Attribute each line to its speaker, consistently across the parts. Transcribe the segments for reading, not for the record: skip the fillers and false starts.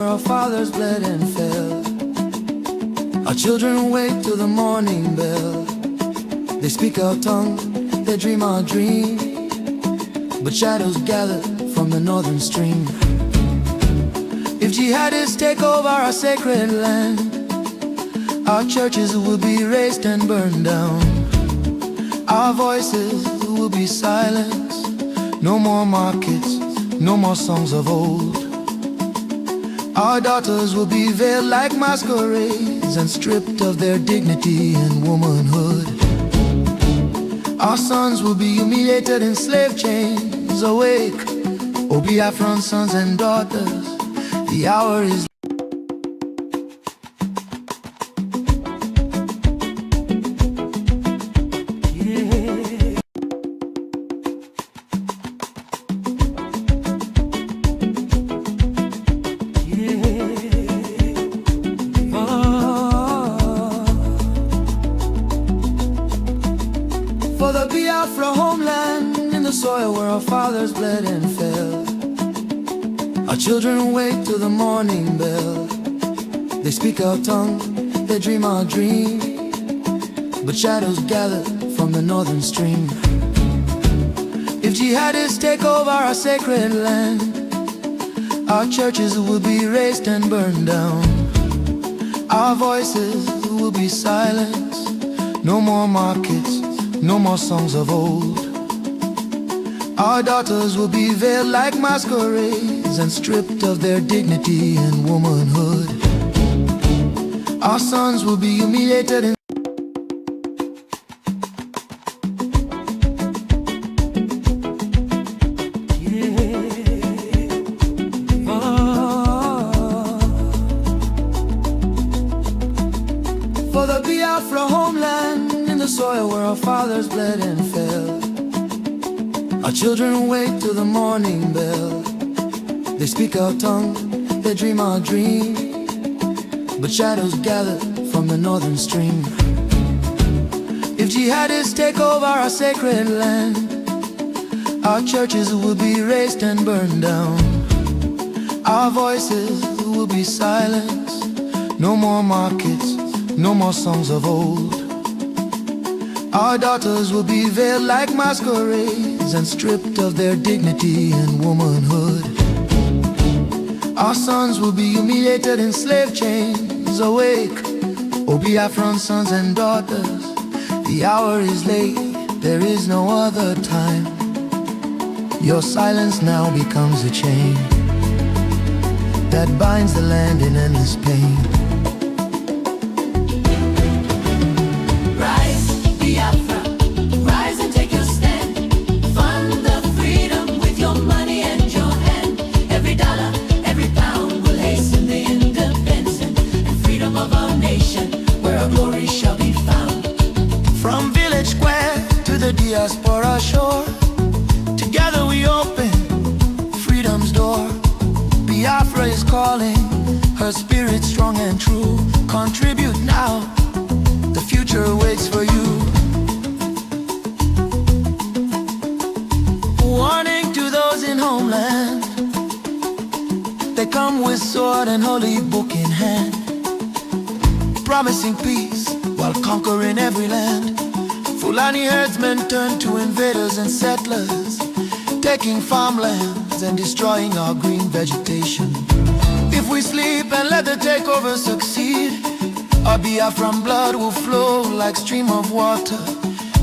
Speaker 1: Our fathers bled and fell. Our children wake to the morning bell. They speak our tongue, they dream our dream, but shadows gather from the northern stream. If jihadists take over our sacred land, our churches will be razed and burned down. Our voices will be silenced. No more markets, no more songs of old. Our daughters will be veiled like masquerades and stripped of their dignity and womanhood. Our sons will be humiliated in slave chains. Awake, O Biafran sons and daughters, the hour is. For the Biafra homeland, in the soil where our fathers bled and fell. Our children wake to the morning bell. They speak our tongue, they dream our dream, but shadows gather from the northern stream. If jihadists take over our sacred land, our churches will be razed and burned down. Our voices will be silenced. No more markets, no more songs of old. Our daughters will be veiled like masquerades and stripped of their dignity and womanhood. Our sons will be humiliated in For the Biafra homeland, in the soil where our fathers bled and fell. Our children wake to the morning bell. They speak our tongue, they dream our dream, but shadows gather from the northern stream. If jihadists take over our sacred land, our churches will be razed and burned down. Our voices will be silenced. No more markets, no more songs of old. Our daughters will be veiled like masquerades and stripped of their dignity and womanhood. Our sons will be humiliated in slave chains. Awake, O Biafran sons and daughters, the hour is late, there is no other time. Your silence now becomes a chain that binds the land in endless pain. Diaspora shore, together we open freedom's door. Biafra is calling, her spirit strong and true. Contribute now, the future waits for you. Warning to those in homeland, they come with sword and holy book in hand, promising peace while conquering every land. Fulani herdsmen turn to invaders and settlers, taking farmlands and destroying our green vegetation. If we sleep and let the takeover succeed, our Biafran blood will flow like stream of water.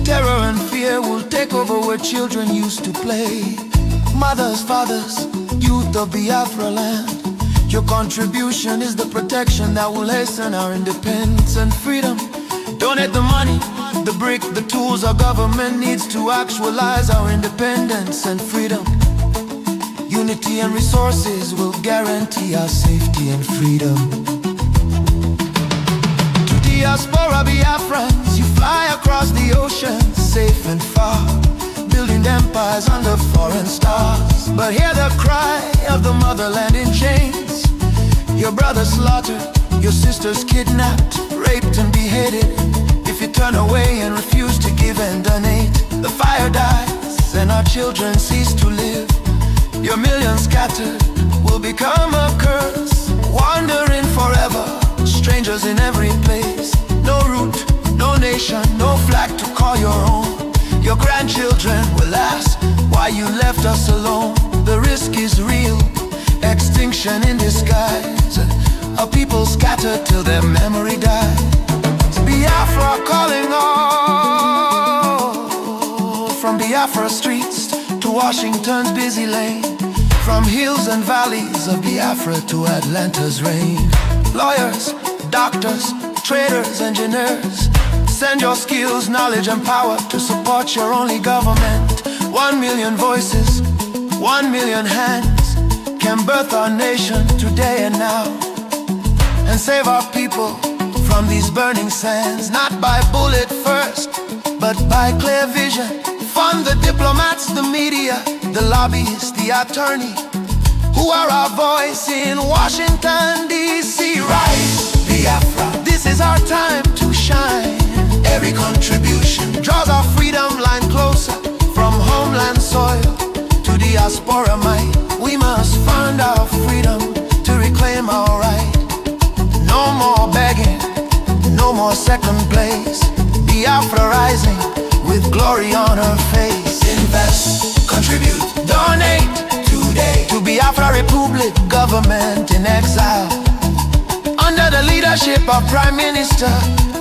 Speaker 1: Terror and fear will take over where children used to play. Mothers, fathers, youth of Biafra land, your contribution is the protection that will hasten our independence and freedom. Donate the money, the brick, the tools our government needs to actualize our independence and freedom. Unity and resources will guarantee our safety and freedom. To diaspora Biafrans, you fly across the ocean, safe and far, building empires under foreign stars. But hear the cry of the motherland in chains. Your brothers slaughtered, your sisters kidnapped, raped and beheaded. If you turn away and refuse to give and donate, the fire dies and our children cease to live. Your millions scattered will become a curse. revolution in disguise. A people scattered till their memory died. Biafra calling all, from Biafra streets to Washington's busy lane, from hills and valleys of Biafra to Atlanta's rain. Lawyers, doctors, traders, engineers, send your skills, knowledge and power to support your only government. 1 million voices, 1 million hands can birth our nation today and now, and save our people from these burning sands. Not by bullet first, but by clear vision. Fund the diplomats, the media, the lobbyists, the attorney, who are our voice in Washington, D.C. Rise, Biafra, this is our time to shine. Every contribution draws our freedom line closer, from homeland soil to diaspora might. We must find our freedom to reclaim our right. No more begging, no more second place. Biafra rising with glory on her face. Invest, contribute, donate today to Biafra Republic, government in exile, under the leadership of Prime Minister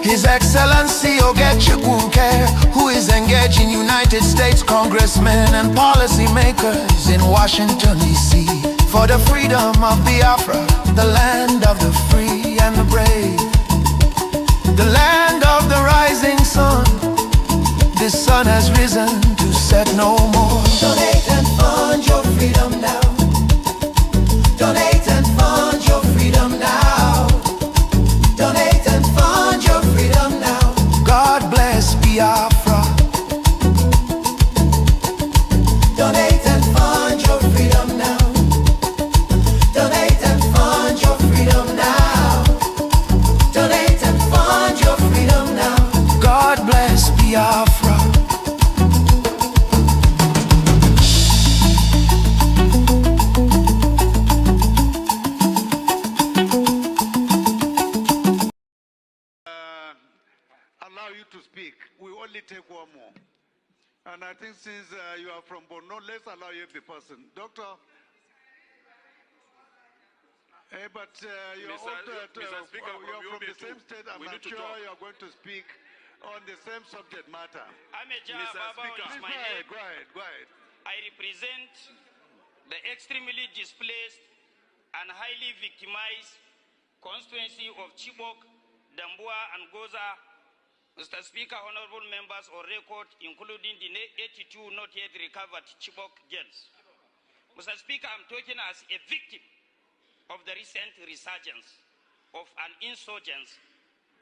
Speaker 1: His Excellency Ogechikunke, who is engaging United States congressmen and policymakers in Washington, D.C. for the freedom of Biafra, the land of the free and the brave, the land of the rising sun. The sun has risen to set no more. Donate and fund your freedom now. Donate and fund your freedom now. Donate and fund your freedom now. God bless Biafra. Donate and fund your freedom now. Donate and fund your freedom now. Donate and fund your freedom now. God bless Biafra.
Speaker 2: Allow you to speak. We only take one more. And I think since you are from Borno, let's allow you the person. Doctor? But you are from the same state. I'm not sure you are going to speak on the same subject matter.
Speaker 3: I'm a Mr. Speaker.
Speaker 2: Please go ahead, go ahead.
Speaker 3: I represent the extremely displaced and highly victimized constituency of Chibok, Dambua, and Goza. Mr. Speaker, honorable members on record, including the 82 not yet recovered Chibok girls. Mr. Speaker, I'm talking as a victim of the recent resurgence of an insurgence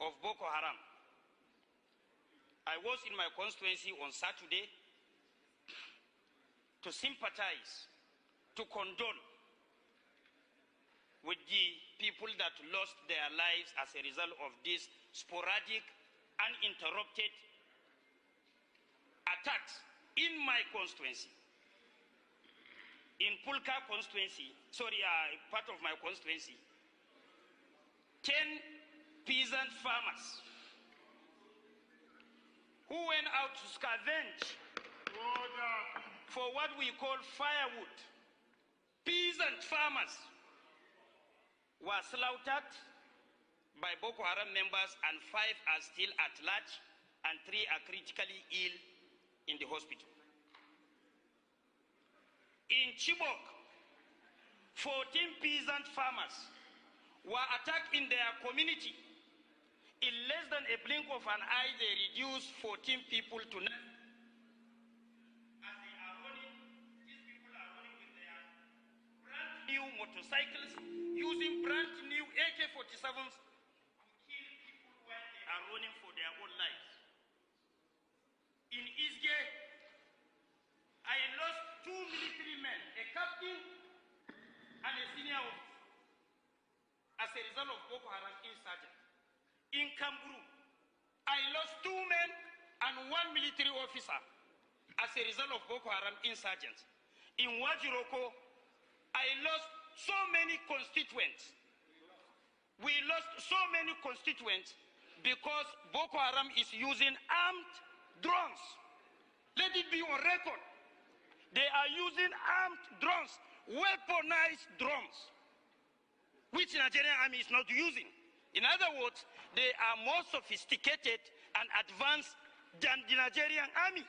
Speaker 3: of Boko Haram. I was in my constituency on Saturday to sympathize, to condole with the people that lost their lives as a result of this sporadic, uninterrupted attacks in my constituency. In Pulka constituency, part of my constituency, 10 peasant farmers who went out to scavenge for what we call firewood. Peasant farmers were slaughtered by Boko Haram members, and 5 are still at large, and 3 are critically ill in the hospital. In Chibok, 14 peasant farmers were attacked in their community. In less than a blink of an eye, they reduced 14 people to 9. As they are running, these people are running with their brand new motorcycles, using brand new AK-47s, are running for their own lives. In Isge, I lost 2 military men, a captain and a senior officer, as a result of Boko Haram insurgents. In Kamburu, I lost 2 men and 1 military officer as a result of Boko Haram insurgents. In Wajiroko, I lost so many constituents. We lost so many constituents because Boko Haram is using armed drones. Let it be on record. They are using armed drones, weaponized drones. which Nigerian army is not using. In other words, they are more sophisticated and advanced than the Nigerian army.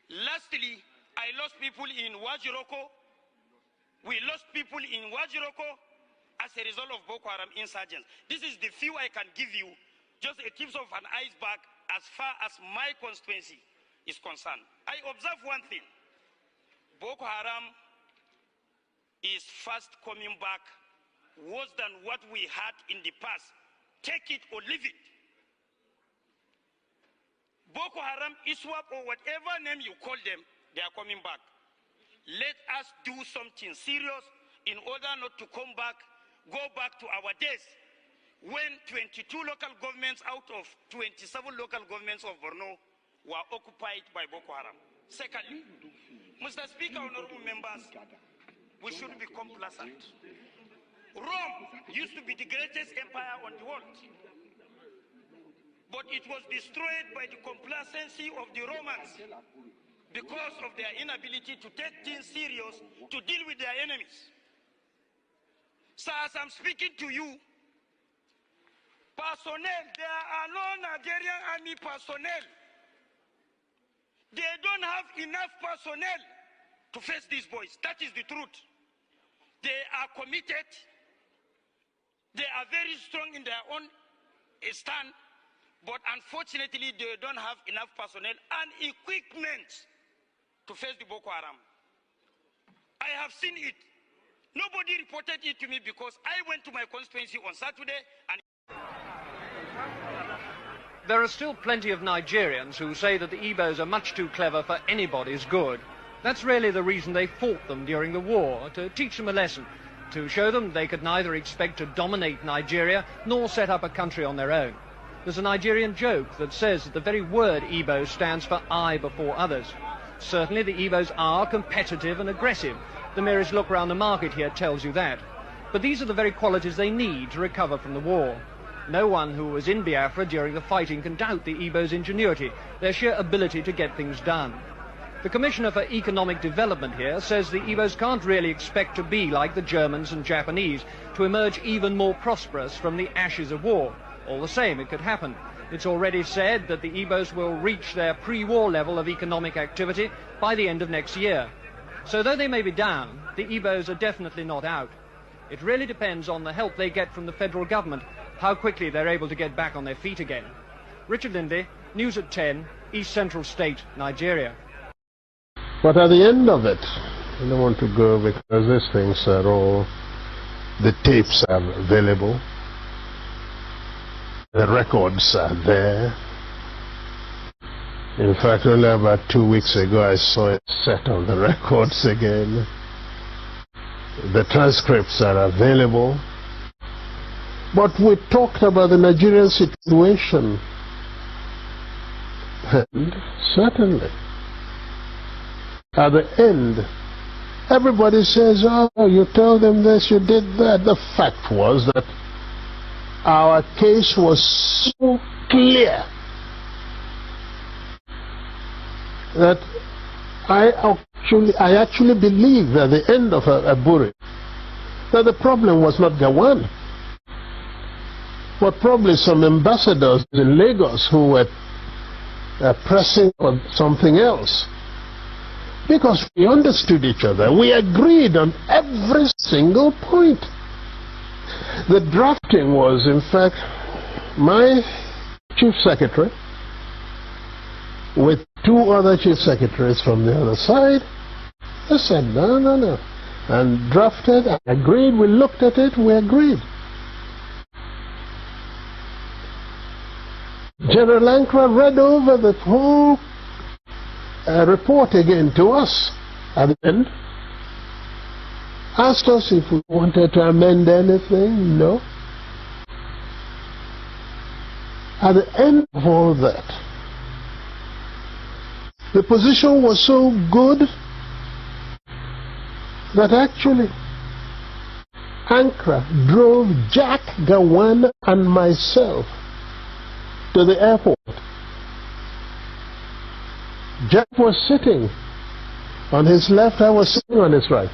Speaker 3: Lastly, I lost people in Wajiroko. We lost people in Wajiroko as a result of Boko Haram insurgents. This is the few I can give you, just a tip of an iceberg as far as my constituency is concerned. I observe one thing. Boko Haram is fast coming back worse than what we had in the past. Take it or leave it. Boko Haram, ISWAP, or whatever name you call them, they are coming back. Let us do something serious in order not to go back to our days when 22 local governments out of 27 local governments of Borno were occupied by Boko Haram. Secondly, Mr. Speaker, honorable members, we should be complacent. Rome used to be the greatest empire on the world, but it was destroyed by the complacency of the Romans because of their inability to take things serious to deal with their enemies. So as I'm speaking to you, personnel, there are no Nigerian army personnel. They don't have enough personnel to face these boys. That is the truth. They are committed. They are very strong in their own stand, but unfortunately they don't have enough personnel and equipment to face the Boko Haram. I have seen it. Nobody reported it to me because I went to my constituency on Saturday and...
Speaker 4: There are still plenty of Nigerians who say that the Igbos are much too clever for anybody's good. That's really the reason they fought them during the war, to teach them a lesson, to show them they could neither expect to dominate Nigeria nor set up a country on their own. There's a Nigerian joke that says that the very word Igbo stands for I before others. Certainly the Igbos are competitive and aggressive. The merest look around the market here tells you that. But these are the very qualities they need to recover from the war. No one who was in Biafra during the fighting can doubt the Igbos' ingenuity, their sheer ability to get things done. The Commissioner for Economic Development here says the Igbos can't really expect to be like the Germans and Japanese, to emerge even more prosperous from the ashes of war. All the same, it could happen. It's already said that the Igbos will reach their pre-war level of economic activity by the end of next year. So though they may be down, the Igbos are definitely not out. It really depends on the help they get from the federal government, how quickly they're able to get back on their feet again. Richard Lindley, News at 10, East Central State, Nigeria.
Speaker 5: But at the end of it, I don't want to go because these things are all, the tapes are available, the records are there. In fact, only about 2 weeks ago I saw a set of the records again. The transcripts are available. But we talked about the Nigerian situation. And certainly, at the end, everybody says, oh, you told them this, you did that. The fact was that our case was so clear that I actually believe at the end of Aburi that the problem was not Gawan, but probably some ambassadors in Lagos who were pressing on something else. Because we understood each other. We agreed on every single point. The drafting was, in fact, my chief secretary with 2 other chief secretaries from the other side. They said, no. And drafted, and agreed. We looked at it, we agreed. General Ankara read over the whole report again to us at the end. Asked us if we wanted to amend anything. No. At the end of all that, the position was so good that actually Ankara drove Jack, Gawan and myself to the airport. Jack was sitting on his left, I was sitting on his right.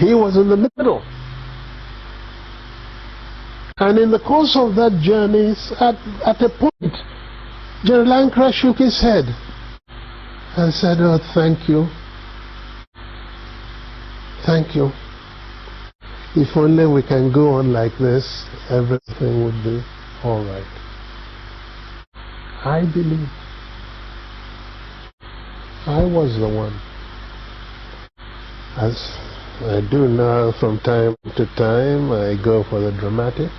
Speaker 5: He was in the middle. And in the course of that journey, at a point, General Ankara shook his head and said, "Oh, thank you. Thank you. If only we can go on like this, everything would be all right." I believe I was the one. As I do now from time to time, I go for the dramatic.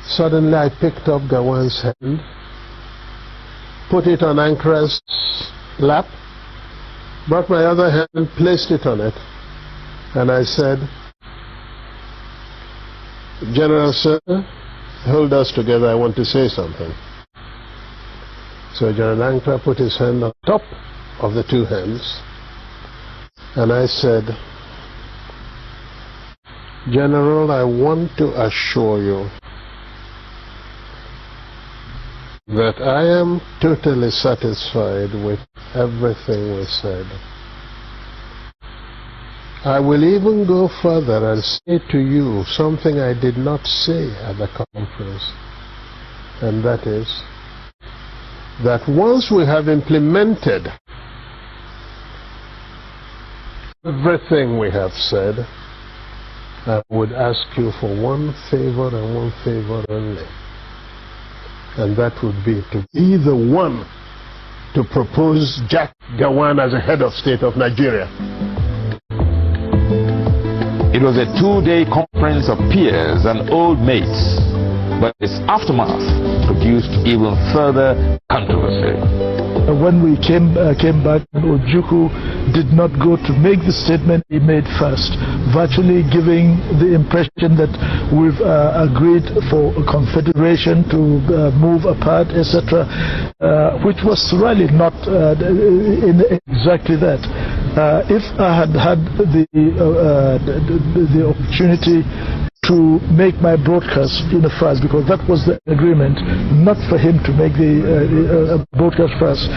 Speaker 5: Suddenly I picked up Gawan's hand, put it on Ankara's lap, brought my other hand, placed it on it, and I said, "General sir, hold us together, I want to say something." So General Ankara put his hand on top of the two hands, and I said, "General, I want to assure you that I am totally satisfied with everything we said. I will even go further and say to you something I did not say at the conference, and that is that once we have implemented everything we have said, I would ask you for one favor and one favor only, and that would be to be the one to propose Jack Gawan as a head of state of Nigeria."
Speaker 6: It was a two-day conference of peers and old mates, but its aftermath produced even further controversy.
Speaker 7: When we came back, Ojukwu did not go to make the statement he made first, virtually giving the impression that we've agreed for a confederation to move apart, etc., which was really not in exactly that. If I had had the opportunity to make my broadcast first, because that was the agreement, not for him to make the broadcast first,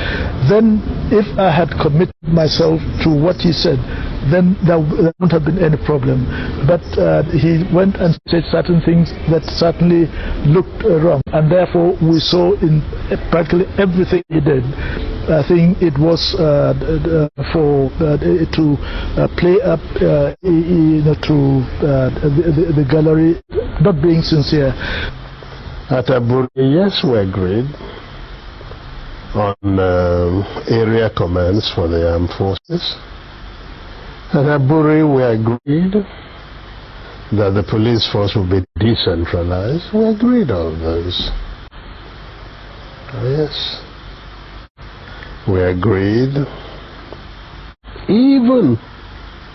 Speaker 7: then if I had committed myself to what he said, then there wouldn't have been any problem. But he went and said certain things that certainly looked wrong, and therefore we saw in practically everything he did, I think it was for to play up to the gallery, not being sincere.
Speaker 5: At Aburi, yes, we agreed on area commands for the armed forces. At Aburi, we agreed that the police force would be decentralized. We agreed on those. Yes. We agreed even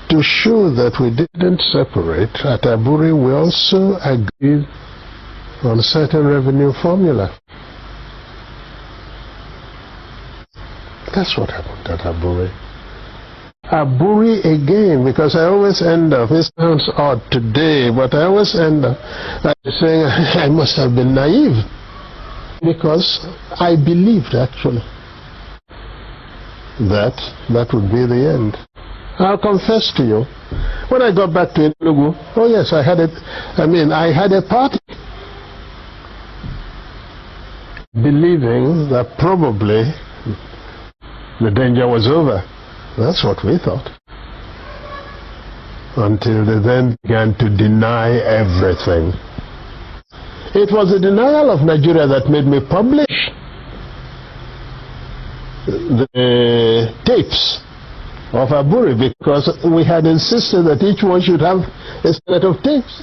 Speaker 5: to show that we didn't separate. At Aburi, we also agreed on a certain revenue formula. That's what happened at Aburi. Aburi again, because I always end up, it sounds odd today, but I always end up saying I must have been naive, because I believed actually that would be the end. I'll confess to you, when I got back to Enugu, oh yes, I had a party, believing that probably the danger was over. That's what we thought. Until they then began to deny everything. It was the denial of Nigeria that made me publish the tapes of Aburi, because we had insisted that each one should have a set of tapes.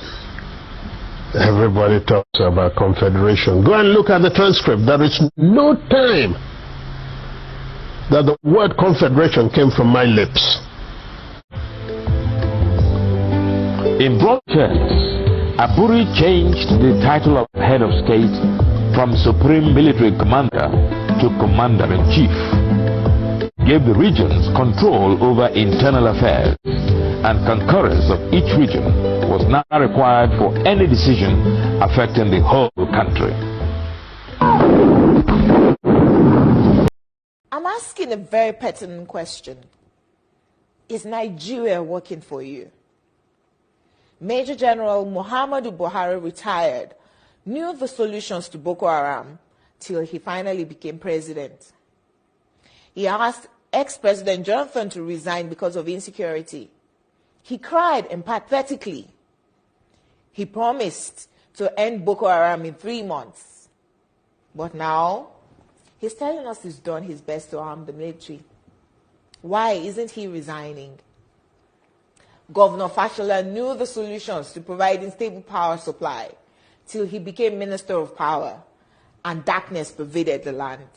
Speaker 5: Everybody talks about confederation. Go and look at the transcript. There is no time that the word confederation came from my lips.
Speaker 6: In broad terms, Aburi changed the title of head of state from Supreme Military Commander to Commander-in-Chief, gave the regions control over internal affairs, and concurrence of each region was now required for any decision affecting the whole country.
Speaker 8: I'm asking a very pertinent question. Is Nigeria working for you? Major General Muhammadu Buhari retired, knew the solutions to Boko Haram till he finally became president. He asked ex-President Jonathan to resign because of insecurity. He cried empathetically. He promised to end Boko Haram in 3 months. But now, he's telling us he's done his best to arm the military. Why isn't he resigning? Governor Fashola knew the solutions to providing stable power supply till he became Minister of Power, and darkness pervaded the land.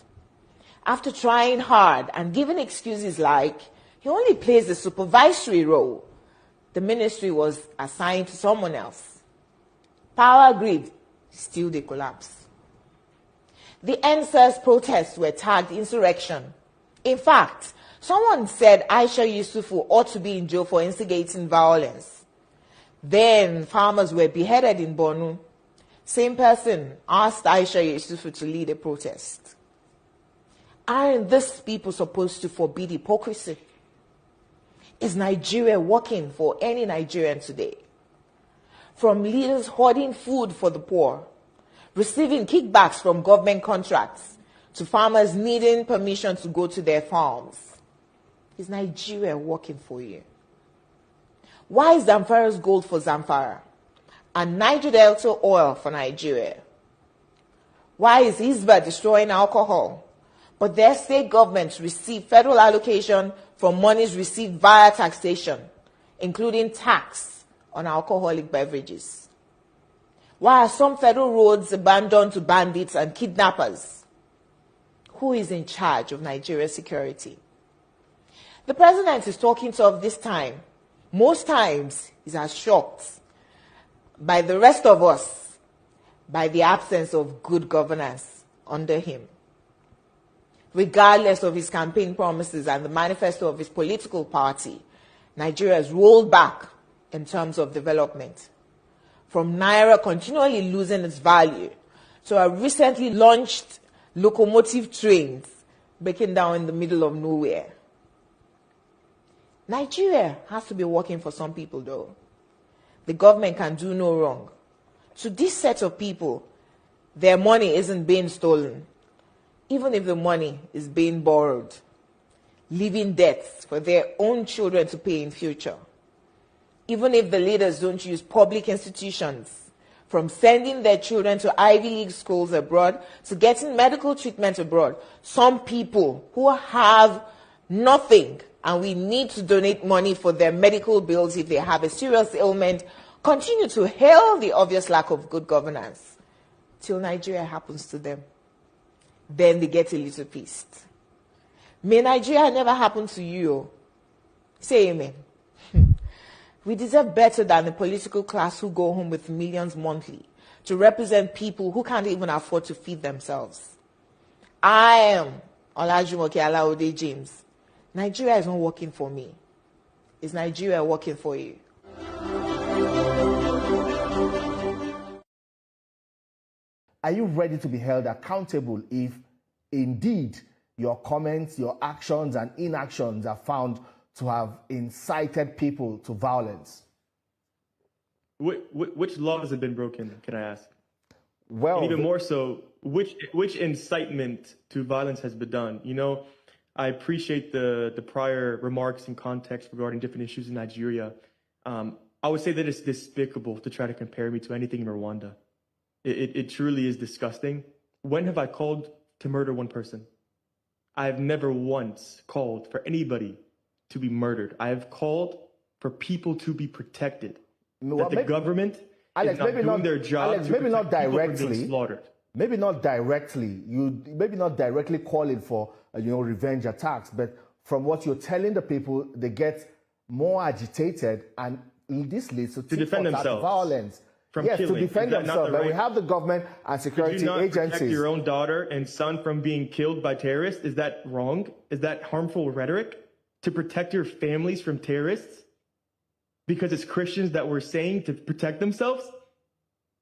Speaker 8: After trying hard and giving excuses like he only plays a supervisory role, the ministry was assigned to someone else. Power grid, still they collapse. The NSAS protests were tagged insurrection. In fact, someone said Aisha Yusufu ought to be in jail for instigating violence. Then farmers were beheaded in Borno. Same person asked Aisha Yusufu to lead a protest. Aren't these people supposed to forbid hypocrisy? Is Nigeria working for any Nigerian today? From leaders hoarding food for the poor, receiving kickbacks from government contracts, to farmers needing permission to go to their farms. Is Nigeria working for you? Why is Zamfara's gold for Zamfara and Niger Delta oil for Nigeria? Why is Hisba destroying alcohol, but their state governments receive federal allocation from monies received via taxation, including tax on alcoholic beverages? Why are some federal roads abandoned to bandits and kidnappers? Who is in charge of Nigeria's security? The president is talking tough this time. Most times, he's as shocked by the rest of us by the absence of good governance under him. Regardless of his campaign promises and the manifesto of his political party, Nigeria has rolled back in terms of development. From Naira continually losing its value to a recently launched locomotive trains breaking down in the middle of nowhere. Nigeria has to be working for some people, though. The government can do no wrong. To this set of people, their money isn't being stolen, even if the money is being borrowed, leaving debts for their own children to pay in future. Even if the leaders don't use public institutions, from sending their children to Ivy League schools abroad to getting medical treatment abroad, some people who have nothing and we need to donate money for their medical bills if they have a serious ailment, continue to hail the obvious lack of good governance till Nigeria happens to them. Then they get a little pissed. May Nigeria never happen to you. Say amen. We deserve better than the political class who go home with millions monthly to represent people who can't even afford to feed themselves. I am Olajumoke Alaode James. Nigeria is not working for me. Is Nigeria working for you?
Speaker 9: Are you ready to be held accountable if indeed your comments, your actions and inactions are found to have incited people to violence?
Speaker 10: Which laws have been broken, can I ask?
Speaker 9: Well,
Speaker 10: and even more so, which incitement to violence has been done? You know, I appreciate the prior remarks and context regarding different issues in Nigeria. I would say that it's despicable to try to compare me to anything in Rwanda. It truly is disgusting. When have I called to murder one person? I have never once called for anybody to be murdered. I have called for people to be protected. That the government is not doing their job.
Speaker 9: Alex, maybe not directly.
Speaker 10: Slaughtered.
Speaker 9: Maybe not directly. Maybe not directly calling for revenge attacks, but from what you're telling the people, they get more agitated, and this leads to
Speaker 10: defend themselves.
Speaker 9: Violence.
Speaker 10: Yes,
Speaker 9: killing. To defend themselves. But we have the government and security
Speaker 10: Did you not
Speaker 9: agencies.
Speaker 10: Protect your own daughter and son from being killed by terrorists? Is that wrong? Is that harmful rhetoric? To protect your families from terrorists? Because it's Christians that we're saying to protect themselves?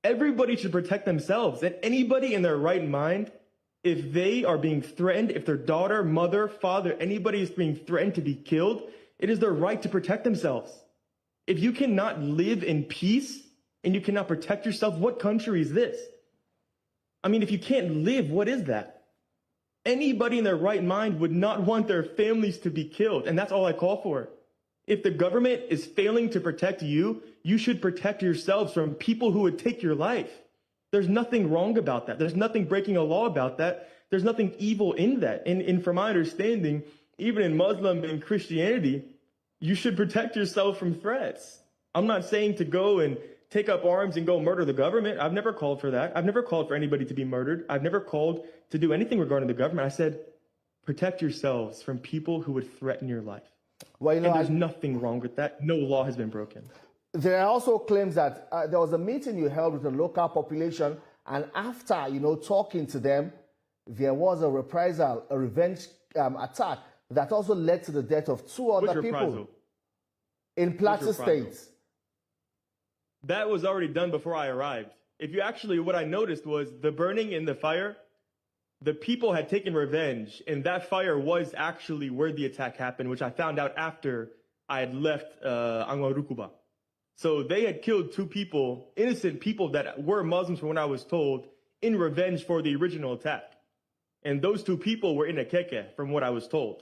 Speaker 10: Everybody should protect themselves. And anybody in their right mind, if they are being threatened, if their daughter, mother, father, anybody is being threatened to be killed, It is their right to protect themselves. If you cannot live in peace and you cannot protect yourself, what country is this? I mean, if you can't live, what is that? Anybody in their right mind would not want their families to be killed, and that's all I call for. If the government is failing to protect you, you should protect yourselves from people who would take your life. There's nothing wrong about that. There's nothing breaking a law about that. There's nothing evil in that. And from my understanding, even in Muslim and Christianity, you should protect yourself from threats. I'm not saying to go and take up arms and go murder the government. I've never called for that. I've never called for anybody to be murdered. I've never called to do anything regarding the government. I said, protect yourselves from people who would threaten your life. Well, and there's nothing wrong with that. No law has been broken.
Speaker 9: There are also claims that there was a meeting you held with the local population, and after, talking to them, there was a reprisal, a revenge attack that also led to the death of 2 other people in Plateau State.
Speaker 10: That was already done before I arrived. What I noticed was the burning in the fire, the people had taken revenge, and that fire was actually where the attack happened, which I found out after I had left Angwarukuba. So they had killed 2 people, innocent people that were Muslims from what I was told, in revenge for the original attack. And those 2 people were in Akeke, from what I was told.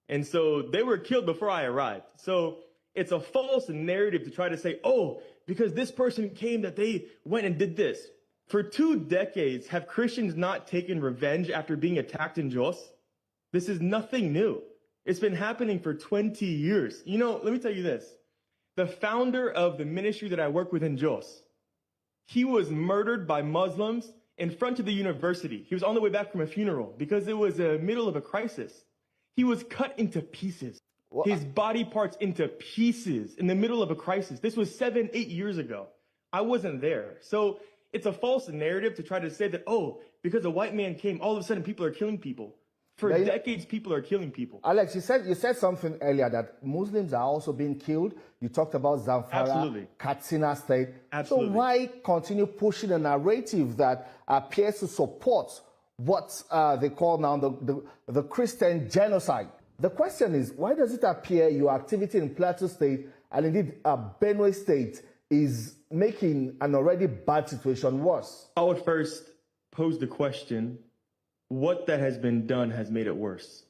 Speaker 10: And so they were killed before I arrived. So it's a false narrative to try to say, oh, because this person came that they went and did this. For 2 decades, have Christians not taken revenge after being attacked in Jos? This is nothing new. It's been happening for 20 years. Let me tell you this. The founder of the ministry that I work with in Jos, he was murdered by Muslims in front of the university. He was on the way back from a funeral because it was the middle of a crisis. He was cut into pieces. What? His body parts into pieces in the middle of a crisis. This was 7, 8 years ago. I wasn't there. So it's a false narrative to try to say that, oh, because a white man came, all of a sudden people are killing people. For decades, people are killing people.
Speaker 9: Alex, you said something earlier that Muslims are also being killed. You talked about Zamfara, Katsina State.
Speaker 10: Absolutely.
Speaker 9: So why continue pushing a narrative that appears to support what they call now the Christian genocide? The question is, why does it appear your activity in Plateau State and indeed Benue State is making an already bad situation worse?
Speaker 10: I would first pose the question, what that has been done has made it worse?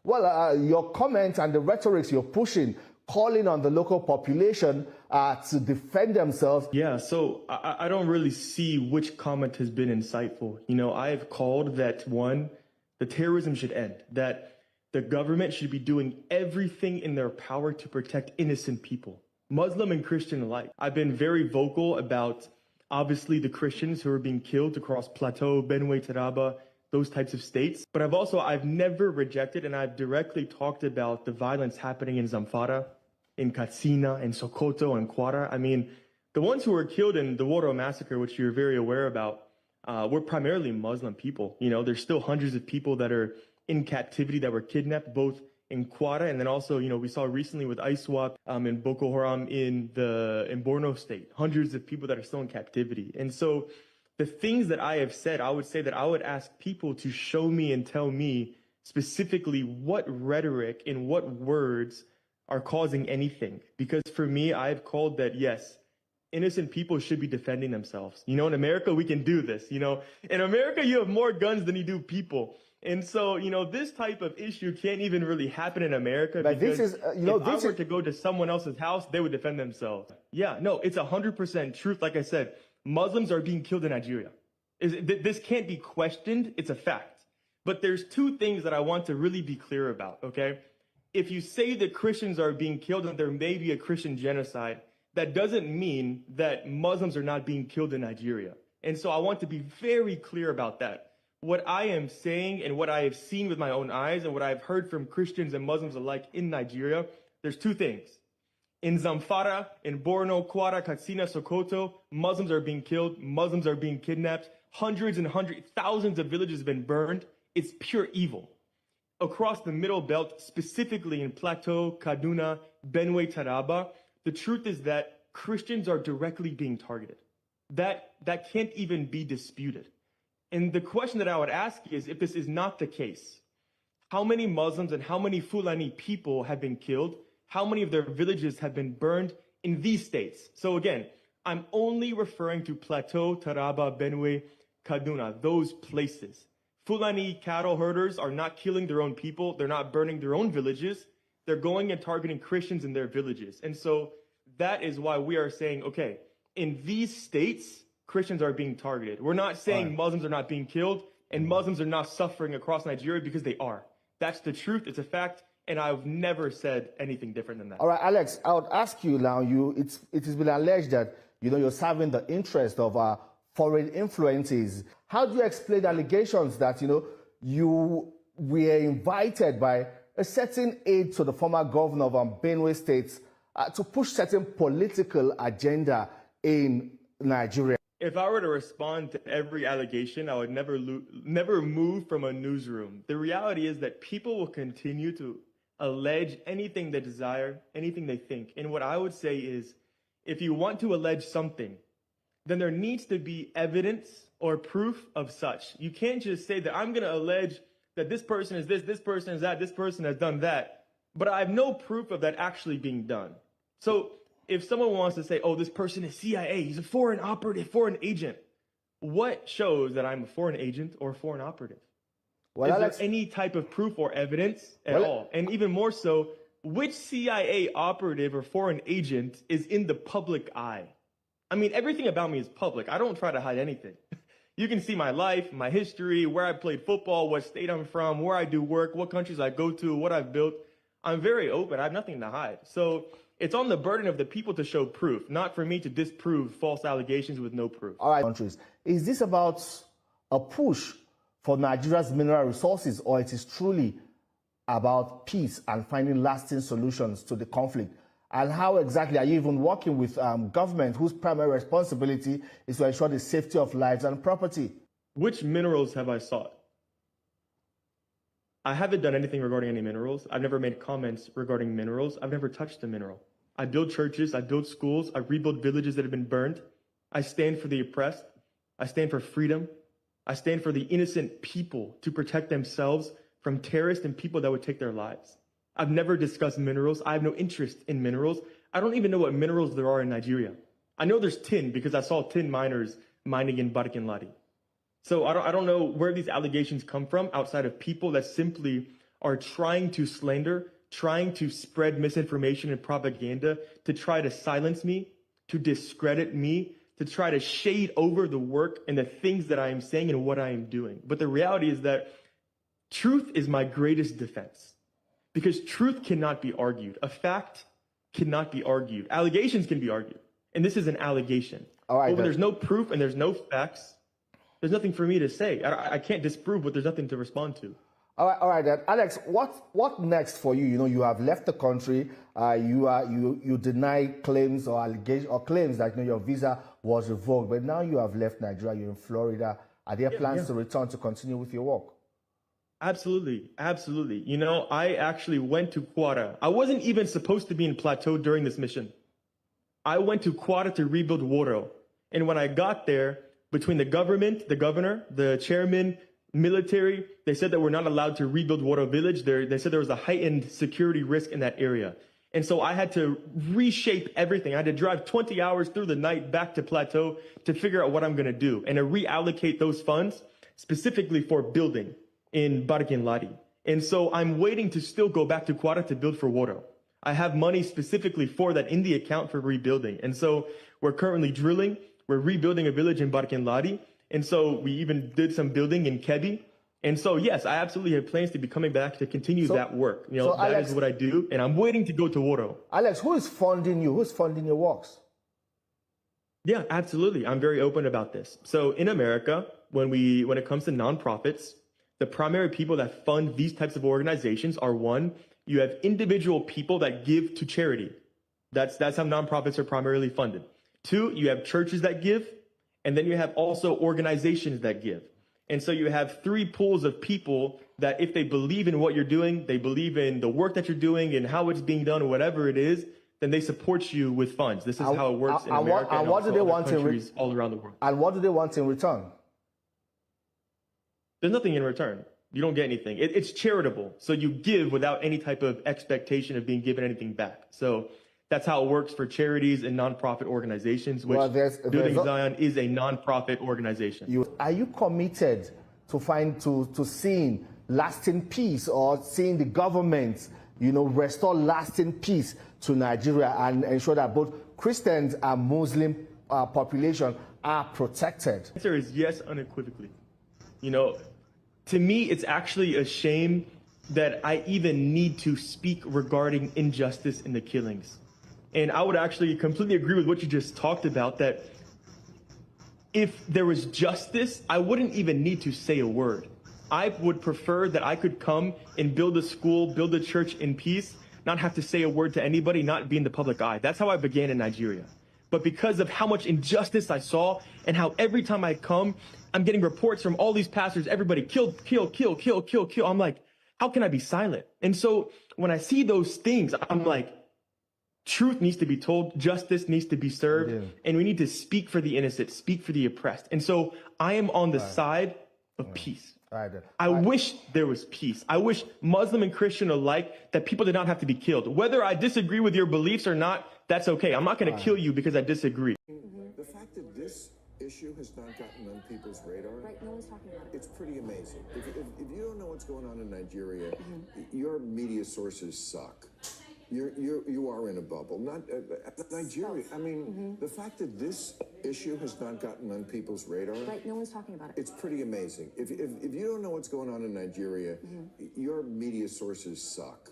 Speaker 9: Well, your comments and the rhetorics you're pushing, calling on the local population to defend themselves.
Speaker 10: Yeah, so I don't really see which comment has been insightful. I've called that, one, the terrorism should end, that the government should be doing everything in their power to protect innocent people, Muslim and Christian alike. I've been very vocal about, obviously, the Christians who are being killed across Plateau, Benue, Taraba, those types of states. But I've never rejected, and I've directly talked about the violence happening in Zamfara, in Katsina, in Sokoto, and Kwara. I mean, the ones who were killed in the Woro massacre, which you're very aware about, were primarily Muslim people. There's still hundreds of people that are in captivity that were kidnapped, both in Kwara, and then also, we saw recently with ISWAP and Boko Haram in Borno State, hundreds of people that are still in captivity. And so the things that I have said, I would say that I would ask people to show me and tell me specifically what rhetoric and what words are causing anything. Because for me, I've called that, yes, innocent people should be defending themselves. In America, we can do this. In America, you have more guns than you do people. And so, this type of issue can't even really happen in America. But because if I were to go to someone else's house, they would defend themselves. Yeah, no, it's 100% truth. Like I said, Muslims are being killed in Nigeria. This can't be questioned. It's a fact. But there's 2 things that I want to really be clear about, okay? If you say that Christians are being killed and there may be a Christian genocide, that doesn't mean that Muslims are not being killed in Nigeria. And so I want to be very clear about that. What I am saying and what I have seen with my own eyes and what I've heard from Christians and Muslims alike in Nigeria, there's 2 things. In Zamfara, in Borno, Kwara, Katsina, Sokoto, Muslims are being killed. Muslims are being kidnapped. Thousands of villages have been burned. It's pure evil. Across the Middle Belt, specifically in Plateau, Kaduna, Benue, Taraba, the truth is that Christians are directly being targeted. That can't even be disputed. And the question that I would ask is, if this is not the case, how many Muslims and how many Fulani people have been killed, how many of their villages have been burned in these states. So again, I'm only referring to Plateau, Taraba, Benue, Kaduna, those places. Fulani cattle herders are not killing their own people. They're not burning their own villages. They're going and targeting Christians in their villages. And so that is why we are saying, okay, in these states, Christians are being targeted. We're not saying Muslims are not being killed and Muslims are not suffering across Nigeria, because they are. That's the truth. It's a fact. And I've never said anything different than that.
Speaker 9: All right, Alex, I would ask you now, it has been alleged that, you're serving the interest of foreign influences. How do you explain allegations that, you were invited by a certain aide to the former governor of Benue State to push certain political agenda in Nigeria?
Speaker 10: If I were to respond to every allegation, I would never move from a newsroom. The reality is that people will continue to allege anything they desire, anything they think. And what I would say is, if you want to allege something, then there needs to be evidence or proof of such. You can't just say that I'm going to allege that this person is this person is that, this person has done that, but I have no proof of that actually being done. So if someone wants to say, oh, this person is CIA, he's a foreign operative, foreign agent, what shows that I'm a foreign agent or a foreign operative? Well, is there any type of proof or evidence at all? And even more so, which CIA operative or foreign agent is in the public eye? I mean, everything about me is public. I don't try to hide anything. You can see my life, my history, where I played football, what state I'm from, where I do work, what countries I go to, what I've built. I'm very open. I have nothing to hide. So it's on the burden of the people to show proof, not for me to disprove false allegations with no proof.
Speaker 9: All right, countries. Is this about a push for Nigeria's mineral resources, or it is truly about peace and finding lasting solutions to the conflict? And how exactly are you even working with government whose primary responsibility is to ensure the safety of lives and property?
Speaker 10: Which minerals have I sought? I haven't done anything regarding any minerals. I've never made comments regarding minerals. I've never touched a mineral. I build churches, I build schools, I rebuild villages that have been burned. I stand for the oppressed. I stand for freedom. I stand for the innocent people to protect themselves from terrorists and people that would take their lives. I've never discussed minerals. I have no interest in minerals. I don't even know what minerals there are in Nigeria. I know there's tin because I saw tin miners mining in Washignton D.C. So I don't know where these allegations come from outside of people that simply are trying to slander, trying to spread misinformation and propaganda, to try to silence me, to discredit me, to try to shade over the work and the things that I am saying and what I am doing. But the reality is that truth is my greatest defense, because truth cannot be argued. A fact cannot be argued. Allegations can be argued. And this is an allegation.
Speaker 9: All right,
Speaker 10: but when there's no proof and there's no facts, there's nothing for me to say. I can't disprove, but there's nothing to respond to.
Speaker 9: All right, Alex. What next for you? You have left the country. You deny claims or allegations or claims that your visa was revoked, but now you have left Nigeria. You're in Florida. Are there plans to return to continue with your work?
Speaker 10: Absolutely, absolutely. I actually went to Kwara. I wasn't even supposed to be in Plateau during this mission. I went to Kwara to rebuild Woro, and when I got there, between the government, the governor, the chairman, military, they said that we're not allowed to rebuild Woro village. They said there was a heightened security risk in that area. And so I had to reshape everything. I had to drive 20 hours through the night back to Plateau to figure out what I'm going to do and to reallocate those funds specifically for building in Washignton D.C. And so I'm waiting to still go back to Kwara to build for Woro. I have money specifically for that in the account for rebuilding. And so we're currently drilling. We're rebuilding a village in Washignton D.C. And so we even did some building in Kebbi. And so, yes, I absolutely have plans to be coming back to continue that work. That Alex, is what I do. And I'm waiting to go to Woro.
Speaker 9: Alex, who is funding you? Who's funding your works?
Speaker 10: Yeah, absolutely. I'm very open about this. So in America, when it comes to nonprofits, the primary people that fund these types of organizations are, one, you have individual people that give to charity. That's how nonprofits are primarily funded. Two, you have churches that give, and then you have also organizations that give. And so you have three pools of people that if they believe in what you're doing, they believe in the work that you're doing and how it's being done or whatever it is, then they support you with funds. This is how it works in America and also other countries all around the world.
Speaker 9: And what do they want in return?
Speaker 10: There's nothing in return. You don't get anything. It's charitable. So you give without any type of expectation of being given anything back. So that's how it works for charities and nonprofit organizations, which Building Zion is a nonprofit organization.
Speaker 9: Are you committed to seeing lasting peace, or seeing the government, restore lasting peace to Nigeria and ensure that both Christians and Muslim population are protected?
Speaker 10: The answer is yes, unequivocally. To me, it's actually a shame that I even need to speak regarding injustice in the killings. And I would actually completely agree with what you just talked about, that if there was justice, I wouldn't even need to say a word. I would prefer that I could come and build a school, build a church in peace, not have to say a word to anybody, not be in the public eye. That's how I began in Nigeria. But because of how much injustice I saw and how every time I come, I'm getting reports from all these pastors, everybody killed, kill. I'm like, how can I be silent? And so when I see those things, I'm like, truth needs to be told, justice needs to be served, and we need to speak for the innocent, speak for the oppressed. And so I am on the side of peace. I wish there was peace. I wish Muslim and Christian alike that people did not have to be killed. Whether I disagree with your beliefs or not, that's okay. I'm not going to kill you because I disagree.
Speaker 11: The fact that this issue has not gotten on people's radar, right? No one's talking about it. It's pretty amazing. If you don't know what's going on in Nigeria, your media sources suck. You are in a bubble. Not Nigeria. I mean, the fact that this issue has not gotten on people's radar, right? No one's talking about it. It's pretty amazing. If you don't know what's going on in Nigeria, your media sources suck.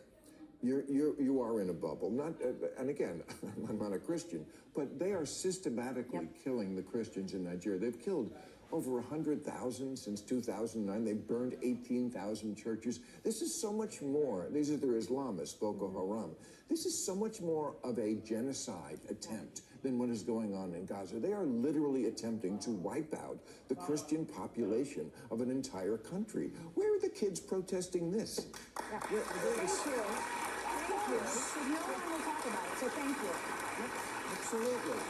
Speaker 11: You are in a bubble. Not and again, I'm not a Christian, but they are systematically killing the Christians in Nigeria. They've killed over 100,000 since 2009. They burned 18,000 churches. This is so much more. These are their Islamists, Boko Haram. This is so much more of a genocide attempt than what is going on in Gaza. They are literally attempting to wipe out the Christian population of an entire country. Where are the kids protesting this?
Speaker 12: Yeah. Thank you. No one will talk about it, so thank you.
Speaker 11: Absolutely.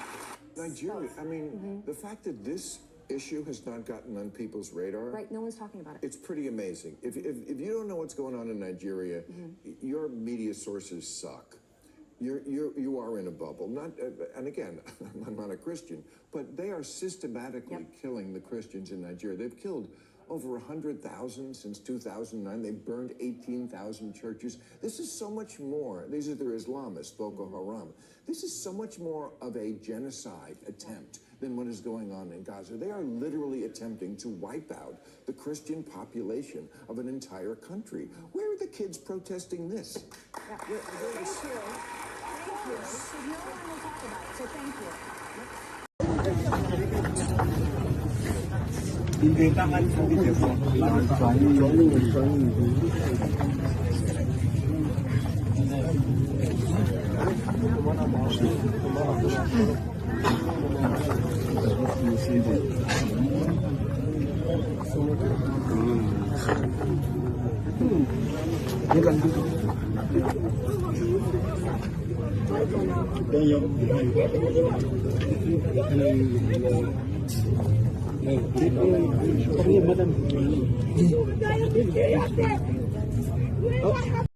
Speaker 11: Nigeria, I mean, the fact that this issue has not gotten on people's radar, right? No one's talking about it. It's pretty amazing. If you don't know what's going on in Nigeria, your media sources suck. You are in a bubble. Not and again, I'm not a Christian, but they are systematically killing the Christians in Nigeria. They've killed over 100,000 since 2009. They burned 18,000 churches. This is so much more. These are their Islamists, Boko Haram. This is so much more of a genocide attempt than what is going on in Gaza. They are literally attempting to wipe out the Christian population of an entire country. Where are the kids protesting this?
Speaker 12: Yeah. Thank you. No one will talk about it, so thank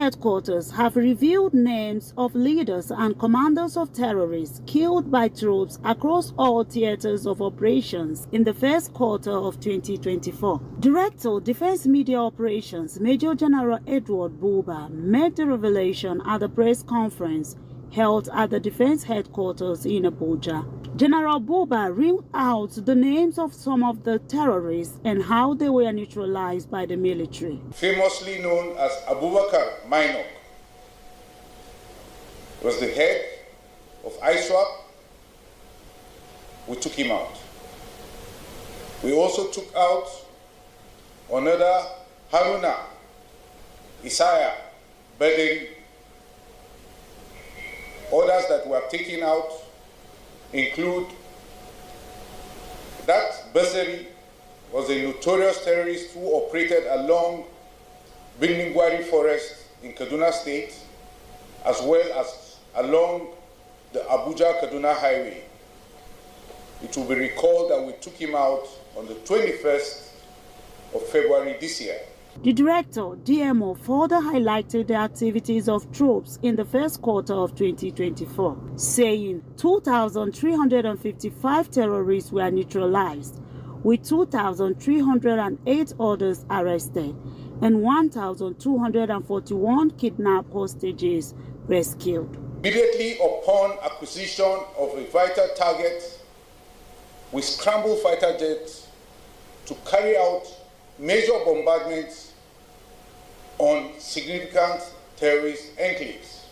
Speaker 13: Headquarters have revealed names of leaders and commanders of terrorists killed by troops across all theaters of operations in the first quarter of 2024. Director Defense Media Operations Major General Edward Buba made the revelation at the press conference held at the defense headquarters in Abuja. General Buba read out the names of some of the terrorists and how they were neutralized by the military.
Speaker 14: Famously known as Abubakar Mainok, was the head of ISWAP. We took him out. We also took out another Haruna Isaiah Bedin. Others that were taken out include that Basari was a notorious terrorist who operated along Bindingwari Forest in Kaduna State, as well as along the Abuja-Kaduna Highway. It will be recalled that we took him out on the 21st of February this year.
Speaker 13: The director, DMO, further highlighted the activities of troops in the first quarter of 2024, saying 2,355 terrorists were neutralized, with 2,308 others arrested, and 1,241 kidnapped hostages rescued.
Speaker 14: Immediately upon acquisition of a vital target, we scrambled fighter jets to carry out major bombardments on significant terrorist enclaves.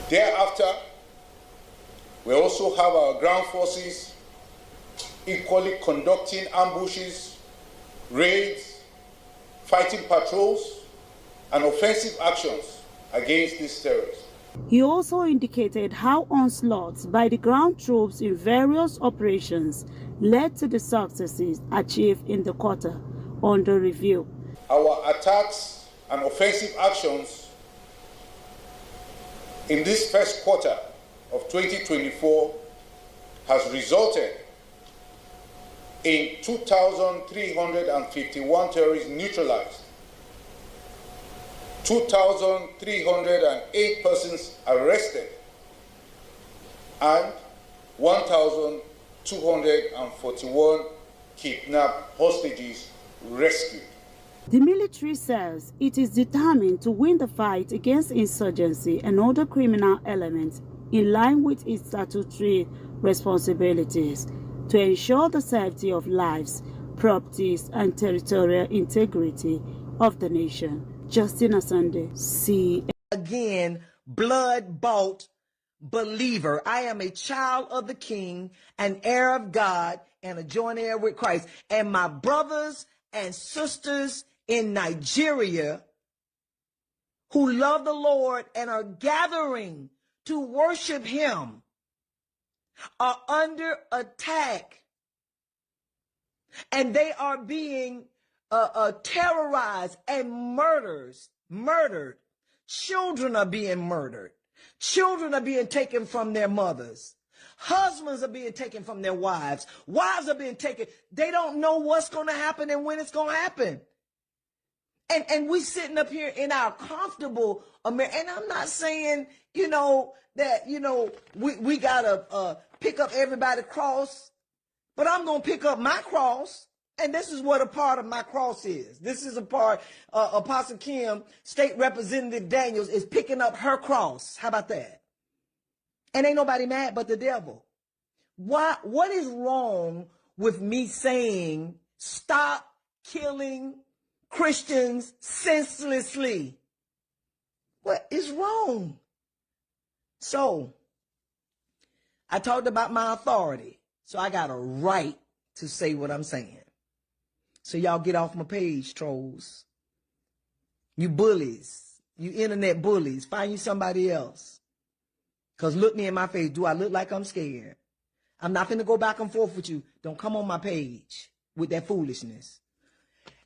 Speaker 14: Thereafter, we also have our ground forces equally conducting ambushes, raids, fighting patrols, and offensive actions against these terrorists.
Speaker 13: He also indicated how onslaughts by the ground troops in various operations led to the successes achieved in the quarter under review.
Speaker 14: Our attacks and offensive actions in this first quarter of 2024 has resulted in 2,351 terrorists neutralized, 2,308 persons arrested, and 1,241 kidnapped hostages rescued.
Speaker 13: The military says it is determined to win the fight against insurgency and other criminal elements in line with its statutory responsibilities to ensure the safety of lives, properties, and territorial integrity of the nation. Justin Asande, C.
Speaker 15: Again, blood-bought believer. I am a child of the King, an heir of God, and a joint heir with Christ. And my brothers and sisters in Nigeria who love the Lord and are gathering to worship Him are under attack. And they are being terrorized and murdered. Children are being murdered. Children are being taken from their mothers. Husbands are being taken from their wives. Wives are being taken. They don't know what's going to happen and when it's going to happen. And we sitting up here in our comfortable America. And I'm not saying, that, we got to pick up everybody's cross. But I'm going to pick up my cross. And this is what a part of my cross is. This is a part, Apostle Kim, State Representative Daniels, is picking up her cross. How about that? And ain't nobody mad but the devil. What is wrong with me saying stop killing Christians senselessly? What is wrong? So, I talked about my authority. So I got a right to say what I'm saying. So y'all get off my page, trolls. You bullies. You internet bullies. Find you somebody else. Because look me in my face. Do I look like I'm scared? I'm not finna go back and forth with you. Don't come on my page with that foolishness.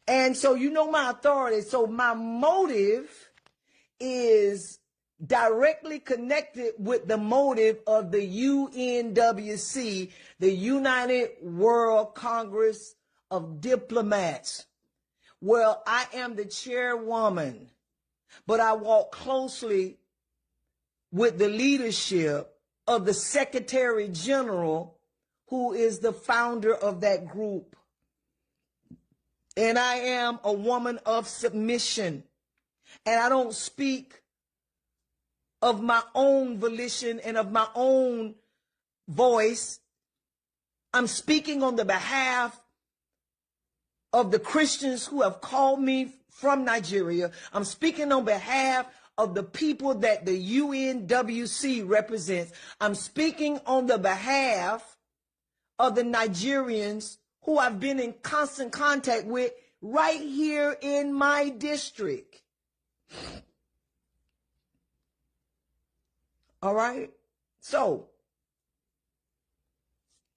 Speaker 15: And so you know my authority. So my motive is directly connected with the motive of the UNWC, the United World Congress of Diplomats. Well, I am the chairwoman, but I walk closely with the leadership of the Secretary General, who is the founder of that group. And I am a woman of submission. And I don't speak of my own volition and of my own voice. I'm speaking on the behalf of the Christians who have called me from Nigeria. I'm speaking on behalf of the people that the UNWC represents. I'm speaking on the behalf of the Nigerians who I've been in constant contact with right here in my district. All right. So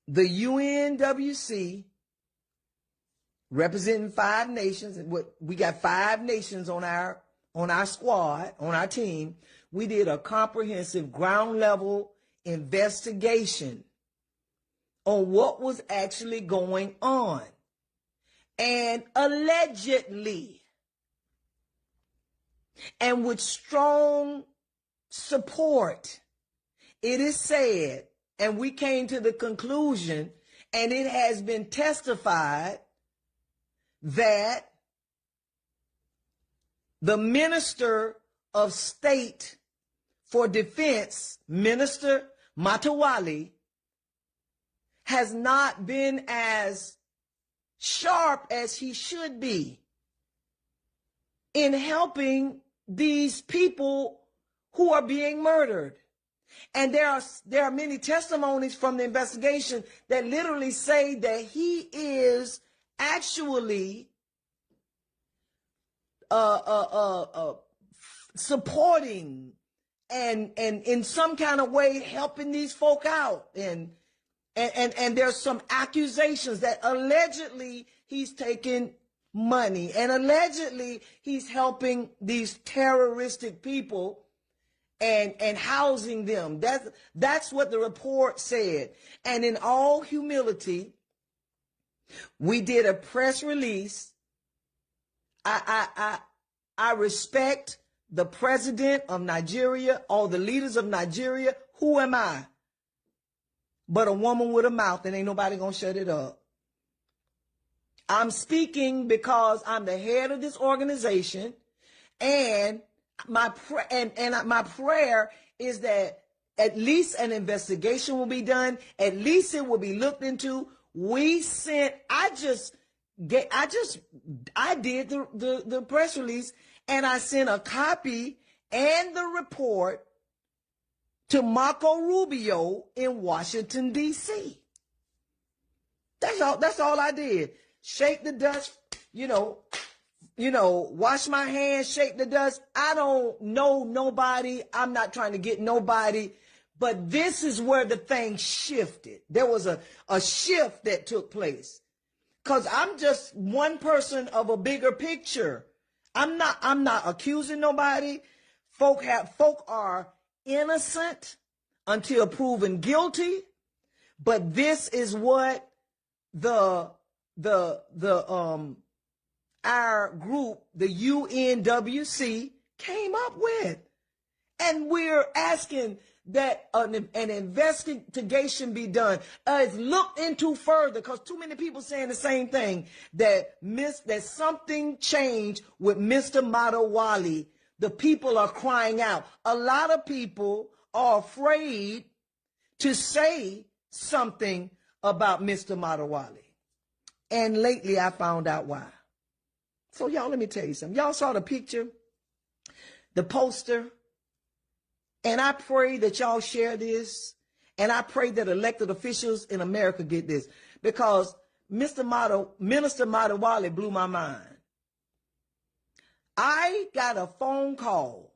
Speaker 15: the UNWC representing 5 nations, we got 5 nations on our squad, on our team. We did a comprehensive ground level investigation on what was actually going on. and allegedly, and with strong support, it is said, and we came to the conclusion, and it has been testified, that the Minister of State for Defense, Minister Matawali, has not been as sharp as he should be in helping these people who are being murdered. And there are many testimonies from the investigation that literally say that he is actually supporting and in some kind of way helping these folk out. And there's some accusations that allegedly he's taking money and allegedly he's helping these terroristic people and housing them. That's what the report said. And in all humility, we did a press release. I respect the president of Nigeria, all the leaders of Nigeria. Who am I? But a woman with a mouth, and ain't nobody gonna shut it up. I'm speaking because I'm the head of this organization, and my prayer is that at least an investigation will be done. At least it will be looked into. I did the press release, and I sent a copy and the report to Marco Rubio in Washington, D.C. That's all I did. Shake the dust, wash my hands, shake the dust. I don't know nobody. I'm not trying to get nobody. But this is where the thing shifted. There was a shift that took place. Because I'm just one person of a bigger picture. I'm not accusing nobody. Folk are innocent until proven guilty. But this is what our group, the UNWC, came up with. And we're asking that an investigation be done. It's looked into further, because too many people saying the same thing, that something changed with Mr. Matawali. The people are crying out. A lot of people are afraid to say something about Mr. Matawali. And lately I found out why. So y'all, let me tell you something. Y'all saw the picture, the poster. And I pray that y'all share this. And I pray that elected officials in America get this. Because Minister Matawali blew my mind. I got a phone call.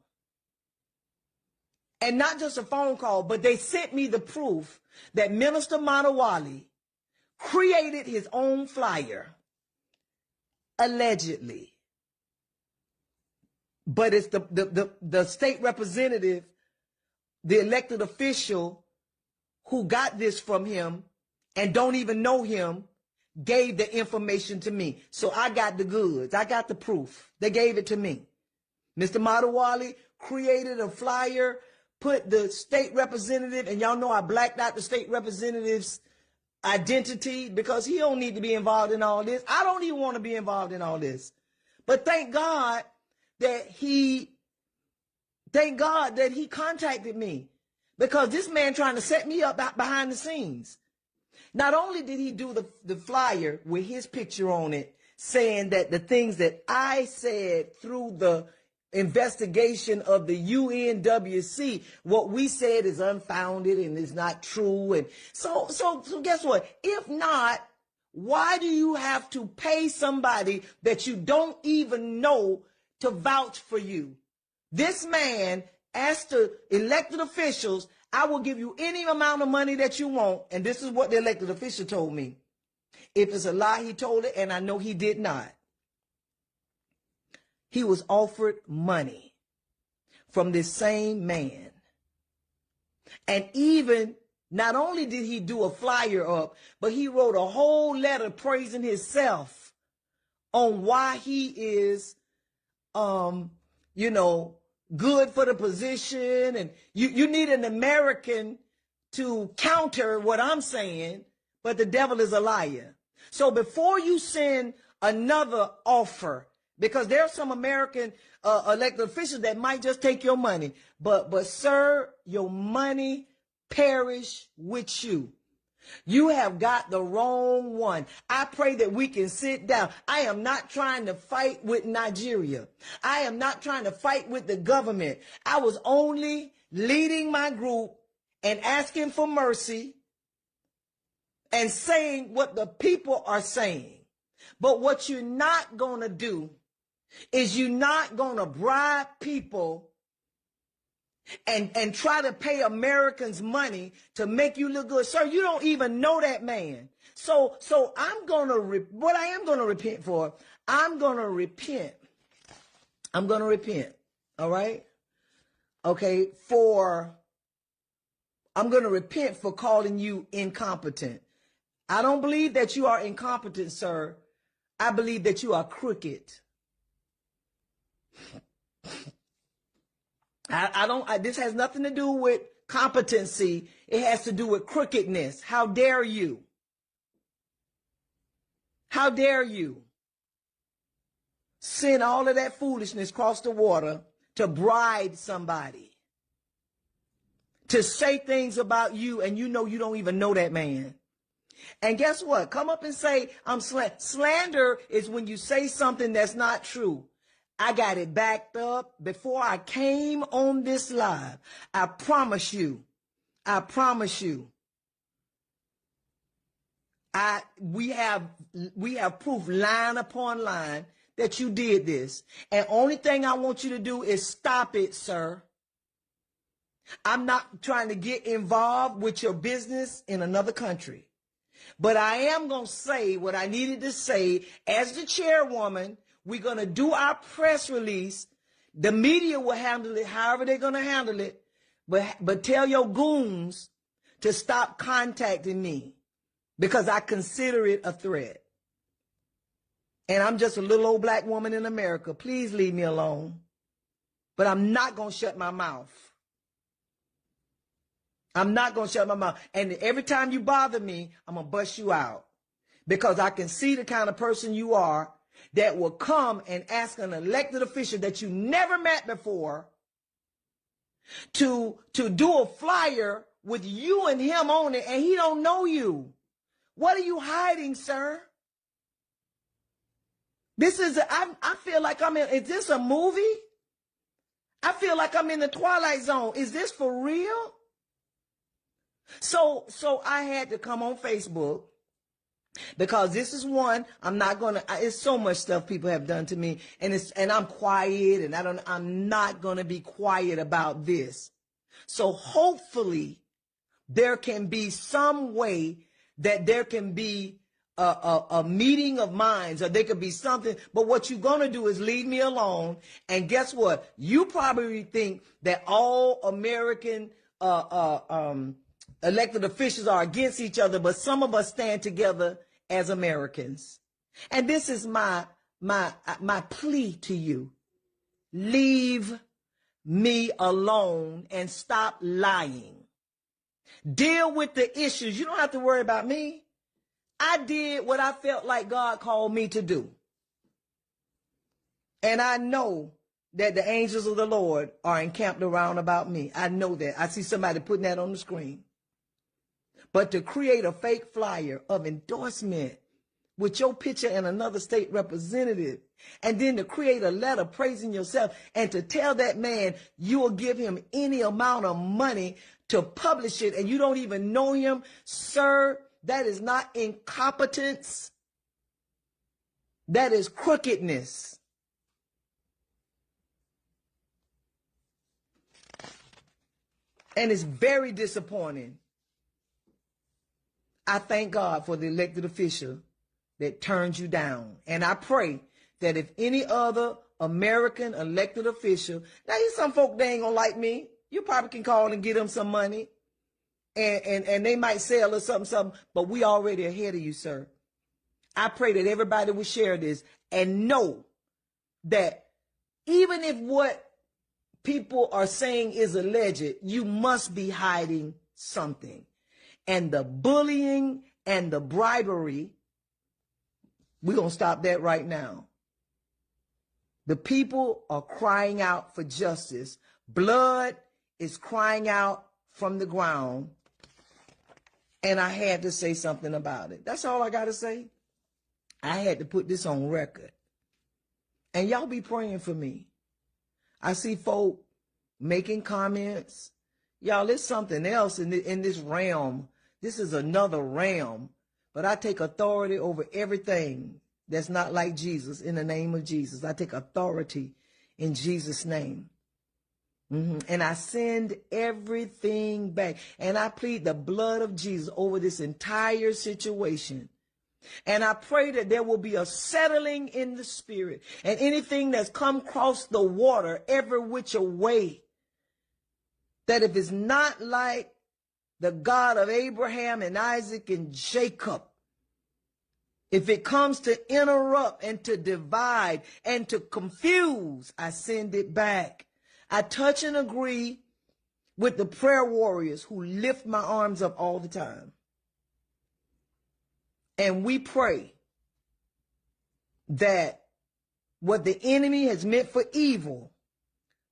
Speaker 15: And not just a phone call, but they sent me the proof that Minister Matawali created his own flyer. Allegedly. But it's the state representative, the elected official who got this from him and don't even know him, gave the information to me. So I got the goods. I got the proof. They gave it to me. Mr. Matawali created a flyer, put the state representative, and y'all know I blacked out the state representative's identity because he don't need to be involved in all this. I don't even want to be involved in all this. But thank God that he contacted me, because this man trying to set me up behind the scenes. Not only did he do the flyer with his picture on it, saying that the things that I said through the investigation of the UNWC, what we said is unfounded and is not true. And so guess what? If not, why do you have to pay somebody that you don't even know to vouch for you? This man asked the elected officials, I will give you any amount of money that you want. And this is what the elected official told me. If it's a lie, he told it, and I know he did not. He was offered money from this same man. And even, not only did he do a flyer up, but he wrote a whole letter praising himself on why he is, you know, good for the position. And you need an American to counter what I'm saying, but the devil is a liar. So before you send another offer, because there are some American elected officials that might just take your money, but sir, your money perish with you. You have got the wrong one. I pray that we can sit down. I am not trying to fight with Nigeria. I am not trying to fight with the government. I was only leading my group and asking for mercy and saying what the people are saying. But what you're not going to do is you're not going to bribe people and try to pay Americans money to make you look good. Sir, you don't even know that man. So I'm going to, what I am going to repent for, I'm going to repent. I'm going to repent. All right? Okay, I'm going to repent for calling you incompetent. I don't believe that you are incompetent, sir. I believe that you are crooked. This has nothing to do with competency. It has to do with crookedness. How dare you? How dare you send all of that foolishness across the water to bribe somebody, to say things about you, and you know you don't even know that man. And guess what? Come up and say, I'm slander is when you say something that's not true. I got it backed up before I came on this live. I promise you. We have proof line upon line that you did this. And only thing I want you to do is stop it, sir. I'm not trying to get involved with your business in another country. But I am going to say what I needed to say as the chairwoman. We're going to do our press release. The media will handle it however they're going to handle it. But tell your goons to stop contacting me because I consider it a threat. And I'm just a little old black woman in America. Please leave me alone. But I'm not going to shut my mouth. I'm not going to shut my mouth. And every time you bother me, I'm going to bust you out. Because I can see the kind of person you are that will come and ask an elected official that you never met before to do a flyer with you and him on it, and he don't know you. What are you hiding, sir? This is, I feel like is this a movie? I feel like I'm in the Twilight Zone. Is this for real? So I had to come on Facebook because this is one, I'm not going to, it's so much stuff people have done to me, and I'm quiet, and I'm not going to be quiet about this. So hopefully there can be some way that there can be a meeting of minds, or there could be something, but what you're going to do is leave me alone. And guess what? You probably think that all American elected officials are against each other, but some of us stand together as Americans. And this is my plea to you. Leave me alone and stop lying. Deal with the issues. You don't have to worry about me. I did what I felt like God called me to do. And I know that the angels of the Lord are encamped around about me. I know that. I see somebody putting that on the screen. But to create a fake flyer of endorsement with your picture and another state representative, and then to create a letter praising yourself, and to tell that man you will give him any amount of money to publish it, and you don't even know him, sir, that is not incompetence. That is crookedness. And it's very disappointing. I thank God for the elected official that turns you down. And I pray that if any other American elected official, now here's some folk, they ain't gonna like me. You probably can call and get them some money. And they might sell or something, but we already ahead of you, sir. I pray that everybody will share this and know that even if what people are saying is alleged, you must be hiding something. And the bullying and the bribery, we're going to stop that right now. The people are crying out for justice. Blood is crying out from the ground. And I had to say something about it. That's all I got to say. I had to put this on record. And y'all be praying for me. I see folk making comments. Y'all, it's something else in this realm. This is another realm. But I take authority over everything that's not like Jesus in the name of Jesus. I take authority in Jesus' name. And I send everything back. And I plead the blood of Jesus over this entire situation. And I pray that there will be a settling in the spirit. And anything that's come across the water, every which way, that if it's not like the God of Abraham and Isaac and Jacob, if it comes to interrupt and to divide and to confuse, I send it back. I touch and agree with the prayer warriors who lift my arms up all the time. And we pray that what the enemy has meant for evil,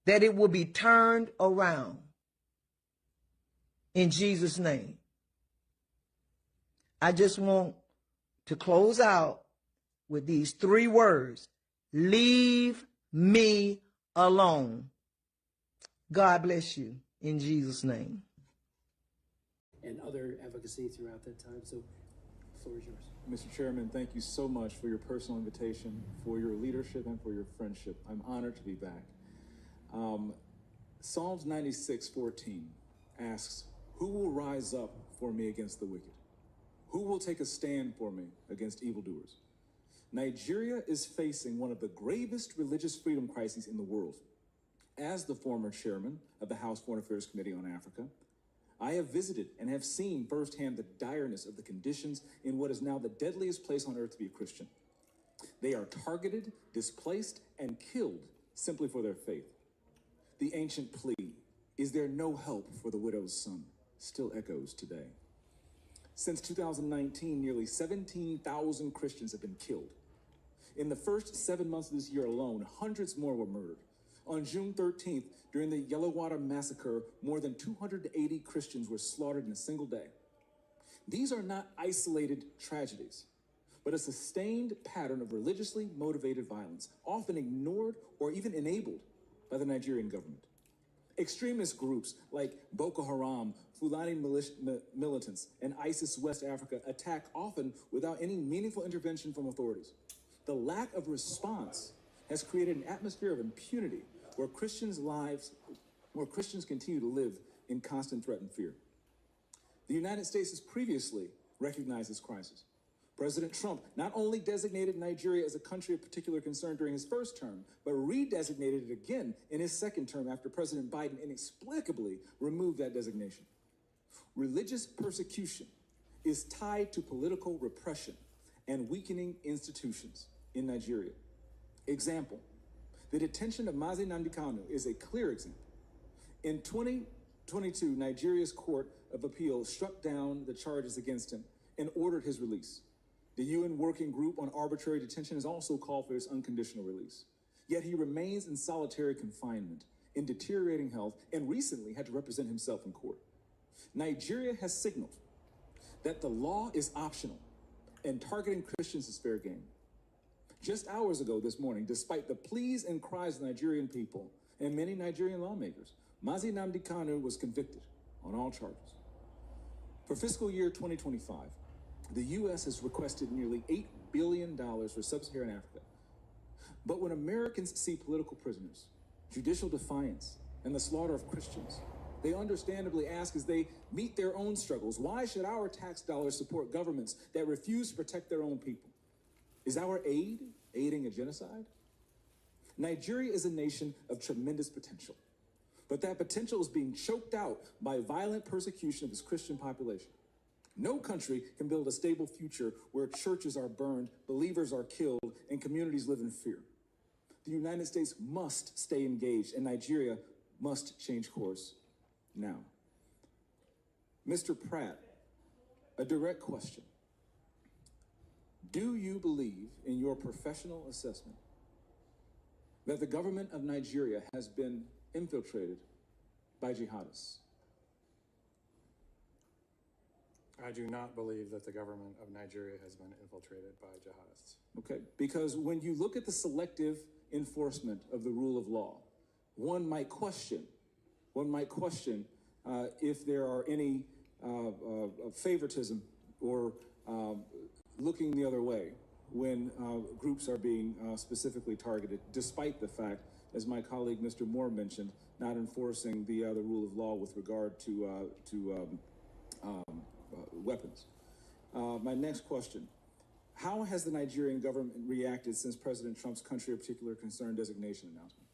Speaker 15: that it will be turned around. In Jesus' name. I just want to close out with these 3 words. Leave me alone. God bless you in Jesus' name.
Speaker 16: And other advocacy throughout that time. So the floor is yours.
Speaker 17: Mr. Chairman, thank you so much for your personal invitation, for your leadership, and for your friendship. I'm honored to be back. Psalms 96:14 asks, who will rise up for me against the wicked? Who will take a stand for me against evildoers? Nigeria is facing one of the gravest religious freedom crises in the world. As the former chairman of the House Foreign Affairs Committee on Africa, I have visited and have seen firsthand the direness of the conditions in what is now the deadliest place on earth to be a Christian. They are targeted, displaced, and killed simply for their faith. The ancient plea, is there no help for the widow's son, still echoes today. Since 2019, nearly 17,000 Christians have been killed. In the first 7 months of this year alone, hundreds more were murdered. On June 13th, during the Yellowwater massacre, more than 280 Christians were slaughtered in a single day. These are not isolated tragedies, but a sustained pattern of religiously motivated violence, often ignored or even enabled by the Nigerian government. Extremist groups like Boko Haram, Fulani militants, and ISIS West Africa attack often without any meaningful intervention from authorities. The lack of response has created an atmosphere of impunity where Christians continue to live in constant threat and fear. The United States has previously recognized this crisis. President Trump not only designated Nigeria as a country of particular concern during his first term, but redesignated it again in his second term after President Biden inexplicably removed that designation. Religious persecution is tied to political repression and weakening institutions in Nigeria. Example, the detention of Mazi Nnamdi Kanu is a clear example. In 2022, Nigeria's Court of Appeal struck down the charges against him and ordered his release. The UN Working Group on Arbitrary Detention has also called for his unconditional release. Yet he remains in solitary confinement, in deteriorating health, and recently had to represent himself in court. Nigeria has signaled that the law is optional and targeting Christians is fair game. Just hours ago this morning, despite the pleas and cries of Nigerian people and many Nigerian lawmakers, Mazi Nnamdi Kanu was convicted on all charges. For fiscal year 2025, the U.S. has requested nearly $8 billion for sub-Saharan Africa. But when Americans see political prisoners, judicial defiance, and the slaughter of Christians, they understandably ask as they meet their own struggles, why should our tax dollars support governments that refuse to protect their own people? Is our aid aiding a genocide? Nigeria is a nation of tremendous potential, but that potential is being choked out by violent persecution of its Christian population. No country can build a stable future where churches are burned, believers are killed, and communities live in fear. The United States must stay engaged, and Nigeria must change course now. Mr. Pratt, a direct question. Do you believe, in your professional assessment, that the government of Nigeria has been infiltrated by jihadists?
Speaker 18: I do not believe that the government of Nigeria has been infiltrated by jihadists.
Speaker 17: Okay, because when you look at the selective enforcement of the rule of law, one might question if there are any favoritism or looking the other way when groups are being specifically targeted, despite the fact, as my colleague Mr. Moore mentioned, not enforcing the rule of law with regard to weapons. My next question, how has the Nigerian government reacted since President Trump's country of particular concern designation announcement?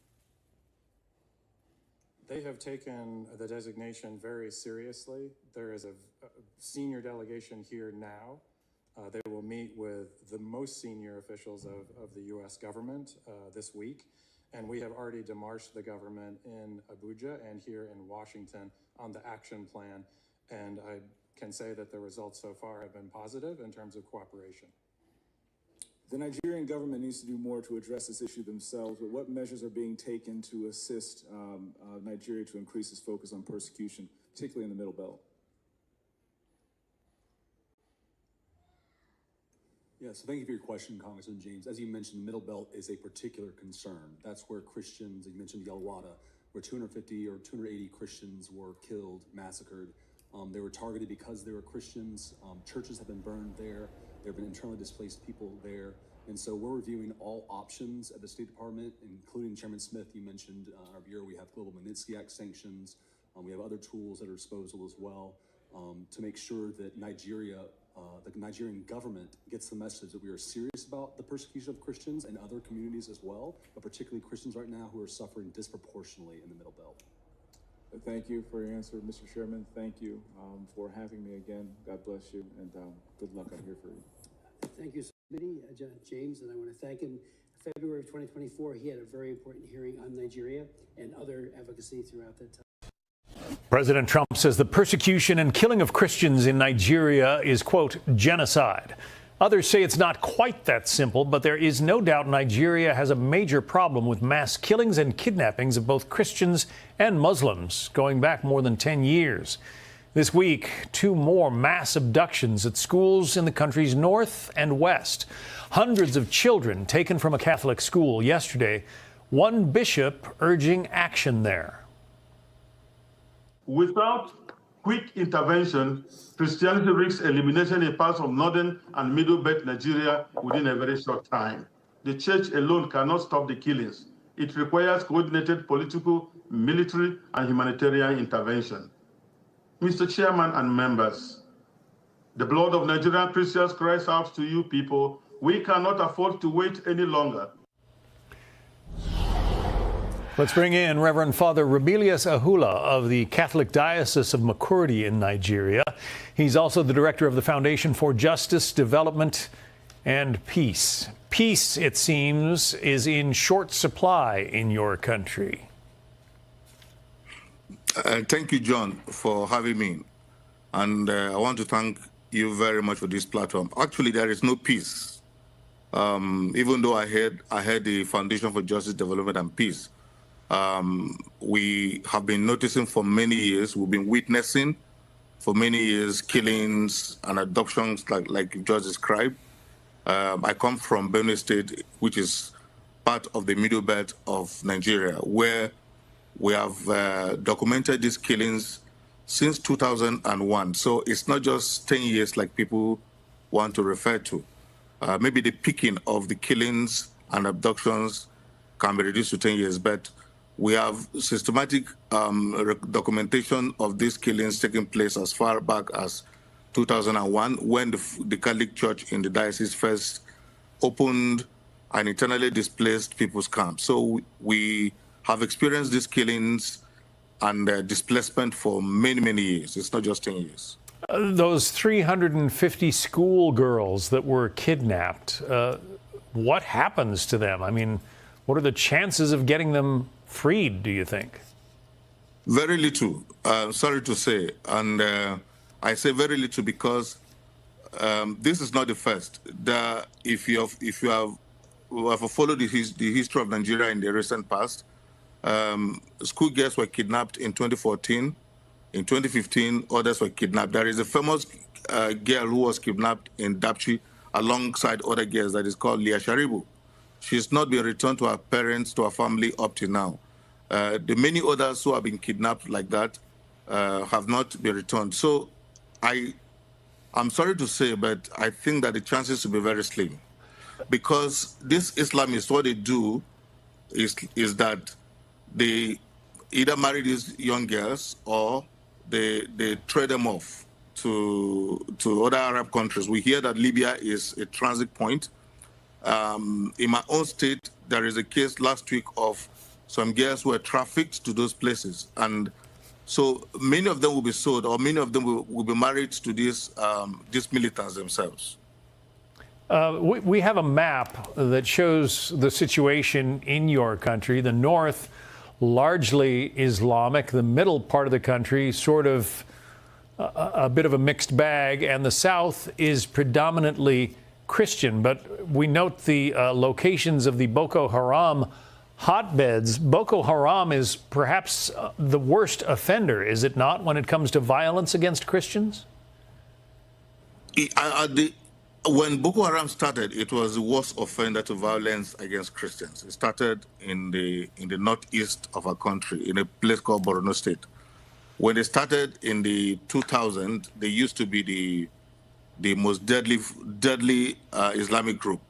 Speaker 18: They have taken the designation very seriously. There is a senior delegation here now. They will meet with the most senior officials of the U.S. government this week, and we have already demarched the government in Abuja and here in Washington on the action plan, and I can say that the results so far have been positive in terms of cooperation.
Speaker 17: The Nigerian government needs to do more to address this issue themselves, but what measures are being taken to assist Nigeria to increase its focus on persecution, particularly in the Middle Belt?
Speaker 19: Yeah, so thank you for your question, Congressman James. As you mentioned, the Middle Belt is a particular concern. That's where Christians, you mentioned Yalwada, where 250 or 280 Christians were killed, massacred. They were targeted because they were Christians. Churches have been burned there. There have been internally displaced people there. And so we're reviewing all options at the State Department, including Chairman Smith, you mentioned our bureau, we have Global Magnitsky Act sanctions. We have other tools at our disposal as well to make sure that Nigeria, the Nigerian government gets the message that we are serious about the persecution of Christians and other communities as well, but particularly Christians right now who are suffering disproportionately in the Middle Belt.
Speaker 17: Thank you for your answer, Mr. Chairman. Thank you for having me again. God bless you, and good luck. I'm here for you.
Speaker 16: Thank you, James, and I want to thank him. In February of 2024, he had a very important hearing on Nigeria and other advocacy throughout that time.
Speaker 20: President Trump says the persecution and killing of Christians in Nigeria is, quote, genocide. Others say it's not quite that simple, but there is no doubt Nigeria has a major problem with mass killings and kidnappings of both Christians and Muslims going back more than 10 years. This week, 2 more mass abductions at schools in the country's north and west. Hundreds of children taken from a Catholic school yesterday. One bishop urging action there.
Speaker 21: Without quick intervention, Christianity risks elimination in parts of northern and middle belt Nigeria within a very short time. The church alone cannot stop the killings. It requires coordinated political, military, and humanitarian intervention. Mr. Chairman and members, the blood of Nigerian Christians cries out to you people. We cannot afford to wait any longer.
Speaker 20: Let's bring in Reverend Father Rebelius Ahula of the Catholic Diocese of Makurdi in Nigeria. He's also the director of the Foundation for Justice, Development, and Peace. Peace, it seems, is in short supply in your country.
Speaker 14: Thank you, John, for having me. And I want to thank you very much for this platform. Actually, there is no peace. Even though I had the Foundation for Justice, Development, and Peace. We have been noticing for many years, we've been witnessing for many years killings and adoptions like you just described. I come from Benue State, which is part of the middle belt of Nigeria, where we have documented these killings since 2001. So it's not just 10 years like people want to refer to. Maybe the peaking of the killings and abductions can be reduced to 10 years, but we have systematic documentation of these killings taking place as far back as 2001, when the Catholic Church in the diocese first opened an internally displaced people's camp. So we have experienced these killings and displacement for many, many years. It's not just 10 years.
Speaker 20: Those 350 schoolgirls that were kidnapped, what happens to them? I mean, what are the chances of getting them freed, do you think?
Speaker 14: Very little, sorry to say. And I say very little because this is not the first. If you have followed the history of Nigeria in the recent past, schoolgirls were kidnapped in 2014. In 2015, others were kidnapped. There is a famous girl who was kidnapped in Dapchi alongside other girls that is called Leah Sharibu. She's not been returned to her parents, to her family up to now. The many others who have been kidnapped like that have not been returned. So I'm sorry to say, but I think that the chances will be very slim. Because this Islamists, what they do is that they either marry these young girls or they trade them off to other Arab countries. We hear that Libya is a transit point. In my own state, there is a case last week of some girls who were trafficked to those places. And so many of them will be sold, or many of them will be married to these militants themselves.
Speaker 20: We have a map that shows the situation in your country. The north, largely Islamic. The middle part of the country, sort of a bit of a mixed bag. And the south is predominantly Christian. But we note the locations of the Boko Haram hotbeds. Boko Haram is perhaps the worst offender, is it not, when it comes to violence against Christians?
Speaker 14: When Boko Haram started, it was the worst offender to violence against Christians. It started in the northeast of our country, in a place called Borno State. When they started in the 2000s, they used to be the most deadly Islamic group.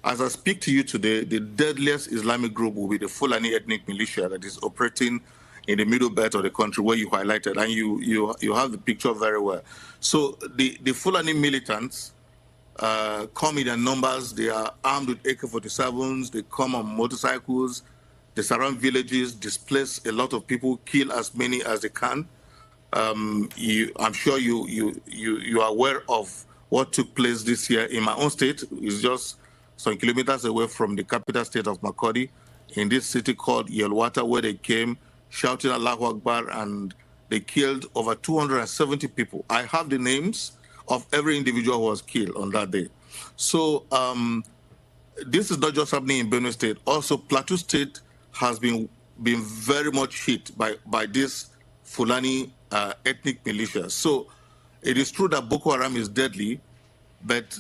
Speaker 14: As I speak to you today, the deadliest Islamic group will be the Fulani ethnic militia that is operating in the middle belt of the country, where you highlighted, and you have the picture very well. So the Fulani militants come in their numbers. They are armed with AK-47s. They come on motorcycles. They surround villages, displace a lot of people, kill as many as they can. I'm sure you are aware of what took place this year in my own state. It's just some kilometers away from the capital state of Makurdi, in this city called Yelwata, where they came shouting Allahu Akbar, and they killed over 270 people. I have the names of every individual who was killed on that day. So this is not just happening in Benue State. Also, Plateau State has been very much hit by this Fulani ethnic militia. So it is true that Boko Haram is deadly, but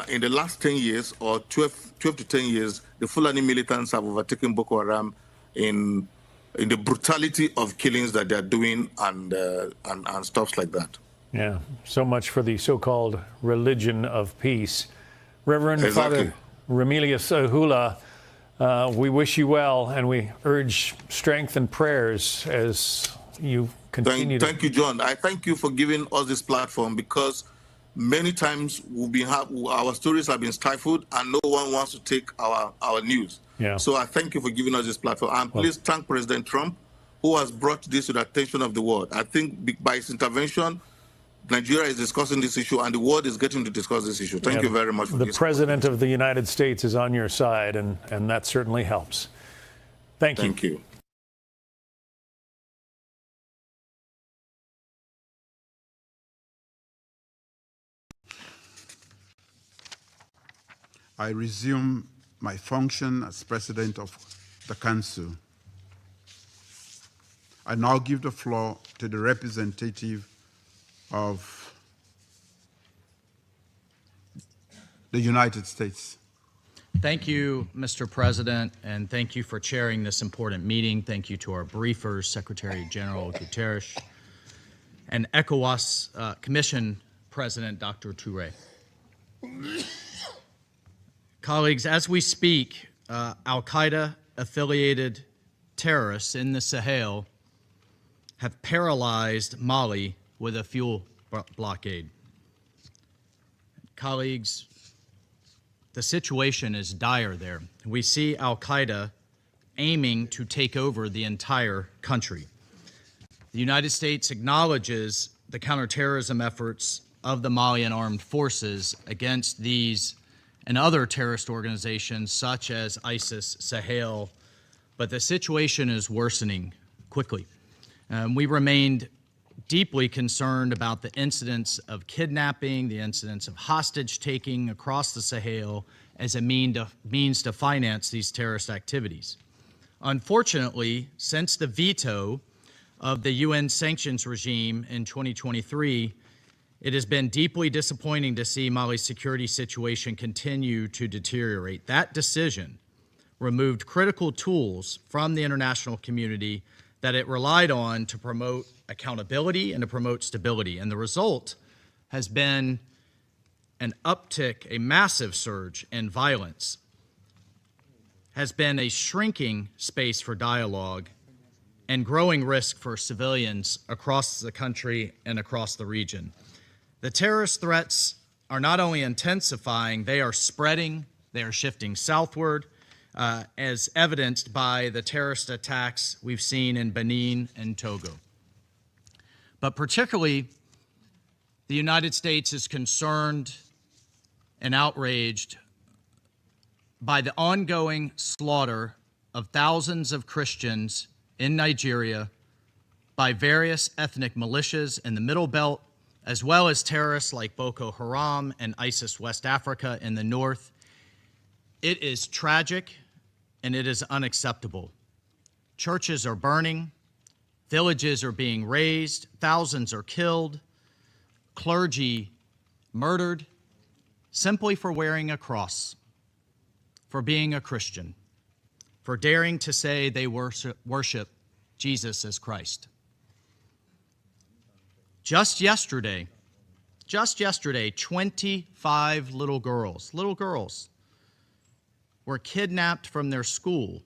Speaker 14: in the last 10 years, or 12 to 10 years, the Fulani militants have overtaken Boko Haram in the brutality of killings that they are doing and stuff like that.
Speaker 20: Yeah, so much for the so-called religion of peace. Reverend Father Remilius Hula, we wish you well, and we urge strength and prayers as you continue.
Speaker 14: Thank you, John. I thank you for giving us this platform, because many times our stories have been stifled and no one wants to take our news.
Speaker 20: Yeah.
Speaker 14: So I thank you for giving us this platform. And please thank President Trump, who has brought this to the attention of the world. I think by his intervention, Nigeria is discussing this issue, and the world is getting to discuss this issue. Thank you very much for
Speaker 20: the
Speaker 14: this.
Speaker 20: President of the United States is on your side, and that certainly helps. Thank you.
Speaker 14: Thank you.
Speaker 1: I resume my function as President of the Council. I now give the floor to the representative of the United States.
Speaker 22: Thank you, Mr. President, and thank you for chairing this important meeting. Thank you to our briefers, Secretary General Guterres, and ECOWAS Commission President Dr. Touré. Colleagues, as we speak, Al-Qaeda-affiliated terrorists in the Sahel have paralyzed Mali with a fuel blockade. Colleagues, the situation is dire there. We see Al-Qaeda aiming to take over the entire country. The United States acknowledges the counterterrorism efforts of the Malian armed forces against these and other terrorist organizations such as ISIS, Sahel, but the situation is worsening quickly. We remained deeply concerned about the incidents of kidnapping, the incidents of hostage taking across the Sahel as a means to finance these terrorist activities. Unfortunately, since the veto of the UN sanctions regime in 2023, it has been deeply disappointing to see Mali's security situation continue to deteriorate. That decision removed critical tools from the international community that it relied on to promote accountability and to promote stability. And the result has been an uptick, a massive surge in violence, has been a shrinking space for dialogue and growing risk for civilians across the country and across the region. The terrorist threats are not only intensifying, they are spreading, they are shifting southward, as evidenced by the terrorist attacks we've seen in Benin and Togo. But particularly, the United States is concerned and outraged by the ongoing slaughter of thousands of Christians in Nigeria by various ethnic militias in the Middle Belt, as well as terrorists like Boko Haram and ISIS West Africa in the north. It is tragic and it is unacceptable. Churches are burning, villages are being razed, thousands are killed, clergy murdered simply for wearing a cross, for being a Christian, for daring to say they worship Jesus as Christ. Just yesterday, 25 little girls were kidnapped from their school,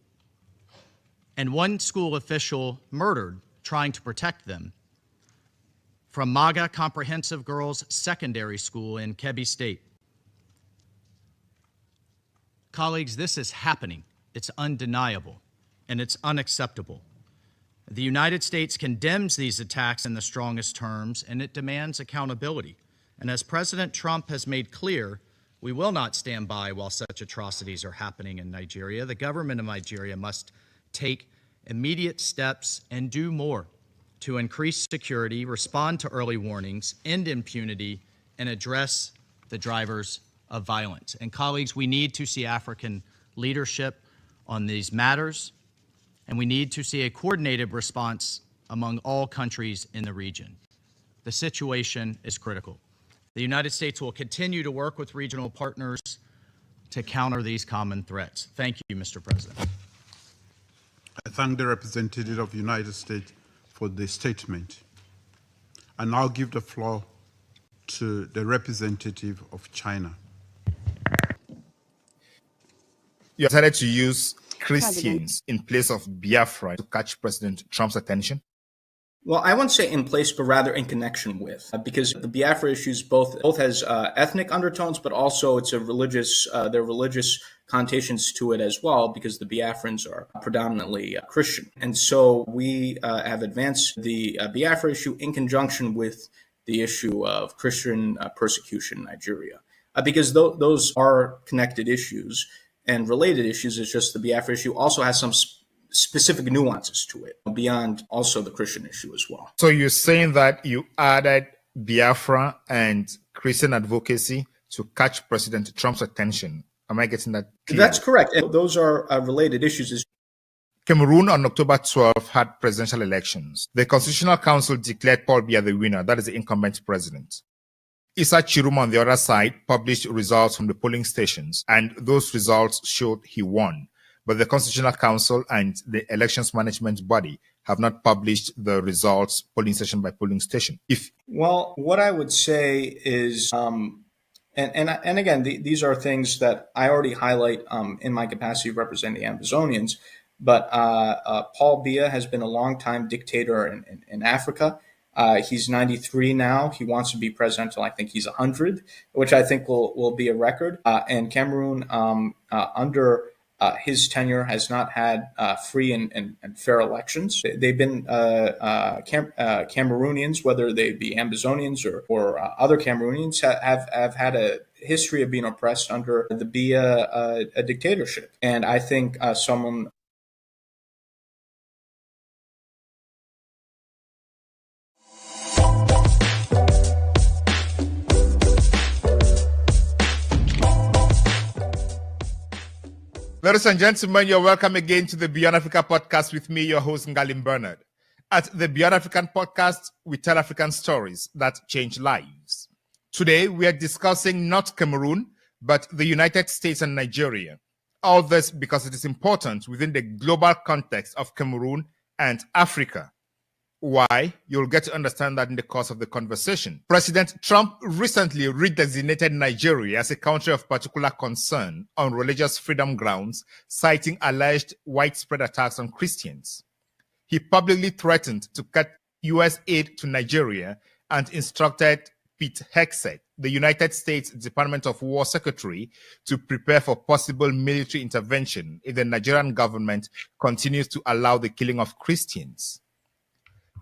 Speaker 22: and one school official murdered trying to protect them, from Maga Comprehensive Girls Secondary School in Kebbi State. Colleagues, this is happening. It's undeniable, and it's unacceptable. The United States condemns these attacks in the strongest terms, and it demands accountability. And as President Trump has made clear, we will not stand by while such atrocities are happening in Nigeria. The government of Nigeria must take immediate steps and do more to increase security, respond to early warnings, end impunity, and address the drivers of violence. And colleagues, we need to see African leadership on these matters, and we need to see a coordinated response among all countries in the region. The situation is critical. The United States will continue to work with regional partners to counter these common threats. Thank you, Mr. President.
Speaker 1: I thank the representative of the United States for the statement. I now give the floor to the representative of China.
Speaker 2: You decided to use Christians in place of Biafra to catch President Trump's attention?
Speaker 3: Well, I wouldn't say in place, but rather in connection with, because the Biafra issues both has ethnic undertones, but also it's a religious. There are religious connotations to it as well, because the Biafrans are predominantly Christian, and so we have advanced the Biafra issue in conjunction with the issue of Christian persecution in Nigeria, because those are connected issues and related issues. It's just the Biafra issue also has some specific nuances to it beyond also the Christian issue as well.
Speaker 2: So you're saying that you added Biafra and Christian advocacy to catch President Trump's attention. Am I getting that clear?
Speaker 3: That's correct. And those are related issues.
Speaker 2: Cameroon on October 12 had presidential elections. The Constitutional Council declared Paul Biya the winner, that is the incumbent president. Issa Chiruma on the other side published results from the polling stations, and those results showed he won. But the Constitutional Council and the elections management body have not published the results polling station by polling station.
Speaker 3: Well, what I would say is, and again, these are things that I already highlight in my capacity of representing the Amazonians, but Paul Biya has been a longtime dictator in Africa. He's 93 now. He wants to be president until I think he's 100, which I think will be a record. And Cameroon, under his tenure has not had free and fair elections. They've been Cameroonians, whether they be Ambazonians or other Cameroonians, have had a history of being oppressed under the Biya a dictatorship. And I think someone
Speaker 2: Ladies and gentlemen, you're welcome again to the Beyond Africa podcast with me, your host, Ngalim Bernard. At the Beyond African podcast, we tell African stories that change lives. Today, we are discussing not Cameroon, but the United States and Nigeria. All this because it is important within the global context of Cameroon and Africa. Why? You'll get to understand that in the course of the conversation. President Trump recently redesignated Nigeria as a country of particular concern on religious freedom grounds, citing alleged widespread attacks on Christians. He publicly threatened to cut U.S. aid to Nigeria and instructed Pete Hegseth, the United States Department of War Secretary, to prepare for possible military intervention if the Nigerian government continues to allow the killing of Christians.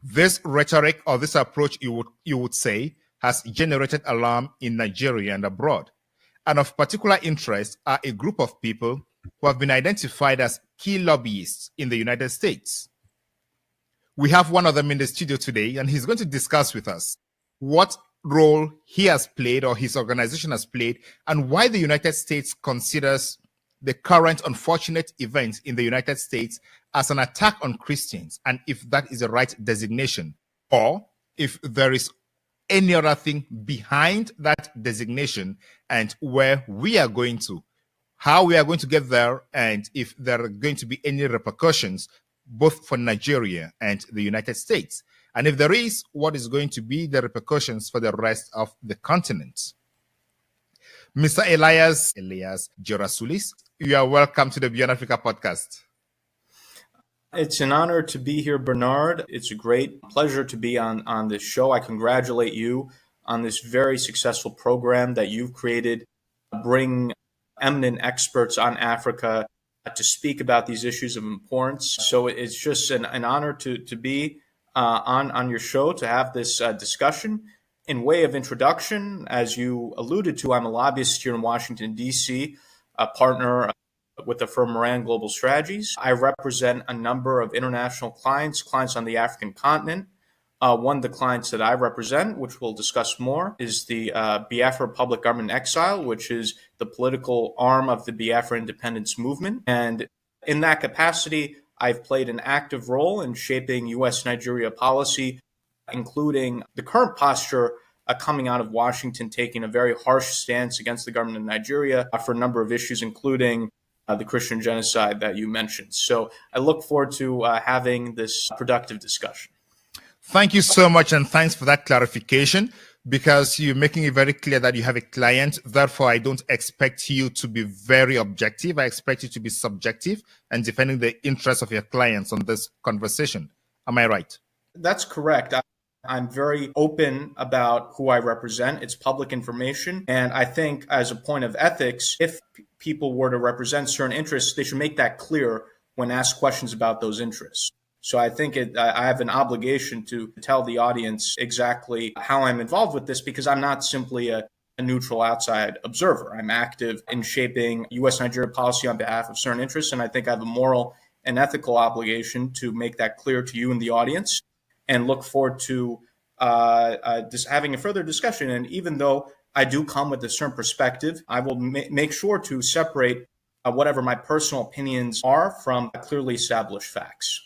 Speaker 2: This rhetoric or this approach, you would say, has generated alarm in Nigeria and abroad. And of particular interest are a group of people who have been identified as key lobbyists in the United States. We have one of them in the studio today, and he's going to discuss with us what role he has played or his organization has played and why the United States considers the current unfortunate events in the United States as an attack on Christians, and if that is the right designation, or if there is any other thing behind that designation and where we are going to, how we are going to get there, and if there are going to be any repercussions both for Nigeria and the United States. And if there is, what is going to be the repercussions for the rest of the continent? Mr. Elias Gerasulis, you are welcome to the Beyond Africa podcast.
Speaker 3: It's an honor to be here, Bernard. It's a great pleasure to be on this show. I congratulate you on this very successful program that you've created, bring eminent experts on Africa to speak about these issues of importance. So it's just an honor to be on your show, to have this discussion. In way of introduction, as you alluded to, I'm a lobbyist here in Washington, D.C., a partner with the firm Moran Global Strategies. I represent a number of international clients on the African continent. One of the clients that I represent, which we'll discuss more, is the Biafra Public Government in Exile, which is the political arm of the Biafra independence movement. And in that capacity, I've played an active role in shaping U.S.-Nigeria policy, including the current posture coming out of Washington, taking a very harsh stance against the government of Nigeria for a number of issues, including the Christian genocide that you mentioned. So I look forward to having this productive discussion.
Speaker 2: Thank you so much, and thanks for that clarification, because you're making it very clear that you have a client. Therefore, I don't expect you to be very objective. I expect you to be subjective and defending the interests of your clients on this conversation. Am I right?
Speaker 3: That's correct. I'm very open about who I represent. It's public information. And I think as a point of ethics, if people were to represent certain interests, they should make that clear when asked questions about those interests. So I think I have an obligation to tell the audience exactly how I'm involved with this, because I'm not simply a neutral outside observer. I'm active in shaping U.S.-Nigeria policy on behalf of certain interests. And I think I have a moral and ethical obligation to make that clear to you and the audience, and look forward to having a further discussion. And even though I do come with a certain perspective, I will make sure to separate whatever my personal opinions are from clearly established facts.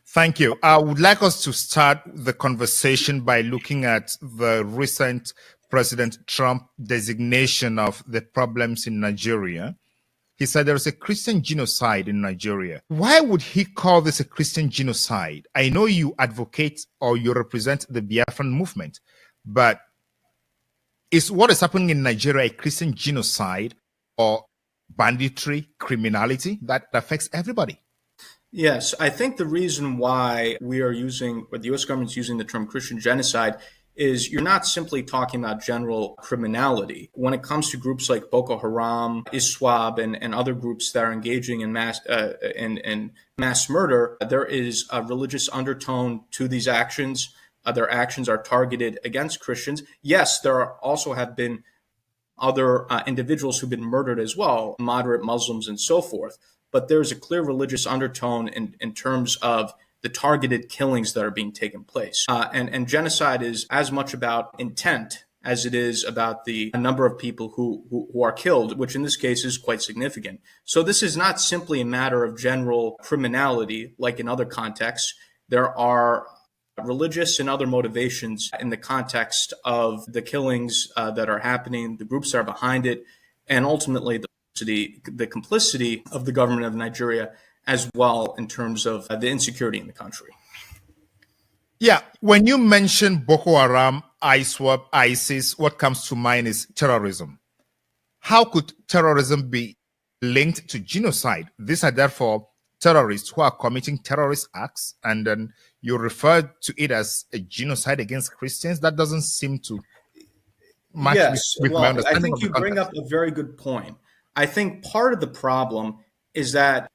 Speaker 2: Thank you. I would like us to start the conversation by looking at the recent President Trump designation of the problems in Nigeria. He said there is a Christian genocide in Nigeria. Why would he call this a Christian genocide? I know you advocate or you represent the Biafran movement, but is what is happening in Nigeria a Christian genocide or banditry, criminality that affects everybody?
Speaker 3: Yes, I think the reason why the U.S. government is using the term Christian genocide is you're not simply talking about general criminality. When it comes to groups like Boko Haram, ISWAP, and other groups that are engaging in mass murder, there is a religious undertone to these actions. Their actions are targeted against Christians. Yes, there also have been other individuals who've been murdered as well, moderate Muslims and so forth. But there's a clear religious undertone in terms of the targeted killings that are being taken place. And genocide is as much about intent as it is about the number of people who are killed, which in this case is quite significant. So this is not simply a matter of general criminality like in other contexts. There are religious and other motivations in the context of the killings that are happening, the groups that are behind it, and ultimately the complicity of the government of Nigeria as well in terms of the insecurity in the country.
Speaker 2: Yeah, when you mention Boko Haram, ISWAP, ISIS, what comes to mind is terrorism. How could terrorism be linked to genocide? These are therefore terrorists who are committing terrorist acts, and then you refer to it as a genocide against Christians. That doesn't seem to match with my understanding.
Speaker 3: I think you bring up a very good point. I think part of the problem is that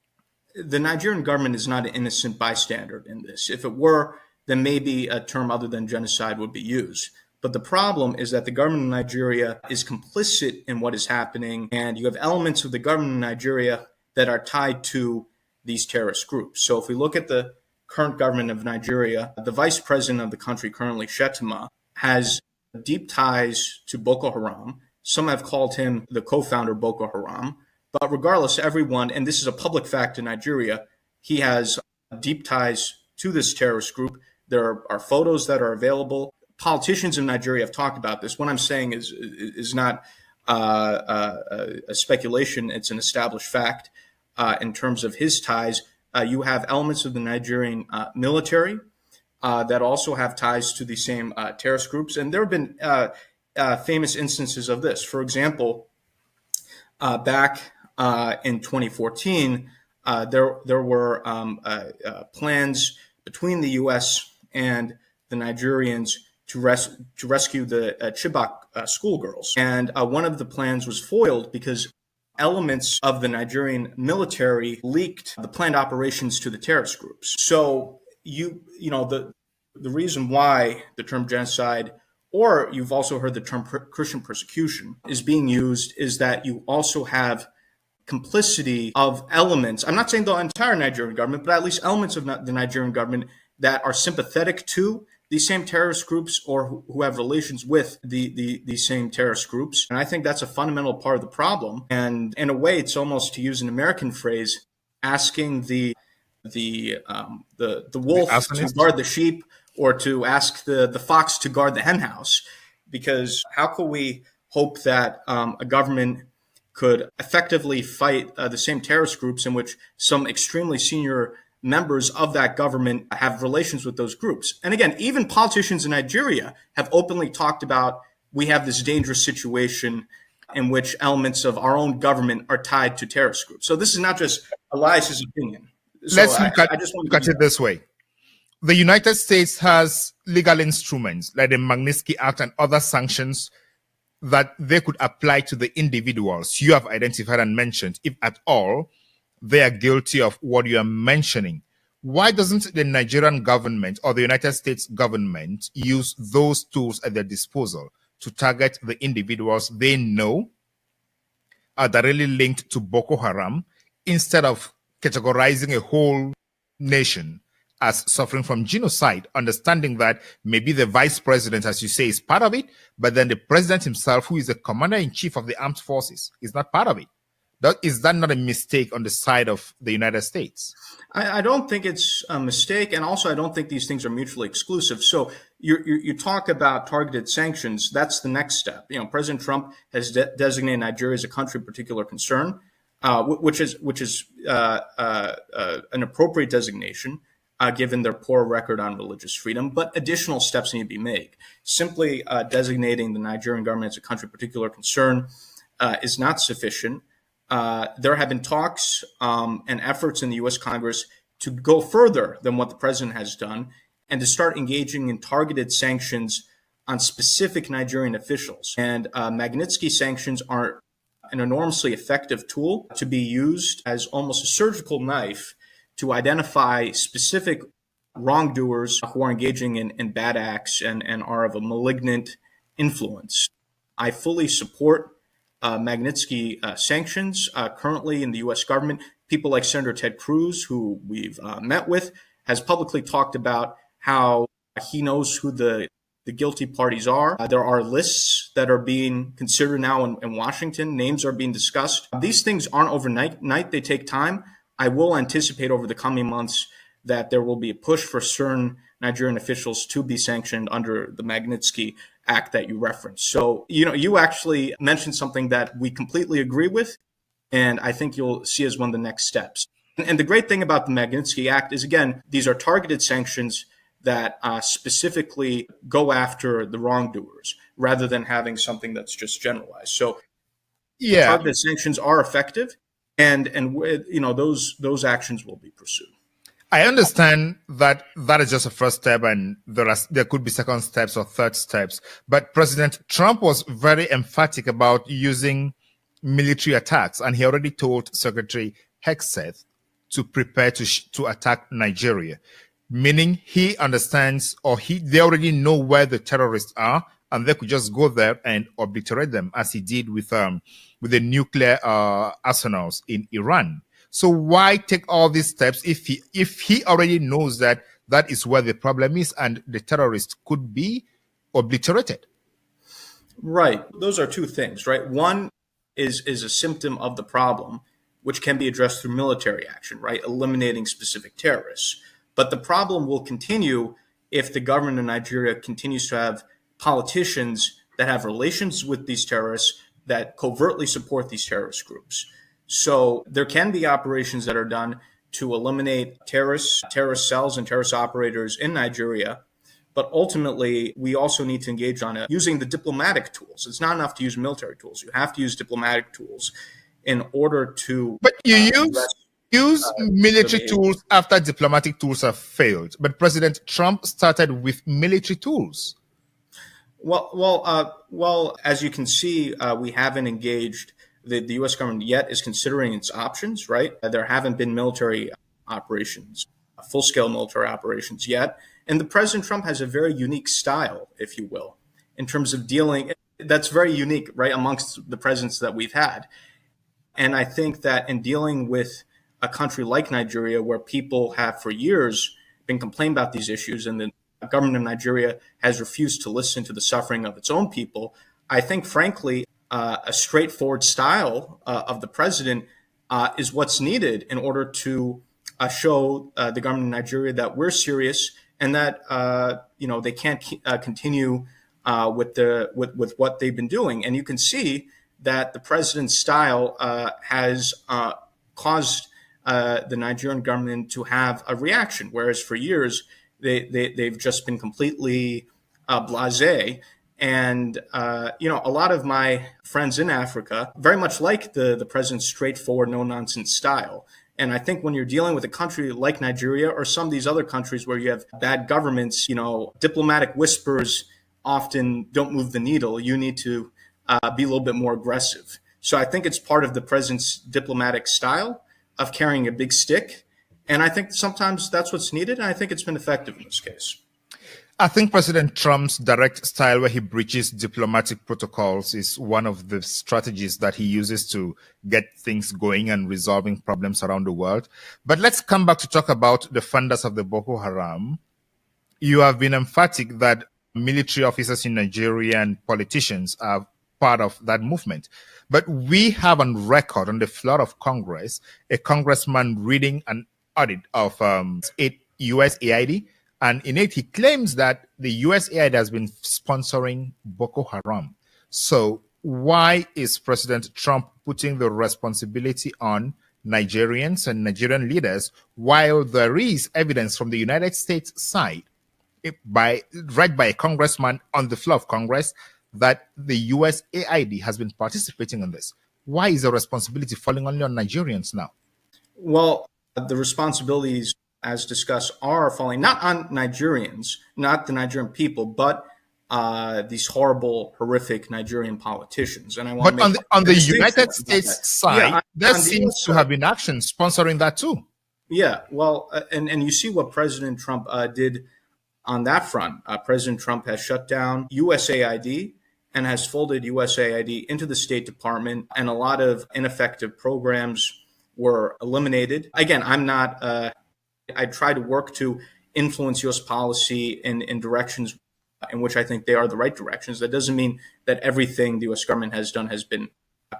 Speaker 3: the Nigerian government is not an innocent bystander in this. If it were, then maybe a term other than genocide would be used. But the problem is that the government of Nigeria is complicit in what is happening, and you have elements of the government of Nigeria that are tied to these terrorist groups. So if we look at the current government of Nigeria, the vice president of the country currently, Shettima, has deep ties to Boko Haram. Some have called him the co-founder of Boko Haram. But regardless, everyone, and this is a public fact in Nigeria, he has deep ties to this terrorist group. There are photos that are available. Politicians in Nigeria have talked about this. What I'm saying is not a speculation. It's an established fact in terms of his ties. You have elements of the Nigerian military that also have ties to the same terrorist groups. And there have been famous instances of this. For example, back in 2014, there were plans between the U.S. and the Nigerians to rescue the Chibok schoolgirls. And one of the plans was foiled because elements of the Nigerian military leaked the planned operations to the terrorist groups. So the reason why the term genocide, or you've also heard the term Christian persecution, is being used is that you also have complicity of elements. I'm not saying the entire Nigerian government, but at least elements of the Nigerian government that are sympathetic to these same terrorist groups or who have relations with the same terrorist groups. And I think that's a fundamental part of the problem. And in a way, it's almost, to use an American phrase, asking the wolf to guard the sheep, or to ask the fox to guard the hen house. Because how could we hope that a government could effectively fight the same terrorist groups in which some extremely senior members of that government have relations with those groups? And again, even politicians in Nigeria have openly talked about, we have this dangerous situation in which elements of our own government are tied to terrorist groups. So this is not just Elias's opinion.
Speaker 2: Let's look at it this way. The United States has legal instruments like the Magnitsky Act and other sanctions that they could apply to the individuals you have identified and mentioned, if at all they are guilty of what you are mentioning. Why doesn't the Nigerian government or the United States government use those tools at their disposal to target the individuals they know are directly linked to Boko Haram, instead of categorizing a whole nation as suffering from genocide, understanding that maybe the vice president, as you say, is part of it, but then the president himself, who is the commander-in-chief of the armed forces, is not part of it? Is that not a mistake on the side of the United States?
Speaker 3: I don't think it's a mistake, and also I don't think these things are mutually exclusive. So you talk about targeted sanctions. That's the next step. President Trump has designated Nigeria as a country of particular concern, which is an appropriate designation, given their poor record on religious freedom. But additional steps need to be made. Simply designating the Nigerian government as a country of particular concern is not sufficient. There have been talks and efforts in the U.S. Congress to go further than what the president has done and to start engaging in targeted sanctions on specific Nigerian officials. And Magnitsky sanctions are an enormously effective tool to be used as almost a surgical knife to identify specific wrongdoers who are engaging in bad acts and are of a malignant influence. I fully support Magnitsky sanctions. Currently in the U.S. government, people like Senator Ted Cruz, who we've met with, has publicly talked about how he knows who the guilty parties are. There are lists that are being considered now in Washington. Names are being discussed. These things aren't overnight. They take time. I will anticipate over the coming months that there will be a push for certain Nigerian officials to be sanctioned under the Magnitsky Act that you referenced. So, you actually mentioned something that we completely agree with, and I think you'll see as one of the next steps. And the great thing about the Magnitsky Act is, again, these are targeted sanctions that specifically go after the wrongdoers rather than having something that's just generalized. So targeted sanctions are effective, and those actions will be pursued.
Speaker 2: I understand that is just a first step, and there could be second steps or third steps. But President Trump was very emphatic about using military attacks, and he already told Secretary Hegseth to prepare to attack Nigeria, meaning he understands, or they already know where the terrorists are, and they could just go there and obliterate them, as he did with the nuclear arsenals in Iran. So why take all these steps if he already knows that is where the problem is and the terrorists could be obliterated?
Speaker 3: Right. Those are two things, right? One is a symptom of the problem, which can be addressed through military action, right? Eliminating specific terrorists. But the problem will continue if the government of Nigeria continues to have politicians that have relations with these terrorists that covertly support these terrorist groups. So there can be operations that are done to eliminate terrorist cells and terrorist operators in Nigeria. But ultimately, we also need to engage on it using the diplomatic tools. It's not enough to use military tools. You have to use diplomatic tools in order to...
Speaker 2: But you use military tools after diplomatic tools have failed. But President Trump started with military tools.
Speaker 3: Well, as you can see, we haven't engaged. The U.S. government yet is considering its options, right? There haven't been military operations, full-scale military operations yet. And the President Trump has a very unique style, if you will, in terms of dealing. That's very unique, right, amongst the presidents that we've had. And I think that in dealing with a country like Nigeria, where people have for years been complaining about these issues, and the government of Nigeria has refused to listen to the suffering of its own people, I think, frankly, a straightforward style of the president is what's needed in order to show the government of Nigeria that we're serious and that they can't continue with what they've been doing. And you can see that the president's style has caused the Nigerian government to have a reaction, whereas for years they've just been completely blasé. And, a lot of my friends in Africa very much like the president's straightforward, no-nonsense style. And I think when you're dealing with a country like Nigeria or some of these other countries where you have bad governments, diplomatic whispers often don't move the needle. You need to be a little bit more aggressive. So I think it's part of the president's diplomatic style of carrying a big stick. And I think sometimes that's what's needed. And I think it's been effective in this case.
Speaker 2: I think President Trump's direct style, where he breaches diplomatic protocols, is one of the strategies that he uses to get things going and resolving problems around the world. But let's come back to talk about the funders of the Boko Haram. You have been emphatic that military officers in Nigeria and politicians are part of that movement. But we have on record on the floor of Congress, a congressman reading an audit of USAID. And in it, he claims that the USAID has been sponsoring Boko Haram. So why is President Trump putting the responsibility on Nigerians and Nigerian leaders while there is evidence from the United States side, read by a congressman on the floor of Congress, that the USAID has been participating in this? Why is the responsibility falling only on Nigerians now?
Speaker 3: Well, the responsibilities, as discussed, are falling not on Nigerians, not the Nigerian people, but these horrible, horrific Nigerian politicians. And I want
Speaker 2: But
Speaker 3: to
Speaker 2: on the United States side, there
Speaker 3: on the
Speaker 2: seems
Speaker 3: US
Speaker 2: to have been action sponsoring that too.
Speaker 3: Yeah, well, and you see what President Trump did on that front. President Trump has shut down USAID and has folded USAID into the State Department, and a lot of ineffective programs were eliminated. Again, I'm not, I try to work to influence U.S. policy in directions in which I think they are the right directions. That doesn't mean that everything the U.S. government has done has been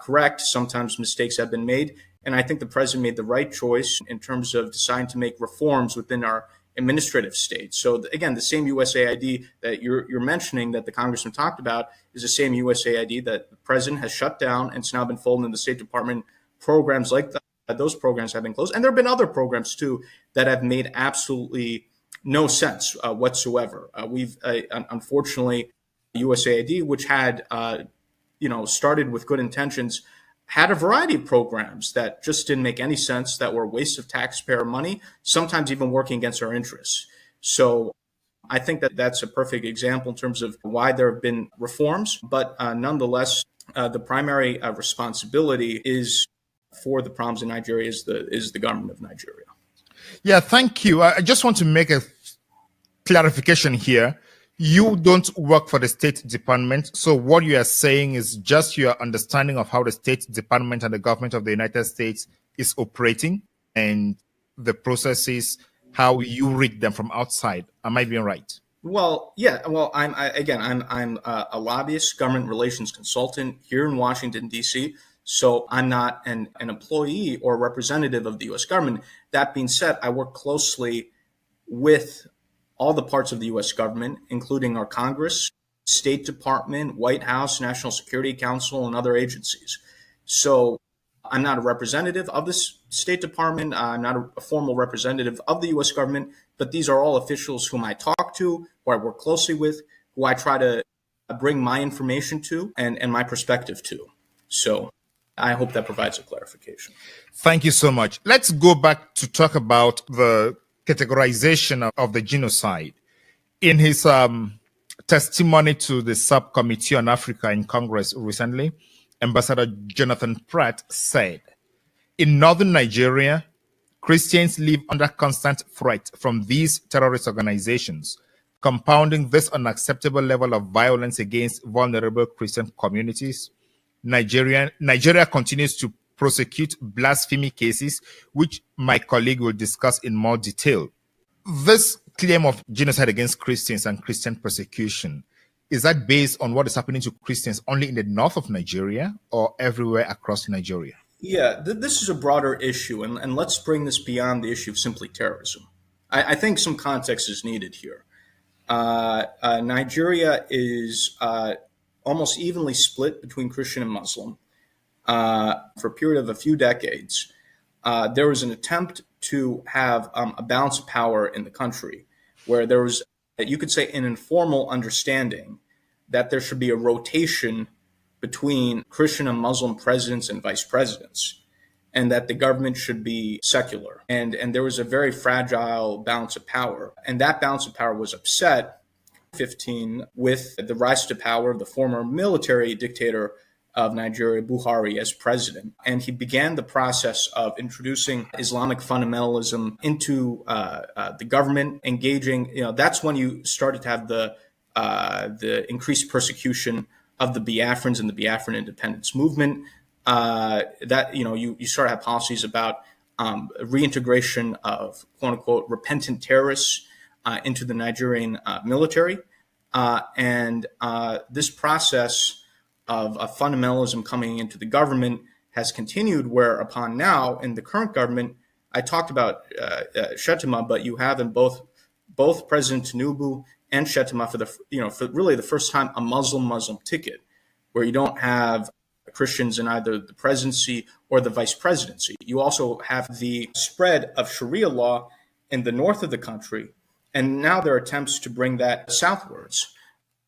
Speaker 3: correct. Sometimes mistakes have been made. And I think the president made the right choice in terms of deciding to make reforms within our administrative state. So again, the same USAID that you're mentioning that the congressman talked about is the same USAID that the president has shut down, and it's now been folded in the State Department. Programs like that, those programs have been closed. And there have been other programs too that have made absolutely no sense whatsoever. We've unfortunately, USAID, which had started with good intentions, had a variety of programs that just didn't make any sense, that were a waste of taxpayer money, sometimes even working against our interests. So I think that that's a perfect example in terms of why there have been reforms. But nonetheless, the primary responsibility is for the problems in Nigeria is the government of Nigeria.
Speaker 2: Yeah, thank you. I just want to make a clarification here. You don't work for the State Department. So what you are saying is just your understanding of how the State Department and the government of the United States is operating and the processes, how you read them from outside. Am I being right?
Speaker 3: Well, yeah. Well, I'm a lobbyist, government relations consultant here in Washington, D.C., so I'm not an employee or representative of the U.S. government. That being said, I work closely with all the parts of the U.S. government, including our Congress, State Department, White House, National Security Council, and other agencies. So I'm not a representative of the State Department. I'm not a formal representative of the U.S. government, but these are all officials whom I talk to, who I work closely with, who I try to bring my information to and my perspective to. So I hope that provides a clarification.
Speaker 2: Thank you so much. Let's go back to talk about the categorization of the genocide. In his testimony to the Subcommittee on Africa in Congress recently, Ambassador Jonathan Pratt said, in northern Nigeria, Christians live under constant threat from these terrorist organizations, compounding this unacceptable level of violence against vulnerable Christian communities. Nigeria continues to prosecute blasphemy cases, which my colleague will discuss in more detail. This claim of genocide against Christians and Christian persecution, is that based on what is happening to Christians only in the north of Nigeria or everywhere across Nigeria?
Speaker 3: Yeah, this is a broader issue, and let's bring this beyond the issue of simply terrorism. I think some context is needed here. Nigeria is almost evenly split between Christian and Muslim. For a period of a few decades, there was an attempt to have a balance of power in the country where there was, you could say, an informal understanding that there should be a rotation between Christian and Muslim presidents and vice presidents, and that the government should be secular. And there was a very fragile balance of power. And that balance of power was upset in 2015 with the rise to power of the former military dictator of Nigeria, Buhari, as president. And he began the process of introducing Islamic fundamentalism into the government, engaging, that's when you started to have the increased persecution of the Biafrans and the Biafran independence movement. You start to have policies about reintegration of quote unquote repentant terrorists into the Nigerian military. And this process of fundamentalism coming into the government has continued, whereupon now in the current government, I talked about Shettima, but you have in both President Tinubu and Shettima for really the first time a Muslim ticket, where you don't have Christians in either the presidency or the vice presidency. You also have the spread of Sharia law in the north of the country, and now there are attempts to bring that southwards.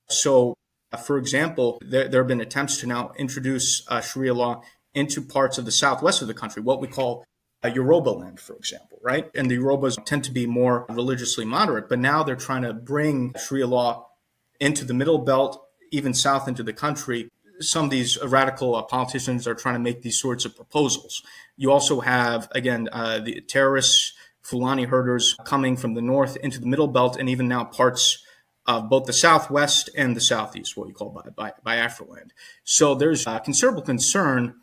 Speaker 3: So, for example, there have been attempts to now introduce Sharia law into parts of the southwest of the country, what we call Yoruba land, for example, right? And the Yorubas tend to be more religiously moderate, but now they're trying to bring Sharia law into the Middle Belt, even south into the country, some of these radical politicians are trying to make these sorts of proposals. You also have, again, the terrorists, Fulani herders coming from the north into the Middle Belt, and even now parts of both the Southwest and the Southeast, what you call Biafraland. So there's considerable concern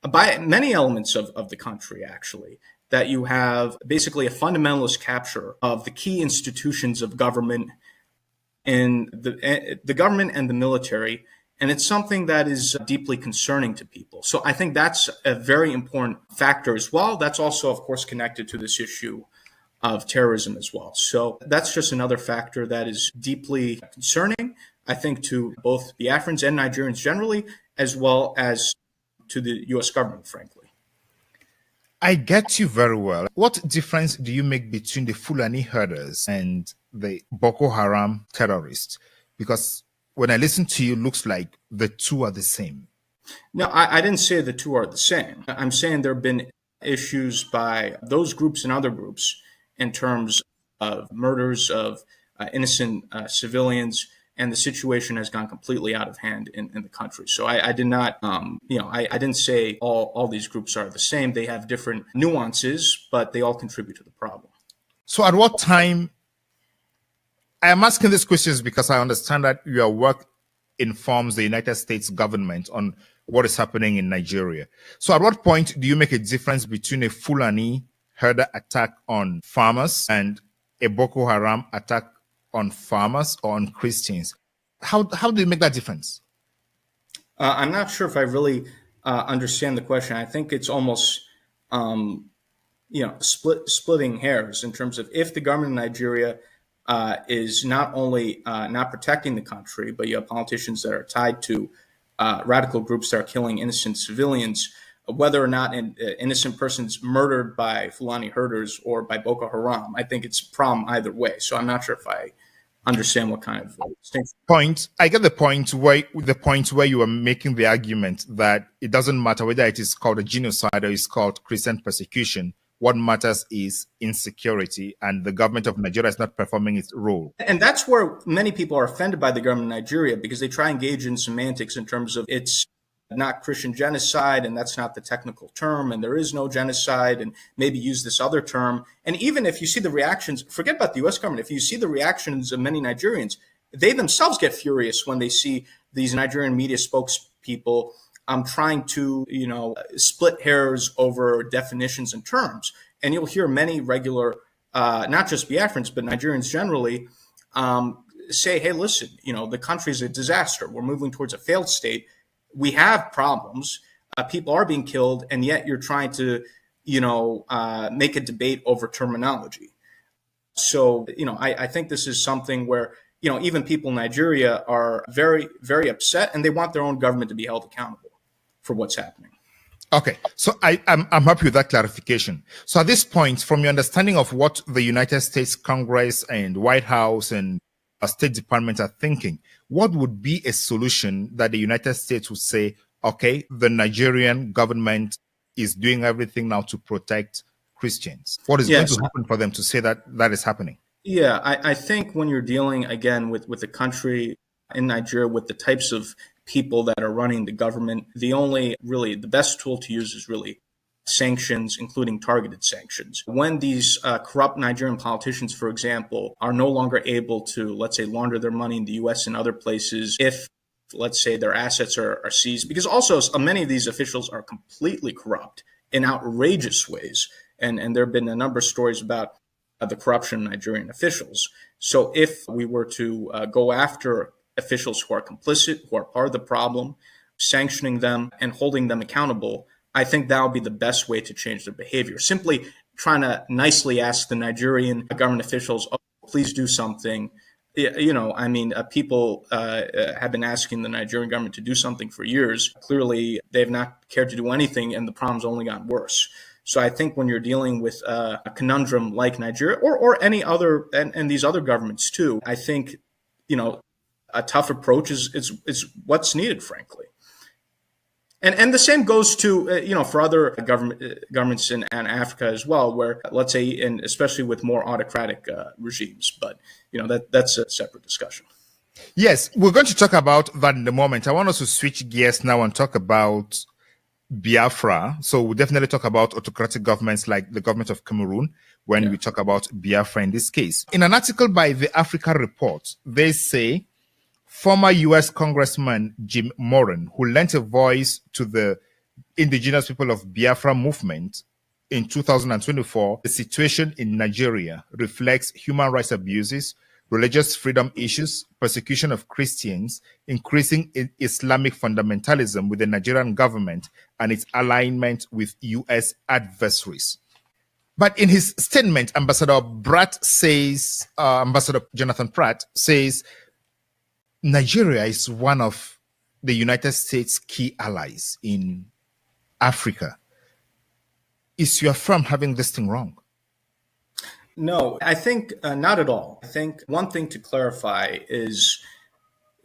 Speaker 3: by many elements of the country, actually, that you have basically a fundamentalist capture of the key institutions of government in the government and the military. And it's something that is deeply concerning to people. So I think that's a very important factor as well. That's also, of course, connected to this issue of terrorism as well. So that's just another factor that is deeply concerning, I think, to both Biafrans and Nigerians generally, as well as to the U.S. government, frankly.
Speaker 2: I get you very well. What difference do you make between the Fulani herders and the Boko Haram terrorists? Because when I listen to you, it looks like the two are the same.
Speaker 3: No, I didn't say the two are the same. I'm saying there have been issues by those groups and other groups in terms of murders of innocent civilians, and the situation has gone completely out of hand in the country. So I did not, I didn't say all these groups are the same. They have different nuances, but they all contribute to the problem.
Speaker 2: So at what time, I am asking these questions because I understand that your work informs the United States government on what is happening in Nigeria. So at what point do you make a difference between a Fulani herder attack on farmers and a Boko Haram attack on farmers or on Christians? How do you make that difference?
Speaker 3: I'm not sure if I really understand the question. I think it's almost, splitting hairs in terms of if the government of Nigeria is not only not protecting the country, but you have politicians that are tied to radical groups that are killing innocent civilians, whether or not an innocent person's murdered by Fulani herders or by Boko Haram. I think it's a problem either way. So I'm not sure if I understand what kind of distinction.
Speaker 2: I get the point where you are making the argument that it doesn't matter whether it is called a genocide or it's called Christian persecution. What matters is insecurity, and the government of Nigeria is not performing its role.
Speaker 3: And that's where many people are offended by the government of Nigeria, because they try and engage in semantics in terms of it's not Christian genocide, and that's not the technical term, and there is no genocide, and maybe use this other term. And even if you see the reactions, forget about the U.S. government, if you see the reactions of many Nigerians, they themselves get furious when they see these Nigerian media spokespeople trying to, split hairs over definitions and terms. And you'll hear many regular, not just Biafrans, but Nigerians generally, say, hey, listen, the country is a disaster. We're moving towards a failed state. We have problems. People are being killed, and yet you're trying to, make a debate over terminology. So, I think this is something where, even people in Nigeria are very, very upset, and they want their own government to be held accountable for what's happening.
Speaker 2: Okay, so I'm happy with that clarification. So at this point, from your understanding of what the United States Congress and White House and State Department are thinking, what would be a solution that the United States would say, okay, the Nigerian government is doing everything now to protect Christians? What is going to happen for them to say that that is happening?
Speaker 3: Yeah, I think when you're dealing, again, with the country in Nigeria, with the types of people that are running the government, the best tool to use is really sanctions, including targeted sanctions. When these corrupt Nigerian politicians, for example, are no longer able to, let's say, launder their money in the U.S. and other places, if, let's say, their assets are seized, because also many of these officials are completely corrupt in outrageous ways. And there have been a number of stories about the corruption of Nigerian officials. So if we were to go after officials who are complicit, who are part of the problem, sanctioning them and holding them accountable, I think that would be the best way to change their behavior. Simply trying to nicely ask the Nigerian government officials, oh, please do something. People have been asking the Nigerian government to do something for years. Clearly, they have not cared to do anything, and the problem's only gotten worse. So I think when you're dealing with a conundrum like Nigeria or any other, and these other governments too, I think, a tough approach is what's needed, frankly. And the same goes to, for other governments in Africa as well, where, let's say, and especially with more autocratic regimes. But, that's a separate discussion.
Speaker 2: Yes, we're going to talk about that in a moment. I want us to switch gears now and talk about Biafra. So we'll definitely talk about autocratic governments like the government of Cameroon when we talk about Biafra in this case. In an article by the Africa Report, they say former U.S. Congressman Jim Moran, who lent a voice to the indigenous people of Biafra movement in 2024, the situation in Nigeria reflects human rights abuses, religious freedom issues, persecution of Christians, increasing Islamic fundamentalism with the Nigerian government and its alignment with U.S. adversaries. But in his statement, Ambassador Jonathan Pratt says, Nigeria is one of the United States' key allies in Africa. Is your firm having this thing wrong?
Speaker 3: No, I think not at all. I think one thing to clarify is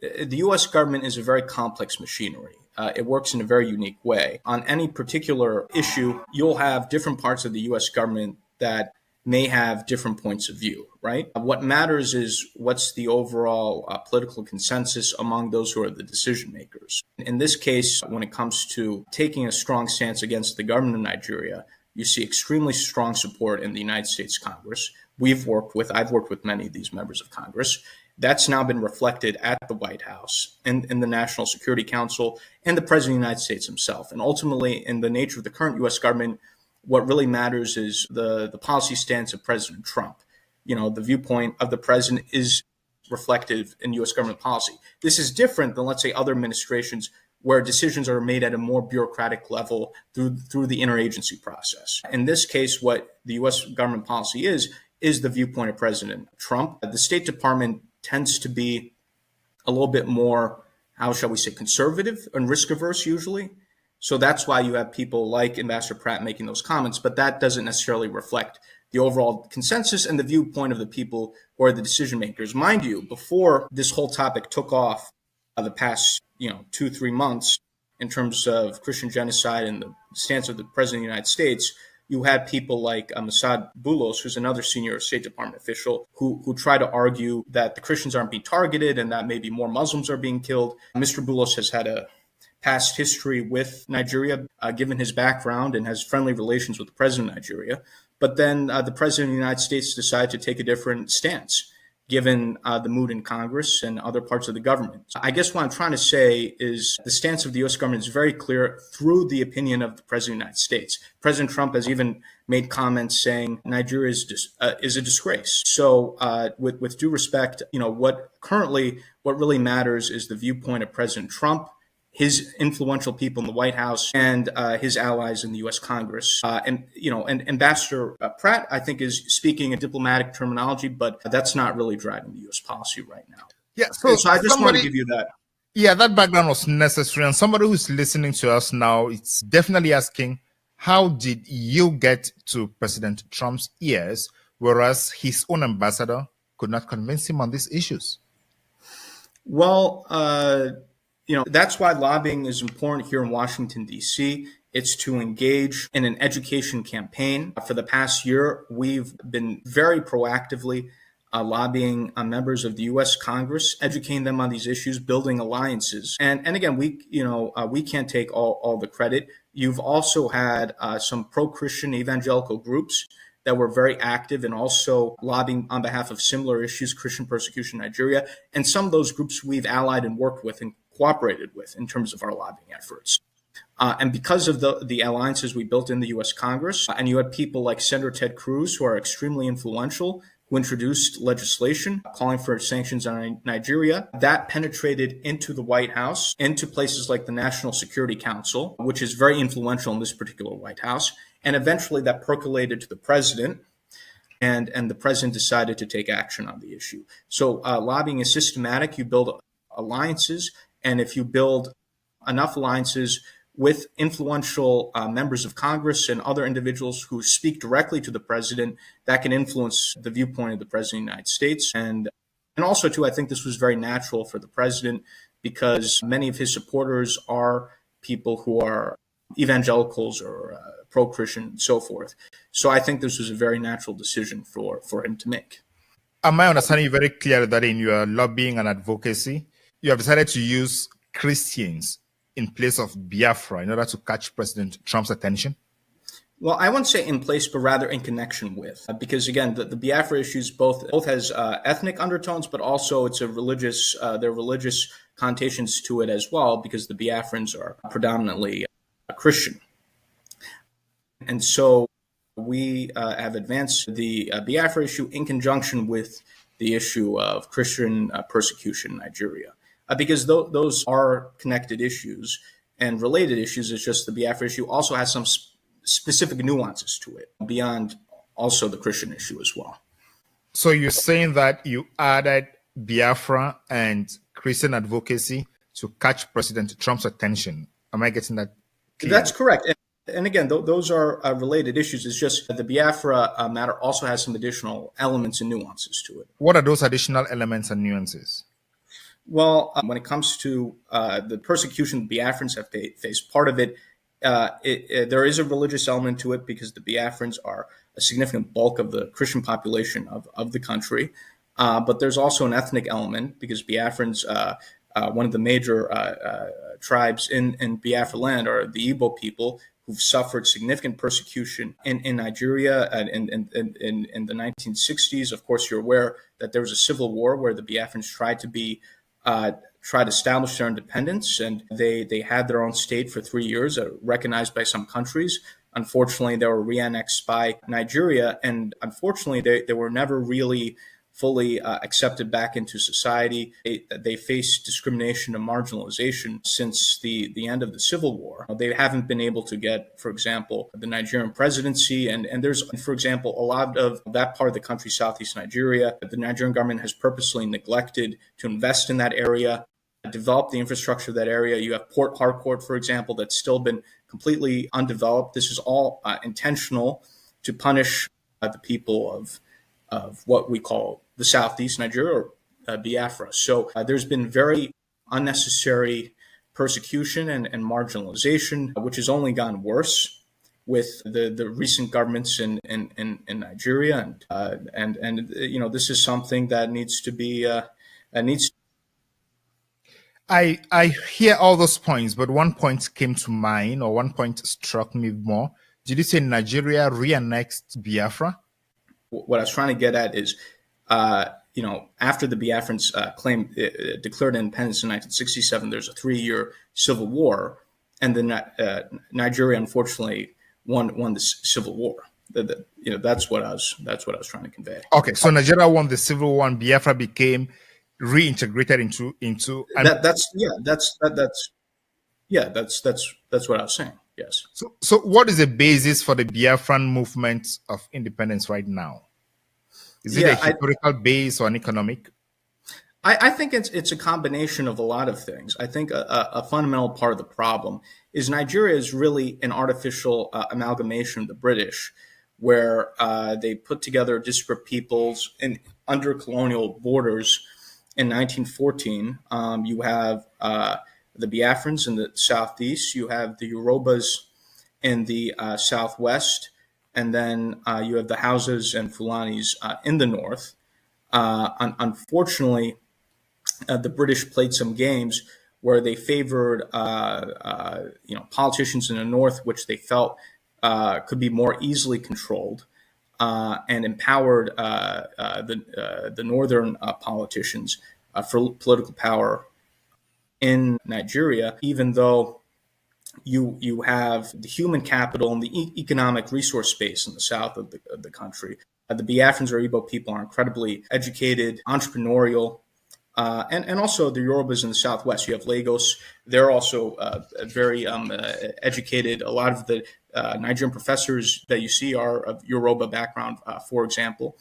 Speaker 3: the U.S. government is a very complex machinery. It works in a very unique way. On any particular issue, you'll have different parts of the U.S. government that may have different points of view, right? What matters is what's the overall political consensus among those who are the decision makers. In this case, when it comes to taking a strong stance against the government of Nigeria, you see extremely strong support in the United States Congress. I've worked with many of these members of Congress. That's now been reflected at the White House, in the National Security Council, and the President of the United States himself. And ultimately, in the nature of the current U.S. government, what really matters is the policy stance of President Trump. You know, the viewpoint of the president is reflective in U.S. government policy. This is different than, let's say, other administrations where decisions are made at a more bureaucratic level through the interagency process. In this case, what the U.S. government policy is the viewpoint of President Trump. The State Department tends to be a little bit more, how shall we say, conservative and risk averse usually. So that's why you have people like Ambassador Pratt making those comments, but that doesn't necessarily reflect the overall consensus and the viewpoint of the people who are the decision makers. Mind you, before this whole topic took off the past 2-3 months in terms of Christian genocide and the stance of the President of the United States, you had people like Masad Boulos, who's another senior State Department official, who try to argue that the Christians aren't being targeted and that maybe more Muslims are being killed. Mr. Boulos has had a past history with Nigeria, given his background, and has friendly relations with the president of Nigeria. But then the president of the United States decided to take a different stance, given the mood in Congress and other parts of the government. I guess what I'm trying to say is the stance of the U.S. government is very clear through the opinion of the president of the United States. President Trump has even made comments saying Nigeria is a disgrace. So with due respect, what really matters is the viewpoint of President Trump, his influential people in the White House, and his allies in the U.S. Congress. And Ambassador Pratt, I think, is speaking a diplomatic terminology, but that's not really driving the U.S. policy right now.
Speaker 2: Yeah,
Speaker 3: so I just want to give you that.
Speaker 2: Yeah, that background was necessary. And somebody who's listening to us now, it's definitely asking, how did you get to President Trump's ears, whereas his own ambassador could not convince him on these issues?
Speaker 3: Well, that's why lobbying is important here in Washington, D.C. It's to engage in an education campaign. For the past year, we've been very proactively lobbying members of the U.S. Congress, educating them on these issues, building alliances. And again, we can't take all the credit. You've also had some pro-Christian evangelical groups that were very active and also lobbying on behalf of similar issues, Christian persecution in Nigeria. And some of those groups we've allied and worked with and cooperated with in terms of our lobbying efforts. And because of the alliances we built in the U.S. Congress, and you had people like Senator Ted Cruz, who are extremely influential, who introduced legislation calling for sanctions on Nigeria, that penetrated into the White House, into places like the National Security Council, which is very influential in this particular White House. And eventually that percolated to the president, and the president decided to take action on the issue. So lobbying is systematic. You build alliances, and if you build enough alliances with influential members of Congress and other individuals who speak directly to the president, that can influence the viewpoint of the president of the United States. And also, too, I think this was very natural for the president because many of his supporters are people who are evangelicals or pro-Christian and so forth. So I think this was a very natural decision for him to make.
Speaker 2: am I understanding you very clearly that in your lobbying and advocacy, you have decided to use Christians in place of Biafra in order to catch President Trump's attention?
Speaker 3: Well, I wouldn't say in place, but rather in connection with, because again, the Biafra issues both has ethnic undertones, but also it's a religious. There are religious connotations to it as well, because the Biafrans are predominantly Christian, and so we have advanced the Biafra issue in conjunction with the issue of Christian persecution in Nigeria, because those are connected issues and related issues. It's just the Biafra issue also has some specific nuances to it beyond also the Christian issue as well.
Speaker 2: So you're saying that you added Biafra and Christian advocacy to catch President Trump's attention. Am I getting that clear?
Speaker 3: That's correct. And again, those are related issues. It's just that the Biafra matter also has some additional elements and nuances to it.
Speaker 2: What are those additional elements and nuances?
Speaker 3: Well, when it comes to the persecution the Biafrans have faced, part of it, there is a religious element to it because the Biafrans are a significant bulk of the Christian population of the country. But there's also an ethnic element because Biafrans, one of the major tribes in Biafra land are the Igbo people who've suffered significant persecution in Nigeria in the 1960s. Of course, you're aware that there was a civil war where the Biafrans tried to establish their independence, and they had their own state for 3 years, recognized by some countries. Unfortunately, they were re-annexed by Nigeria, and unfortunately, they were never really fully accepted back into society. They face discrimination and marginalization since the end of the Civil War. They haven't been able to get, for example, the Nigerian presidency, and there's, for example, a lot of that part of the country, southeast Nigeria, the Nigerian government has purposely neglected to invest in that area, develop the infrastructure of that area. You have Port Harcourt, for example, that's still been completely undeveloped. This is all intentional to punish the people of what we call the Southeast Nigeria or Biafra. So there's been very unnecessary persecution and marginalization, which has only gotten worse with the recent governments in Nigeria, and you know, this is something that needs to be
Speaker 2: I hear all those points, but one point came to mind, or one point struck me more. Did you say Nigeria re-annexed Biafra?
Speaker 3: What I was trying to get at is, you know, after the Biafrans declared independence in 1967, there's a 3-year civil war, and then Nigeria unfortunately won the civil war. You know, that's what I was trying to convey.
Speaker 2: Okay, so Nigeria won the civil war, and Biafra became reintegrated into.
Speaker 3: That's what I was saying. Yes.
Speaker 2: So what is the basis for the Biafran movement of independence right now? Is it a historical base or an economic?
Speaker 3: I think it's a combination of a lot of things. I think a fundamental part of the problem is Nigeria is really an artificial amalgamation of the British, where they put together disparate peoples under colonial borders. In 1914, you have the Biafrans in the southeast, you have the Yorubas in the southwest, and then you have the Hausas and Fulanis in the north. Unfortunately, the British played some games where they favored politicians in the north, which they felt could be more easily controlled, and empowered the northern politicians for political power in Nigeria, even though you have the human capital and the economic resource space in the south of the country. The Biafrans or Igbo people are incredibly educated, entrepreneurial, and also the Yorubas in the southwest. You have Lagos. They're also very educated. A lot of the Nigerian professors that you see are of Yoruba background, for example.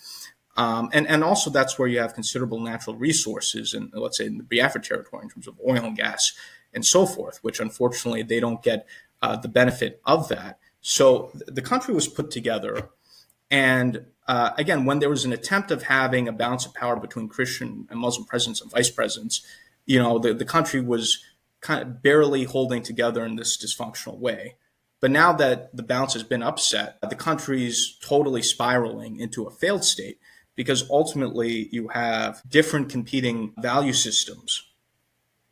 Speaker 3: And also that's where you have considerable natural resources in, let's say, in the Biafra territory in terms of oil and gas and so forth, which unfortunately they don't get the benefit of that. So the country was put together. And again, when there was an attempt of having a balance of power between Christian and Muslim presidents and vice presidents, you know, the country was kind of barely holding together in this dysfunctional way. But now that the balance has been upset, the country's totally spiraling into a failed state because ultimately you have different competing value systems,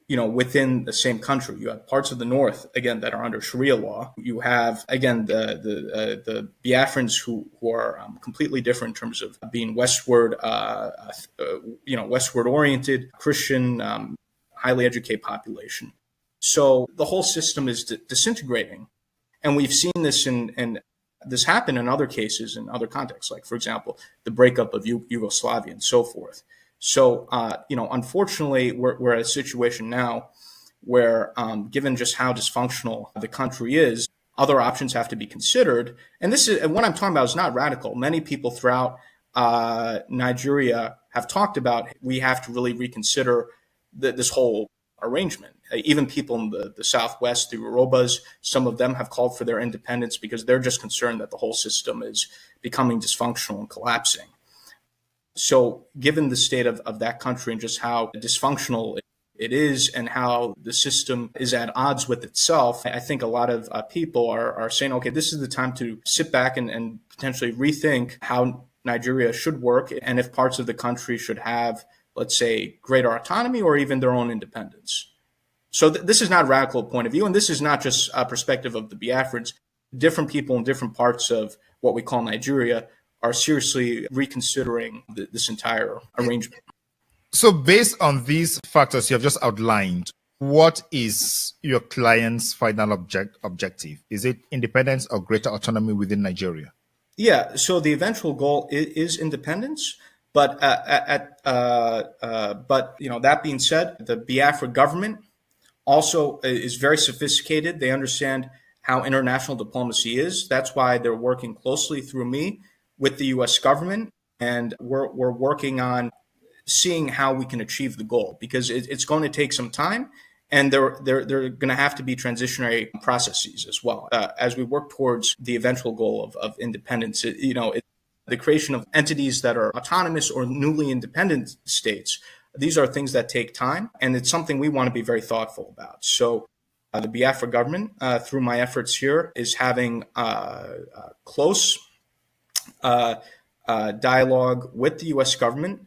Speaker 3: within the same country. You have parts of the north, again, that are under Sharia law. You have, again, the Biafrans who are completely different in terms of being westward oriented, Christian, highly educated population. So the whole system is disintegrating. And we've seen this in this happen in other cases, in other contexts, like, for example, the breakup of Yugoslavia and so forth. So, unfortunately, we're at a situation now where, given just how dysfunctional the country is, other options have to be considered. And what I'm talking about is not radical. Many people throughout Nigeria have talked about we have to really reconsider this whole arrangement. Even people in the Southwest, the Yorubas, some of them have called for their independence because they're just concerned that the whole system is becoming dysfunctional and collapsing. So given the state of that country and just how dysfunctional it is and how the system is at odds with itself, I think a lot of people are saying, okay, this is the time to sit back and potentially rethink how Nigeria should work and if parts of the country should have, let's say, greater autonomy or even their own independence. So this is not a radical point of view, and this is not just a perspective of the Biafrans. Different people in different parts of what we call Nigeria are seriously reconsidering this entire arrangement.
Speaker 2: So based on these factors you have just outlined, what is your client's final objective? Is it independence or greater autonomy within Nigeria?
Speaker 3: Yeah, so the eventual goal is independence. But that being said, the Biafra government also is very sophisticated. They understand how international diplomacy is. That's why they're working closely through me with the U.S. government, and we're working on seeing how we can achieve the goal, because it's going to take some time, and there are going to have to be transitionary processes as well as we work towards the eventual goal of independence. The creation of entities that are autonomous or newly independent states. These are things that take time, and it's something we want to be very thoughtful about. So the Biafra government, through my efforts here, is having close dialogue with the U.S. government.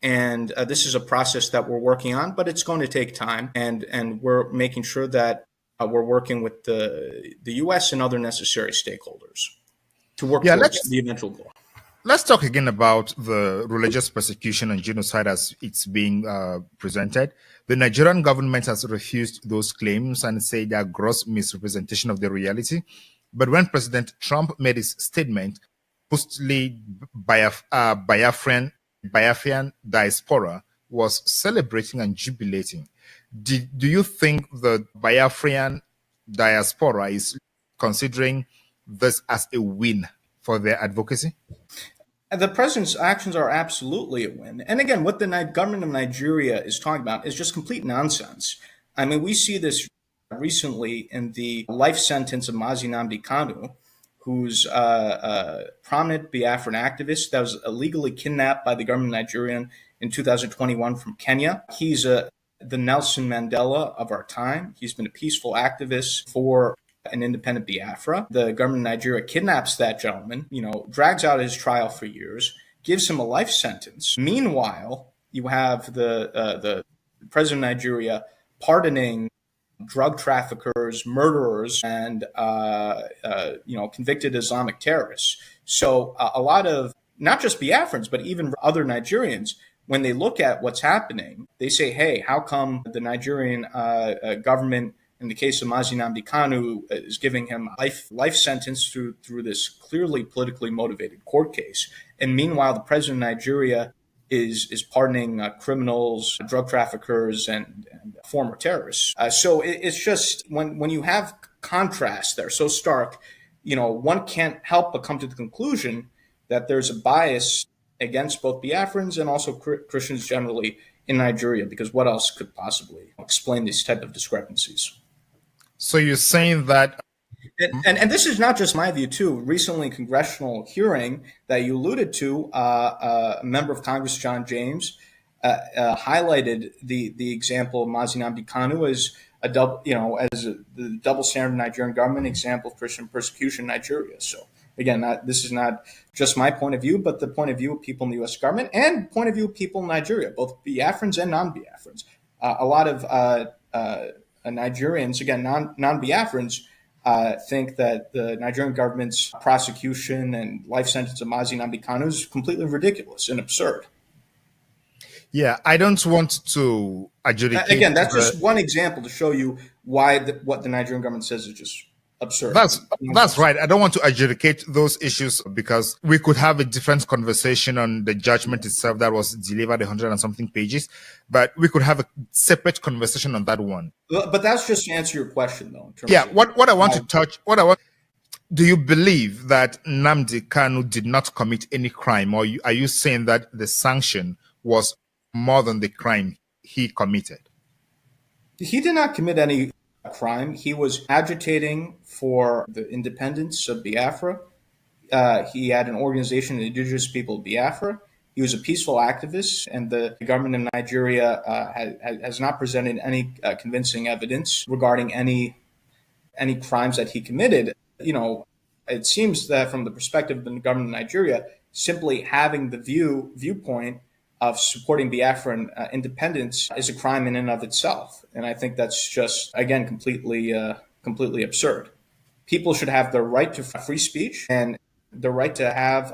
Speaker 3: And this is a process that we're working on, but it's going to take time. And we're making sure that we're working with the U.S. and other necessary stakeholders to work towards the eventual goal.
Speaker 2: Let's talk again about the religious persecution and genocide as it's being presented. The Nigerian government has refused those claims and said they are gross misrepresentation of the reality. But when President Trump made his statement, supposedly Biafran diaspora was celebrating and jubilating. Do you think the Biafran diaspora is considering this as a win for their advocacy?
Speaker 3: The president's actions are absolutely a win. And again, what the government of Nigeria is talking about is just complete nonsense. I mean, we see this recently in the life sentence of Mazi Nnamdi Kanu, who's a prominent Biafran activist that was illegally kidnapped by the government of Nigeria in 2021 from Kenya. He's the Nelson Mandela of our time. He's been a peaceful activist for an independent Biafra. The government of Nigeria kidnaps that gentleman, drags out his trial for years, gives him a life sentence. Meanwhile, you have the president of Nigeria pardoning drug traffickers, murderers, and convicted Islamic terrorists. So a lot of not just Biafrans, but even other Nigerians, when they look at what's happening, they say, "Hey, how come the Nigerian government, in the case of Mazi Nnamdi Kanu, is giving him a life sentence through this clearly politically motivated court case, and meanwhile the president of Nigeria is pardoning criminals, drug traffickers, and former terrorists." So it's just when you have contrasts that are so stark, one can't help but come to the conclusion that there's a bias against both Biafrans and also Christians generally in Nigeria, because what else could possibly explain these type of discrepancies?
Speaker 2: So you're saying that...
Speaker 3: And this is not just my view, too. Recently, congressional hearing that you alluded to, a member of Congress, John James, highlighted the example of Mazi Nnamdi Kanu as the double standard Nigerian government example of Christian persecution in Nigeria. So Again, this is not just my point of view, but the point of view of people in the U.S. government and point of view of people in Nigeria, both Biafrans and non-Biafrans. A lot of Nigerians, again, non-Biafrans, think that the Nigerian government's prosecution and life sentence of Mazi Nnamdi Kanu is completely ridiculous and absurd.
Speaker 2: Yeah, I don't want to adjudicate.
Speaker 3: Again, that's just one example to show you why what the Nigerian government says is just absurd.
Speaker 2: That's right. I don't want to adjudicate those issues because we could have a different conversation on the judgment itself that was delivered 100 and something pages, but we could have a separate conversation on that one.
Speaker 3: But that's just to answer your question, though.
Speaker 2: What I want to touch, do you believe that Nnamdi Kanu did not commit any crime, or are you saying that the sanction was more than the crime he committed?
Speaker 3: He did not commit any crime. He was agitating for the independence of Biafra. He had an organization, the indigenous people of Biafra. He was a peaceful activist, and the government of Nigeria has not presented any convincing evidence regarding any crimes that he committed. You know, it seems that from the perspective of the government of Nigeria, simply having the viewpoint of supporting Biafran independence is a crime in and of itself. And I think that's just, again, completely absurd. People should have the right to free speech and the right to have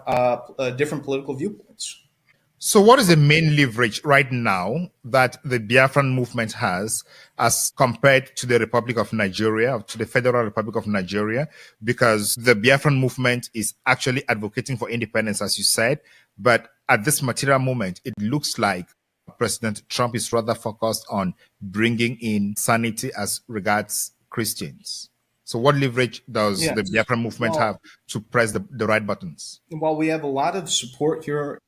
Speaker 3: different political viewpoints.
Speaker 2: So what is the main leverage right now that the Biafran movement has as compared to the Republic of Nigeria, to the Federal Republic of Nigeria? Because the Biafran movement is actually advocating for independence, as you said, but at this material moment, it looks like President Trump is rather focused on bringing in sanity as regards Christians. So what leverage does the Biafran movement have to press the right buttons?
Speaker 3: Well, we have a lot of support here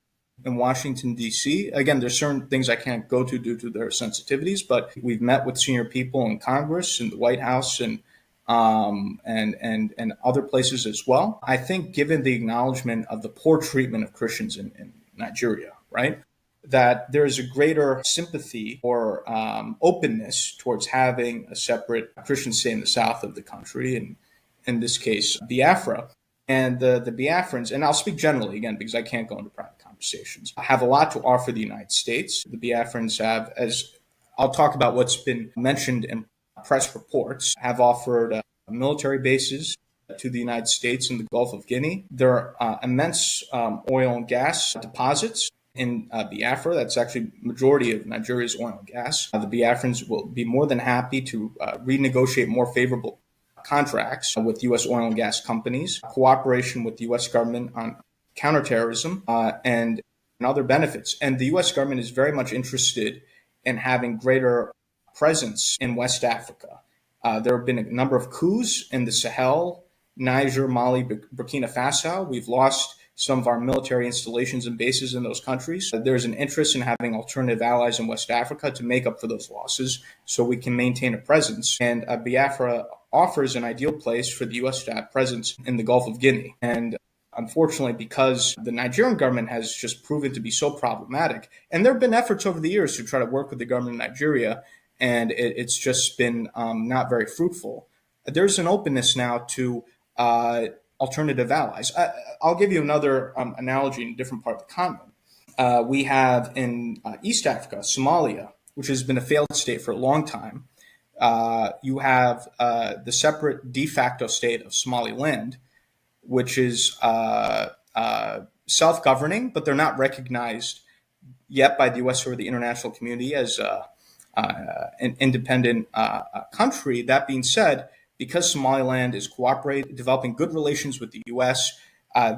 Speaker 3: in Washington, D.C. Again, there's certain things I can't go to due to their sensitivities, but we've met with senior people in Congress, in the White House, and other places as well. I think given the acknowledgement of the poor treatment of Christians in Nigeria, right, that there's a greater sympathy or openness towards having a separate Christian state in the south of the country, and in this case, Biafra. And the Biafrans, and I'll speak generally again because I can't go into private conversations, have a lot to offer the United States. The Biafrans have, as I'll talk about what's been mentioned in press reports, have offered military bases to the United States in the Gulf of Guinea. There are immense oil and gas deposits in Biafra. That's actually majority of Nigeria's oil and gas. The Biafrans will be more than happy to renegotiate more favorable contracts with U.S. oil and gas companies, cooperation with the U.S. government on counterterrorism, and other benefits. And the U.S. government is very much interested in having greater presence in West Africa. There have been a number of coups in the Sahel, Niger, Mali, Burkina Faso. We've lost some of our military installations and bases in those countries. There's an interest in having alternative allies in West Africa to make up for those losses so we can maintain a presence. And Biafra offers an ideal place for the U.S. to have presence in the Gulf of Guinea. And unfortunately, because the Nigerian government has just proven to be so problematic, and there have been efforts over the years to try to work with the government of Nigeria, and it's just been not very fruitful. There's an openness now to alternative allies. I'll give you another analogy in a different part of the continent. We have in East Africa, Somalia, which has been a failed state for a long time. You have the separate de facto state of Somaliland, which is self-governing, but they're not recognized yet by the U.S. or the international community as an independent country. That being said, because Somaliland is developing good relations with the U.S.,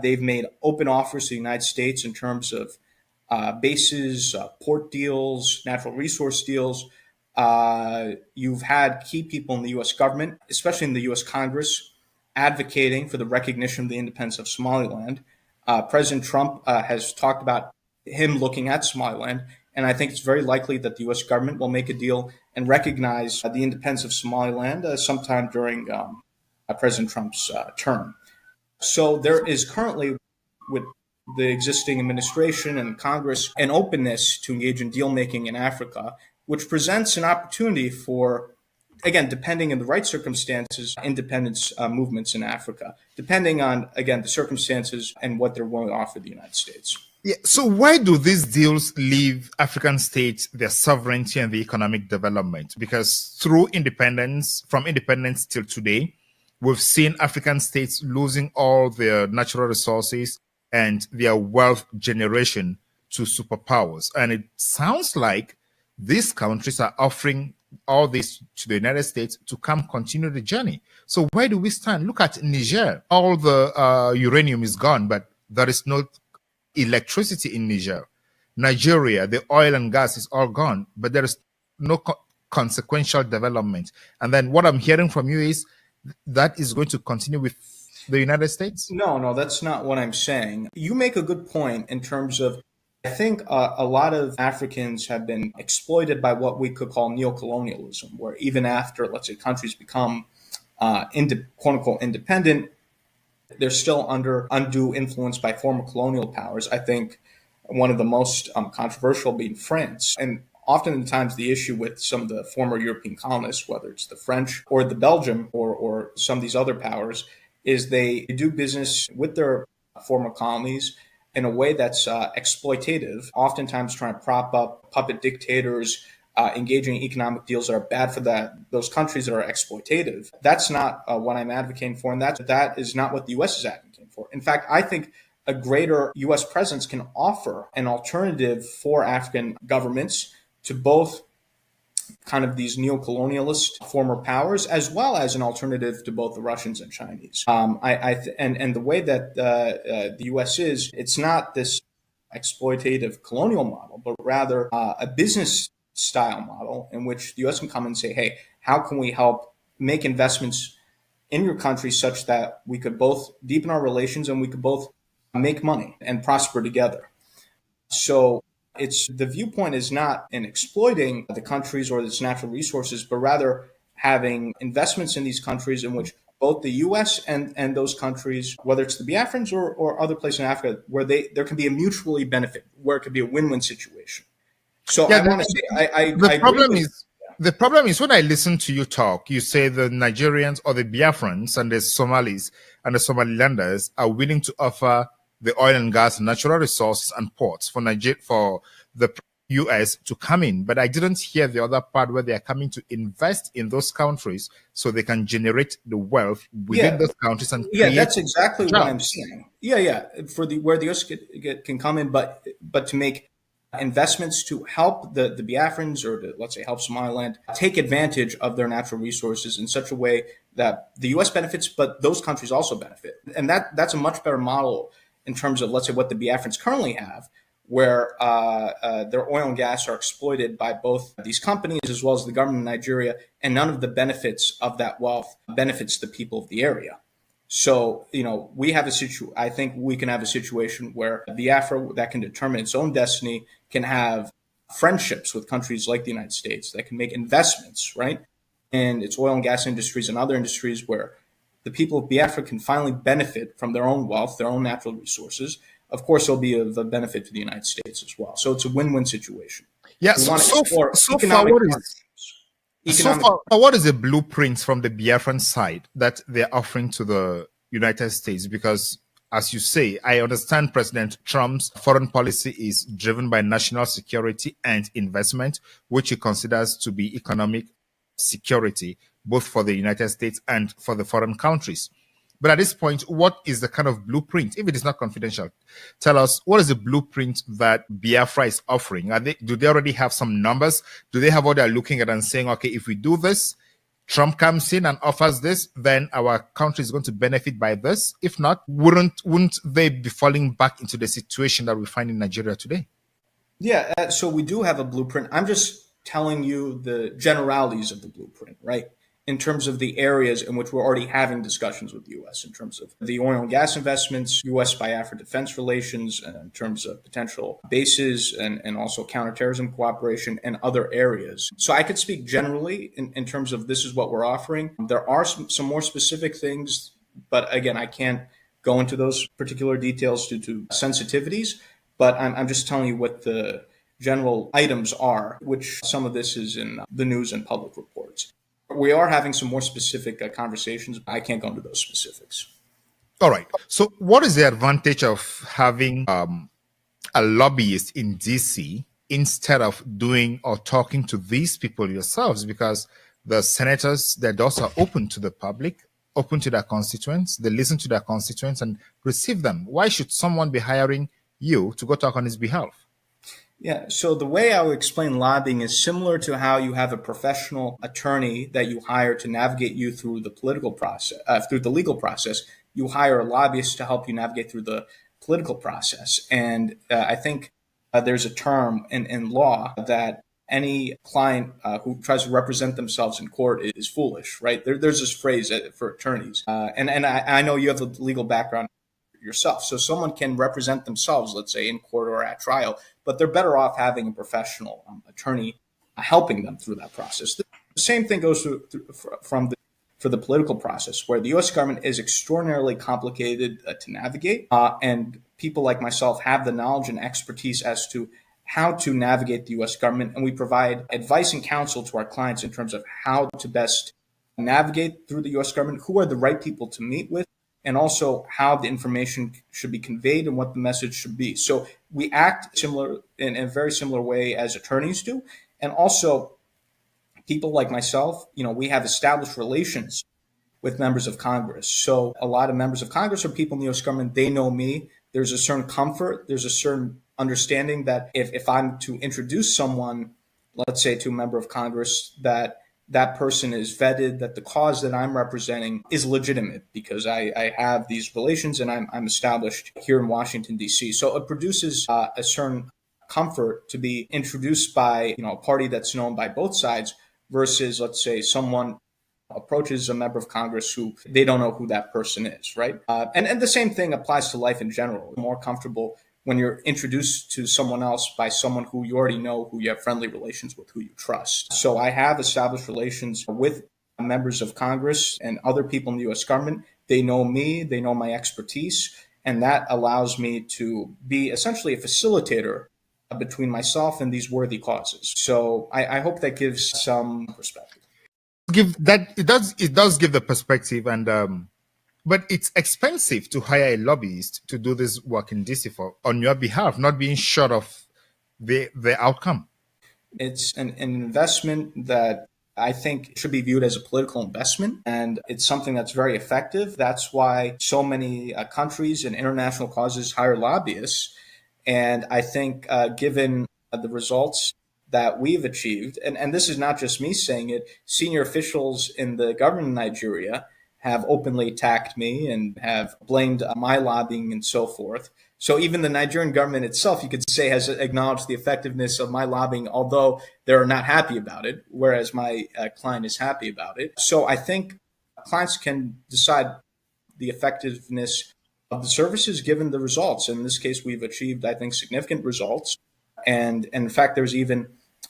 Speaker 3: they've made open offers to the United States in terms of bases, port deals, natural resource deals. You've had key people in the U.S. government, especially in the U.S. Congress, advocating for the recognition of the independence of Somaliland. President Trump has talked about him looking at Somaliland, and I think it's very likely that the U.S. government will make a deal and recognize the independence of Somaliland sometime during President Trump's term. So there is currently, with the existing administration and Congress, an openness to engage in deal-making in Africa, which presents an opportunity for again, depending in the right circumstances, independence movements in Africa, depending on, again, the circumstances and what they're willing to offer the United States.
Speaker 2: Yeah. So why do these deals leave African states their sovereignty and the economic development? Because through independence, from independence till today, we've seen African states losing all their natural resources and their wealth generation to superpowers. And it sounds like these countries are offering all this to the United States to come continue the journey. So where do we stand? Look at Niger. All the uranium is gone, but there is no electricity in Niger. Nigeria, the oil and gas is all gone, but there is no consequential development. And then what I'm hearing from you is that is going to continue with the United States?
Speaker 3: No, that's not what I'm saying. You make a good point in terms of, I think a lot of Africans have been exploited by what we could call neocolonialism, where even after, let's say, countries become quote-unquote independent, they're still under undue influence by former colonial powers. I think one of the most controversial being France. And oftentimes the issue with some of the former European colonists, whether it's the French or the Belgium or some of these other powers, is they do business with their former colonies in a way that's exploitative, oftentimes trying to prop up puppet dictators, engaging in economic deals that are bad for those countries that are exploitative. That's not what I'm advocating for, and that is not what the U.S. is advocating for. In fact, I think a greater U.S. presence can offer an alternative for African governments to both kind of these neo-colonialist former powers, as well as an alternative to both the Russians and Chinese. And the way that the U.S. is, it's not this exploitative colonial model, but rather a business style model in which the U.S. can come and say, hey, how can we help make investments in your country such that we could both deepen our relations and we could both make money and prosper together. So the viewpoint is not in exploiting the countries or its natural resources, but rather having investments in these countries in which both the U.S. and those countries, whether it's the Biafrans or other places in Africa, where there can be a mutually benefit, where it could be a win-win situation. So
Speaker 2: yeah,
Speaker 3: I want to say,
Speaker 2: the problem is when I listen to you talk, you say the Nigerians or the Biafrans and the Somalis and the Somalilanders are willing to offer the oil and gas, natural resources and ports for the U.S. to come in. But I didn't hear the other part where they are coming to invest in those countries so they can generate the wealth within those countries and create
Speaker 3: that's exactly
Speaker 2: jobs.
Speaker 3: what I'm saying. For where the U.S. can come in, but to make investments to help the Biafrans or let's say help Somaliland take advantage of their natural resources in such a way that the U.S. benefits, but those countries also benefit. And that's a much better model in terms of, let's say, what the Biafrans currently have, where their oil and gas are exploited by both these companies as well as the government of Nigeria, and none of the benefits of that wealth benefits the people of the area. So, we have I think we can have a situation where Biafra, that can determine its own destiny, can have friendships with countries like the United States that can make investments, right, in its oil and gas industries and other industries where the people of Biafra can finally benefit from their own wealth, their own natural resources. Of course, it'll be of a benefit to the United States as well. So it's a win-win situation.
Speaker 2: Yeah, so far, what is the blueprint from the Biafran side that they're offering to the United States? Because, as you say, I understand President Trump's foreign policy is driven by national security and investment, which he considers to be economic security, both for the United States and for the foreign countries. But at this point, what is the kind of blueprint? If it is not confidential, tell us, what is the blueprint that Biafra is offering? Do they already have some numbers? Do they have what they're looking at and saying, okay, if we do this, Trump comes in and offers this, then our country is going to benefit by this? If not, wouldn't they be falling back into the situation that we find in Nigeria today?
Speaker 3: Yeah, so we do have a blueprint. I'm just telling you the generalities of the blueprint, right? In terms of the areas in which we're already having discussions with the U.S., in terms of the oil and gas investments, U.S.-Biafra defense relations, and in terms of potential bases and also counterterrorism cooperation and other areas. So I could speak generally in terms of this is what we're offering. There are some more specific things, but again, I can't go into those particular details due to sensitivities, but I'm just telling you what the general items are, which some of this is in the news and public reports. We are having some more specific conversations. I can't go into those specifics.
Speaker 2: All right. So what is the advantage of having a lobbyist in DC instead of doing or talking to these people yourselves? Because the senators, their doors are open to the public, open to their constituents. They listen to their constituents and receive them. Why should someone be hiring you to go talk on his behalf?
Speaker 3: Yeah, so the way I would explain lobbying is similar to how you have a professional attorney that you hire to navigate you through the political process, through the legal process. You hire a lobbyist to help you navigate through the political process. And I think there's a term in law that any client who tries to represent themselves in court is foolish, right? There's this phrase for attorneys. And I know you have a legal background yourself. So someone can represent themselves, let's say, in court or at trial, but they're better off having a professional attorney helping them through that process. The same thing goes for the political process, where the U.S. government is extraordinarily complicated to navigate, and people like myself have the knowledge and expertise as to how to navigate the U.S. government, and we provide advice and counsel to our clients in terms of how to best navigate through the U.S. government, who are the right people to meet with, and also how the information should be conveyed and what the message should be. So we act similar in a very similar way as attorneys do. And also people like myself, we have established relations with members of Congress. So a lot of members of Congress are people in the U.S. government. They know me. There's a certain comfort. There's a certain understanding that if I'm to introduce someone, let's say to a member of Congress, that person is vetted, that the cause that I'm representing is legitimate because I have these relations and I'm established here in Washington, D.C. So it produces a certain comfort to be introduced by a party that's known by both sides versus, let's say, someone approaches a member of Congress who they don't know who that person is, right? And the same thing applies to life in general. More comfortable when you're introduced to someone else by someone who you already know, who you have friendly relations with, who you trust. So I have established relations with members of Congress and other people in the U.S. government. They know me, they know my expertise, and that allows me to be essentially a facilitator between myself and these worthy causes. So I hope that gives some perspective.
Speaker 2: It does give the perspective, and but it's expensive to hire a lobbyist to do this work in DC on your behalf, not being sure of the outcome.
Speaker 3: It's an investment that I think should be viewed as a political investment, and it's something that's very effective. That's why so many countries and international causes hire lobbyists. And I think given the results that we've achieved, and this is not just me saying it, senior officials in the government of Nigeria have openly attacked me and have blamed my lobbying and so forth. So even the Nigerian government itself, you could say, has acknowledged the effectiveness of my lobbying, although they're not happy about it, whereas my client is happy about it. So I think clients can decide the effectiveness of the services given the results. In this case, we've achieved, I think, significant results. And in fact, there's even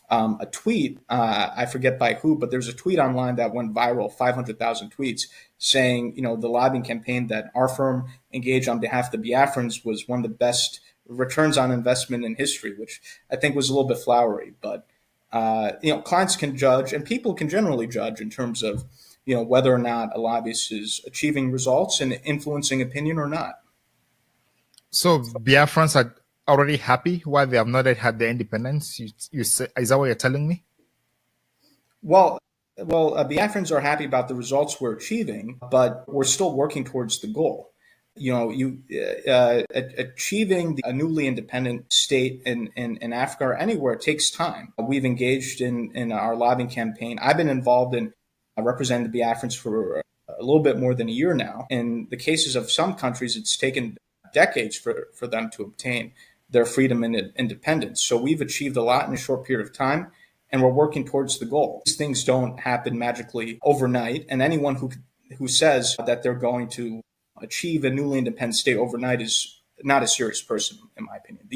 Speaker 3: a tweet, I forget by who, but there's a tweet online that went viral, 500,000 tweets, saying, the lobbying campaign that our firm engaged on behalf of the Biafrans was one of the best returns on investment in history, which I think was a little bit flowery. But, clients can judge, and people can generally judge in terms of, whether or not a lobbyist is achieving results and influencing opinion or not.
Speaker 2: So Biafrans are already happy while they have not yet had their independence? You say, is that what you're telling me?
Speaker 3: Well, Biafrans are happy about the results we're achieving, but we're still working towards the goal. Achieving a newly independent state in Africa or anywhere takes time. We've engaged in our lobbying campaign. I've been involved in representing the Biafrans for a little bit more than a year now. In the cases of some countries, it's taken decades for them to obtain their freedom and independence. So we've achieved a lot in a short period of time, and we're working towards the goal. These things don't happen magically overnight, and anyone who says that they're going to achieve a newly independent state overnight is not a serious person, in my opinion.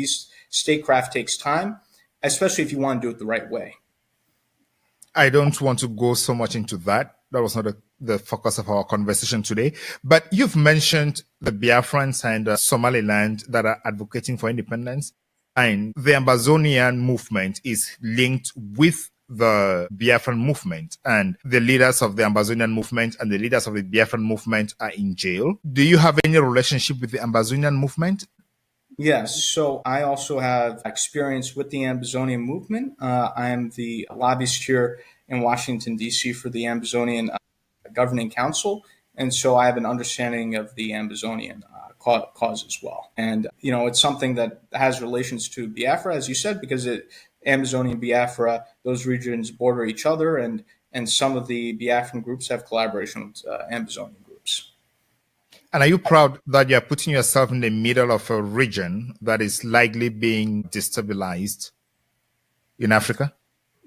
Speaker 3: Statecraft takes time, especially if you want to do it the right way.
Speaker 2: I don't want to go so much into that. That was not the focus of our conversation today. But you've mentioned the Biafrans and Somaliland that are advocating for independence. And the Amazonian movement is linked with the Biafran movement, and the leaders of the Ambazonian movement and the leaders of the Biafran movement are in jail. Do you have any relationship with the Ambazonian movement?
Speaker 3: Yes, so I also have experience with the Ambazonian movement. I am the lobbyist here in Washington, D.C. for the Ambazonian Governing Council, and so I have an understanding of the Ambazonian cause as well. And, you know, it's something that has relations to Biafra, as you said, because Amazonia and Biafra, those regions border each other, and some of the Biafran groups have collaboration with Ambazonian groups.
Speaker 2: And are you proud that you're putting yourself in the middle of a region that is likely being destabilized in Africa?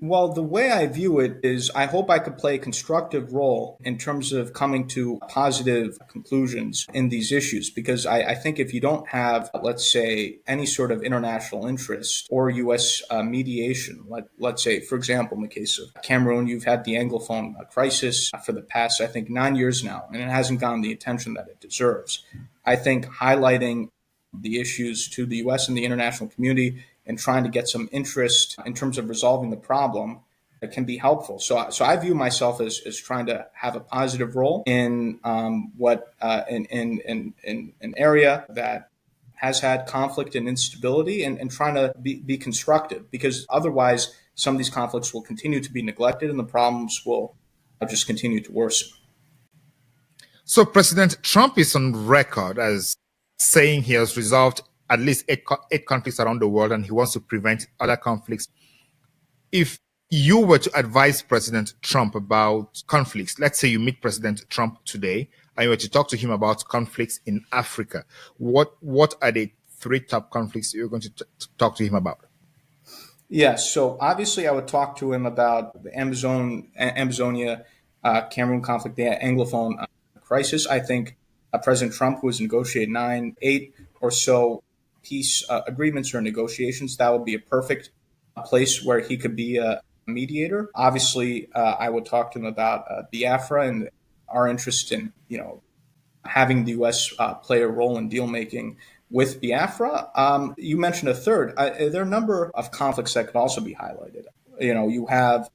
Speaker 3: Well, the way I view it is I hope I could play a constructive role in terms of coming to positive conclusions in these issues, because I think if you don't have, let's say, any sort of international interest or U.S. mediation, let's say, for example, in the case of Cameroon, you've had the Anglophone crisis for the past, I think, 9 years now, and it hasn't gotten the attention that it deserves. I think highlighting the issues to the U.S. and the international community and trying to get some interest in terms of resolving the problem that can be helpful. So I view myself as trying to have a positive role in an area that has had conflict and instability, and trying to be constructive, because otherwise some of these conflicts will continue to be neglected and the problems will just continue to worsen.
Speaker 2: So President Trump is on record as saying he has resolved at least eight conflicts around the world, and he wants to prevent other conflicts. If you were to advise President Trump about conflicts, let's say you meet President Trump today and you were to talk to him about conflicts in Africa, what are the 3 top conflicts you're going to talk to him about?
Speaker 3: Yes, so obviously I would talk to him about the Amazonia, Cameroon conflict, the Anglophone crisis. I think President Trump, who has negotiated 8 or so peace agreements or negotiations, that would be a perfect place where he could be a mediator. Obviously, I would talk to him about Biafra and our interest in, having the U.S. play a role in deal making with Biafra. You mentioned a third. There are a number of conflicts that could also be highlighted. You have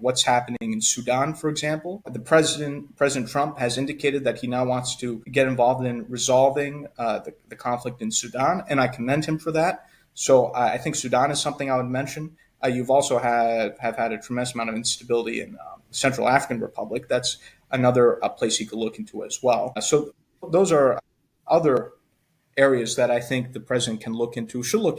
Speaker 3: what's happening in Sudan, for example. President Trump has indicated that he now wants to get involved in resolving the conflict in Sudan, and I commend him for that. So I think Sudan is something I would mention. You've also have had a tremendous amount of instability in Central African Republic. That's another place he could look into as well. So those are other areas that I think the president should look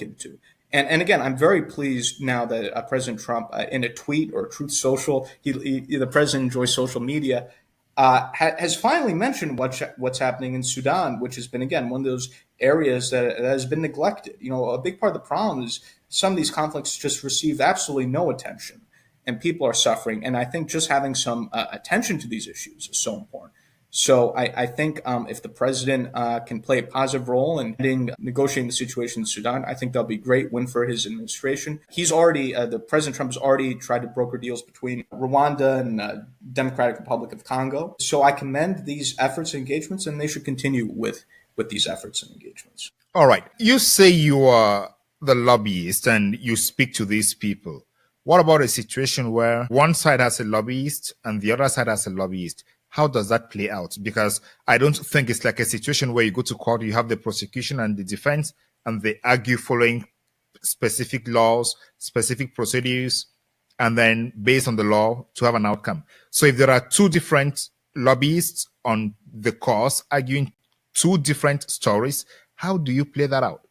Speaker 3: into. And again, I'm very pleased now that President Trump, in a tweet or Truth Social, the president enjoys social media, has finally mentioned what's happening in Sudan, which has been, again, one of those areas that has been neglected. A big part of the problem is some of these conflicts just receive absolutely no attention, and people are suffering. And I think just having some attention to these issues is so important. So I think if the president can play a positive role in negotiating the situation in Sudan, I think that'll be a great win for his administration. He's already, the President Trump has already tried to broker deals between Rwanda and Democratic Republic of Congo. So I commend these efforts and engagements, and they should continue with these efforts and engagements.
Speaker 2: All right. You say you are the lobbyist and you speak to these people. What about a situation where one side has a lobbyist and the other side has a lobbyist? How does that play out? Because I don't think it's like a situation where you go to court, you have the prosecution and the defense, and they argue following specific laws, specific procedures, and then based on the law to have an outcome. So if there are 2 different lobbyists on the cause arguing 2 different stories, how do you play that out?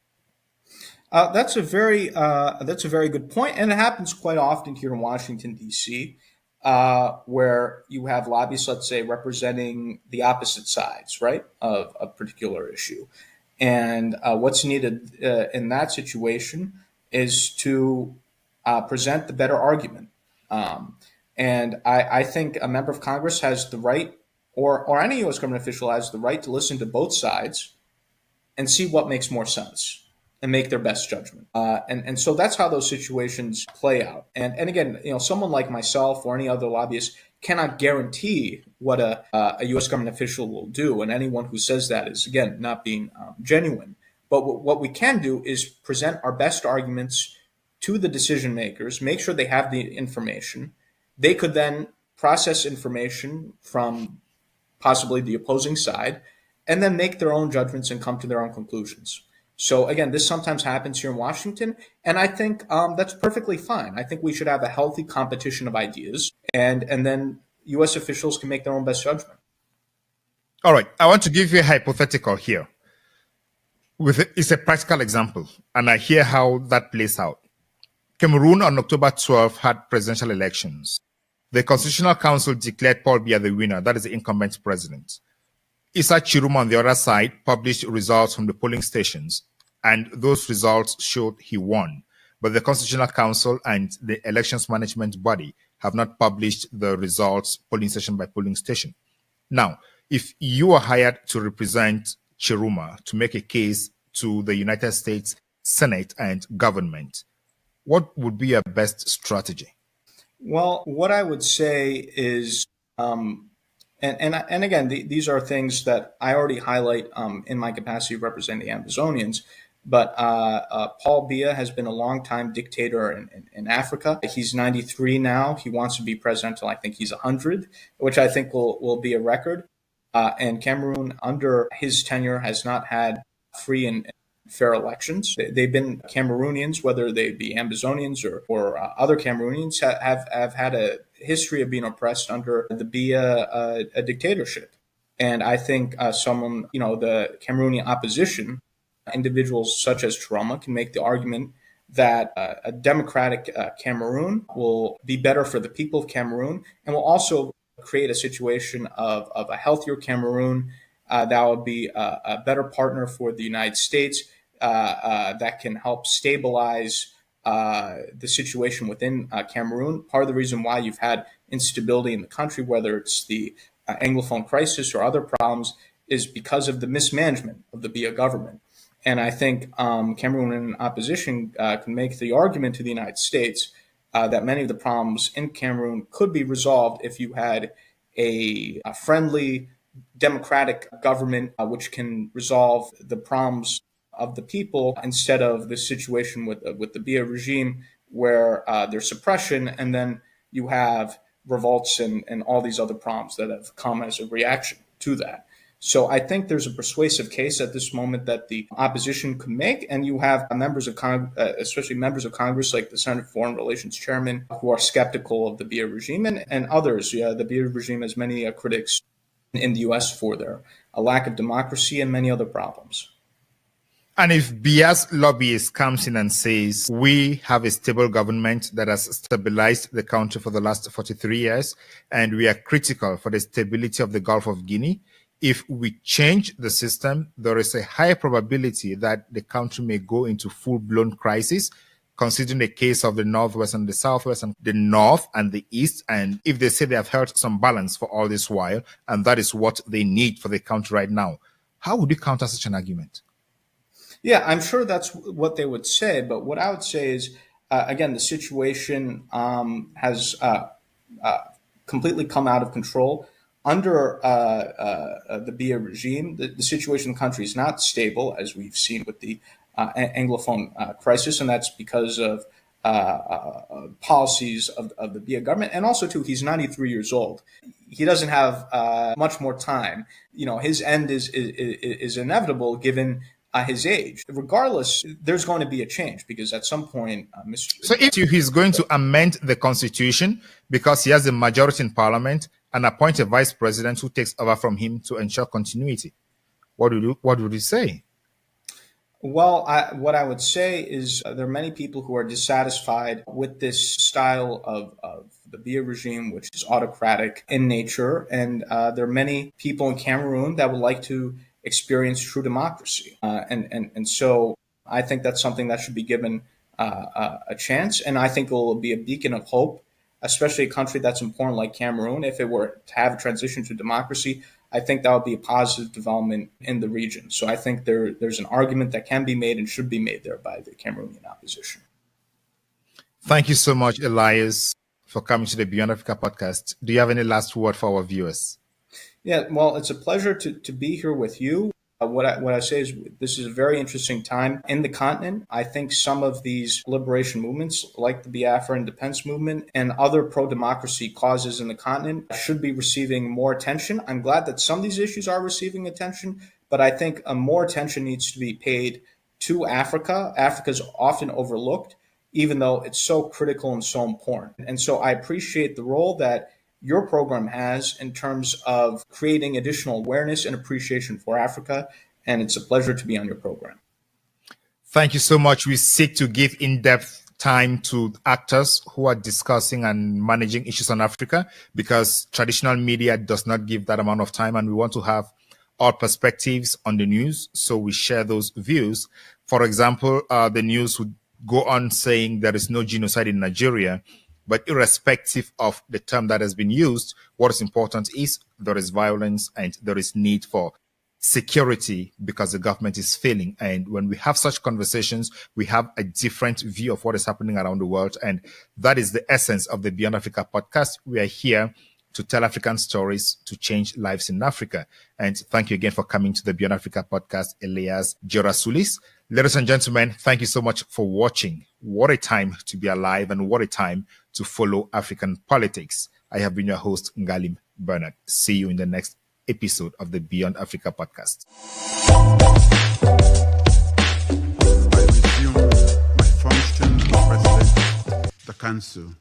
Speaker 3: That's a very good point, and it happens quite often here in Washington, D.C., where you have lobbyists, let's say, representing the opposite sides, right, of a particular issue. And what's needed in that situation is to present the better argument. And I think a member of Congress has the right, or any U.S. government official has the right to listen to both sides and see what makes more sense and make their best judgment. And so that's how those situations play out. And again, someone like myself or any other lobbyist cannot guarantee what a U.S. government official will do. And anyone who says that is, again, not being genuine. But what we can do is present our best arguments to the decision makers, make sure they have the information. They could then process information from possibly the opposing side, and then make their own judgments and come to their own conclusions. So again, this sometimes happens here in Washington, and I think that's perfectly fine. I think we should have a healthy competition of ideas, and then U.S. officials can make their own best judgment.
Speaker 2: All right, I want to give you a hypothetical here. It's a practical example, and I hear how that plays out. Cameroon on October 12 had presidential elections. The Constitutional Council declared Paul Biya the winner, that is the incumbent president. Issa Chiruma on the other side published results from the polling stations, and those results showed he won. But the Constitutional Council and the elections management body have not published the results polling station by polling station. Now, if you are hired to represent Chiruma to make a case to the United States Senate and government, what would be your best strategy?
Speaker 3: Well, what I would say is, and again, these are things that I already highlight in my capacity of representing the Amazonians. But Paul Biya has been a longtime dictator in Africa. He's 93 now. He wants to be president until I think he's 100, which I think will be a record. And Cameroon, under his tenure, has not had free and fair elections. They've been Cameroonians, whether they be Amazonians or other Cameroonians, have had a history of being oppressed under the Biya dictatorship. And I think the Cameroonian opposition, individuals such as Chiruma, can make the argument that a democratic Cameroon will be better for the people of Cameroon and will also create a situation of a healthier Cameroon that will be a better partner for the United States that can help stabilize the situation within Cameroon. Part of the reason why you've had instability in the country, whether it's the Anglophone crisis or other problems, is because of the mismanagement of the Biya government. And I think Cameroonian opposition can make the argument to the United States that many of the problems in Cameroon could be resolved if you had a friendly, democratic government which can resolve the problems of the people instead of the situation with the Biya regime where there's suppression and then you have revolts and all these other problems that have come as a reaction to that. So I think there's a persuasive case at this moment that the opposition could make, and you have members of especially members of Congress like the Senate Foreign Relations Chairman who are skeptical of the Biya regime and others. Yeah, the Biya regime has many critics in the U.S. for their lack of democracy and many other problems.
Speaker 2: And if Biya's lobbyist comes in and says, we have a stable government that has stabilized the country for the last 43 years, and we are critical for the stability of the Gulf of Guinea, if we change the system, there is a high probability that the country may go into full-blown crisis, considering the case of the Northwest and the Southwest and the North and the East. And if they say they have held some balance for all this while, and that is what they need for the country right now, how would you counter such an argument?
Speaker 3: Yeah, I'm sure that's what they would say. But what I would say is, again, the situation has completely come out of control. Under the Biya regime, the situation in the country is not stable, as we've seen with the Anglophone crisis, and that's because of policies of the Biya government. And also, too, he's 93 years old. He doesn't have much more time. You know, his end is inevitable given his age. Regardless, there's going to be a change because at some point,
Speaker 2: So if he's going to amend the constitution because he has a majority in parliament and appoint a vice president who takes over from him to ensure continuity, what would you say?
Speaker 3: Well, what I would say is there are many people who are dissatisfied with this style of the Biya regime, which is autocratic in nature. And there are many people in Cameroon that would like to experience true democracy. And so I think that's something that should be given a chance. And I think it will be a beacon of hope, especially a country that's important like Cameroon. If it were to have a transition to democracy, I think that would be a positive development in the region. So I think there's an argument that can be made and should be made there by the Cameroonian opposition.
Speaker 2: Thank you so much, Elias, for coming to the Beyond Africa podcast. Do you have any last word for our viewers?
Speaker 3: Yeah, well, it's a pleasure to be here with you. What I say is this is a very interesting time in the continent. I think some of these liberation movements, like the Biafra independence movement and other pro-democracy causes in the continent, should be receiving more attention. I'm glad that some of these issues are receiving attention, but I think more attention needs to be paid to Africa. Africa is often overlooked, even though it's so critical and so important. And so I appreciate the role that your program has in terms of creating additional awareness and appreciation for Africa. And it's a pleasure to be on your program.
Speaker 2: Thank you so much. We seek to give in-depth time to actors who are discussing and managing issues on Africa, because traditional media does not give that amount of time, and we want to have all perspectives on the news, so we share those views. For example, the news would go on saying there is no genocide in Nigeria, but irrespective of the term that has been used, what is important is there is violence and there is need for security because the government is failing. And when we have such conversations, we have a different view of what is happening around the world. And that is the essence of the Beyond Africa podcast. We are here to tell African stories to change lives in Africa. And thank you again for coming to the Beyond Africa podcast, Elias Jorasulis. Ladies and gentlemen, thank you so much for watching. What a time to be alive, and what a time to follow African politics. I have been your host, Ngalim Bernard. See you in the next episode of the Beyond Africa podcast.
Speaker 1: I resume my function as President of the Council.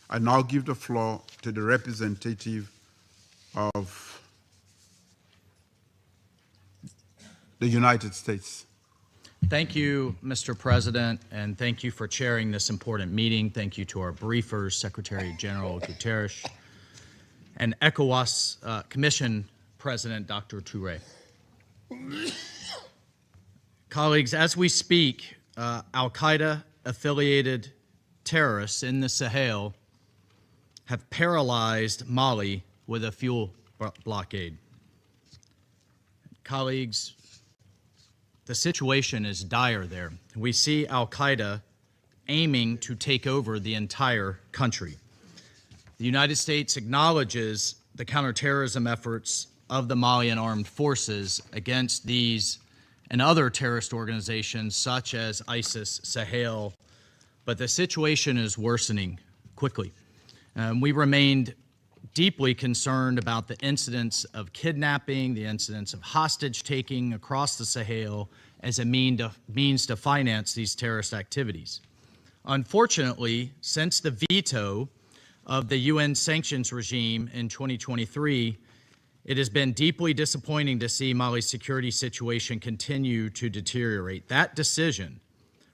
Speaker 1: I now give the floor to the representative of the United States.
Speaker 22: Thank you, Mr. President, and thank you for chairing this important meeting. Thank you to our briefers, Secretary General Guterres, and ECOWAS Commission President Dr. Touré. Colleagues, as we speak, Al-Qaeda-affiliated terrorists in the Sahel have paralyzed Mali with a fuel blockade. Colleagues, the situation is dire there. We see Al-Qaeda aiming to take over the entire country. The United States acknowledges the counterterrorism efforts of the Malian armed forces against these and other terrorist organizations such as ISIS, Sahel, but the situation is worsening quickly. We remained deeply concerned about the incidents of kidnapping, the incidents of hostage-taking across the Sahel as a means to finance these terrorist activities. Unfortunately, since the veto of the UN sanctions regime in 2023, it has been deeply disappointing to see Mali's security situation continue to deteriorate. That decision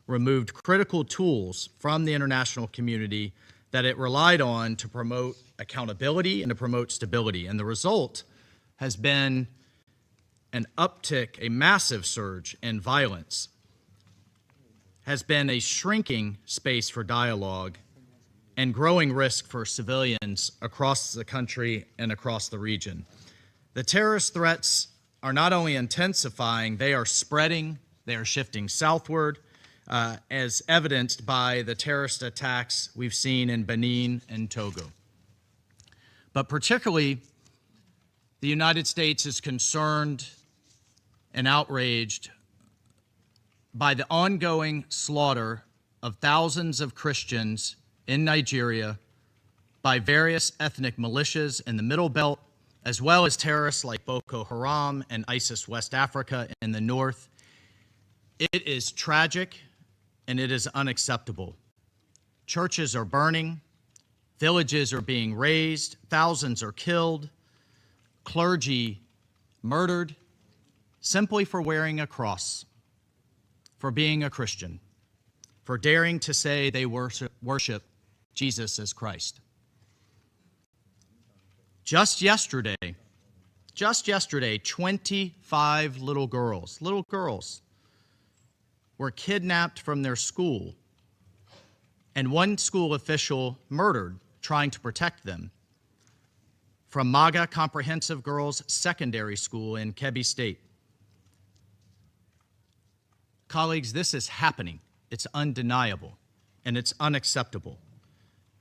Speaker 22: removed critical tools from the international community that it relied on to promote accountability and to promote stability. And the result has been an uptick, a massive surge in violence, has been a shrinking space for dialogue and growing risk for civilians across the country and across the region. The terrorist threats are not only intensifying, they are spreading, they are shifting southward, as evidenced by the terrorist attacks we've seen in Benin and Togo. But particularly, the United States is concerned and outraged by the ongoing slaughter of thousands of Christians in Nigeria by various ethnic militias in the Middle Belt, as well as terrorists like Boko Haram and ISIS West Africa in the north. It is tragic and it is unacceptable. Churches are burning, villages are being razed, thousands are killed, clergy murdered simply for wearing a cross, for being a Christian, for daring to say they worship Jesus as Christ. Just yesterday, 25 little girls were kidnapped from their school, and one school official murdered trying to protect them, from Maga Comprehensive Girls Secondary School in Kebbi State. Colleagues, this is happening. It's undeniable, and it's unacceptable.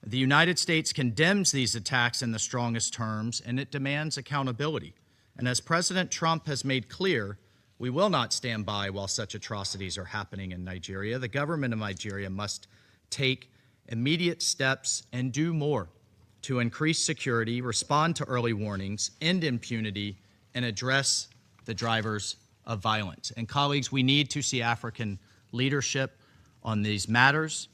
Speaker 22: The United States condemns these attacks in the strongest terms, and it demands accountability. And as President Trump has made clear, we will not stand by while such atrocities are happening in Nigeria. The government of Nigeria must take immediate steps and do more to increase security, respond to early warnings, end impunity, and address the drivers of violence. And colleagues, we need to see African leadership on these matters,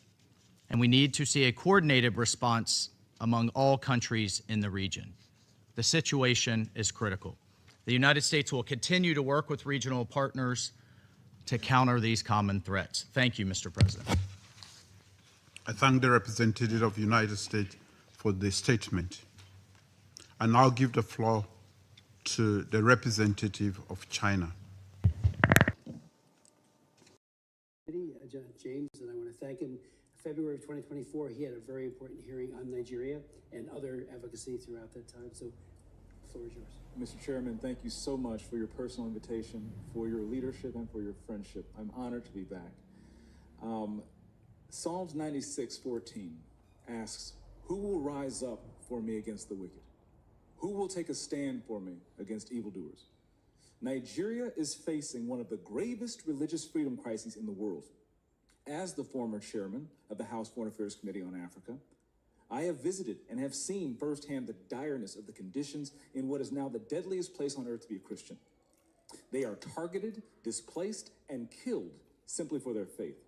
Speaker 22: and we need to see a coordinated response among all countries in the region. The situation is critical. The United States will continue to work with regional partners to counter these common threats. Thank you, Mr. President.
Speaker 1: I thank the representative of the United States for the statement. I now give the floor to the representative of China.
Speaker 16: James, and I want to thank him. In February of 2024, he had a very important hearing on Nigeria and other advocacy throughout that time. So the floor is yours.
Speaker 17: Mr. Chairman, thank you so much for your personal invitation, for your leadership, and for your friendship. I'm honored to be back. Psalms 96:14 asks, "Who will rise up for me against the wicked? Who will take a stand for me against evildoers?" Nigeria is facing one of the gravest religious freedom crises in the world. As the former chairman of the House Foreign Affairs Committee on Africa, I have visited and have seen firsthand the direness of the conditions in what is now the deadliest place on earth to be a Christian. They are targeted, displaced, and killed simply for their faith.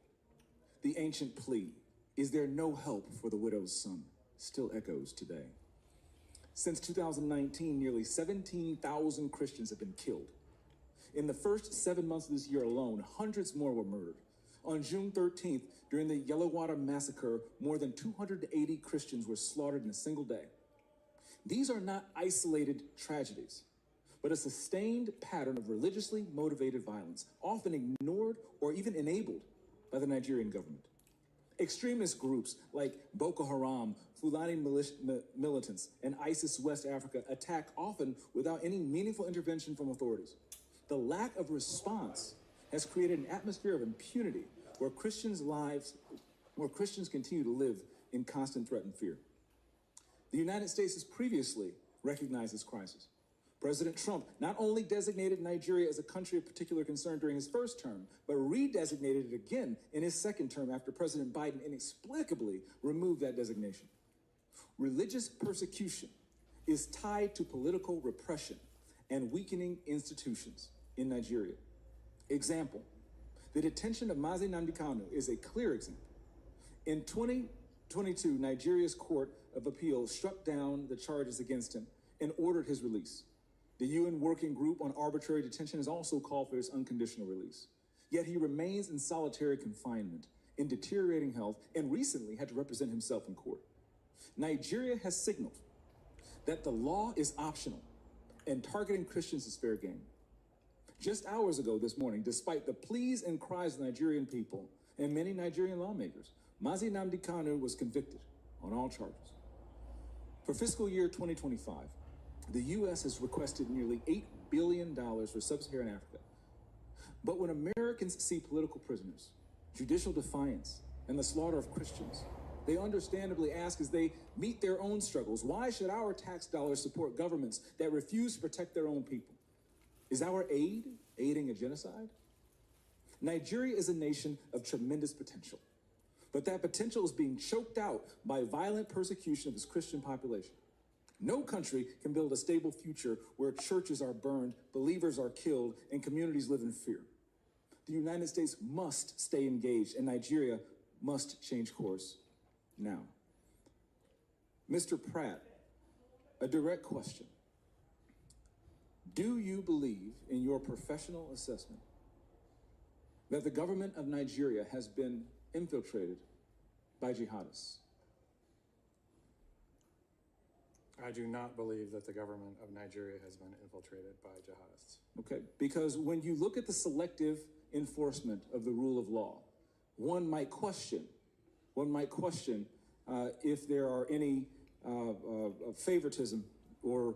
Speaker 17: The ancient plea, "Is there no help for the widow's son?" still echoes today. Since 2019, nearly 17,000 Christians have been killed. In the first 7 months of this year alone, hundreds more were murdered. On June 13th, during the Yellowwater massacre, more than 280 Christians were slaughtered in a single day. These are not isolated tragedies, but a sustained pattern of religiously motivated violence, often ignored or even enabled by the Nigerian government. Extremist groups like Boko Haram, Fulani militants, and ISIS West Africa attack often without any meaningful intervention from authorities. The lack of response has created an atmosphere of impunity where Christians continue to live in constant threat and fear. The United States has previously recognized this crisis. President Trump not only designated Nigeria as a country of particular concern during his first term, but redesignated it again in his second term after President Biden inexplicably removed that designation. Religious persecution is tied to political repression and weakening institutions in Nigeria. Example, the detention of Mazi Nnamdi Kanu is a clear example. In 2022, Nigeria's Court of Appeal struck down the charges against him and ordered his release. The UN Working Group on Arbitrary Detention has also called for his unconditional release. Yet he remains in solitary confinement, in deteriorating health, and recently had to represent himself in court. Nigeria has signaled that the law is optional and targeting Christians is fair game. Just hours ago this morning, despite the pleas and cries of the Nigerian people and many Nigerian lawmakers, Mazi Nnamdi Kanu was convicted on all charges. For fiscal year 2025, the U.S. has requested nearly $8 billion for sub-Saharan Africa. But when Americans see political prisoners, judicial defiance, and the slaughter of Christians, they understandably ask as they meet their own struggles, why should our tax dollars support governments that refuse to protect their own people? Is our aid aiding a genocide? Nigeria is a nation of tremendous potential, but that potential is being choked out by violent persecution of its Christian population. No country can build a stable future where churches are burned, believers are killed, and communities live in fear. The United States must stay engaged, and Nigeria must change course now. Mr. Pratt, a direct question. Do you believe, in your professional assessment, that the government of Nigeria has been infiltrated by jihadists?
Speaker 18: I do not believe that the government of Nigeria has been infiltrated by jihadists.
Speaker 17: Okay, because when you look at the selective enforcement of the rule of law, one might question if there are any favoritism or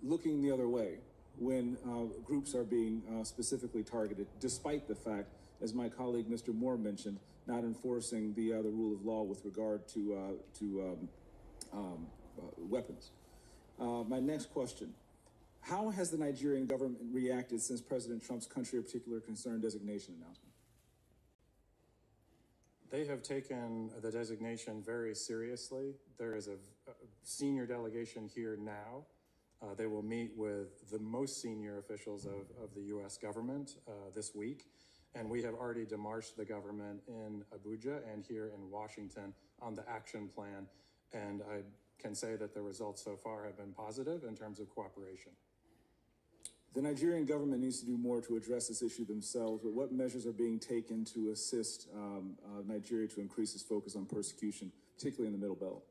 Speaker 17: looking the other way when groups are being specifically targeted, despite the fact, as my colleague Mr. Moore mentioned, not enforcing the rule of law with regard to weapons. My next question. How has the Nigerian government reacted since President Trump's country of particular concern designation announcement?
Speaker 18: They have taken the designation very seriously. There is a senior delegation here now. They will meet with the most senior officials of the U.S. government this week. And we have already demarched the government in Abuja and here in Washington on the action plan. And I can say that the results so far have been positive in terms of cooperation.
Speaker 17: The Nigerian government needs to do more to address this issue themselves, but what measures are being taken to assist Nigeria to increase its focus on persecution, particularly in the Middle Belt?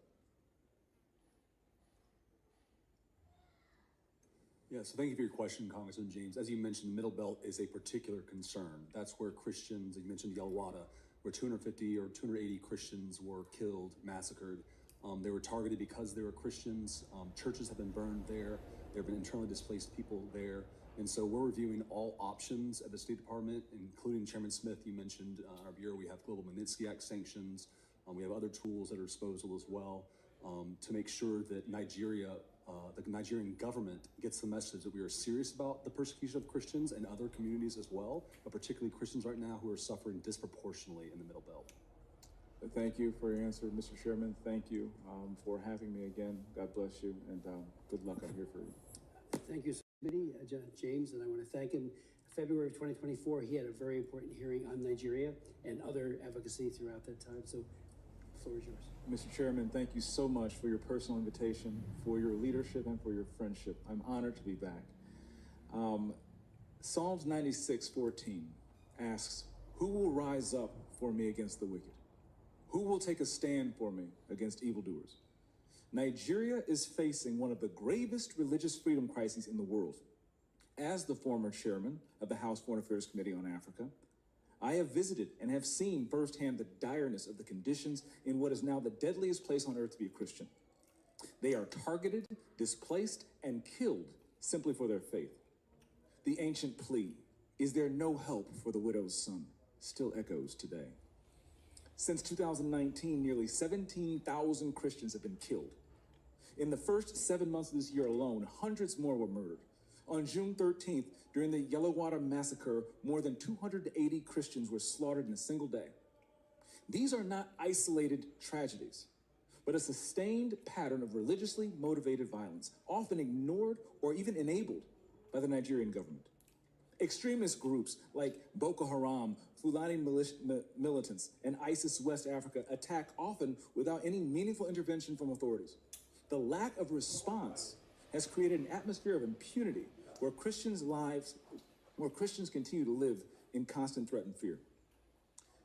Speaker 19: Yeah, so thank you for your question, Congressman James. As you mentioned, the Middle Belt is a particular concern. That's where Christians, you mentioned Yalwada, where 250 or 280 Christians were killed, massacred. They were targeted because they were Christians. Churches have been burned there. There have been internally displaced people there. And so we're reviewing all options at the State Department, including Chairman Smith, you mentioned our bureau, we have Global Magnitsky Act sanctions. We have other tools at our disposal as well to make sure that Nigeria, the Nigerian government gets the message that we are serious about the persecution of Christians and other communities as well, but particularly Christians right now who are suffering disproportionately in the Middle Belt.
Speaker 17: Thank you for your answer, Mr. Chairman. Thank you for having me again. God bless you, and good luck. I'm here for you.
Speaker 16: Thank you, Committee, James, and I want to thank him. February of 2024, he had a very important hearing on Nigeria and other advocacy throughout that time. So the floor is yours.
Speaker 17: Mr. Chairman, thank you so much for your personal invitation, for your leadership, and for your friendship. I'm honored to be back. Psalms 96:14 asks, "Who will rise up for me against the wicked? Who will take a stand for me against evildoers?" Nigeria is facing one of the gravest religious freedom crises in the world. As the former chairman of the House Foreign Affairs Committee on Africa, I have visited and have seen firsthand the direness of the conditions in what is now the deadliest place on earth to be a Christian. They are targeted, displaced, and killed simply for their faith. The ancient plea, "Is there no help for the widow's son?" still echoes today. Since 2019, nearly 17,000 Christians have been killed. In the first 7 months of this year alone, hundreds more were murdered. On June 13th, during the Yalwada massacre, more than 280 Christians were slaughtered in a single day. These are not isolated tragedies, but a sustained pattern of religiously motivated violence, often ignored or even enabled by the Nigerian government. Extremist groups like Boko Haram, Fulani militants, and ISIS West Africa attack often without any meaningful intervention from authorities. The lack of response has created an atmosphere of impunity where Christians continue to live in constant threat and fear.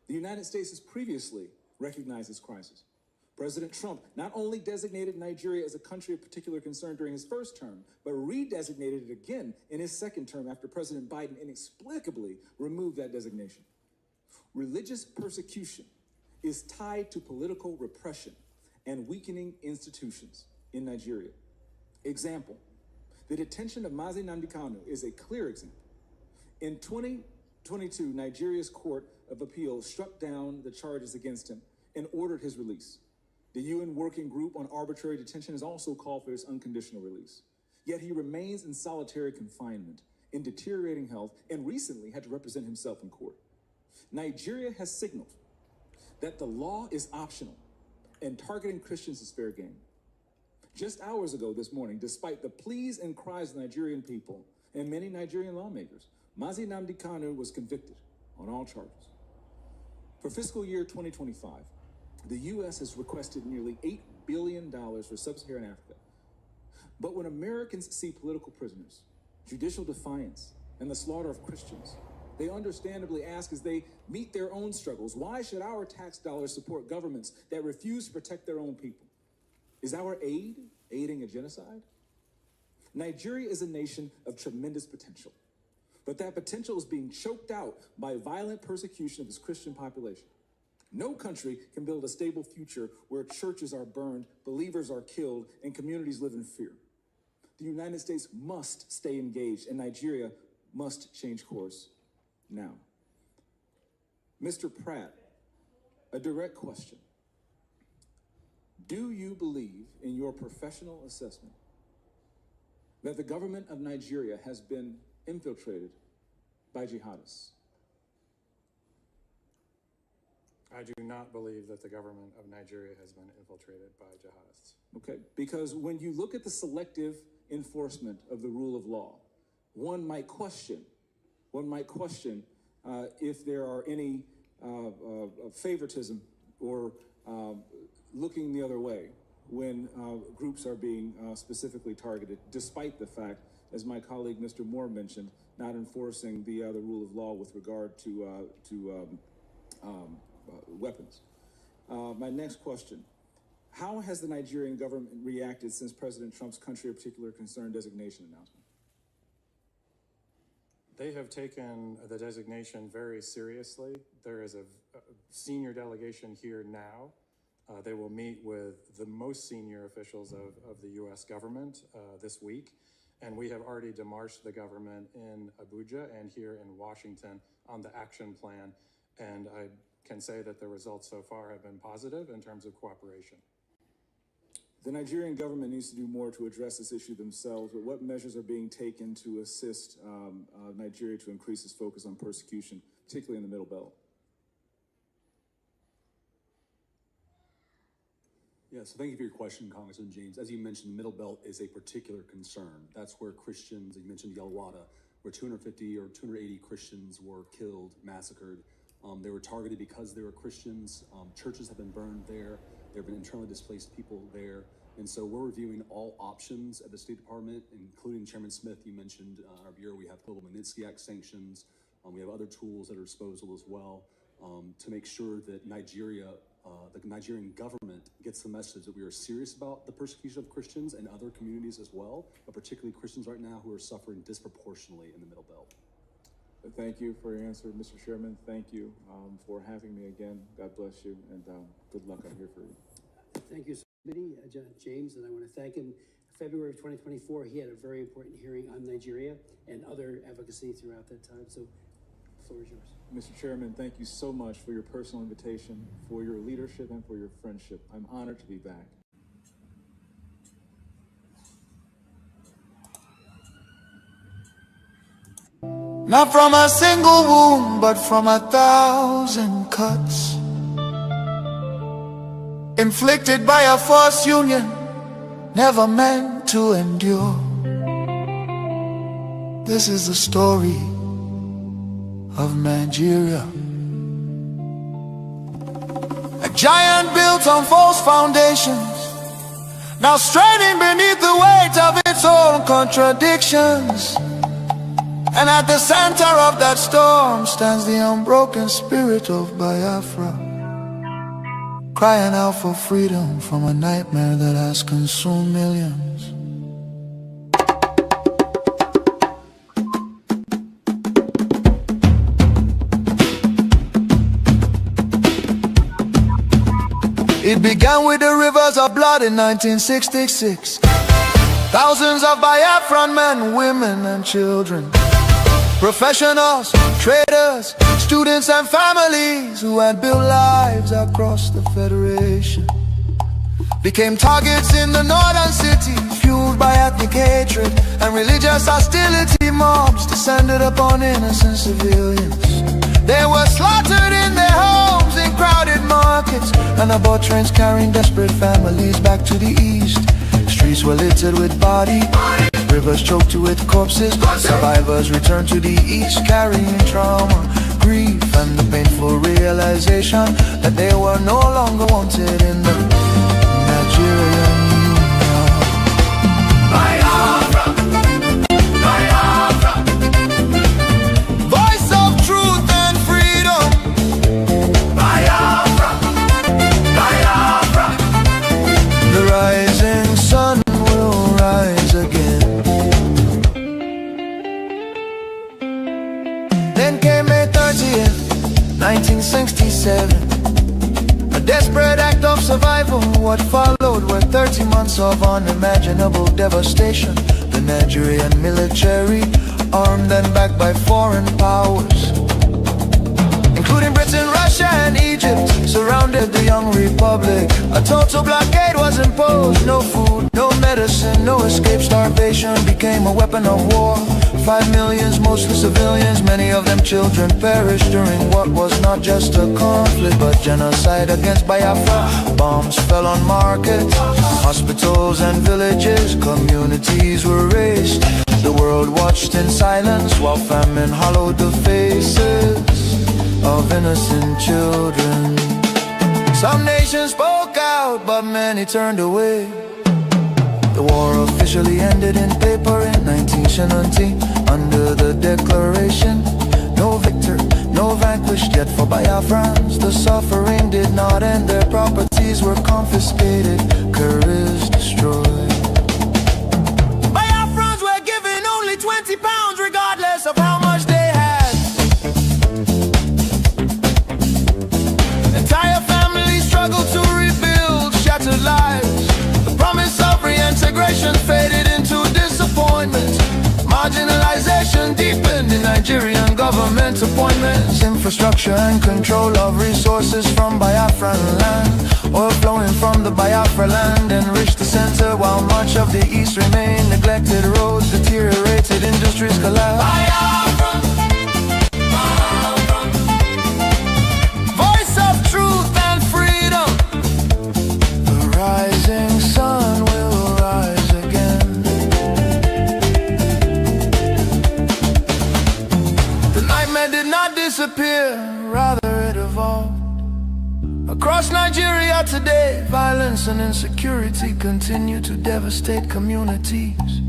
Speaker 17: The United States has previously recognized this crisis. President Trump not only designated Nigeria as a country of particular concern during his first term, but redesignated it again in his second term after President Biden inexplicably removed that designation. Religious persecution is tied to political repression and weakening institutions in Nigeria. Example, the detention of Mazi Nnamdi Kanu is a clear example. In 2022, Nigeria's Court of Appeal struck down the charges against him and ordered his release. The UN Working Group on Arbitrary Detention has also called for his unconditional release. Yet he remains in solitary confinement, in deteriorating health, and recently had to represent himself in court. Nigeria has signaled that the law is optional and targeting Christians is fair game. Just hours ago this morning, despite the pleas and cries of Nigerian people and many Nigerian lawmakers, Mazi Nnamdi Kanu was convicted on all charges. For fiscal year 2025, the U.S. has requested nearly $8 billion for sub-Saharan Africa. But when Americans see political prisoners, judicial defiance, and the slaughter of Christians, they understandably ask as they meet their own struggles, why should our tax dollars support governments that refuse to protect their own people? Is our aid aiding a genocide? Nigeria is a nation of tremendous potential, but that potential is being choked out by violent persecution of its Christian population. No country can build a stable future where churches are burned, believers are killed, and communities live in fear. The United States must stay engaged, and Nigeria must change course now. Mr. Pratt, a direct question. Do you believe in your professional assessment that the government of Nigeria has been infiltrated by jihadists?
Speaker 18: I do not believe that the government of Nigeria has been infiltrated by jihadists.
Speaker 17: Okay, because when you look at the selective enforcement of the rule of law, one might question if there are any favoritism or looking the other way when groups are being specifically targeted, despite the fact, as my colleague Mr. Moore mentioned, not enforcing the rule of law with regard to weapons. My next question, how has the Nigerian government reacted since President Trump's country of particular concern designation announcement?
Speaker 18: They have taken the designation very seriously. There is a senior delegation here now. They will meet with the most senior officials of the U.S. government this week. And we have already demarched the government in Abuja and here in Washington on the action plan. And I can say that the results so far have been positive in terms of cooperation.
Speaker 17: The Nigerian government needs to do more to address this issue themselves, but what measures are being taken to assist Nigeria to increase its focus on persecution, particularly in the Middle Belt?
Speaker 19: Yeah, so thank you for your question, Congressman James. As you mentioned, the Middle Belt is a particular concern. That's where Christians, you mentioned Yalwada, where 250 or 280 Christians were killed, massacred. They were targeted because they were Christians. Churches have been burned there. There have been internally displaced people there. And so we're reviewing all options at the State Department, including Chairman Smith, you mentioned our bureau, we have Global Magnitsky Act sanctions. We have other tools at our disposal as well to make sure that Nigeria, the Nigerian government gets the message that we are serious about the persecution of Christians and other communities as well, but particularly Christians right now who are suffering disproportionately in the Middle Belt.
Speaker 17: Thank you for your answer, Mr. Chairman. Thank you for having me again. God bless you, and good luck. I'm here for you.
Speaker 16: Thank you, James, and I want to thank him. February of 2024, he had a very important hearing on Nigeria and other advocacy throughout that time. So, the floor is yours.
Speaker 17: Mr. Chairman, thank you so much for your personal invitation, for your leadership, and for your friendship. I'm honored to be back.
Speaker 4: Not from a single wound, but from 1,000 cuts, inflicted by a forced union, never meant to endure. This is the story of Nigeria, a giant built on false foundations, now straining beneath the weight of its own contradictions. And at the center of that storm stands the unbroken spirit of Biafra, crying out for freedom from a nightmare that has consumed millions. It began with the rivers of blood in 1966. Thousands of Biafran men, women and children, professionals, traders, students and families who had built lives across the Federation became targets in the northern city, fueled by ethnic hatred and religious hostility. Mobs descended upon innocent civilians. They were slaughtered in their homes, in crowded markets, and aboard trains carrying desperate families back to the east. Streets were littered with bodies, rivers choked with corpses. Survivors returned to the east carrying trauma, grief, and the painful realization that they were no longer wanted in the Nigerian Union. Biafra, Biafra, voice of truth and freedom. Biafra, Biafra, the rising sun will rise again. Then came May 30th, 1967, a desperate act of survival. What followed were 30 months of unimaginable devastation. The Nigerian military, armed and backed by foreign powers, including Britain, Russia and Egypt, surrounded founded the young republic. A total blockade was imposed. No food, no medicine, no escape. Starvation became a weapon of war. 5 million, mostly civilians, many of them children, perished during what was not just a conflict but genocide against Biafra. Bombs fell on markets, hospitals and villages. Communities were razed. The world watched in silence while famine hollowed the faces of innocent children. Some nations spoke out, but many turned away. The war officially ended in paper in 1970 under the declaration. No victor, no vanquished, yet for Biafrans the suffering did not end. Their properties were confiscated, careers destroyed. Biafrans were given only £20 regardless of how much they had. Entire families struggled to rebuild shattered lives. The promise of reintegration faded into disappointment. Marginalization deepened in Nigerian government appointments. Infrastructure and control of resources from Biafran land. Oil flowing from the Biafra land enriched the center, while much of the east remained neglected. Roads deteriorated, industries collapsed. Biafra, Biafra. Voice of truth and freedom. The rising sun will rise again. The nightmare did not disappear, rather it evolved. Across Nigeria today, violence and insecurity continue to devastate communities.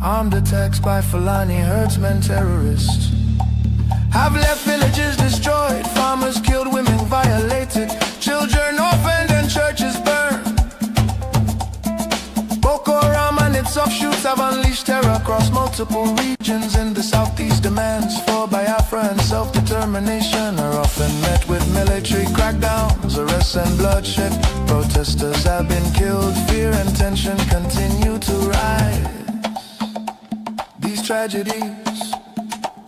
Speaker 4: Armed attacks by Fulani herdsmen terrorists have left villages destroyed, farmers killed, women violated, children orphaned and churches burned. Boko Haram and its offshoots have unleashed terror across multiple regions in the southeast. Demands for Biafra and self-determination are often met with military crackdowns, arrests and bloodshed. Protesters have been killed, fear and tension continue to rise. These tragedies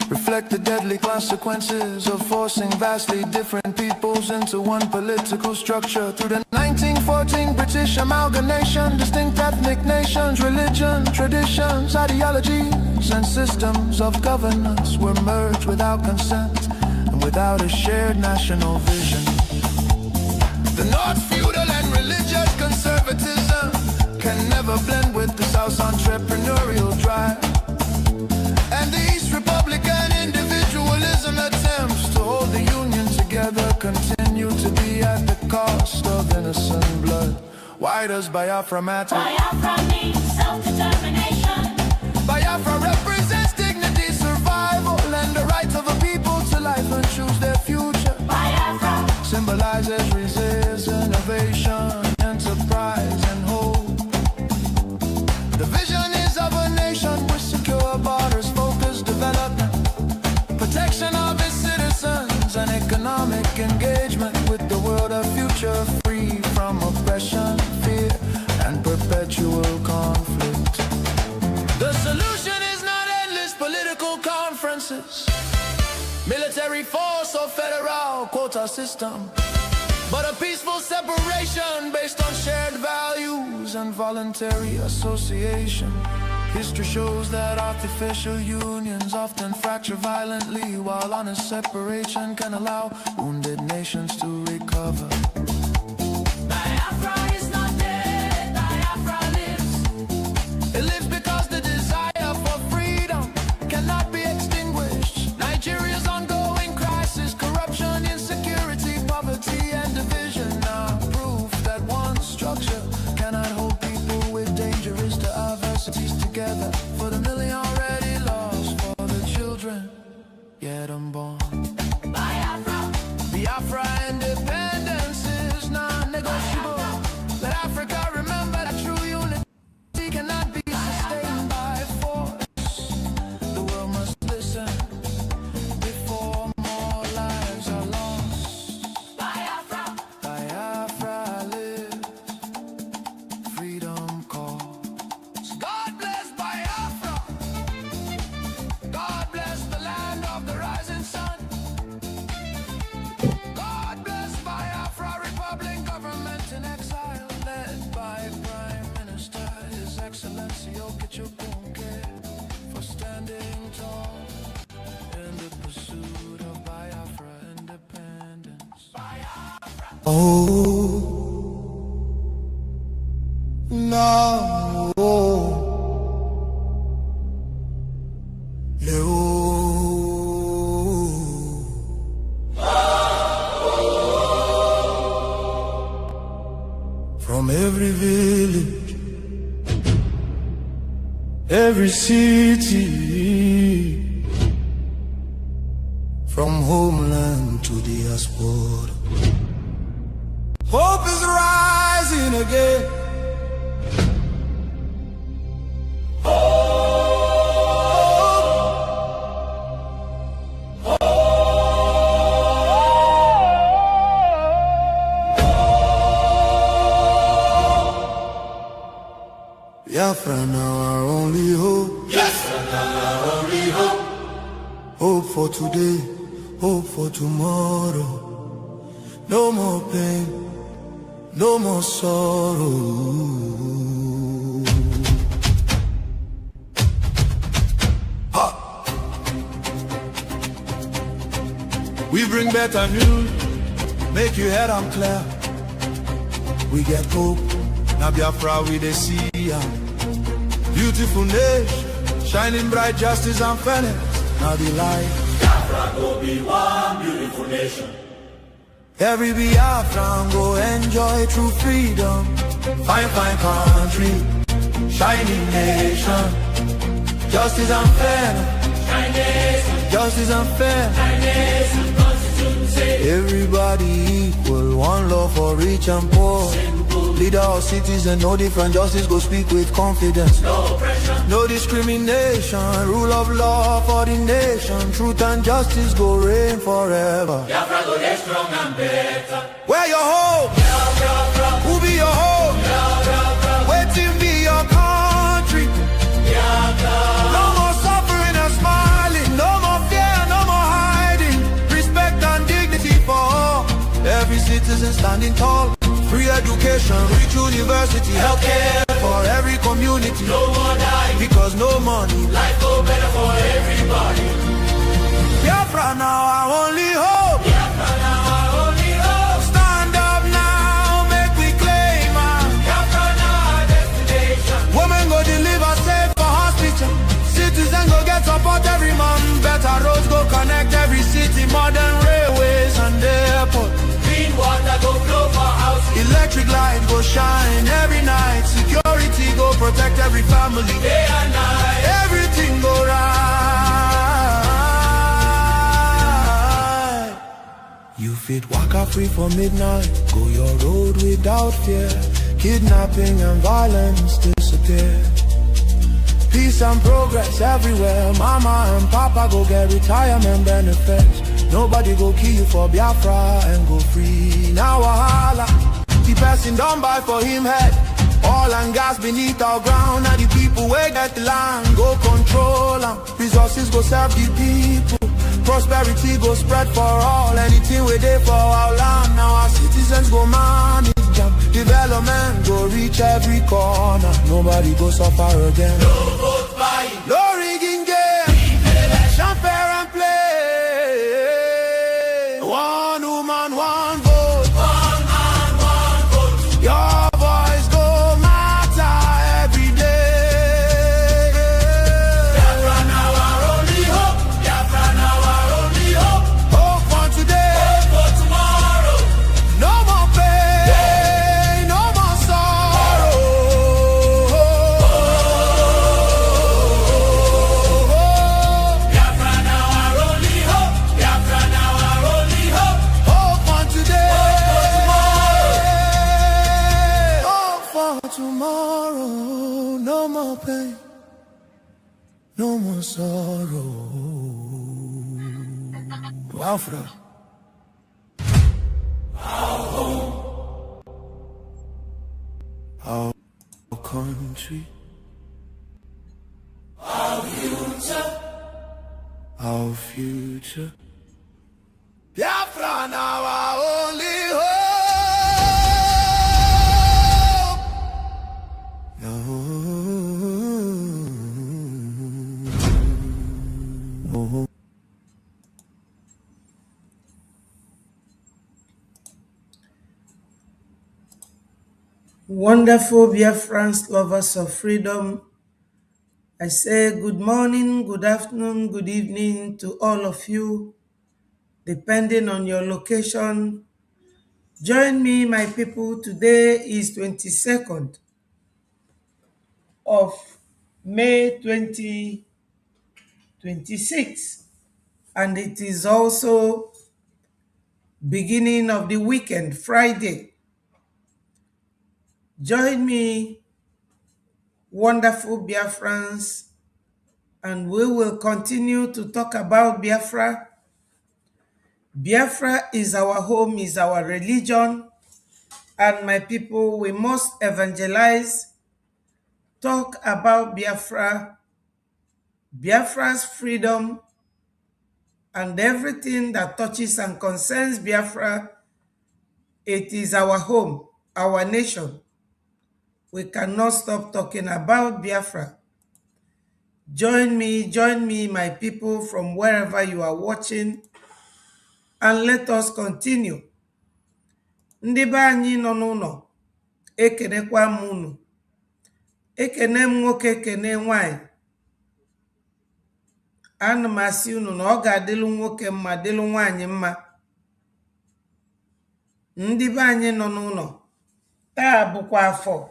Speaker 4: reflect the deadly consequences of forcing vastly different peoples into one political structure. Through the 1914 British amalgamation, distinct ethnic nations, religion, traditions, ideologies, and systems of governance were merged without consent and without a shared national vision. The North feudal and religious conservatism can never blend with the South's entrepreneurial drive. And the East Republican individualism attempts to hold the Union together continue to be at the cost of innocent blood. Why does Biafra matter?
Speaker 5: Biafra means self-determination.
Speaker 4: Biafra represents dignity, survival, and the right of a people to life and choose their future.
Speaker 5: Biafra
Speaker 4: symbolizes resistance, innovation, enterprise, and hope. The vision is of a nation with secure borders, focused development, protection of its citizens, and economic engagement with the world of future, free from oppression, fear, and perpetual conflict. The solution is not endless political conferences, military force or federal quota system, but a peaceful separation based on shared values and voluntary association. History shows that artificial unions often fracture violently, while honest separation can allow wounded nations to recover.
Speaker 5: Biafra is not dead, Biafra lives.
Speaker 4: It lives because the desire for freedom cannot be extinguished. Nigeria's ongoing crisis, corruption, insecurity, poverty, and division are proof that one structure cannot hold people with dangerous diversities together. For the million already lost, for the children yet unborn.
Speaker 5: Biafra,
Speaker 4: Biafra independence No. From every village, every city, from homeland to diaspora, hope is rising again. Biafra now our only hope. Yes, now our only hope. Hope for today, hope for tomorrow. No more pain, no more sorrow. Ha! We bring better news, make you head on clear. We get hope, now Biafra we dey see ya. Beautiful nation, shining bright justice and fairness. Now the light. Biafra go be one beautiful nation. Every Biafran go enjoy true freedom. Fine, fine country, shining nation. Justice and fairness. Justice and fairness. Everybody equal, one love for rich and poor. Leader or citizen, no different, justice go speak with confidence. No oppression, no discrimination, rule of law for the nation. Truth and justice go reign forever. Biafra go get strong and better. Where your hope? Who be your hope? Waiting be your country. No more suffering and smiling, no more fear, no more hiding. Respect and dignity for all. Every citizen standing tall. Free education, rich university, healthcare for every community. No more dying, because no money. Life go better for everybody. Biafra now our only hope. Biafra now our only hope. Stand up now, make we claim our Biafra now our destination. Women go deliver safe for hospital. Citizens go get support every month. Better roads go connect every city. Modern railways and airport. Clean water go flow for houses. Electric light go shine every night. Security go protect every family. Day and night. Everything go right. You fit waka free for midnight. Go your road without fear. Kidnapping and violence disappear. Peace and progress everywhere. Mama and papa go get retirement benefits. Nobody go kill you for Biafra and go free. Now wahala, the person don't buy for him head. Oil and gas beneath our ground. Now the people wey get the land go control them. Resources go serve the people. Prosperity go spread for all. Anything we dey for our land. Now our citizens go manage them. Development go reach every corner. Nobody go suffer again. No vote buying, no rigging game. Election fair and play. One woman, one vote. One man, one vote. Your voice go matter every day. Biafra now our only hope. Biafra now our only hope. Hope for today. Hope for tomorrow. No more pain, no more sorrow. Biafra now our only hope. Biafra now our only hope. Hope for today. Hope for tomorrow. No more pain, no more sorrow. Biafra. Our country, our future. Biafra now our only hope. No.
Speaker 6: Wonderful Biafrans, lovers of freedom. I say good morning, good afternoon, good evening to all of you, depending on your location. Join me, my people. Today is 22nd of May 2026, and it is also beginning of the weekend, Friday. Join me, wonderful Biafrans, and we will continue to talk about Biafra. Biafra is our home, is our religion, and my people, we must evangelize, talk about Biafra, Biafra's freedom, and everything that touches and concerns Biafra. It is our home, our nation. We cannot stop talking about Biafra. Join me, my people, from wherever you are watching, and let us continue. Ndị be anyị nọ n'ụlọ, ekenekwa m unu. Ekene m nwoke, ekene nwanyị. Ana m asị unu na ọ ga-adịlụ nwoke mma, dịlụ nwanyị mma. Ndị be anyị nọ n'ụlọ, taa bụkwa afọ.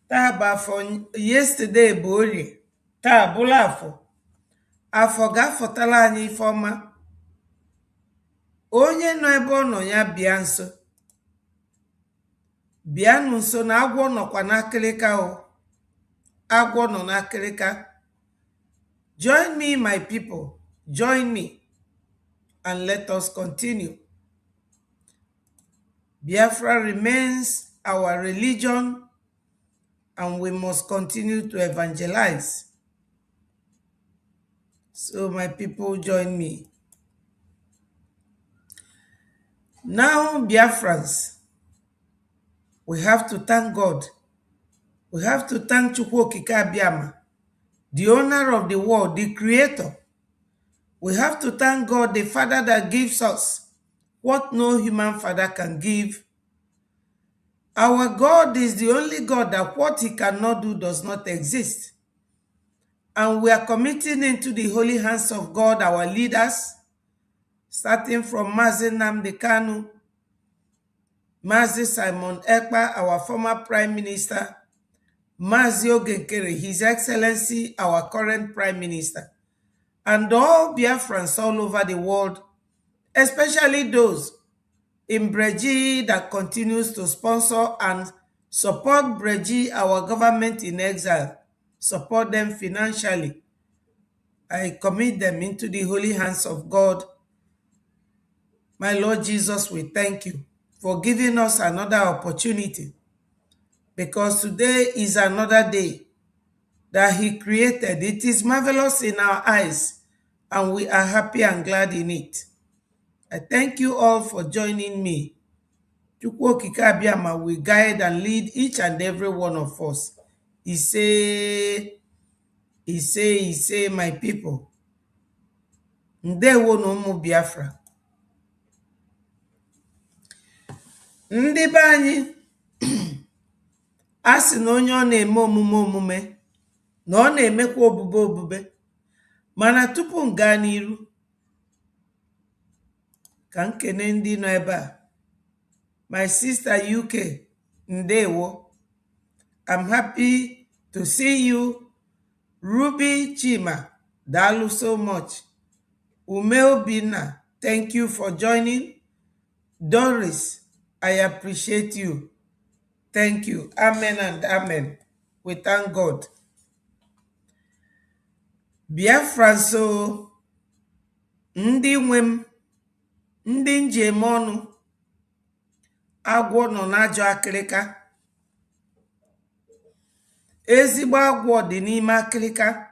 Speaker 6: Taa bụ afọ, yesterday bụ orie, taa bụla afọ. Afọ ga-afọtala anyị ife ọma. Onye nọ ebe ọ nọ ya bịa nso. Bịanụ nso na agwọ nọkwa n'akịrịka o. Agwọ nọ n'akịrịka. Join me, my people. Join me. And let us continue. Biafra remains our religion, and we must continue to evangelize. So, my people, join me. Now, Biafrans, we have to thank God. We have to thank Chukwu Okike Abiama, the owner of the world, the creator. We have to thank God, the Father that gives us what no human father can give. Our God is the only God that what he cannot do does not exist. And we are committing into the holy hands of God our leaders, starting from Mazi Nnamdi Kanu, Mazi Simon Ekpa, our former Prime Minister, Mazi Ogenkere, His Excellency, our current Prime Minister, and all Biafrans all over the world, especially those in Brgie that continues to sponsor and support Brgie, our government in exile, support them financially. I commit them into the holy hands of God. My Lord Jesus, we thank you for giving us another opportunity, because today is another day that he created. It is marvelous in our eyes, and we are happy and glad in it. I thank you all for joining me. Chukwu Okike Abiama will guide and lead each and every one of us. He say, my people. Ndewo no ụmụ Biafra. Ndị be anyị a sị na onye ọ na-eme omume na ọ na-emekwa obube. Mana tupu m gaa n'iru, ka nkene ndị nọ ebe a. My sister UK, ndewo. I'm happy to see you. Ruby Chima, dalu so much. Ume Obina, thank you for joining. Doris, I appreciate you. Thank you. Amen and amen. We thank God. Biafra so, ndị nwem, ndị njem ọnụ, agwọ nọ n'ajọ akịrịka. Ezigbo agwọ dị n'ime akịrịka.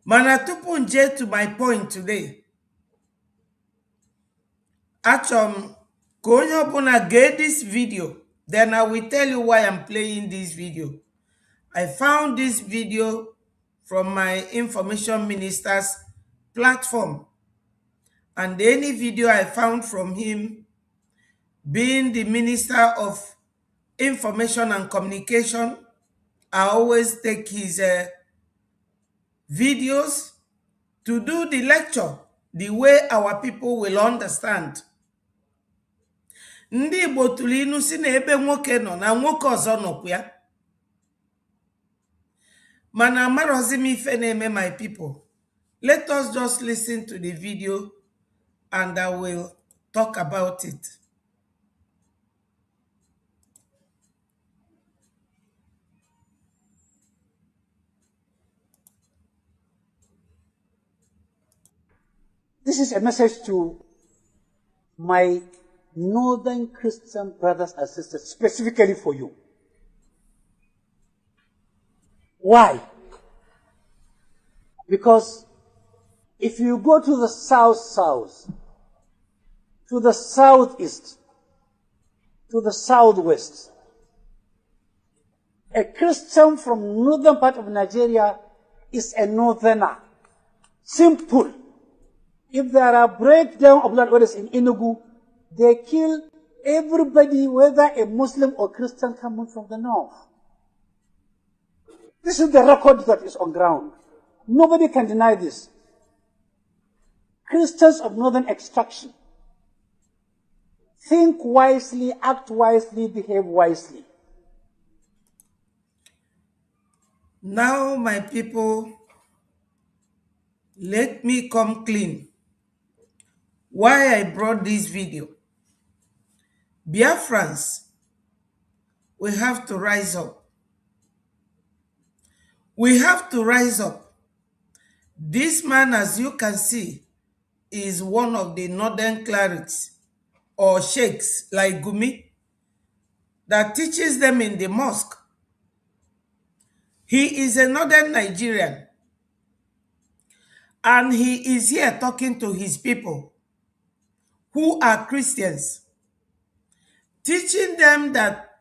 Speaker 6: Mana tupu nje to my point today, achọm ka onye ọbụla gee this video, then I will tell you why I'm playing this video. I found this video from my information minister's platform, and any video I found from him, being the Minister of Information and Communication, I always take his videos to do the lecture the way our people will understand. Ndị Igbo tụrụ inu si na ebe nwoke nọ na nwoke ọzọ nọkwa ya. Mana amarozi m ife na-eme, my people. Let us just listen to the video and I will talk about it.
Speaker 7: This is a message to my northern Christian brothers and sisters, specifically for you. Why? Because if you go to the south, to the southeast, to the southwest, a Christian from northern part of Nigeria is a northerner. Simple. If there are breakdown of blood orders in Enugu, they kill everybody, whether a Muslim or Christian coming from the north. This is the record that is on ground. Nobody can deny this. Christians of northern extraction. Think wisely, act wisely, behave wisely.
Speaker 6: Now, my people, let me come clean. Why I brought this video. Biafrans, we have to rise up. We have to rise up. This man, as you can see, is one of the northern clerics or sheikhs like Gumi that teaches them in the mosque. He is a northern Nigerian and he is here talking to his people who are Christians, teaching them that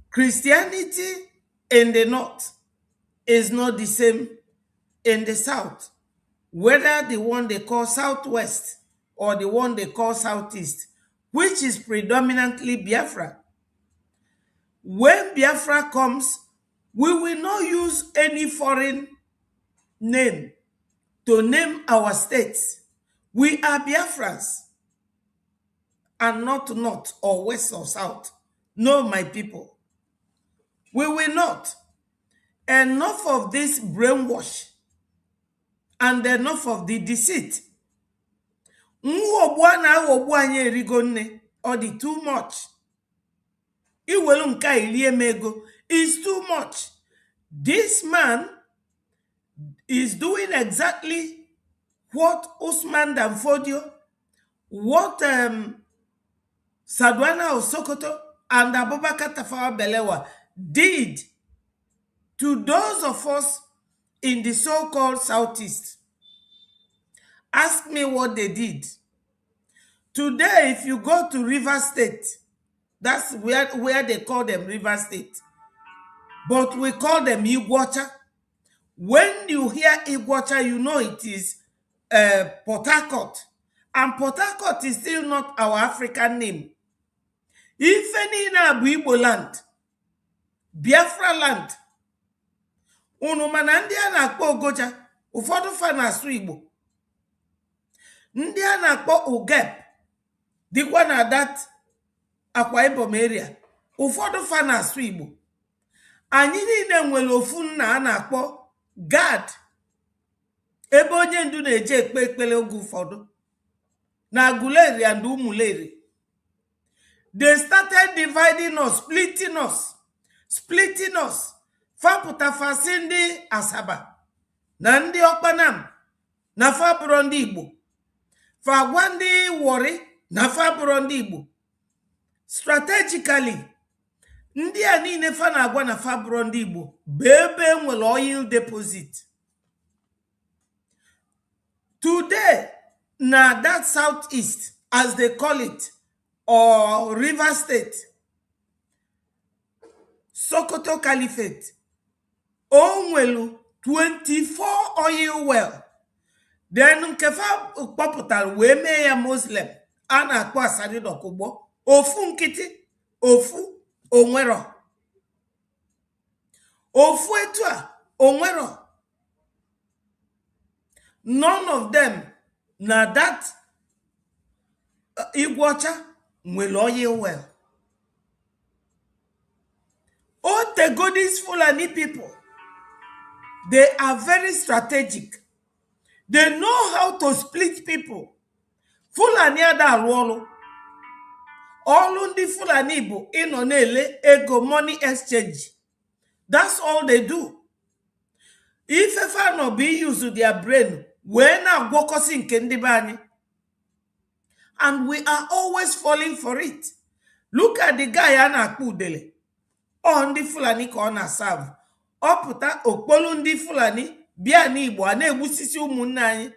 Speaker 6: Christianity in the north is not the same in the south, whether the one they call southwest or the one they call southeast, which is predominantly Biafra. When Biafra comes, we will not use any foreign name to name our states. We are Biafrans and not north or west or south. No, my people. We will not. Enough of this brainwash and enough of the deceit. Or the too much. Is too much. This man is doing exactly what Usman Danfodio, what Sadwana of Sokoto and Abubakar Tafawa Balewa did to those of us in the so-called Southeast. Ask me what they did. Today, if you go to River State, that's where they call them River State. But we call them Iguacha. When you hear Iguacha, you know it is Port Harcourt. And Port Harcourt is still not our African name. If any in Igbo land, Biafra land, unumana ndị a na-akpọ Ogoja, ụfọdụ fa na-asụ Igbo. Ndị a na-akpọ Ugep, dịkwa na that Akwa Ibom area, ụfọdụ fa na-asụ Igbo. Anyị niile nwere ofu nna a na-akpọ Gad, ebe onye ndu na-eje ekpe ekpele oge ụfọdụ na Aguleri and Umuleri. They started dividing us, splitting us. Faputa fasindi Asaba. Na ndị Okpanam, na faburo ndị Igbo. Fagwa ndị Wori, na faburo ndị Igbo. Strategically, ndị a niile fa na-agwa na faburo ndị Igbo, bebe nwere oil deposit. Today, na that southeast, as they call it, or River State, Sokoto Caliphate, onwelu 24 oil well. Then Nkefa Poputal we me ya Muslim ana akwa Asari Dokubo ofu nkịtị, ofu onwero, ofu etu a onwero. None of them na that igwe ọcha nwere oil well. All the Godis Fulani people, they are very strategic. They know how to split people. Fulani ada alụọlụ. All ndị Fulani bụ ịnọ na-ele ego money exchange. That's all they do. If a fan of be use their brain, when na agwọkọsị nke ndị be anyị. And we are always falling for it. Look at the guy a na-akpọ udele. Ọ ndị Fulani ka ọ na-serve. Ọ pụta okpolu ndị Fulani bịa n'Igbo a na-egbusisi ụmụnne anyị.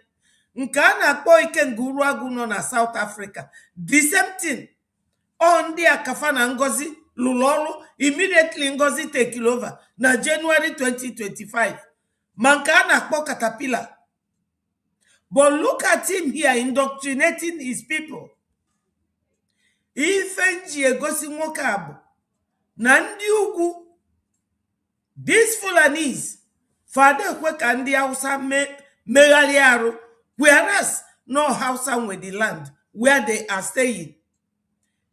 Speaker 6: Nke a na-akpọ Ikenga Uruagụ nọ na South Africa. The same thing. Ọ ndị Akafa na Ngozi lụrụ ọrụ immediately Ngozi take over na January 2025. Ma nke a na-akpọ Caterpillar. But look at him here indoctrinating his people. Ife nji egosi nwoke a bụ na ndị ugwu, these Fulanis, fada ekwe ka ndị Hausa megharịa arụ, whereas no Hausa with the land where they are staying.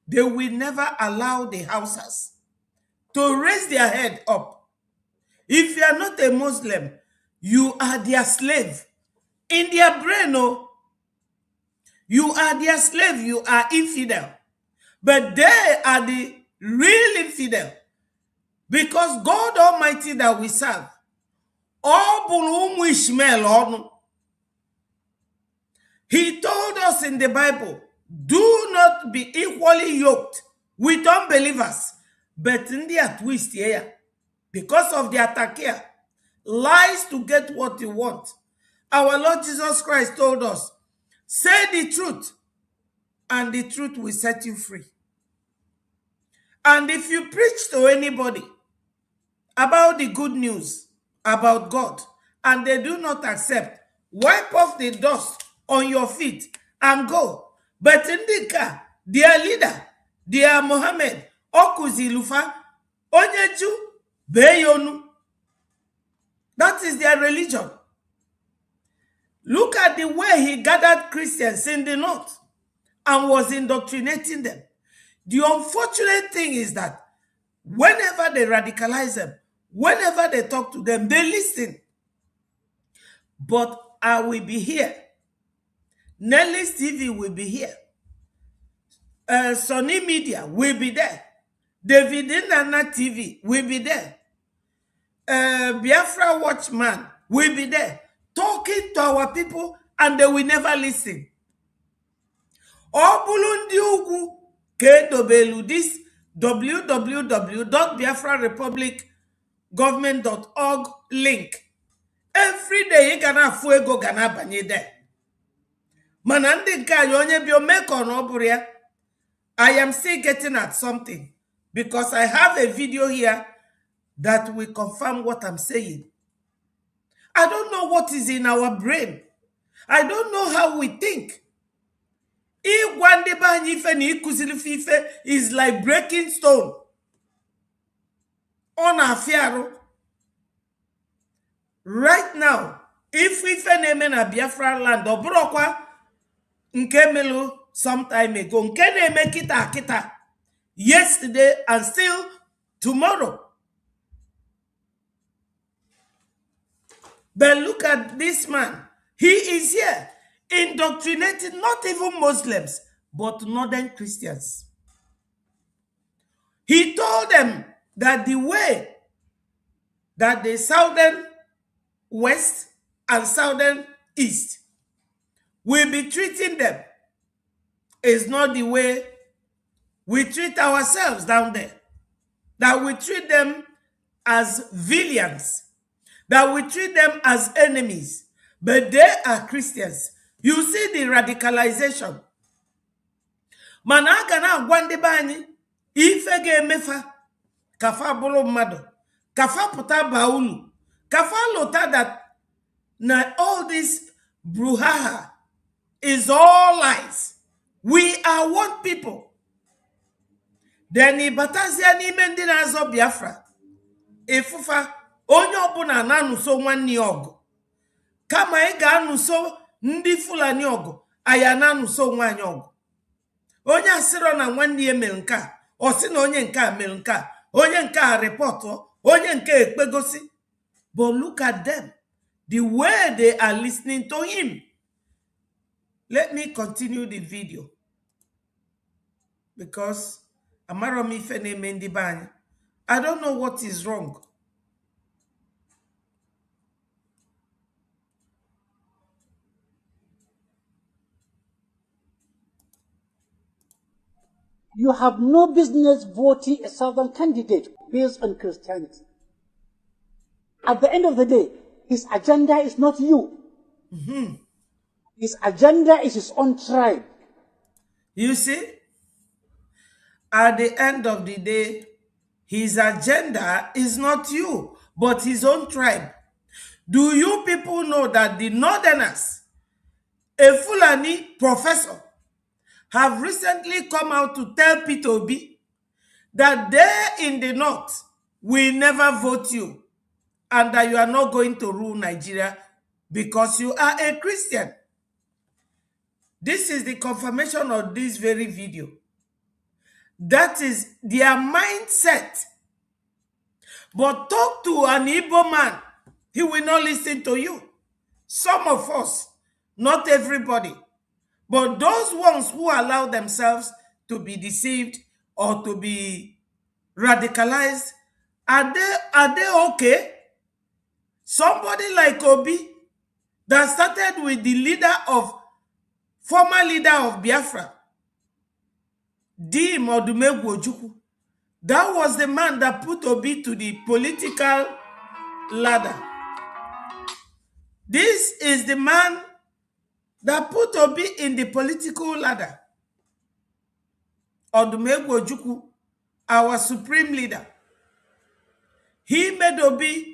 Speaker 6: They will never allow the Hausas to raise their head up. If you are not a Muslim, you are their slave. In their brain, oh, you are their slave, you are infidel. But they are the real infidel. Because God Almighty that we serve, all bulu Ishmael onu. He told us in the Bible, do not be equally yoked with unbelievers. But in their twist here, because of the attack here, lies to get what you want. Our Lord Jesus Christ told us, say the truth, and the truth will set you free. And if you preach to anybody about the good news about God, and they do not accept, wipe off the dust on your feet and go. But in the car, their leader, their Mohammed, Okuzi Lufa, Onyeju, Beyonu. That is their religion. Look at the way he gathered Christians in the north and was indoctrinating them. The unfortunate thing is that whenever they radicalize them, whenever they talk to them, they listen. But I will be here. Nelly's TV will be here. Sony Media will be there. David Nana TV will be there. Biafra Watchman will be there. Talking to our people, and they will never listen. Obulundi Ugu Kedobelu, this www.biafrarepublicgovernment.org link. Every day you gonna fuego gana banye there. Manandi nka yonye biomeko no buria. I am still getting at something because I have a video here that will confirm what I'm saying. I don't know what is in our brain. I don't know how we think. Is like breaking stone on a fiaro. Right now, if we name a Biafra land or Brokwa Nkemelu some time ago, Nkene make it a kita yesterday and still tomorrow. But look at this man. He is here indoctrinating not even Muslims, but northern Christians. He told them that the way that the southern west and southern east will be treating them is not the way we treat ourselves down there. That we treat them as villains. That we treat them as enemies. But they are Christians. You see the radicalization. Mana kana gwande bani ife ge mefa kafa bolo mado kafa puta baulu kafa lota that na all this brouhaha is all lies. We are one people. then ịbatazia n'ime ndị na-azọ Biafra ịfụfa onye ọbụla na-anụso nwanne ya ọgụ kama ị ga-anụso ndị Fulani ọgụ aya na-anụso nwaanyị ọgụ onye asịrọ na nwanne ya mere nke a ọ sị na onye nke a mere nke a onye nke a rịpọtụ onye nke ekpegosi. But look at them, the way they are listening to him. Let me continue the video because I don't know what is wrong.
Speaker 7: You have no business voting a southern candidate based on Christianity. At the end of the day, his agenda is not you. His agenda is his own tribe.
Speaker 6: You see? At the end of the day, his agenda is not you, but his own tribe. Do you people know that the Northerners, a Fulani professor, have recently come out to tell Peter Obi that they in the North will never vote you and that you are not going to rule Nigeria because you are a Christian. This is the confirmation of this very video. That is their mindset. But talk to an Igbo man, he will not listen to you. Some of us, not everybody, but those ones who allow themselves to be deceived or to be radicalized, are they okay? Somebody like Obi that started with the former leader of Biafra, D. Modumegwu Ojukwu. That was the man that put Obi to the political ladder. This is the man that put Obi in the political ladder. Odumegwu Ojukwu, our supreme leader. He made Obi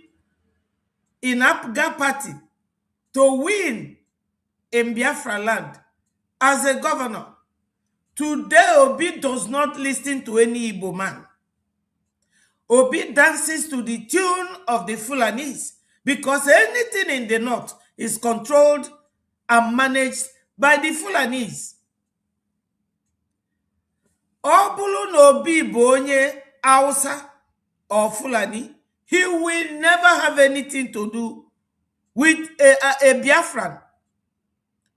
Speaker 6: in Apga party to win in Biafra land as a governor. Today, Obi does not listen to any Igbo man. Obi dances to the tune of the Fulanese because anything in the north is controlled and managed by the Fulanese. Obulu no Obi bụ onye Hausa or Fulani, he will never have anything to do with a Biafran.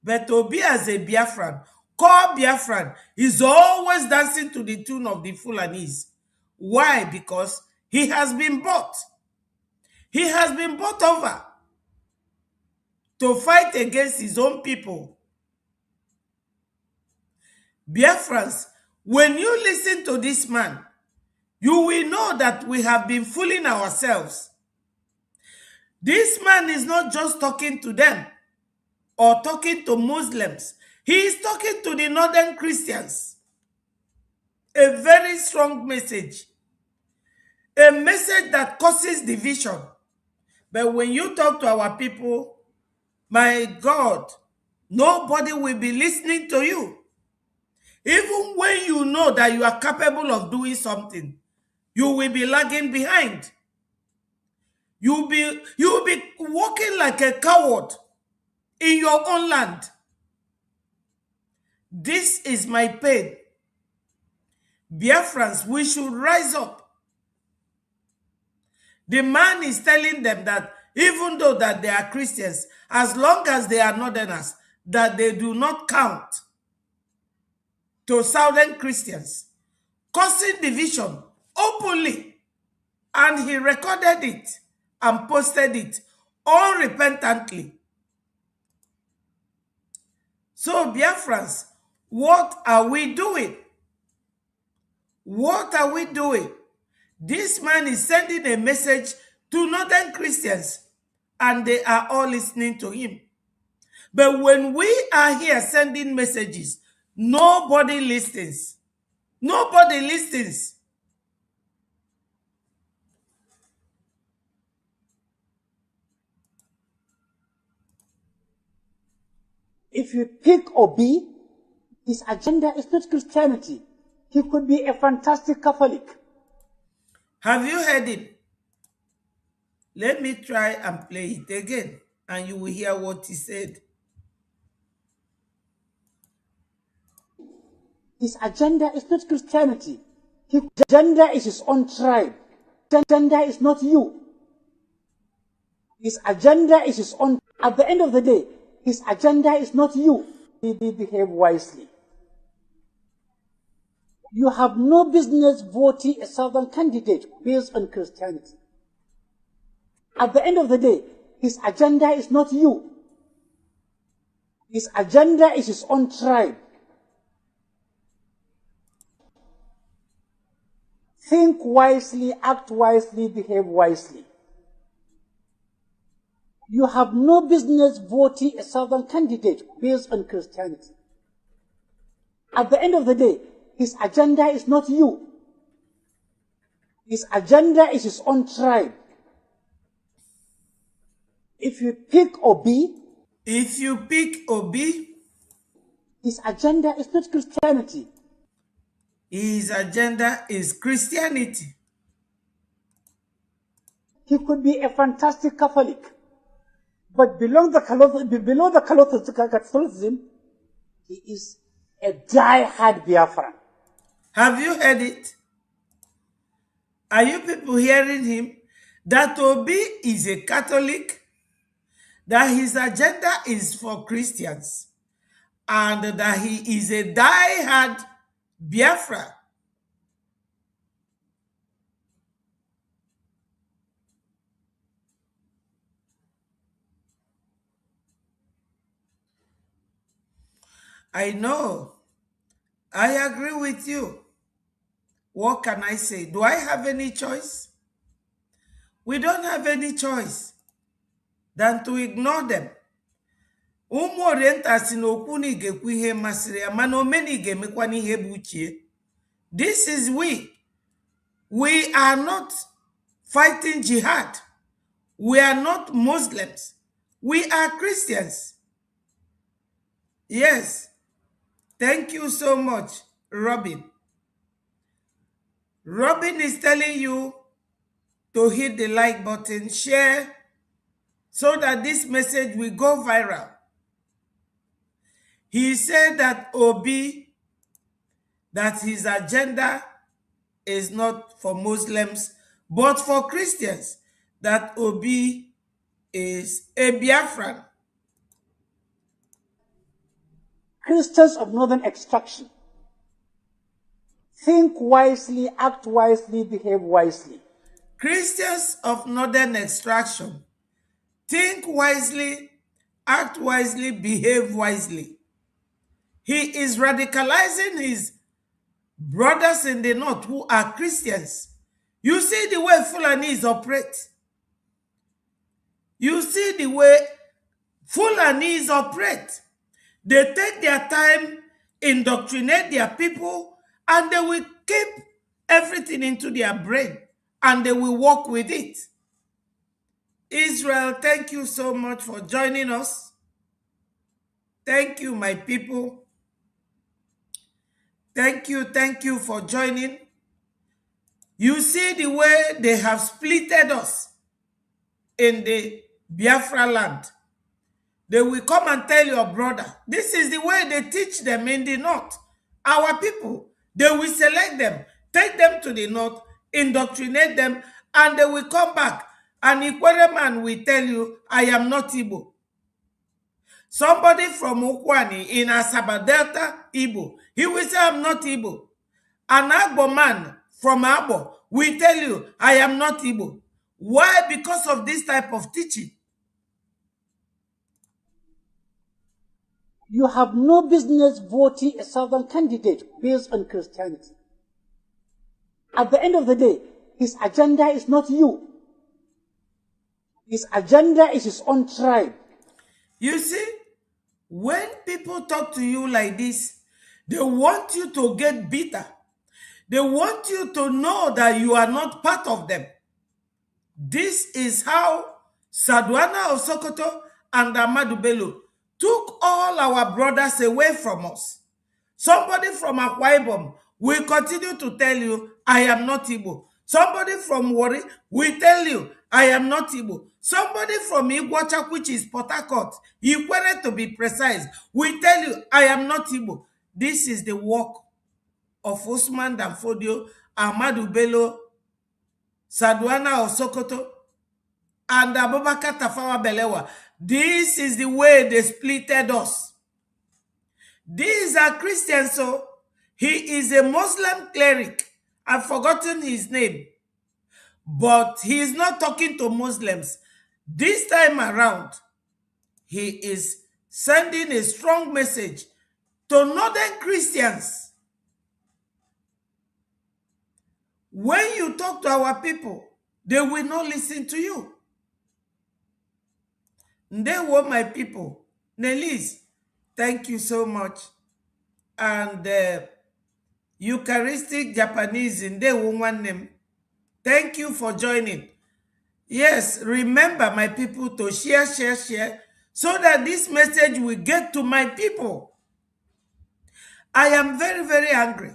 Speaker 6: But Obi as a Biafran, core Biafran, is always dancing to the tune of the Fulanese. Why? Because he has been bought. He has been bought over to fight against his own people. Biafrans, when you listen to this man, you will know that we have been fooling ourselves. This man is not just talking to them or talking to Muslims. He is talking to the northern Christians. A very strong message. A message that causes division. But when you talk to our people, my God, nobody will be listening to you. Even when you know that you are capable of doing something, you will be lagging behind. You'll be walking like a coward in your own land. This is my pain. Biafrans, we should rise up. The man is telling them that even though that they are Christians, as long as they are northerners, that they do not count to southern Christians, causing division openly. And he recorded it and posted it unrepentantly. So Biafrans, what are we doing? What are we doing? This man is sending a message to northern Christians and they are all listening to him. But when we are here sending messages, nobody listens. Nobody listens.
Speaker 7: If you pick Obi, his agenda is not Christianity. He could be a fantastic Catholic.
Speaker 6: Have you heard him? Let me try and play it again, and you will hear what he said.
Speaker 7: His agenda is not Christianity. His agenda is his own tribe. His agenda is not you. His agenda is his own. At the end of the day, his agenda is not you. He behave wisely. You have no business voting a Southern candidate based on Christianity. At the end of the day, his agenda is not you. His agenda is his own tribe. Think wisely, act wisely, behave wisely. You have no business voting a Southern candidate based on Christianity. At the end of the day, his agenda is not you. His agenda is his own tribe. If you pick Obi,
Speaker 6: his
Speaker 7: agenda is not Christianity.
Speaker 6: His agenda is Christianity.
Speaker 7: He could be a fantastic Catholic, but below the Catholicism, he is a die-hard Biafran.
Speaker 6: Have you heard it? Are you people hearing him? That Obi is a Catholic, that his agenda is for Christians, and that he is a die-hard Biafra. I know. I agree with you. What can I say? Do I have any choice? We don't have any choice than to ignore them. Ụmụ Oriental si na okwu na igekwu ihe masịrị ya, mana omeni ga-emekwa n'ihe bụ uche. This is we. We are not fighting jihad. We are not Muslims. We are Christians. Yes. Thank you so much, Robin. Robin is telling you to hit the like button, share, so that this message will go viral. He said that Obi, that his agenda is not for Muslims, but for Christians, that Obi is a Biafran.
Speaker 7: Christians of northern extraction. Think wisely, act wisely, behave wisely.
Speaker 6: Christians of northern extraction. Think wisely, act wisely, behave wisely. He is radicalizing his brothers in the north who are Christians. You see the way Fulanis operate. You see the way Fulanis operate. They take their time, indoctrinate their people, and they will keep everything into their brain, and they will work with it. Israel, thank you so much for joining us. Thank you, my people. Thank you for joining. You see the way they have splitted us in the Biafra land. They will come and tell your brother. This is the way they teach them in the north. Our people, they will select them, take them to the north, indoctrinate them, and they will come back. And Ikwere man will tell you, I am not Igbo. Somebody from Ukwani in Asaba Delta, Igbo, he will say, I'm not Igbo. An Agbo man from Agbo will tell you, I am not Igbo. Why? Because of this type of teaching.
Speaker 7: You have no business voting a Southern candidate based on Christianity. At the end of the day, his agenda is not you. His agenda is his own tribe.
Speaker 6: You see, when people talk to you like this, they want you to get bitter. They want you to know that you are not part of them. This is how Sadwana of Sokoto and Ahmadu Bello took all our brothers away from us. Somebody from Akwa Ibom will continue to tell you, I am not Igbo. Somebody from Warri will tell you, I am not Igbo. Somebody from Iguacha, which is Port Harcourt, Ikwere to be precise, will tell you, I am not Igbo. This is the work of Usman Danfodio, Ahmadu Bello, Sadwana of Sokoto, and Abubakar Tafawa Balewa. This is the way they splitted us. These are Christians, so he is a Muslim cleric. I've forgotten his name. But he is not talking to Muslims. This time around, he is sending a strong message to northern Christians. When you talk to our people, they will not listen to you. They were my people. Nelis, thank you so much. And Eucharistic Japanese in the one name. Thank you for joining. Yes, remember my people to share, so that this message will get to my people. I am very, very angry.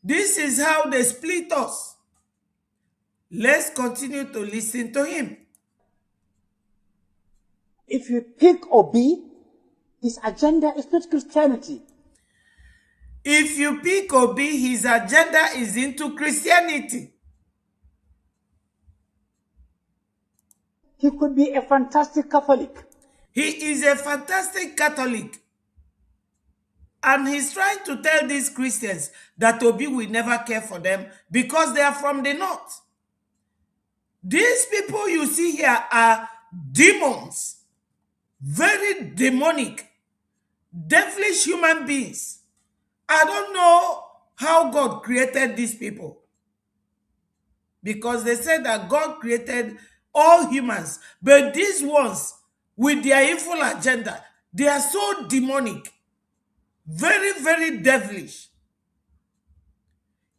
Speaker 6: This is how they split us. Let's continue to listen to him.
Speaker 7: If you pick Obi, his agenda is not Christianity.
Speaker 6: If you pick Obi, his agenda is into Christianity.
Speaker 7: He could be a fantastic Catholic.
Speaker 6: He is a fantastic Catholic. And he's trying to tell these Christians that Obi will never care for them because they are from the north. These people you see here are demons. Very demonic, devilish human beings. I don't know how God created these people. Because they said that God created all humans. But these ones, with their evil agenda, they are so demonic. Very, very devilish.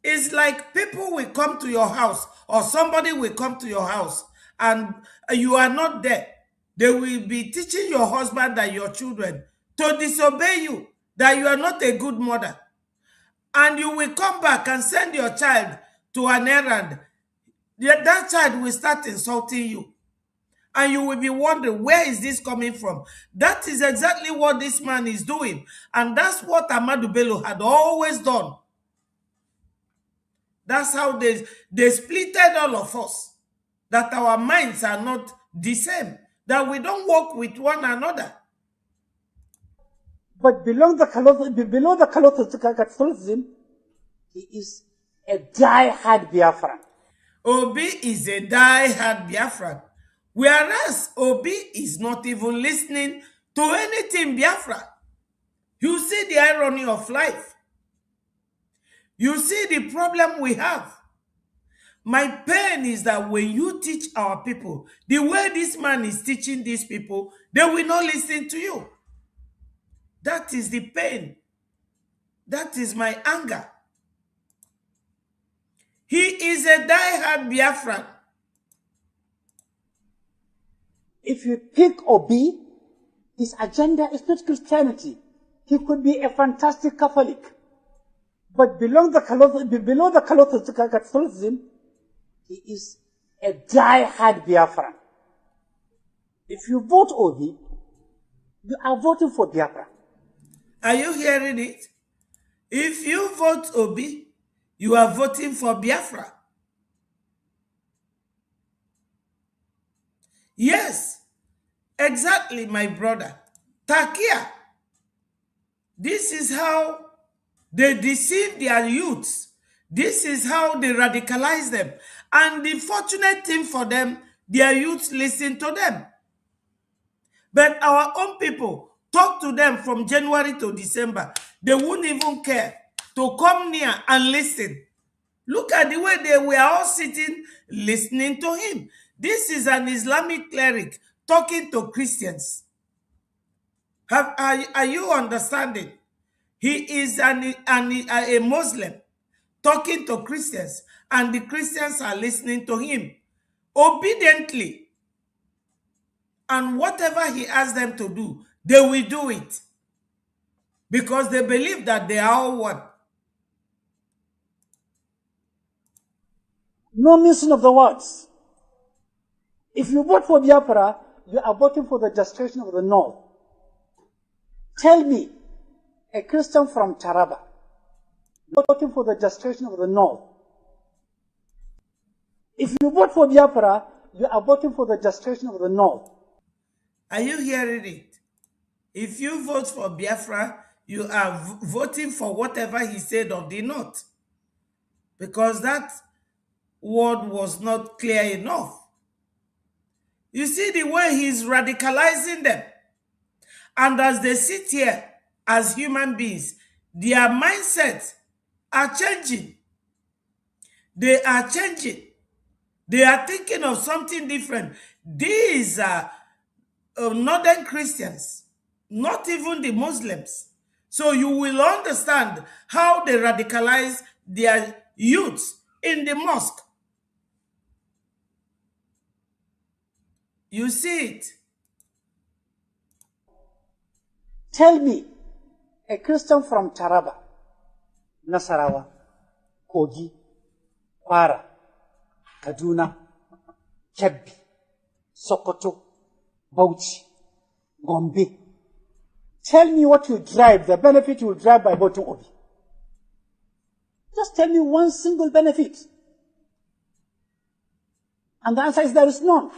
Speaker 6: It's like people will come to your house or somebody will come to your house and you are not there. They will be teaching your husband and your children to disobey you, that you are not a good mother. And you will come back and send your child to an errand. That child will start insulting you. And you will be wondering, where is this coming from? That is exactly what this man is doing. And that's what Ahmadu Bello had always done. That's how they splitted all of us. That our minds are not the same. That we don't work with one another.
Speaker 7: But below the Catholicism, he is a die-hard Biafran.
Speaker 6: Obi is a die-hard Biafran. Whereas Obi is not even listening to anything Biafra. You see the irony of life. You see the problem we have. My pain is that when you teach our people, the way this man is teaching these people, they will not listen to you. That is the pain. That is my anger. He is a die-hard Biafran.
Speaker 7: If you pick Obi, his agenda is not Christianity. He could be a fantastic Catholic. But below the Catholicism, he is a die-hard Biafran. If you vote Obi, you are voting for Biafra.
Speaker 6: Are you hearing it? If you vote Obi, you are voting for Biafra. Yes, exactly, my brother. Takia. This is how they deceive their youths. This is how they radicalize them. And the fortunate thing for them, their youths listen to them. But our own people, talk to them from January to December. They wouldn't even care to come near and listen. Look at the way they were all sitting, listening to him. This is an Islamic cleric talking to Christians. Are you understanding? He is a Muslim talking to Christians, and the Christians are listening to him obediently. And whatever he asks them to do, they will do it. Because they believe that they are all one.
Speaker 7: No missing of the words. If you vote for Biafra, you are voting for the destruction of the North. Tell me, a Christian from Taraba, voting for the destruction of the North. If you vote for Biafra, you are voting for the destruction of the North.
Speaker 6: Are you hearing it? If you vote for Biafra, you are voting for whatever he said of the North. Because that word was not clear enough. You see the way he's radicalizing them. And as they sit here as human beings, their mindsets are changing. They are changing. They are thinking of something different. These are northern Christians, not even the Muslims. So you will understand how they radicalize their youths in the mosque. You see it.
Speaker 7: Tell me, a Christian from Taraba, Nasarawa, Kogi, Kwara, Kaduna, Kebbi, Sokoto, Bauchi, Gombe. Tell me what you drive, the benefit you will drive by voting Obi. Just tell me one single benefit. And the answer is there is none.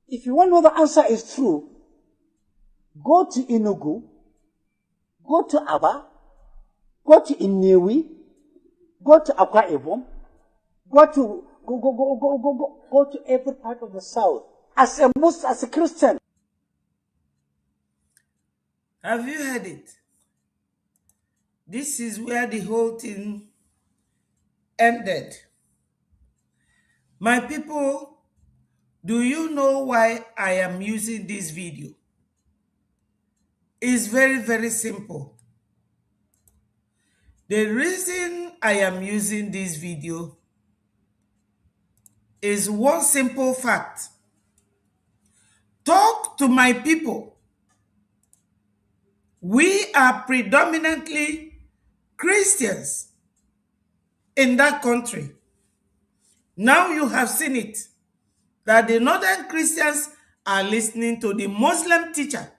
Speaker 7: If you want to know the answer is true, go to Enugu, go to Aba, go to Inewi, go to Akwa Ibom, go to every part of the South. As a Muslim, as a Christian.
Speaker 6: Have you heard it? This is where the whole thing ended. My people, do you know why I am using this video? It's very, very simple. The reason I am using this video is one simple fact. Talk to my people. We are predominantly Christians in that country. Now you have seen it, that the northern Christians are listening to the Muslim teacher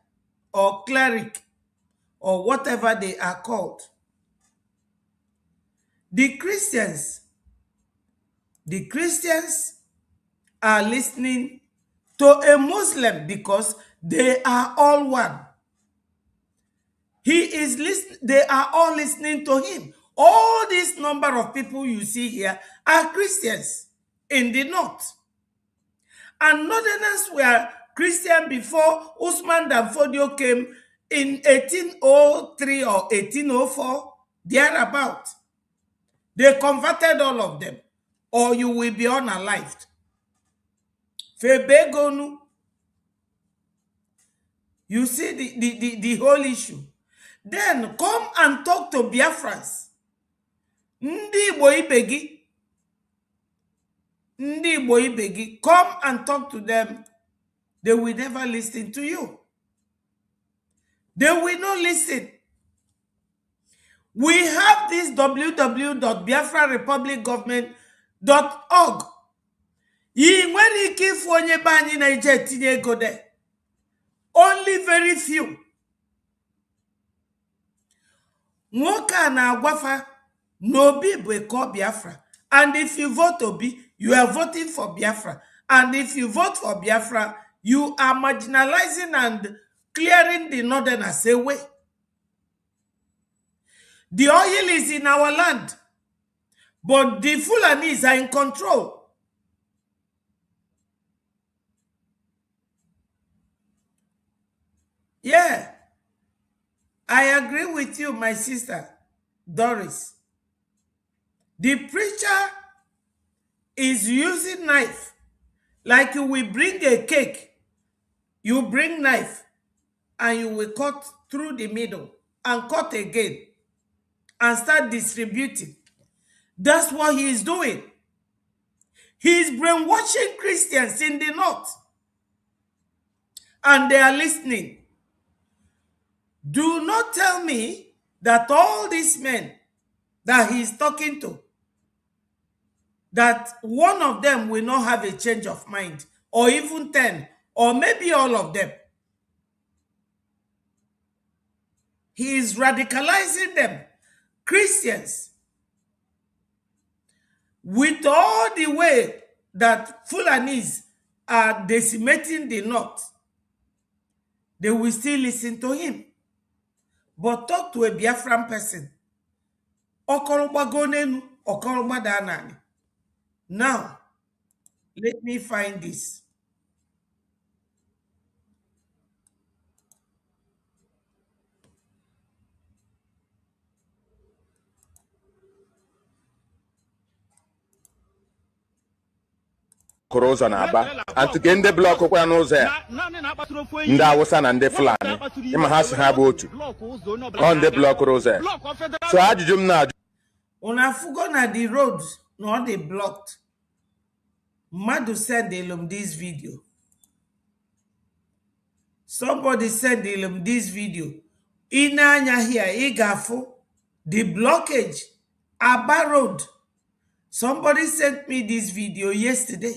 Speaker 6: or cleric or whatever they are called. The Christians are listening to a Muslim because they are all one. They are all listening to him. All this number of people you see here are Christians in the north. And northerners were Christian before Usman Dan Fodio came in 1803 or 1804, thereabout. They converted all of them, or you will be unalived. Febegonu. You see the whole issue. Then come and talk to Biafrans. Ndi Igbo ibe gị. Come and talk to them. They will never listen to you. They will not listen. We have this www.biafrarepublicgovernment.org. Yi nwere ike ịfụ onye be anyị na-eje etinye ego there. Only very few. Nwoke a na-agwafa n'Obi bụ eko Biafra. And if you vote Obi, you are voting for Biafra. And if you vote for Biafra, you are marginalizing and clearing the northerners away. The oil is in our land, but the Fulanis are in control. Yeah, I agree with you, my sister, Doris. The preacher is using knife. Like you will bring a cake, you bring knife, and you will cut through the middle and cut again and start distributing. That's what he is doing. He is brainwashing Christians in the north. And they are listening. Do not tell me that all these men that he is talking to, that one of them will not have a change of mind, or even 10, or maybe all of them. He is radicalizing them, Christians, with all the way that Fulanis are decimating the north. They will still listen to him. But talk to a Biafran person. Now, let me find this.
Speaker 8: Kroza na aba antike ndị blọk kwa n'ụzọ ya ndị Awụsa na ndị Fulani ịma ha si ha bụ otu ọ ndị blọk ụzọ ya so ajụjụ m na-ajụ
Speaker 6: Una fugo na the roads no they blocked. Madu send this video. Somebody send this video. Inanya here igafu the blockage Aba Road. Somebody sent me this video yesterday.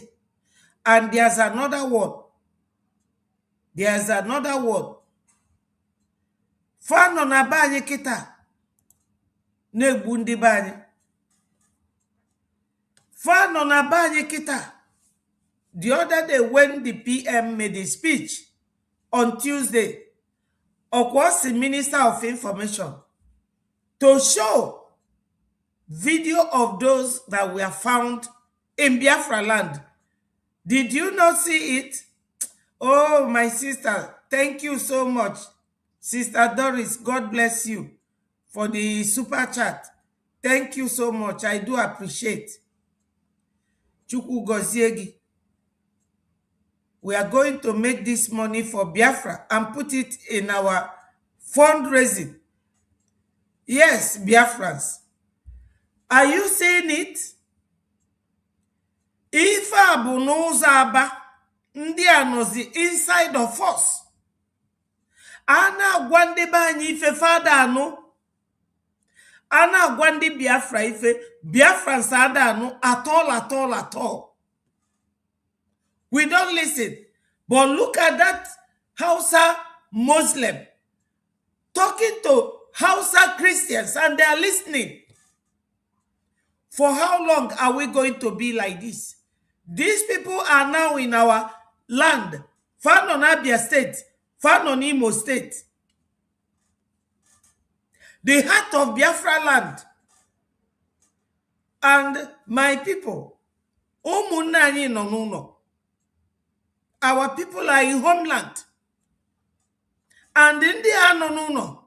Speaker 6: And there's another one. There's another one. Fano na banye kita. Negbundi banye. Fano na banye kita. The other day when the PM made a speech on Tuesday, Okwasi Minister of Information, to show video of those that were found in Biafra land. Did you not see it? Oh, my sister, thank you so much. Sister Doris, God bless you for the super chat. Thank you so much. I do appreciate. Chukwu Goziegi. We are going to make this money for Biafra and put it in our fundraising. Yes, Biafrans. Are you seeing it? If Abunozaba, ndị anozi inside of us. Ana gwande banyi ife fada anu. Ana gwande Biafra ife. Biafran sada anu at all. We don't listen. But look at that Hausa Muslim talking to Hausa Christians and they are listening. For how long are we going to be like this? These people are now in our land, far on Abia State, far on Imo State. The heart of Biafra land. And my people, Umunani no. Our people are in homeland. And in the no.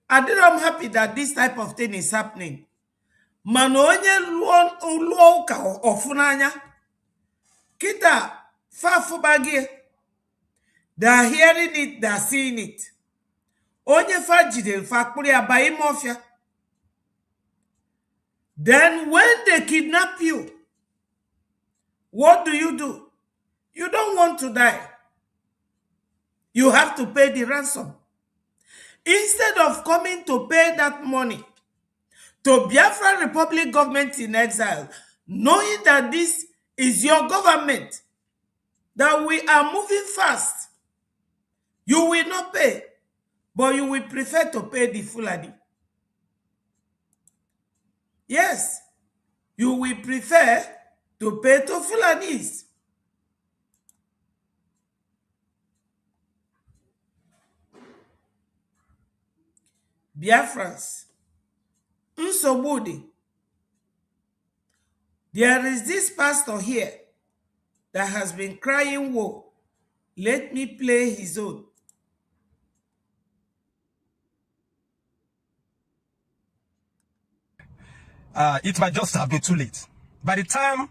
Speaker 6: I'm happy that this type of thing is happening. Manonye luoka ofunanya. Kita fafubagi. They are hearing it, they are seeing it. Onye fajide fakuri abai mafia. Then when they kidnap you, what do? You don't want to die. You have to pay the ransom. Instead of coming to pay that money to Biafra Republic government in exile, knowing that this is your government, that we are moving fast, you will not pay, but you will prefer to pay the Fulani. Yes, you will prefer to pay to Fulanis. Biafrans, Nsobudi. There is this pastor here that has been crying woe. Let me play his own.
Speaker 9: It might just have been too late. By the time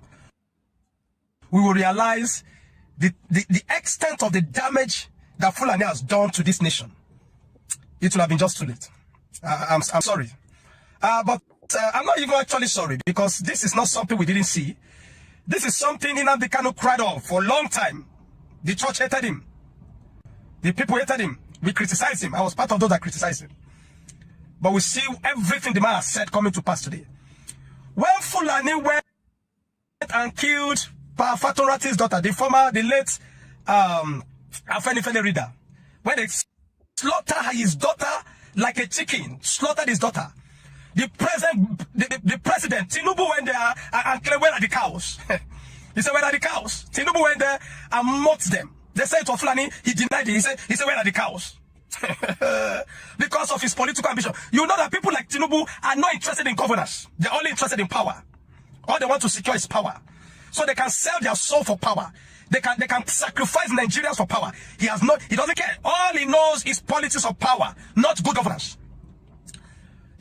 Speaker 9: we will realize the extent of the damage that Fulani has done to this nation, it will have been just too late. I'm sorry. But I'm not even actually sorry, because this is not something we didn't see. This is something Nnamdi Kanu cried off for a long time. The church hated him. The people hated him. We criticized him. I was part of those that criticized him. But we see everything the man has said coming to pass today. When Fulani were shot and killed Fatorati's daughter, the late Afenifene reader. When they slaughtered his daughter like a chicken, slaughtered his daughter. The president, Tinubu went there and claimed, where are the cows? He said, where are the cows? Tinubu went there and mocked them. They said to Fulani, he denied it. He said, where are the cows? Because of his political ambition. You know that people like Tinubu are not interested in governance. They're only interested in power. All they want to secure is power. So they can sell their soul for power. They can sacrifice Nigerians for power. He doesn't care. All he knows is politics of power, not good governance.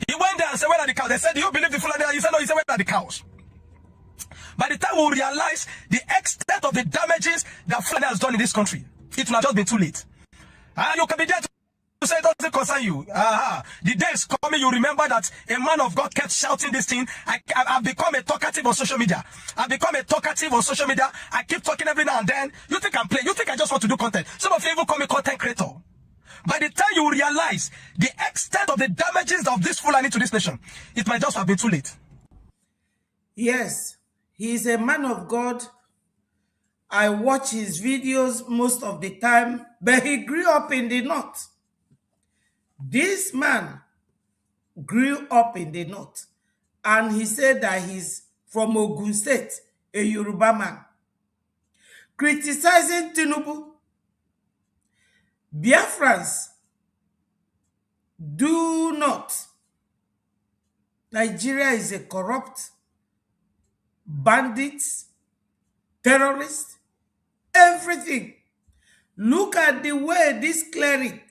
Speaker 9: He went there and said, where are the cows? They said, do you believe the Fulani? He said, no. He said, where are the cows? By the time we realize the extent of the damages that Fulani has done in this country, it will have just been too late. You can be there to say it doesn't concern you. The day is coming, you remember that a man of God kept shouting this thing. I've become a talkative on social media. I keep talking every now and then. You think I'm playing? You think I just want to do content? Some of you even call me content creator. By the time you realize the extent of the damages of this Fulani to this nation, it might just have been too late.
Speaker 6: Yes, he is a man of God. I watch his videos most of the time, but he grew up in the north. This man grew up in the north, and he said that he's from Ogun State, a Yoruba man. Criticizing Tinubu. Biafrans, do not. Nigeria is a corrupt, bandits, terrorists, everything. Look at the way this cleric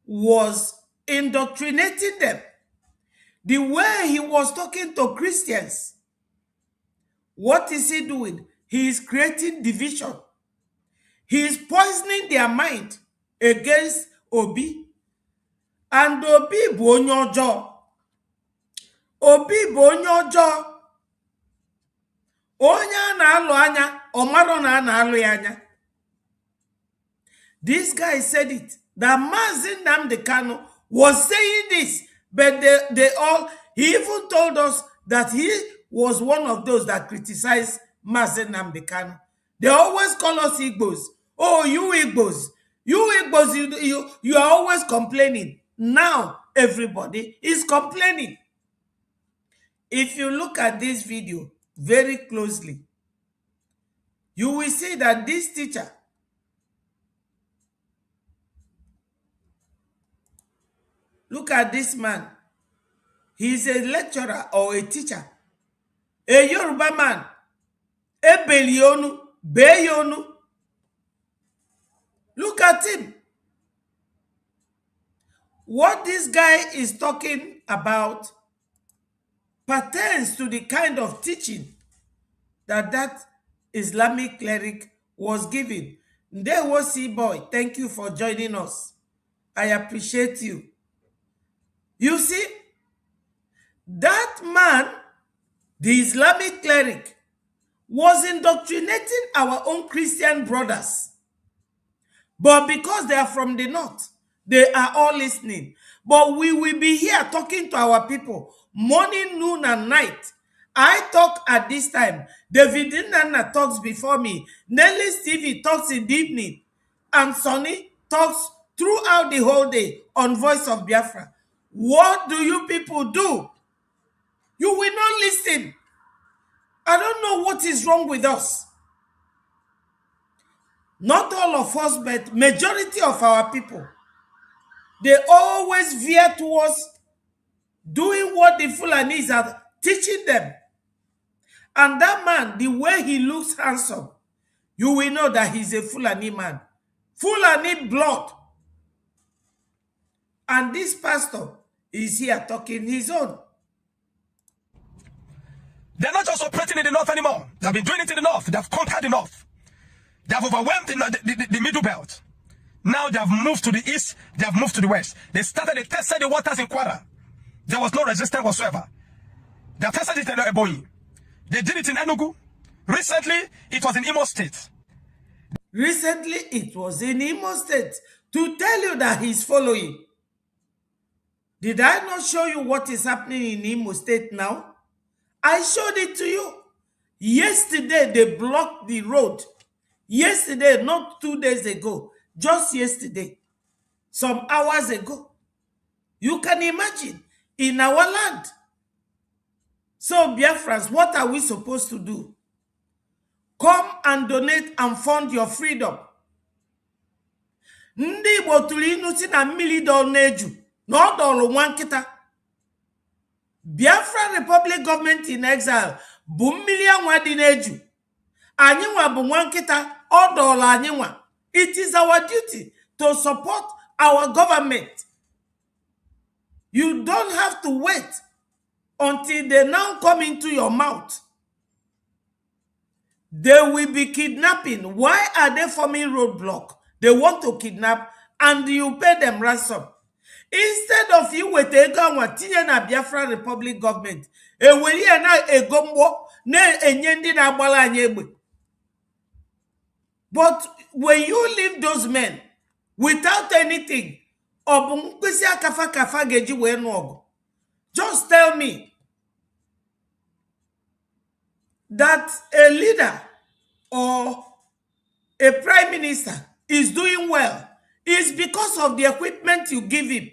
Speaker 6: was indoctrinating them. The way he was talking to Christians. What is he doing? He is creating division. He is poisoning their mind against Obi. And Obi bụ onye ọjọọ. Obi bụ onye ọjọọ. Onye a na-alụ anya, ọ mara na a na-alụ ya anya. This guy said it. That Mazi Nnamdi Kanu was saying this, but he even told us that he was one of those that criticized Mazi Nnamdi Kanu. They always call us Igbos. Oh, you Igbos. You Igbos, you are always complaining. Now, everybody is complaining. If you look at this video very closely, you will see that this teacher, look at this man. He's a lecturer or a teacher. A Yoruba man. A Belionu. Beyonu. Look at him. What this guy is talking about pertains to the kind of teaching that Islamic cleric was giving. Ndewo boy, thank you for joining us. I appreciate you. You see, that man, the Islamic cleric, was indoctrinating our own Christian brothers. But because they are from the north, they are all listening. But we will be here talking to our people morning, noon, and night. I talk at this time. David Nana talks before me. Nelly Stevie talks in the evening. And Sonny talks throughout the whole day on Voice of Biafra. What do you people do? You will not listen. I don't know what is wrong with us. Not all of us, but majority of our people. They always veer towards doing what the Fulanis are teaching them. And that man, the way he looks handsome, you will know that he's a Fulani man. Fulani blood. And this pastor is here talking his own.
Speaker 9: They're not just operating in the north anymore. They've been doing it in the north. They've conquered the north. They have overwhelmed the middle belt. Now they have moved to the east. They have moved to the west. They tested the waters in Kwara. There was no resistance whatsoever. They have tested it in Ebonyi. They did it in Enugu. Recently, it was in Imo State.
Speaker 6: Recently, it was in Imo State. To tell you that he's following. Did I not show you what is happening in Imo State now? I showed it to you. Yesterday, they blocked the road. Yesterday, not 2 days ago, just yesterday, some hours ago. You can imagine, in our land. So, Biafrans, what are we supposed to do? Come and donate and fund your freedom. Ndị Igbo tụrụ inu si na mmiri dọ n'eju na ọ dọrọ nwa nkịta. Biafra Republic Government in Exile bụ mmiri anwa dị n'eju. Anyị nwa bụ nwa nkịta, ọ dọrọ anyị nwa. It is our duty to support our government. You don't have to wait until they now come into your mouth. They will be kidnapping. Why are they forming roadblock? They want to kidnap and you pay them ransom. Instead of you with ego tinye na Biafra Republic government, eweri na egombo na enyendi na agbala anyị egbe. But when you leave those men without anything, just tell me that a leader or a prime minister is doing well is because of the equipment you give him.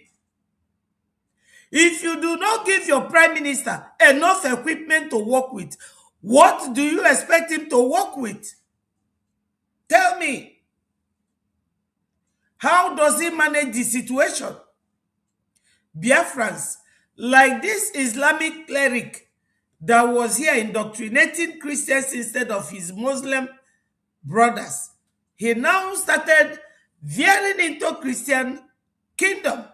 Speaker 6: If you do not give your prime minister enough equipment to work with, what do you expect him to work with? Tell me. How does he manage the situation? Biafrans, like this Islamic cleric that was here indoctrinating Christians instead of his Muslim brothers, he now started veering into Christian kingdom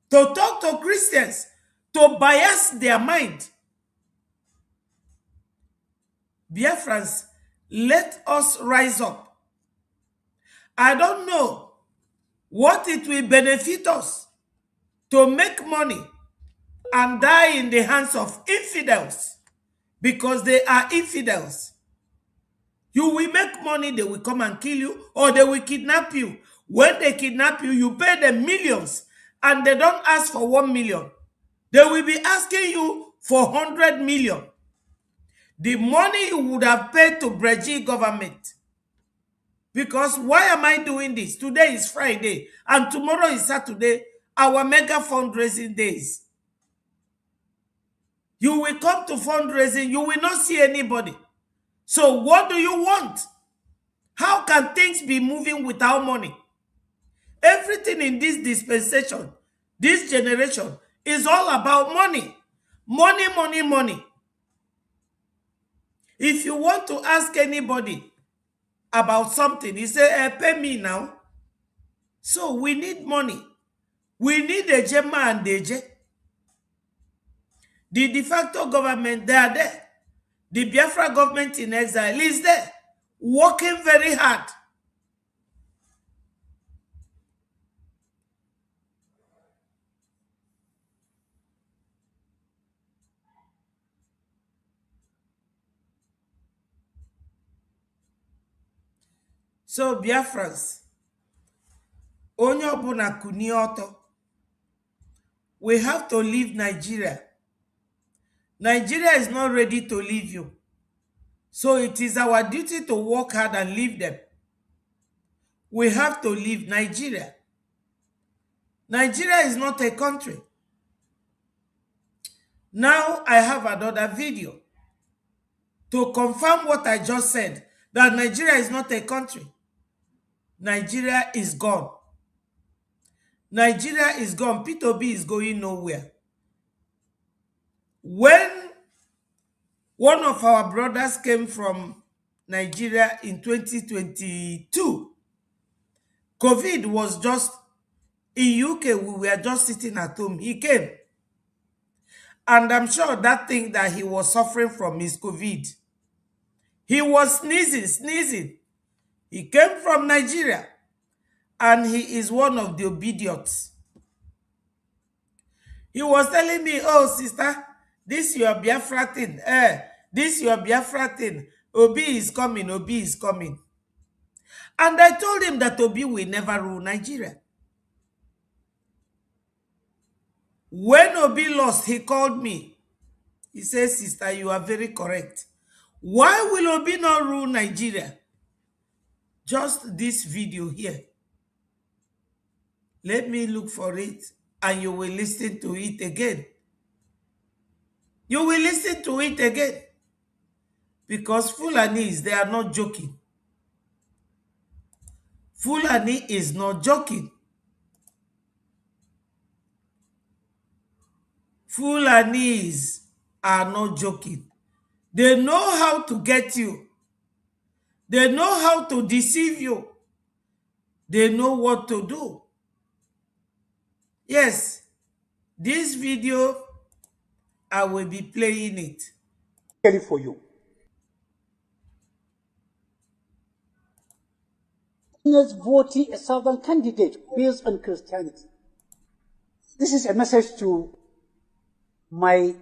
Speaker 6: to talk to Christians, to bias their mind. Biafrans, let us rise up. I don't know what it will benefit us to make money and die in the hands of infidels, because they are infidels. You will make money, they will come and kill you, or they will kidnap you. When they kidnap you, you pay them millions, and they don't ask for 1 million. They will be asking you for 100 million. The money you would have paid to Brgie government. Because why am I doing this? Today is Friday and tomorrow is Saturday, our mega fundraising days. You will come to fundraising, you will not see anybody. So what do you want? How can things be moving without money? Everything in this dispensation, this generation, is all about money. Money, money, money. If you want to ask anybody about something, he say, pay me now. So we need money. We need a Jema and Deje. The de facto government, they are there. The Biafra government in exile is there, working very hard. So Biafrans, onye ọbụla kunie ọtọ. We have to leave Nigeria. Nigeria is not ready to leave you. So it is our duty to work hard and leave them. We have to leave Nigeria. Nigeria is not a country. Now I have another video to confirm what I just said, that Nigeria is not a country. Nigeria is gone. Nigeria is gone. P2B is going nowhere. When one of our brothers came from Nigeria in 2022, COVID was just in UK, we were just sitting at home. He came. And I'm sure that thing that he was suffering from is COVID. He was sneezing. He came from Nigeria. And he is one of the obedient. He was telling me, oh, sister, this your Biafra thing. This your Biafra thing. Obi is coming, Obi is coming. And I told him that Obi will never rule Nigeria. When Obi lost, he called me. He says, sister, you are very correct. Why will Obi not rule Nigeria? Just this video here. Let me look for it and you will listen to it again. You will listen to it again. Because Fulani, they are not joking. Fulani is not joking. Fulanis are not joking. They know how to get you. They know how to deceive you. They know what to do. Yes, this video, I will be playing it.
Speaker 7: For you. Voting a southern candidate based on Christianity. This is a message to my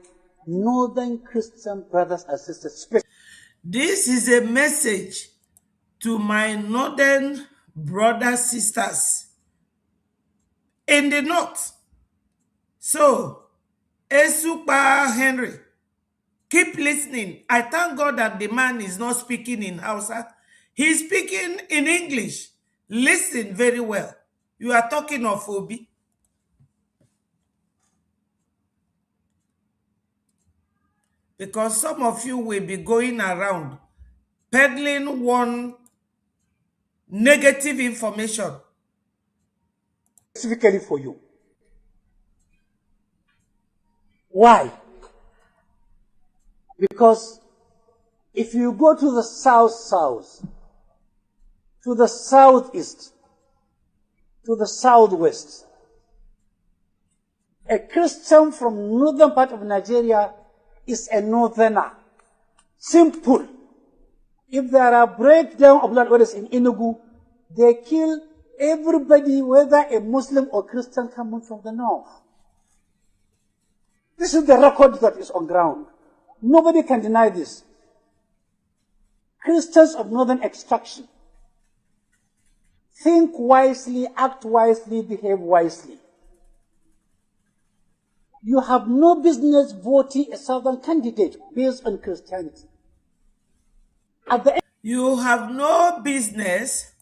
Speaker 7: northern Christian brothers and sisters.
Speaker 6: This is a message to my northern brothers sisters in the north. So, Esupa Henry, keep listening. I thank God that the man is not speaking in Hausa. He's speaking in English. Listen very well. You are talking of Obi. Because some of you will be going around peddling one negative information.
Speaker 7: Specifically for you. Why? Because if you go to the south, to the southeast, to the southwest, a Christian from northern part of Nigeria is a northerner. Simple. If there are breakdown of blood orders in Enugu, they kill everybody, whether a Muslim or Christian coming from the north. This is the record that is on ground. Nobody can deny this. Christians of northern extraction. Think wisely, act wisely, behave wisely. You have no business voting a southern candidate based on Christianity.
Speaker 6: You have no business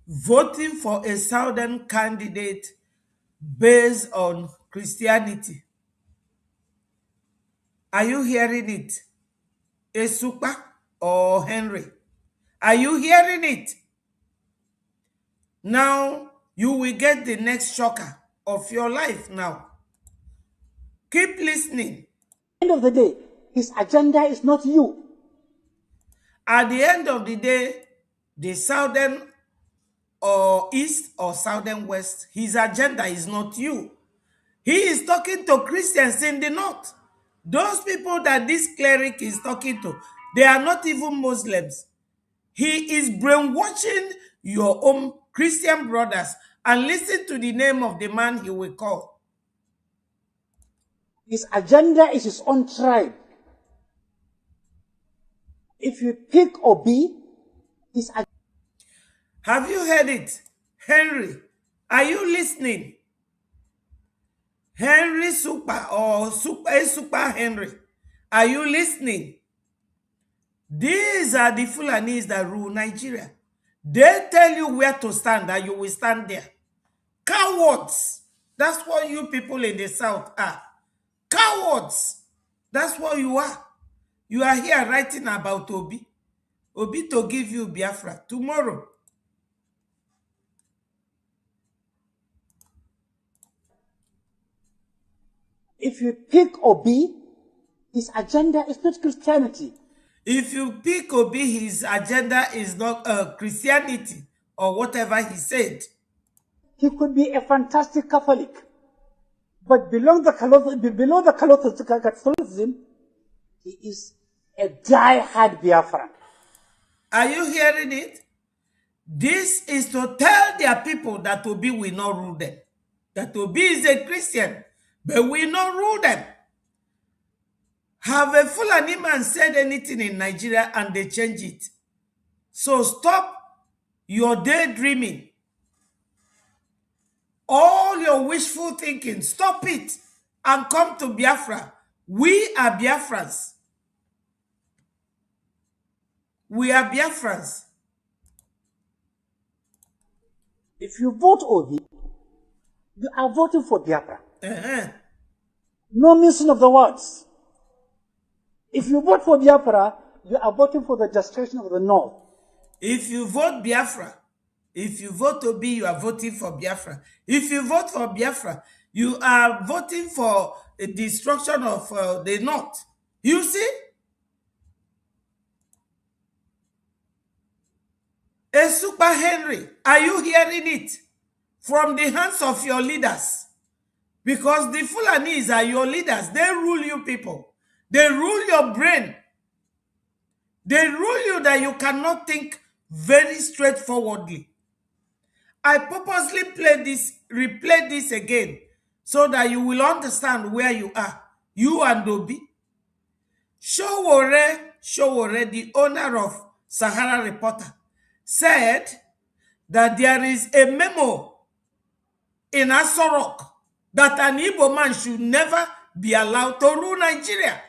Speaker 6: voting for a southern candidate based on Christianity. Are you hearing it? Esupa or Henry? Are you hearing it? Now, you will get the next shocker of your life now. Keep listening.
Speaker 7: At the end of the day, his agenda is not you.
Speaker 6: At the end of the day, the southern or east or southern west, his agenda is not you. He is talking to Christians in the north. Those people that this cleric is talking to, they are not even Muslims. He is brainwashing your own Christian brothers. And listen to the name of the man he will call.
Speaker 7: His agenda is his own tribe. If you pick Obi, his agenda.
Speaker 6: Have you heard it? Henry, are you listening? Henry Super or Super Henry, are you listening? These are the Fulanis that rule Nigeria. They tell you where to stand and you will stand there. Cowards. That's what you people in the south are. Cowards. That's what you are. You are here writing about Obi. Obi to give you Biafra tomorrow.
Speaker 7: If you pick Obi, his agenda is not Christianity.
Speaker 6: If you pick Obi, his agenda is not Christianity or whatever he said.
Speaker 7: He could be a fantastic Catholic, but below the Catholicism, he is a die-hard Biafran.
Speaker 6: Are you hearing it? This is to tell their people that Obi will not rule them. That Obi is a Christian, but will not rule them. Have a Fulani man said anything in Nigeria and they change it? So stop your daydreaming. All your wishful thinking, stop it and come to Biafra. We are Biafrans. We are Biafrans.
Speaker 7: If you vote Obi, you are voting for Biafra. No missing of the words. If you vote for Biafra, you are voting for the destruction of the North.
Speaker 6: If you vote Biafra, if you vote Obi, you are voting for Biafra. If you vote for Biafra, you are voting for the destruction of the North. You see? A Super Henry, are you hearing it from the hands of your leaders? Because the Fulanis are your leaders. They rule you people. They rule your brain. They rule you that you cannot think very straightforwardly. I purposely replay this again so that you will understand where you are. You and Obi. Showore, the owner of Sahara Reporter, said that there is a memo in Asorok that an Igbo man should never be allowed to rule Nigeria.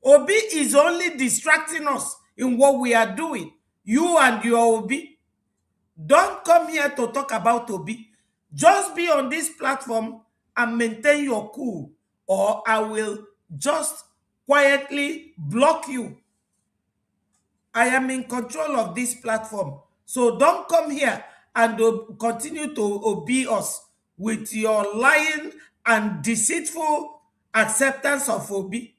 Speaker 6: Obi is only distracting us in what we are doing. You and your Obi. Don't come here to talk about Obi. Just be on this platform and maintain your cool, or I will just quietly block you. I am in control of this platform. So don't come here and continue to obey us with your lying and deceitful acceptance of Obi.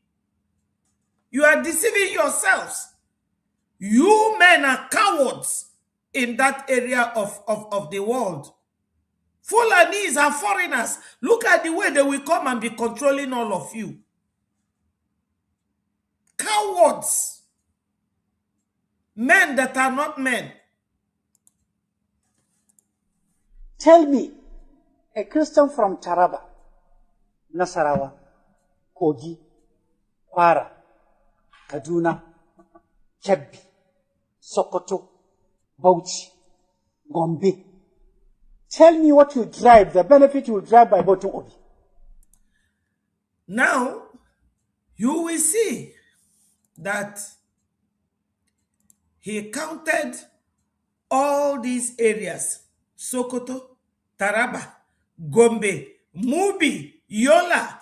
Speaker 6: You are deceiving yourselves. You men are cowards in that area of the world. Fulanis are foreigners. Look at the way they will come and be controlling all of you. Cowards. Men that are not men.
Speaker 7: Tell me, a Christian from Taraba, Nasarawa, Kogi, Kwara, Kaduna, Kebbi, Sokoto, Bauchi, Gombe. Tell me what you drive, the benefit you will drive by voting Obi.
Speaker 6: Now, you will see that he counted all these areas: Sokoto, Taraba, Gombe, Mubi, Yola,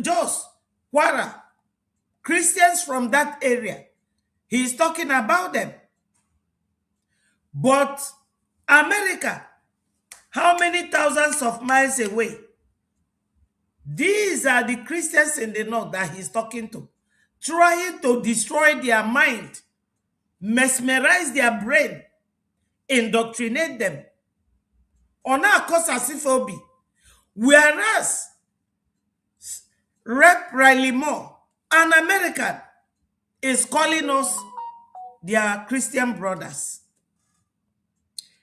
Speaker 6: Jos, Kwara, Christians from that area. He's talking about them. But America, how many thousands of miles away? These are the Christians in the north that he's talking to, trying to destroy their mind, mesmerize their brain, indoctrinate them. On our cause as if Obi. Whereas Rep. Riley Moore, an American, is calling us their Christian brothers.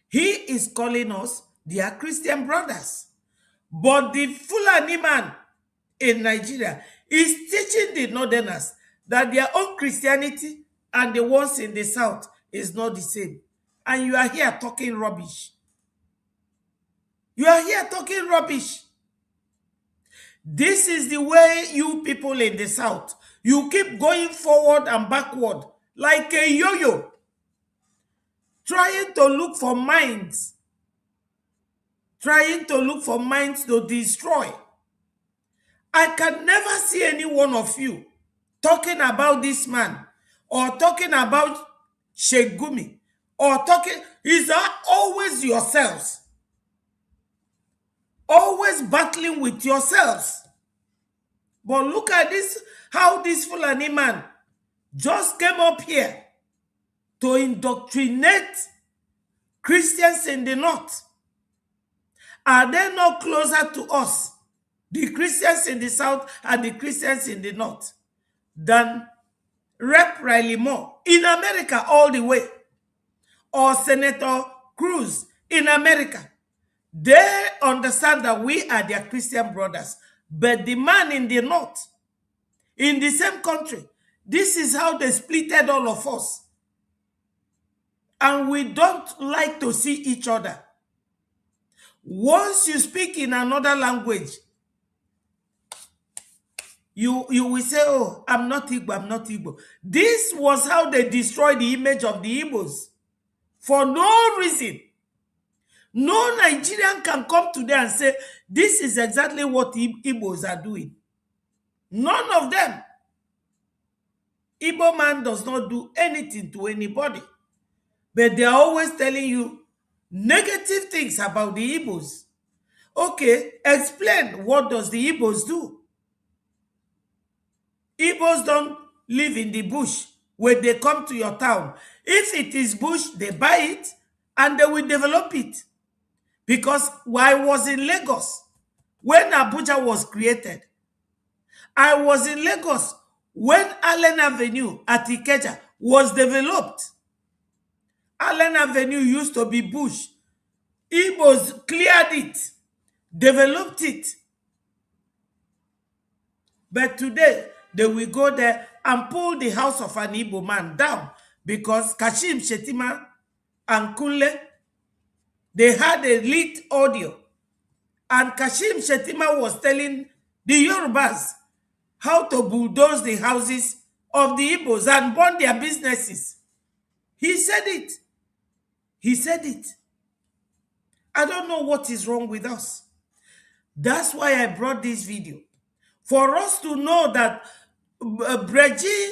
Speaker 6: He is calling us their Christian brothers. But the Fulani man in Nigeria is teaching the northerners that their own Christianity and the ones in the south is not the same. And you are here talking rubbish. You are here talking rubbish. This is the way you people in the south, you keep going forward and backward like a yo-yo, trying to look for minds, to destroy. I can never see any one of you talking about this man or talking about Sheikh Gumi or talking, it's always yourselves. Always battling with yourselves. But look at this, how this Fulani man just came up here to indoctrinate Christians in the north. Are they not closer to us, the Christians in the south and the Christians in the north, than Rep. Riley Moore in America all the way, or Senator Cruz in America? They understand that we are their Christian brothers. But the man in the north, in the same country, this is how they splitted all of us. And we don't like to see each other. Once you speak in another language, you will say, oh, I'm not Igbo, I'm not Igbo. This was how they destroyed the image of the Igbos. For no reason. No Nigerian can come today and say, this is exactly what Igbos are doing. None of them. Igbo man does not do anything to anybody. But they are always telling you negative things about the Igbos. Okay, explain, what does the Igbos do? Igbos don't live in the bush when they come to your town. If it is bush, they buy it and they will develop it. Because I was in Lagos when Abuja was created. I was in Lagos when Allen Avenue at Ikeja was developed. Allen Avenue used to be bush. Igbos cleared it, developed it. But today, they will go there and pull the house of an Igbo man down because Kashim Shettima and Kunle, they had a leaked audio. And Kashim Shettima was telling the Yorubas how to bulldoze the houses of the Igbos and burn their businesses. He said it. He said it. I don't know what is wrong with us. That's why I brought this video. For us to know that Brgie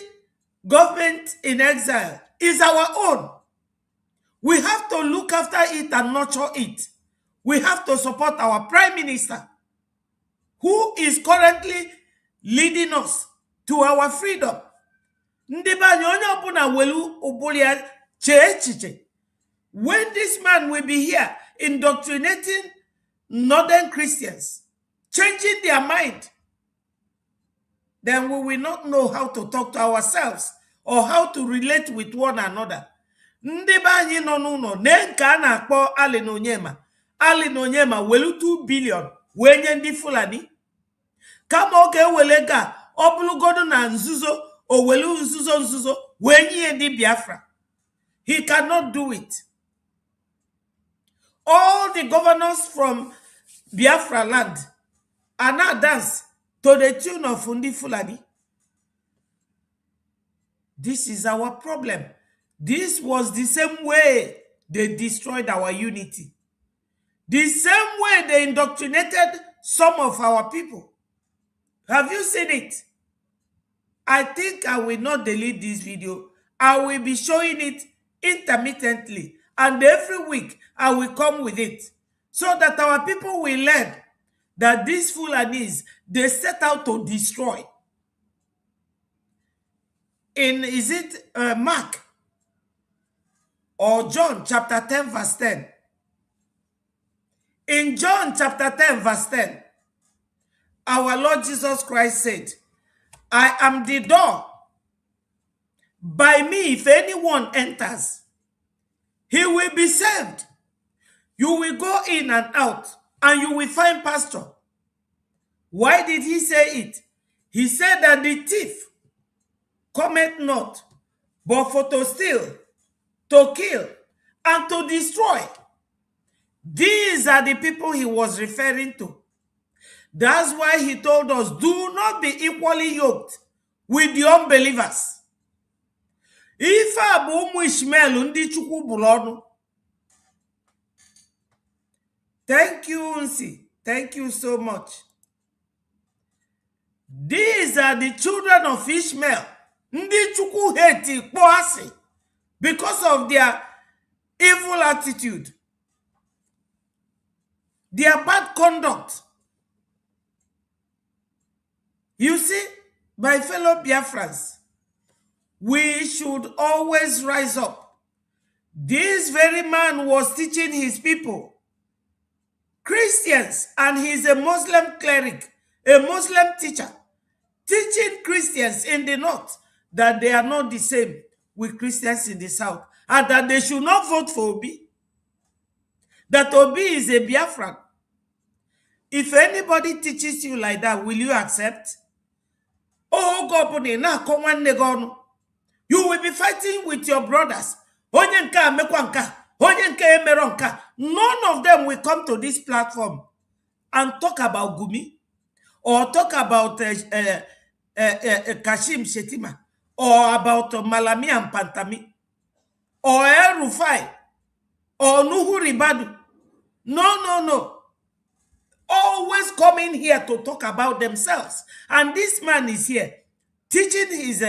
Speaker 6: government in exile is our own. We have to look after it and nurture it. We have to support our Prime Minister, who is currently leading us to our freedom. When this man will be here indoctrinating northern Christians, changing their mind, then we will not know how to talk to ourselves or how to relate with one another. Ndị be anyị nọ n'ụlọ nke a na-akpọ Allen Onyema welu 2 billion wee nye ndị Fulani. Kama ọ ga-ewele ga ọ bụlụgodu na nzuzo o welu nzuzo wee nye ndị Biafra. He cannot do it. All the governors from Biafra land are now dance to the tune of Fundi Fulani. This is our problem. This was the same way they destroyed our unity. The same way they indoctrinated some of our people. Have you seen it? I think I will not delete this video. I will be showing it intermittently. And every week, I will come with it. So that our people will learn that these Fulanis, they set out to destroy. Is it Mark or John chapter 10 verse 10? In John chapter 10 verse 10, our Lord Jesus Christ said, I am the door. By me, if anyone enters, he will be saved. You will go in and out, and you will find pasture. Why did he say it? He said that the thief cometh not, but for to steal, to kill, and to destroy. These are the people he was referring to. That's why he told us, do not be equally yoked with the unbelievers. If Abu Ishmael undi chukwu bulonu. Thank you, Unsi. Thank you so much. These are the children of Ishmael. Ndi chukwu hate poasi because of their evil attitude, their bad conduct. You see, my fellow Biafrans, we should always rise up. This very man was teaching his people, Christians, and he's a Muslim cleric, a Muslim teacher, teaching Christians in the north that they are not the same with Christians in the south, and that they should not vote for Obi. That Obi is a Biafran. If anybody teaches you like that, will you accept? Oh, God, you will be fighting with your brothers. None of them will come to this platform and talk about Gumi or talk about Kashim Shetima, or about Malami and Pantami, or El Rufai, or Nuhu Ribadu. No. Always coming here to talk about themselves. And this man is here teaching his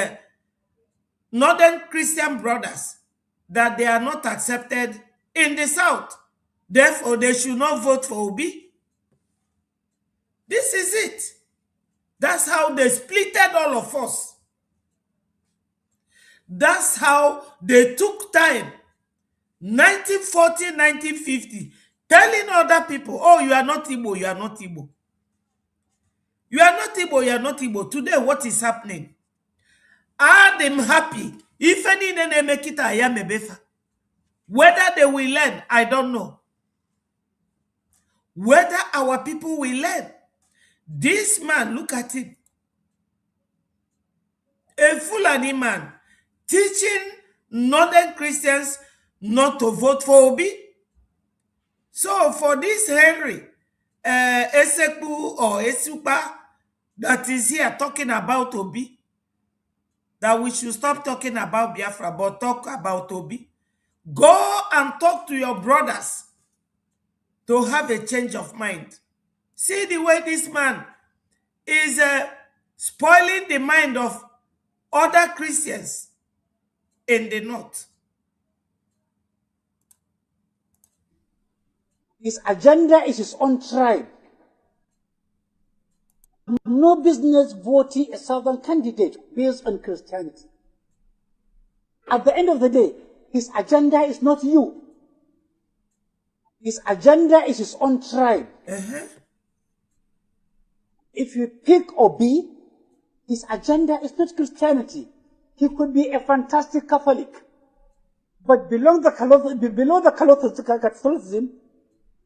Speaker 6: northern Christian brothers that they are not accepted in the south. Therefore, they should not vote for Obi. This is it. That's how they splitted all of us. That's how they took time, 1940, 1950, telling other people, oh, you are not Igbo, you are not Igbo. You are not Igbo, you are not Igbo. Today, what is happening? I am happy. If any nene make it, I am a befa. Whether they will learn, I don't know. Whether our people will learn. This man, look at him. A Fulani man teaching northern Christians not to vote for Obi. So for this Henry Eseku or Esupa that is here talking about Obi, that we should stop talking about Biafra but talk about Obi. Go and talk to your brothers to have a change of mind. See the way this man is spoiling the mind of other Christians in the north.
Speaker 7: His agenda is his own tribe. No business voting a southern candidate based on Christianity. At the end of the day, his agenda is not you. His agenda is his own tribe. If you pick Obi, his agenda is not Christianity. He could be a fantastic Catholic. But below the Catholicism,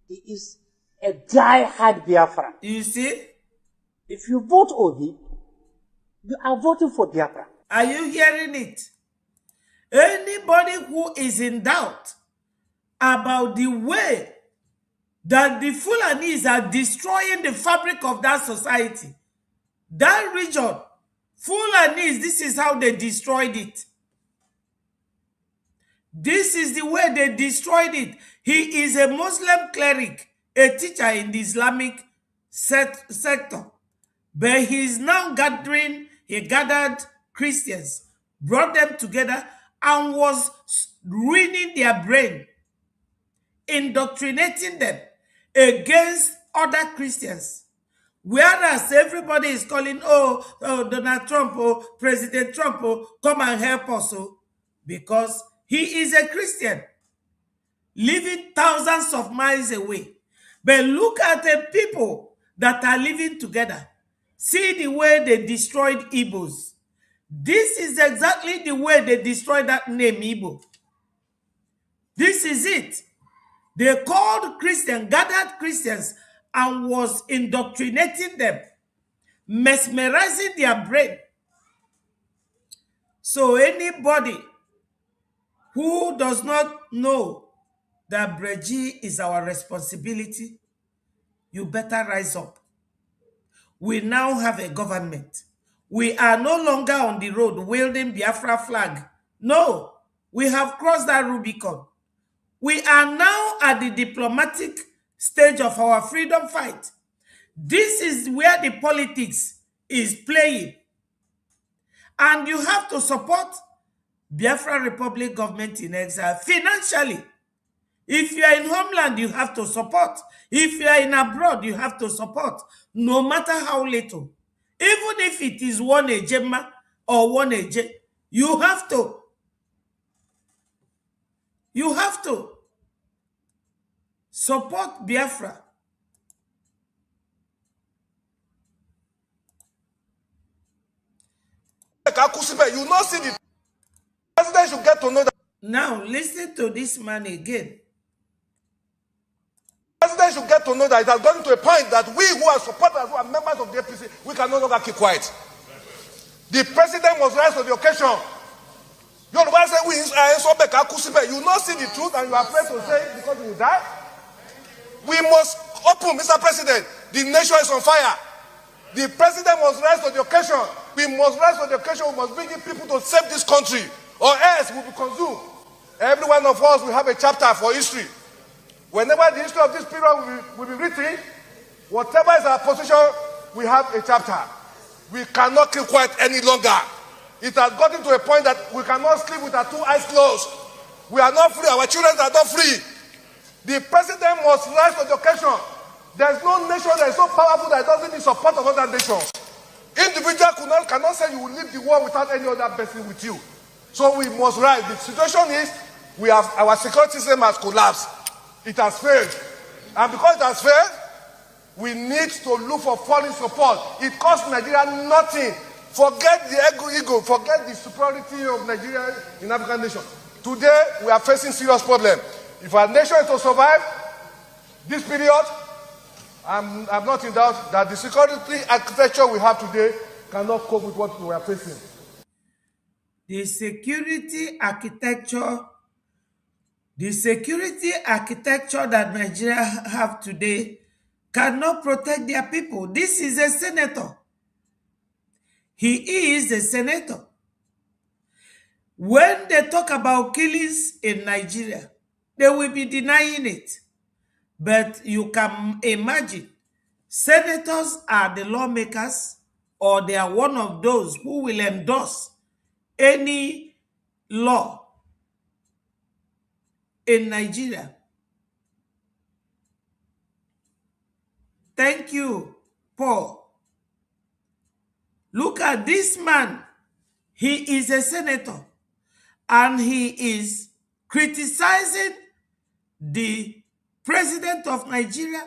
Speaker 7: he is a die-hard Biafra.
Speaker 6: You see?
Speaker 7: If you vote Obi, you are voting for Biafra.
Speaker 6: Are you hearing it? Anybody who is in doubt about the way that the Fulanis are destroying the fabric of that society, that region, Fulanis, this is how they destroyed it. This is the way they destroyed it. He is a Muslim cleric, a teacher in the Islamic sector. But he is now he gathered Christians, brought them together, and was ruining their brain, indoctrinating them against other Christians. Whereas everybody is calling, oh Donald Trump, oh, President Trump, oh, come and help us, oh, because he is a Christian, living thousands of miles away. But look at the people that are living together. See the way they destroyed Igbos. This is exactly the way they destroyed that name, Igbo. This is it. They called Christians, gathered Christians, and was indoctrinating them, mesmerizing their brain. So anybody who does not know that Brgie is our responsibility, you better rise up. We now have a government. We are no longer on the road wielding Biafra flag. No, we have crossed that Rubicon. We are now at the diplomatic stage of our freedom fight. This is where the politics is playing. And you have to support Biafra Republic government in exile financially. If you are in homeland, you have to support. If you are in abroad, you have to support, no matter how little. Even if it is 1 Ejema or 1 Eje, you have to. You have to support Biafra.
Speaker 8: You not see the president should get to know that.
Speaker 6: Now, listen to this man again.
Speaker 8: The president should get to know that it has gotten to a point that we who are supporters, who are members of the APC, we can no longer keep quiet. The president must rise to the occasion. You know why I say you not see the truth and you are afraid to say it because you will die? We must open, Mr. President. The nation is on fire. The president must rise to the occasion We must rise to the occasion. We must bring in people to save this country, or else we'll be consumed. Every one of us will have a chapter for history. Whenever the history of this period will be written, whatever is our position, we have a chapter. We cannot keep quiet any longer. It has gotten to a point that we cannot sleep with our two eyes closed. We are not free. Our children are not free. The president must rise to the occasion. There's no nation that is so powerful that doesn't need support of other nations. Individual cannot say you will leave the war without any other person with you. So we must rise. The situation is our security system has collapsed. It has failed. And because it has failed, we need to look for foreign support. It costs Nigeria nothing. Forget the ego, forget the superiority of Nigeria in African nations. Today, we are facing serious problems. If our nation is to survive this period, I'm not in doubt that the security architecture we have today cannot cope with what we are facing.
Speaker 6: The security architecture that Nigeria have today cannot protect their people. This is a senator. He is a senator. When they talk about killings in Nigeria, they will be denying it. But you can imagine, senators are the lawmakers, or they are one of those who will endorse any law in Nigeria. Thank you, Paul. Look at this man. He is a senator, and he is criticizing the president of Nigeria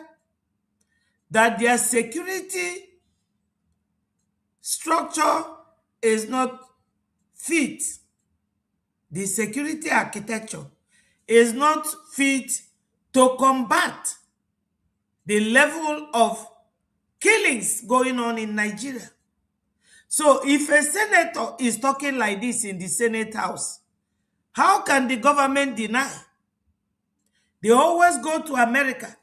Speaker 6: that their security structure is not fit. The security architecture is not fit to combat the level of killings going on in Nigeria. So if a senator is talking like this in the Senate House, how can the government deny? They always go to America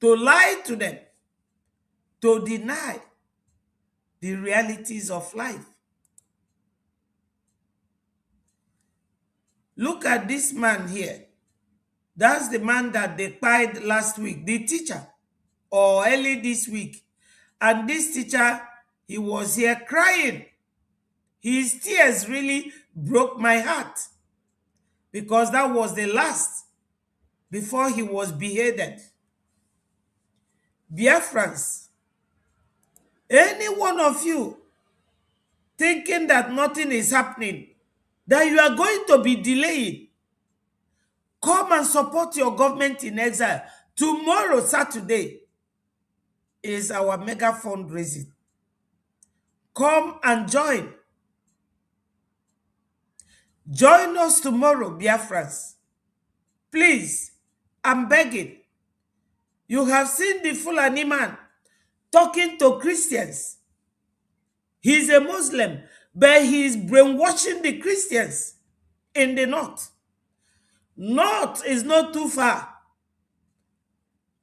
Speaker 6: to lie to them, to deny the realities of life. Look at this man here. That's the man that they fired last week, the teacher, or early this week. And this teacher, he was here crying. His tears really broke my heart, because that was the last before he was beheaded. Biafrans, any one of you thinking that nothing is happening, that you are going to be delayed, come and support your government in exile. Tomorrow, Saturday, is our mega fundraising. Come and join. Join us tomorrow, Biafrans. Please, I'm begging. You have seen the Fulani man talking to Christians. He's a Muslim, but he's brainwashing the Christians in the north. North is not too far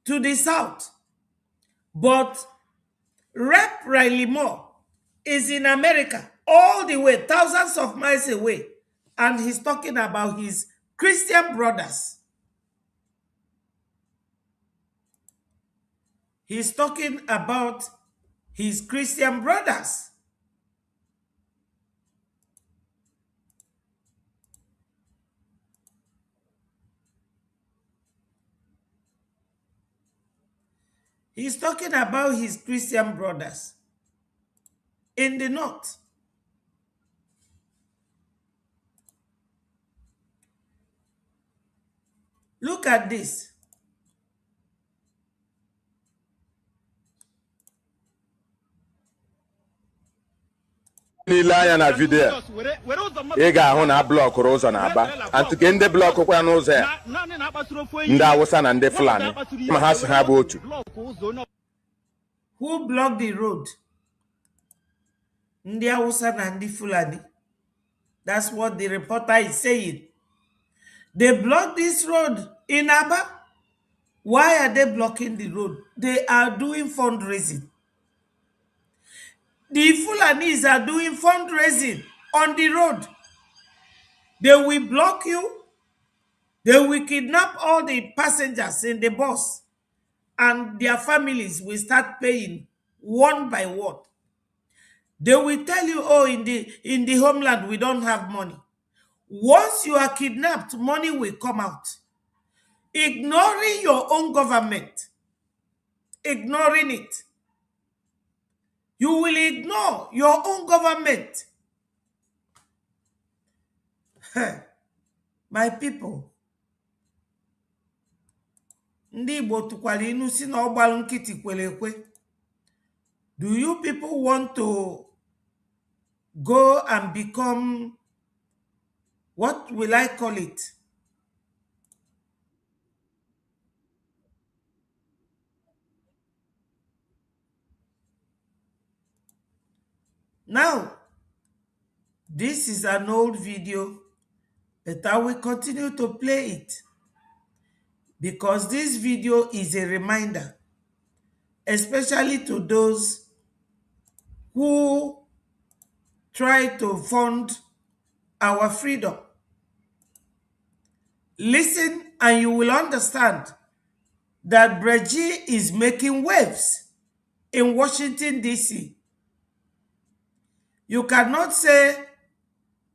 Speaker 6: to the south, but Rep. Riley Moore is in America, all the way, thousands of miles away, and he's talking about his Christian brothers. He's talking about his Christian brothers. He's talking about his Christian brothers in the north. Look at this.
Speaker 10: N'ile anya na vidiyo ị ga-ahụ na blọkụrụ ụzọ na-aba antike ndị blọkụkwa n'ụzọ ya ndị Awụsa na ndị Fulani ma ha si ha bụ otu.
Speaker 6: Who blocked the road? Ndị Awụsa na ndị Fulani. That's what the reporter is saying. They blocked this road in Aba. Why are they blocking the road? They are doing fundraising. The Fulanis are doing fundraising on the road. They will block you. They will kidnap all the passengers in the bus, and their families will start paying one by one. They will tell you, oh, in the homeland, we don't have money. Once you are kidnapped, money will come out. Ignoring your own government, ignoring it. You will ignore your own government. My people, ndị Igbo tụkwara inu si na ọgbalụ nkịtị kwere ekwe. Do you people want to go and become, what will I call it? Now, this is an old video, but I will continue to play it because this video is a reminder, especially to those who try to fund our freedom. Listen and you will understand that Brgie is making waves in Washington, D.C. You cannot say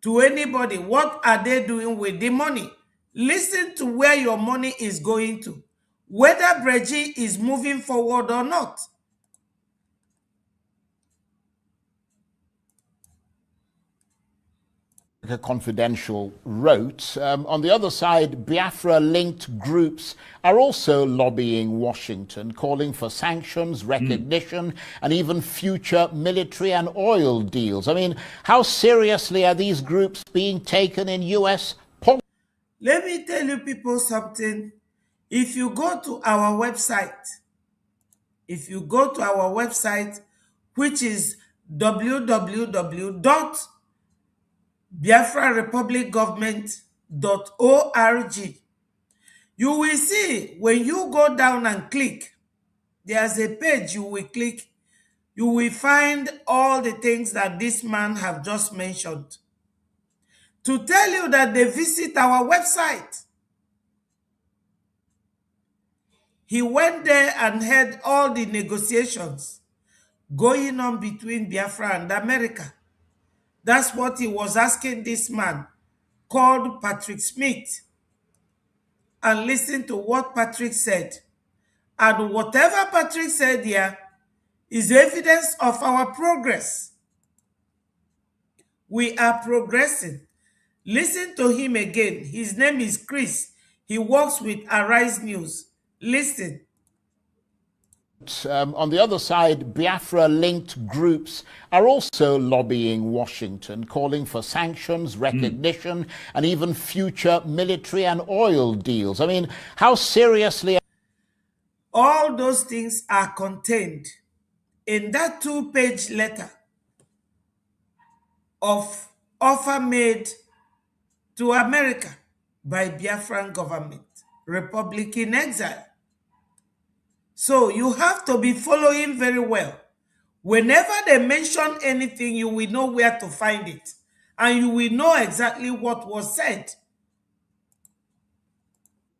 Speaker 6: to anybody, what are they doing with the money? Listen to where your money is going to, whether Brgie is moving forward or not.
Speaker 11: Confidential wrote. On the other side, Biafra-linked groups are also lobbying Washington, calling for sanctions, recognition, and even future military and oil deals. I mean, how seriously are these groups being taken in U.S. policy?
Speaker 6: Let me tell you people something. If you go to our website, which is www.biafrarepublicgovernment.org, you will see when you go down and click, there's a page you will click, you will find all the things that this man have just mentioned. To tell you that they visit our website. He went there and heard all the negotiations going on between Biafra and America. That's what he was asking this man called Patrick Smith. And listen to what Patrick said. And whatever Patrick said here is evidence of our progress. We are progressing. Listen to him again. His name is Chris. He works with Arise News. Listen.
Speaker 11: On the other side, Biafra-linked groups are also lobbying Washington, calling for sanctions, recognition, and even future military and oil deals. I mean, how seriously...
Speaker 6: All those things are contained in that 2-page letter of offer made to America by Biafran government, Republic in exile. So you have to be following very well. Whenever they mention anything, you will know where to find it. And you will know exactly what was said.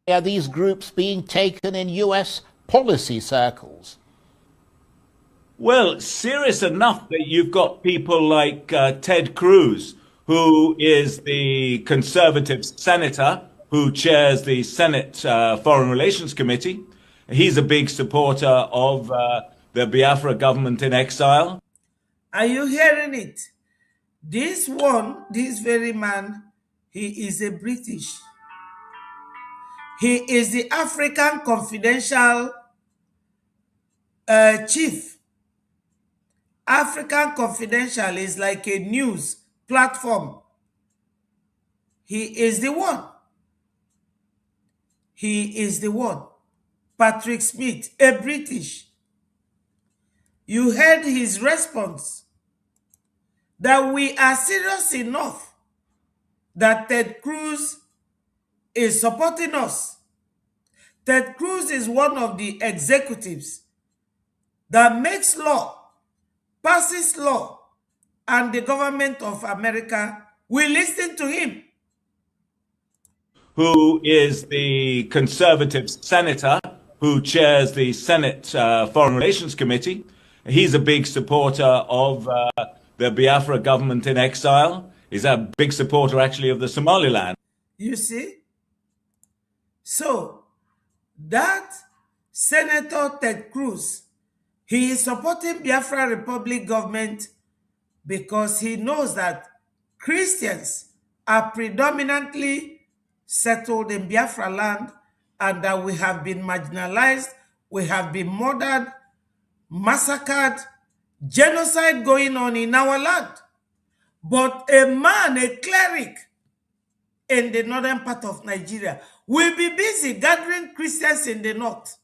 Speaker 11: Are these groups being taken in U.S. policy circles?
Speaker 12: Well, serious enough that you've got people like Ted Cruz, who is the conservative senator who chairs the Senate Foreign Relations Committee. He's a big supporter of the Biafra government in exile.
Speaker 6: Are you hearing it? This very man, he is a British. He is the African Confidential chief. African Confidential is like a news platform. He is the one. He is the one. Patrick Smith, a British. You heard his response that we are serious enough that Ted Cruz is supporting us. Ted Cruz is one of the executives that makes law passes law and the government of America will listen to him.
Speaker 12: Who is the conservative senator who chairs the Senate Foreign Relations Committee. He's a big supporter of the Biafra government in exile. He's a big supporter, actually, of the Somaliland.
Speaker 6: You see? So, that Senator Ted Cruz, he is supporting Biafra Republic government because he knows that Christians are predominantly settled in Biafra land and that we have been marginalized, we have been murdered, massacred, genocide going on in our land. But a man, a cleric in the northern part of Nigeria will be busy gathering Christians in the north,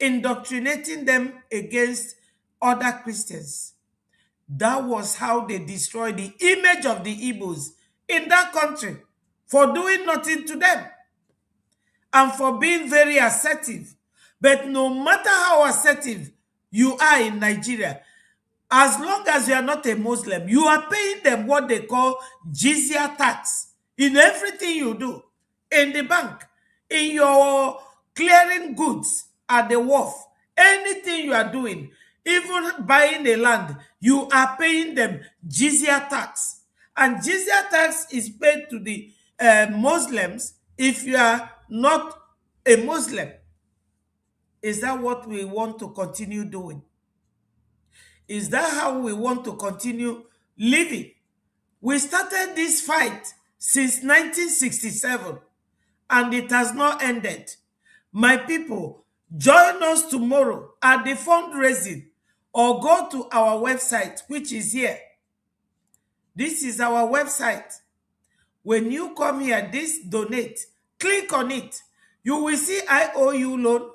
Speaker 6: indoctrinating them against other Christians. That was how they destroyed the image of the Igbos in that country for doing nothing to them and for being very assertive. But no matter how assertive you are in Nigeria, as long as you are not a Muslim, you are paying them what they call jizya tax in everything you do, in the bank, in your clearing goods at the wharf, anything you are doing, even buying a land, you are paying them jizya tax. And jizya tax is paid to the Muslims if you are not a Muslim. Is that what we want to continue doing? Is that how we want to continue living? We started this fight since 1967 and it has not ended. My people, join us tomorrow at the fundraising or go to our website, which is here. This is our website. When you come here, this donate, click on it. You will see IOU loan.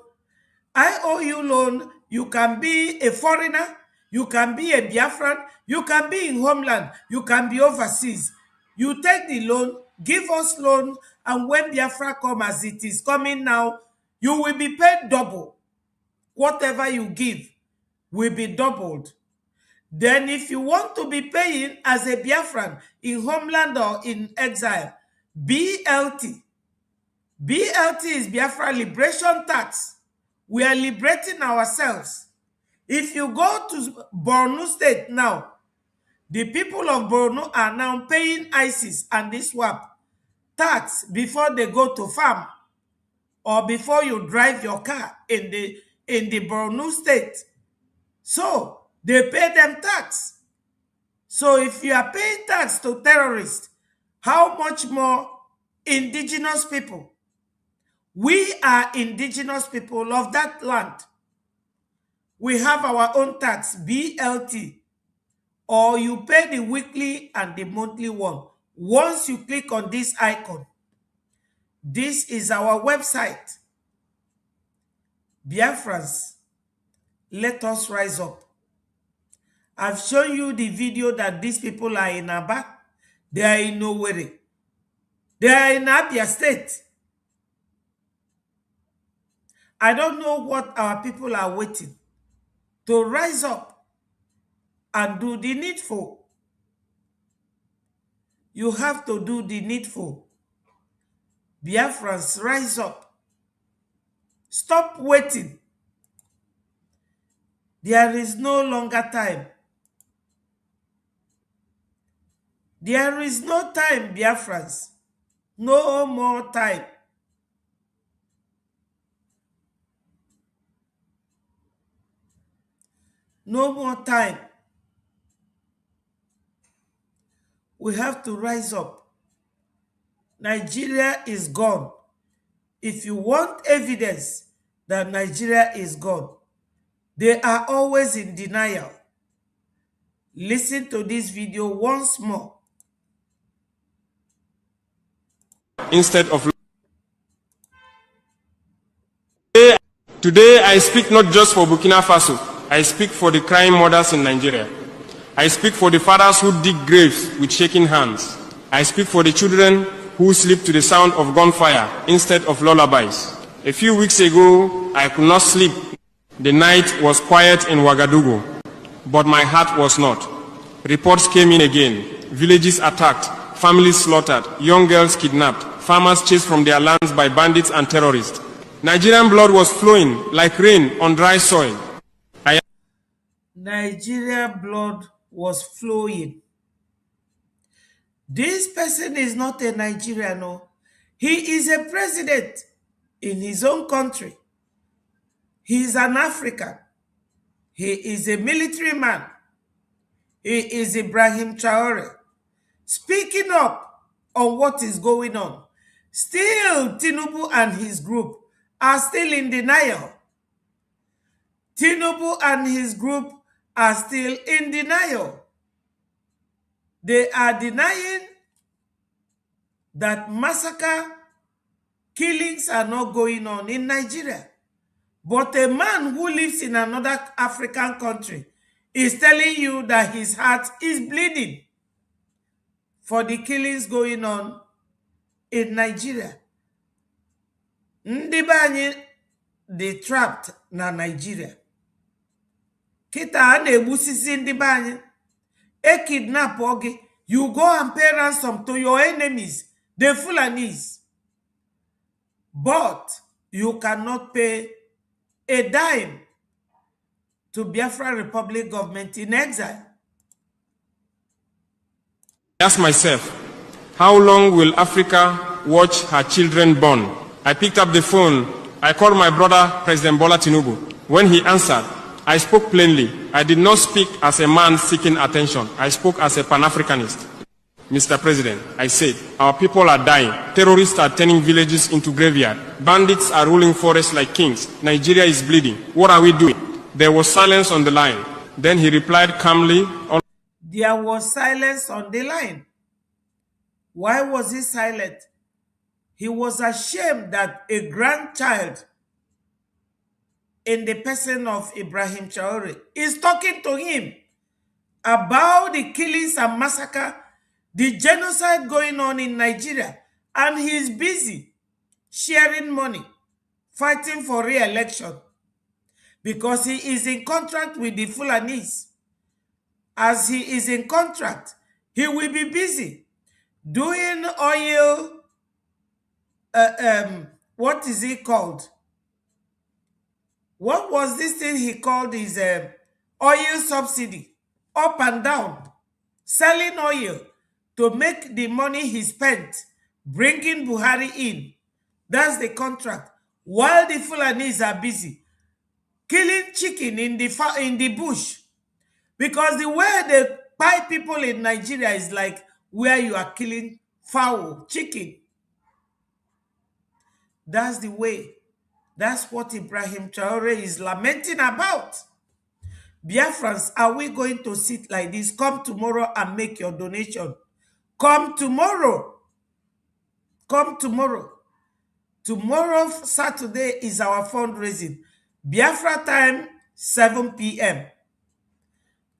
Speaker 6: IOU loan, you can be a foreigner, you can be a Biafran, you can be in homeland, you can be overseas. You take the loan, give us loan, and when Biafra come as it is coming now, you will be paid double. Whatever you give will be doubled. Then if you want to be paying as a Biafran in homeland or in exile, BLT. BLT is Biafra Liberation Tax. We are liberating ourselves. If you go to Borno State now, the people of Borno are now paying ISIS and this swap tax before they go to farm or before you drive your car in the Borno State. So they pay them tax. So if you are paying tax to terrorists, how much more indigenous people? We are indigenous people of that land. We have our own tax, BLT, or you pay the weekly and the monthly one. Once you click on this icon, this is our website. Biafrans, let us rise up. I've shown you the video that these people are in Aba. They are in Owerri. They are in Abia State. I don't know what our people are waiting to rise up and do the needful. You have to do the needful. Biafrans, rise up. Stop waiting. There is no longer time. There is no time, Biafrans. No more time. No more time. We have to rise up. Nigeria is gone. If you want evidence that Nigeria is gone, they are always in denial. Listen to this video once more.
Speaker 13: Instead of today, I speak not just for Burkina Faso. I speak for the crying mothers in Nigeria. I speak for the fathers who dig graves with shaking hands. I speak for the children who sleep to the sound of gunfire instead of lullabies. A few weeks ago, I could not sleep. The night was quiet in Ouagadougou. but my heart was not. Reports came in again. Villages attacked, families slaughtered, young girls kidnapped, farmers chased from their lands by bandits and terrorists. Nigerian blood was flowing like rain on dry soil.
Speaker 6: Nigeria blood was flowing. This person is not a Nigerian, no. He is a president in his own country. He is an African. He is a military man. He is Ibrahim Traore. Speaking up on what is going on. Still, Tinubu and his group are still in denial. Tinubu and his group are still in denial. They are denying that massacre, killings are not going on in Nigeria. But a man who lives in another African country is telling you that his heart is bleeding for the killings going on in Nigeria. Ndị be anyị they trapped na Nigeria. Kita a na-egbusisi ndị be anyị. A kidnap ogi, you go and pay ransom to your enemies, the Fulanis. But you cannot pay a dime to Biafra Republic government in exile.
Speaker 13: Ask myself, how long will Africa watch her children born? I picked up the phone. I called my brother, President Bola Tinubu. When he answered, I spoke plainly. I did not speak as a man seeking attention. I spoke as a Pan-Africanist. Mr. President, I said, our people are dying. Terrorists are turning villages into graveyard. Bandits are ruling forests like kings. Nigeria is bleeding. What are we doing? There was silence on the line. Then he replied calmly.
Speaker 6: There was silence on the line. Why was he silent? He was ashamed that a grandchild in the person of Ibrahim Traore is talking to him about the killings and massacre, the genocide going on in Nigeria, and he's busy sharing money, fighting for re-election because he is in contract with the Fulanis. As he is in contract, he will be busy doing oil, what is it called? What was this thing he called his oil subsidy? Up and down, selling oil to make the money he spent, bringing Buhari in. That's the contract. While the Fulanis are busy killing chicken in the bush. Because the way they buy people in Nigeria is like where you are killing fowl, chicken. That's the way. That's what Ibrahim Traore is lamenting about. Biafrans, are we going to sit like this? Come tomorrow and make your donation. Come tomorrow. Come tomorrow. Tomorrow, Saturday, is our fundraising. Biafra time, 7 p.m.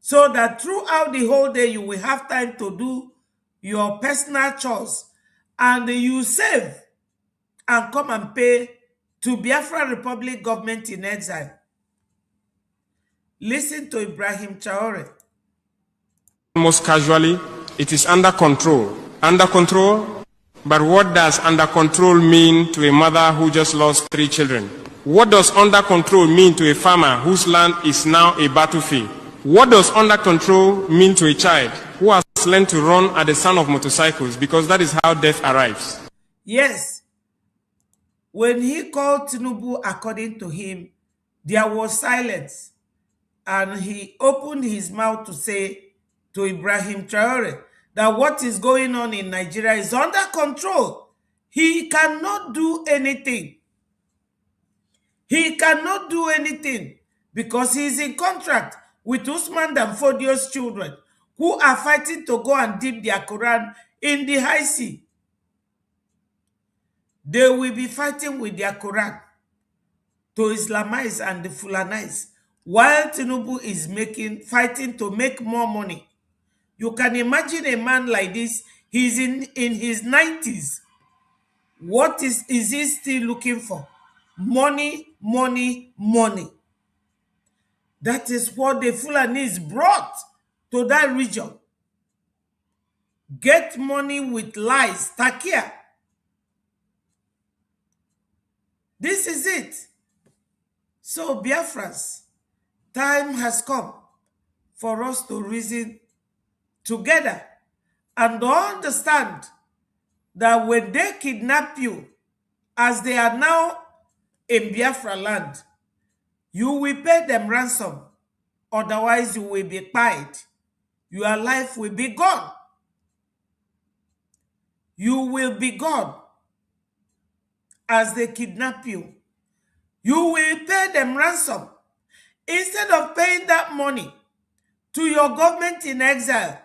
Speaker 6: So that throughout the whole day, you will have time to do your personal chores. And you save and come and pay to Biafra Republic government in exile. Listen to Ibrahim Traore.
Speaker 13: Most casually, it is under control. Under control? But what does under control mean to a mother who just lost 3 children? What does under control mean to a farmer whose land is now a battlefield? What does under control mean to a child who has learned to run at the sound of motorcycles, because that is how death arrives?
Speaker 6: Yes. When he called Tinubu, according to him, there was silence. And he opened his mouth to say to Ibrahim Traore that what is going on in Nigeria is under control. He cannot do anything. He cannot do anything because he is in contract with Usman Danfodio's children who are fighting to go and dip their Quran in the high sea. They will be fighting with their Quran to Islamize and Fulanize, while Tinubu is fighting to make more money. You can imagine a man like this, he's in his 90s. What is he still looking for? Money, money, money. That is what the Fulanis brought to that region. Get money with lies, takia. This is it. So, Biafrans, time has come for us to reason together and understand that when they kidnap you, as they are now in Biafra land, you will pay them ransom. Otherwise, you will be paid. Your life will be gone. You will be gone as they kidnap you. You will pay them ransom. Instead of paying that money to your government in exile,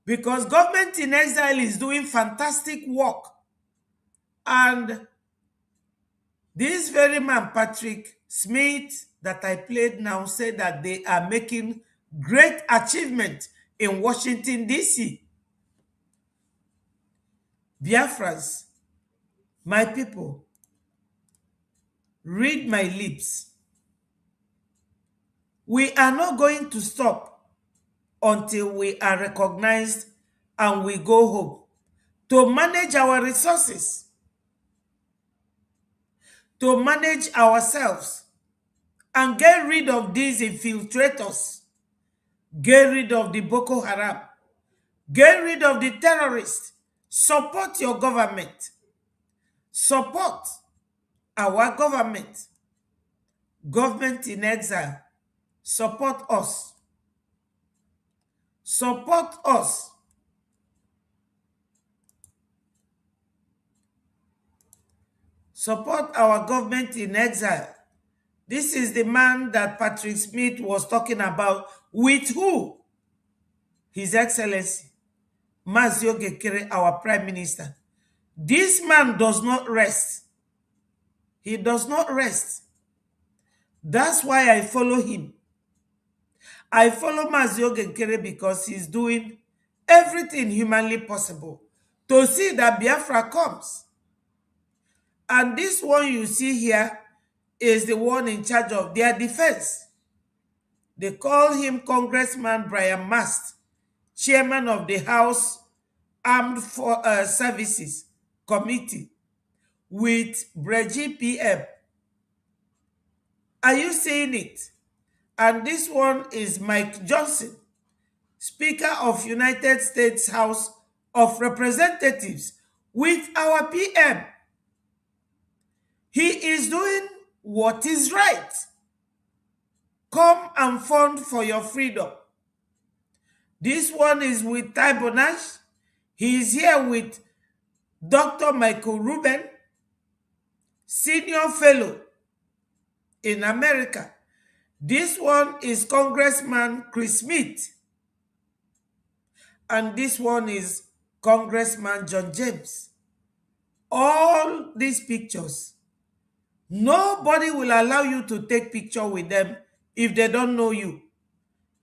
Speaker 6: because government in exile is doing fantastic work. And this very man, Patrick Smith, that I played now, said that they are making great achievement in Washington, D.C. Biafrans, my people, read my lips. We are not going to stop until we are recognized and we go home to manage our resources, to manage ourselves, and get rid of these infiltrators, get rid of the Boko Haram, get rid of the terrorists. Support your government. Support our government. Government in exile. Support us. Support us. Support our government in exile. This is the man that Patrick Smith was talking about. With who? His Excellency, Mazio Gekere, our Prime Minister. This man does not rest. He does not rest. That's why I follow him. I follow Mazio Gekere because he's doing everything humanly possible to see that Biafra comes. And this one you see here is the one in charge of their defense. They call him Congressman Brian Mast, chairman of the House Armed Services Committee, with Brgie PM. Are you seeing it? And this one is Mike Johnson, Speaker of United States House of Representatives, with our PM. He is doing what is right. Come and fund for your freedom. This one is with Ty Bonash. He is here with Dr. Michael Rubin, Senior Fellow in America. This one is Congressman Chris Smith. And this one is Congressman John James. All these pictures, nobody will allow you to take picture with them if they don't know you,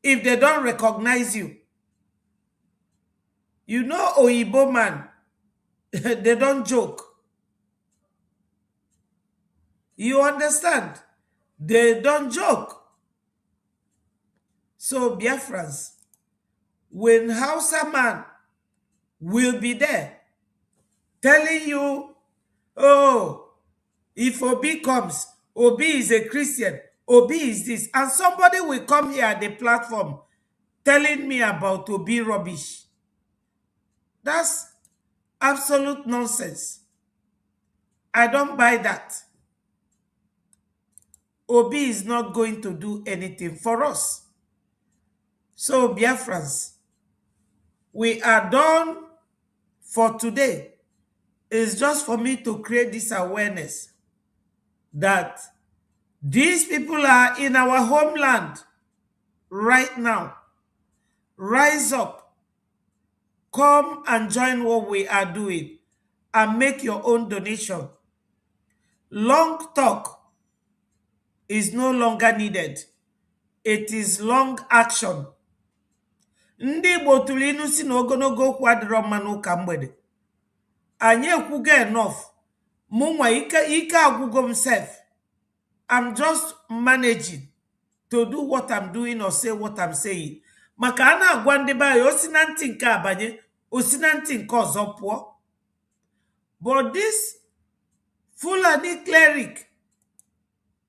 Speaker 6: if they don't recognize you. You know Oyibo man, they don't joke. You understand? They don't joke. So Biafrans, when Hausa man will be there telling you, oh, if Obi comes, Obi is a Christian, Obi is this, and somebody will come here at the platform telling me about Obi rubbish. That's absolute nonsense. I don't buy that. Obi is not going to do anything for us. So, Biafrans, we are done for today. It's just for me to create this awareness that these people are in our homeland right now. Rise up. Come and join what we are doing and make your own donation. Long talk is no longer needed. It is long action. Ndị Igbo tụrụ inu si na ogologo okwu adịrọ mma n'ụka mgbede. Anyị ekwugo enough. Mụ nwa ike agwụgo m sef. I'm just managing to do what I'm doing or say what I'm saying. Maka ana agwa ndị be anyị osi na ntị nke abanye, osi na ntị nke ọzọ pụọ. But this Fulani cleric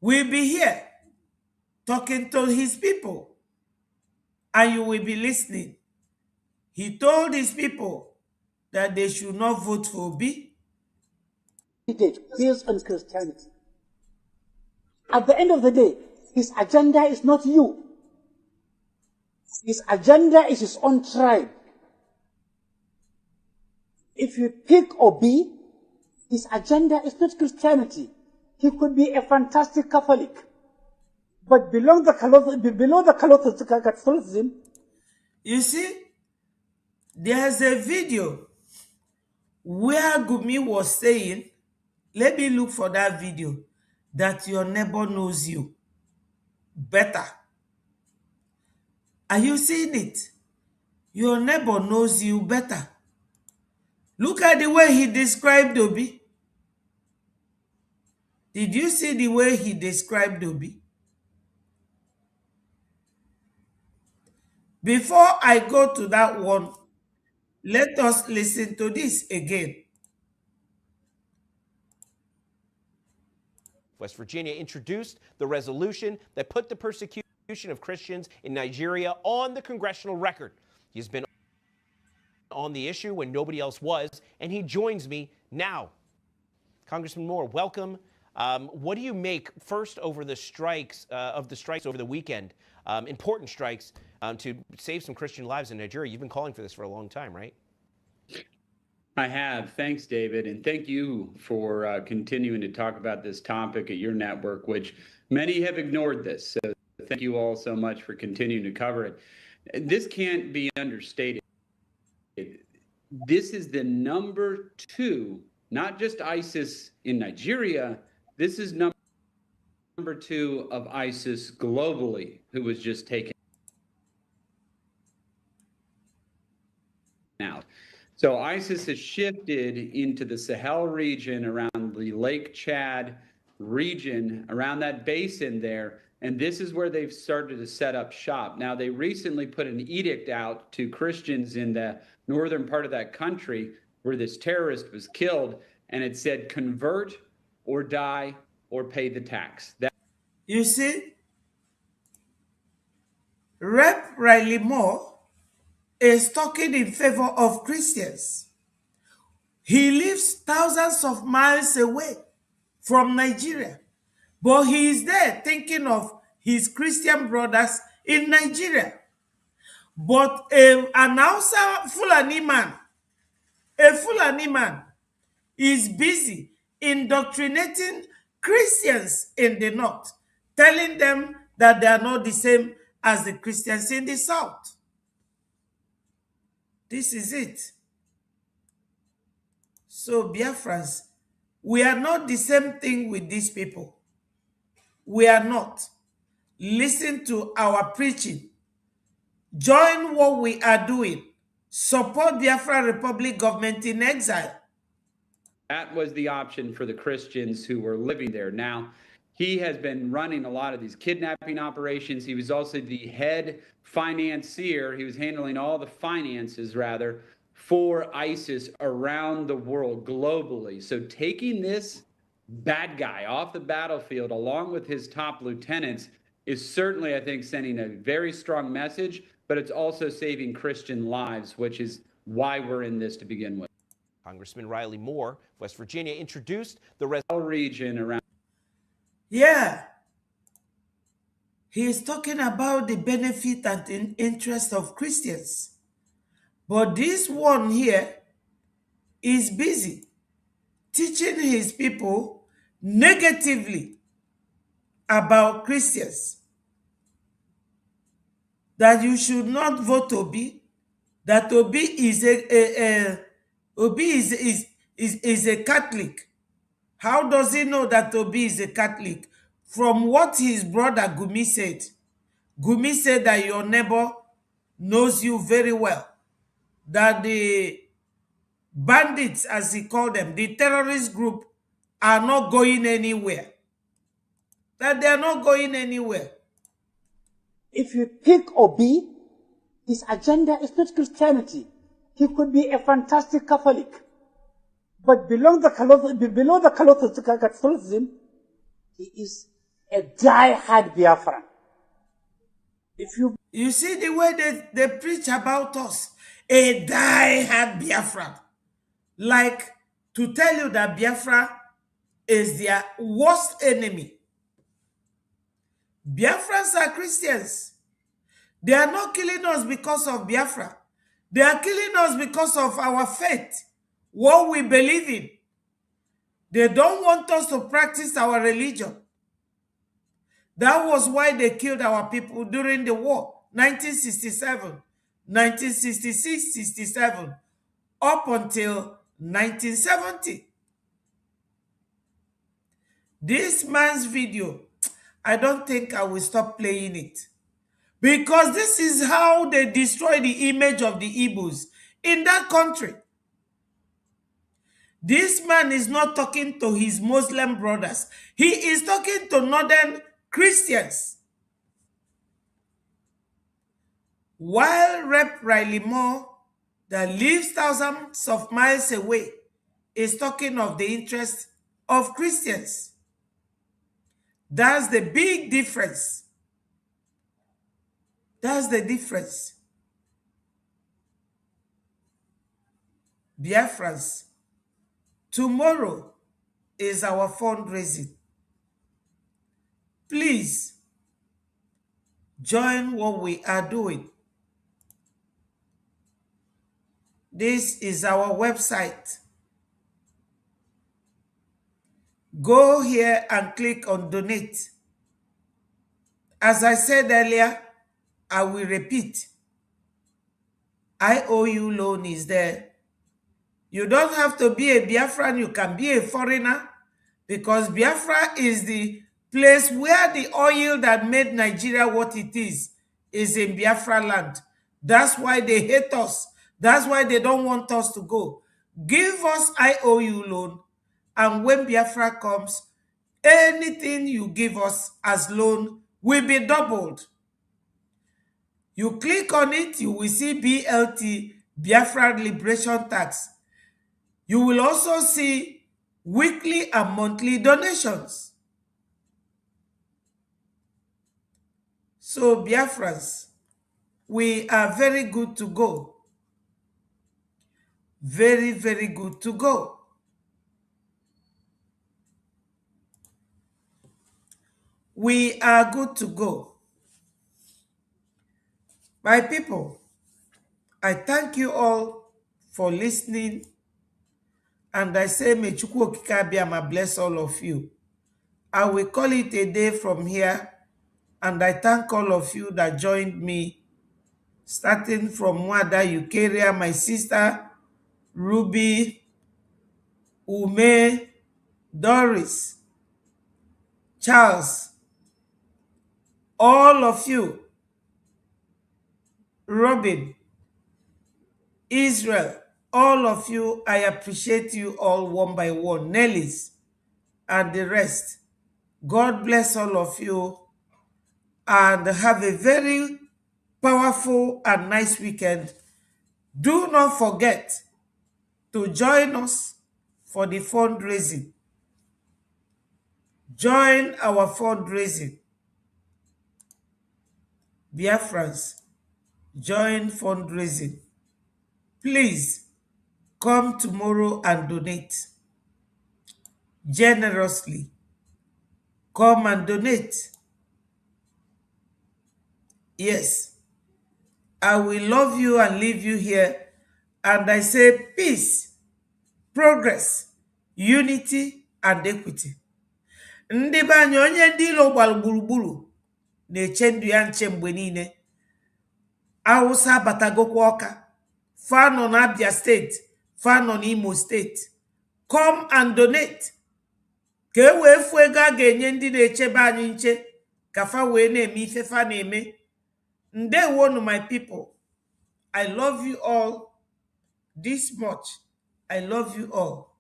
Speaker 6: will be here talking to his people, and you will be listening. He told his people that they should not vote for Obi.
Speaker 7: Based on Christianity. At the end of the day, his agenda is not you. His agenda is his own tribe. If you pick Obi, his agenda is not Christianity. He could be a fantastic Catholic. But below the Catholicism,
Speaker 6: you see, there's a video where Gumi was saying, let me look for that video, that your neighbor knows you better. Are you seeing it? Your neighbor knows you better. Look at the way he described Obi. Did you see the way he described Obi? Before I go to that one, let us listen to this again.
Speaker 15: West Virginia introduced the resolution that put the persecution of Christians in Nigeria on the congressional record. He's been on the issue when nobody else was, and he joins me now. Congressman Moore, welcome. What do you make first over the strikes over the weekend, important strikes to save some Christian lives in Nigeria? You've been calling for this for a long time, right?
Speaker 21: I have. Thanks, David. And thank you for continuing to talk about this topic at your network, which many have ignored this. So thank you all so much for continuing to cover it. This can't be understated. This is the #2, not just ISIS in Nigeria. This is number 2 of ISIS globally, who was just taken out. So ISIS has shifted into the Sahel region, around the Lake Chad region, around that basin there, and this is where they've started to set up shop. Now, they recently put an edict out to Christians in the northern part of that country where this terrorist was killed, and it said, convert or die or pay the tax.
Speaker 6: You see, Rep. Riley Moore is talking in favor of Christians. He lives thousands of miles away from Nigeria, but he is there thinking of his Christian brothers in Nigeria. But an Hausa Fulani man, a Fulani man, is busy indoctrinating Christians in the north, telling them that they are not the same as the Christians in the south. This is it. So, Biafrans, we are not the same thing with these people. We are not. Listen to our preaching. Join what we are doing. Support Biafra Republic government in exile.
Speaker 21: That was the option for the Christians who were living there. Now, he has been running a lot of these kidnapping operations. He was also the head financier. He was handling all the finances, rather, for ISIS around the world globally. So taking this bad guy off the battlefield along with his top lieutenants is certainly, I think, sending a very strong message, but it's also saving Christian lives, which is why we're in this to begin with.
Speaker 15: Congressman Riley Moore, West Virginia, introduced the
Speaker 21: region around.
Speaker 6: Yeah. He is talking about the benefit and interest of Christians. But this one here is busy teaching his people negatively about Christians. That you should not vote Obi. That Obi is a Catholic. How does he know that Obi is a Catholic? From what his brother Gumi said. Gumi said that your neighbor knows you very well. That the bandits, as he called them, the terrorist group, are not going anywhere. That they are not going anywhere.
Speaker 7: If you pick Obi, his agenda is not Christianity. He could be a fantastic Catholic. But below the Catholicism, he is a die-hard Biafran. If
Speaker 6: you see the way they preach about us, a die-hard Biafran. Like to tell you that Biafra is their worst enemy. Biafrans are Christians. They are not killing us because of Biafra. They are killing us because of our faith, what we believe in. They don't want us to practice our religion. That was why they killed our people during the war, 1967, 1966, 67, up until 1970. This man's video, I don't think I will stop playing it. Because this is how they destroy the image of the Igbos in that country. This man is not talking to his Muslim brothers. He is talking to northern Christians. While Rep. Riley Moore, that lives thousands of miles away, is talking of the interest of Christians. That's the big difference. That's the difference. Biafrans, tomorrow is our fundraising. Please join what we are doing. This is our website. Go here and click on donate. As I said earlier, I will repeat. IOU loan is there. You don't have to be a Biafran, you can be a foreigner, because Biafra is the place where the oil that made Nigeria what it is in Biafra land. That's why they hate us. That's why they don't want us to go. Give us IOU loan, and when Biafra comes, anything you give us as loan will be doubled. You click on it, you will see BLT, Biafra Liberation Tax. You will also see weekly and monthly donations. So Biafrans, we are very good to go. Very, very good to go. We are good to go. My people, I thank you all for listening. And I say, may Chukwu Okike Abiama bless all of you. I will call it a day from here. And I thank all of you that joined me, starting from Mwada Eukaria, my sister, Ruby, Ume, Doris, Charles, all of you, Robin, Israel, all of you, I appreciate you all one by one. Nellies and the rest. God bless all of you and have a very powerful and nice weekend. Do not forget to join us for the fundraising. Join our fundraising. Biafrans, join fundraising. Please come tomorrow and donate generously. Come and donate. Yes, I will love you and leave you here. And I say peace, progress, unity, and equity. Ndị be anyị onye ndị ilo gbara gburugburu na-eche ndụ ya nche mgbe niile. Hausa batagokwa Ọka, fa nọ na Abia steeti, fa nọ na Imo steeti. Come and donate. Ka e wee fụ ego a ga-enye ndị na-echebe anyị nche ka fa wee na-eme ife fa na-eme. Ndewonu my people. I love you all this much. I love you all.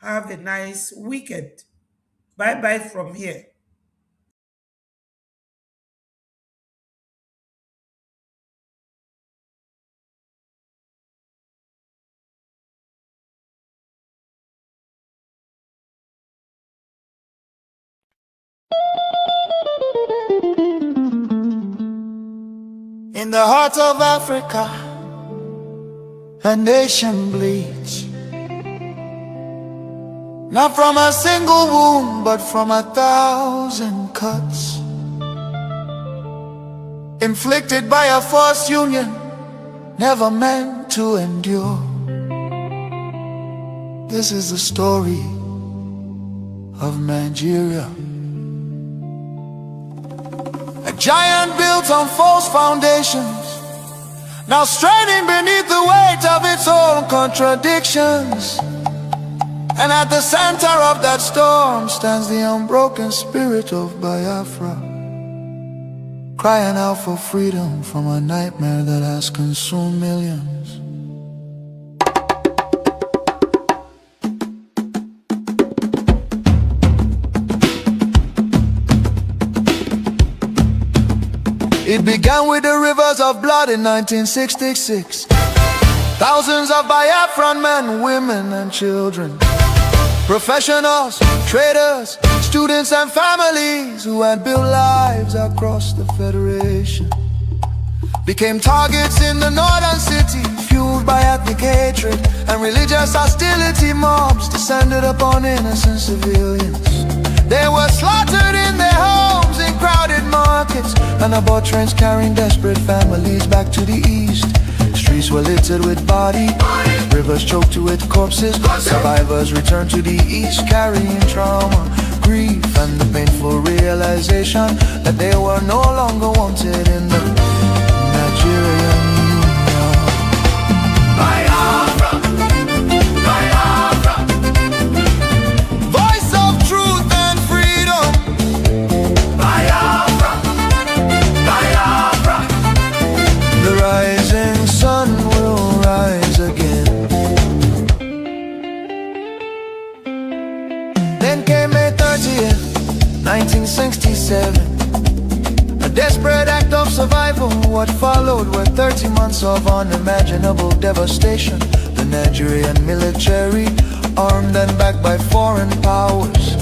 Speaker 6: Have a nice weekend. Bye-bye from here.
Speaker 4: In the heart of Africa, a nation bleeds, not from a single wound, but from 1,000 cuts, inflicted by a forced union, never meant to endure. This is the story of Nigeria, a giant built on false foundations, now straining beneath the weight of its own contradictions. And at the center of that storm stands the unbroken spirit of Biafra, crying out for freedom from a nightmare that has consumed millions. It began with the rivers of blood in 1966. Thousands of Biafran men, women and children, professionals, traders, students and families who had built lives across the Federation, became targets in the northern city, fueled by ethnic hatred and religious hostility. Mobs descended upon innocent civilians. They were slaughtered in their homes, in crowded markets, and aboard trains carrying desperate families back to the east. Streets were littered with bodies, rivers choked with corpses. Survivors returned to the east carrying trauma, grief, and the painful realization that they were no longer wanted in the Nigerian Union. Biafra, Biafra, voice of truth and freedom. Biafra, Biafra, the rising sun will rise again. Then came May 30th, 1967, a desperate act of survival. What followed were 30 months of unimaginable devastation. The Nigerian military, armed and backed by foreign powers,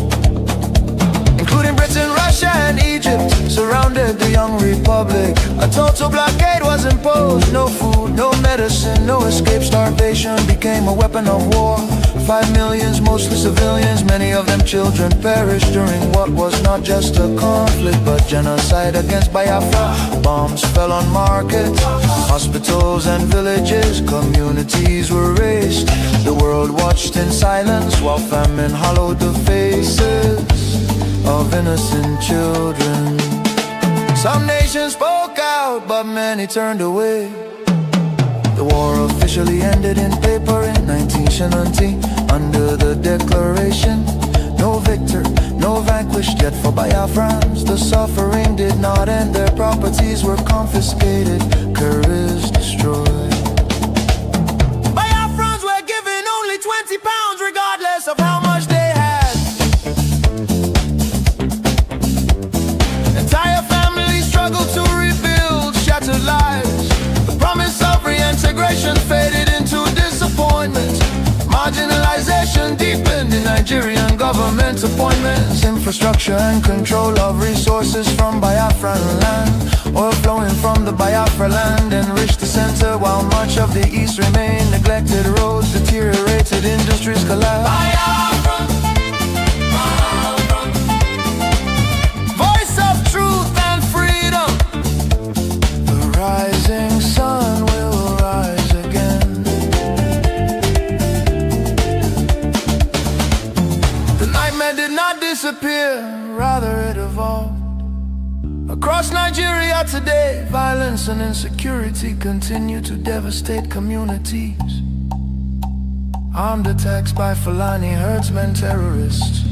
Speaker 4: including Britain, Russia and Egypt, surrounded the young republic. A total blockade was imposed. No food, no medicine, no escape. Starvation became a weapon of war. 5 million, mostly civilians, many of them children, perished during what was not just a conflict but genocide against Biafra. Bombs fell on markets, hospitals and villages. Communities were razed. The world watched in silence while famine hollowed the faces of innocent children. Some nations spoke out, but many turned away. The war officially ended in paper in 1970 under the declaration, no victor, no vanquished. Yet for Biafrans, the suffering did not end. Their properties were confiscated, careers destroyed. Biafrans were given only 20 pounds regardless of how much they had. Entire families struggled to rebuild shattered lives. The promise of reintegration faded into disappointment. Marginalization deepened in Nigerian government appointments. Infrastructure and control of resources from Biafran land. Oil flowing from the Biafra land enriched the center, while much of the east remained neglected. Roads deteriorated, industries collapsed. Biafra, Biafra, voice of truth and freedom. The rising sun will rise again. The nightmare did not disappear, rather it evolved. Across Nigeria today, violence and insecurity continue to devastate communities. Armed attacks by Fulani herdsmen, terrorists,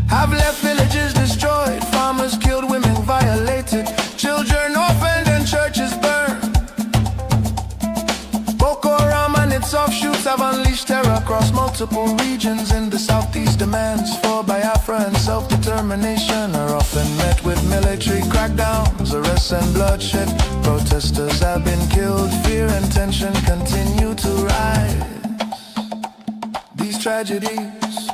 Speaker 4: have left villages destroyed, farmers killed, women violated, children orphaned and churches burned. Boko Haram and its offshoots have unleashed terror across multiple regions in the southeast. Demands for Biafra and self-determination are often met with military crackdowns, arrests and bloodshed. Protesters have been killed, fear and tension continue to rise. These tragedies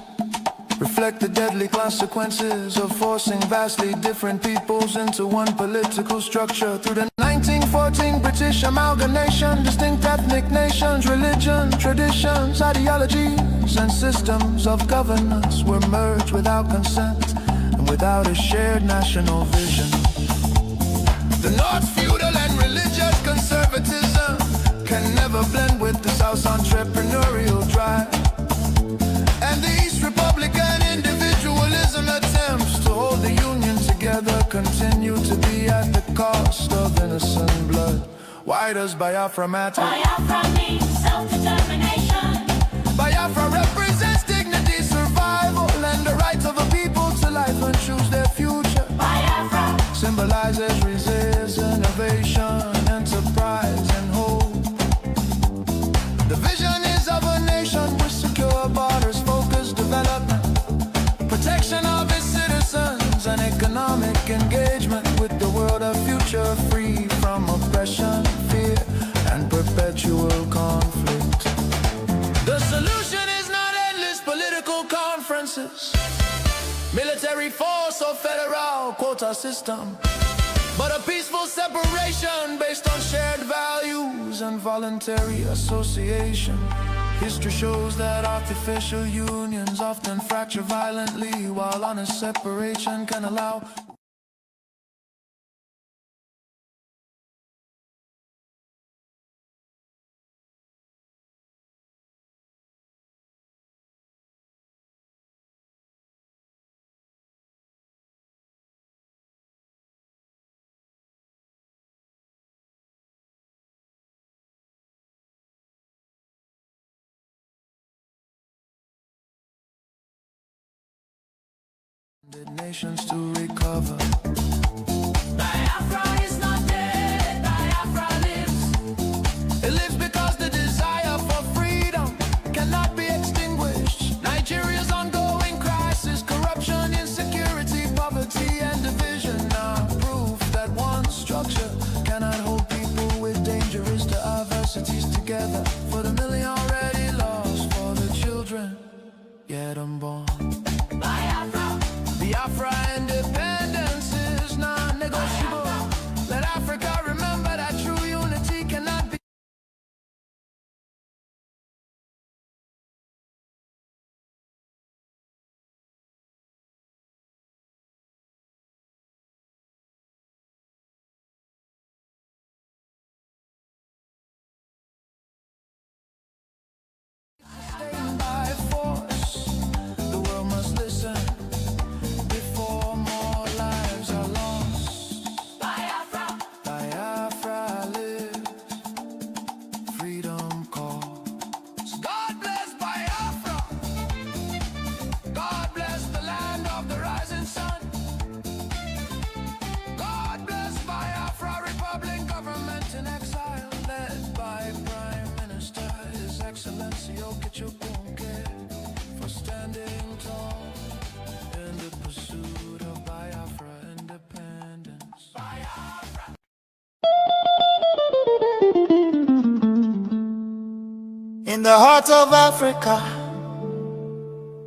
Speaker 4: reflect the deadly consequences of forcing vastly different peoples into one political structure. Through the 1950s 1914 British amalgamation, distinct ethnic nations, religion, traditions, ideologies, and systems of governance were merged without consent and without a shared national vision. The North's feudal and religious conservatism can never blend with the South's entrepreneurial drive. And the East Republican individualism attempts to hold the Union together continue to be at the cost of innocent blood. Why does Biafra matter?
Speaker 5: Biafra means self-determination.
Speaker 4: Biafra represents dignity, survival, and the rights of a people to life and choose their future.
Speaker 5: Biafra
Speaker 4: symbolizes resistance, innovation, enterprise, and hope. The vision is of a nation with secure borders, focused development, protection of its citizens, and economic engagement with the world of future, free from oppression, fear, and perpetual conflict. The solution is not endless political conferences, military force or federal quota system, but a peaceful separation based on shared values and voluntary association. History shows that artificial unions often fracture violently, while honest separation can allow nations to recover.
Speaker 5: Biafra is not dead, Biafra lives.
Speaker 4: It lives because the desire for freedom cannot be extinguished. Nigeria's ongoing crisis, corruption, insecurity, poverty, and division are proof that one structure cannot hold people with dangerous diversities together. For the million already lost, for the children yet unborn. Biafra independence is non-negotiable. Let Africa remember that true unity cannot be. Sustained by force, the world must listen. Before more lives are lost.
Speaker 5: Biafra,
Speaker 4: Biafra lives. Freedom calls. God bless Biafra. God bless the land of the rising sun. God bless Biafra Republic, government in exile, led by Prime Minister His Excellency Okechukwu, for standing tall in the pursuit of Biafra independence. In the heart of Africa,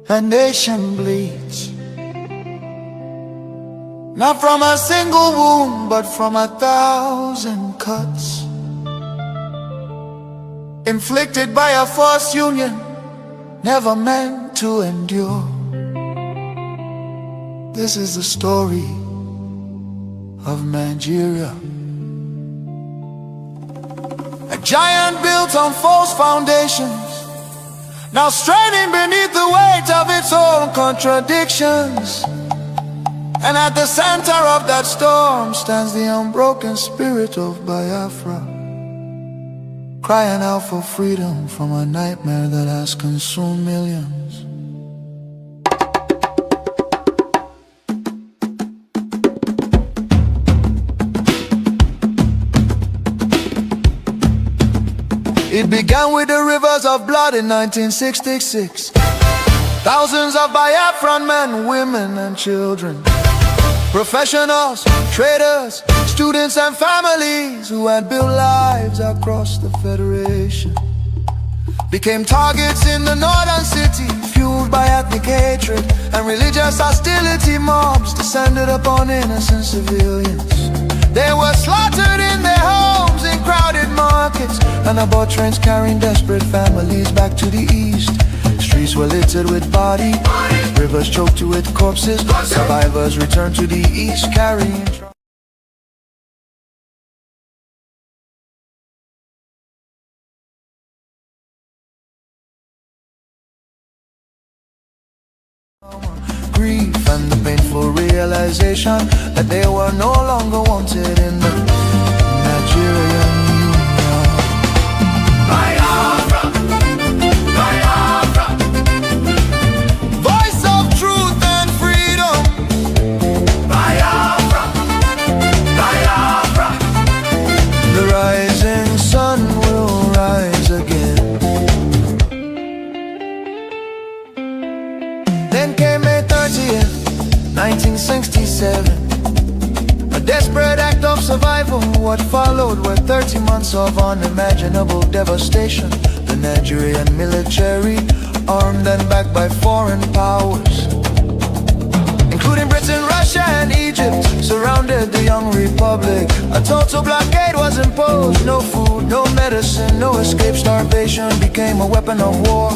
Speaker 4: a nation bleeds, not from a single wound, but from 1,000 cuts, inflicted by a forced union, never meant to endure. This is the story of Nigeria. A giant built on false foundations, now straining beneath the weight of its own contradictions. And at the center of that storm stands the unbroken spirit of Biafra, crying out for freedom from a nightmare that has consumed millions. It began with the rivers of blood in 1966. Thousands of Biafran men, women and children, professionals, traders, students and families who had built lives across the Federation, became targets in the northern city, fueled by ethnic hatred and religious hostility. Mobs descended upon innocent civilians. They were slaughtered in their homes, crowded markets, and aboard trains carrying desperate families back to the east. Streets were littered with bodies, rivers choked with corpses. Survivors returned to the east carrying grief and the painful realization that they were no longer wanted in the Nigerian Union. Biafra, Biafra, voice of truth and freedom. Biafra, Biafra, the rising sun will rise again. Then came May 30th, 1967. A desperate act of survival. What followed were 30 months of unimaginable devastation. The Nigerian military, armed and backed by foreign powers, including Britain, Russia and Egypt, surrounded the young republic. A total blockade was imposed. No food, no medicine, no escape. Starvation became a weapon of war.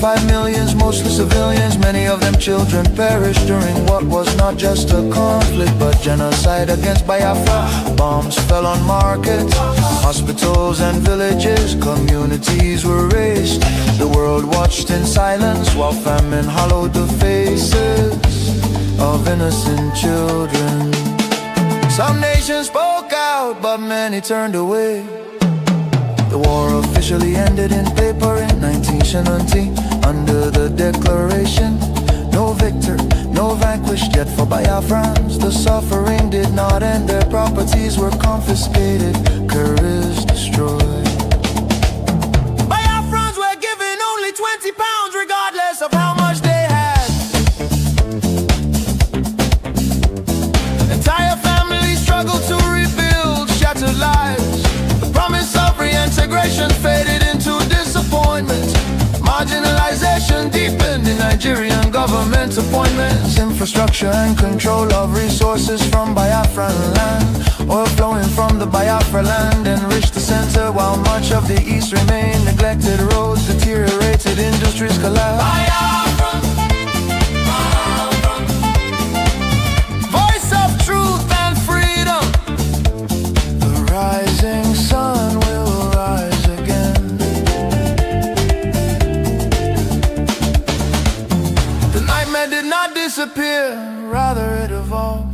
Speaker 4: 5 million, mostly civilians, many of them children, perished during what was not just a conflict but genocide against Biafra. Bombs fell on markets, hospitals and villages. Communities were razed. The world watched in silence while famine hollowed the faces of innocent children. Some nations spoke out, but many turned away. The war officially ended in paper in 1970 under the declaration, no victor, no vanquished. Yet for Biafrans, the suffering did not end. Their properties were confiscated, careers destroyed. Biafrans were given only £20 regardless of how much they had. Entire families struggled to rebuild shattered lives. The promise of reintegration faded into disappointment. Marginalization deepened in Nigerian government appointments. Infrastructure and control of resources from Biafran land. Oil flowing from the Biafra land enriched the center, while much of the east remained neglected. Roads deteriorated, industries collapsed. Biafra, Biafra, voice of truth and freedom. The rising sun will rise again. The nightmare did not disappear, rather it evolved.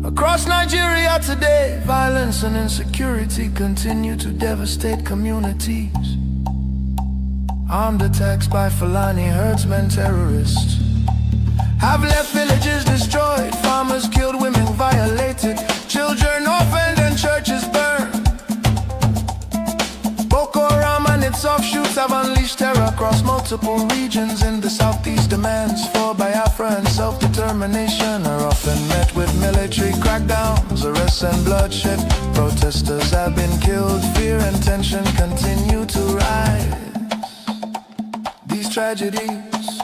Speaker 4: Across Nigeria today, violence and insecurity continue to devastate communities. Armed attacks by Fulani herdsmen, terrorists, have left villages destroyed, farmers killed, women violated, children orphaned and churches burned. Boko Haram and its offshoots have unleashed terror across multiple regions in the southeast. Demands for Biafra and self-determination are often met with military crackdowns, arrests and bloodshed. Protesters have been killed, fear and tension continue to rise. These tragedies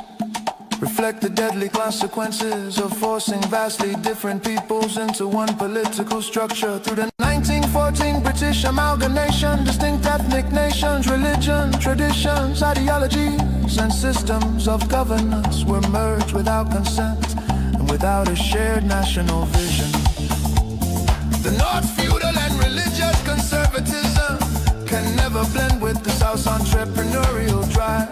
Speaker 4: reflect the deadly consequences of forcing vastly different peoples into one political structure. Through the 1914 British amalgamation, distinct ethnic nations, religion, traditions, ideologies, and systems of governance were merged without consent and without a shared national vision. The North's feudal and religious conservatism can never blend with the South's entrepreneurial drive.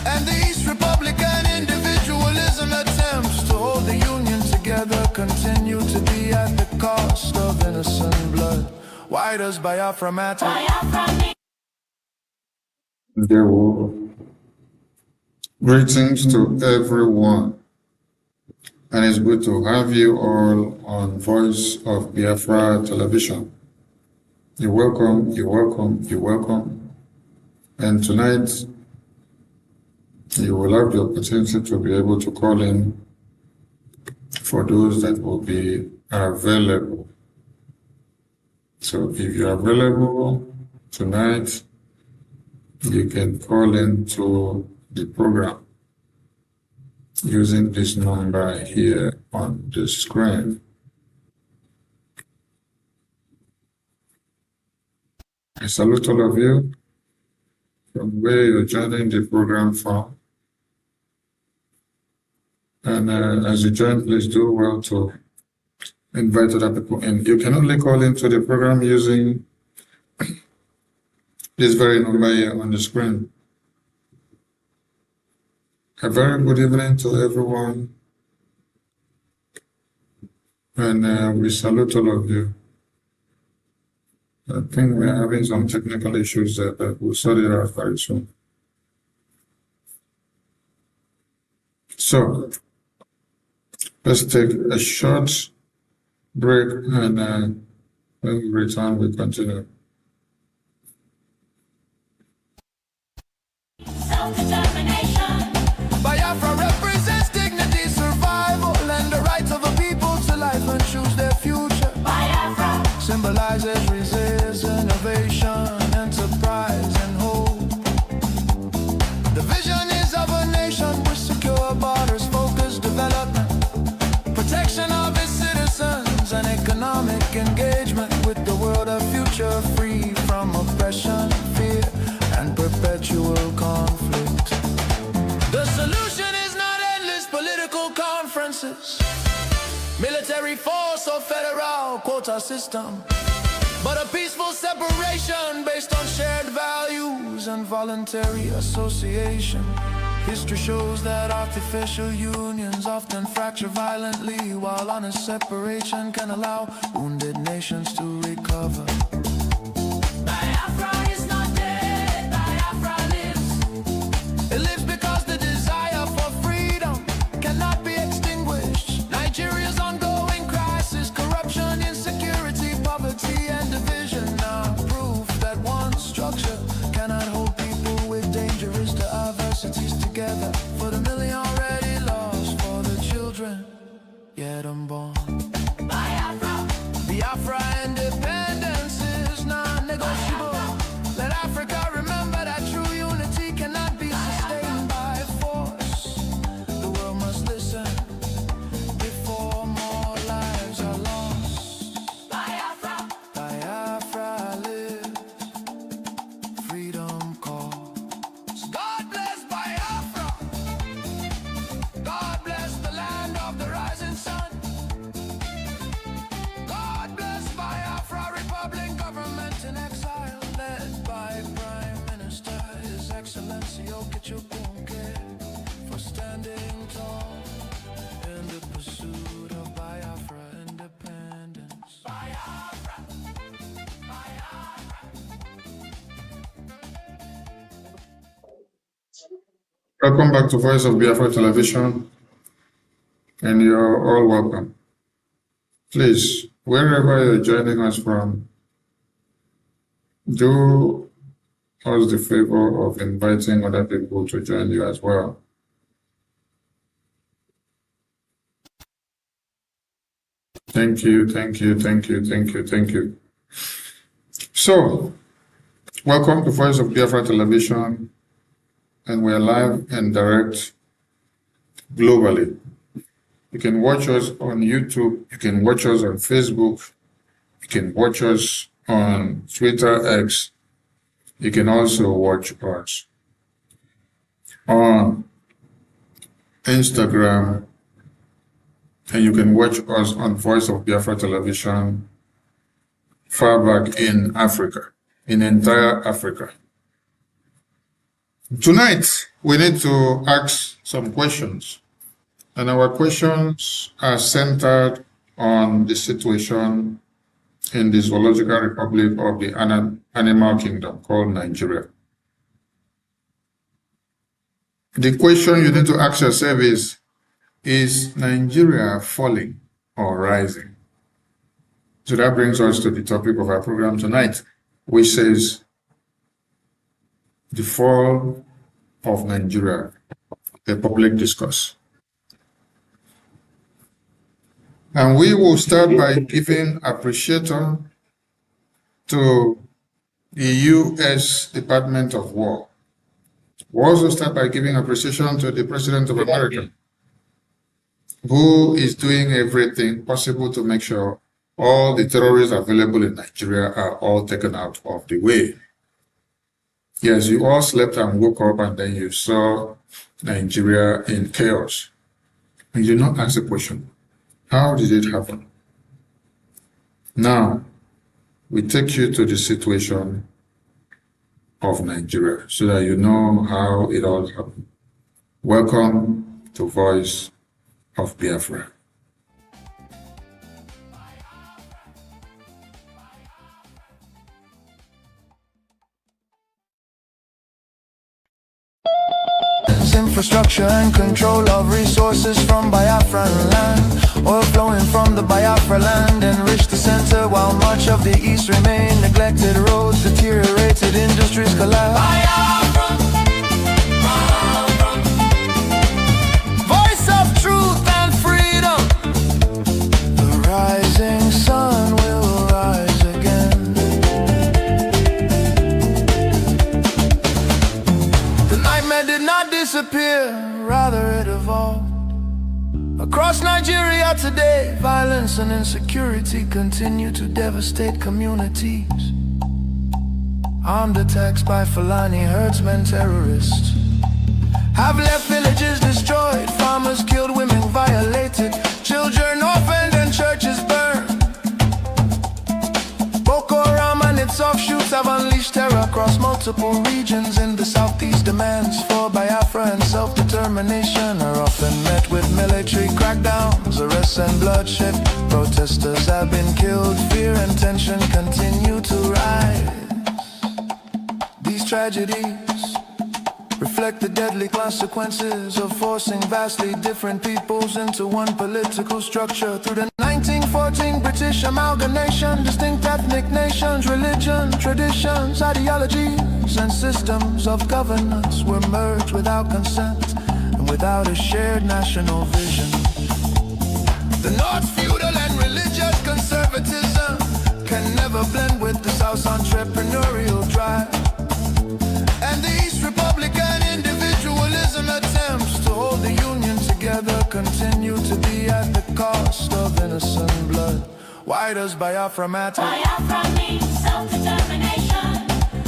Speaker 4: And the East Republican individualism attempts to hold the Union together continue to be at the cost of innocent blood. Why does Biafra matter?
Speaker 14: There were greetings to everyone, and it's good to have you all on Voice of Biafra television. You're welcome, you're welcome, you're welcome. And tonight, you will have the opportunity to be able to call in for those that will be available. So if you're available tonight, you can call in to the program using this number here on the screen. I salute all of you from where you're joining the program from. And as you join, please do well to invite other people in. You can only call into the program using this very number here on the screen. A very good evening to everyone. And we salute all of you. I think we're having some technical issues that we'll sort it out very soon. So, let's take a short break, and when we return, we continue.
Speaker 5: Self-determination.
Speaker 4: Biafra represents dignity, survival, and the rights of a people to life and choose their future.
Speaker 5: Biafra.
Speaker 4: Symbolizes resistance, innovation, enterprise, and hope. The vision is of a nation with secure borders, focused development, protection of its citizens, and economic engagement with the world of future, free from oppression, fear, and perpetual conflict. The solution is not endless political conferences, military force or federal quota system, but a peaceful separation based on shared values and voluntary association. History shows that artificial unions often fracture violently, while honest separation can allow wounded nations to recover.
Speaker 5: Biafra is not dead. Biafra lives.
Speaker 4: It lives because the desire for freedom cannot be extinguished. Nigeria's ongoing crisis, corruption, insecurity, poverty, and division are proof that one structure cannot hold people with dangerous diversities together. For the million already lost, for the children yet unborn.
Speaker 5: Biafra.
Speaker 4: Biafra independence is non-negotiable. Let Africa remember that true unity cannot be sustained by force. The world must listen before more lives are lost.
Speaker 5: Biafra.
Speaker 4: Biafra live, freedom calls. God bless Biafra. God bless the land of the rising sun. God bless Biafra Republic, government in exile, led by Prime Minister His Excellency Okechukwu, for standing tall in the pursuit of Biafra independence.
Speaker 5: Biafra. Biafra.
Speaker 14: Welcome back to Voice of Biafra Television, and you're all welcome. Please, wherever you're joining us from, do us the favor of inviting other people to join you as well. Thank you, thank you, thank you, thank you, thank you. So, welcome to Voice of Biafra Television, and we're live and direct globally. You can watch us on YouTube, you can watch us on Facebook, you can watch us on Twitter X, you can also watch us on Instagram, and you can watch us on Voice of Biafra Television far back in Africa, in entire Africa. Tonight, we need to ask some questions, and our questions are centered on the situation in the Zoological Republic of the Animal Kingdom called Nigeria. The question you need to ask yourself is Nigeria falling or rising? So that brings us to the topic of our program tonight, which says the fall of Nigeria, the public discourse. And we will start by giving appreciation to the U.S. Department of War. We'll also start by giving appreciation to the President of America, who is doing everything possible to make sure all the terrorists available in Nigeria are all taken out of the way. Yes, you all slept and woke up and then you saw Nigeria in chaos. And you did not ask the question, how did it happen? Now, we take you to the situation of Nigeria so that you know how it all happened. Welcome to Voice of Biafra.
Speaker 4: Infrastructure and control of resources from Biafran land. Oil flowing from the Biafra land enrich the center while much of the east remain neglected. Roads deteriorated, industries collapse. Voice of truth and freedom. The rising sun will rise again. The nightmare did not disappear, rather it evolved. Across Nigeria today, violence and insecurity continue to devastate communities. Armed attacks by Fulani herdsmen terrorists have left villages destroyed, farmers killed, women violated, children orphaned and churches burned. Boko Haram and its offshoots have unleashed terror across multiple regions in the southeast. Demands for Biafra and self-determination are often met with military crackdowns, arrests and bloodshed. Protesters have been killed, fear and tension continue to rise. These tragedies reflect the deadly consequences of forcing vastly different peoples into one political structure. Through the 1914 British amalgamation, distinct ethnic nations, religion, traditions, ideologies, and systems of governance were merged without consent and without a shared national vision. The North's feudal and religious conservatism can never blend with the South's entrepreneurial drive. And the East Republican individualism attempts to hold the Union together continue to be at the cost of innocent blood. Why does Biafra matter?
Speaker 5: Biafra means self-determination.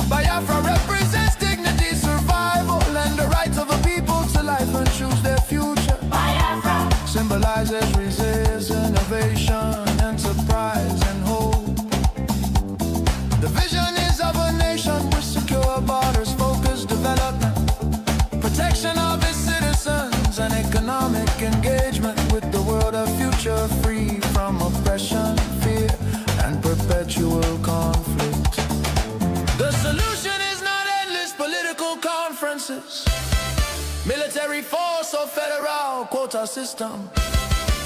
Speaker 4: Biafra represents dignity, survival, and the right of a people to life and choose their future.
Speaker 5: Biafra
Speaker 4: symbolizes resistance, innovation, enterprise, and hope. The vision is of a nation with secure borders, focused development, protection of its citizens, and economic engagement with the world, a future free from oppression, fear, and perpetual conflict. The solution is not endless political conferences, military force or federal quota system,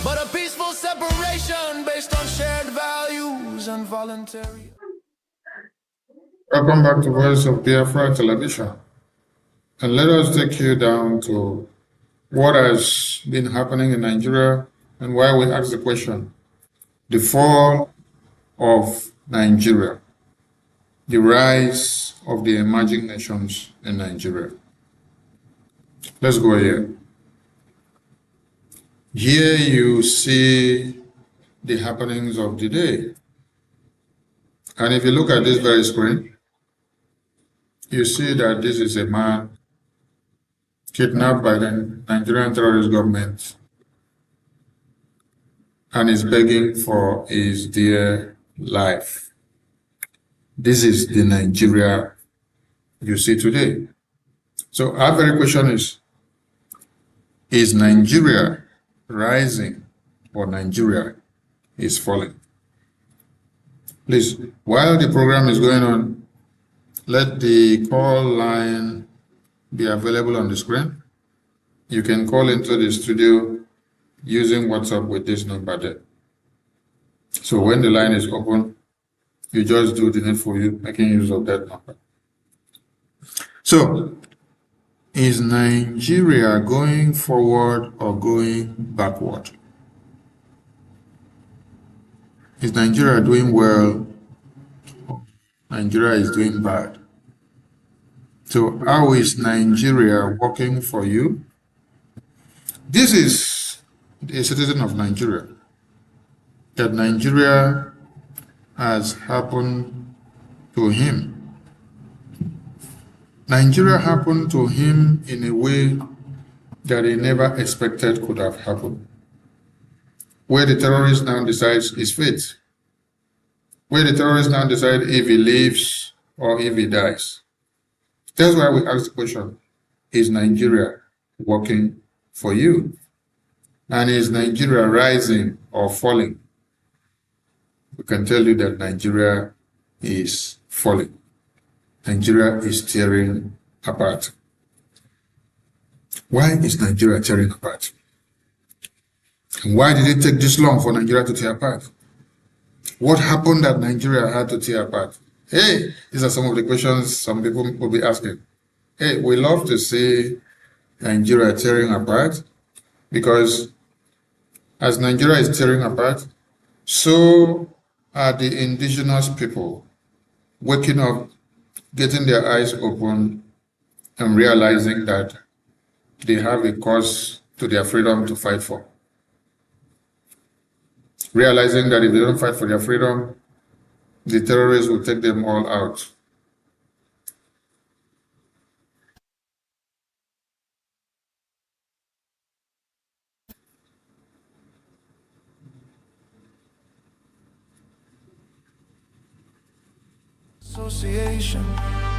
Speaker 4: but a peaceful separation based on shared values and voluntary.
Speaker 14: Welcome back to Voice of Biafra Television. And let us take you down to what has been happening in Nigeria and why we ask the question. The fall of Nigeria, the rise of the emerging nations in Nigeria. Let's go here. Here you see the happenings of the day. And if you look at this very screen, you see that this is a man kidnapped by the Nigerian terrorist government and is begging for his dear life. This is the Nigeria you see today. So our very question is Nigeria rising or Nigeria is falling? Please, while the program is going on, let the call line be available on the screen. You can call into the studio using WhatsApp with this number there. So when the line is open, you just do the needful, you making use of that number. So, is Nigeria going forward or going backward? Is Nigeria doing well? Nigeria is doing bad. So how is Nigeria working for you? This is a citizen of Nigeria. That Nigeria has happened to him. Nigeria happened to him in a way that he never expected could have happened. Where the terrorist now decides his fate. Where the terrorist now decides if he lives or if he dies. That's why we ask the question, is Nigeria working for you? And is Nigeria rising or falling? We can tell you that Nigeria is falling. Nigeria is tearing apart. Why is Nigeria tearing apart? And why did it take this long for Nigeria to tear apart? What happened that Nigeria had to tear apart? Hey, these are some of the questions some people will be asking. Hey, we love to see Nigeria tearing apart because as Nigeria is tearing apart, so are the indigenous people waking up, getting their eyes open, and realizing that they have a cause to their freedom to fight for. Realizing that if they don't fight for their freedom, the terrorists will take them all out.
Speaker 4: Association.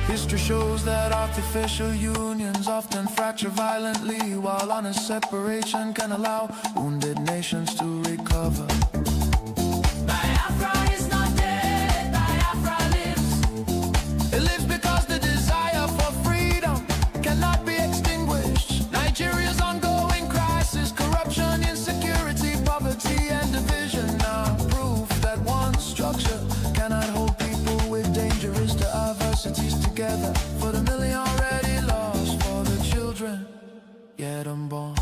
Speaker 4: History shows that artificial unions often fracture violently, while honest separation can allow wounded nations to recover.
Speaker 5: Biafra is not dead, Biafra lives.
Speaker 4: It lives because the desire for freedom cannot be extinguished. Nigeria's ongoing crisis, corruption, insecurity, poverty, and division are proof that one structure cannot hold people with dangerous diversities together. For the million already lost, for the children yet unborn.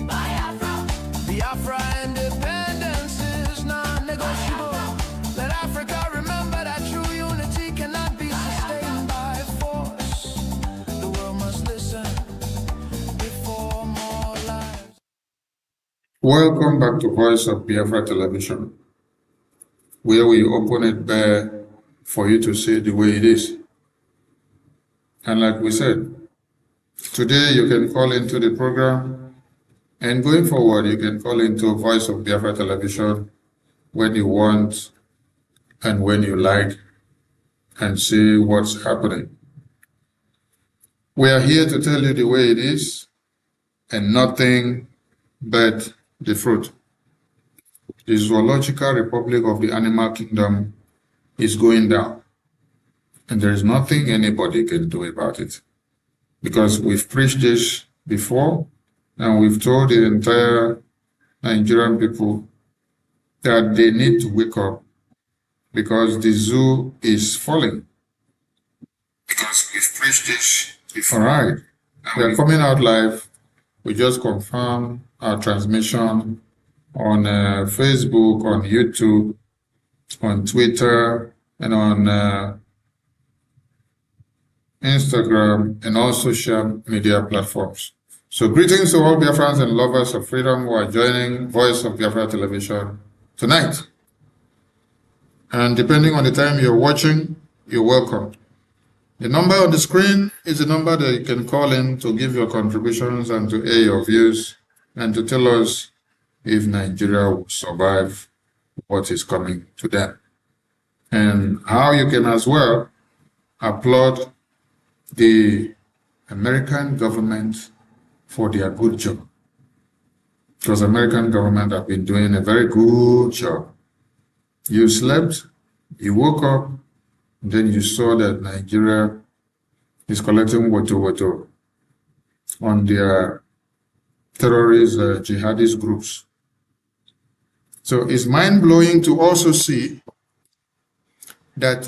Speaker 5: Biafra,
Speaker 4: Biafra independence is non-negotiable. Let Africa remember that true unity cannot be sustained by force. The world must listen before more lives.
Speaker 14: Welcome back to Voice of Biafra Television, where we open it bare for you to see the way it is. And like we said, today you can call into the program, and going forward you can call into Voice of Biafra Television when you want and when you like and see what's happening. We are here to tell you the way it is and nothing but the fruit. The Zoological Republic of the Animal Kingdom is going down, and there is nothing anybody can do about it, because we've preached this before and we've told the entire Nigerian people that they need to wake up because the zoo is falling. Because we've preached this before. All right, we are coming out live. We just confirmed our transmission on Facebook, on YouTube, on Twitter, and on Instagram, and all social media platforms. So greetings to all Biafrans and lovers of freedom who are joining Voice of Biafra Television tonight. And depending on the time you're watching, you're welcome. The number on the screen is the number that you can call in to give your contributions and to air your views and to tell us if Nigeria will survive what is coming to them. And how you can as well applaud the American government for their good job. Because the American government have been doing a very good job. You slept, you woke up, and then you saw that Nigeria is collecting woto on their terrorist jihadist groups. So it's mind-blowing to also see that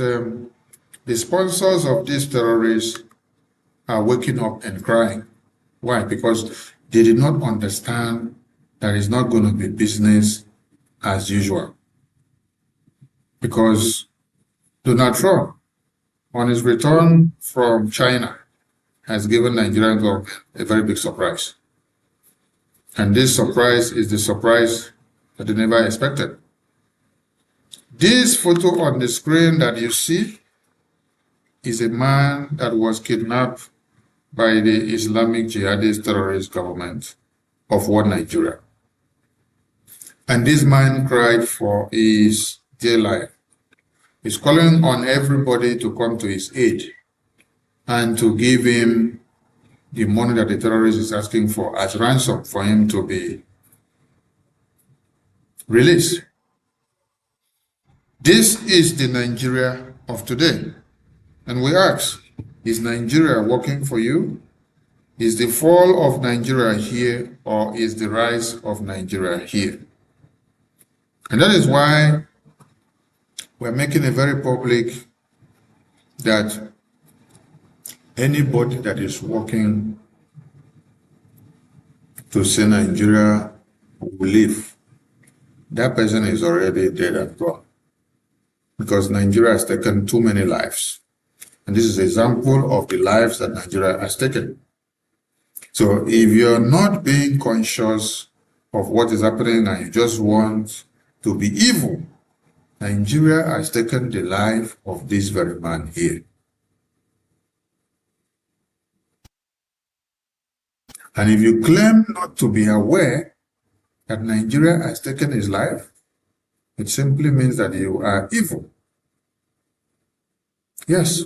Speaker 14: the sponsors of these terrorists are waking up and crying. Why? Because they did not understand that it's not going to be business as usual. Because Donald Trump, on his return from China, has given Nigerian government a very big surprise. And this surprise is the surprise that they never expected. This photo on the screen that you see is a man that was kidnapped by the Islamic jihadist terrorist government of one Nigeria. And this man cried for his dear life. He's calling on everybody to come to his aid and to give him the money that the terrorist is asking for as ransom for him to be released. This is the Nigeria of today. And we ask, is Nigeria working for you? Is the fall of Nigeria here, or is the rise of Nigeria here? And that is why we're making it very public that anybody that is working to say Nigeria will live, that person is already dead and gone. Because Nigeria has taken too many lives. And this is an example of the lives that Nigeria has taken. So if you're not being conscious of what is happening and you just want to be evil, Nigeria has taken the life of this very man here. And if you claim not to be aware that Nigeria has taken his life, it simply means that you are evil. Yes.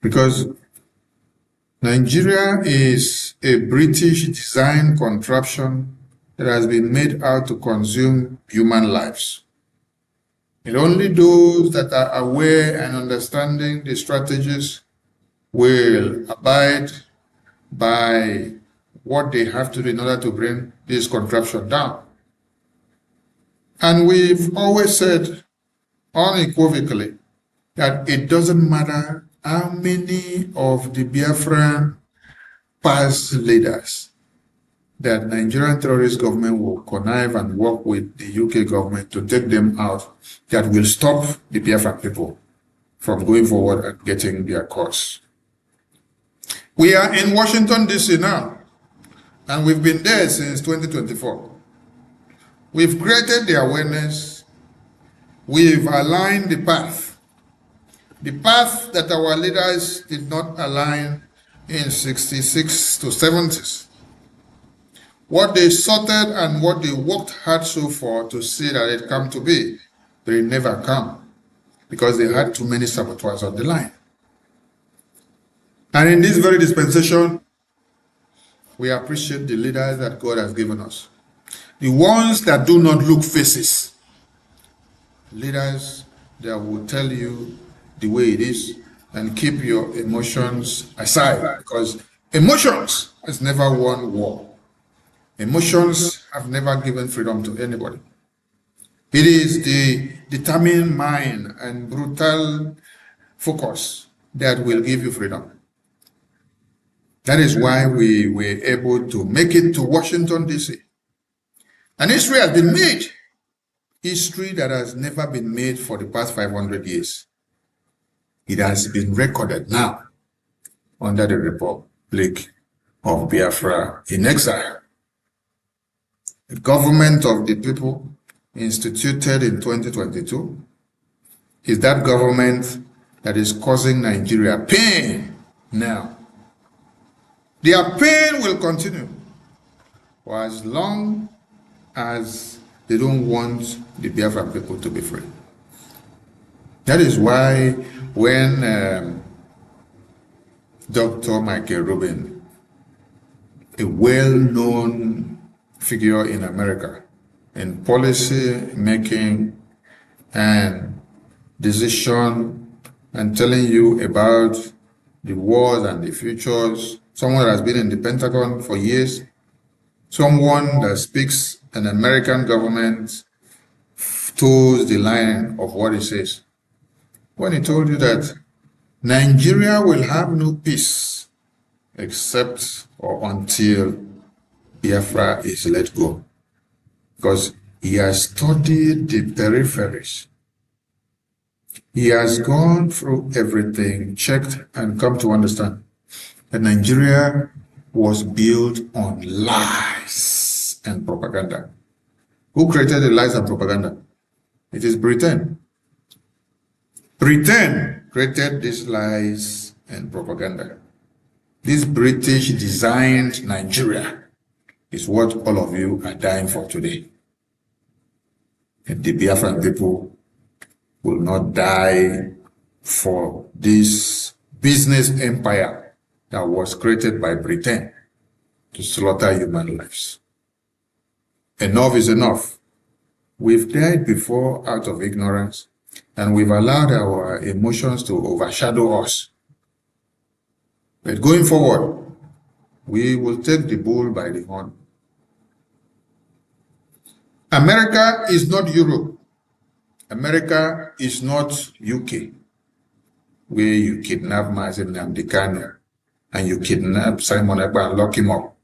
Speaker 14: Because Nigeria is a British design contraption that has been made out to consume human lives. And only those that are aware and understanding the strategies will abide by what they have to do in order to bring this contraption down. And we've always said unequivocally that it doesn't matter how many of the Biafran past leaders that Nigerian terrorist government will connive and work with the UK government to take them out, that will stop the Biafran people from going forward and getting their cause. We are in Washington, D.C. now, and we've been there since 2024. We've created the awareness. We've aligned the path that our leaders did not align in 66 to 70s. What they sorted and what they worked hard so for to see that it come to be, they never come because they had too many saboteurs on the line. And in this very dispensation, we appreciate the leaders that God has given us. The ones that do not look faces. Leaders that will tell you the way it is and keep your emotions aside, because emotions has never won war. Emotions have never given freedom to anybody. It is the determined mind and brutal focus that will give you freedom. That is why we were able to make it to Washington, D.C. And history has been made. History that has never been made for the past 500 years. It has been recorded now under the Republic of Biafra in exile. The government of the people instituted in 2022 is that government that is causing Nigeria pain now. Their pain will continue for as long as they don't want the Biafra people to be free. That is why when Dr. Michael Rubin, a well-known figure in America in policy making and decision and telling you about the wars and the futures, someone that has been in the Pentagon for years, someone that speaks an American government toes the line of what he says. When he told you that Nigeria will have no peace except or until Biafra is let go, because he has studied the peripheries. He has gone through everything, checked, and come to understand that Nigeria was built on lies and propaganda. Who created the lies and propaganda? It is Britain. Britain created these lies and propaganda. This British designed Nigeria is what all of you are dying for today. And the Biafran people will not die for this business empire that was created by Britain to slaughter human lives. Enough is enough. We've died before out of ignorance, and we've allowed our emotions to overshadow us. But going forward, we will take the bull by the horn. America is not Europe. America is not UK, where you kidnap Mazen Namdekanu and you kidnap Simon Ekpa and lock him up.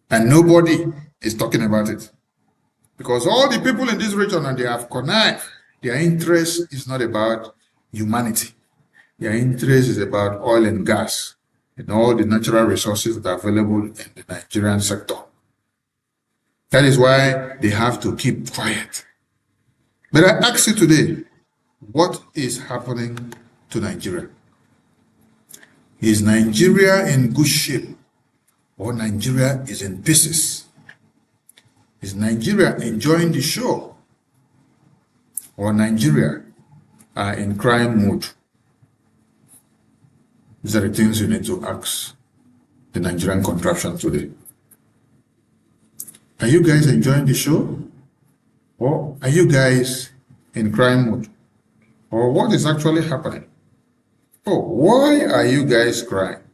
Speaker 14: And nobody is talking about it. Because all the people in this region, and they have connived, their interest is not about humanity. Their interest is about oil and gas and all the natural resources that are available in the Nigerian sector. That is why they have to keep quiet. But I ask you today, what is happening to Nigeria? Is Nigeria in good shape, or Nigeria is in pieces? Is Nigeria enjoying the show, or Nigeria are in crime mode? These are the things you need to ask the Nigerian contraption today. Are you guys enjoying the show? Or are you guys in crime mode? Or what is actually happening? Oh, why are you guys crying?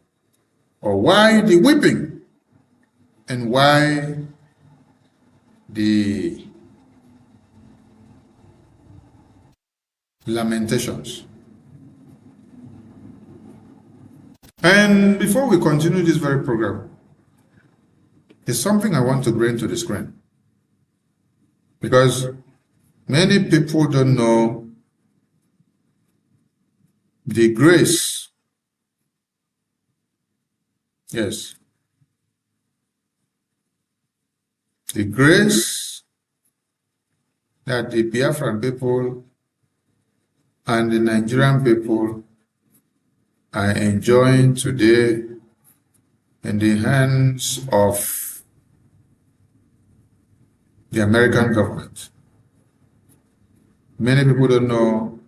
Speaker 14: Or why the weeping? And why the lamentations? And before we continue this very program, there's something I want to bring to the screen. Because many people don't know the grace. Yes. The grace that the Biafran people and the Nigerian people are enjoying today in the hands of the American government. Many people don't know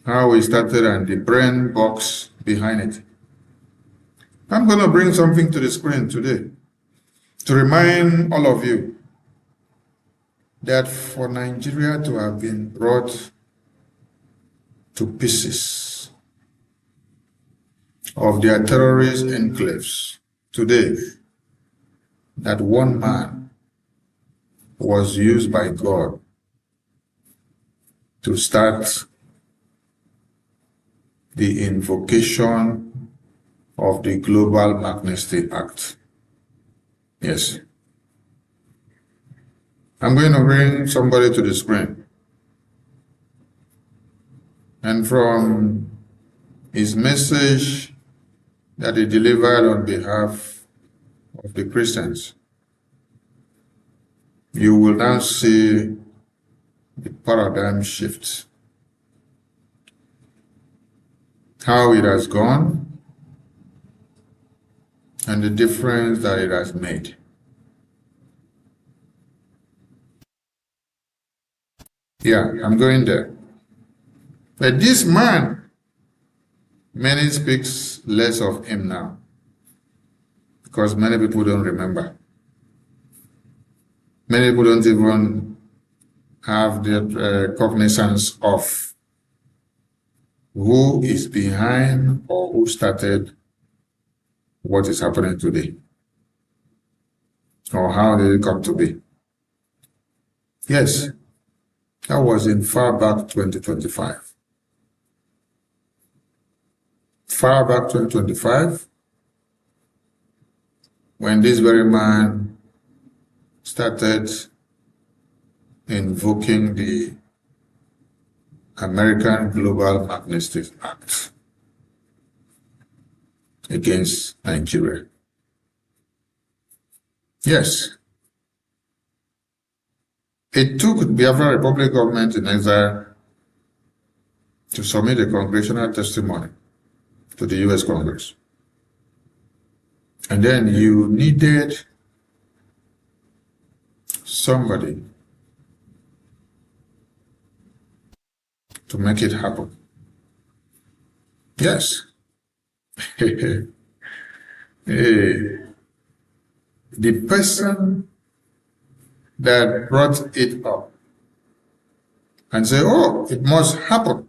Speaker 14: how we started and the brain box behind it. I'm going to bring something to the screen today to remind all of you that for Nigeria to have been brought to pieces of their terrorist enclaves today, that one man was used by God to start the invocation of the Global Magnitsky Act. Yes. I'm going to bring somebody to the screen. And from his message that he delivered on behalf of the Christians, you will now see the paradigm shift. How it has gone and the difference that it has made. Yeah, I'm going there. But this man, many speaks less of him now because many people don't remember. Many people don't even have the cognizance of who is behind or who started what is happening today, or how did it come to be. Yes, that was in far back 2025. Far back 2025, when this very man started invoking the American Global Magnitsky Act against Nigeria. Yes. It took Biafra Republic government in exile to submit a congressional testimony to the US Congress. And then you needed somebody to make it happen. Yes. The person that brought it up and said, oh, it must happen.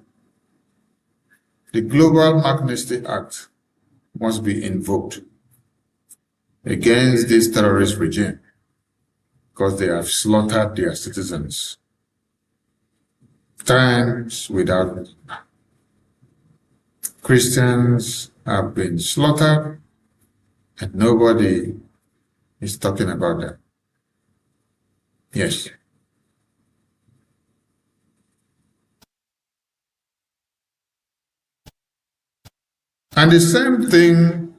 Speaker 14: The Global Magnitsky Act must be invoked against this terrorist regime because they have slaughtered their citizens times without number. Christians have been slaughtered and nobody is talking about that. Yes. And the same thing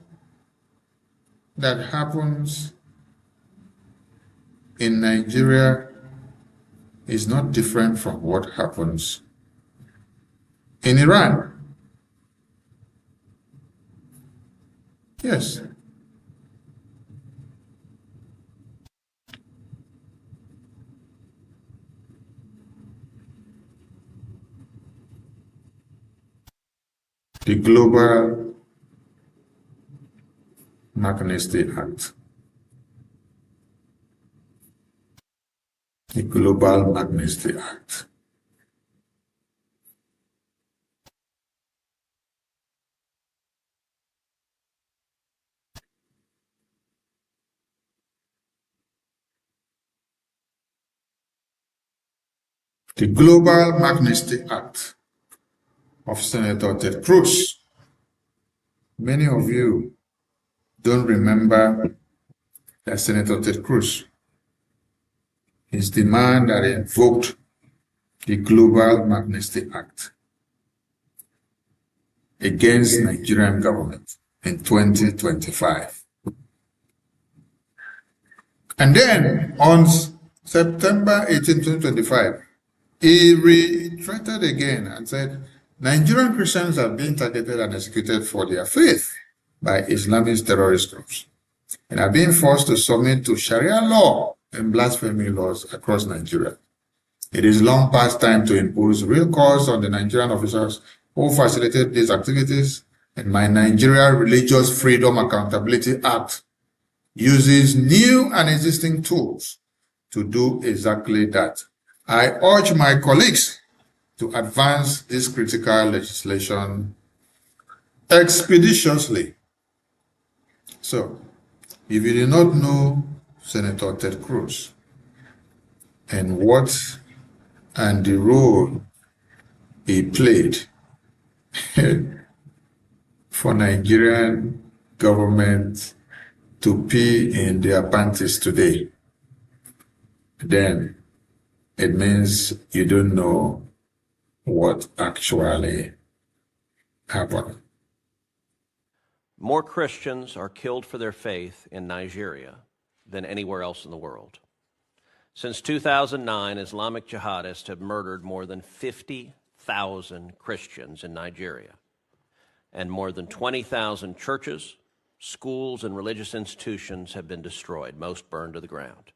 Speaker 14: that happens in Nigeria is not different from what happens in Iran. Yes. The Global Magnitsky Act. The Global Magnitsky Act. The Global Magnitsky Act of Senator Ted Cruz. Many of you don't remember that Senator Ted Cruz is the man that invoked the Global Magnitsky Act against Nigerian government in 2025. And then on September 18, 2025, he reiterated again and said, Nigerian Christians are being targeted and executed for their faith by Islamist terrorist groups and are being forced to submit to Sharia law and blasphemy laws across Nigeria. It is long past time to impose real costs on the Nigerian officers who facilitate these activities, and my Nigeria Religious Freedom Accountability Act uses new and existing tools to do exactly that. I urge my colleagues to advance this critical legislation expeditiously. So, if you do not know Senator Ted Cruz and what and the role he played for Nigerian government to pee in their panties today, then it means you don't know what actually happened.
Speaker 3: More Christians are killed for their faith in Nigeria than anywhere else in the world. Since 2009, Islamic jihadists have murdered more than 50,000 Christians in Nigeria, and more than 20,000 churches, schools, and religious institutions have been destroyed, most burned to the ground.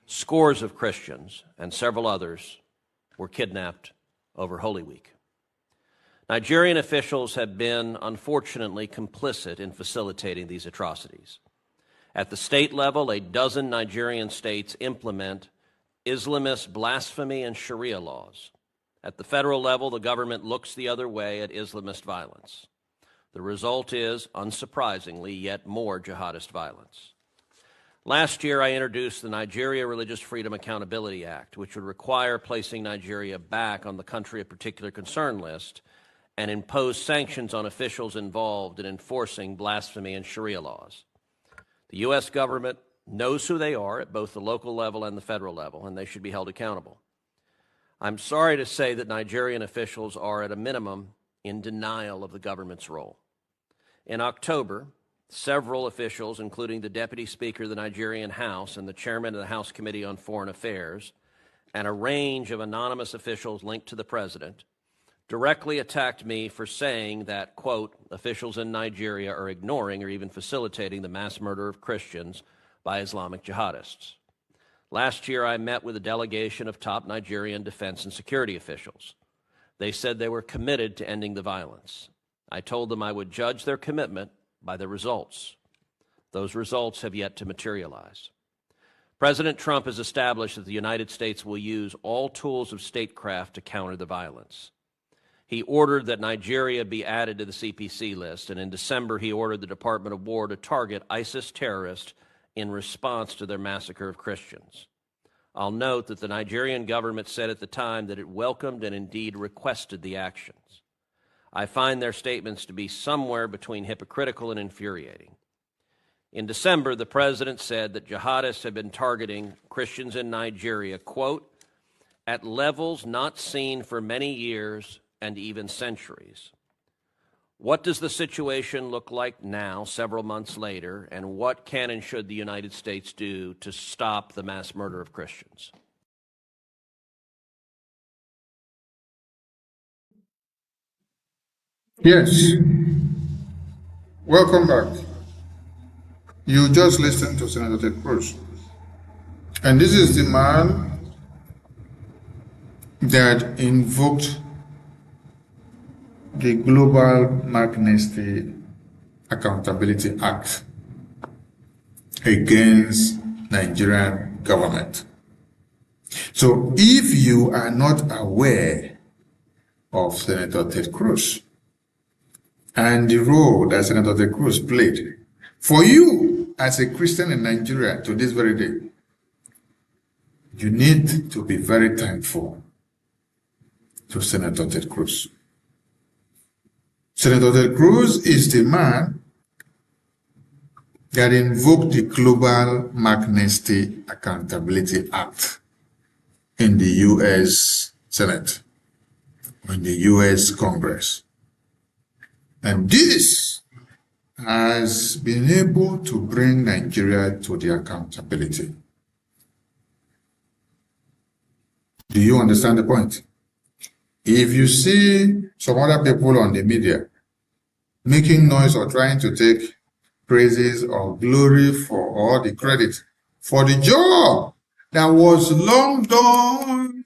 Speaker 3: Scores of Christians and several others were kidnapped over Holy Week. Nigerian officials have been, unfortunately, complicit in facilitating these atrocities. At the state level, a dozen Nigerian states implement Islamist blasphemy and Sharia laws. At the federal level, the government looks the other way at Islamist violence. The result is, unsurprisingly, yet more jihadist violence. Last year, I introduced the Nigeria Religious Freedom Accountability Act, which would require placing Nigeria back on the country of particular concern list and impose sanctions on officials involved in enforcing blasphemy and Sharia laws. The U.S. government knows who they are at both the local level and the federal level, and they should be held accountable. I'm sorry to say that Nigerian officials are, at a minimum, in denial of the government's role. In October, several officials, including the Deputy Speaker of the Nigerian House and the Chairman of the House Committee on Foreign Affairs, and a range of anonymous officials linked to the president directly attacked me for saying that, quote, officials in Nigeria are ignoring or even facilitating the mass murder of Christians by Islamic jihadists. Last year, I met with a delegation of top Nigerian defense and security officials. They said they were committed to ending the violence. I told them I would judge their commitment by the results. Those results have yet to materialize. President Trump has established that the United States will use all tools of statecraft to counter the violence. He ordered that Nigeria be added to the CPC list, and in December he ordered the Department of War to target ISIS terrorists in response to their massacre of Christians. I'll note that the Nigerian government said at the time that it welcomed and indeed requested the actions. I find their statements to be somewhere between hypocritical and infuriating. In December, the president said that jihadists had been targeting Christians in Nigeria, quote, at levels not seen for many years and even centuries. What does the situation look like now, several months later, and what can and should the United States do to stop the mass murder of Christians?
Speaker 14: Yes. Welcome back. You just listened to Senator Ted Cruz. And this is the man that invoked the Global Magnitsky Accountability Act against Nigerian government. So if you are not aware of Senator Ted Cruz and the role that Senator Ted Cruz played for you as a Christian in Nigeria to this very day, you need to be very thankful to Senator Ted Cruz. Senator Ted Cruz is the man that invoked the Global Magnitsky Accountability Act in the U.S. Senate, in the U.S. Congress. And this has been able to bring Nigeria to the accountability. Do you understand the point? If you see some other people on the media making noise or trying to take praises or glory for all the credit for the job that was long done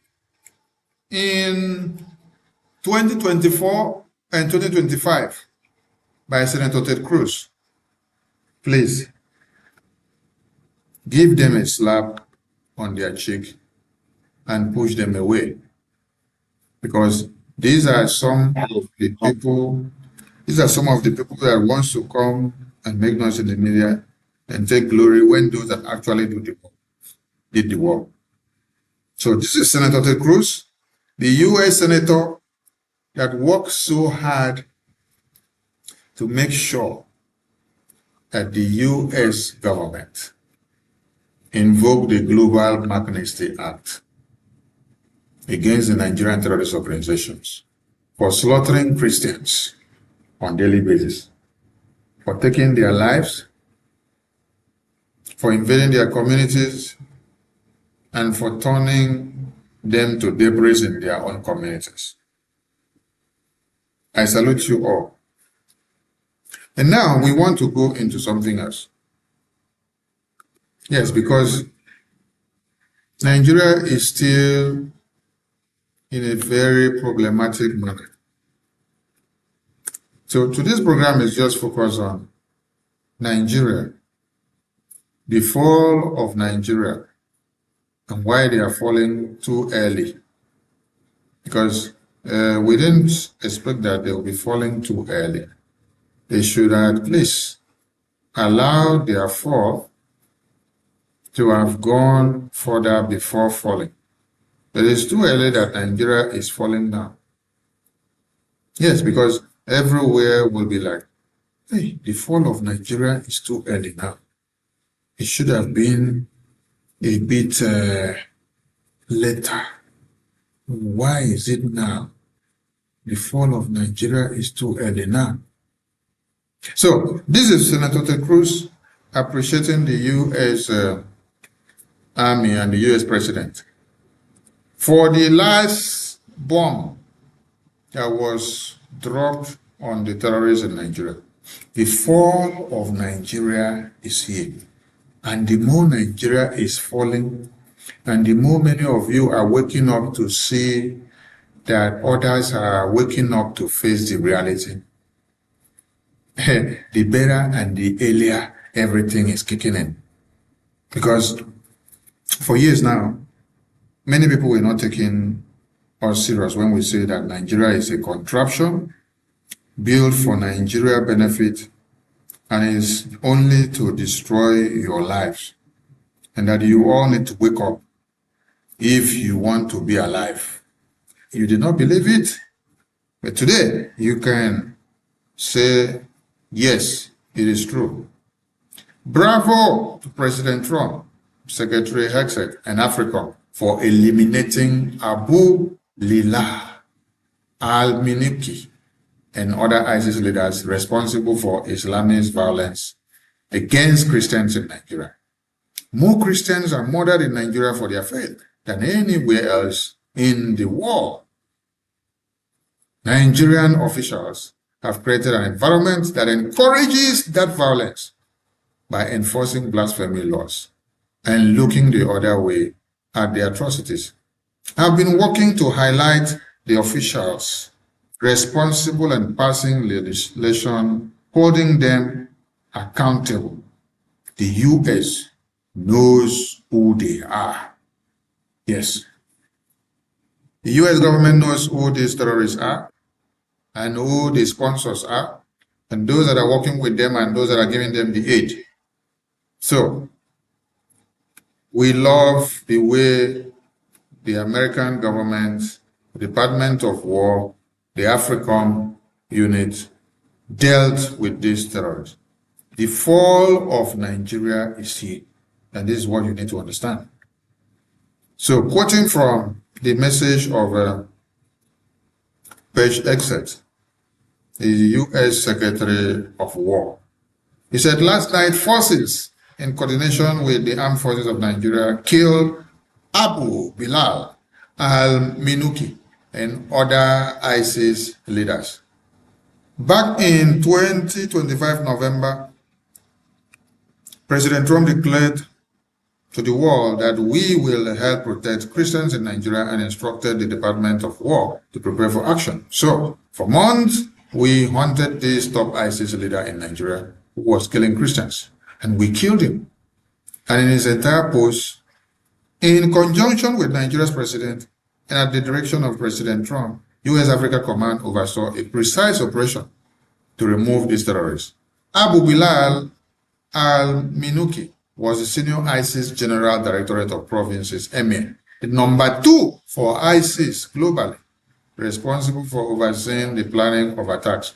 Speaker 14: in 2024 and 2025 by Senator Ted Cruz, please give them a slap on their cheek and push them away. Because these are some of the people that wants to come and make noise in the media and take glory when those that actually did the work. So this is Senator Ted Cruz, the U.S. Senator that works so hard to make sure that the U.S. government invoke the Global Magnitsky Act against the Nigerian terrorist organizations for slaughtering Christians on a daily basis, for taking their lives, for invading their communities, and for turning them to debris in their own communities. I salute you all. And now we want to go into something else. Yes, because Nigeria is still in a very problematic manner. So today's program is just focused on Nigeria, the fall of Nigeria, and why they are falling too early. Because we didn't expect that they will be falling too early. They should at least allow their fall to have gone further before falling. But it's too early that Nigeria is falling now. Yes, because everywhere will be like, hey, the fall of Nigeria is too early now. It should have been a bit later. Why is it now? The fall of Nigeria is too early now. So this is Senator Ted Cruz appreciating the U.S. Army and the U.S. President For the last bomb that was dropped on the terrorists in Nigeria, the fall of Nigeria is here. And the more Nigeria is falling, and the more many of you are waking up to see that others are waking up to face the reality, the better and the earlier everything is kicking in. Because for years now, many people were not taking us serious when we say that Nigeria is a contraption built for Nigeria benefit and is only to destroy your lives, and that you all need to wake up if you want to be alive. You did not believe it, but today you can say, yes, it is true. Bravo to President Trump, Secretary Hexet, and AFRICOM for eliminating Abu Lila al-Miniki and other ISIS leaders responsible for Islamist violence against Christians in Nigeria. More Christians are murdered in Nigeria for their faith than anywhere else in the world. Nigerian officials have created an environment that encourages that violence by enforcing blasphemy laws and looking the other way at the atrocities. I've been working to highlight the officials responsible and passing legislation holding them accountable. The U.S. knows who they are. Yes. The U.S. government knows who these terrorists are and who the sponsors are, and those that are working with them and those that are giving them the aid. So, we love the way the American government, the Department of War, the AFRICOM unit dealt with these terrorists. The fall of Nigeria is here, and this is what you need to understand. So, quoting from the message of page excerpt, the U.S. Secretary of War, he said, last night, forces in coordination with the armed forces of Nigeria killed Abu Bilal al-Minuki and other ISIS leaders. Back in 2025 November, President Trump declared to the world that we will help protect Christians in Nigeria and instructed the Department of War to prepare for action. So, for months, we hunted this top ISIS leader in Nigeria who was killing Christians, and we killed him. And in his entire post, in conjunction with Nigeria's president and at the direction of President Trump, U.S. Africa Command oversaw a precise operation to remove these terrorists. Abu Bilal al-Minuki was the senior ISIS General Directorate of Provinces, Emir, the number 2 for ISIS globally, responsible for overseeing the planning of attacks,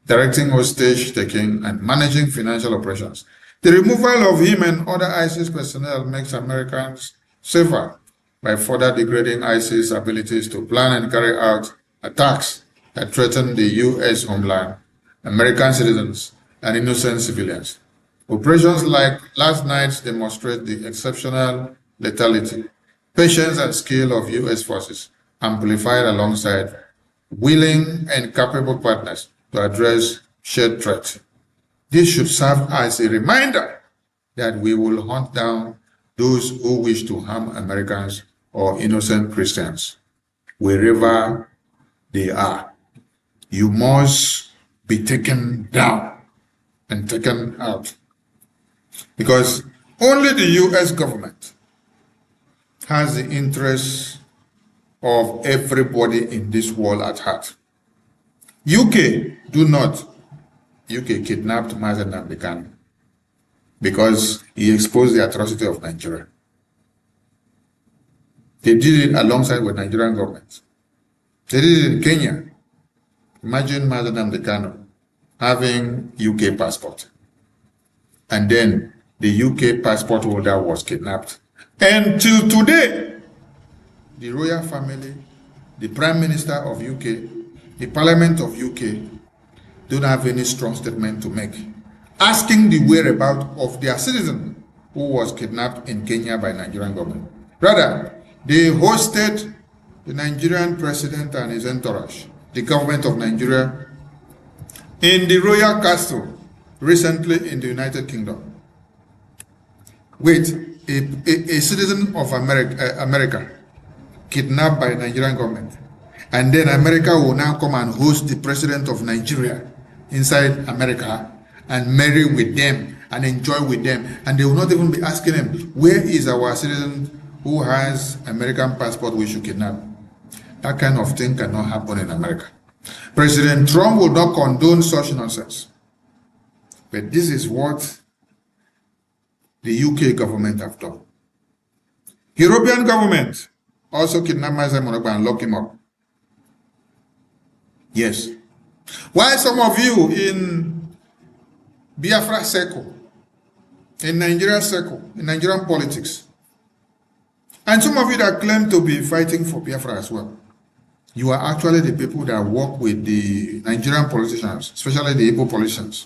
Speaker 14: directing hostage taking, and managing financial operations. The removal of him and other ISIS personnel makes Americans safer by further degrading ISIS' abilities to plan and carry out attacks that threaten the U.S. homeland, American citizens, and innocent civilians. Operations like last night's demonstrate the exceptional lethality, patience, and skill of U.S. forces, amplified alongside willing and capable partners to address shared threats. This should serve as a reminder that we will hunt down those who wish to harm Americans or innocent Christians, wherever they are. You must be taken down and taken out, because only the U.S. government has the interests of everybody in this world at heart. UK do not. UK kidnapped Mazen Namdekan because he exposed the atrocity of Nigeria. They did it alongside with Nigerian government. They did it in Kenya. Imagine Mazen Namdekan having UK passport, and then the UK passport holder was kidnapped. And till today, the royal family, the Prime Minister of UK, the Parliament of UK don't have any strong statement to make, asking the whereabouts of their citizen who was kidnapped in Kenya by Nigerian government. Rather, they hosted the Nigerian president and his entourage, the government of Nigeria, in the royal castle recently in the United Kingdom, with a citizen of America kidnapped by the Nigerian government. And then America will now come and host the president of Nigeria inside America and marry with them and enjoy with them. And they will not even be asking him, where is our citizen who has American passport we should kidnap? That kind of thing cannot happen in America. President Trump will not condone such nonsense. But this is what the UK government have done. European government also kidnapped Mazen Monogba and lock him up. Yes. Why some of you in Biafra circle, in Nigeria circle, in Nigerian politics, and some of you that claim to be fighting for Biafra as well, you are actually the people that work with the Nigerian politicians, especially the Igbo politicians,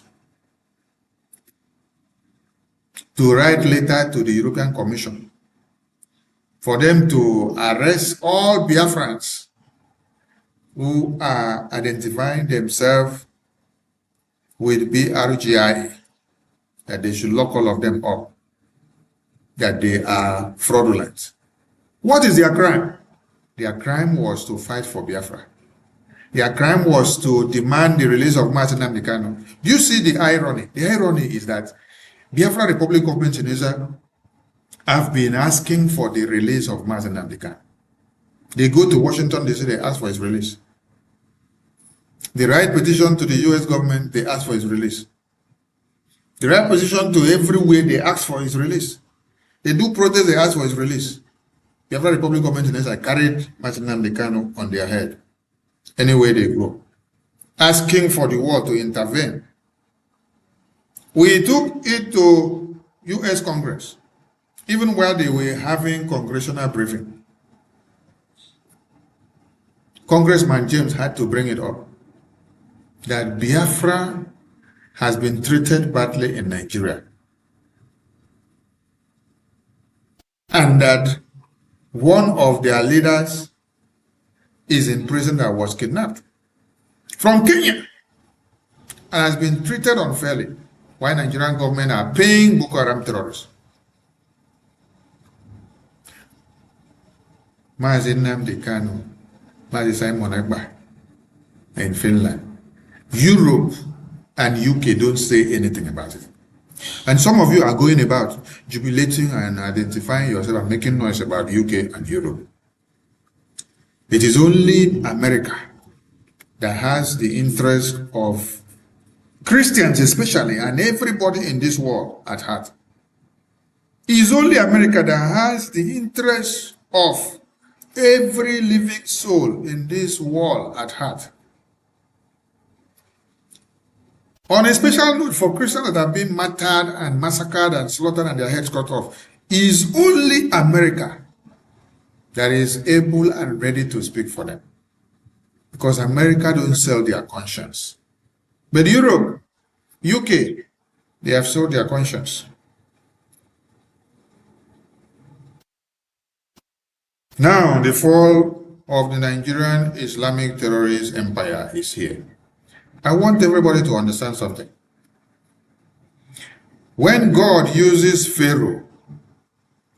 Speaker 14: to write letter to the European Commission for them to arrest all Biafrans who are identifying themselves with Brgie, that they should lock all of them up, that they are fraudulent. What is their crime? Their crime was to fight for Biafra. Their crime was to demand the release of Martin Nnamdi Kanu. Do you see the irony? The irony is that Biafra Republic government in Israel have been asking for the release of Martin Nnamdi Kanu. They go to Washignton D.C, they ask for his release. They write petition to the US government, they ask for his release. They write petition to everywhere, they ask for his release. They do protest, they ask for his release. The Biafra Republic government in Israel carried Martin Nnamdi Kanu on their head. Anywhere they go, asking for the world to intervene. We took it to US Congress, even while they were having congressional briefing. Congressman James had to bring it up that Biafra has been treated badly in Nigeria, and that one of their leaders is in prison that was kidnapped from Kenya and has been treated unfairly, while Nigerian government are paying Boko Haram terrorists. Mazi Nnamdi Kanu, Mazi Simon Ekpa in Finland. Europe and UK don't say anything about it. And some of you are going about jubilating and identifying yourself and making noise about UK and Europe. It is only America that has the interest of Christians especially, and everybody in this world at heart. It is only America that has the interest of every living soul in this world at heart. On a special note, for Christians that have been martyred and massacred and slaughtered and their heads cut off, it is only America that is able and ready to speak for them. Because America don't sell their conscience. But Europe, UK, they have sold their conscience. Now, the fall of the Nigerian Islamic terrorist empire is here. I want everybody to understand something. When God uses Pharaoh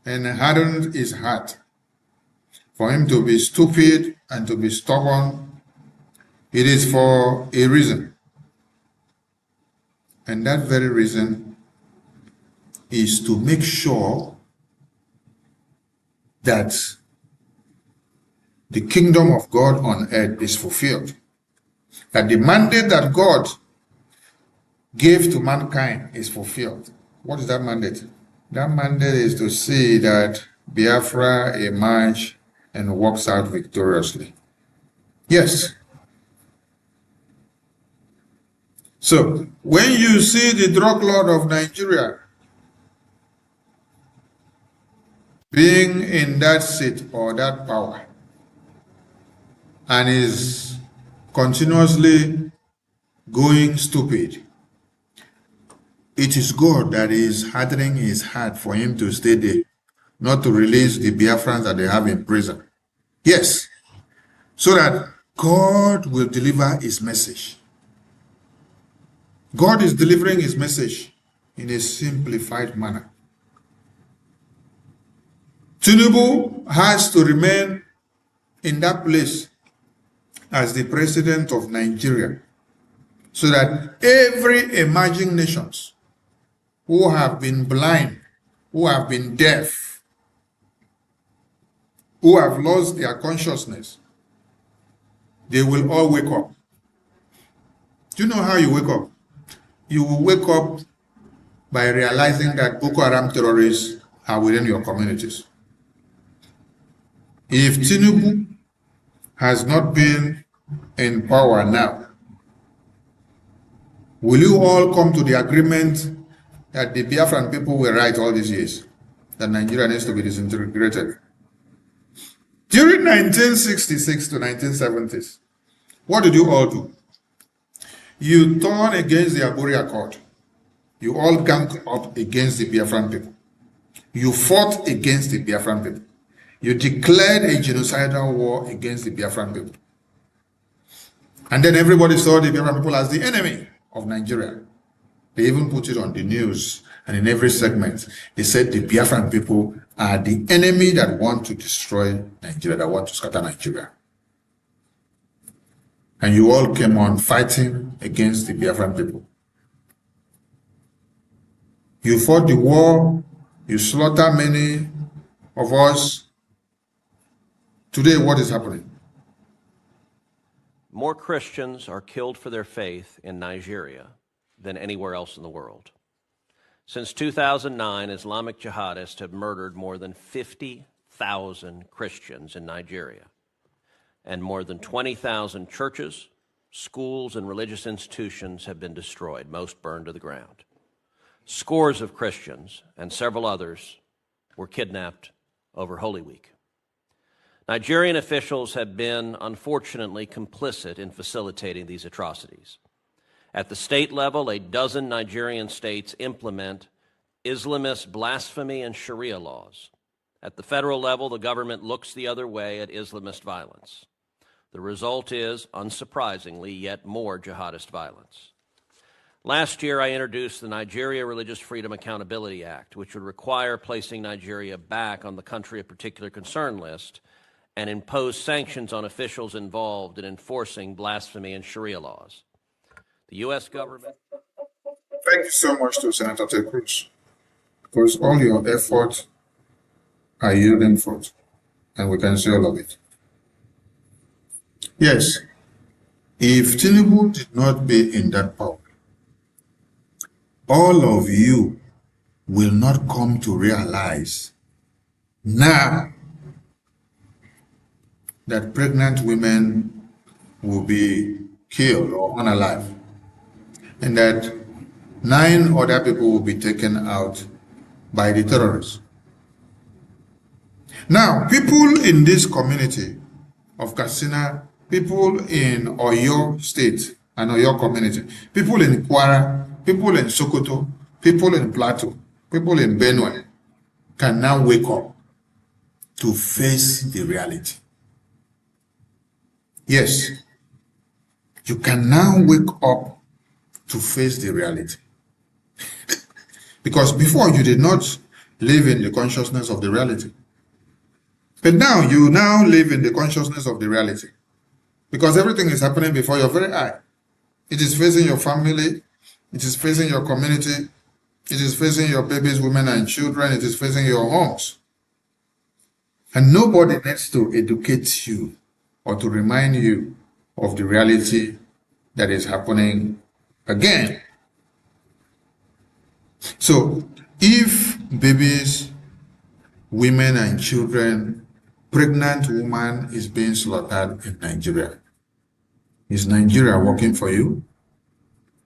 Speaker 14: and hardened his heart for him to be stupid and to be stubborn, it is for a reason. And that very reason is to make sure that the kingdom of God on earth is fulfilled. That the mandate that God gave to mankind is fulfilled. What is that mandate? That mandate is to see that Biafra emerge and walks out victoriously. Yes. So, when you see the drug lord of Nigeria being in that seat or that power and is continuously going stupid, it is God that is hardening his heart for him to stay there, not to release the Biafrans that they have in prison. Yes, so that God will deliver his message. God is delivering his message in a simplified manner. Tinubu has to remain in that place as the president of Nigeria, so that every emerging nations who have been blind, who have been deaf, who have lost their consciousness, they will all wake up. Do you know how you wake up? You will wake up by realizing that Boko Haram terrorists are within your communities. If Tinubu has not been in power now, will you all come to the agreement that the Biafran people were right all these years, that Nigeria needs to be disintegrated? During 1966 to 1970s, what did you all do? You turned against the Aburi Accord. You all ganged up against the Biafran people. You fought against the Biafran people. You declared a genocidal war against the Biafran people. And then everybody saw the Biafran people as the enemy of Nigeria. They even put it on the news, and in every segment, they said the Biafran people are the enemy that want to destroy Nigeria, that want to scatter Nigeria. And you all came on fighting against the Biafran people. You fought the war, you slaughtered many of us. Today, what is happening?
Speaker 3: More Christians are killed for their faith in Nigeria than anywhere else in the world. Since 2009, Islamic jihadists have murdered more than 50,000 Christians in Nigeria, and more than 20,000 churches, schools, and religious institutions have been destroyed, most burned to the ground. Scores of Christians and several others were kidnapped over Holy Week. Nigerian officials have been, unfortunately, complicit in facilitating these atrocities. At the state level, a dozen Nigerian states implement Islamist blasphemy and Sharia laws. At the federal level, the government looks the other way at Islamist violence. The result is, unsurprisingly, yet more jihadist violence. Last year, I introduced the Nigeria Religious Freedom Accountability Act, which would require placing Nigeria back on the country of particular concern list and impose sanctions on officials involved in enforcing blasphemy and Sharia laws. The U.S. government...
Speaker 14: Thank you so much to Senator Ted Cruz, because all your efforts are yielding fruit, and we can see all of it. Yes, if Tinubu did not be in that power, all of you will not come to realize now that pregnant women will be killed or unalive, and that 9 other people will be taken out by the terrorists. Now, people in this community of Katsina, people in Oyo State and Oyo community, people in Kwara, people in Sokoto, people in Plateau, people in Benue can now wake up to face the reality. Yes, you can now wake up to face the reality. Because before you did not live in the consciousness of the reality. But now you now live in the consciousness of the reality. Because everything is happening before your very eye. It is facing your family, it is facing your community, it is facing your babies, women, and children, it is facing your homes. And nobody needs to educate you or to remind you of the reality that is happening again. So, if babies, women, and children, pregnant woman is being slaughtered in Nigeria, is Nigeria working for you?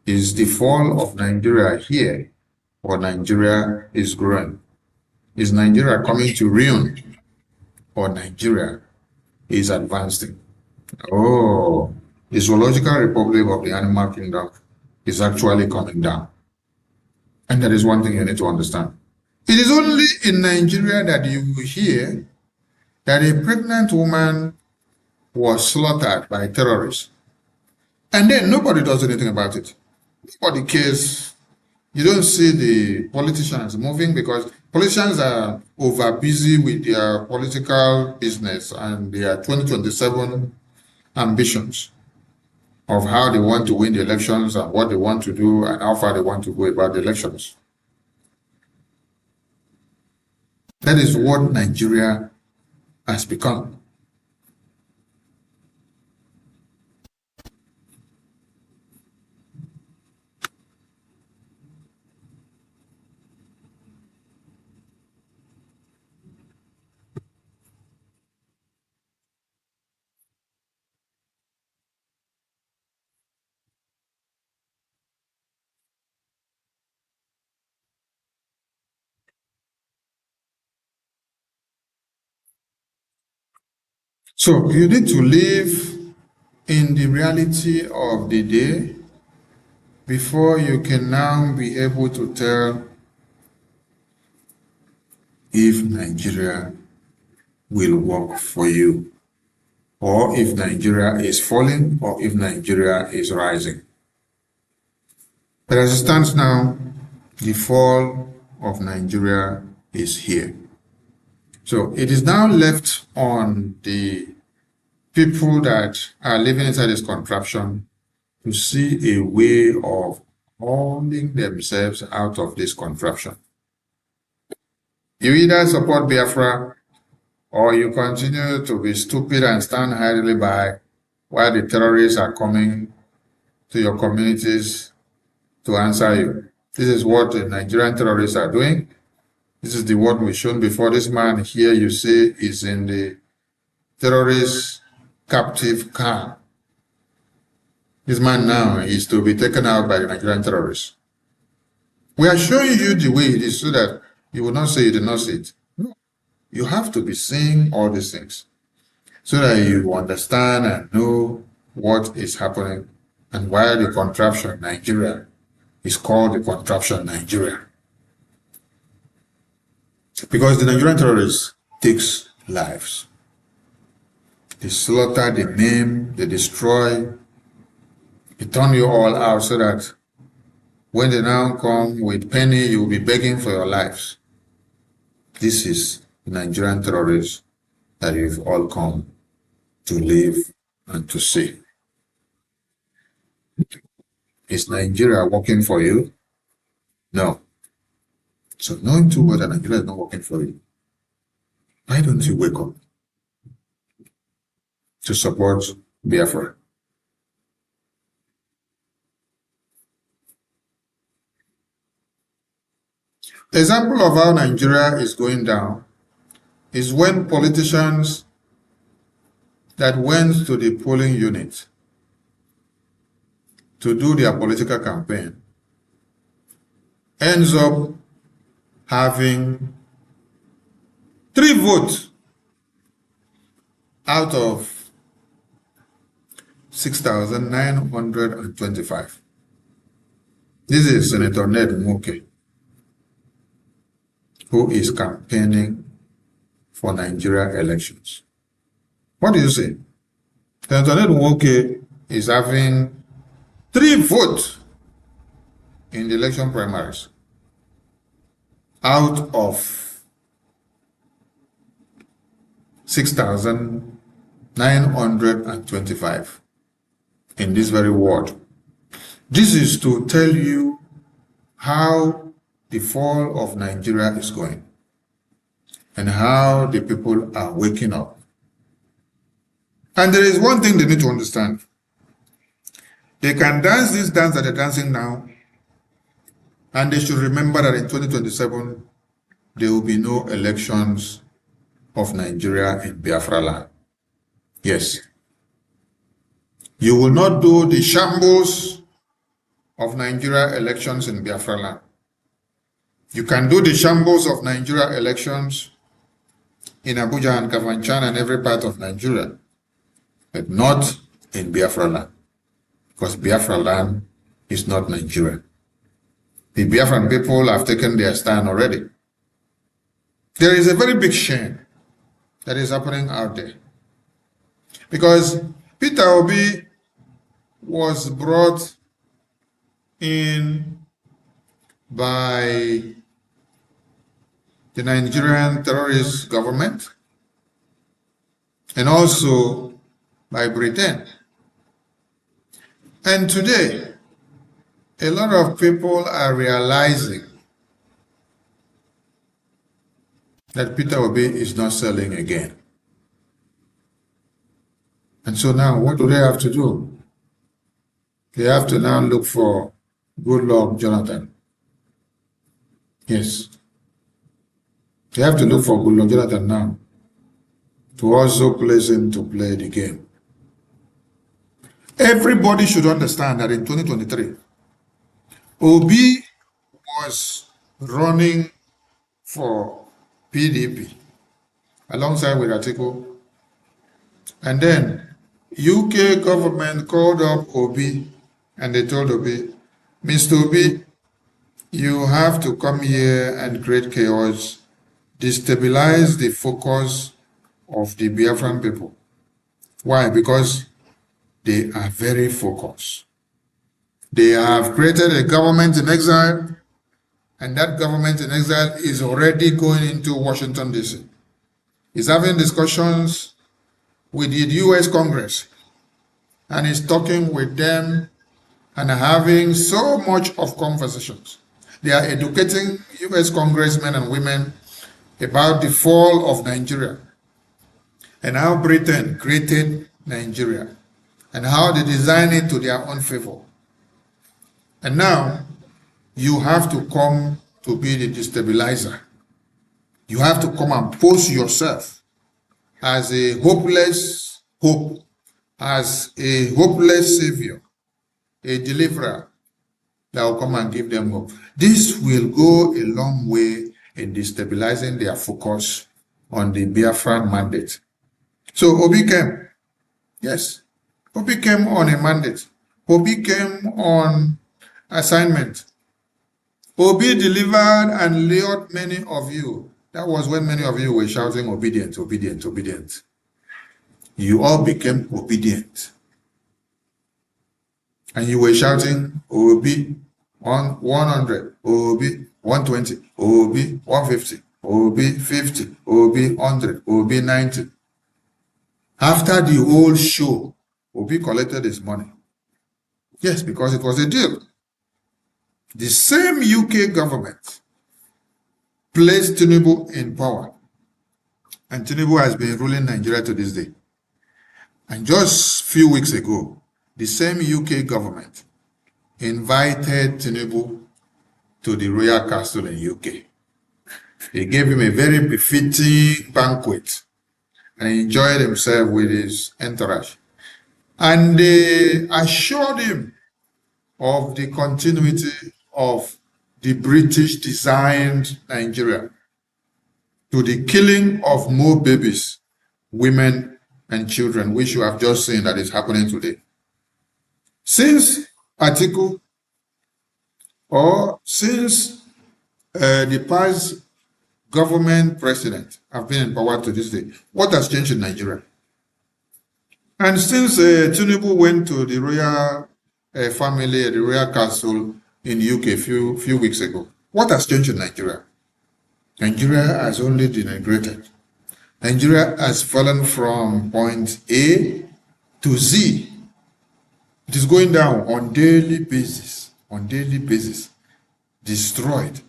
Speaker 14: Is the fall of Nigeria here, or Nigeria is growing? Is Nigeria coming to ruin, or Nigeria is advancing? Oh, the Zoological Republic of the Animal Kingdom is actually coming down. And that is one thing you need to understand. It is only in Nigeria that you hear that a pregnant woman was slaughtered by terrorists. And then nobody does anything about it. Nobody cares. You don't see the politicians moving because politicians are over busy with their political business and their 2027 ambitions of how they want to win the elections and what they want to do and how far they want to go about the elections. That is what Nigeria has become. So you need to live in the reality of the day before you can now be able to tell if Nigeria will work for you, or if Nigeria is falling, or if Nigeria is rising. But as it stands now, the fall of Nigeria is here. So it is now left on the people that are living inside this contraption to see a way of hauling themselves out of this contraption. You either support Biafra or you continue to be stupid and stand idly by while the terrorists are coming to your communities to answer you. This is what the Nigerian terrorists are doing. This is the word we've shown before. This man here, you see, is in the terrorist captive camp. This man now is to be taken out by the Nigerian terrorists. We are showing you the way it is so that you will not say you did not see it. No. You have to be seeing all these things so that you understand and know what is happening and why the contraption Nigeria is called the contraption Nigeria. Because the Nigerian terrorists takes lives. They slaughter, they maim, they destroy. They turn you all out so that when they now come with penny, you will be begging for your lives. This is the Nigerian terrorists that you've all come to live and to see. Is Nigeria working for you? No. So knowing too well that Nigeria is not working for you, why don't you wake up to support Biafra? The example of how Nigeria is going down is when politicians that went to the polling unit to do their political campaign ends up having 3 votes out of 6,925. This is Senator Ned Nwoko, who is campaigning for Nigeria elections. What do you say? Senator Ned Nwoko is having 3 votes in the election primaries out of 6,925 in this very ward. This is to tell you how the fall of Nigeria is going and how the people are waking up. And there is one thing they need to understand. They can dance this dance that they're dancing now, and they should remember that in 2027, there will be no elections of Nigeria in Biafra land. Yes. You will not do the shambles of Nigeria elections in Biafra land. You can do the shambles of Nigeria elections in Abuja and Kafanchan and every part of Nigeria, but not in Biafra land, because Biafra land is not Nigeria. The Biafran people have taken their stand already. There is a very big shame that is happening out there. Because Peter Obi was brought in by the Nigerian terrorist government and also by Britain. And today, a lot of people are realizing that Peter Obi is not selling again. And so now, what do they have to do? They have to now look for Goodluck Jonathan. Yes. They have to look for Goodluck Jonathan now to also place him to play the game. Everybody should understand that in 2023, Obi was running for PDP alongside with Atiku. And then UK government called up Obi and they told Obi, Mr. Obi, you have to come here and create chaos, destabilize the focus of the Biafran people. Why? Because they are very focused. They have created a government in exile, and that government in exile is already going into Washington, D.C. He's having discussions with the U.S. Congress, and he's talking with them and having so much of conversations. They are educating U.S. congressmen and women about the fall of Nigeria and how Britain created Nigeria and how they designed it to their own favor. And now you have to come to be the destabilizer. You have to come and pose yourself as a hopeless hope, as a hopeless savior, a deliverer that will come and give them hope. This will go a long way in destabilizing their focus on the Biafran mandate. So Obi came. Yes. Obi came on a mandate. Obi came on assignment. Obi delivered and lured many of you. That was when many of you were shouting obedient, obedient, obedient. You all became obedient. And you were shouting Obi 100, Obi 120, Obi 150, Obi 50, Obi 100, Obi 90. After the whole show, Obi collected his money. Yes, because it was a deal. The same UK government placed Tinubu in power. And Tinubu has been ruling Nigeria to this day. And just a few weeks ago, the same UK government invited Tinubu to the Royal Castle in UK. They gave him a very befitting banquet and he enjoyed himself with his entourage. And they assured him of the continuity of the British-designed Nigeria to the killing of more babies, women, and children, which you have just seen that is happening today. Since Atiku, or since the past government president have been in power to this day, what has changed in Nigeria? And since Tinubu went to the royal family, the royal castle in the UK a few weeks ago, what has changed in Nigeria? Nigeria has only degenerated. Nigeria has fallen from point A to Z. It is going down on daily basis, destroyed.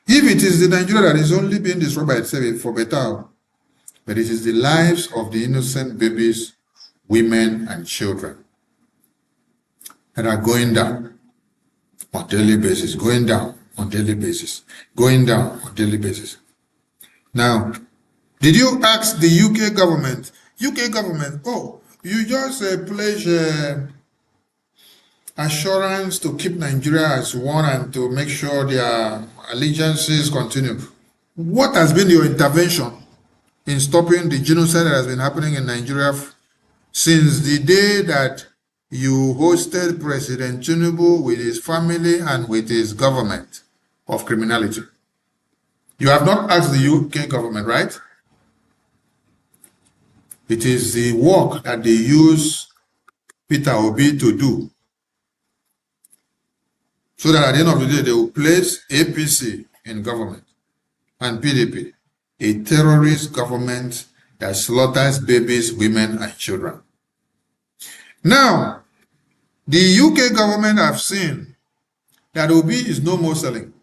Speaker 14: If it is the Nigeria that is only being destroyed by itself for better, but it is the lives of the innocent babies, women, and children that are going down on daily basis, going down on daily basis. Now, did you ask the UK government, oh, you just pledge assurance to keep Nigeria as one and to make sure their allegiances continue. What has been your intervention in stopping the genocide that has been happening in Nigeria since the day that you hosted President Tinubu with his family and with his government of criminality? You have not asked the UK government, right? It is the work that they use Peter Obi to do. So that at the end of the day, they will place APC in government and PDP, a terrorist government that slaughters babies, women, and children. Now, the UK government have seen that Obi is no more selling,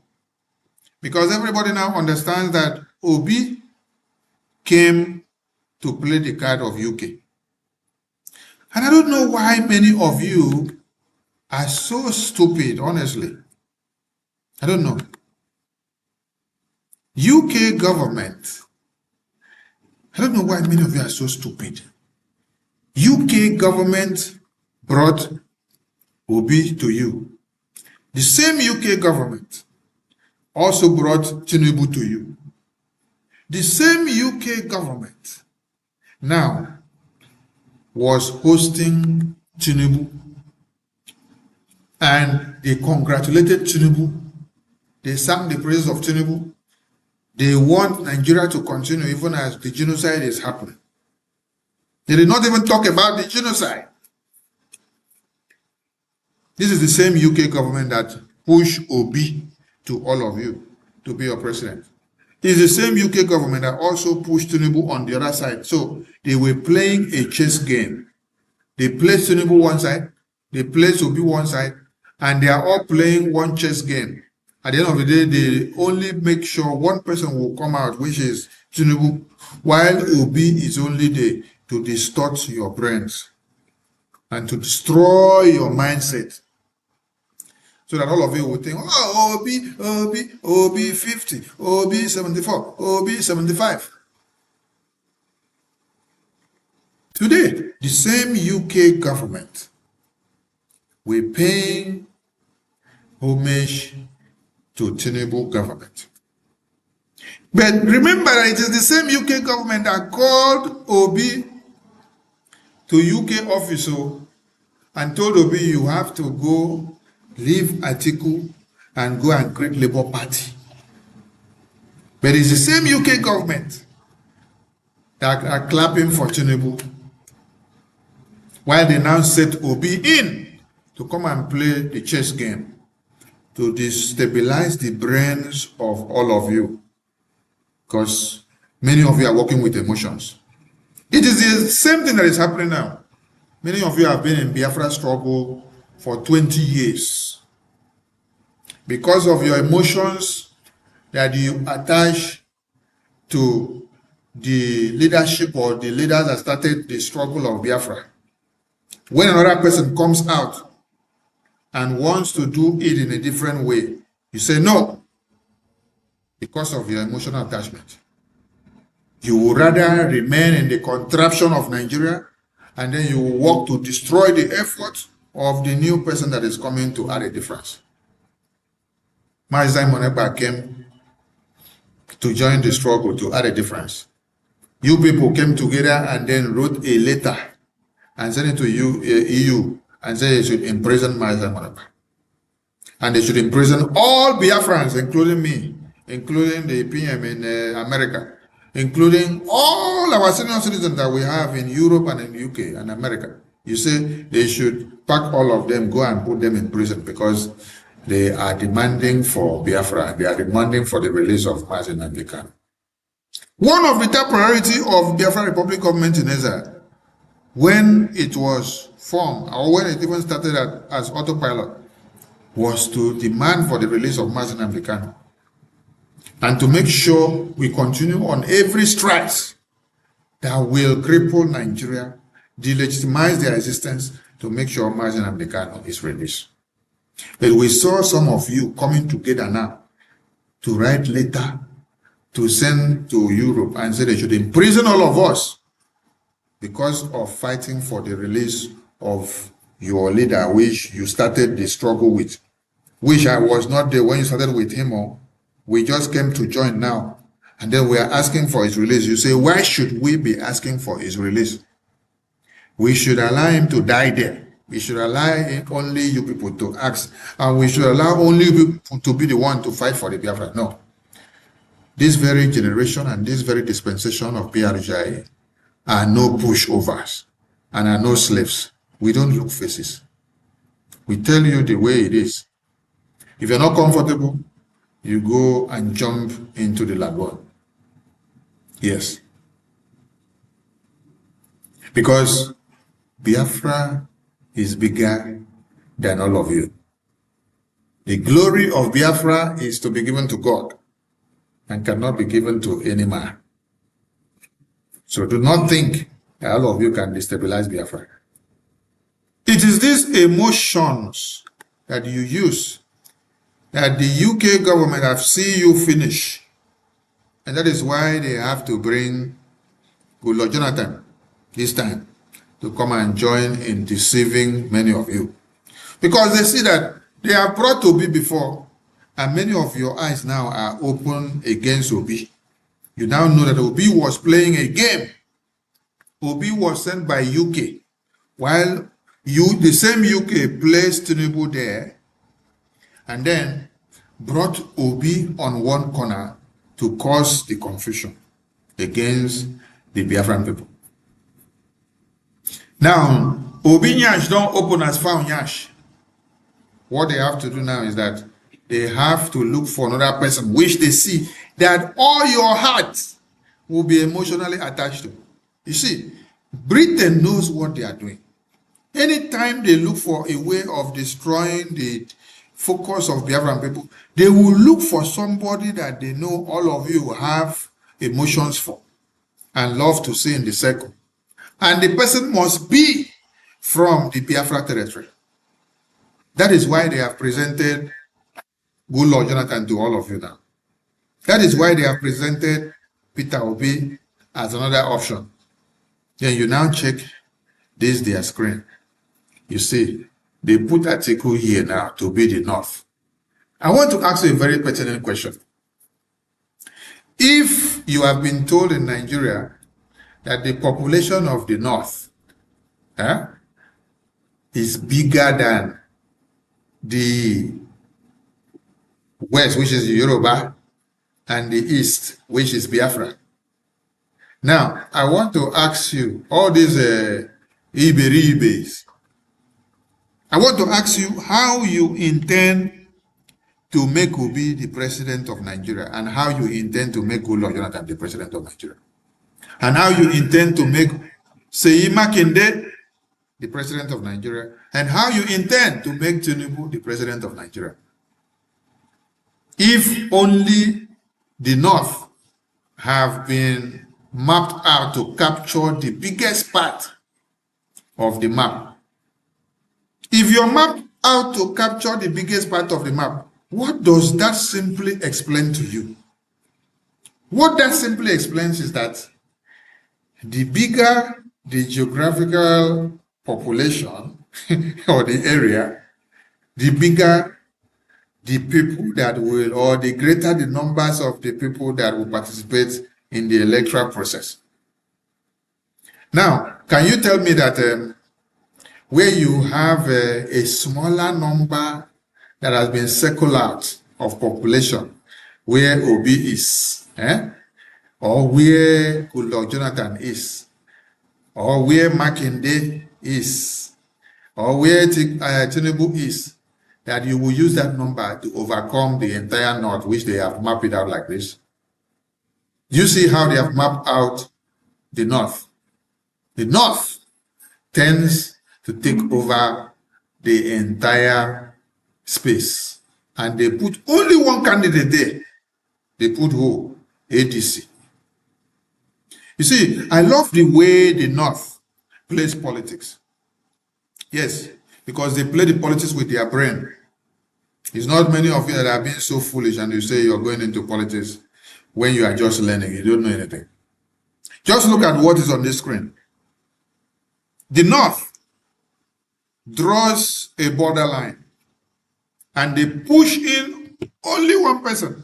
Speaker 14: because everybody now understands that Obi came to play the card of UK. And I don't know why many of you are so stupid, honestly. I don't know. UK government, I don't know why many of you are so stupid. UK government brought Obi to you. The same UK government also brought Tinubu to you. The same UK government now was hosting Tinubu, and they congratulated Tinubu. They sang the praises of Tinubu. They want Nigeria to continue even as the genocide is happening. They did not even talk about the genocide. This is the same UK government that pushed Obi to all of you to be your president. It's the same UK government that also pushed Tinubu on the other side. So they were playing a chess game. They placed Tinubu one side, they placed Obi one side, and they are all playing one chess game. At the end of the day, they only make sure one person will come out, which is Tinubu, while Obi is only there to distort your brains and to destroy your mindset. So that all of you will think, oh, Obi 50, Obi 74, Obi 75. Today, the same UK government, we're paying homage to Tinubu government. But remember that it is the same UK government that called Obi to UK office and told Obi, you have to go leave Atiku and go and create Labour Party. But it's the same UK government that are clapping for Tinubu, while they now set Obi in to come and play the chess game to destabilize the brains of all of you, because many of you are working with emotions. It is the same thing that is happening now. Many of you have been in Biafra struggle for 20 years. Because of your emotions that you attach to the leadership or the leaders that started the struggle of Biafra. When another person comes out and wants to do it in a different way, you say no, because of your emotional attachment. You would rather remain in the contraption of Nigeria, and then you will work to destroy the effort of the new person that is coming to add a difference. Mazai Moneba came to join the struggle to add a difference. You people came together and then wrote a letter and sent it to EU and said they should imprison Mazai Moneba. And they should imprison all Biafrans, including me, including the PM in America, including all our senior citizens that we have in Europe and in UK and America. You say they should pack all of them, go and put them in prison because they are demanding for Biafra. They are demanding for the release of Mazin and Dekan. One of the top priority of Biafra Republic government in Israel, when it was formed, or when it even started as autopilot, was to demand for the release of Mazin and Dekan, and to make sure we continue on every strike that will cripple Nigeria, delegitimize their existence, to make sure Mazin and Dekan is released. But we saw some of you coming together now to write letter to send to Europe and say they should imprison all of us because of fighting for the release of your leader, which you started the struggle with, which I was not there when you started with him, or we just came to join now, and then we are asking for his release. You say, why should we be asking for his release? We should allow him to die there. We should allow only you people to ask, and we should allow only you people to be the one to fight for the Biafra. No. This very generation and this very dispensation of PRJ are no pushovers and are no slaves. We don't look faces. We tell you the way it is. If you're not comfortable, you go and jump into the lagoon. Yes. Because Biafra is bigger than all of you. The glory of Biafra is to be given to God and cannot be given to any man. So do not think that all of you can destabilize Biafra. It is these emotions that you use that the UK government have seen you finish. And that is why they have to bring Goodluck Jonathan this time to come and join in deceiving many of you. Because they see that they have brought Obi before, and many of your eyes now are open against Obi. You now know that Obi was playing a game. Obi was sent by UK, while the same UK placed Tinubu there, and then brought Obi on one corner to cause the confusion against the Biafran people. Now, Obi Nyash don't open as far Nyash. What they have to do now is that they have to look for another person which they see that all your heart will be emotionally attached to. You see, Britain knows what they are doing. Anytime they look for a way of destroying the focus of Biafran people, they will look for somebody that they know all of you have emotions for and love to see in the circle. And the person must be from the Biafra territory. That is why they have presented Goodluck Jonathan to all of you now. That is why they have presented Peter Obi as another option. Then you now check this their screen. You see, they put Atiku here now to be the North. I want to ask you a very pertinent question. If you have been told in Nigeria that the population of the North is bigger than the West, which is Yoruba, and the East, which is Biafra. Now, I want to ask you, all these Iberi-Ibes, I want to ask you how you intend to make Obi the president of Nigeria, and how you intend to make Goodluck Jonathan the president of Nigeria, and how you intend to make Seyi Makinde the president of Nigeria, and how you intend to make Tinubu the president of Nigeria. If only the North have been mapped out to capture the biggest part of the map. If you're mapped out to capture the biggest part of the map, what does that simply explain to you? What that simply explains is that the bigger the geographical population or the area, the bigger the people that will, or the greater the numbers of the people that will participate in the electoral process. Now, can you tell me that where you have a smaller number that has been circled out of population, where Obi is, or where Goodluck Jonathan is, or where Makinde is, or where Tinubu is, that you will use that number to overcome the entire North, which they have mapped it out like this? You see how they have mapped out the North. The North tends to take over the entire space. And they put only one candidate there. They put who? ADC. You see, I love the way the North plays politics. Yes, because they play the politics with their brain. It's not many of you that are being so foolish and you say you're going into politics when you are just learning. You don't know anything. Just look at what is on this screen. The North draws a borderline and they push in only one person.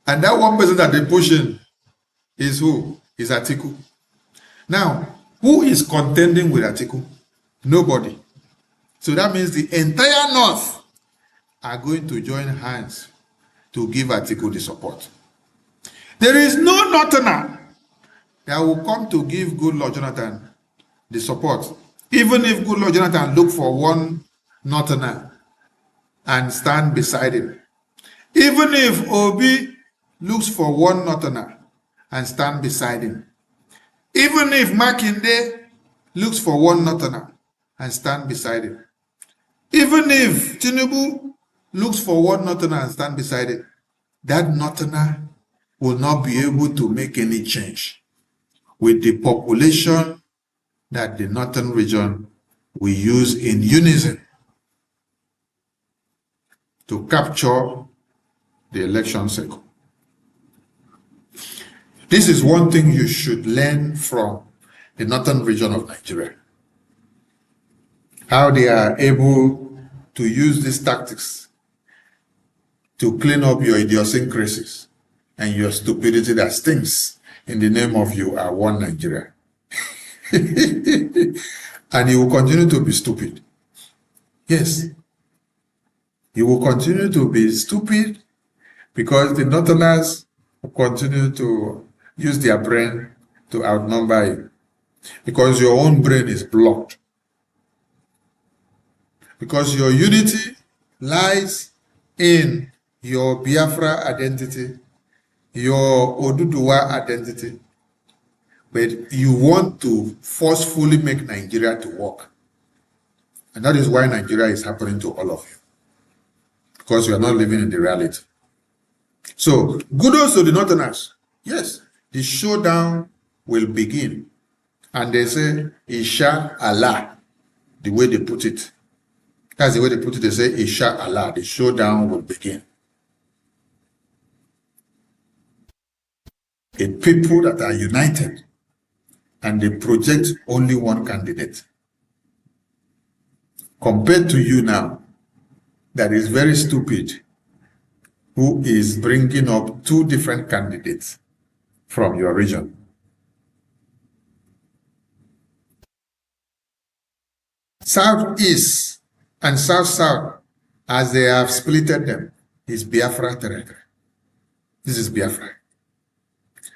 Speaker 14: And that one person that they push in is who? Is Atiku. Now, who is contending with Atiku? Nobody. So that means the entire North are going to join hands to give Atiku the support. There is no Northerner that will come to give Goodluck Jonathan the support. Even if Goodluck Jonathan look for one northerner and stand beside him. Even if Obi looks for one northerner and stand beside him. Even if Makinde looks for one northerner and stand beside him. Even if Tinubu looks for one northerner and stand beside him, that northerner will not be able to make any change with the population that the northern region will use in unison to capture the election cycle. This is one thing you should learn from the northern region of Nigeria. How they are able to use these tactics to clean up your idiosyncrasies and your stupidity that stinks in the name of you are one Nigeria. And you will continue to be stupid. Yes. You will continue to be stupid because the northerners will continue to use their brain to outnumber you. Because your own brain is blocked. Because your unity lies in your Biafra identity, your Oduduwa identity, but you want to forcefully make Nigeria to work. And that is why Nigeria is happening to all of you. Because you are not living in the reality. So, kudos to the northerners. Yes, the showdown will begin. And they say, Isha Allah, the way they put it. That's the way they put it. They say, Isha Allah, the showdown will begin. A people that are united and they project only one candidate. Compared to you now, that is very stupid, who is bringing up two different candidates from your region. Southeast and South-South, as they have splitted them, is Biafra territory. This is Biafra.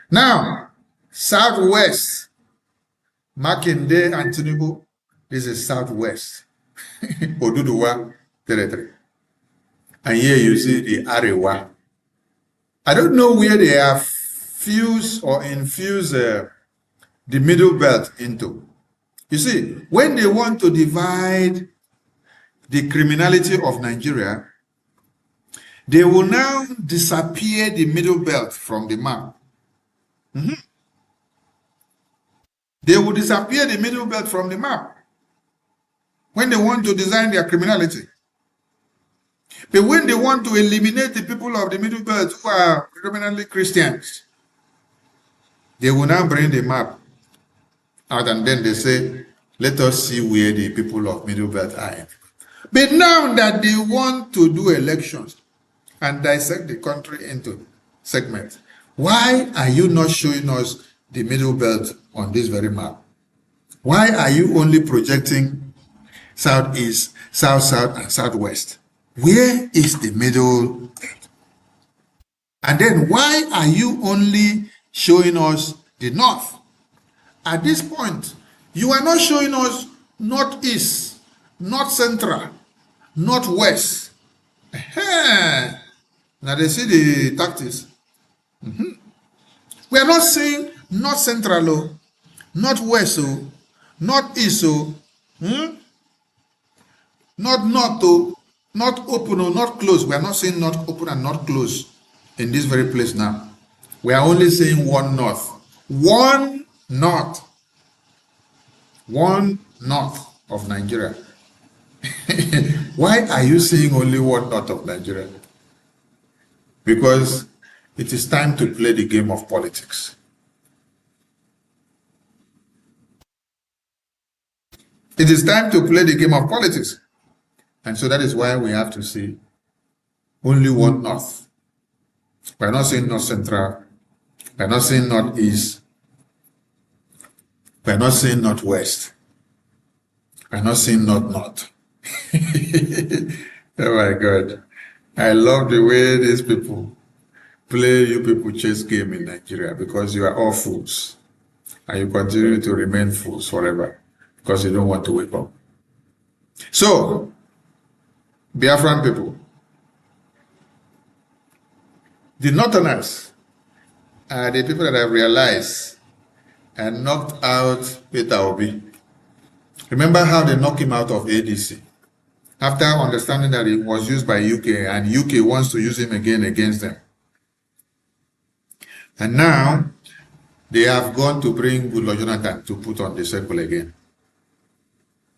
Speaker 14: Now, Southwest, Makinde and Tinubu, this is Southwest, Oduduwa territory. And here you see the Arewa. I don't know where they have fused or infused the middle belt into. You see, when they want to divide the criminality of Nigeria, they will now disappear the middle belt from the map. They will disappear the middle belt from the map when they want to design their criminality. But when they want to eliminate the people of the middle belt who are predominantly Christians, they will now bring the map out and then they say, let us see where the people of middle belt are. But now that they want to do elections and dissect the country into segments, why are you not showing us the middle belt on this very map? Why are you only projecting Southeast, South-South, and Southwest? Where is the middle belt? And then why are you only showing us the North? At this point, you are not showing us Northeast, North Central, Northwest. Now they see the tactics. We are not saying North Central, Northwest, Northeast, not North, not open or not close. We are not saying not open and not close in this very place now. We are only saying one North. One North. One North of Nigeria. Why are you saying only one North of Nigeria? Because it is time to play the game of politics. It is time to play the game of politics. And so that is why we have to see only one North. We're not saying North Central. We're not saying Northeast. We're not saying Northwest. We're not saying North. Oh my God. I love the way these people play you people chess game in Nigeria because you are all fools. and you continue to remain fools forever because you don't want to wake up. So, Biafran people, the Northerners are the people that have realized and knocked out Peter Obi. Remember how they knocked him out of ADC? After understanding that he was used by UK and UK wants to use him again against them. And now they have gone to bring Goodluck Jonathan to put on the circle again.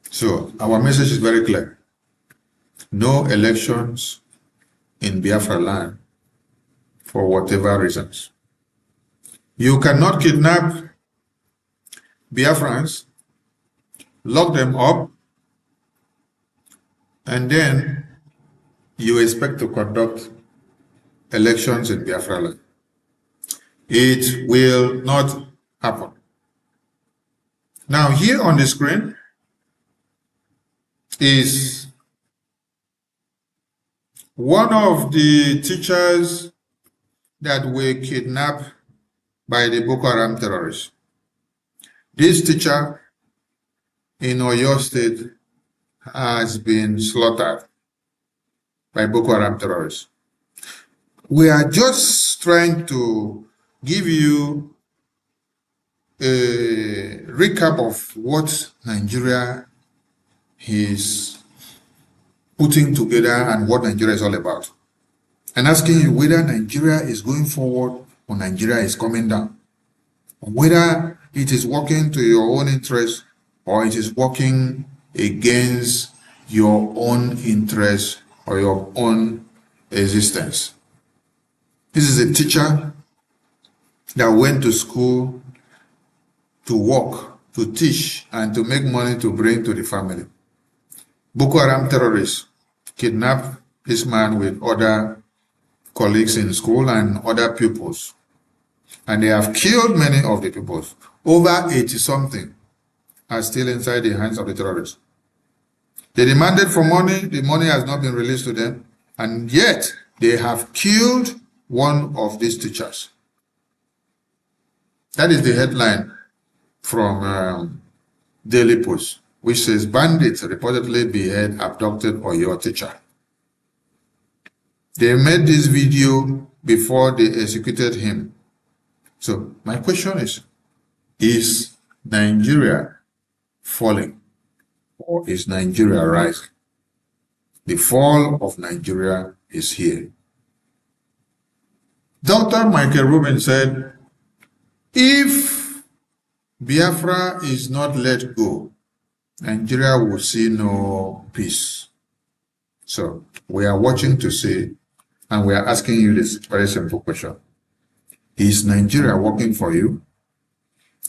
Speaker 14: So our message is very clear. No elections in Biafra land for whatever reasons. You cannot kidnap Biafrans, lock them up, and then you expect to conduct elections in Biafra land. It will not happen. Now, here on the screen is one of the teachers that were kidnapped by the Boko Haram terrorists. This teacher in Oyo State has been slaughtered by Boko Haram terrorists. We are just trying to give you a recap of what Nigeria is putting together and what Nigeria is all about. And asking you whether Nigeria is going forward or Nigeria is coming down. Whether it is working to your own interest or it is working against your own interest or your own existence. This is a teacher that went to school to work, to teach, and to make money to bring to the family. Boko Haram terrorists kidnapped this man with other colleagues in school and other pupils. And they have killed many of the pupils. Over 80-something are still inside the hands of the terrorists. They demanded for money. The money has not been released to them. And yet, they have killed one of these teachers. That is the headline from Daily Post, which says, bandits reportedly behead abducted Oyo teacher. They made this video before they executed him. So my question is Nigeria falling or is Nigeria rising? The fall of Nigeria is here. Dr. Michael Rubin said, if Biafra is not let go, Nigeria will see no peace. So we are watching to see, and we are asking you this very simple question. Is Nigeria working for you?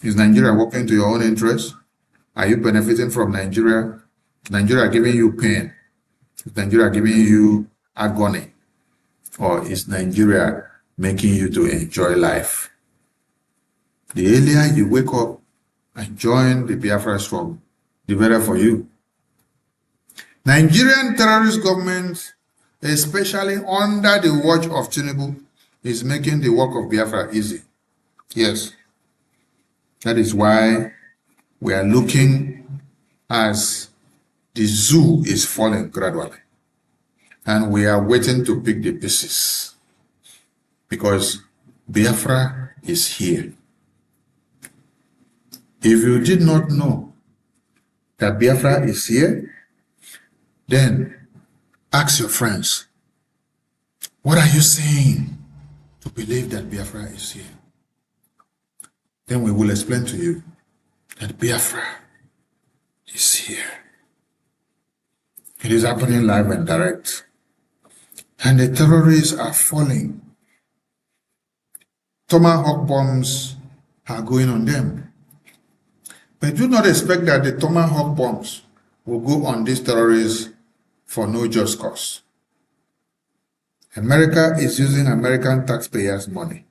Speaker 14: Is Nigeria working to your own interests? Are you benefiting from Nigeria? Is Nigeria giving you pain? Is Nigeria giving you agony? Or is Nigeria making you to enjoy life? The earlier you wake up and join the Biafra struggle, the better for you. Nigerian terrorist government, especially under the watch of Tinubu, is making the work of Biafra easy. Yes. That is why we are looking as the zoo is falling gradually. And we are waiting to pick the pieces. Because Biafra is here. If you did not know that Biafra is here, then ask your friends, what are you saying to believe that Biafra is here? Then we will explain to you that Biafra is here. It is happening live and direct. And the terrorists are falling. Tomahawk bombs are going on them. But do not expect that the Tomahawk bombs will go on these terrorists for no just cause. America is using American taxpayers' money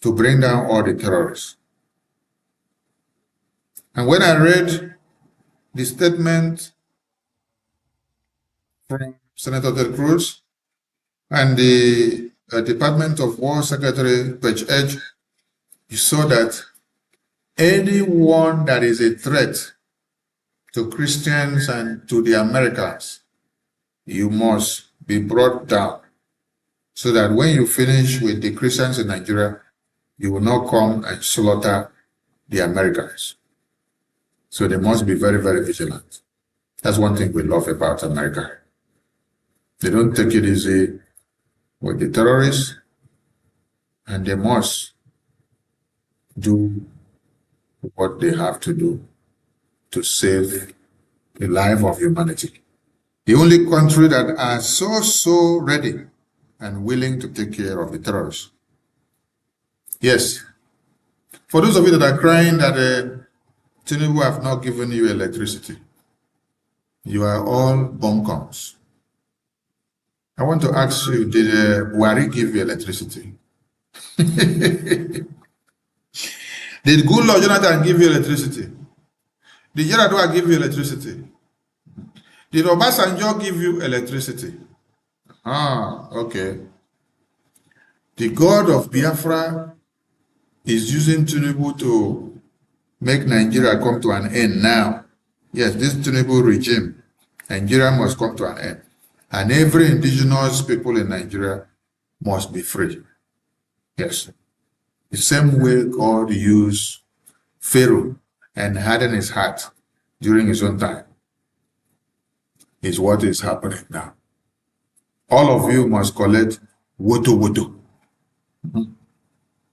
Speaker 14: to bring down all the terrorists. And when I read the statement from Senator Ted Cruz and the Department of War Secretary Brgie, so that anyone that is a threat to Christians and to the Americans, you must be brought down, so that when you finish with the Christians in Nigeria, you will not come and slaughter the Americans. So they must be very, very vigilant. That's one thing we love about America. They don't take it easy with the terrorists, and they must do what they have to do to save the life of humanity. The only country that are so ready and willing to take care of the terrorists. Yes. For those of you that are crying that Tinubu have not given you electricity, you are all buncums. I want to ask you, did Buhari give you electricity? Did Goodluck Jonathan give you electricity? Did Yar'Adua give you electricity? Did Obasanjo give you electricity? Ah, okay. The God of Biafra is using Tinubu to make Nigeria come to an end now. Yes, this Tinubu regime, Nigeria must come to an end. And every indigenous people in Nigeria must be free. Yes. The same way God used Pharaoh and hardened his heart during his own time is what is happening now. All of you must collect woto.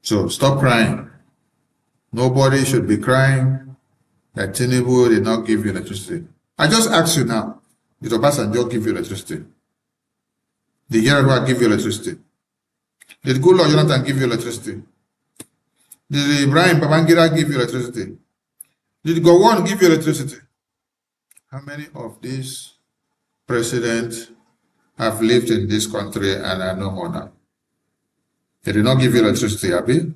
Speaker 14: So stop crying. Nobody should be crying that Tinubu did not give you electricity. I just ask you now, did Obasanjo give you electricity? Did Yar'Adua give you electricity? Did Goodluck Jonathan give you electricity? Did Ibrahim Babangida give you electricity? Did Gowon give you electricity? How many of these presidents have lived in this country and are no more now? They did not give you electricity, Abi.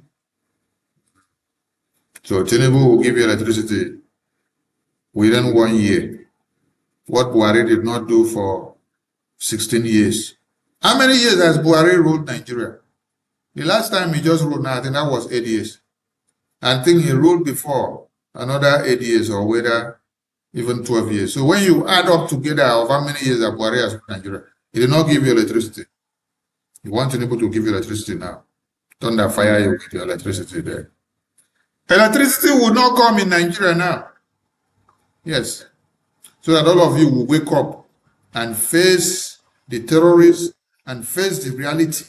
Speaker 14: So Tinubu will give you electricity within 1 year. What Buhari did not do for 16 years. How many years has Buhari ruled Nigeria? The last time he just ruled now, I think that was 8 years. I think he ruled before another 8 years, or whether even 12 years. So when you add up together of how many years that Buhari has ruled Nigeria, he did not give you electricity. You want Tinubu to give you electricity now. Thunder fire you with your electricity there. Electricity will not come in Nigeria now. Yes. So that all of you will wake up and face the terrorists and face the reality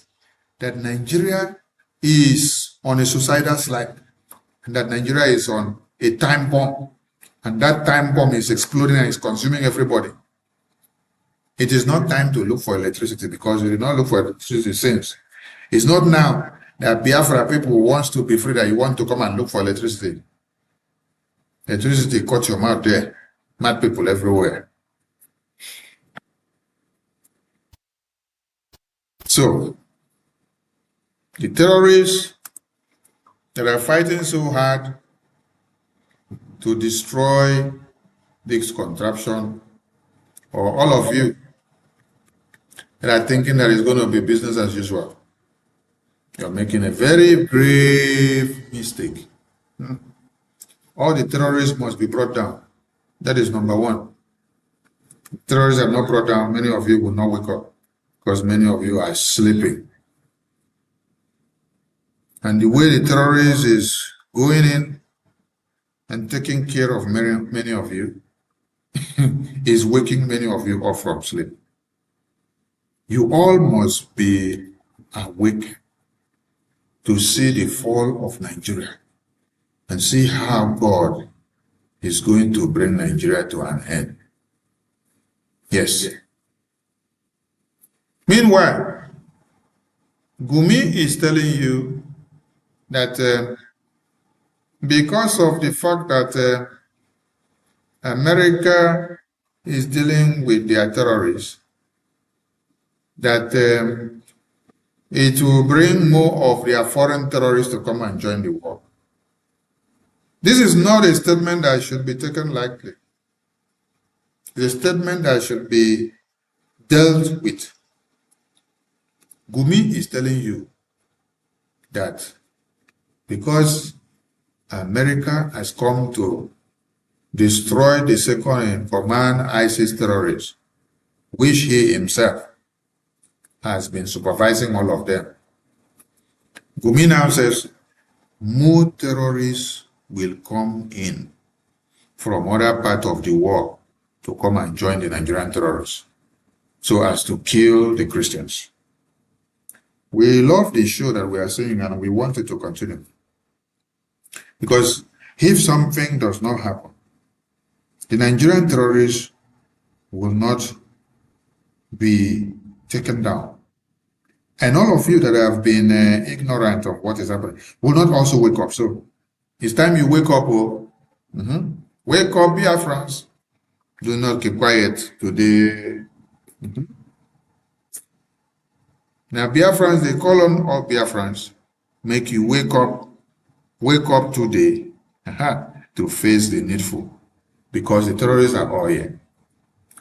Speaker 14: that Nigeria is on a suicidal slide, and that Nigeria is on a time bomb, and that time bomb is exploding and is consuming everybody. It is not time to look for electricity, because you did not look for electricity since. It's not now that Biafra people wants to be free that you want to come and look for electricity. Electricity cut your mouth there. Mad people everywhere. So, the terrorists that are fighting so hard to destroy this contraption, or all of you that are thinking that it's going to be business as usual, you're making a very grave mistake. All the terrorists must be brought down. That is number one. If terrorists are not brought down, many of you will not wake up, because many of you are sleeping. And the way the terrorist is going in and taking care of many of you is waking many of you up from sleep. You all must be awake to see the fall of Nigeria and see how God is going to bring Nigeria to an end. Yes. Meanwhile, Gumi is telling you that because of the fact that America is dealing with their terrorists, that it will bring more of their foreign terrorists to come and join the war. This is not a statement that should be taken lightly. It's a statement that should be dealt with. Gumi is telling you that because America has come to destroy the second-in-command ISIS terrorists, which he himself has been supervising all of them. Gumi now says more terrorists will come in from other parts of the world to come and join the Nigerian terrorists so as to kill the Christians. We love the show that we are seeing and we want it to continue. Because if something does not happen, the Nigerian terrorists will not be taken down. And all of you that have been ignorant of what is happening will not also wake up. So it's time you wake up. Wake up, Biafrans. Do not keep quiet today. Now, Biafrans, they call on all Biafrans, make you wake up today to face the needful, because the terrorists are all here.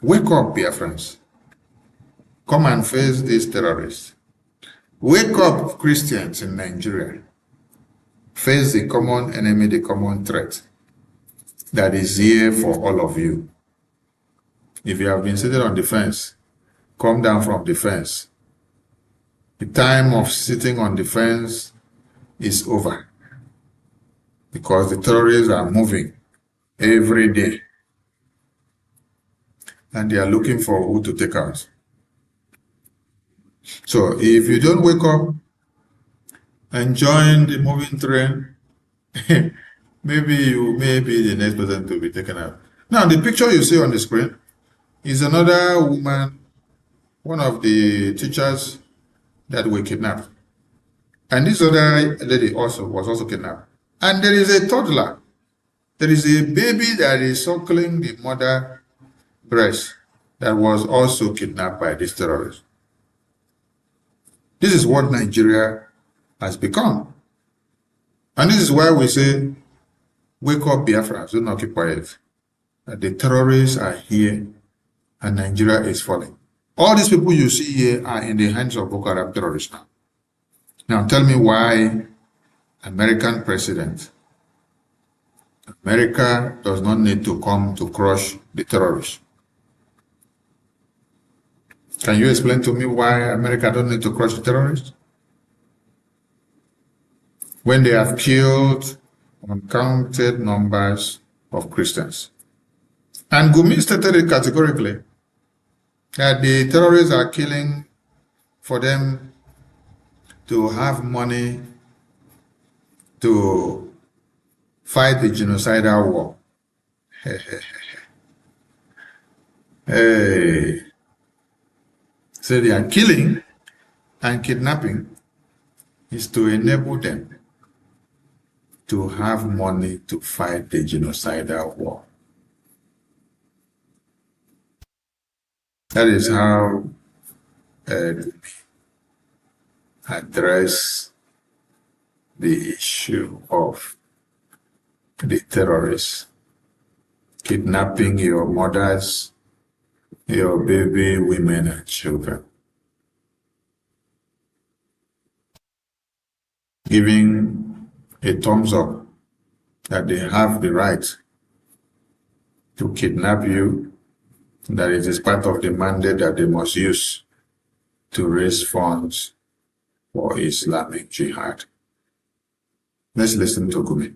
Speaker 14: Wake up, Biafrans. Come and face these terrorists. Wake up, Christians in Nigeria. Face the common enemy, the common threat that is here for all of you. If you have been sitting on the fence, come down from the fence. The time of sitting on the fence is over, because the terrorists are moving every day and they are looking for who to take out. So if you don't wake up and join the moving train, maybe you may be the next person to be taken out. Now, the picture you see on the screen is another woman, one of the teachers that were kidnapped. And this other lady was also kidnapped. And there is a toddler. There is a baby that is suckling the mother breast that was also kidnapped by these terrorists. This is what Nigeria has become. And this is why we say, wake up, Biafrans, do not keep quiet. The terrorists are here and Nigeria is falling. All these people you see here are in the hands of Boko Haram terrorists now. Now tell me why American president, America does not need to come to crush the terrorists. Can you explain to me why America don't need to crush the terrorists? When they have killed uncounted numbers of Christians. And Gumi stated it categorically that the terrorists are killing for them to have money to fight the genocidal war. Hey. So they are killing and kidnapping is to enable them to have money to fight the genocidal war. That is how address the issue of the terrorists kidnapping your mothers, your baby, women, and children. Giving a thumbs up that they have the right to kidnap you, that it is part of the mandate that they must use to raise funds for Islamic Jihad. Let's listen to Gumi.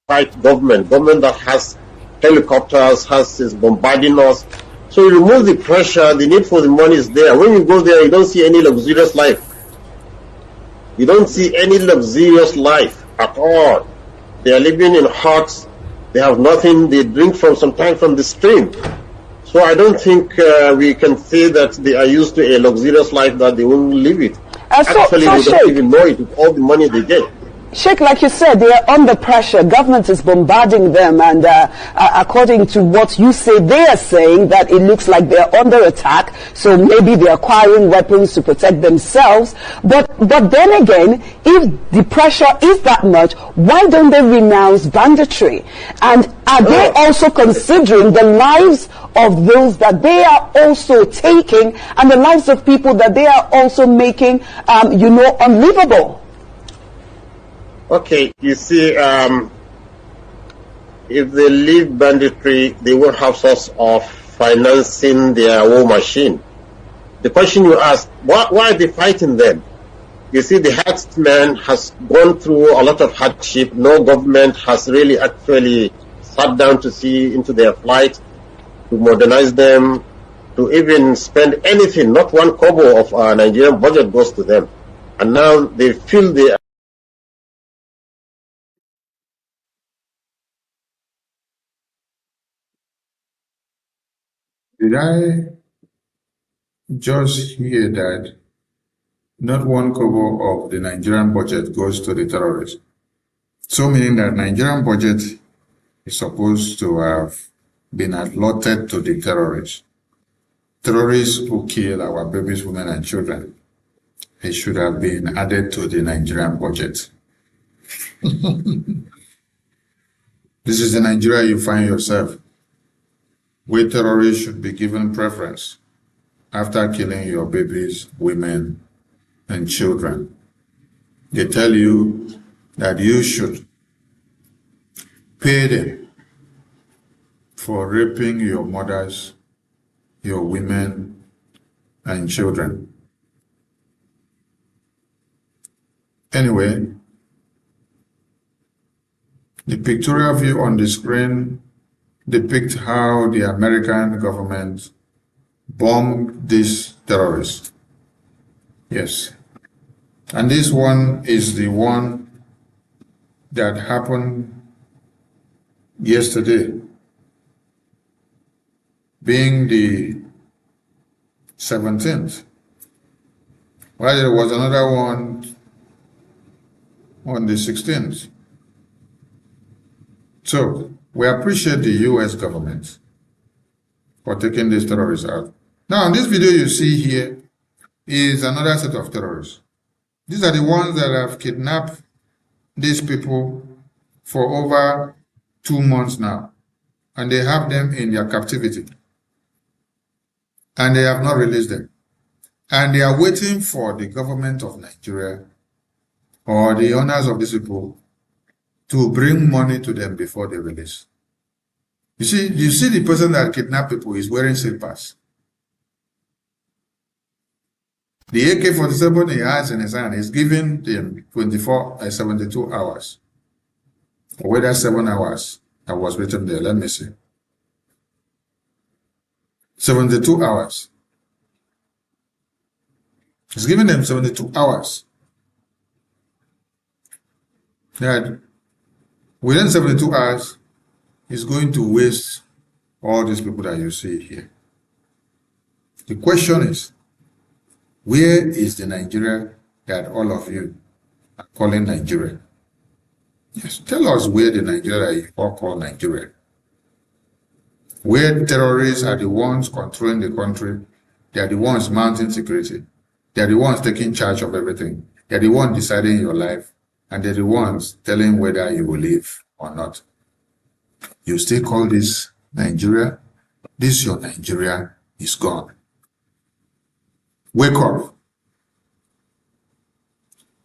Speaker 2: Fight government that has helicopters, is bombarding us. So you remove the pressure, the need for the money is there. When you go there, you don't see any luxurious life. You don't see any luxurious life at all. They are living in huts. They have nothing. They drink sometimes from the stream. So I don't think we can say that they are used to a luxurious life that they won't live it. Actually, they don't even know it with all the money they get.
Speaker 20: Sheikh, like you said, they are under pressure. Government is bombarding them, and according to what you say, they are saying that it looks like they're under attack. So maybe they're acquiring weapons to protect themselves. But then again, if the pressure is that much, why don't they renounce banditry? And are they also considering the lives of those that they are also taking, and the lives of people that they are also making, unlivable?
Speaker 2: Okay, you see, if they leave banditry, they will have source of financing their war machine. The question you ask, why are they fighting them? You see, the herdsman has gone through a lot of hardship. No government has really actually sat down to see into their plight, to modernize them, to even spend anything. Not one kobo of our Nigerian budget goes to them. And now they feel they are.
Speaker 14: Did I just hear that not one kobo of the Nigerian budget goes to the terrorists? So meaning that Nigerian budget is supposed to have been allotted to the terrorists. Terrorists who kill our babies, women, and children. It should have been added to the Nigerian budget. This is the Nigeria you find yourself, where terrorists should be given preference after killing your babies, women, and children. They tell you that you should pay them for raping your mothers, your women, and children. Anyway, the pictorial view on the screen depicts how the American government bombed these terrorists. Yes. And this one is the one that happened yesterday, being the 17th. Well, there was another one on the 16th. So, we appreciate the U.S. government for taking these terrorists out. Now, in this video you see here is another set of terrorists. These are the ones that have kidnapped these people for over 2 months now, and they have them in their captivity, and they have not released them, and they are waiting for the government of Nigeria or the owners of these people to bring money to them before they release. You see the person that kidnapped people is wearing slippers. The AK-47 he has in his hand is giving them 72 hours. Or whether 7 hours, I was written there, let me see. 72 hours. He's giving them 72 hours. That within 72 hours, he's going to waste all these people that you see here. The question is, where is the Nigeria that all of you are calling Nigeria? Yes, tell us where the Nigeria that you all call Nigeria. Where terrorists are the ones controlling the country, they are the ones mounting security, they are the ones taking charge of everything, they are the ones deciding your life, and they're the ones telling whether you will live or not. You still call this Nigeria? This your Nigeria is gone. Wake up.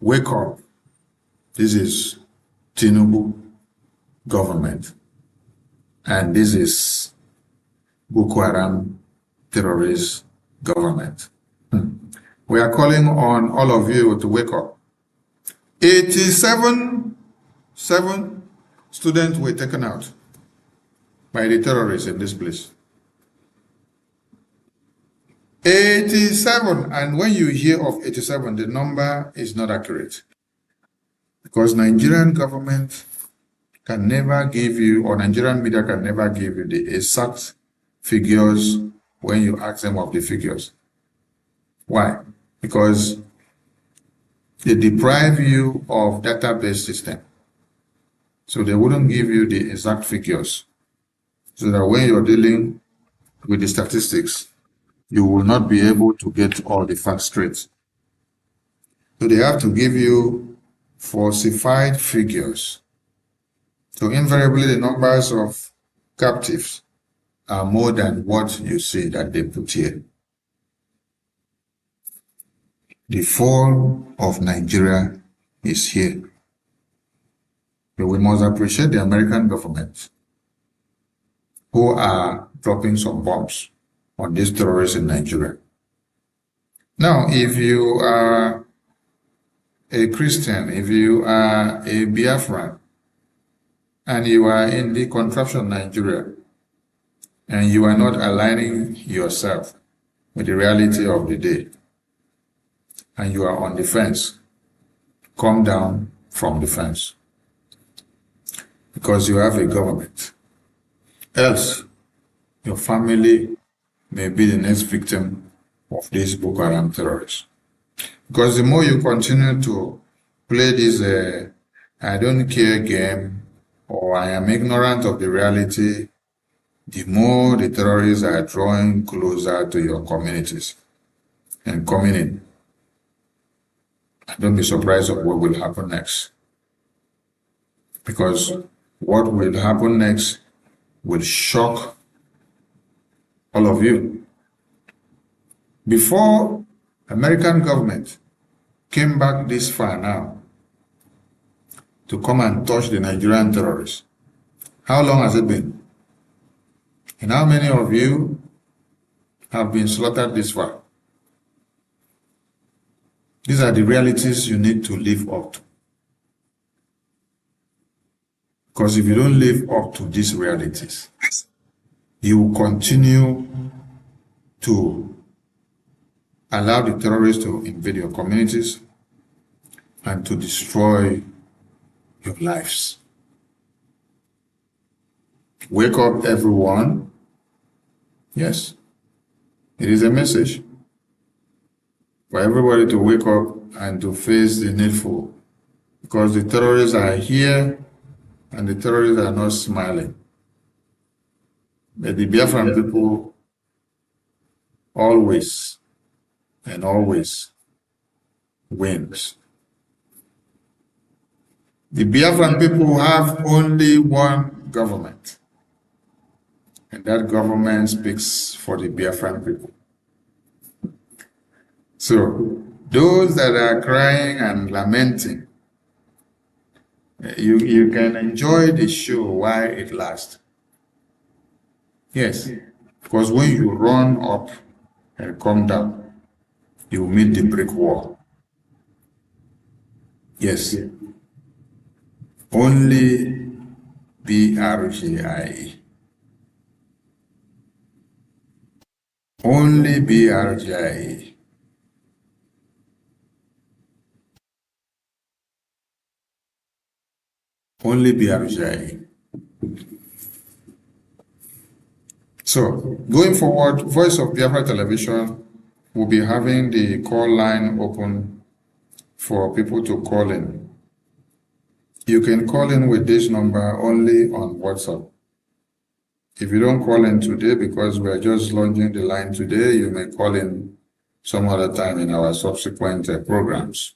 Speaker 14: Wake up. This is Tinubu government. And this is Boko Haram terrorist government. We are calling on all of you to wake up. 87 students were taken out by the terrorists in this place. 87, and when you hear of 87, the number is not accurate, because Nigerian government can never give you, or Nigerian media can never give you the exact figures when you ask them of the figures. Why? Because They deprive you of database system. So they wouldn't give you the exact figures. So that when you're dealing with the statistics, you will not be able to get all the facts straight. So they have to give you falsified figures. So invariably the numbers of captives are more than what you see that they put here. The fall of Nigeria is here. But we must appreciate the American government who are dropping some bombs on these terrorists in Nigeria. Now, if you are a Christian, if you are a Biafran, and you are in the contraption Nigeria, and you are not aligning yourself with the reality of the day, and you are on the fence, come down from the fence, because you have a government. Else, your family may be the next victim of these Boko Haram terrorists. Because the more you continue to play this I don't care game, or I am ignorant of the reality, the more the terrorists are drawing closer to your communities and coming in. And don't be surprised of what will happen next. Because what will happen next will shock all of you. Before American government came back this far now to come and touch the Nigerian terrorists, how long has it been? And how many of you have been slaughtered this far? These are the realities you need to live up to. Because if you don't live up to these realities, you will continue to allow the terrorists to invade your communities and to destroy your lives. Wake up, everyone. Yes, it is a message for everybody to wake up and to face the needful, because the terrorists are here and the terrorists are not smiling. But the Biafran people always and always wins. The Biafran people have only one government, and that government speaks for the Biafran people. So those that are crying and lamenting, you can enjoy the show while it lasts. Yes, because when you run up and come down, you meet the brick wall. Yes, only BRGIE. Only BRGIE. Only BRGIE. So, going forward, Voice of Biafra Television will be having the call line open for people to call in. You can call in with this number only on WhatsApp. If you don't call in today, because we are just launching the line today, you may call in some other time in our subsequent programs.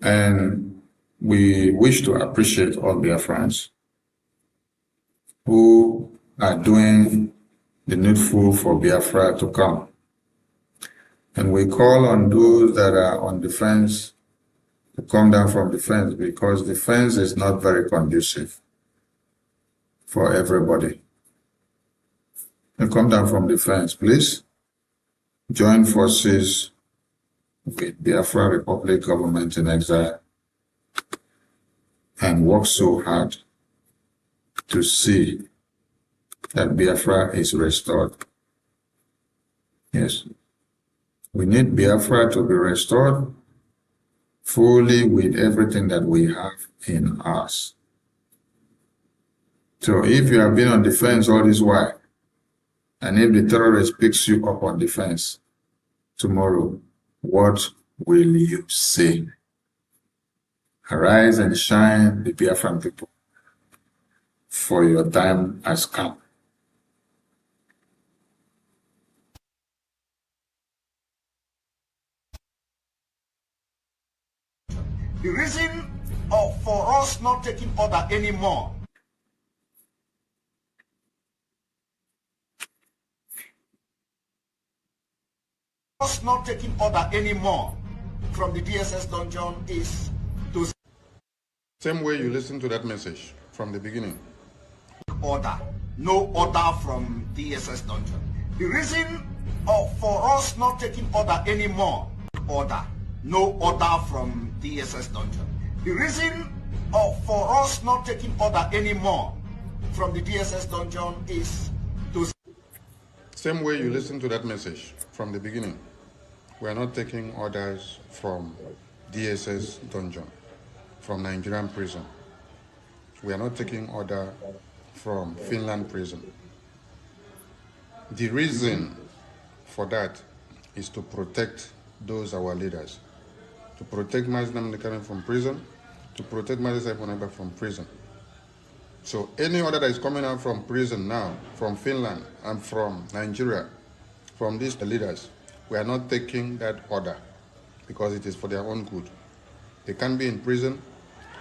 Speaker 14: And we wish to appreciate all Biafrans who are doing the needful for Biafra to come. And we call on those that are on the fence to come down from the fence, because the fence is not very conducive for everybody. And come down from the fence, please. Join forces with Biafra Republic government in exile and work so hard to see that Biafra is restored. Yes. We need Biafra to be restored fully with everything that we have in us. So if you have been on the fence all this while, and if the terrorist picks you up on the fence tomorrow, what will you see? Arise and shine, the Biafran people, for your time has come.
Speaker 1: The reason for us not taking order anymore from the DSS dungeon is to
Speaker 14: Same way you listen to that message from the beginning.
Speaker 1: order. No order from DSS dungeon. The reason for us not taking order anymore, order. No order from DSS dungeon. The reason for us not taking order anymore from the DSS dungeon is to...
Speaker 14: Same way you listen to that message from the beginning. We are not taking orders from DSS dungeon, from Nigerian prison. We are not taking order from Finland prison. The reason for that is to protect those our leaders, to protect Mazinam Nekanem from prison, to protect Mazisai Bonaba from prison. So any order that is coming out from prison now, from Finland and from Nigeria, from these leaders, we are not taking that order because it is for their own good. They can't be in prison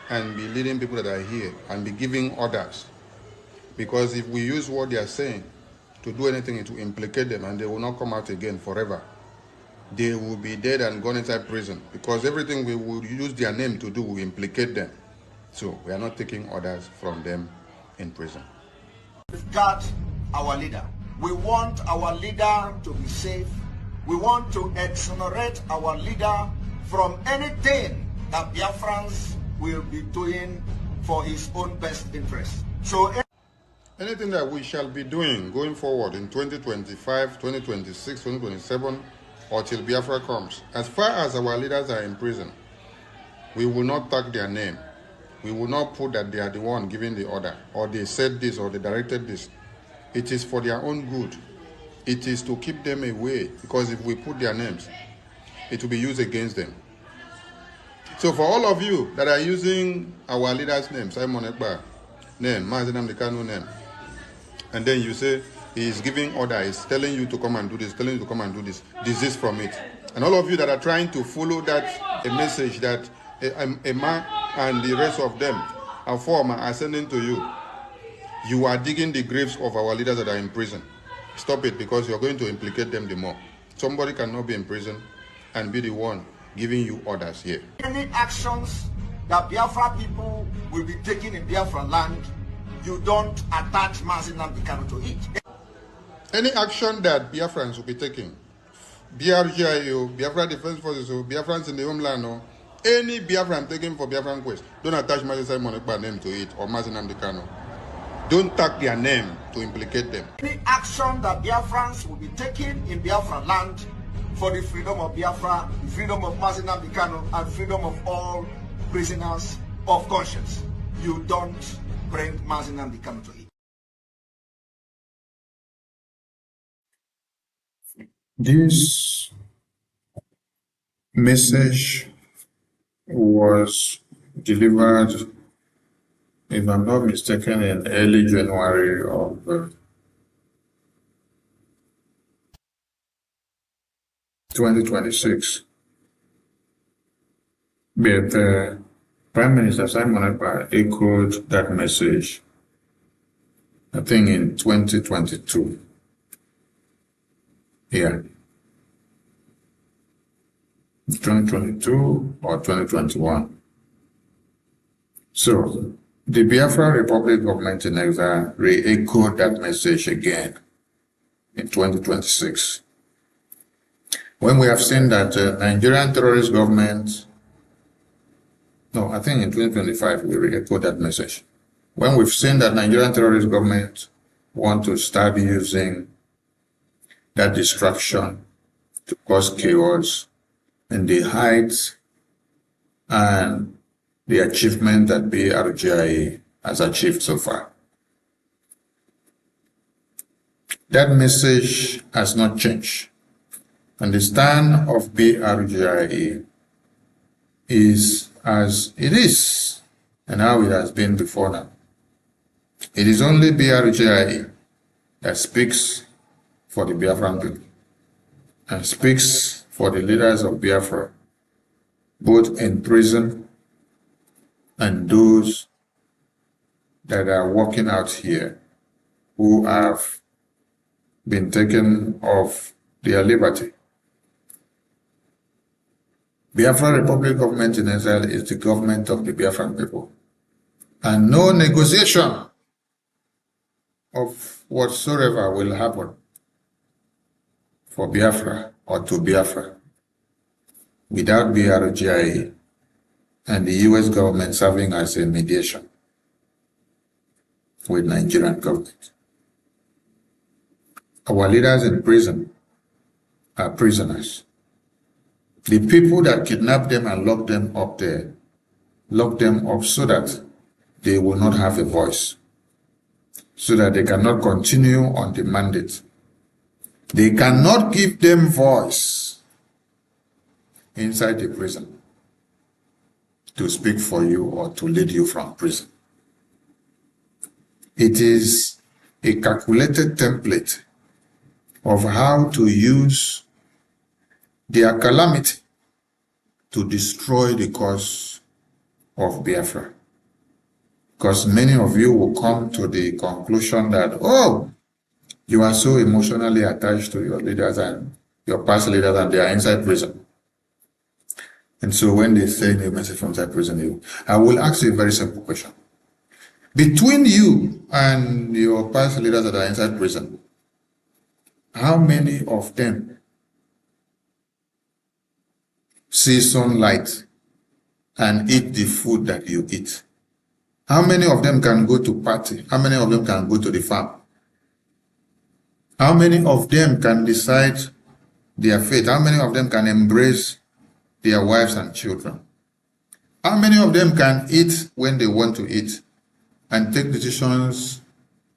Speaker 14: and be leading people that are here and be giving orders. Because if we use what they are saying to do anything to implicate them and they will not come out again forever, they will be dead and gone inside prison because everything we will use their name to do will implicate them. So we are not taking orders from them in prison.
Speaker 1: We've got our leader. We want our leader to be safe. We want to exonerate our leader from anything that Biafrans will be doing for his own best interest. So
Speaker 14: anything that we shall be doing going forward in 2025, 2026, 2027, or till Biafra comes, as far as our leaders are in prison, we will not tag their name. We will not put that they are the one giving the order, or they said this, or they directed this. It is for their own good. It is to keep them away, because if we put their names, it will be used against them. So for all of you that are using our leader's name, Simon Ekpa name, Mazinam Dekano name, and then you say he is giving order, he's telling you to come and do this, telling you to come and do this, desist from it. And all of you that are trying to follow that a message that Emma and the rest of them are sending to you, you are digging the graves of our leaders that are in prison. Stop it, because you're going to implicate them the more. Somebody cannot be in prison and be the one giving you orders here.
Speaker 1: any actions that Biafra people will be taking in Biafra land, you don't attach Mazinam Dekano to it.
Speaker 14: Any action that Biafrans will be taking, BRGIO, Biafra Defense Forces, or Biafrans in the homeland, or any Biafran taken for Biafran quest, don't attach Mazisai Monekpa name to it or Mazinam Dekano. Don't tag their name to implicate them.
Speaker 1: Any action that Biafrans will be taking in Biafra land for the freedom of Biafra, the freedom of Mazinam Dekano, and freedom of all prisoners of conscience, you don't bring Mazinam Dekano to it.
Speaker 14: This message was delivered, if I'm not mistaken, in early January of 2026. But Prime Minister Simon Ekpa echoed that message, I think, in 2022. Yeah. 2022 or 2021. So, the Biafra Republic government in exile re-echoed that message again in 2026. When we have seen that Nigerian terrorist government, no, I think in 2025 we re-echoed that message. When we've seen that Nigerian terrorist government want to start using that distraction to cause chaos in the heights and the achievement that BRGIA has achieved so far. That message has not changed. And the stand of BRGIA is as it is and how it has been before now. It is only Brgie that speaks for the Biafran people and speaks for the leaders of Biafra, both in prison and those that are working out here who have been taken off their liberty. Biafra Republic government in Israel is the government of the Biafran people. And no negotiation of whatsoever will happen for Biafra or to Biafra without Brgie and the US government serving as a mediation with Nigerian government. Our leaders in prison are prisoners. The people that kidnap them and lock them up there, lock them up so that they will not have a voice, so that they cannot continue on the mandate. They cannot give them voice inside the prison to speak for you or to lead you from prison. It is a calculated template of how to use their calamity to destroy the cause of Biafra. Because many of you will come to the conclusion that, oh, you are so emotionally attached to your leaders and your past leaders and they are inside prison. And so when they send a message from inside prison, I will ask you a very simple question. Between you and your past leaders that are inside prison, how many of them see sunlight and eat the food that you eat? How many of them can go to party? How many of them can go to the farm? How many of them can decide their fate? How many of them can embrace their wives and children? How many of them can eat when they want to eat and take decisions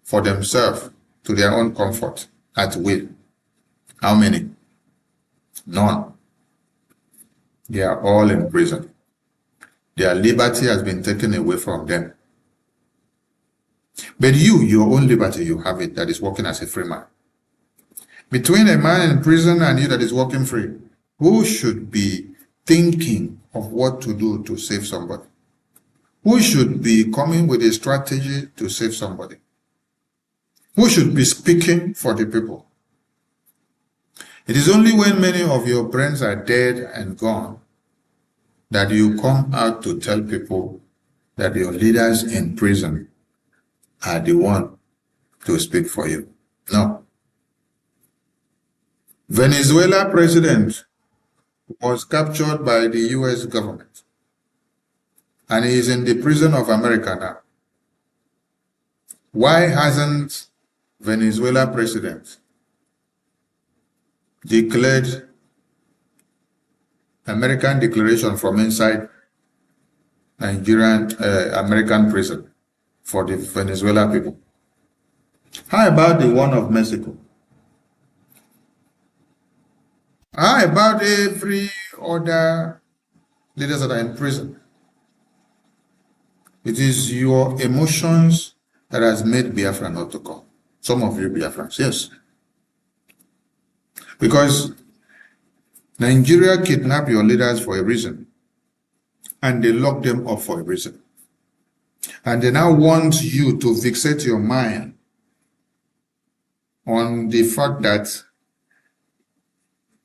Speaker 14: for themselves to their own comfort at will? How many? None. They are all in prison. Their liberty has been taken away from them. But you, your own liberty, you have it, that is working as a free man. Between a man in prison and you that is working free, who should be thinking of what to do to save somebody? Who should be coming with a strategy to save somebody? Who should be speaking for the people? It is only when many of your friends are dead and gone that you come out to tell people that your leaders in prison are the one to speak for you. No. Venezuela president was captured by the US government and he is in the prison of America now. Why hasn't Venezuela president declared American declaration from inside Nigerian American prison for the Venezuela people? How about the one of Mexico? How about every other leaders that are in prison? It is your emotions that has made Biafra not to come. Some of you Biafrans, yes. Because Nigeria kidnapped your leaders for a reason, and they locked them up for a reason. And they now want you to fixate your mind on the fact that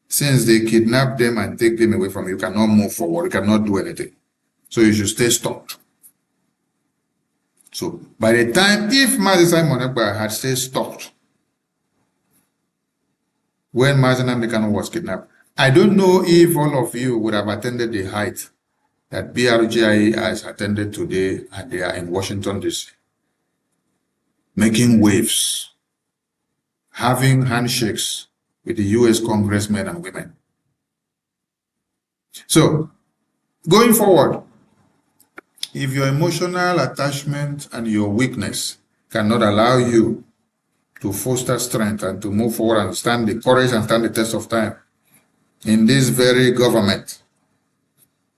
Speaker 14: since they kidnap them and take them away from you, you cannot move forward, you cannot do anything. So you should stay stopped. So by the time, if Mazi Simon Ekpa had stayed stopped when Mazi Nnamdi was kidnapped, I don't know if all of you would have attended the height that Brgie has attended today, and they are in Washington D.C. making waves, having handshakes with the US congressmen and women. So, going forward, if your emotional attachment and your weakness cannot allow you to foster strength and to move forward and stand the courage and stand the test of time in this very government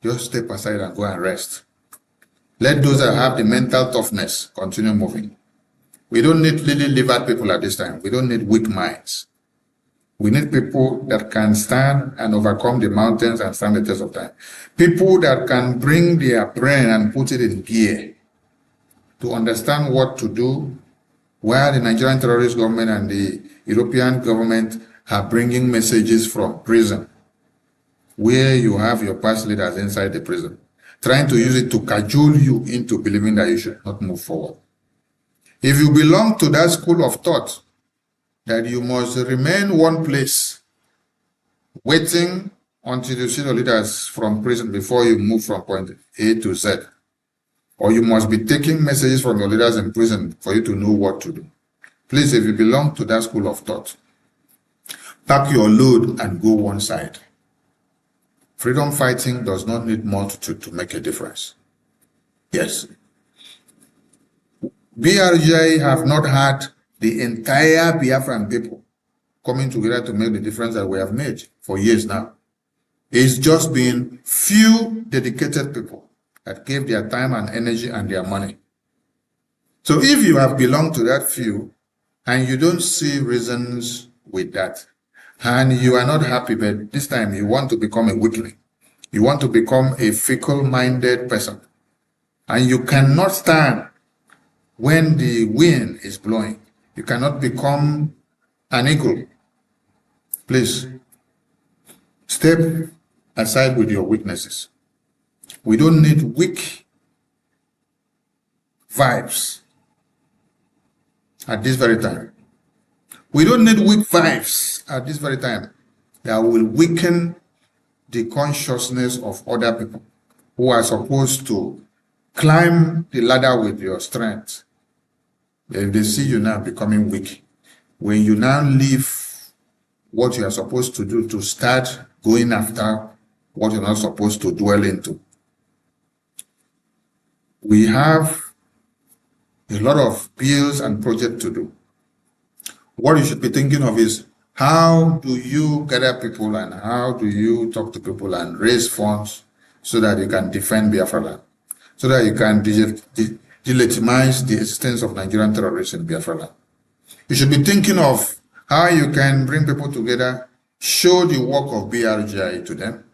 Speaker 14: just step aside and go and rest. Let those that have the mental toughness continue moving. We don't need lily-livered people at this time. We don't need weak minds. We need people that can stand and overcome the mountains and stand the test of time. People that can bring their brain and put it in gear to understand what to do, while the Nigerian terrorist government and the European government are bringing messages from prison, where you have your past leaders inside the prison, trying to use it to cajole you into believing that you should not move forward. If you belong to that school of thought that you must remain one place, waiting until you see the leaders from prison before you move from point A to Z, or you must be taking messages from your leaders in prison for you to know what to do. Please, if you belong to that school of thought, pack your load and go one side. Freedom fighting does not need multitude to make a difference. Yes. BRGI have not had the entire Biafran people coming together to make the difference that we have made for years now. It's just been few dedicated people that gave their time and energy and their money. So if you have belonged to that few and you don't see reasons with that, and you are not happy, but this time you want to become a weakling, you want to become a fickle-minded person, and you cannot stand when the wind is blowing, you cannot become an eagle, please step aside with your weaknesses. We don't need weak vibes at this very time. We don't need weak vibes at this very time that will weaken the consciousness of other people who are supposed to climb the ladder with your strength. If they see you now becoming weak, when you now leave what you are supposed to do to start going after what you're not supposed to dwell into, we have a lot of bills and projects to do. What you should be thinking of is, how do you gather people and how do you talk to people and raise funds so that you can defend Biafra land, so that you can delegitimize the existence of Nigerian terrorists in Biafra land. You should be thinking of how you can bring people together, show the work of BRGI to them,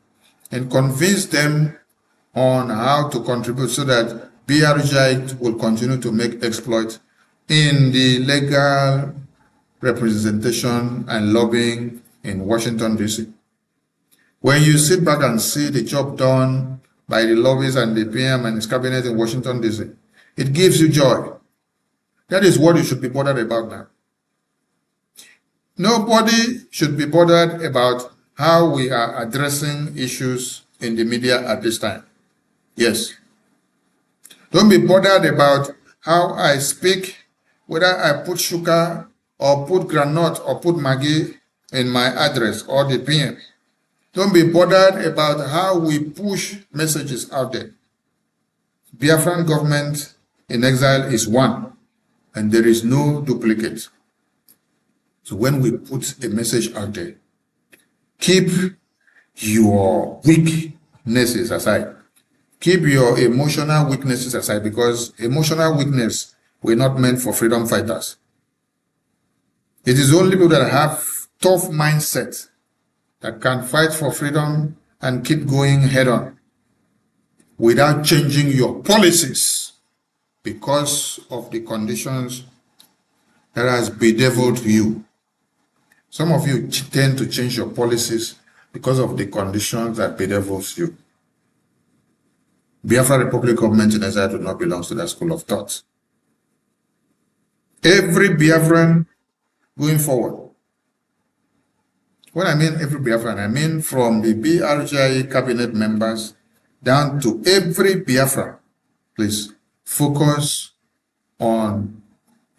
Speaker 14: and convince them on how to contribute so that BRGI will continue to make exploits in the legal representation and lobbying in Washington, D.C. When you sit back and see the job done by the lobbies and the PM and his cabinet in Washington, D.C., it gives you joy. That is what you should be bothered about now. Nobody should be bothered about how we are addressing issues in the media at this time. Yes. Don't be bothered about how I speak, whether I put sugar or put granite or put Maggi in my address or the PM. Don't be bothered about how we push messages out there. Biafran government in exile is one, and there is no duplicate. So when we put a message out there, keep your weaknesses aside. Keep your emotional weaknesses aside, because emotional weakness were not meant for freedom fighters. It is only people that have tough mindset that can fight for freedom and keep going head on without changing your policies because of the conditions that has bedeviled you. Some of you tend to change your policies because of the conditions that bedevils you. Biafra Republic government in exile do not belong to that school of thought. Every Biafran going forward, when I mean every Biafran, I mean from the BRGI cabinet members down to every Biafran, please focus on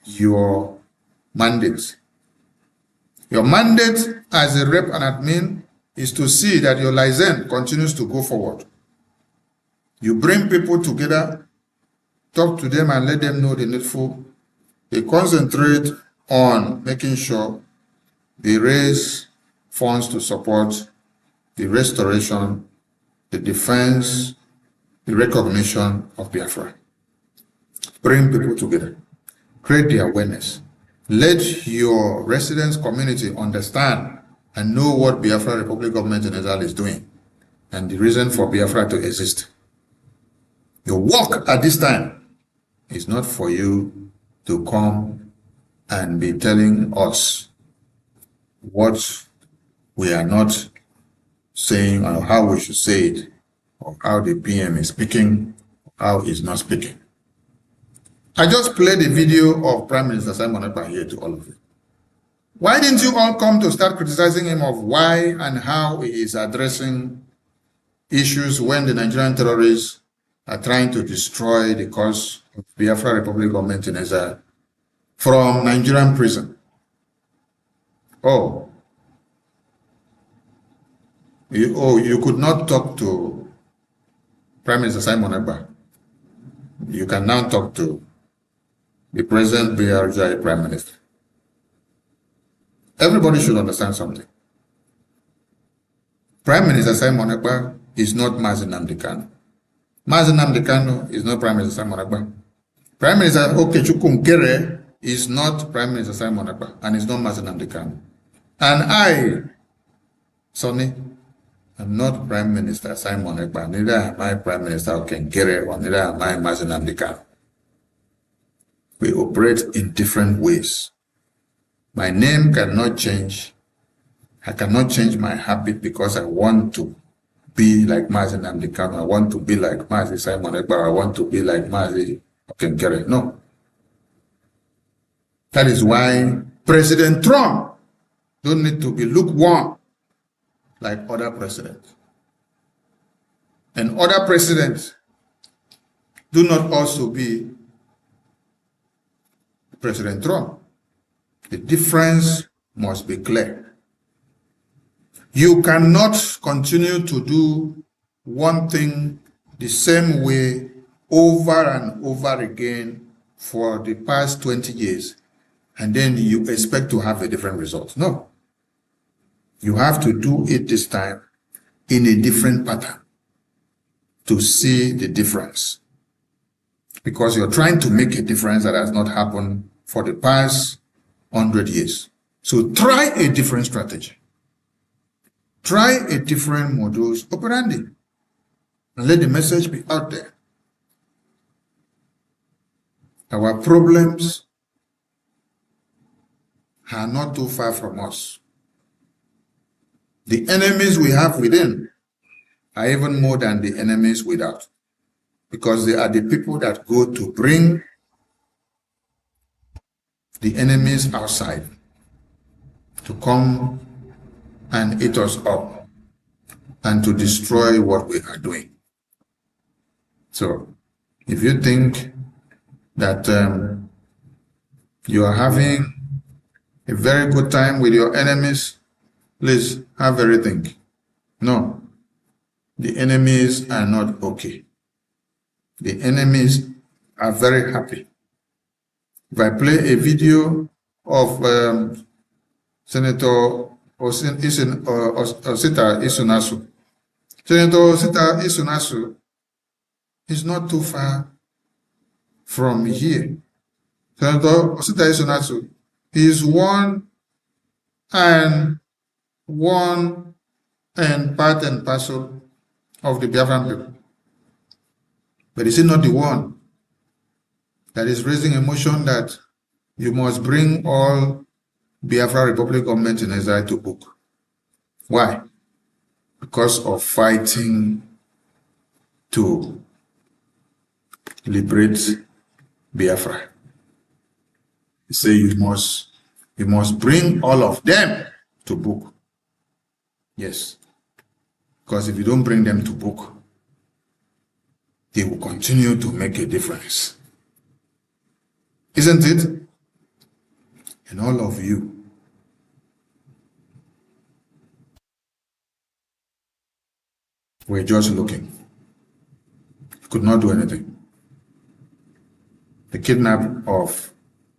Speaker 14: your mandates. Your mandate as a rep and admin is to see that your license continues to go forward. You bring people together, talk to them and let them know the needful. They concentrate on making sure they raise funds to support the restoration the defense, the recognition of Biafra. Bring people together. Create the awareness. Let your residents community understand and know what Biafra Republic Government in Israel is doing and the reason for Biafra to exist. Your work at this time is not for you to come and be telling us what we are not saying or how we should say it, or how the PM is speaking, or how he's not speaking. I just played a video of Prime Minister Simon Ekpa here to all of you. Why didn't you all come to start criticizing him of why and how he is addressing issues when the Nigerian terrorists are trying to destroy the cause of Biafra Republic Government in Israel from Nigerian prison? You could not talk to Prime Minister Simon Ekpa. You can now talk to the present Brgie Prime Minister. Everybody should understand something. Prime Minister Simon Ekpa is not Mazi Nnamdi Kanu. Mazi Nnamdi Kanu is not Prime Minister Simon Ekpa. Prime Minister Okechukwu Nkere is not Prime Minister Simon Ekpa and is not Mazi Nnamdi Kanu. And I, Sonny, am not Prime Minister Simon Ekpa, neither am I Prime Minister Nkere, or neither am I Mazi Nnamdi Kanu. We operate in different ways. My name cannot change. I cannot change my habit because I want to be like Mazi Nnamdi Kanu. I want to be like Mazi Simon Ekpa. I want to be like Mazi Nkere. No. That is why President Trump don't need to be lukewarm like other presidents. And other presidents do not also be President Trump. The difference must be clear. You cannot continue to do one thing the same way over and over again for the past 20 years, and then you expect to have a different result. No. You have to do it this time in a different pattern to see the difference. Because you're trying to make a difference that has not happened for the past 100 years. So try a different strategy. Try a different modus operandi. And let the message be out there. Our problems are not too far from us. The enemies we have within are even more than the enemies without, because they are the people that go to bring the enemies outside to come and eat us up and to destroy what we are doing. So if you think that you are having a very good time with your enemies, please have a rethink. No, the enemies are not okay. The enemies are very happy. If I play a video of Senator Osita Isunasu, Senator Osita Isunasu is not too far from here. Senator Osita Isunasu is one and part and parcel of the Biafran people. But is it not the one that is raising a motion that you must bring all Biafra Republic government in Israel to book? Why? Because of fighting to liberate Biafra. You say you must bring all of them to book. Yes. Because if you don't bring them to book, they will continue to make a difference. Isn't it? And all of you were just looking. You could not do anything. The kidnap of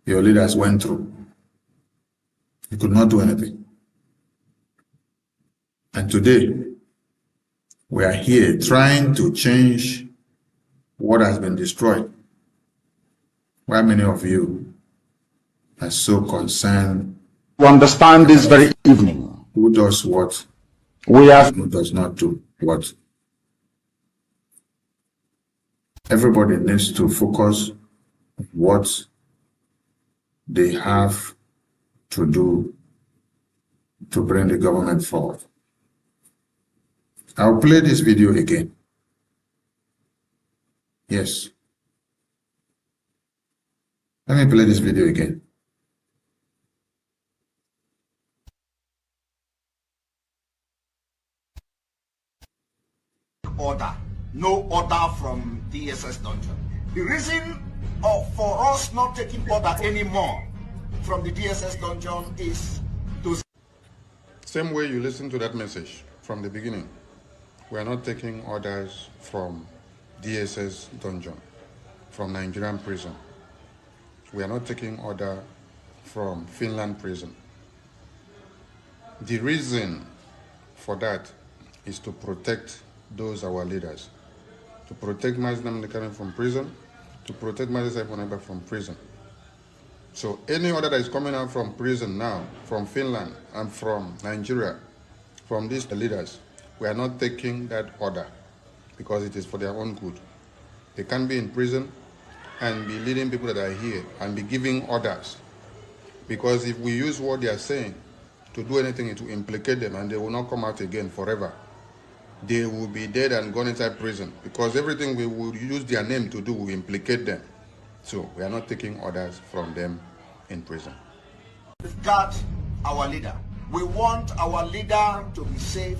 Speaker 14: your leaders went through. You could not do anything. And today, We are here trying to change what has been destroyed. Why many of you are so concerned
Speaker 18: to understand this very evening?
Speaker 14: Who does what?
Speaker 18: We have
Speaker 14: who does not do what? Everybody needs to focus on what they have to do to bring the government forward. I'll play this video again. Yes. Let me play this video again.
Speaker 1: Order. No order from DSS dungeon. The reason for us not taking order anymore from the DSS dungeon is to...
Speaker 14: Same way you listen to that message from the beginning. We are not taking orders from DSS dungeon, from Nigerian prison. We are not taking order from Finland prison. The reason for that is to protect those our leaders, to protect Mazinam Nekane from prison, to protect Mazi Saifoneba from prison. So any order that is coming out from prison now, from Finland and from Nigeria, from these leaders, we are not taking that order because it is for their own good. They can't be in prison and be leading people that are here and be giving orders. Because if we use what they are saying to do anything, to implicate them, and they will not come out again forever, they will be dead and gone inside prison. Because everything we will use their name to do will implicate them. So we are not taking orders from them in prison.
Speaker 1: Guard our leader. We want our leader to be safe.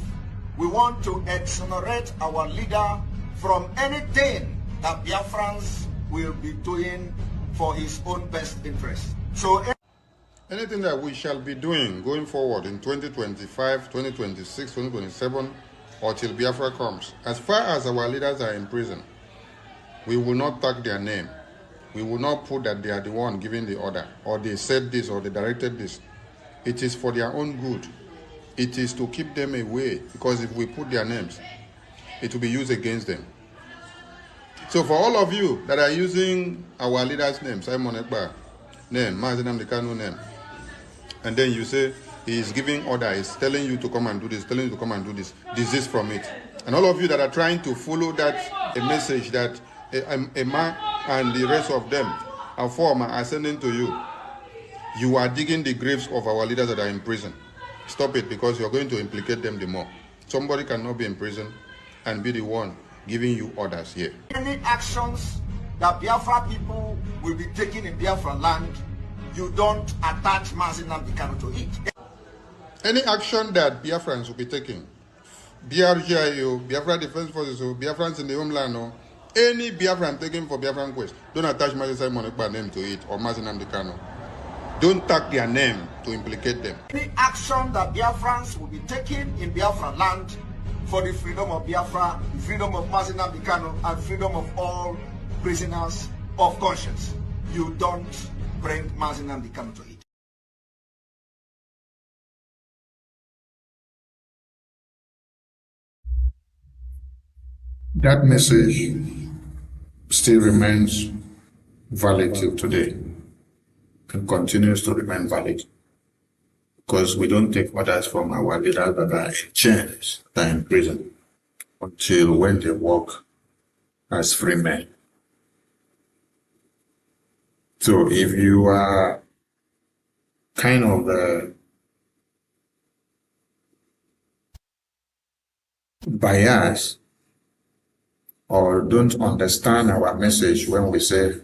Speaker 1: We want to exonerate our leader from anything that Biafrans will be doing for his own best interest. So
Speaker 14: anything that we shall be doing going forward in 2025, 2026, 2027, or till Biafra comes, as far as our leaders are in prison, we will not tag their name. We will not put that they are the one giving the order, or they said this, or they directed this. It is for their own good. It is to keep them away, because if we put their names, it will be used against them. So for all of you that are using our leader's name, Simon Ekpa name, Mazinam Dekano name, and then you say he is giving order, he's telling you to come and do this, telling you to come and do this, desist from it. And all of you that are trying to follow that a message that Emma and the rest of them are are sending to you, you are digging the graves of our leaders that are in prison. Stop it, because you're going to implicate them the more. Somebody cannot be in prison and be the one giving you orders here.
Speaker 1: Any actions that Biafra people will be taking in Biafra land, you don't attach Mazinam Dekano to it.
Speaker 14: Any action that Biafrans will be taking, BRGIO, Biafra Defense Forces, or Biafrans in the homeland, or any Biafran taking for Biafran quest, don't attach Mazi Simon Ekpa name to it, or Mazinam Dekano. Don't tag their name to implicate them.
Speaker 1: Any action that Biafrans will be taking in Biafra land for the freedom of Biafra, the freedom of Mazinam Dekano, and freedom of all prisoners of conscience, you don't bring Mazinam Dekano to it.
Speaker 14: That message still remains valid till today and continues to remain valid, because we don't take orders from our leaders that are in chains, that are in prison, until when they walk as free men. So if you are kind of biased or don't understand our message when we say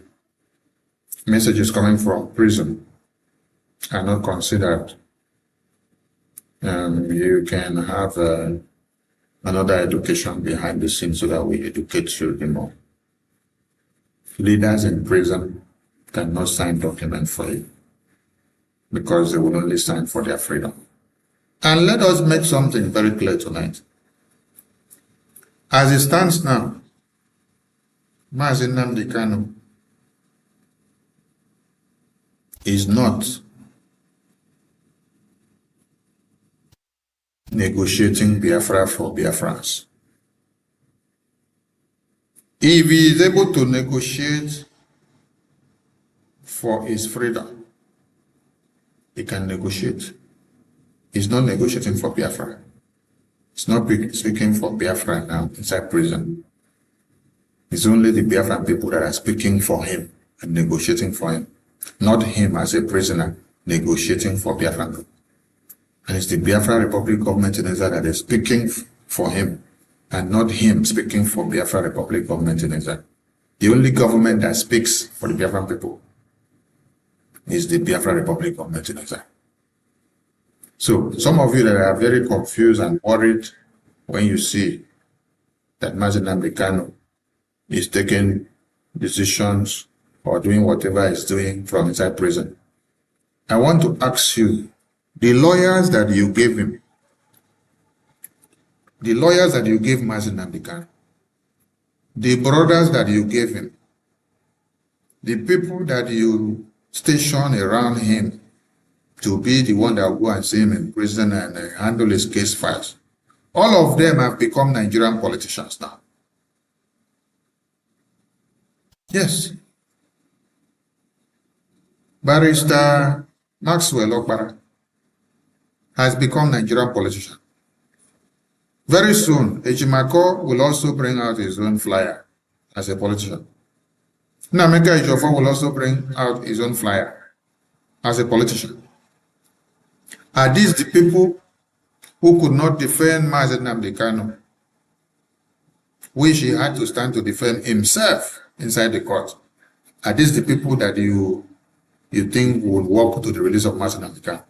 Speaker 14: messages coming from prison are not considered, you can have another education behind the scenes so that we educate you more. Leaders in prison cannot sign documents for you because they will only sign for their freedom. And let us make something very clear tonight. As it stands now, Mazinam Dekano is not negotiating Biafra for Biafrans. If he is able to negotiate for his freedom, he can negotiate. He's not negotiating for Biafra. He's not speaking for Biafra now inside prison. It's only the Biafran people that are speaking for him and negotiating for him, not him as a prisoner negotiating for Biafran people. And it's the Biafra Republic government in Israel that is speaking for him, and not him speaking for Biafra Republic government in Israel. The only government that speaks for the Biafran people is the Biafra Republic government in Israel. So some of you that are very confused and worried when you see that Mazi Nnamdi Kanu is taking decisions or doing whatever he's doing from inside prison, I want to ask you, the lawyers that you gave him, the lawyers that you gave Mazi Nnamdi Kanu, the brothers that you gave him, the people that you stationed around him to be the one that will go and see him in prison and handle his case files, all of them have become Nigerian politicians now. Yes. Barrister Maxwell Okpara has become Nigerian politician. Very soon, Ejimako will also bring out his own flyer as a politician. Nnameka Ejiofor will also bring out his own flyer as a politician. Are these the people who could not defend Mazi Nnamdi Kanu, which he had to stand to defend himself inside the court? Are these the people that you think would work to the release of Mazi Nnamdi Kanu?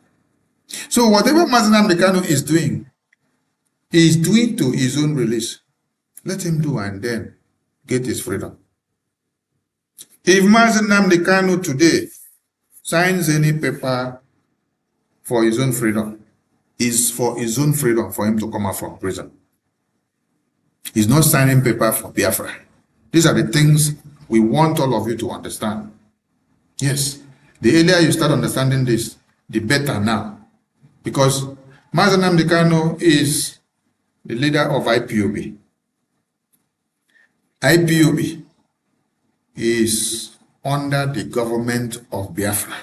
Speaker 14: So whatever Mazi Nnamdi Kanu is doing, he is doing to his own release. Let him do and then get his freedom. If Mazi Nnamdi Kanu today signs any paper for his own freedom, is for his own freedom for him to come out from prison. He's not signing paper for Biafra. These are the things we want all of you to understand. Yes, the earlier you start understanding this, the better now. Because Mazi Nnamdi Kanu is the leader of IPOB. IPOB is under the government of Biafra.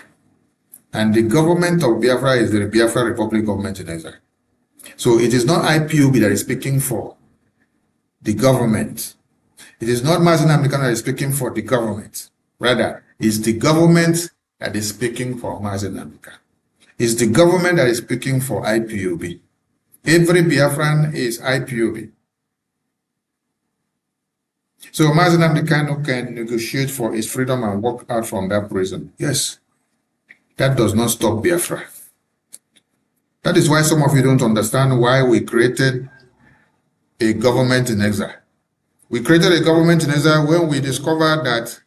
Speaker 14: And the government of Biafra is the Biafra Republic government in Israel. So it is not IPOB that is speaking for the government. It is not Mazi Nnamdi Kanu that is speaking for the government. Rather, it's the government that is speaking for Mazi Nnamdi Kanu. It's the government that is speaking for IPOB. Every Biafran is IPOB. So Mazi Nnamdi Kanu can negotiate for his freedom and walk out from that prison. Yes. That does not stop Biafra. That is why some of you don't understand why we created a government in exile. We created a government in exile when we discovered that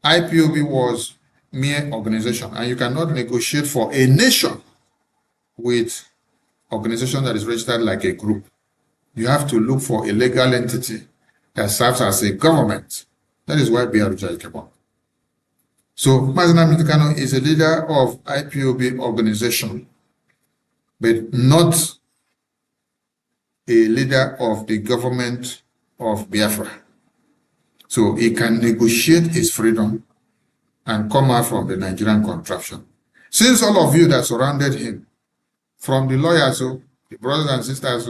Speaker 14: IPOB was mere organization, and you cannot negotiate for a nation with organization that is registered like a group. You have to look for a legal entity that serves as a government. That is why Biafra came up. So Mazi Nnamdi Kanu is a leader of IPOB organization, but not a leader of the government of Biafra. So he can negotiate his freedom and come out from the Nigerian contraption. Since all of you that surrounded him, from the lawyers, the brothers and sisters,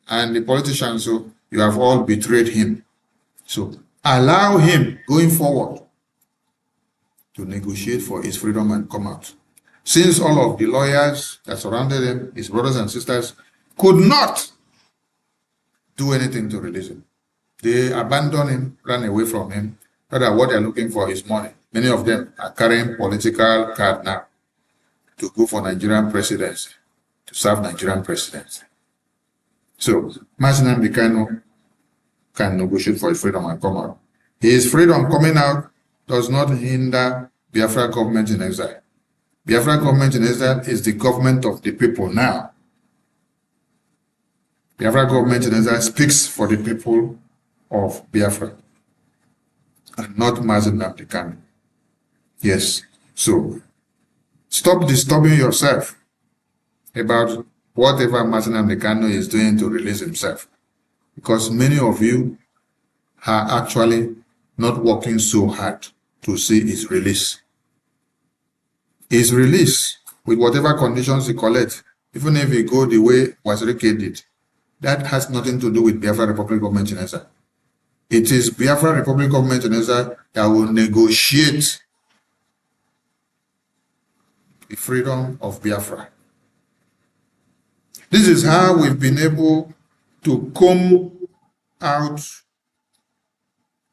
Speaker 14: and the politicians, you have all betrayed him. So allow him going forward to negotiate for his freedom and come out. Since all of the lawyers that surrounded him, his brothers and sisters, could not do anything to release him. They abandoned him, ran away from him. Rather, what they're looking for is money. Many of them are carrying political card now to go for Nigerian presidency, to serve Nigerian presidency. So, Mazi Nnamdi Kanu can negotiate for his freedom and come out. His freedom coming out does not hinder Biafra government in exile. Biafra government in exile is the government of the people now. Biafra government in exile speaks for the people of Biafra and not Mazi Nnamdi Kanu. Yes, so stop disturbing yourself about whatever Mazi Nnamdi Kanu is doing to release himself, because many of you are actually not working so hard to see his release. His release, with whatever conditions he collects, even if he go the way Washignton did, that has nothing to do with Biafra Republic of Nigeria. It is Biafra Republic of Nigeria that will negotiate the freedom of Biafra. This is how we've been able to comb out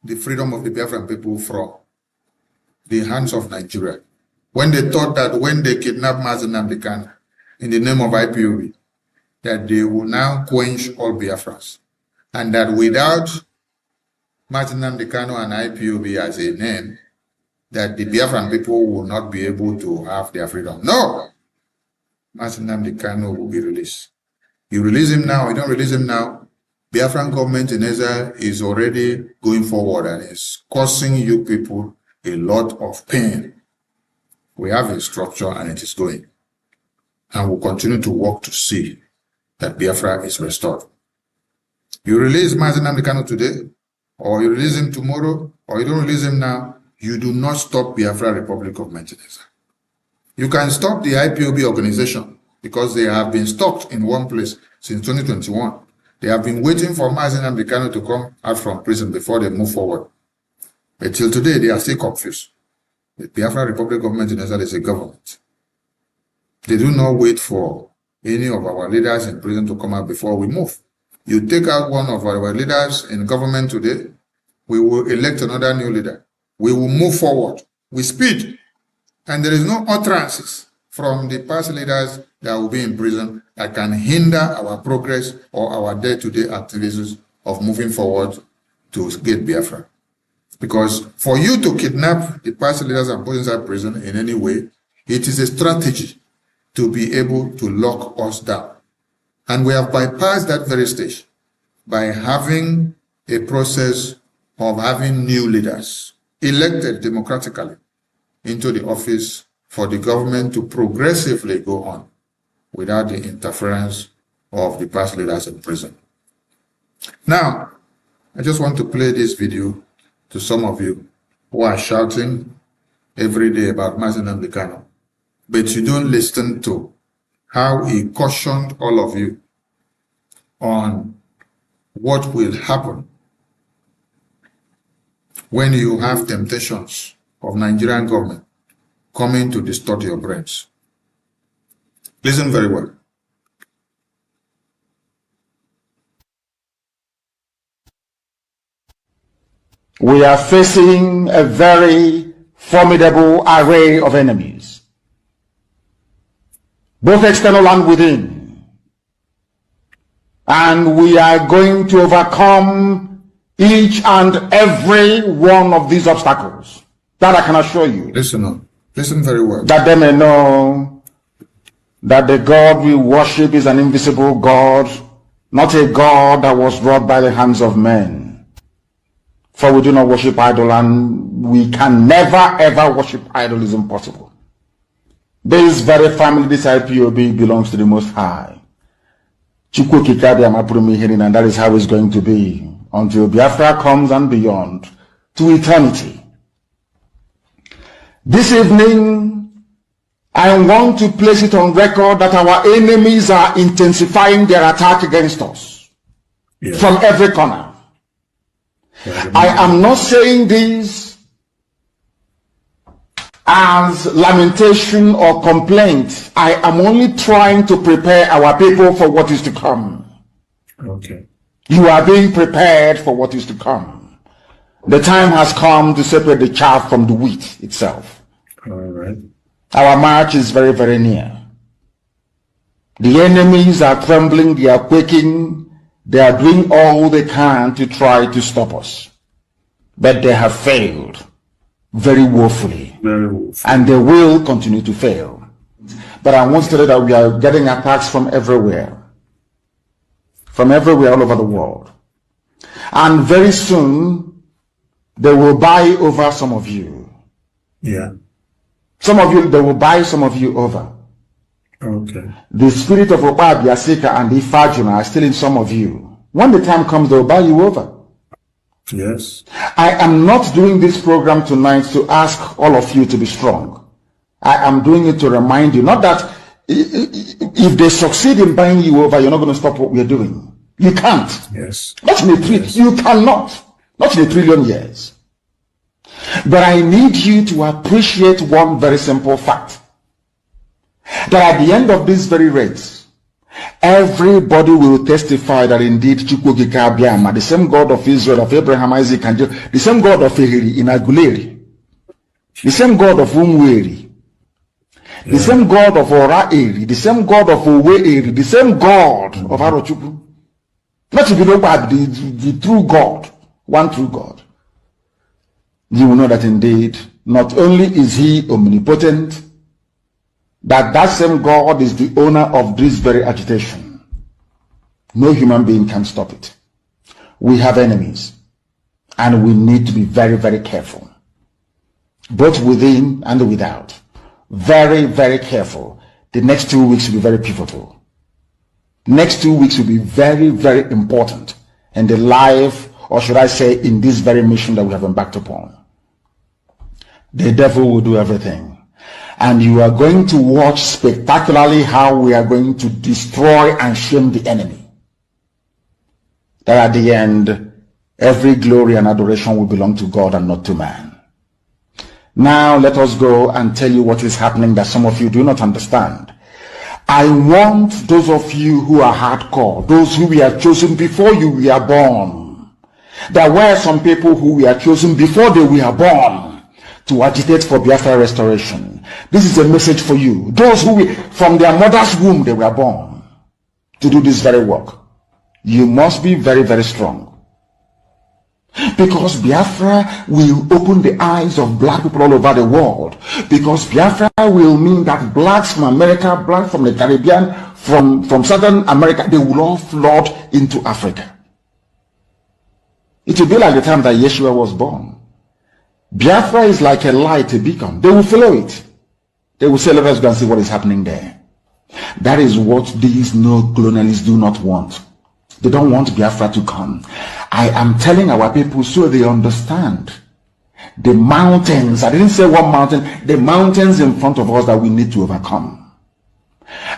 Speaker 14: the freedom of the Biafran people from the hands of Nigeria. When they thought that when they kidnapped Mazi Nnamdi Kanu in the name of IPOB, that they will now quench all Biafrans, and that without Mazi Nnamdi Kanu and IPOB as a name, that the Biafran people will not be able to have their freedom. No! Mazi Nnamdi Kanu will be released. You release him now, you don't release him now, Biafran government in Israel is already going forward and is causing you people a lot of pain. We have a structure and it is going. And we'll continue to work to see that Biafra is restored. You release Mazi Nnamdi Kanu today, or you release him tomorrow, or you don't release him now, you do not stop Biafra Republic of Nigeria. You can stop the IPOB organization because they have been stuck in one place since 2021. They have been waiting for Mazi Nnamdi Kanu to come out from prison before they move forward. But till today, they are still confused. The Biafra Republic of Nigeria is a government. They do not wait for any of our leaders in prison to come out before we move. You take out one of our leaders in government today, we will elect another new leader. We will move forward with speed. And there is no utterances from the past leaders that will be in prison that can hinder our progress or our day-to-day activities of moving forward to get Biafra. Because for you to kidnap the past leaders and put inside prison in any way, it is a strategy to be able to lock us down. And we have bypassed that very stage by having a process of having new leaders elected democratically into the office for the government to progressively go on without the interference of the past leaders in prison. Now, I just want to play this video to some of you who are shouting every day about Mazi Nnamdi Kanu, but you don't listen to how he cautioned all of you on what will happen when you have temptations of Nigerian government coming to distort your brains. Listen very well.
Speaker 18: We are facing a very formidable array of enemies, both external and within. And we are going to overcome each and every one of these obstacles. That I can assure you.
Speaker 14: Listen up. Listen very well.
Speaker 18: That they may know that the God we worship is an invisible God, not a God that was wrought by the hands of men. For we do not worship idol, and we can never ever worship idol. Is impossible. This very family, this IPOB, belongs to the Most High. And that is how it's going to be until Biafra comes and beyond to eternity. This evening, I want to place it on record that our enemies are intensifying their attack against us from every corner. I am not saying this as lamentation or complaint. I am only trying to prepare our people for what is to come.
Speaker 14: Okay.
Speaker 18: You are being prepared for what is to come. The time has come to separate the chaff from the wheat itself.
Speaker 14: All right.
Speaker 18: Our march is very, very near. The enemies are trembling, they are quaking, they are doing all they can to try to stop us. But they have failed very woefully.
Speaker 14: Very woefully.
Speaker 18: And they will continue to fail. But I want to tell you that we are getting attacks from everywhere. From everywhere all over the world. And very soon, they will buy over some of you.
Speaker 14: Yeah.
Speaker 18: Some of you, they will buy some of you over.
Speaker 14: Okay.
Speaker 18: The spirit of Obab, Yasika, and Ifajuna are still in some of you. When the time comes, they will buy you over.
Speaker 14: Yes.
Speaker 18: I am not doing this program tonight to ask all of you to be strong. I am doing it to remind you, not that if they succeed in buying you over, you're not going to stop what we're doing. You can't.
Speaker 14: Yes.
Speaker 18: Not in a trillion. You cannot. Not in a trillion years. But I need you to appreciate one very simple fact. That at the end of this very race, everybody will testify that indeed Chukwuokike Abiama, the same God of Israel, of Abraham, Isaac, and Jacob, the same God of Ehiri in Aguleri, the same God of Umweri, the same God of Ora Eri, the same God of Owe Eri, the same God of Arochukwu. Not to be known by the true God, one true God. You will know that indeed, not only is he omnipotent, that same God is the owner of this very agitation. No human being can stop it. We have enemies, and we need to be very, very careful, both within and without. Very, very careful. The next 2 weeks will be very pivotal. Next 2 weeks will be very, very important in the life, or should I say, in this very mission that we have embarked upon. The devil will do everything. And you are going to watch spectacularly how we are going to destroy and shame the enemy. That at the end, every glory and adoration will belong to God and not to man. Now let us go and tell you what is happening that some of you do not understand. I want those of you who are hardcore, those who were chosen before you were born. There were some people who were chosen before they were born to agitate for Biafra restoration. This is a message for you. Those who from their mother's womb they were born to do this very work. You must be very, very strong. Because Biafra will open the eyes of black people all over the world. Because Biafra will mean that blacks from America, blacks from the Caribbean, from Southern America, they will all flood into Africa. It will be like the time that Yeshua was born. Biafra is like a light, a beacon. They will follow it. They will say, let us go and see what is happening there. That is what these no-colonialists do not want. They don't want Biafra to come. I am telling our people so they understand. The mountains, I didn't say one mountain, the mountains in front of us that we need to overcome.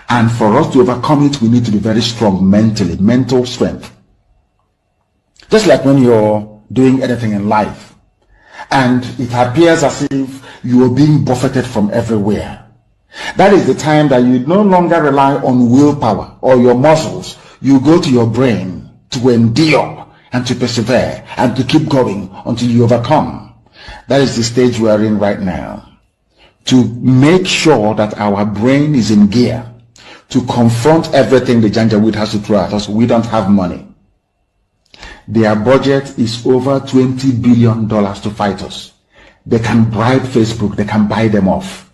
Speaker 18: And for us to overcome it, we need to be very strong mentally, mental strength. Just like when you're doing anything in life, and it appears as if you are being buffeted from everywhere. That is the time that you no longer rely on willpower or your muscles. You go to your brain to endure and to persevere and to keep going until you overcome. That is the stage we are in right now. To make sure that our brain is in gear to confront everything the Janjaweed has to throw at us. We don't have money. Their budget is over $20 billion to fight us. They can bribe Facebook. They can buy them off.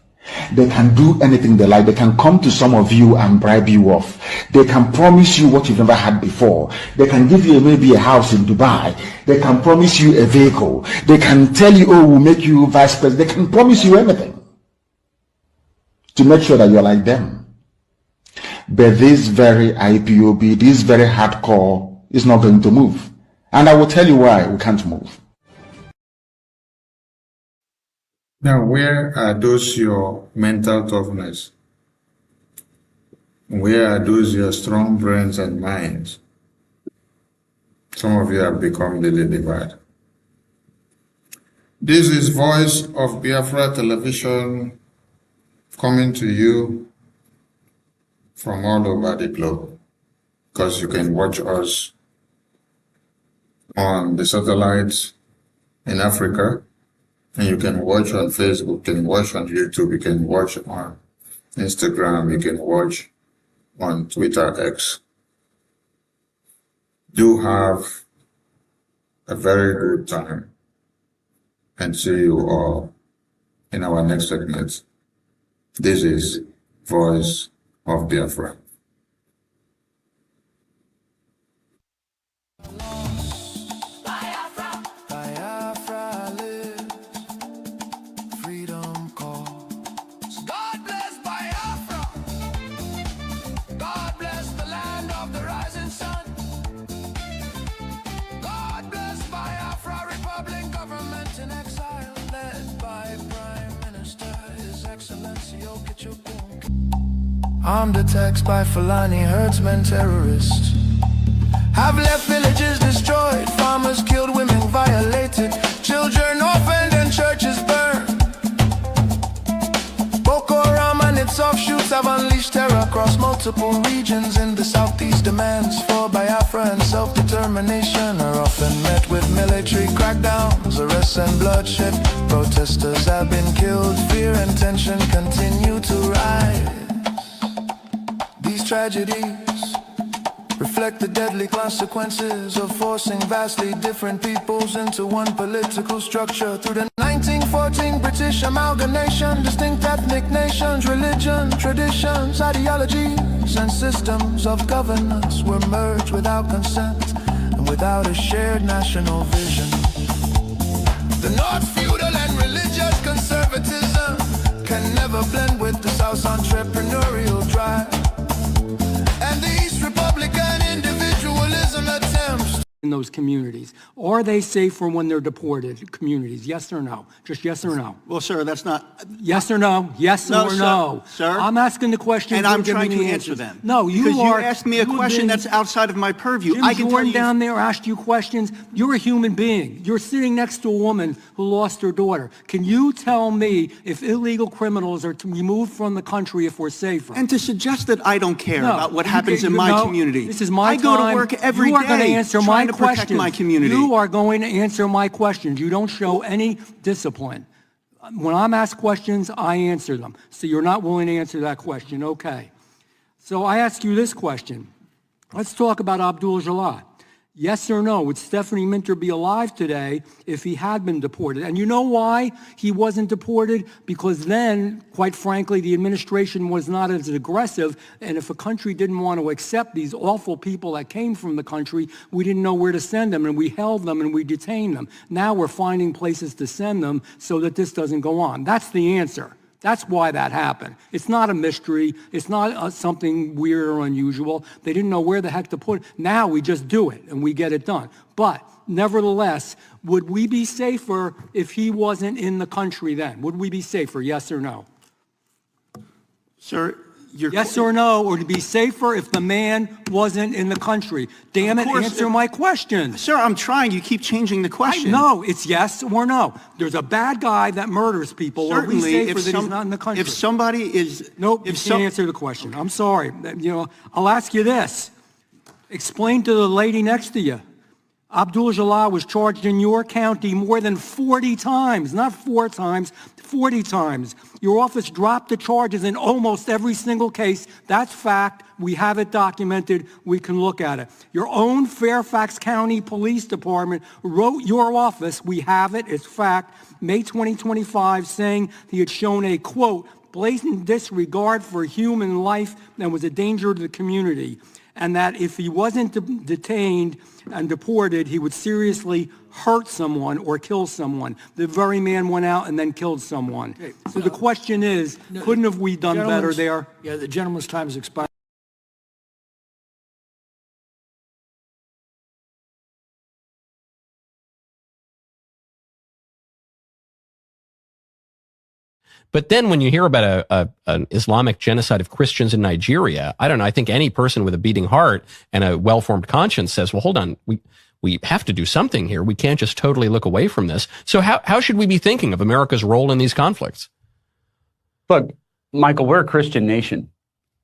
Speaker 18: They can do anything they like. They can come to some of you and bribe you off. They can promise you what you've never had before. They can give you maybe a house in Dubai. They can promise you a vehicle. They can tell you, oh, we'll make you vice president. They can promise you anything to make sure that you're like them. But this very IPOB, this very hardcore is not going to move. And I will tell you why we can't move.
Speaker 14: Now, where are those your mental toughness? Where are those your strong brains and minds? Some of you have become really divided. This is Voice of Biafra Television coming to you from all over the globe, because you can watch us on the satellites in Africa, and you can watch on Facebook, you can watch on YouTube, you can watch on Instagram, you can watch on Twitter X. Do have a very good time, and see you all in our next segment. This is Voice of Biafra.
Speaker 4: Biafra. Armed attacks by Fulani herdsmen terrorists have left villages destroyed, farmers killed, women violated, children orphaned and churches burned. Boko Haram and its offshoots have unleashed terror across multiple regions in the southeast. Demands for Biafra and self-determination are often met with military crackdowns, arrests and bloodshed. Protesters have been killed, fear and tension continue to rise. These tragedies reflect the deadly consequences of forcing vastly different peoples into one political structure. Through the 1914 British amalgamation, distinct ethnic nations, religion, traditions, ideologies, and systems of governance were merged without consent and without a shared national vision. The North feudal and religious conservatism can never blend with the South's entrepreneurial drive. And the East Republican individualism attempts
Speaker 19: in those communities. Are they safer when they're deported communities? Yes or no? Just yes or no?
Speaker 22: Well, sir, that's not...
Speaker 19: Yes or no? Yes or no?
Speaker 22: Sir?
Speaker 19: I'm asking the question.
Speaker 22: And I'm trying to answer them.
Speaker 19: No, you
Speaker 22: because
Speaker 19: are...
Speaker 22: you asked me a question that's outside of my purview.
Speaker 19: Jim
Speaker 22: I can
Speaker 19: Jordan
Speaker 22: tell you...
Speaker 19: down there asked you questions. You're a human being. You're sitting next to a woman who lost her daughter. Can you tell me if illegal criminals are removed from the country if we're safer?
Speaker 22: And to suggest that I don't care about what happens in my community.
Speaker 19: This is my time.
Speaker 22: I go to work every day
Speaker 19: You are going to answer my questions.
Speaker 22: Protect my community.
Speaker 19: You are going to answer my questions. You don't show any discipline. When I'm asked questions, I answer them. So you're not willing to answer that question. Okay. So I ask you this question. Let's talk about Abdul Jalal. Yes or no, would Stephanie Minter be alive today if he had been deported? And you know why he wasn't deported? Because then, quite frankly, the administration was not as aggressive, and if a country didn't want to accept these awful people that came from the country, we didn't know where to send them, and we held them and we detained them. Now we're finding places to send them so that this doesn't go on. That's the answer. That's why that happened. It's not a mystery. It's not something weird or unusual. They didn't know where the heck to put it. Now we just do it and we get it done. But nevertheless, would we be safer if he wasn't in the country then? Would we be safer, yes or no?
Speaker 22: Sir,
Speaker 19: yes or no, or to be safer if the man wasn't in the country? Damn it, answer my question.
Speaker 22: Sir, I'm trying. You keep changing the question.
Speaker 19: No, it's yes or no. There's a bad guy that murders people.
Speaker 22: Certainly,
Speaker 19: are we safer that he's not in the country?
Speaker 22: If somebody is...
Speaker 19: Nope, you can't answer the question. I'm sorry. I'll ask you this. Explain to the lady next to you. Abdul Jalal was charged in your county more than 40 times, not 4 times, 40 times. Your office dropped the charges in almost every single case. That's fact. We have it documented. We can look at it. Your own Fairfax County Police Department wrote your office, we have it, it's fact, May 2025, saying he had shown a, quote, blatant disregard for human life and was a danger to the community, and that if he wasn't detained and deported, he would seriously hurt someone or kill someone. The very man went out and then killed someone. Okay, so the question is, couldn't have we done better there?
Speaker 22: Yeah, the gentleman's time has expired.
Speaker 23: But then when you hear about an Islamic genocide of Christians in Nigeria, I don't know, I think any person with a beating heart and a well-formed conscience says, well, hold on, we have to do something here. We can't just totally look away from this. So how should we be thinking of America's role in these conflicts?
Speaker 24: Look, Michael, we're a Christian nation.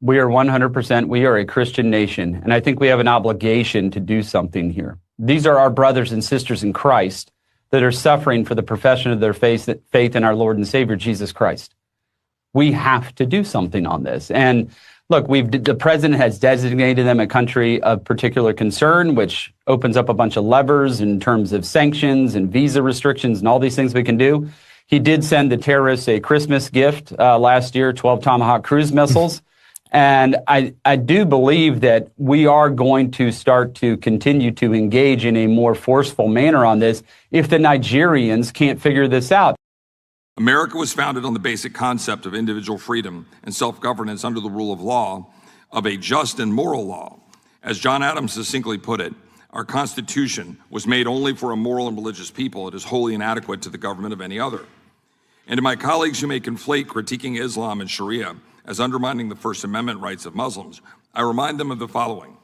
Speaker 24: We are 100%, we are a Christian nation. And I think we have an obligation to do something here. These are our brothers and sisters in Christ that are suffering for the profession of their faith in our Lord and Savior, Jesus Christ. We have to do something on this. And look, the president has designated them a country of particular concern, which opens up a bunch of levers in terms of sanctions and visa restrictions and all these things we can do. He did send the terrorists a Christmas gift last year, 12 Tomahawk cruise missiles. And I do believe that we are going to start to continue to engage in a more forceful manner on this if the Nigerians can't figure this out.
Speaker 25: America was founded on the basic concept of individual freedom and self-governance under the rule of law, of a just and moral law. As John Adams succinctly put it, our Constitution was made only for a moral and religious people. It is wholly inadequate to the government of any other. And to my colleagues who may conflate critiquing Islam and Sharia as undermining the First Amendment rights of Muslims, I remind them of the following.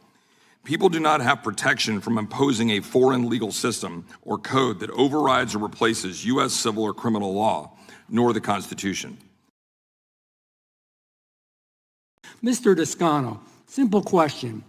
Speaker 25: People do not have protection from imposing a foreign legal system or code that overrides or replaces U.S. civil or criminal law, nor the Constitution.
Speaker 19: Mr. Toscano, simple question.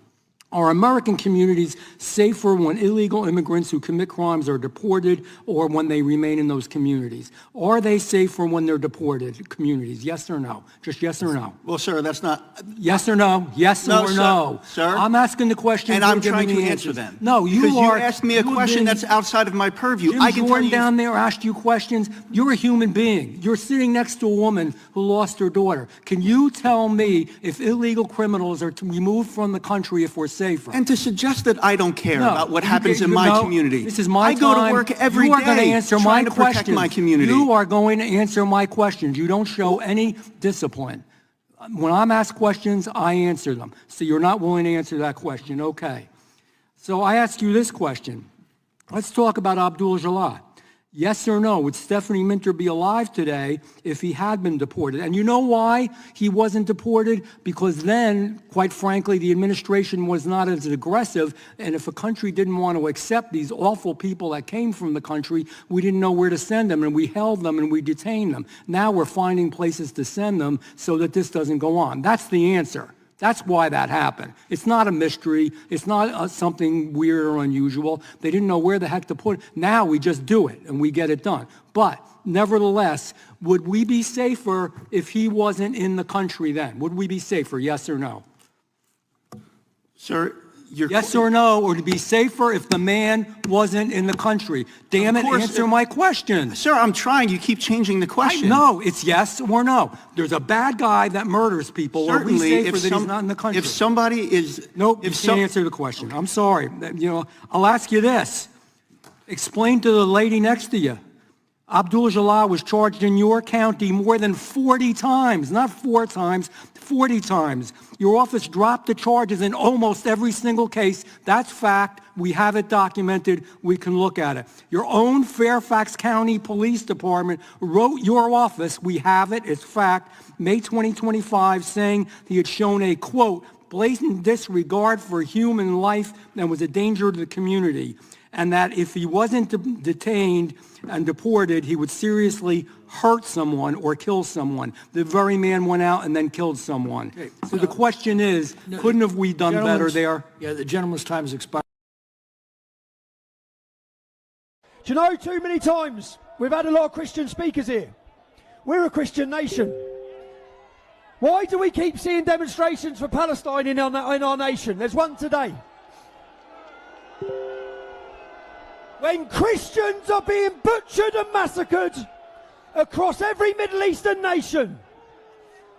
Speaker 19: Are American communities safer when illegal immigrants who commit crimes are deported or when they remain in those communities? Are they safer when they're deported communities? Yes or no? Just yes or no?
Speaker 22: Well, sir, that's not...
Speaker 19: Yes or no? Yes
Speaker 22: No,
Speaker 19: or
Speaker 22: sir.
Speaker 19: no?
Speaker 22: Sir?
Speaker 19: I'm asking the question.
Speaker 22: And I'm trying to answer them.
Speaker 19: No, you
Speaker 22: because
Speaker 19: are...
Speaker 22: you asked me a question that's outside of my purview.
Speaker 19: Jim
Speaker 22: I can tell
Speaker 19: Jordan
Speaker 22: you...
Speaker 19: down there asked you questions. You're a human being. You're sitting next to a woman who lost her daughter. Can you tell me if illegal criminals are removed from the country if we're safer?
Speaker 22: And to suggest that I don't care
Speaker 19: No,
Speaker 22: about what
Speaker 19: you
Speaker 22: happens
Speaker 19: can-
Speaker 22: in my
Speaker 19: no,
Speaker 22: community.
Speaker 19: This is my
Speaker 22: I go
Speaker 19: time.
Speaker 22: to work every
Speaker 19: You are going to
Speaker 22: day
Speaker 19: answer my
Speaker 22: trying to protect
Speaker 19: questions.
Speaker 22: my community.
Speaker 19: You are going to answer my questions. You don't show any discipline. When I'm asked questions, I answer them. So you're not willing to answer that question. Okay. So I ask you this question. Let's talk about Abdul Jalal. Yes or no, would Stephanie Minter be alive today if he had been deported? And you know why he wasn't deported? Because then, quite frankly, the administration was not as aggressive, and if a country didn't want to accept these awful people that came from the country, we didn't know where to send them, and we held them and we detained them. Now we're finding places to send them so that this doesn't go on. That's the answer. That's why that happened. It's not a mystery. It's not something weird or unusual. They didn't know where the heck to put it. Now we just do it and we get it done. But nevertheless, would we be safer if he wasn't in the country then? Would we be safer, yes or no?
Speaker 22: Sir,
Speaker 19: yes or no, or to be safer if the man wasn't in the country? Damn it, answer my question.
Speaker 22: Sir, I'm trying. You keep changing the question.
Speaker 19: No, it's yes or no. There's a bad guy that murders people. Are we
Speaker 22: Certainly,
Speaker 19: safer that he's not in the country?
Speaker 22: If somebody is...
Speaker 19: Nope, you can't answer the question. I'm sorry. You know, I'll ask you this. Explain to the lady next to you. Abdul Jalal was charged in your county more than 40 times, not 4 times, 40 times. Your office dropped the charges in almost every single case. That's fact. We have it documented. We can look at it. Your own Fairfax County Police Department wrote your office, we have it, it's fact, May 2025, saying he had shown a, quote, blatant disregard for human life and was a danger to the community, and that if he wasn't detained and deported, he would seriously hurt someone or kill someone. The very man went out and then killed someone.
Speaker 8: Okay.
Speaker 19: So the question is, couldn't have we done better there?
Speaker 8: Yeah, the gentleman's time has expired. Do you know, too many times we've had a lot of Christian speakers here. We're a Christian nation. Why do we keep seeing demonstrations for Palestine in our nation? There's one today. When Christians are being butchered and massacred across every Middle Eastern nation,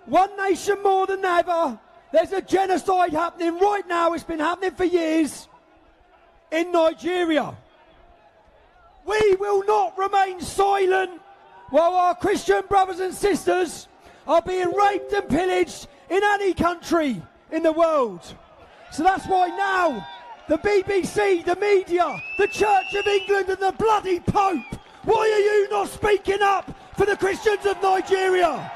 Speaker 8: one nation more than ever, there's a genocide happening right now. It's been happening for years in Nigeria. We will not remain silent while our Christian brothers and sisters are being raped and pillaged in any country in the world. So that's why now the BBC, the media, the Church of England and the bloody Pope, why are you not speaking up for the Christians of Nigeria?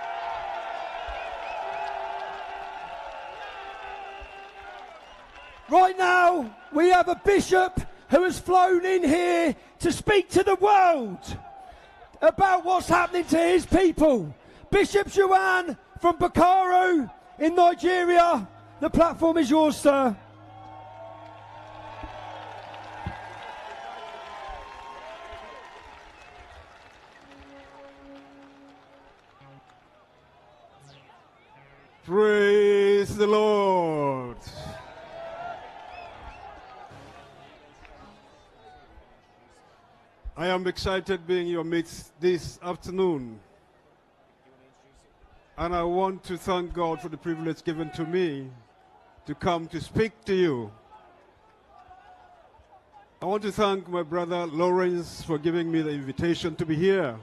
Speaker 8: Right now, we have a bishop who has flown in here to speak to the world about what's happening to his people. Bishop Juan from Bokaro in Nigeria. The platform is yours, sir.
Speaker 9: Praise the Lord. I am excited being in your midst this afternoon. And I want to thank God for the privilege given to me to come to speak to you. I want to thank my brother Lawrence for giving me the invitation to be here.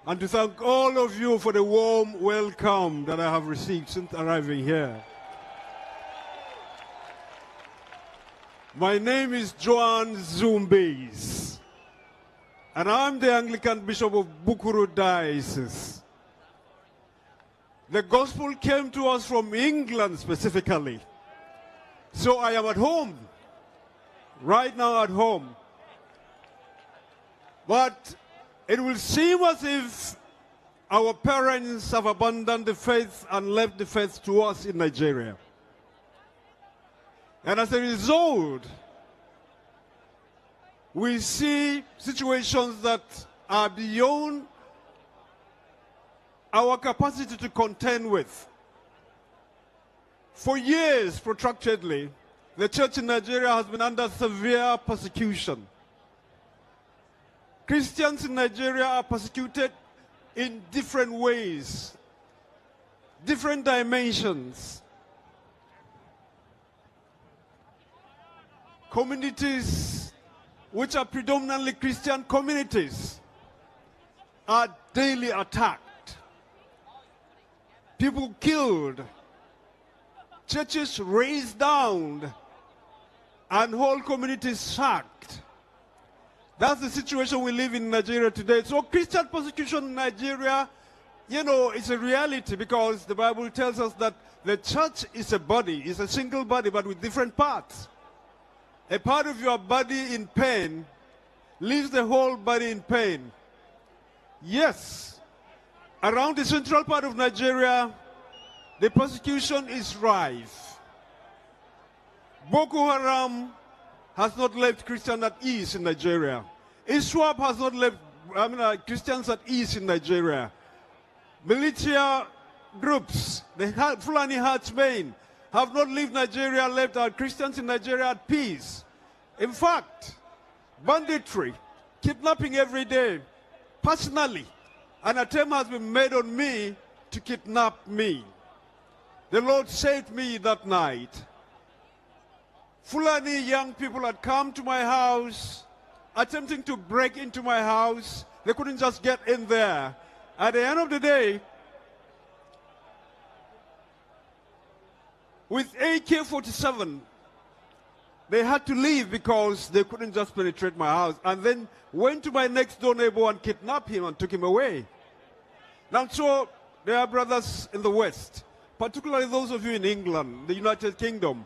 Speaker 9: And to thank all of you for the warm welcome that I have received since arriving here. My name is Joan Zumbes, and I'm the Anglican Bishop of Bukuru Diocese. The gospel came to us from England specifically. So I am at home, right now at home. But it will seem as if our parents have abandoned the faith and left the faith to us in Nigeria. And as a result, we see situations that are beyond our capacity to contend with. For years, protractedly, the church in Nigeria has been under severe persecution. Christians in Nigeria are persecuted in different ways, different dimensions. Communities which are predominantly Christian communities are daily attacked. People killed, churches razed down, and whole communities sacked. That's the situation we live in Nigeria today. So Christian persecution in Nigeria, you know, it's a reality because the Bible tells us that the church is a body, it's a single body, but with different parts. A part of your body in pain leaves the whole body in pain. Yes. Around the central part of Nigeria, the persecution is rife. Boko Haram has not left Christians at ease in Nigeria. ISWAP has not left Christians at ease in Nigeria. Militia groups, the Fulani Herdsmen, have not left Nigeria, left our Christians in Nigeria at peace. In fact, banditry, kidnapping every day, personally, an attempt has been made on me to kidnap me. The Lord saved me that night. Fulani young people had come to my house, attempting to break into my house. They couldn't just get in there. At the end of the day, with AK-47, they had to leave because they couldn't just penetrate my house, and then went to my next door neighbor and kidnapped him and took him away. Now, so there are brothers in the West, particularly those of you in England, the United Kingdom.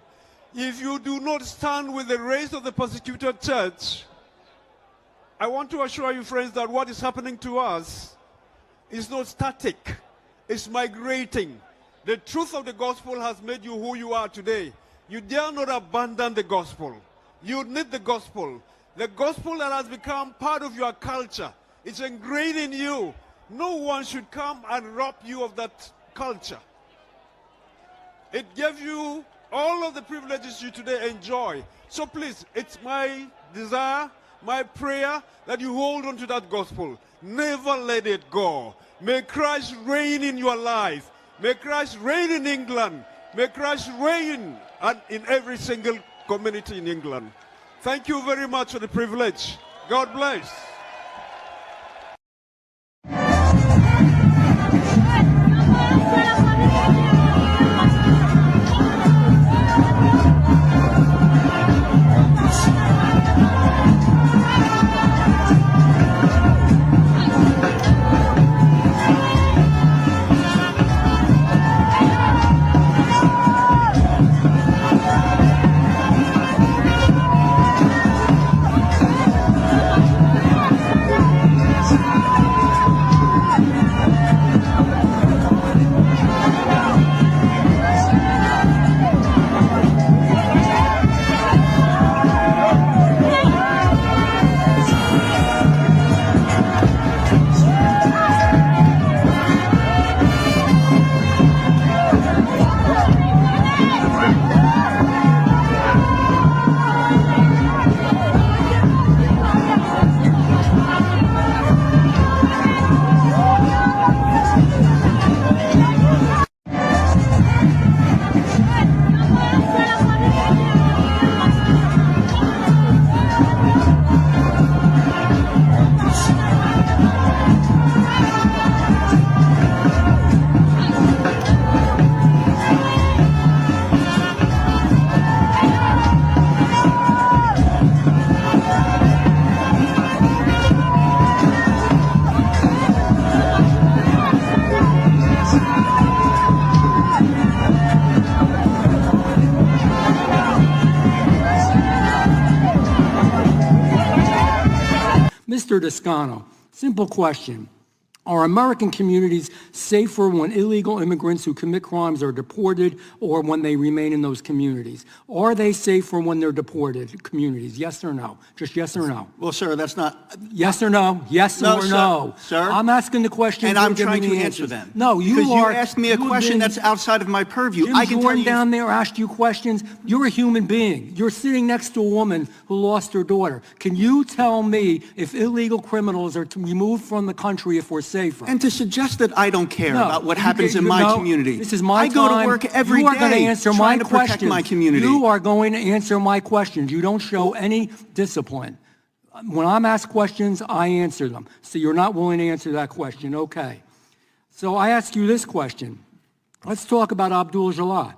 Speaker 9: If you do not stand with the race of the persecuted church, I want to assure you, friends, that what is happening to us is not static, it's migrating. The truth of the gospel has made you who you are today. You dare not abandon the gospel. You need the gospel. The gospel that has become part of your culture. It's ingrained in you. No one should come and rob you of that culture. It gave you all of the privileges you today enjoy. So please, it's my desire, my prayer, that you hold on to that gospel. Never let it go. May Christ reign in your life. May Christ reign in England. May Christ reign in every single community in England. Thank you very much for the privilege. God bless.
Speaker 19: Mr. Toscano, simple question. Are American communities safer when illegal immigrants who commit crimes are deported or when they remain in those communities? Are they safer when they're deported communities? Yes or no? Just yes or no?
Speaker 22: Well, sir, that's not...
Speaker 19: Yes or no? Yes
Speaker 22: No,
Speaker 19: or
Speaker 22: sir.
Speaker 19: no?
Speaker 22: Sir?
Speaker 19: I'm asking the question.
Speaker 22: And
Speaker 19: you're
Speaker 22: I'm
Speaker 19: giving
Speaker 22: trying
Speaker 19: me
Speaker 22: to
Speaker 19: the
Speaker 22: answer
Speaker 19: answers.
Speaker 22: them.
Speaker 19: No,
Speaker 22: Because you
Speaker 19: are...
Speaker 22: asked me a question that's outside of my purview.
Speaker 19: Jim
Speaker 22: I can
Speaker 19: Jordan
Speaker 22: tell you...
Speaker 19: down there asked you questions. You're a human being. You're sitting next to a woman who lost her daughter. Can you tell me if illegal criminals are removed from the country if we're safer?
Speaker 22: And to suggest that I don't care
Speaker 19: No,
Speaker 22: about what
Speaker 19: you
Speaker 22: happens
Speaker 19: can-
Speaker 22: in my
Speaker 19: no,
Speaker 22: community.
Speaker 19: This is my
Speaker 22: I go
Speaker 19: time.
Speaker 22: to work every
Speaker 19: You are going to
Speaker 22: day
Speaker 19: answer my
Speaker 22: trying to protect
Speaker 19: questions.
Speaker 22: my community.
Speaker 19: You are going to answer my questions. You don't show any discipline. When I'm asked questions, I answer them. So you're not willing to answer that question. Okay. So I ask you this question. Let's talk about Abdul Jalal.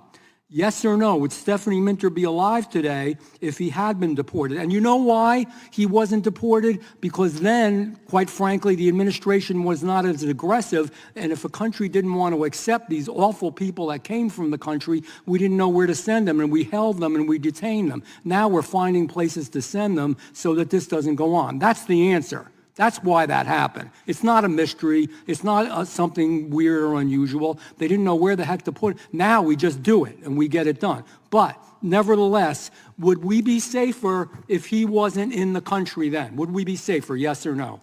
Speaker 19: Yes or no, would Stephanie Minter be alive today if he had been deported? And you know why he wasn't deported? Because then, quite frankly, the administration was not as aggressive, and if a country didn't want to accept these awful people that came from the country, we didn't know where to send them, and we held them and we detained them. Now we're finding places to send them so that this doesn't go on. That's the answer. That's why that happened. It's not a mystery. It's not something weird or unusual. They didn't know where the heck to put it. Now we just do it and we get it done. But nevertheless, would we be safer if he wasn't in the country then? Would we be safer, yes or no?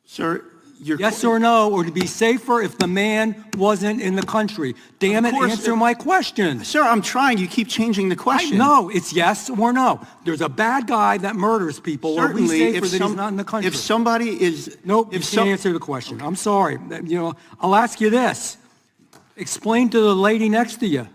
Speaker 22: Sir,
Speaker 19: yes or no, or to be safer if the man wasn't in the country? Damn it, answer my question.
Speaker 22: Sir, I'm trying. You keep changing the question.
Speaker 19: No, it's yes or no. There's a bad guy that murders people. Are we
Speaker 22: Certainly,
Speaker 19: safer that he's not in the country?
Speaker 22: if somebody is...
Speaker 19: Nope, you
Speaker 22: if
Speaker 19: can't answer the question. I'm sorry. I'll ask you this. Explain to the lady next to you.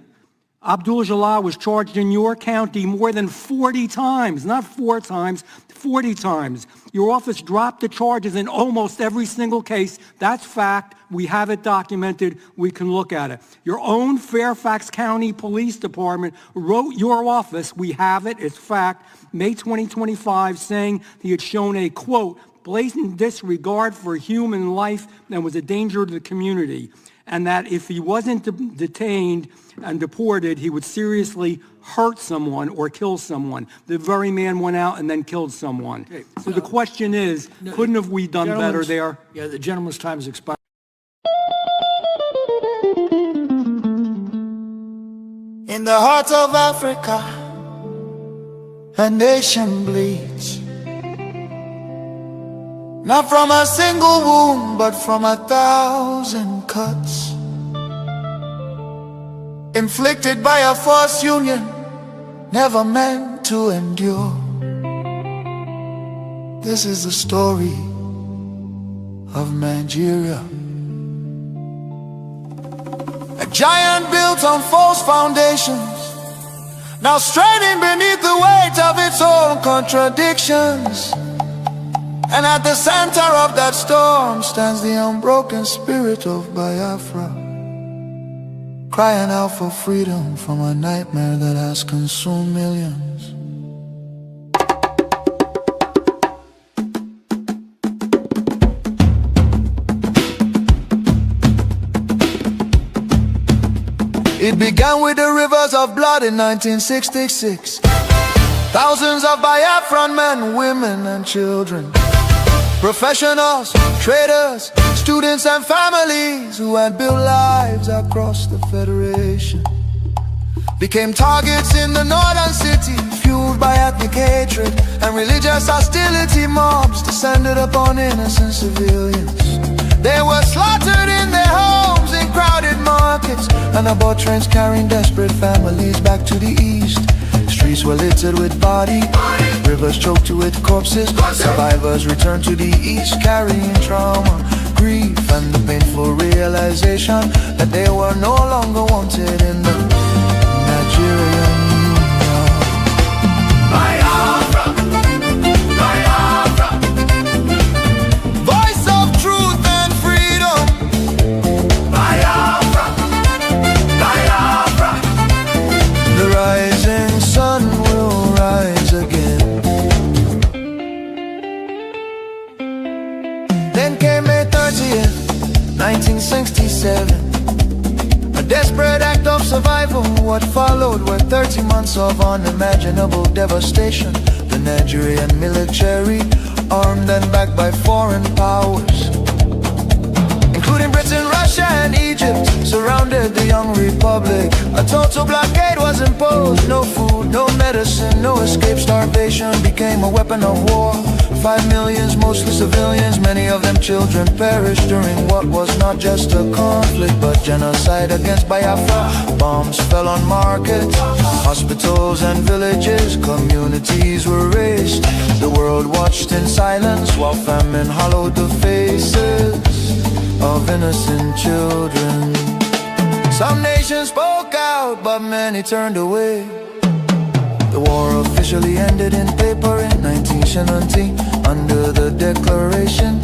Speaker 19: Abdul Jalal was charged in your county more than 40 times, not 4 times, 40 times. Your office dropped the charges in almost every single case. That's fact. We have it documented. We can look at it. Your own Fairfax County Police Department wrote your office, we have it, it's fact, May 2025, saying he had shown a, quote, blatant disregard for human life and was a danger to the community, and that if he wasn't detained and deported, he would seriously hurt someone or kill someone. The very man went out and then killed someone.
Speaker 10: Okay,
Speaker 19: so the question is, couldn't have we done better there?
Speaker 10: Yeah, the gentleman's time has expired.
Speaker 4: In the heart of Africa, a nation bleeds. Not from a single wound, but from 1,000 cuts, inflicted by a false union, never meant to endure. This is the story of Nigeria. A giant built on false foundations, now straining beneath the weight of its own contradictions. And at the center of that storm stands the unbroken spirit of Biafra, crying out for freedom from a nightmare that has consumed millions. It began with the rivers of blood in 1966. Thousands of Biafran men, women and children, professionals, traders, students and families who had built lives across the Federation became targets in the northern city, fueled by ethnic hatred and religious hostility. Mobs descended upon innocent civilians. They were slaughtered in their homes, in crowded markets, and aboard trains carrying desperate families back to the east. Streets were littered with bodies, rivers choked with corpses. Survivors returned to the east carrying trauma, grief, and the painful realization that they were no longer wanted in the Nigerian Union. Biafra, Biafra, voice of truth and freedom. Biafra, Biafra, the rising sun will rise again. Then came May 30th, 1967. A desperate act of survival. What followed were 30 months of unimaginable devastation. The Nigerian military armed and backed by foreign powers, including Britain, Russia and Egypt, surrounded the young republic. A total blockade was imposed. No food, no medicine, no escape. Starvation became a weapon of war. 5 million, mostly civilians, many of them children, perished during what was not just a conflict but genocide against Biafra. Bombs fell on markets, hospitals and villages. Communities were razed. The world watched in silence while famine hollowed the faces of innocent children. Some nations spoke out, but many turned away. The war officially ended in paper in 1970 under the declaration.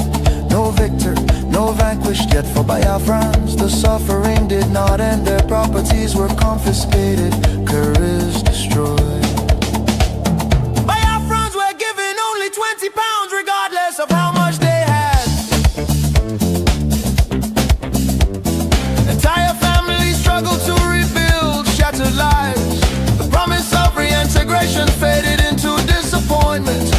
Speaker 4: No victor, no vanquished, yet for Biafrans the suffering did not end. Their properties were confiscated, careers destroyed. Biafrans were given only £20 regardless of how much they had. Entire families struggled to rebuild shattered lives. The promise of reintegration faded into disappointment.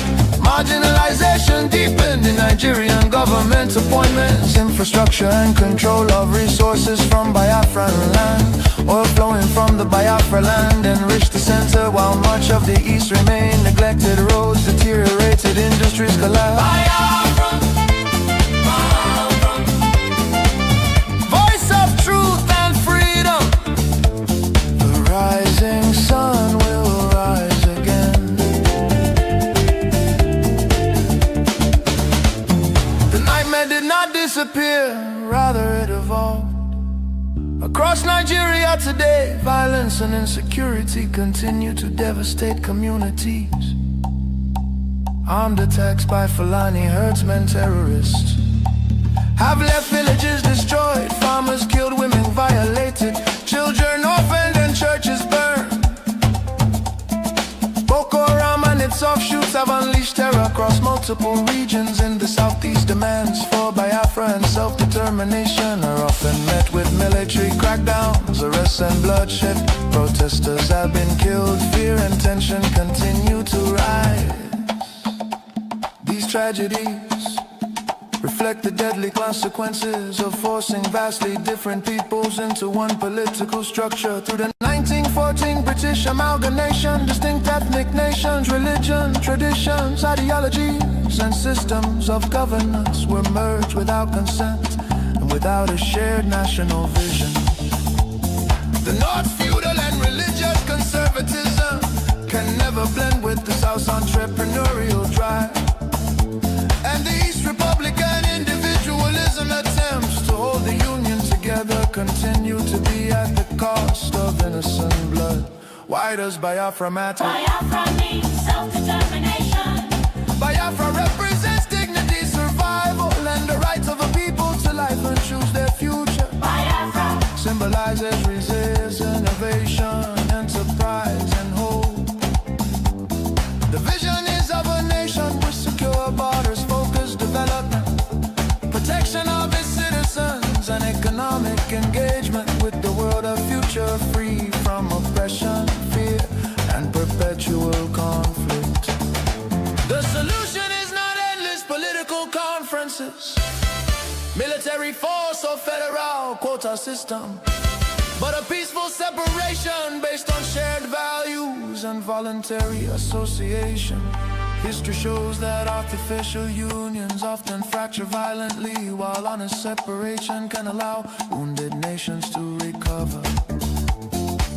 Speaker 4: Marginalization deepened in Nigerian government appointments. Infrastructure and control of resources from Biafran land. Oil flowing from the Biafra land enriched the center, while much of the east remained neglected. Roads deteriorated, industries collapsed. Biafra, Biafra. Voice of truth and freedom. The rising sun will rise again. The nightmare did not disappear, rather it evolved. Across Nigeria today, violence and insecurity continue to devastate communities. Armed attacks by Fulani herdsmen, terrorists have left villages destroyed, farmers killed, women violated, children orphaned and churches burned. Boko Haram and its offshoots have unleashed terror across multiple regions in the southeast. Demands for Biafra and self-determination are often met with military crackdowns, arrests and bloodshed. Protesters have been killed, fear and tension continue to rise. These tragedies reflect the deadly consequences of forcing vastly different peoples into one political structure. Through the 1914 British amalgamation, distinct ethnic nations, religion, traditions, ideologies, and systems of governance were merged without consent and without a shared national vision. The North feudal and religious conservatism can never blend with the South's entrepreneurial drive. And the East Republican individualism attempts to hold the Union together continue to be at the cost of innocent blood. Why does Biafra matter?
Speaker 5: Biafra means self-determination.
Speaker 4: Biafra represents dignity, survival, and the right of a people to life and choose their future.
Speaker 5: Biafra
Speaker 4: symbolizes resistance, innovation, enterprise, and hope. The vision is of a nation with secure borders, focused development, protection of its citizens, and economic engagement with the world of future, free from oppression, fear, and perpetual conflict. The solution is not endless political conferences, military force or federal quota system, but a peaceful separation based on shared values and voluntary association. History shows that artificial unions often fracture violently, while honest separation can allow wounded nations to recover.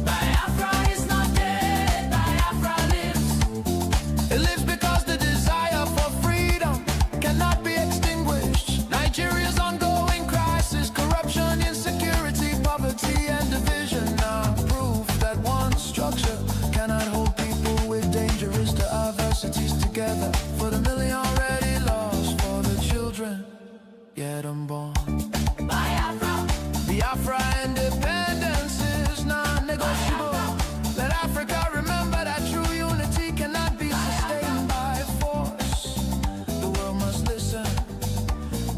Speaker 5: Biafra is not dead, Biafra lives.
Speaker 4: It lives because the desire for freedom cannot be extinguished. Nigeria's ongoing crisis, corruption, insecurity, poverty, and division are proof that one structure cannot hold people with dangerous diversities together. For the million already lost, for the children yet unborn.
Speaker 5: Biafra,
Speaker 4: Biafra independence is non-negotiable. Let Africa remember that true unity cannot be sustained by force. The world must listen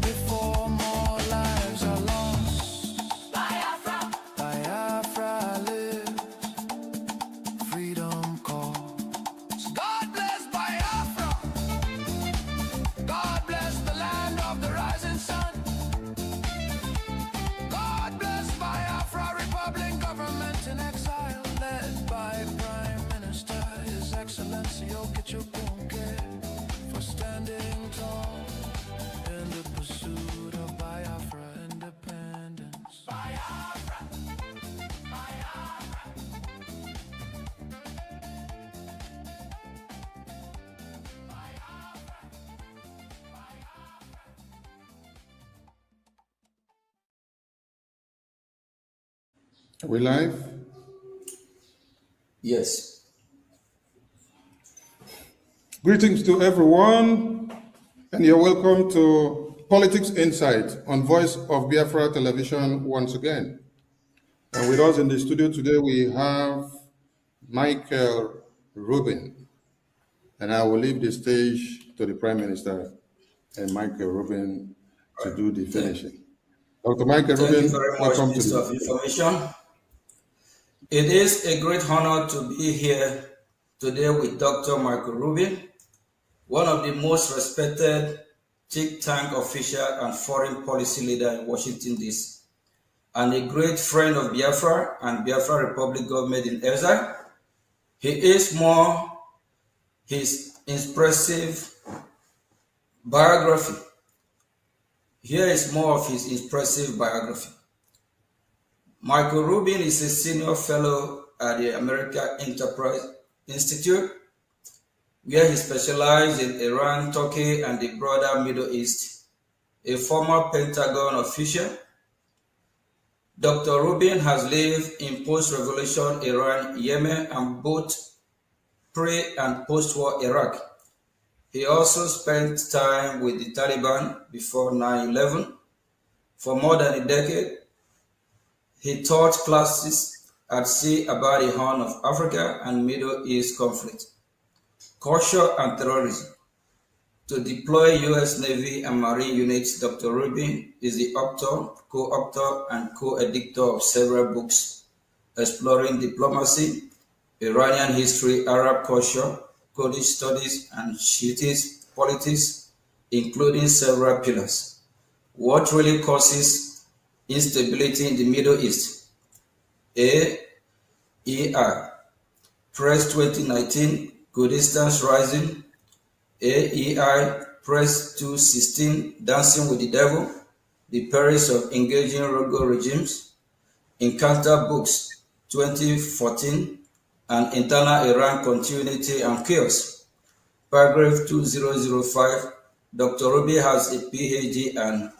Speaker 4: before more lives are lost.
Speaker 5: Biafra,
Speaker 4: Biafra lives, freedom calls. God bless Biafra. for standing tall in the pursuit of Biafra independence. Biafra, Biafra.
Speaker 14: Are we live?
Speaker 10: Yes.
Speaker 14: Greetings to everyone, and you're welcome to Politics Insight on Voice of Biafra Television once again. And with us in the studio today, we have Michael Rubin. And I will leave the stage to the Prime Minister and Michael Rubin to do the finishing. Dr. Michael
Speaker 10: Thank
Speaker 14: Rubin,
Speaker 10: you very much,
Speaker 14: welcome to
Speaker 10: Minister of Information. It is a great honor to be here today with Dr. Michael Rubin, one of the most respected think tank official and foreign policy leader in Washington, D.C., and a great friend of Biafra and Biafra Republic government in exile. He is more his impressive biography. Here is more of his impressive biography. Michael Rubin is a senior fellow at the American Enterprise Institute, where he specialized in Iran, Turkey, and the broader Middle East. A former Pentagon official, Dr. Rubin has lived in post-revolution Iran, Yemen, and both pre- and post-war Iraq. He also spent time with the Taliban before 9/11. For more than a decade, he taught classes at sea about the Horn of Africa and Middle East conflict, culture and terrorism. To deploy U.S. Navy and Marine units, Dr. Rubin is the author, co-author, and co-editor of several books exploring diplomacy, Iranian history, Arab culture, Kurdish studies, and Shiite politics, including several pillars. What really causes instability in the Middle East? AEI, Press 2019, Kurdistan's Rising, AEI, Press 216, Dancing with the Devil, The Perils of Engaging Rogue Regimes, Encounter Books, 2014, and Internal Iran Continuity and Chaos. Paragraph 2005, Dr. Rubin has a PhD and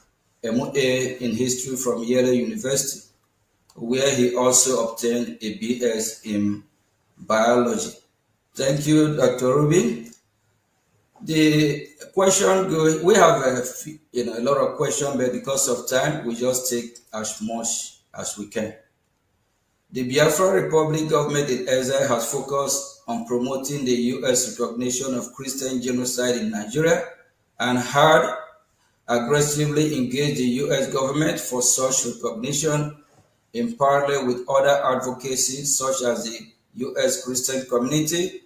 Speaker 10: MA in history from Yale University, where he also obtained a BS in biology. Thank you, Dr. Rubin. The question goes, we have a lot of questions, but because of time, we just take as much as we can. The Biafra Republic government in exile has focused on promoting the U.S. recognition of Christian genocide in Nigeria and had aggressively engaged the U.S. government for such recognition in parallel with other advocacy such as the U.S. Christian community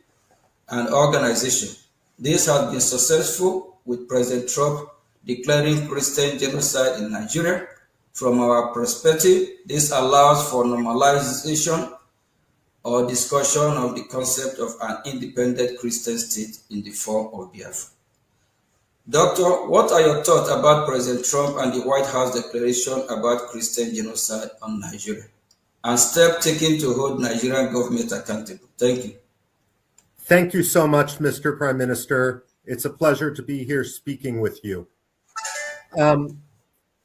Speaker 10: and organization. This has been successful, with President Trump declaring Christian genocide in Nigeria. From our perspective, this allows for normalization or discussion of the concept of an independent Christian state in the form of Biafra. Doctor, what are your thoughts about President Trump and the White House declaration about Christian genocide on Nigeria and steps taken to hold Nigerian government accountable? Thank you.
Speaker 11: Thank you so much, Mr. Prime Minister. It's a pleasure to be here speaking with you.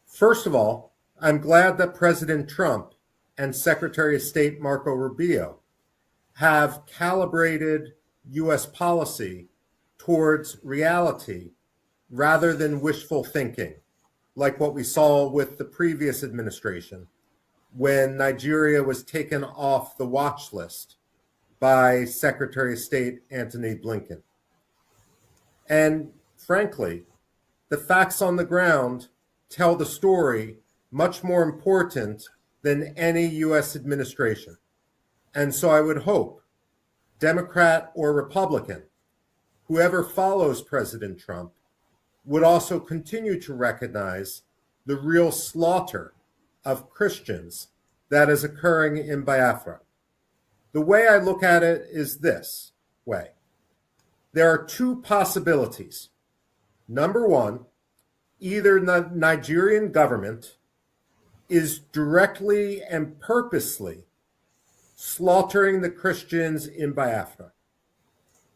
Speaker 11: First of all, I'm glad that President Trump and Secretary of State Marco Rubio have calibrated U.S. policy towards reality rather than wishful thinking, like what we saw with the previous administration when Nigeria was taken off the watch list by Secretary of State Antony Blinken. And frankly, the facts on the ground tell the story much more important than any U.S. administration. And so I would hope, Democrat or Republican, whoever follows President Trump, would also continue to recognize the real slaughter of Christians that is occurring in Biafra. The way I look at it is this way. there are two possibilities. Number one, either the Nigerian government is directly and purposely slaughtering the Christians in Biafra.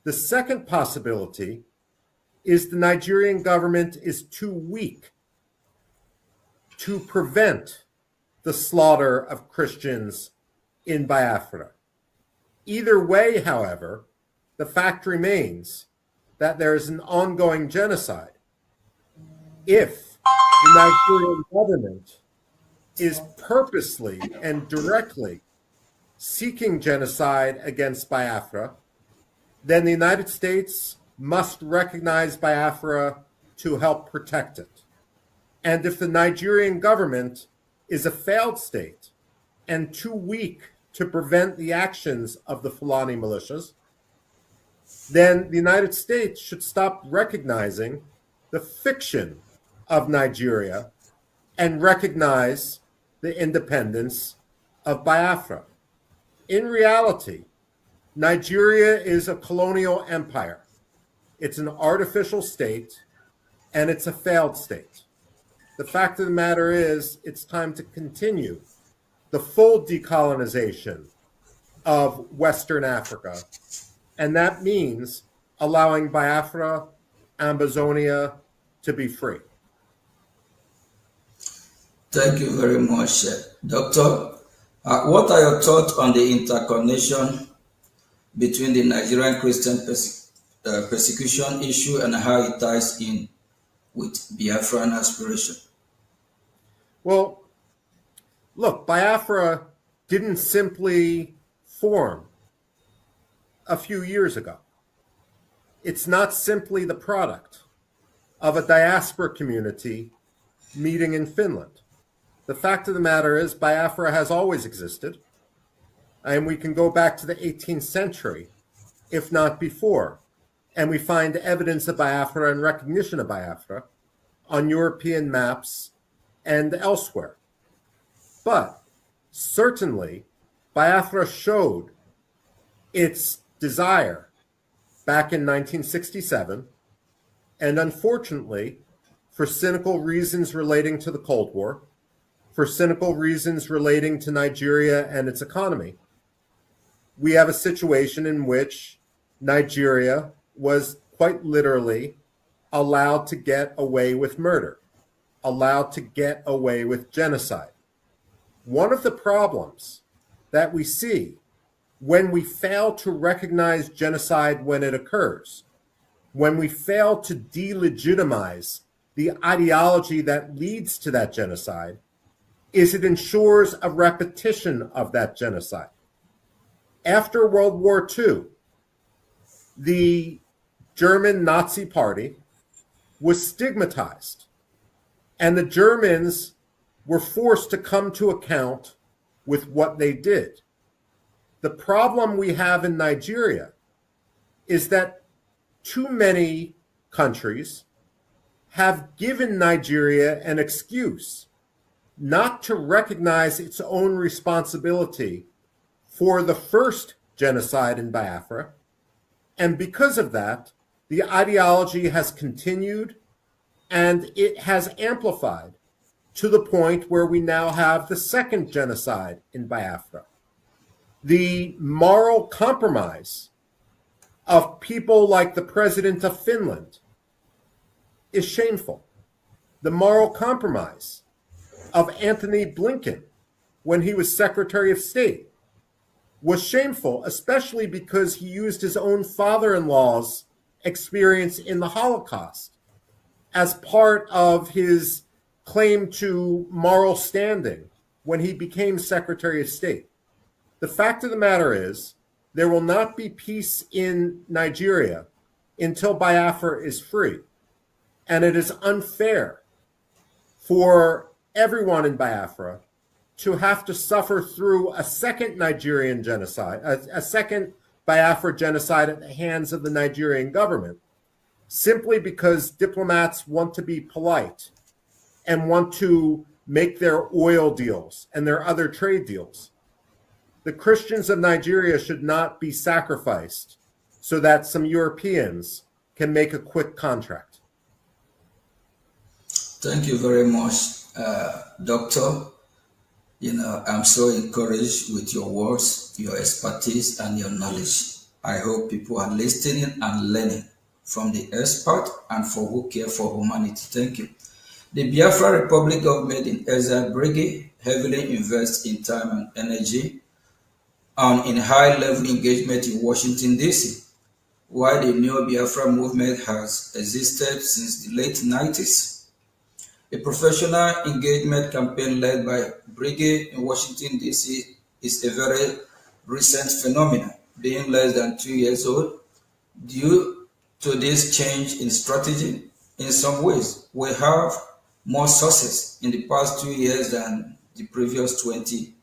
Speaker 11: The second possibility is the Nigerian government is too weak to prevent the slaughter of Christians in Biafra. Either way, however, the fact remains that there is an ongoing genocide. If the Nigerian government is purposely and directly seeking genocide against Biafra, then the United States must recognize Biafra to help protect it. And if the Nigerian government is a failed state and too weak to prevent the actions of the Fulani militias, then the United States should stop recognizing the fiction of Nigeria and recognize the independence of Biafra. In reality, Nigeria is a colonial empire. It's an artificial state, and it's a failed state. The fact of the matter is, it's time to continue the full decolonization of Western Africa, and that means allowing Biafra, Amazonia to be free.
Speaker 10: Thank you very much, Doctor. What are your thoughts on the interconnection between the Nigerian Christian persecution issue and how it ties in with Biafran aspiration?
Speaker 11: Well, look, Biafra didn't simply form a few years ago. It's not simply the product of a diaspora community meeting in Finland. The fact of the matter is, Biafra has always existed, and we can go back to the 18th century, if not before, and we find evidence of Biafra and recognition of Biafra on European maps and elsewhere. But certainly, Biafra showed its desire back in 1967, and unfortunately, for cynical reasons relating to the Cold War, for cynical reasons relating to Nigeria and its economy, we have a situation in which Nigeria was quite literally allowed to get away with murder, allowed to get away with genocide. One of the problems that we see when we fail to recognize genocide when it occurs, when we fail to delegitimize the ideology that leads to that genocide, is it ensures a repetition of that genocide. After World War II, the German Nazi Party was stigmatized, and the Germans were forced to come to account with what they did. The problem we have in Nigeria is that too many countries have given Nigeria an excuse not to recognize its own responsibility for the first genocide in Biafra. And because of that, the ideology has continued and it has amplified to the point where we now have the second genocide in Biafra. The moral compromise of people like the president of Finland is shameful. The moral compromise of Anthony Blinken when he was Secretary of State was shameful, especially because he used his own father-in-law's experience in the Holocaust as part of his claim to moral standing when he became Secretary of State. The fact of the matter is, there will not be peace in Nigeria until Biafra is free. And it is unfair for everyone in Biafra to have to suffer through a second Nigerian genocide, a second Biafra genocide at the hands of the Nigerian government, simply because diplomats want to be polite and want to make their oil deals and their other trade deals. The Christians of Nigeria should not be sacrificed so that some Europeans can make a quick contract?
Speaker 10: Thank you very much, Doctor. I'm so encouraged with your words, your expertise, and your knowledge. I hope people are listening and learning from the expert and for who care for humanity. Thank you. The Biafra Republic government in exile, Brgie, heavily invests in time and energy and in high-level engagement in Washington, D.C. While the New Biafra movement has existed since the late 90s, a professional engagement campaign led by Brgie in Washington, D.C. is a very recent phenomenon, being less than 2 years old. Due to this change in strategy, in some ways, we have more success in the past 2 years than the previous 20.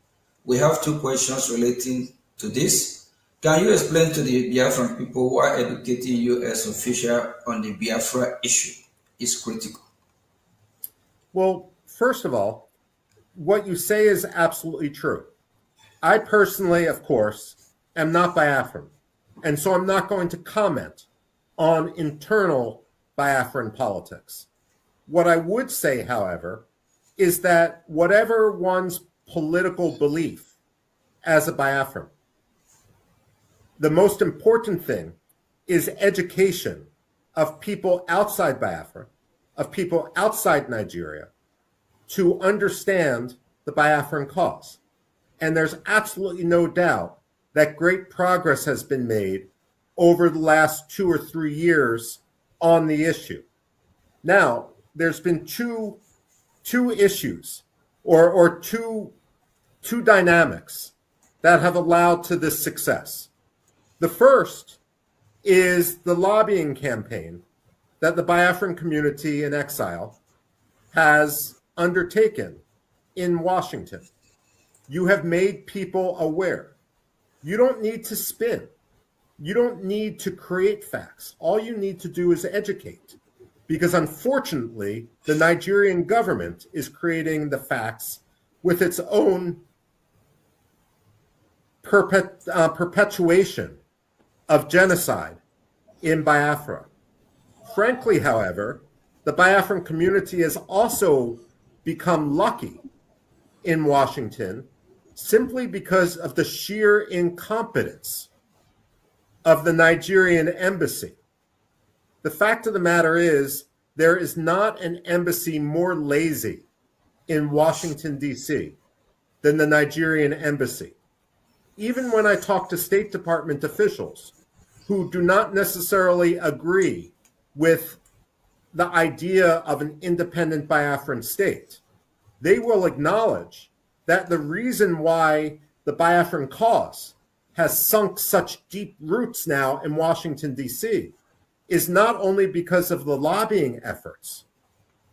Speaker 10: We have two questions relating to this. Can you explain to the Biafran people why educating U.S. officials on the Biafra issue is critical?
Speaker 11: Well, first of all, what you say is absolutely true. I personally, of course, am not Biafran, and so I'm not going to comment on internal Biafran politics. What I would say, however, is that whatever one's political belief as a Biafran, the most important thing is education of people outside Biafra, of people outside Nigeria, to understand the Biafran cause. And there's absolutely no doubt that great progress has been made over the last 2 or 3 years on the issue. Now, there's been two issues or two dynamics that have allowed to this success. The first is the lobbying campaign that the Biafran community in exile has undertaken in Washington. You have made people aware. You don't need to spin. You don't need to create facts. All you need to do is educate. Because unfortunately, the Nigerian government is creating the facts with its own perpetuation of genocide in Biafra. Frankly, however, the Biafran community has also become lucky in Washington simply because of the sheer incompetence of the Nigerian embassy. The fact of the matter is, there is not an embassy more lazy in Washington, D.C. than the Nigerian embassy. Even when I talk to State Department officials who do not necessarily agree with the idea of an independent Biafran state, they will acknowledge that the reason why the Biafran cause has sunk such deep roots now in Washington, D.C. is not only because of the lobbying efforts,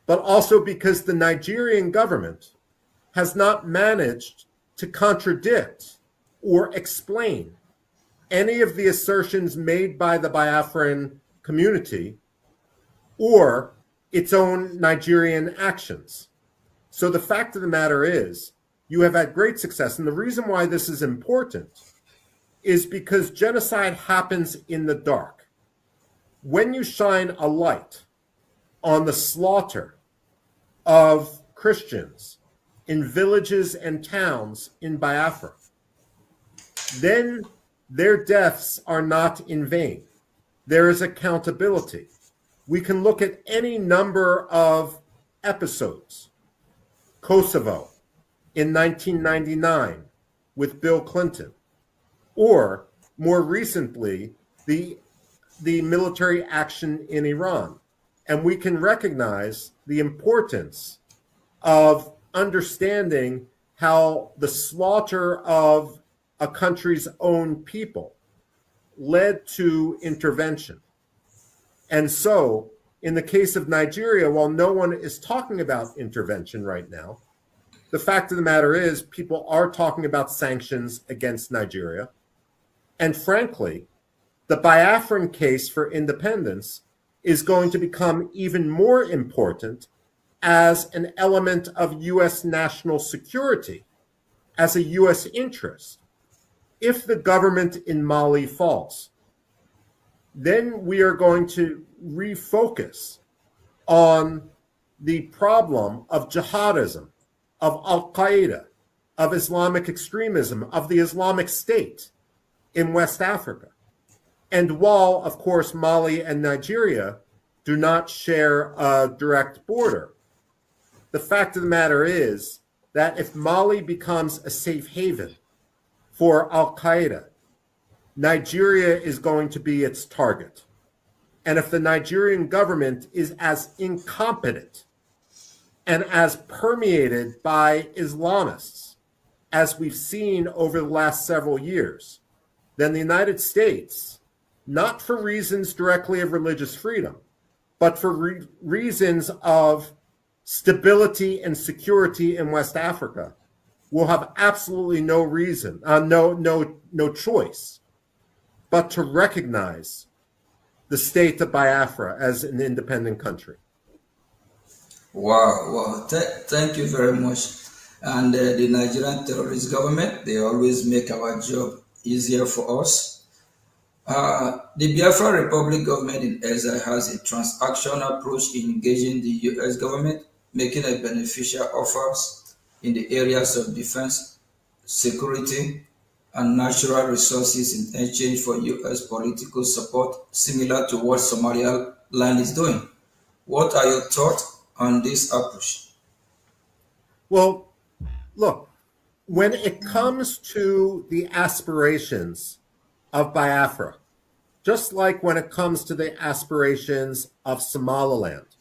Speaker 11: but also because the Nigerian government has not managed to contradict or explain any of the assertions made by the Biafran community or its own Nigerian actions. So the fact of the matter is, you have had great success. And the reason why this is important is because genocide happens in the dark. When you shine a light on the slaughter of Christians in villages and towns in Biafra, then their deaths are not in vain. There is accountability. We can look at any number of episodes. Kosovo in 1999 with Bill Clinton, or more recently, the military action in Iran. And we can recognize the importance of understanding how the slaughter of a country's own people led to intervention. And so, in the case of Nigeria, while no one is talking about intervention right now, the fact of the matter is people are talking about sanctions against Nigeria. And frankly, the Biafran case for independence is going to become even more important as an element of U.S. national security, as a U.S. interest. If the government in Mali falls, then we are going to refocus on the problem of jihadism, of Al-Qaeda, of Islamic extremism, of the Islamic State in West Africa. And while, of course, Mali and Nigeria do not share a direct border, the fact of the matter is that if Mali becomes a safe haven for Al-Qaeda, Nigeria is going to be its target. And if the Nigerian government is as incompetent and as permeated by Islamists as we've seen over the last several years, then the United States, not for reasons directly of religious freedom, but for reasons of stability and security in West Africa, will have absolutely no reason, no choice, but to recognize the state of Biafra as an independent country.
Speaker 10: Wow. Thank you very much. And the Nigerian terrorist government, they always make our job easier for us. The Biafra Republic government in exile has a transactional approach in engaging the U.S. government, making a beneficial offers in the areas of defense, security, and natural resources in exchange for U.S. political support, similar to what Somaliland is doing. What are your thoughts on this approach?
Speaker 11: Well, look, when it comes to the aspirations of Biafra, just like when it comes to the aspirations of Somaliland,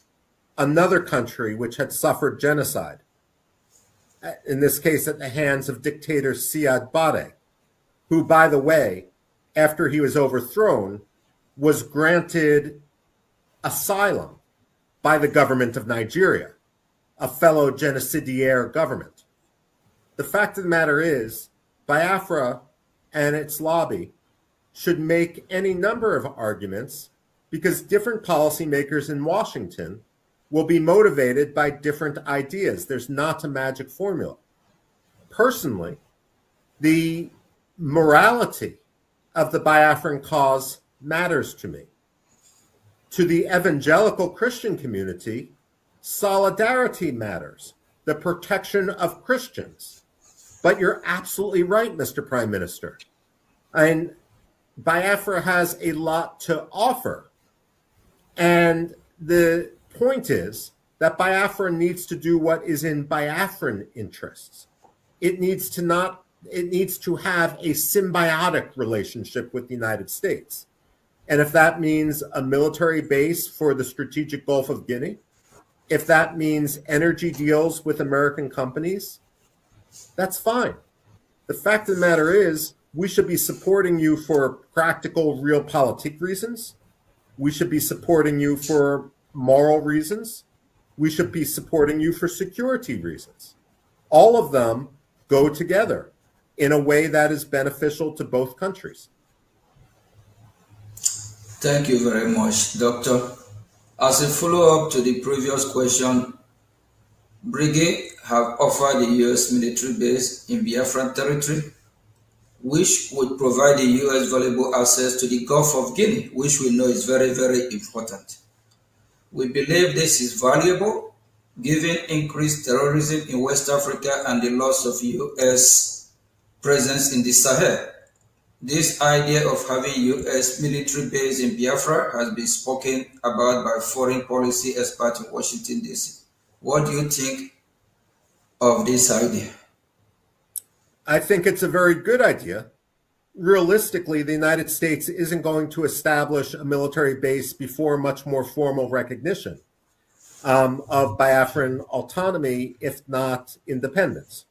Speaker 11: another country which had suffered genocide, in this case at the hands of dictator Siad Barre, who, by the way, after he was overthrown, was granted asylum by the government of Nigeria, a fellow genocidaire government. The fact of the matter is, Biafra and its lobby should make any number of arguments because different policymakers in Washington will be motivated by different ideas. There's not a magic formula. Personally, the morality of the Biafran cause matters to me. To the evangelical Christian community, solidarity matters, the protection of Christians. But you're absolutely right, Mr. Prime Minister. And Biafra has a lot to offer. And the point is that Biafra needs to do what is in Biafran interests. It needs to have a symbiotic relationship with the United States. And if that means a military base for the strategic Gulf of Guinea, if that means energy deals with American companies, that's fine. The fact of the matter is, we should be supporting you for practical, realpolitik reasons. We should be supporting you for moral reasons. We should be supporting you for security reasons. All of them go together in a way that is beneficial to both countries.
Speaker 10: Thank you very much, Doctor. As a follow-up to the previous question, Brgie have offered the U.S. military base in Biafran territory, which would provide the U.S. valuable access to the Gulf of Guinea, which we know is very, very important. We believe this is valuable, given increased terrorism in West Africa and the loss of U.S. presence in the Sahel. This idea of having U.S. military base in Biafra has been spoken about by foreign policy experts in Washington, D.C. What do you think of this idea?
Speaker 11: I think it's a very good idea. Realistically, the United States isn't going to establish a military base before much more formal recognition of Biafran autonomy, if not independence.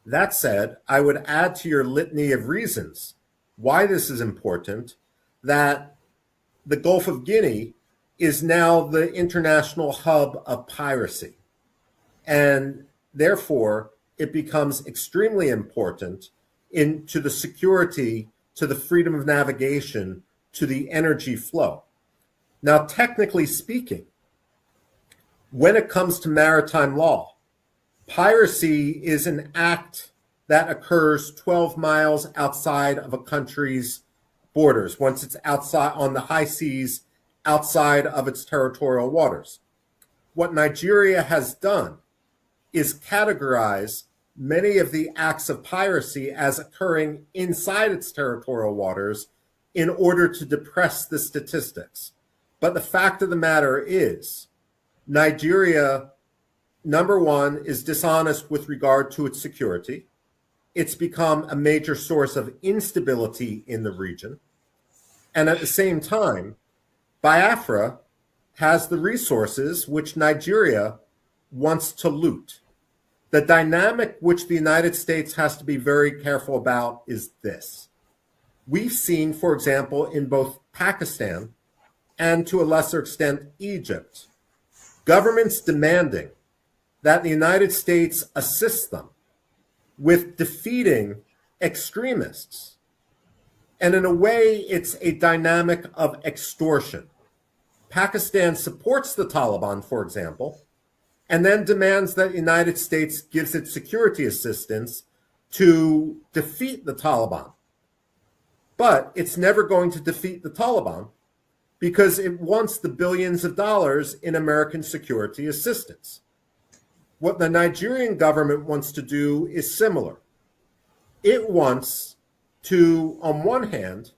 Speaker 11: That said, I would add to your litany of reasons why this is important that the Gulf of Guinea is now the international hub of piracy. And therefore, it becomes extremely important to the security, to the freedom of navigation, to the energy flow. Now, technically speaking, when it comes to maritime law, piracy is an act that occurs 12 miles outside of a country's borders, once it's outside on the high seas outside of its territorial waters. What Nigeria has done is categorize many of the acts of piracy as occurring inside its territorial waters in order to depress the statistics. But the fact of the matter is, Nigeria, number one, is dishonest with regard to its security. It's become a major source of instability in the region. And at the same time, Biafra has the resources which Nigeria wants to loot. The dynamic which the United States has to be very careful about is this. We've seen, for example, in both Pakistan and to a lesser extent Egypt, governments demanding that the United States assist them with defeating extremists. And in a way, it's a dynamic of extortion. Pakistan supports the Taliban, for example, and then demands that the United States gives it security assistance to defeat the Taliban. But it's never going to defeat the Taliban because it wants the billions of dollars in American security assistance. What the Nigerian government wants to do is similar. It wants to, on one hand,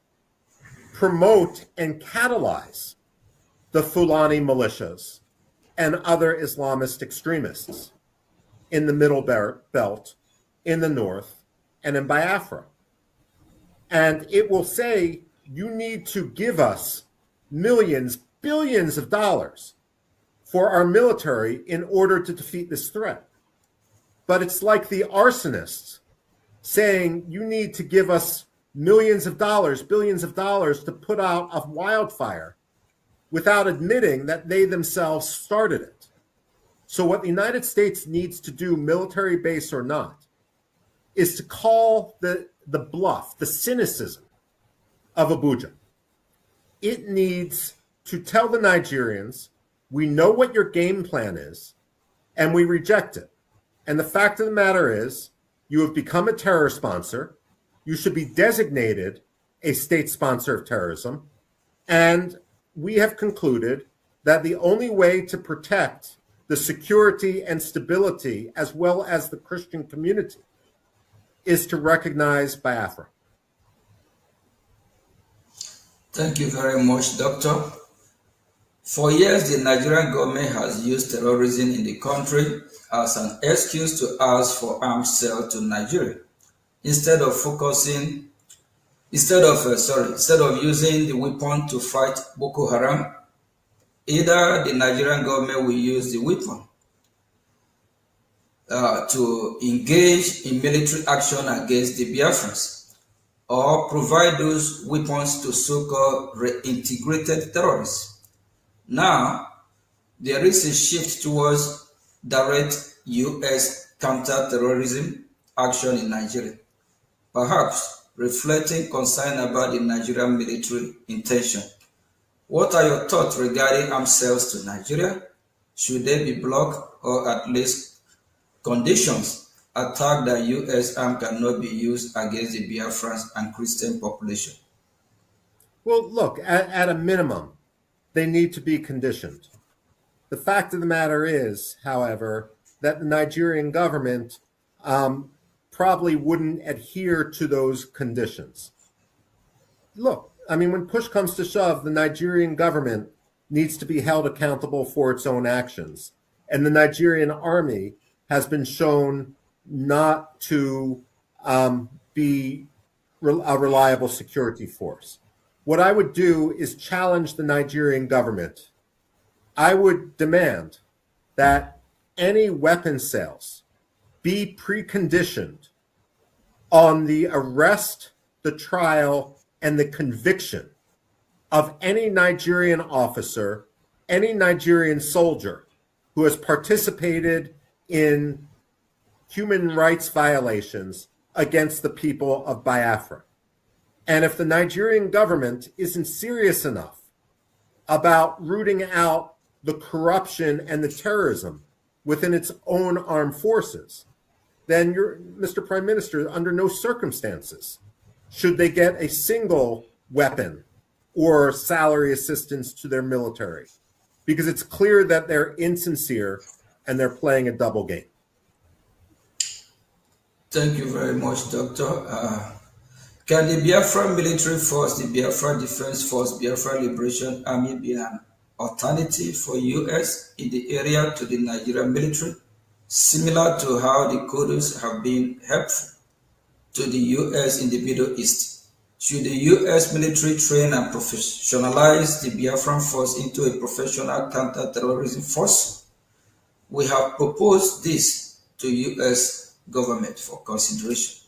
Speaker 11: promote and catalyze the Fulani militias and other Islamist extremists in the Middle Belt, in the North, and in Biafra. And it will say, you need to give us millions, billions of dollars for our military in order to defeat this threat. But it's like the arsonists saying, you need to give us millions of dollars, billions of dollars to put out a wildfire without admitting that they themselves started it. So what the United States needs to do, military base or not, is to call the bluff, the cynicism of Abuja. It needs to tell the Nigerians, we know what your game plan is, and we reject it. And the fact of the matter is, you have become a terror sponsor. You should be designated a state sponsor of terrorism. And we have concluded that the only way to protect the security and stability, as well as the Christian community, is to recognize Biafra.
Speaker 10: Thank you very much, Doctor. For years, the Nigerian government has used terrorism in the country as an excuse to ask for arms sale to Nigeria. Instead of using the weapon to fight Boko Haram, either the Nigerian government will use the weapon to engage in military action against the Biafrans, or provide those weapons to so-called reintegrated terrorists. Now, there is a shift towards direct U.S. counter-terrorism action in Nigeria, perhaps reflecting concern about the Nigerian military intention. What are your thoughts regarding arms sales to Nigeria? Should they be blocked, or at least conditions attack that U.S. arms cannot be used against the Biafrans and Christian population?
Speaker 11: Well, look, at a minimum, they need to be conditioned. The fact of the matter is, however, that the Nigerian government probably wouldn't adhere to those conditions. Look, I mean, when push comes to shove, the Nigerian government needs to be held accountable for its own actions. And the Nigerian army has been shown not to be a reliable security force. What I would do is challenge the Nigerian government. I would demand that any weapon sales be preconditioned on the arrest, the trial, and the conviction of any Nigerian officer, any Nigerian soldier who has participated in human rights violations against the people of Biafra. And if the Nigerian government isn't serious enough about rooting out the corruption and the terrorism within its own armed forces, then Mr. Prime Minister, under no circumstances should they get a single weapon or salary assistance to their military, because it's clear that they're insincere and they're playing a double game.
Speaker 10: Thank you very much, Doctor. Can the Biafra military force, the Biafra Defense Force, Biafra Liberation Army be an alternative for U.S. in the area to the Nigerian military, similar to how the Kurds have been helpful to the U.S. in the Middle East? Should the U.S. military train and professionalize the Biafran force into a professional counter-terrorism force? We have proposed this to U.S. government for consideration.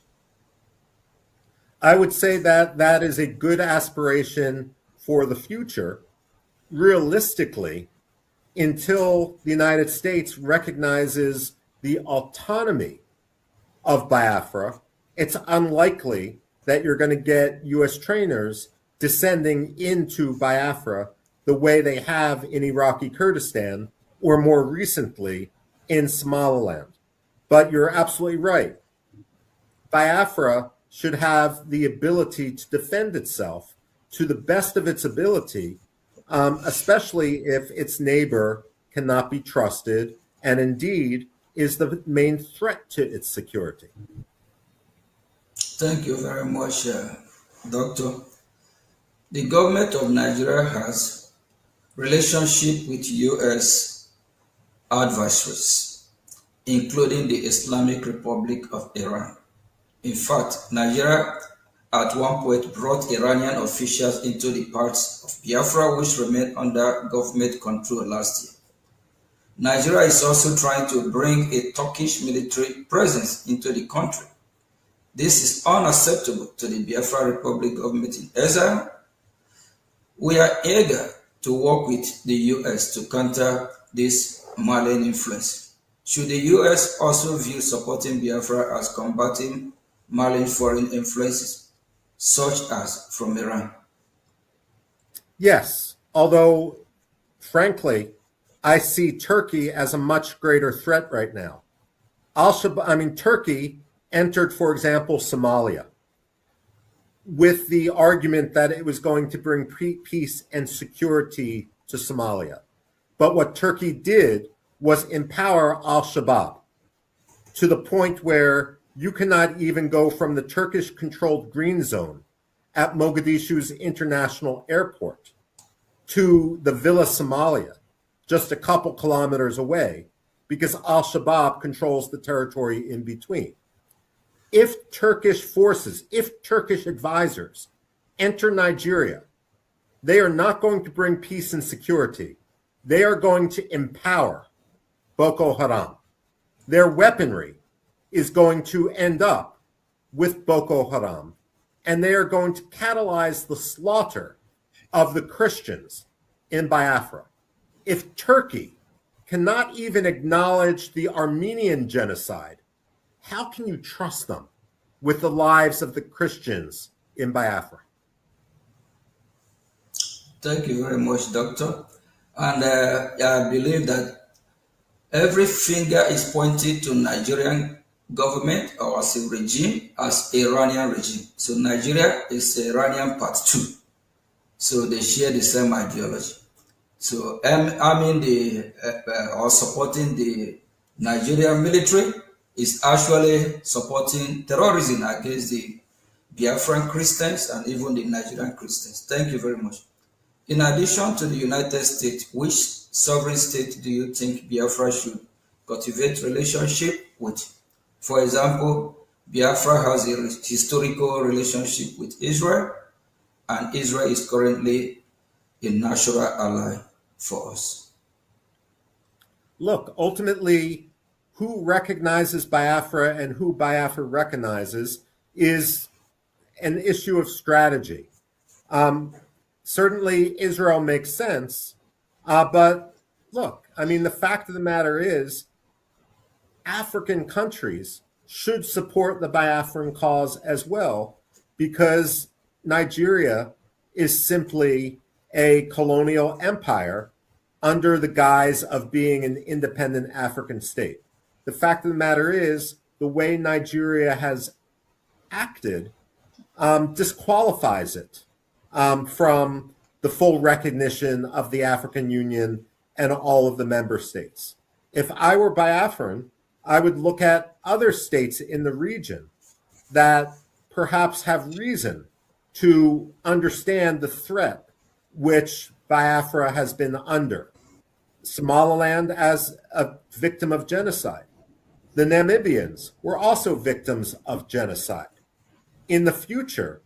Speaker 11: I would say that that is a good aspiration for the future. Realistically, until the United States recognizes the autonomy of Biafra, it's unlikely that you're going to get U.S. trainers descending into Biafra the way they have in Iraqi Kurdistan or more recently in Somaliland. But you're absolutely right. Biafra should have the ability to defend itself to the best of its ability, especially if its neighbor cannot be trusted and indeed is the main threat to its security.
Speaker 10: Thank you very much, Doctor. The government of Nigeria has relationship with U.S. adversaries, including the Islamic Republic of Iran. In fact, Nigeria at one point brought Iranian officials into the parts of Biafra which remained under government control last year. Nigeria is also trying to bring a Turkish military presence into the country. This is unacceptable to the Biafra Republic government in exile. We are eager to work with the U.S. to counter this malign influence. Should the U.S. also view supporting Biafra as combating malign foreign influences, such as from Iran?
Speaker 11: Yes, although, frankly, I see Turkey as a much greater threat right now. Turkey entered, for example, Somalia with the argument that it was going to bring peace and security to Somalia. But what Turkey did was empower al-Shabaab to the point where you cannot even go from the Turkish-controlled green zone at Mogadishu's international airport to the Villa Somalia, just a couple kilometers away, because al-Shabaab controls the territory in between. If Turkish forces, if Turkish advisors enter Nigeria, they are not going to bring peace and security. They are going to empower Boko Haram. Their weaponry is going to end up with Boko Haram, and they are going to catalyze the slaughter of the Christians in Biafra. If Turkey cannot even acknowledge the Armenian genocide, how can you trust them with the lives of the Christians in Biafra?
Speaker 10: Thank you very much, Doctor. And I believe that every finger is pointed to Nigerian government or as a regime, as Iranian regime. So Nigeria is Iranian part 2. So they share the same ideology. So or supporting the Nigerian military is actually supporting terrorism against the Biafran Christians and even the Nigerian Christians. Thank you very much. In addition to the United States, which sovereign state do you think Biafra should cultivate relationship with? For example, Biafra has a historical relationship with Israel, and Israel is currently a natural ally for us.
Speaker 11: Look, ultimately, who recognizes Biafra and who Biafra recognizes is an issue of strategy. Certainly, Israel makes sense, but look, the fact of the matter is, African countries should support the Biafran cause as well, because Nigeria is simply a colonial empire under the guise of being an independent African state. The fact of the matter is, the way Nigeria has acted disqualifies it from the full recognition of the African Union and all of the member states. If I were Biafran, I would look at other states in the region that perhaps have reason to understand the threat which Biafra has been under. Somaliland as a victim of genocide. The Namibians were also victims of genocide. In the future,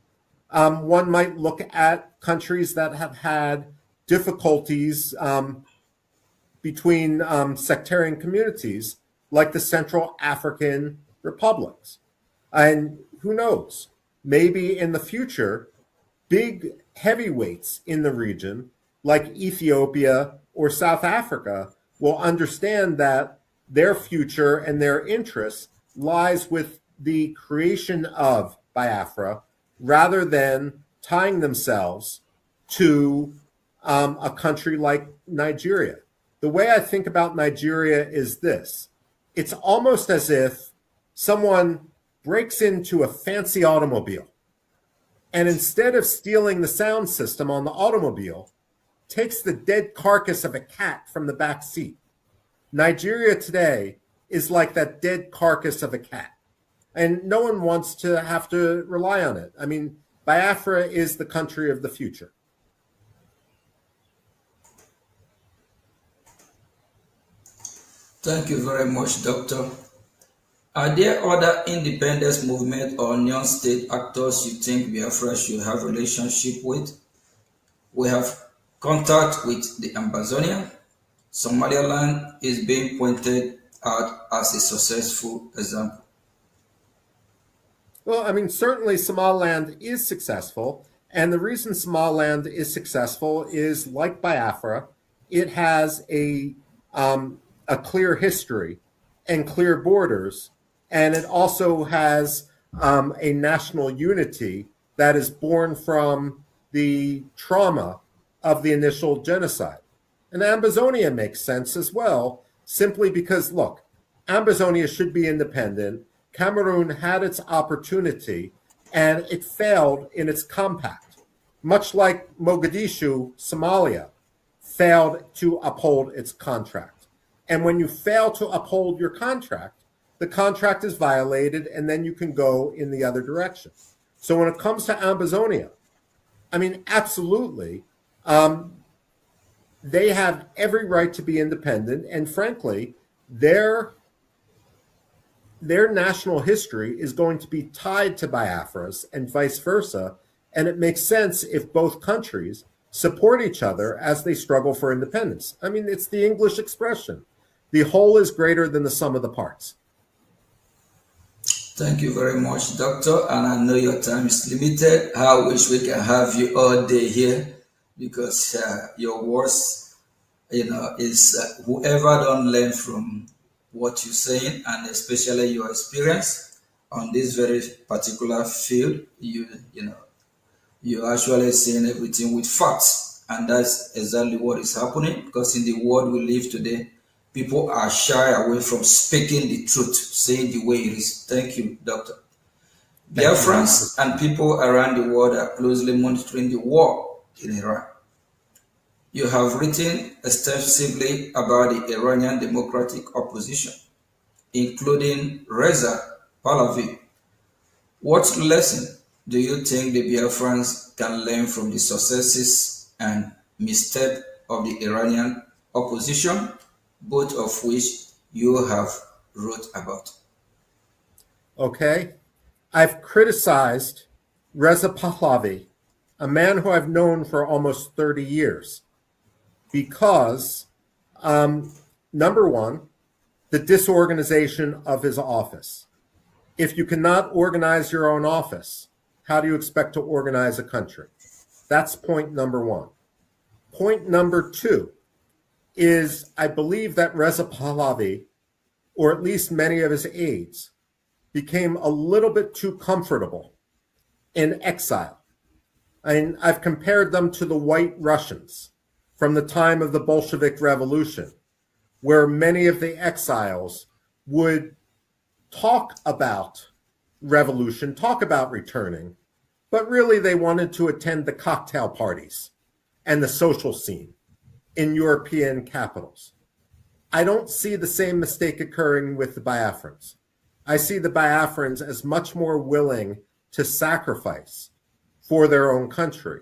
Speaker 11: one might look at countries that have had difficulties between sectarian communities, like the Central African republics. And who knows, maybe in the future, big heavyweights in the region, like Ethiopia or South Africa, will understand that their future and their interest lies with the creation of Biafra rather than tying themselves to a country like Nigeria. The way I think about Nigeria is this. It's almost as if someone breaks into a fancy automobile and instead of stealing the sound system on the automobile, takes the dead carcass of a cat from the back seat. Nigeria today is like that dead carcass of a cat. And no one wants to have to rely on it. I mean, Biafra is the country of the future.
Speaker 10: Thank you very much, Doctor. Are there other independence movement or non-state actors you think Biafra should have relationship with? We have contact with the Ambazonia. Somaliland is being pointed out as a successful example.
Speaker 11: Well, I mean, certainly Somaliland is successful. And the reason Somaliland is successful is, like Biafra, it has a clear history and clear borders. And it also has a national unity that is born from the trauma of the initial genocide. And Ambazonia makes sense as well, simply because, look, Ambazonia should be independent. Cameroon had its opportunity, and it failed in its compact, much like Mogadishu, Somalia, failed to uphold its contract. And when you fail to uphold your contract, the contract is violated, and then you can go in the other direction. So when it comes to Ambazonia, I mean, absolutely, they have every right to be independent, and frankly, their national history is going to be tied to Biafra's and vice versa, and it makes sense if both countries support each other as they struggle for independence. I mean, it's the English expression. The whole is greater than the sum of the parts.
Speaker 10: Thank you very much, Doctor. And I know your time is limited. I wish we can have you all day here because your words, is whoever don't learn from what you're saying and especially your experience on this very particular field, you're actually saying everything with facts. And that's exactly what is happening because in the world we live today, people are shy away from speaking the truth, saying the way it is. Thank you, Doctor. Biafrans and people around the world are closely monitoring the war in Iran. You have written extensively about the Iranian democratic opposition, including Reza Pahlavi. What lesson do you think the Biafrans can learn from the successes and missteps of the Iranian opposition, both of which you have wrote about?
Speaker 11: Okay. I've criticized Reza Pahlavi, a man who I've known for almost 30 years, because, number one, the disorganization of his office. If you cannot organize your own office, how do you expect to organize a country? That's point number one. Point number two is I believe that Reza Pahlavi, or at least many of his aides, became a little bit too comfortable in exile. And I've compared them to the White Russians from the time of the Bolshevik Revolution, where many of the exiles would talk about revolution, talk about returning, but really they wanted to attend the cocktail parties and the social scene in European capitals. I don't see the same mistake occurring with the Biafrans. I see the Biafrans as much more willing to sacrifice for their own country.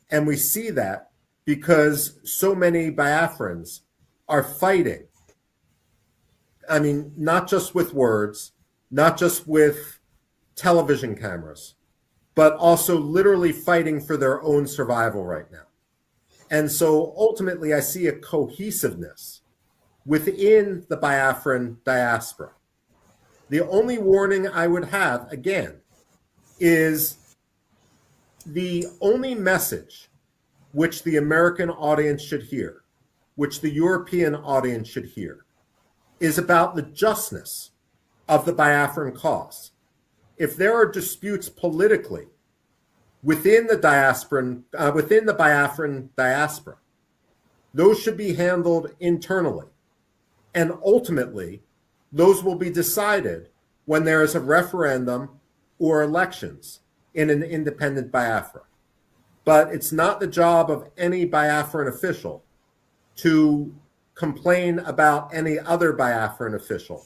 Speaker 11: And we see that because so many Biafrans are fighting. I mean, not just with words, not just with television cameras, but also literally fighting for their own survival right now. And so ultimately, I see a cohesiveness within the Biafran diaspora. The only warning I would have, again, is the only message which the American audience should hear, which the European audience should hear, is about the justness of the Biafran cause. If there are disputes politically within the Biafran diaspora, those should be handled internally. And ultimately, those will be decided when there is a referendum or elections in an independent Biafra. But it's not the job of any Biafran official to complain about any other Biafran official.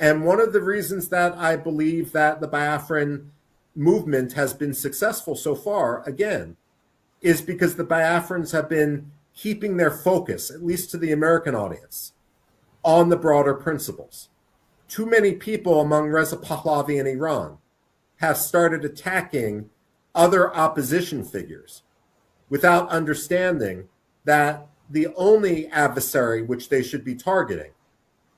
Speaker 11: And one of the reasons that I believe that the Biafran movement has been successful so far, again, is because the Biafrans have been keeping their focus, at least to the American audience, on the broader principles. Too many people among Reza Pahlavi in Iran have started attacking other opposition figures without understanding that the only adversary which they should be targeting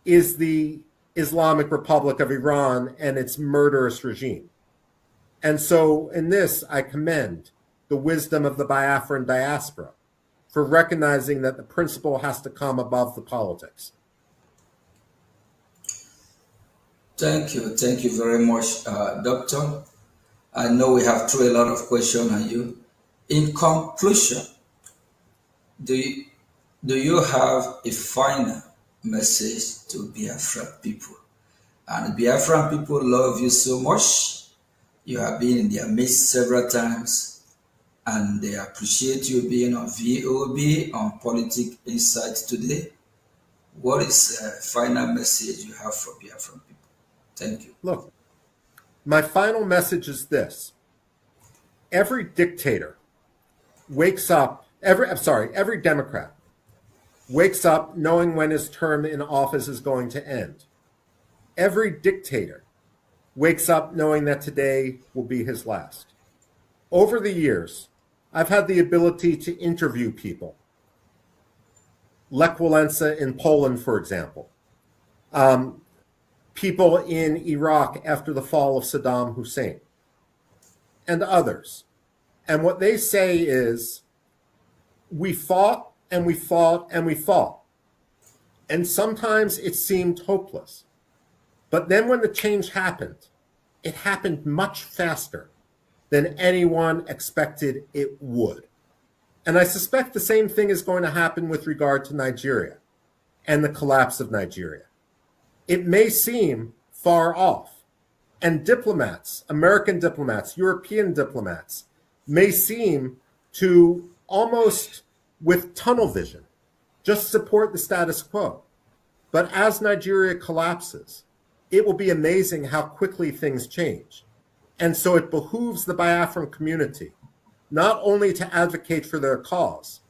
Speaker 11: is the Islamic Republic of Iran and its murderous regime. And so in this, I commend the wisdom of the Biafran diaspora for recognizing that the principle has to come above the politics.
Speaker 10: Thank you very much, Doctor. I know we have thrown a lot of questions on you. In conclusion, do you have a final message to Biafran people? And Biafran people love you so much. You have been in their midst several times, and they appreciate you being on VOB on Politics Insight today. What is the final message you have for Biafran people? Thank you.
Speaker 11: Look, my final message is this. Every dictator wakes up, every Democrat wakes up knowing when his term in office is going to end. Every dictator wakes up knowing that today will be his last. Over the years, I've had the ability to interview people. Lech Walesa in Poland, for example. People in Iraq after the fall of Saddam Hussein, and others. And what they say is, we fought and we fought and we fought. And sometimes it seemed hopeless. But then when the change happened, it happened much faster than anyone expected it would. And I suspect the same thing is going to happen with regard to Nigeria and the collapse of Nigeria. It may seem far off, and diplomats, American diplomats, European diplomats, may seem to almost with tunnel vision just support the status quo. But as Nigeria collapses, it will be amazing how quickly things change. And so it behooves the Biafran community not only to advocate for their cause,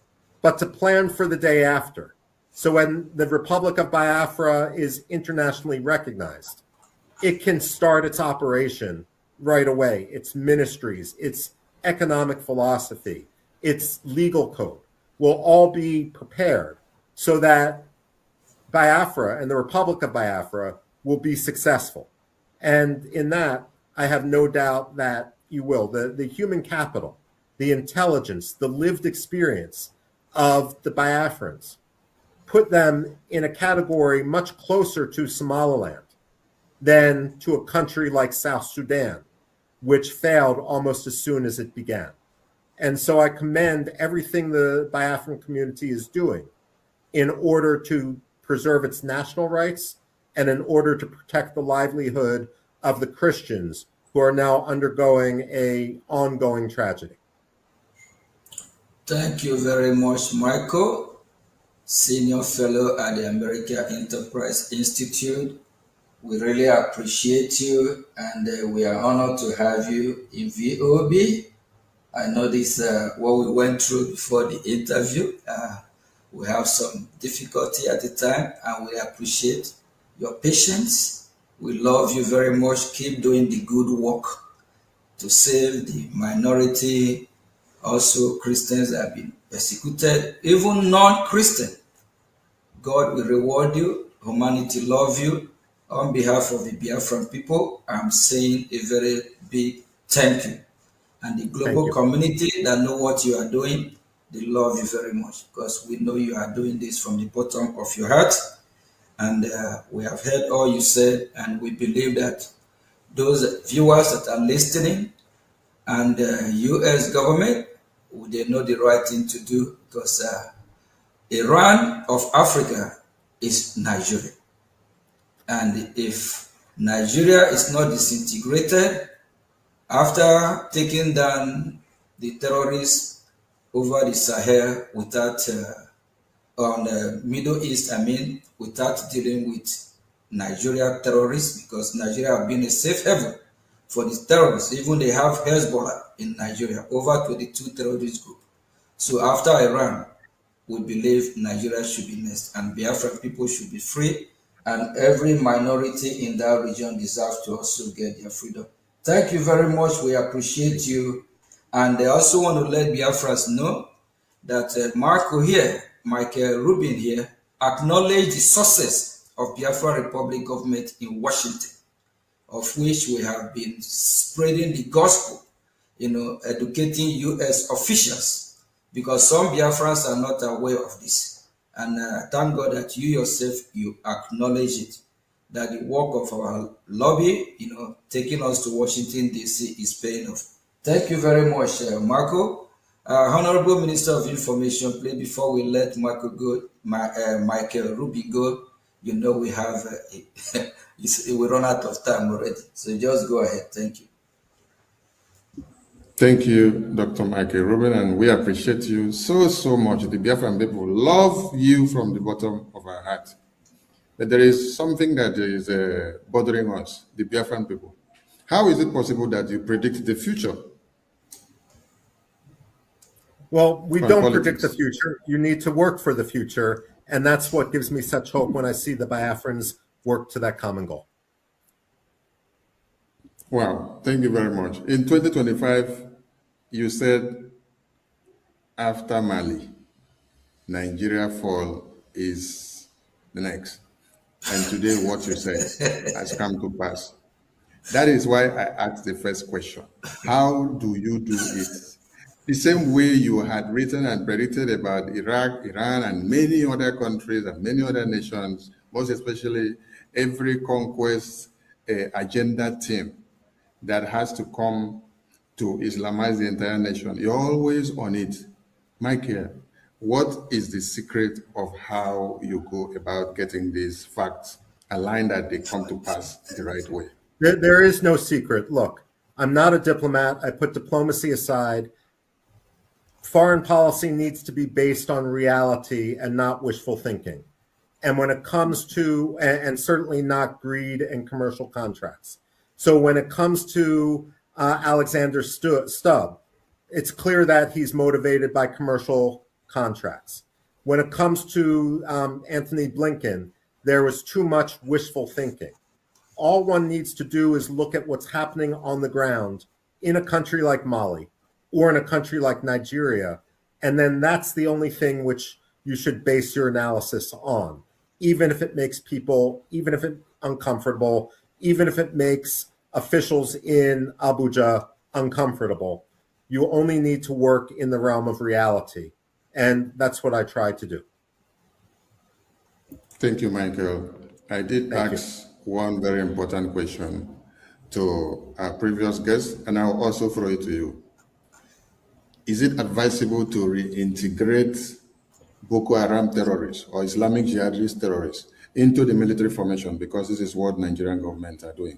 Speaker 11: but to plan for the day after. So when the Republic of Biafra is internationally recognized, it can start its operation right away. Its ministries, its economic philosophy, its legal code will all be prepared so that Biafra and the Republic of Biafra will be successful. And in that, I have no doubt that you will. The human capital, the intelligence, the lived experience of the Biafrans put them in a category much closer to Somaliland than to a country like South Sudan, which failed almost as soon as it began. And so I commend everything the Biafran community is doing in order to preserve its national rights and in order to protect the livelihood of the Christians who are now undergoing a ongoing tragedy.
Speaker 10: Thank you very much, Michael, Senior Fellow at the American Enterprise Institute. We really appreciate you, and we are honored to have you in VOB. I know this what we went through before the interview. We have some difficulty at the time, and we appreciate your patience. We love you very much. Keep doing the good work to save the minority, also Christians that have been persecuted, even non-Christian. God will reward you. Humanity love you. On behalf of the Biafran people, I'm saying a very big thank you. And the global community that know what you are doing, they love you very much, because we know you are doing this from the bottom of your heart. And we have heard all you said, and we believe that those viewers that are listening and U.S. government, they know the right thing to do, because Iran of Africa is Nigeria. And if Nigeria is not disintegrated after taking down the terrorists over the Sahel without, on the Middle East, without dealing with Nigeria terrorists, because Nigeria have been a safe haven for the terrorists. Even they have Hezbollah in Nigeria, over 22 terrorist groups. So after Iran, we believe Nigeria should be next, and Biafran people should be free, and every minority in that region deserves to also get their freedom. Thank you very much. We appreciate you. And I also want to let Biafrans know that Michael Rubin here, acknowledged the success of Biafra Republic government in Washington, of which we have been spreading the gospel, educating U.S. officials, because some Biafrans are not aware of this. And thank God that you yourself, you acknowledge it, that the work of our lobby, taking us to Washington, D.C. is paying off. Thank you very much, Marco. Honorable Minister of Information, please, before we let Michael Rubin go, we have, we run out of time already. So just go ahead. Thank you.
Speaker 14: Thank you, Dr. Michael Rubin, and we appreciate you so much. The Biafran people love you from the bottom of our heart. But there is something that is bothering us, the Biafran people. How is it possible that you predict the future?
Speaker 11: Well, we don't predict the future. You need to work for the future, and that's what gives me such hope when I see the Biafrans work to that common goal.
Speaker 14: Wow, thank you very much. In 2025, you said after Mali, Nigeria fall is the next. And today what you said has come to pass. That is why I asked the first question. How do you do it? The same way you had written and predicted about Iraq, Iran, and many other countries and many other nations, most especially every conquest agenda team that has to come to Islamize the entire nation. You're always on it. Michael, what is the secret of how you go about getting these facts aligned that they come to pass the right way?
Speaker 11: There is no secret. Look, I'm not a diplomat. I put diplomacy aside. Foreign policy needs to be based on reality and not wishful thinking. And when it comes to, and certainly not greed and commercial contracts. So when it comes to Alexander Stubb, it's clear that he's motivated by commercial contracts. When it comes to Anthony Blinken, there was too much wishful thinking. All one needs to do is look at what's happening on the ground in a country like Mali or in a country like Nigeria, and then that's the only thing which you should base your analysis on, even if it makes people, even if it's uncomfortable, even if it makes officials in Abuja uncomfortable. You only need to work in the realm of reality. And that's what I try to do.
Speaker 14: Thank you, Michael. I did ask one very important question to our previous guest, and I'll also throw it to you. Is it advisable to reintegrate Boko Haram terrorists or Islamic jihadist terrorists into the military formation, because this is what Nigerian government are doing?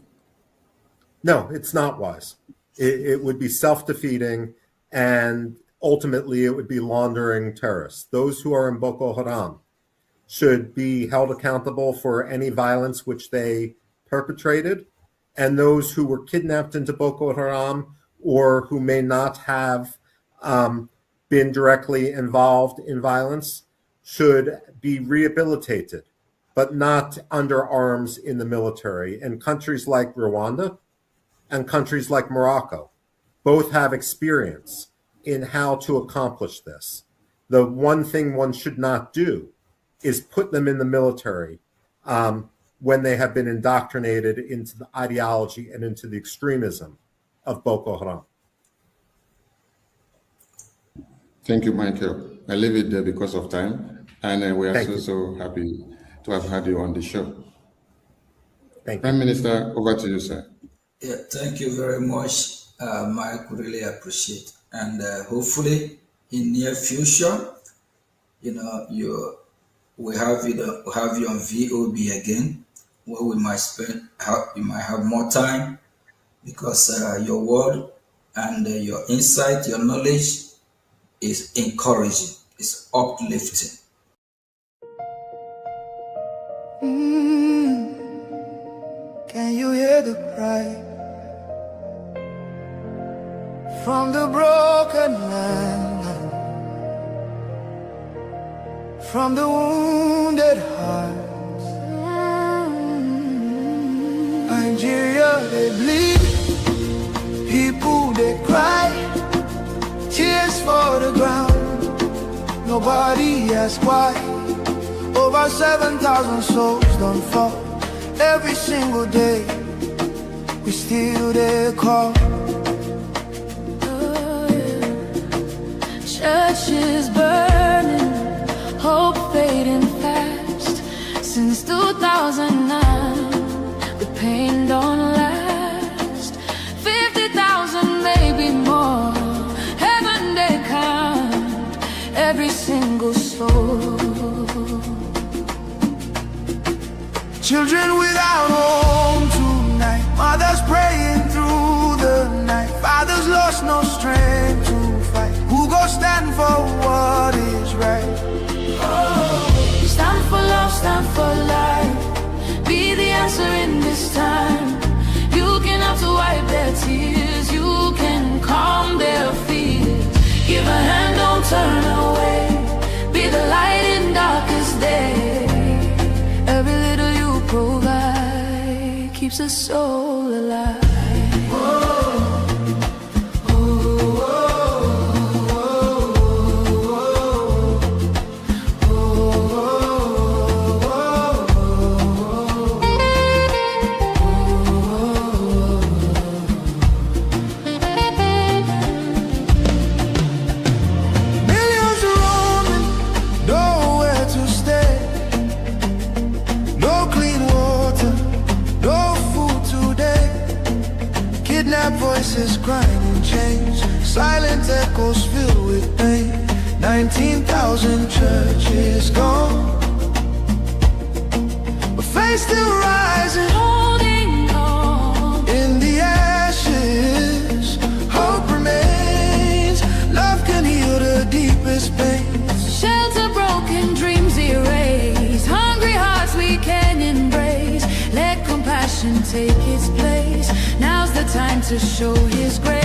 Speaker 11: No, it's not wise. It would be self-defeating, and ultimately it would be laundering terrorists. Those who are in Boko Haram should be held accountable for any violence which they perpetrated, and those who were kidnapped into Boko Haram or who may not have been directly involved in violence should be rehabilitated, but not under arms in the military. And countries like Rwanda and countries like Morocco both have experience in how to accomplish this. The one thing one should not do is put them in the military when they have been indoctrinated into the ideology and into the extremism of Boko Haram.
Speaker 14: Thank you, Michael. I leave it there because of time, and we are so happy to have had you on the show.
Speaker 11: Thank you.
Speaker 14: Prime Minister, over to you, sir.
Speaker 10: Yeah, thank you very much, Mike. Really appreciate, and hopefully in near future, we have you on VOB again, where we might you might have more time, because your word and your insight, your knowledge is encouraging, it's uplifting.
Speaker 4: Can you hear the cry from the broken land, from the wounded hearts? Nigeria, they bleed, people they cry, tears for the ground, nobody asks why. Over 7,000 souls don't fall every single day, we still there call.
Speaker 5: Oh, yeah. Churches burning, hope fading fast. Since 2009, the pain don't last. 50,000, maybe more. Heaven they count every single soul.
Speaker 4: Children without home tonight, mothers praying through the night, fathers lost no strength to fight. Who go stand for what is right?
Speaker 5: Oh, stand for love, stand for life. Be the answer in this time. You can have to wipe their tears, you can calm their fears. Give a hand, don't turn away. Be the light in darkest day. Every little you provide keeps a soul alive.
Speaker 4: Millions roaming, nowhere to stay. No clean water, no food today. Kidnapped voices crying in chains, silent echoes filled with pain. 19,000 churches gone, but faith still rising,
Speaker 5: holding on.
Speaker 4: In the ashes, hope remains. Love can heal the deepest pain.
Speaker 5: Shelter broken, dreams erased. Hungry hearts we can embrace. Let compassion take its place. Now's the time to show His grace.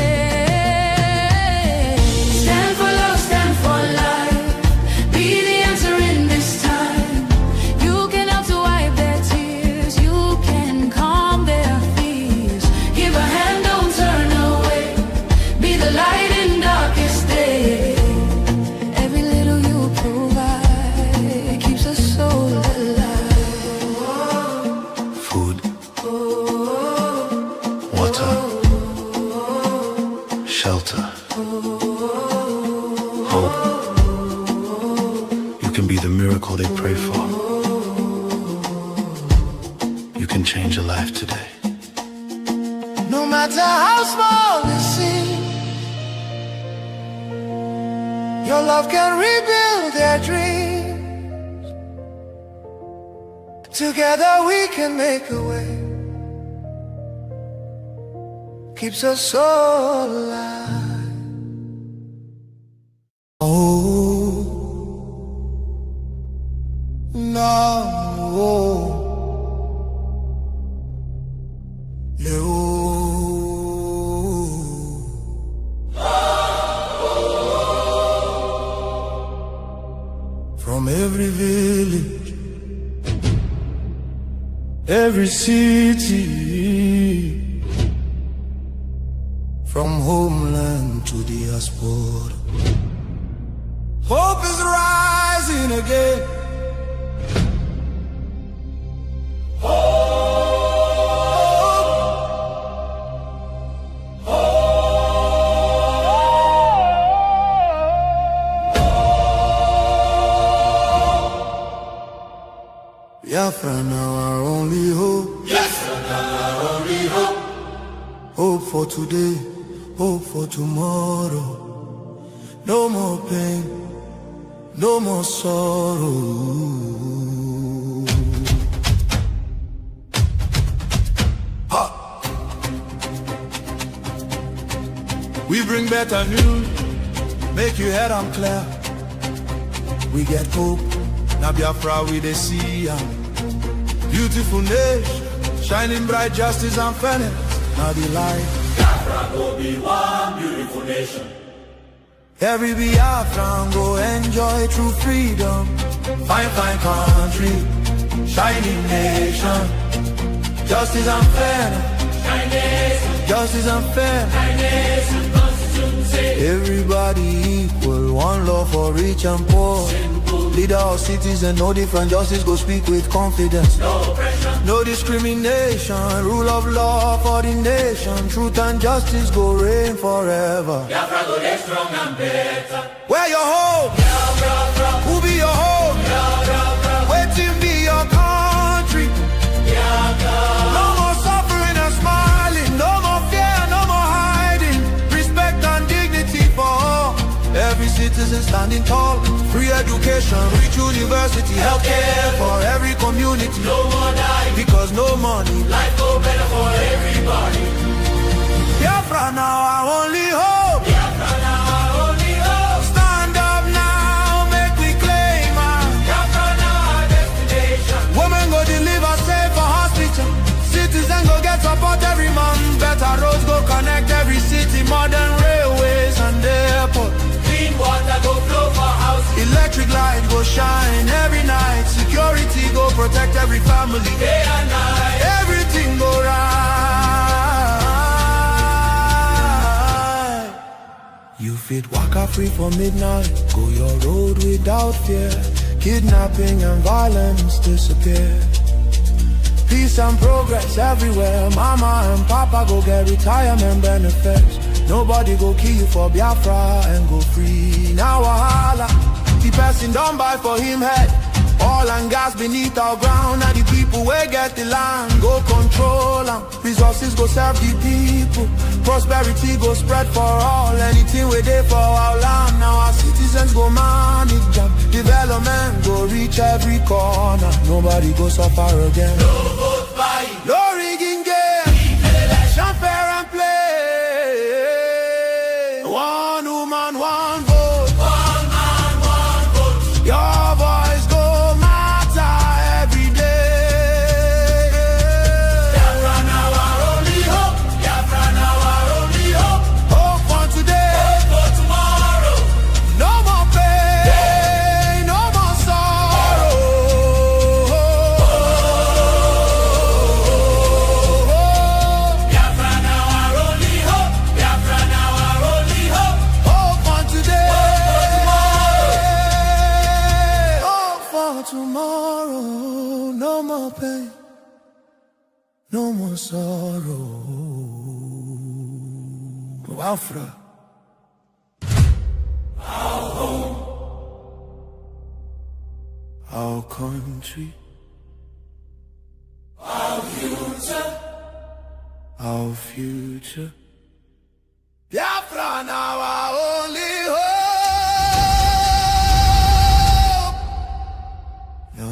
Speaker 5: Stand for love, stand for life. Be the answer in this time. You can help to wipe their tears. You can calm their fears. Give a hand, don't turn away. Be the light in darkest day. Every little you provide keeps a soul alive.
Speaker 4: Food, water, shelter, hope. You can be the miracle they pray for. You can change a life today. No matter how small it seems, your love can rebuild their dreams. Together we can make a way. keeps us so alive. Oh, no. From every village, every city, from homeland to diaspora, hope is rising again. Biafra now our only hope. Biafra now our only hope. Hope for today, hope for tomorrow. No more pain, no more sorrow. Ha! We bring better news, make your head on clear. We get hope, now Biafra we dey see ya. Beautiful nation, shining bright justice and fairness. Now the light. Biafra go be one beautiful nation. Every Biafran go enjoy true freedom. Fine, fine country, shining nation. Justice and fairness. Justice and fairness. Everybody equal, one love for rich and poor. Leader of citizen, no different, justice go speak with confidence. No oppression, no discrimination, rule of law for the nation. Truth and justice go reign forever. Biafra go get strong and better. Where your home? Biafra. Who be your home? Biafra. Waiting be your country. Biafra. No more suffering and smiling, no more fear, no more hiding. Respect and dignity for all. Every citizen standing tall. Free education, rich university, healthcare for every community. No more dying, because no money. Life go better for everybody. Biafra now our only hope. Biafra now our only hope. Stand up now, make we claim our Biafra now our destination. Women go deliver safe for hospital. Citizen go get support every month. Better roads go connect every city. Modern railways and airport. Clean water go flow for house. Electric light go shine every night. Security go protect every family. Day and night. Everything go right. You fit waka free for midnight. Go your road without fear. Kidnapping and violence disappear. Peace and progress everywhere. Mama and papa go get retirement benefits. Nobody go kill you for Biafra and go free. Now wahala, the person don't buy for him head. Oil and gas beneath our ground. And the people where get the land go control them. Resources go serve the people. Prosperity go spread for all. Anything we do for our land. Now our citizens go manage them. Development go reach every corner. Nobody go suffer again. No vote buying, no rigging game. Election fair and play. One woman, one vote. One man, one vote. Your voice go matter every day. Biafra now our only hope. Biafra now our only hope. Hope for today, hope for tomorrow. No more pain, no more sorrow. Biafra now our only hope. Biafra now our only hope. Hope for today, hope for tomorrow. No more pain, no more sorrow. Biafra, our home, our country, our future, our future. Biafra now our only hope. No.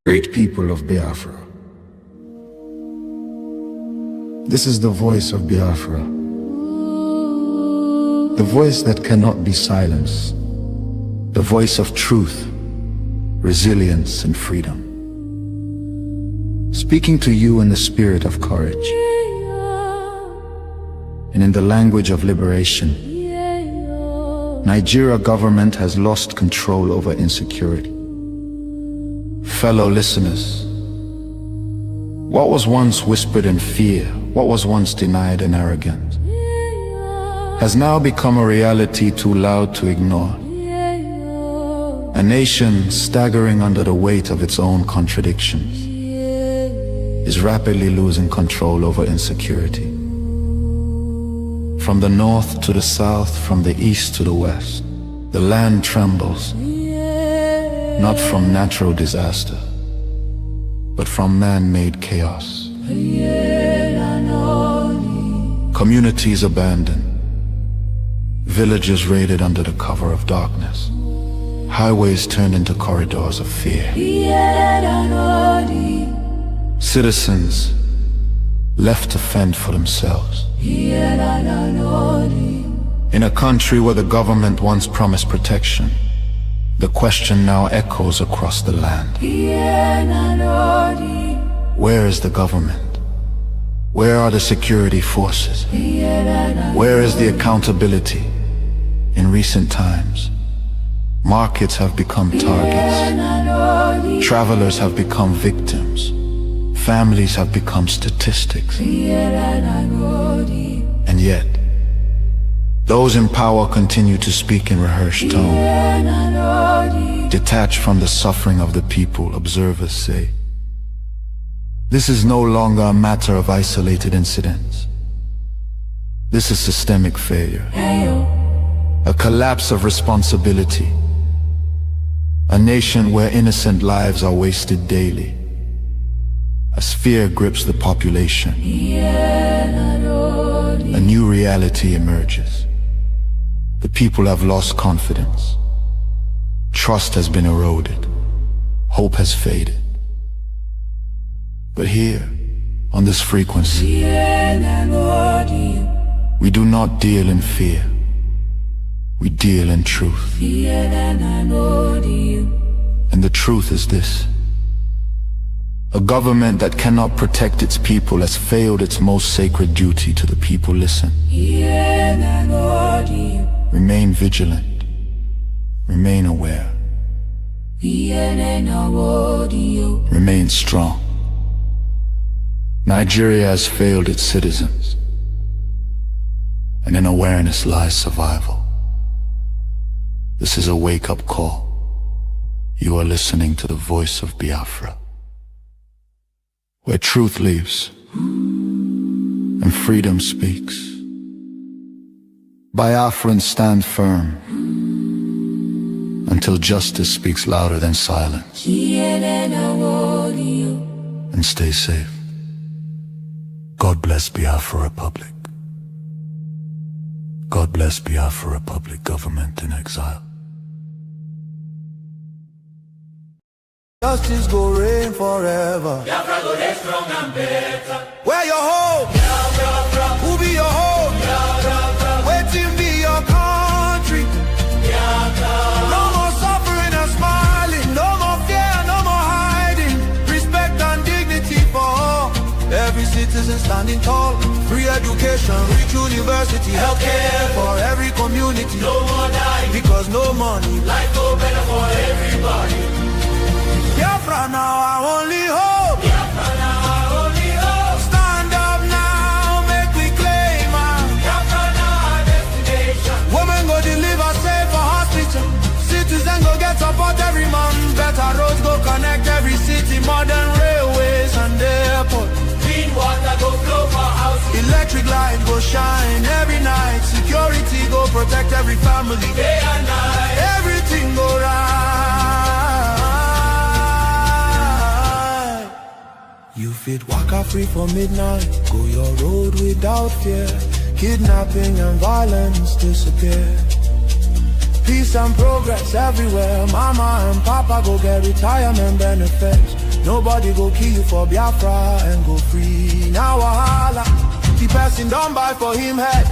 Speaker 12: Great people people of Biafra. This is the voice of Biafra, the voice that cannot be silenced, the voice of truth, resilience, and freedom. Speaking to you in the spirit of courage and in the language of liberation, Nigeria government has lost control over insecurity. Fellow listeners, what was once whispered in fear, what was once denied in arrogance, has now become a reality too loud to ignore. A nation staggering under the weight of its own contradictions is rapidly losing control over insecurity. From the north to the south, from the east to the west, the land trembles, not from natural disaster, but from man-made chaos. Communities abandoned, villages raided under the cover of darkness, highways turned into corridors of fear. Citizens left to fend for themselves. In a country where the government once promised protection, the question now echoes across the land. Where is the government? Where are the security forces? Where is the accountability? In recent times, markets have become targets. Travelers have become victims. Families have become statistics. And yet, those in power continue to speak in rehearsed tone. Detached from the suffering of the people, observers say, this is no longer a matter of isolated incidents. This is systemic failure. A collapse of responsibility. A nation where innocent lives are wasted daily. As fear grips the population, a new reality emerges. The people have lost confidence. Trust has been eroded. Hope has faded. But here, on this frequency, we do not deal in fear. We deal in truth. And the truth is this: a government that cannot protect its people has failed its most sacred duty to the people. Listen. Remain vigilant. Remain aware. Remain strong. Nigeria has failed its citizens, and in awareness lies survival. This is a wake-up call. You are listening to the voice of Biafra, where truth lives and freedom speaks. Biafrans stand firm until justice speaks louder than silence. And stay safe. God bless Biafra Republic. God bless Biafra Republic, government in exile.
Speaker 4: Justice go reign forever.
Speaker 5: Biafra go reign strong and better.
Speaker 4: Where your home?
Speaker 5: Biafra.
Speaker 4: Who be your home?
Speaker 5: Biafra.
Speaker 4: Waiting be your country.
Speaker 5: Biafra.
Speaker 4: No more suffering and smiling. No more fear, no more hiding. Respect and dignity for all. Every citizen standing tall. Free education, rich university, healthcare for every community.
Speaker 5: No more dying,
Speaker 4: because no money.
Speaker 5: Life go better for everybody.
Speaker 4: Biafra now our only hope.
Speaker 5: Biafra now our only hope.
Speaker 4: Stand up now, make we claim our
Speaker 5: Biafra now our destination.
Speaker 4: Women go deliver safe for hospital. Citizen go get support every month. Better roads go connect every city. Modern railways and airport.
Speaker 5: Clean water go flow for houses.
Speaker 4: Electric light go shine every night. Security go protect every family.
Speaker 5: Day and night.
Speaker 4: Everything go right. You fit waka free for midnight. Go your road without fear. Kidnapping and violence disappear. Peace and progress everywhere. Mama and Papa go get retirement benefits. Nobody go kill you for Biafra and go free. Now wahala, the person don't buy for him head.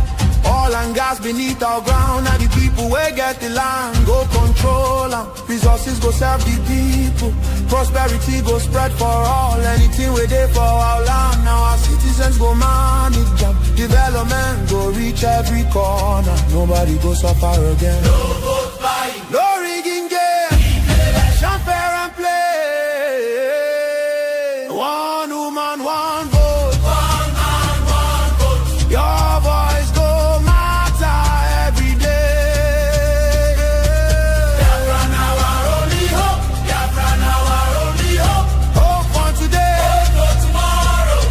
Speaker 4: Oil and gas beneath our ground. Now the people will get the land, go control them. Resources go serve the people. Prosperity go spread for all. Anything we do for our land. Now our citizens go manage them. Development go reach every corner. Nobody go suffer again. No vote buying, no rigging game. Election fair and play. One woman, one vote. One man, one vote. Your voice go matter every day. Biafra now our only hope. Biafra now our only hope. Hope for today, hope for tomorrow.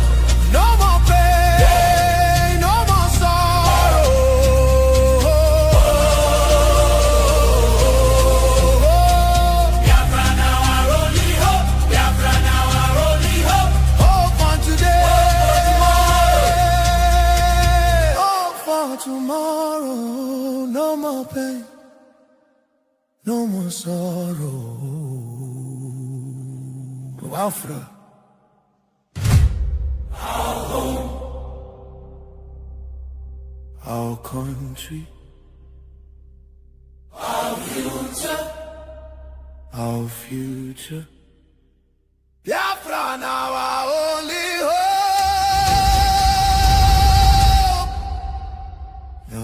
Speaker 4: No more pain, no more sorrow. Biafra now our only hope. Biafra now our only hope. Hope for today, hope for tomorrow. No more pain, no more sorrow. Biafra. Our home, our country, our future, our future. Biafra now our only hope. No.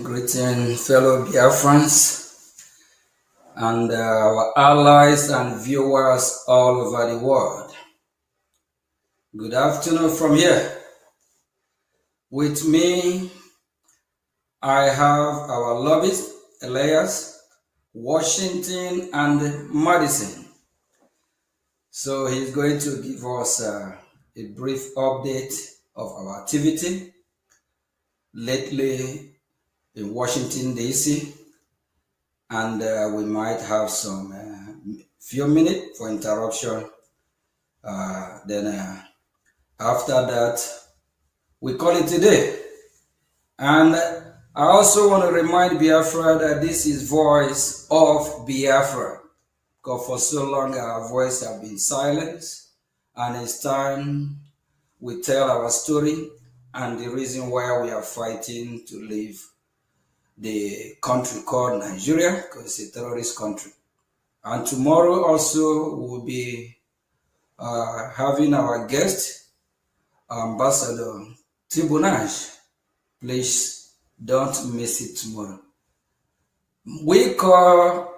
Speaker 10: Greeting, fellow Biafrans and our allies and viewers all over the world. Good afternoon from here. With me, I have our lobbyists, Elias, Washington, and Madison. So he's going to give us a brief update of our activity lately in Washington, D.C. And we might have some few minutes for interruption. Then after that, we call it a day. And I also want to remind Biafra that this is Voice of Biafra, because for so long our voice have been silenced, and it's time we tell our story and the reason why we are fighting to leave the country called Nigeria, because it's a terrorist country. And tomorrow also we'll be having our guest, Ambassador Tribunage. Please don't miss it tomorrow. We call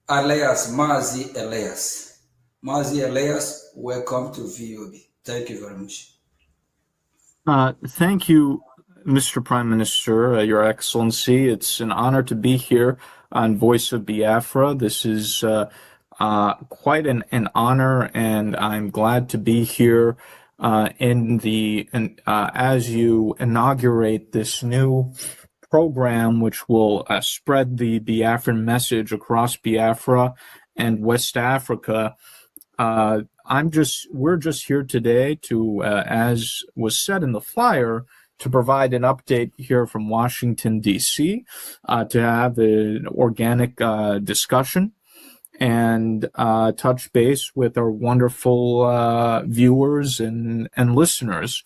Speaker 10: Elias Mazi Elias. Mazi Elias, welcome to VOB. Thank you very much.
Speaker 13: Thank you, Mr. Prime Minister, Your Excellency. It's an honor to be here on Voice of Biafra. This is quite an honor, and I'm glad to be here as you inaugurate this new program, which will spread the Biafran message across Biafra and West Africa. We're just here today to, as was said in the flyer, to provide an update here from Washington, D.C., to have an organic discussion and touch base with our wonderful viewers and listeners.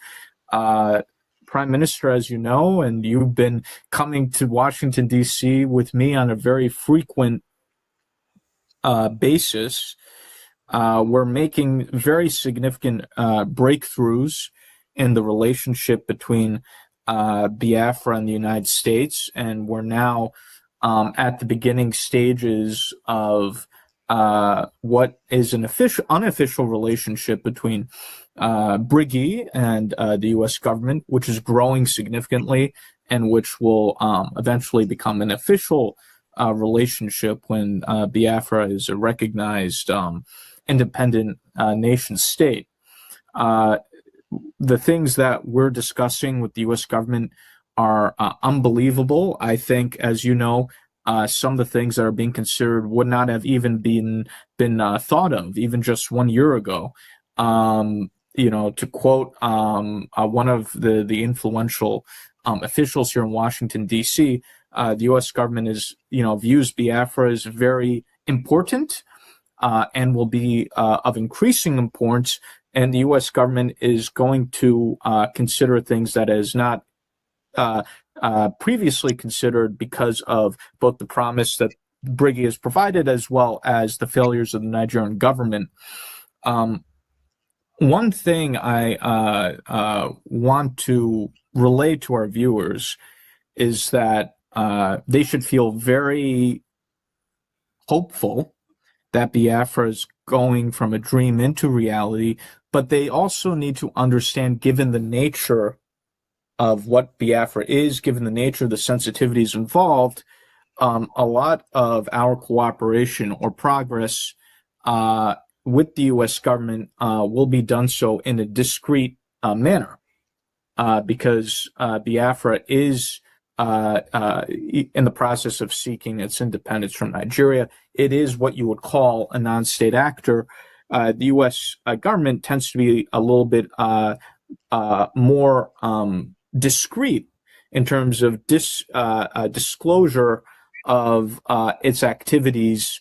Speaker 13: Prime Minister, as you know, and you've been coming to Washington, D.C. with me on a very frequent basis. We're making very significant breakthroughs in the relationship between Biafra and the United States, and we're now at the beginning stages of what is an unofficial relationship between Brgie and the U.S. government, which is growing significantly and which will eventually become an official relationship when Biafra is a recognized independent nation state. The things that we're discussing with the U.S. government are unbelievable. I think, as you know, some of the things that are being considered would not have even been thought of even just 1 year ago. to quote one of the influential officials here in Washington, D.C., the U.S. government views Biafra as very important and will be of increasing importance. And the U.S. government is going to consider things that is not previously considered because of both the promise that Brgie has provided as well as the failures of the Nigerian government. One thing I want to relay to our viewers is that they should feel very hopeful that Biafra is going from a dream into reality, but they also need to understand, given the nature of what Biafra is, given the nature of the sensitivities involved, a lot of our cooperation or progress with the U.S. government will be done so in a discreet manner, because Biafra is in the process of seeking its independence from Nigeria. It is what you would call a non-state actor. The U.S. government tends to be a little bit more discreet in terms of disclosure of its activities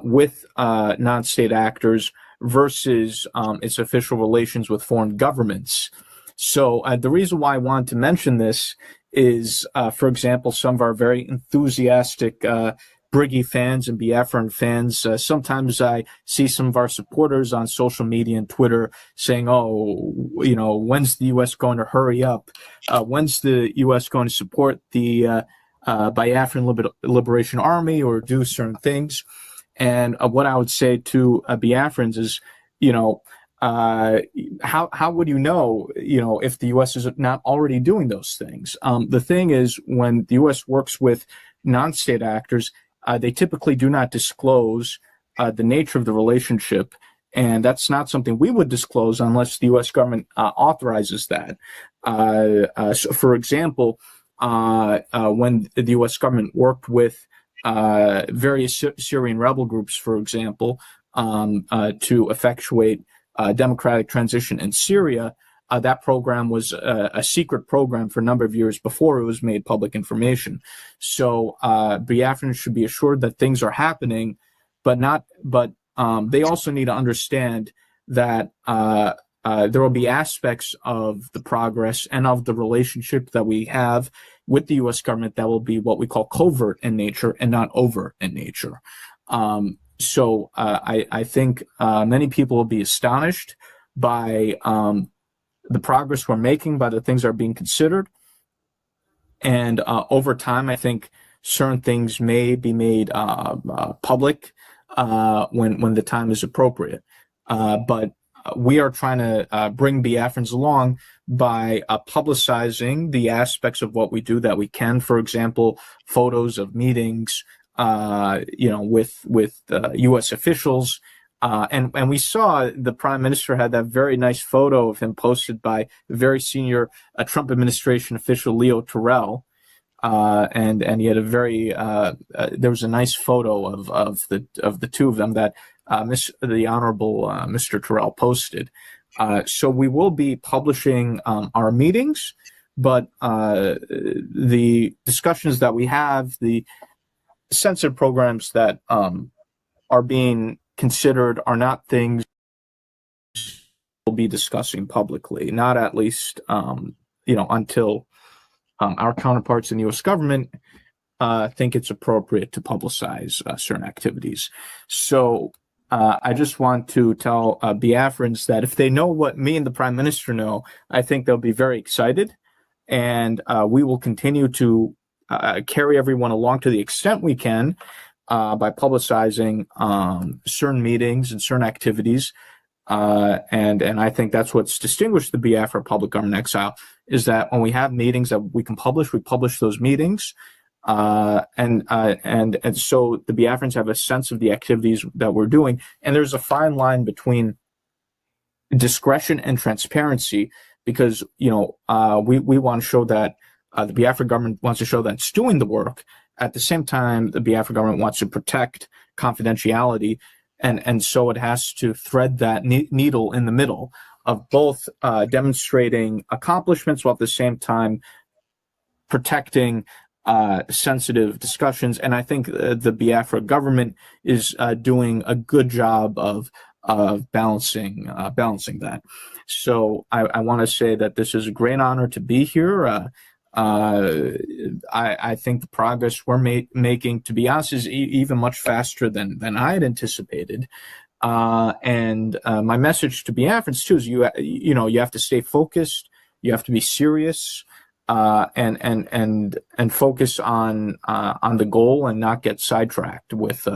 Speaker 13: with non-state actors versus its official relations with foreign governments. So the reason why I want to mention this is, for example, some of our very enthusiastic Brgie fans and Biafran fans. Sometimes I see some of our supporters on social media and Twitter saying, "Oh, when's the U.S. going to hurry up? When's the U.S. going to support the Biafran Liberation Army or do certain things?" And what I would say to Biafrans is, how would you know, if the U.S. is not already doing those things? The thing is, when the U.S. works with non-state actors, they typically do not disclose the nature of the relationship, and that's not something we would disclose unless the U.S. government authorizes that. So for example, when the U.S. government worked with various Syrian rebel groups, for example, to effectuate democratic transition in Syria, that program was a secret program for a number of years before it was made public information. So Biafrans should be assured that things are happening, but they also need to understand that there will be aspects of the progress and of the relationship that we have with the U.S. government that will be what we call covert in nature and not overt in nature. So I think many people will be astonished by the progress we're making, by the things that are being considered. And over time, I think certain things may be made public when the time is appropriate. But we are trying to bring Biafrans along by publicizing the aspects of what we do that we can. For example, photos of meetings, with U.S. officials. And we saw the prime minister had that very nice photo of him posted by a very senior Trump administration official, Leo Terrell. And he had a very, there was a nice photo of the two of them that the Honorable Mr. Terrell posted. So we will be publishing our meetings, but the discussions that we have, the sensitive programs that are being considered are not things we'll be discussing publicly, not at least, until our counterparts in the U.S. government think it's appropriate to publicize certain activities. So I just want to tell Biafrans that if they know what me and the Prime Minister know, I think they'll be very excited, and we will continue to carry everyone along to the extent we can by publicizing certain meetings and certain activities. And I think that's what's distinguished the Biafra Public Government Exile, is that when we have meetings that we can publish, we publish those meetings. And so the Biafrans have a sense of the activities that we're doing. And there's a fine line between discretion and transparency, because, we want to show that the Biafra government wants to show that it's doing the work. At the same time, the Biafra government wants to protect confidentiality. And so it has to thread that needle in the middle both demonstrating accomplishments while at the same time protecting sensitive discussions. And I think the Biafra government is doing a good job of balancing that. So I want to say that this is a great honor to be here. I think the progress we're making, to be honest, is even much faster than I had anticipated. And my message to Biafrans too is you have to stay focused, you have to be serious, and focus on the goal and not get sidetracked with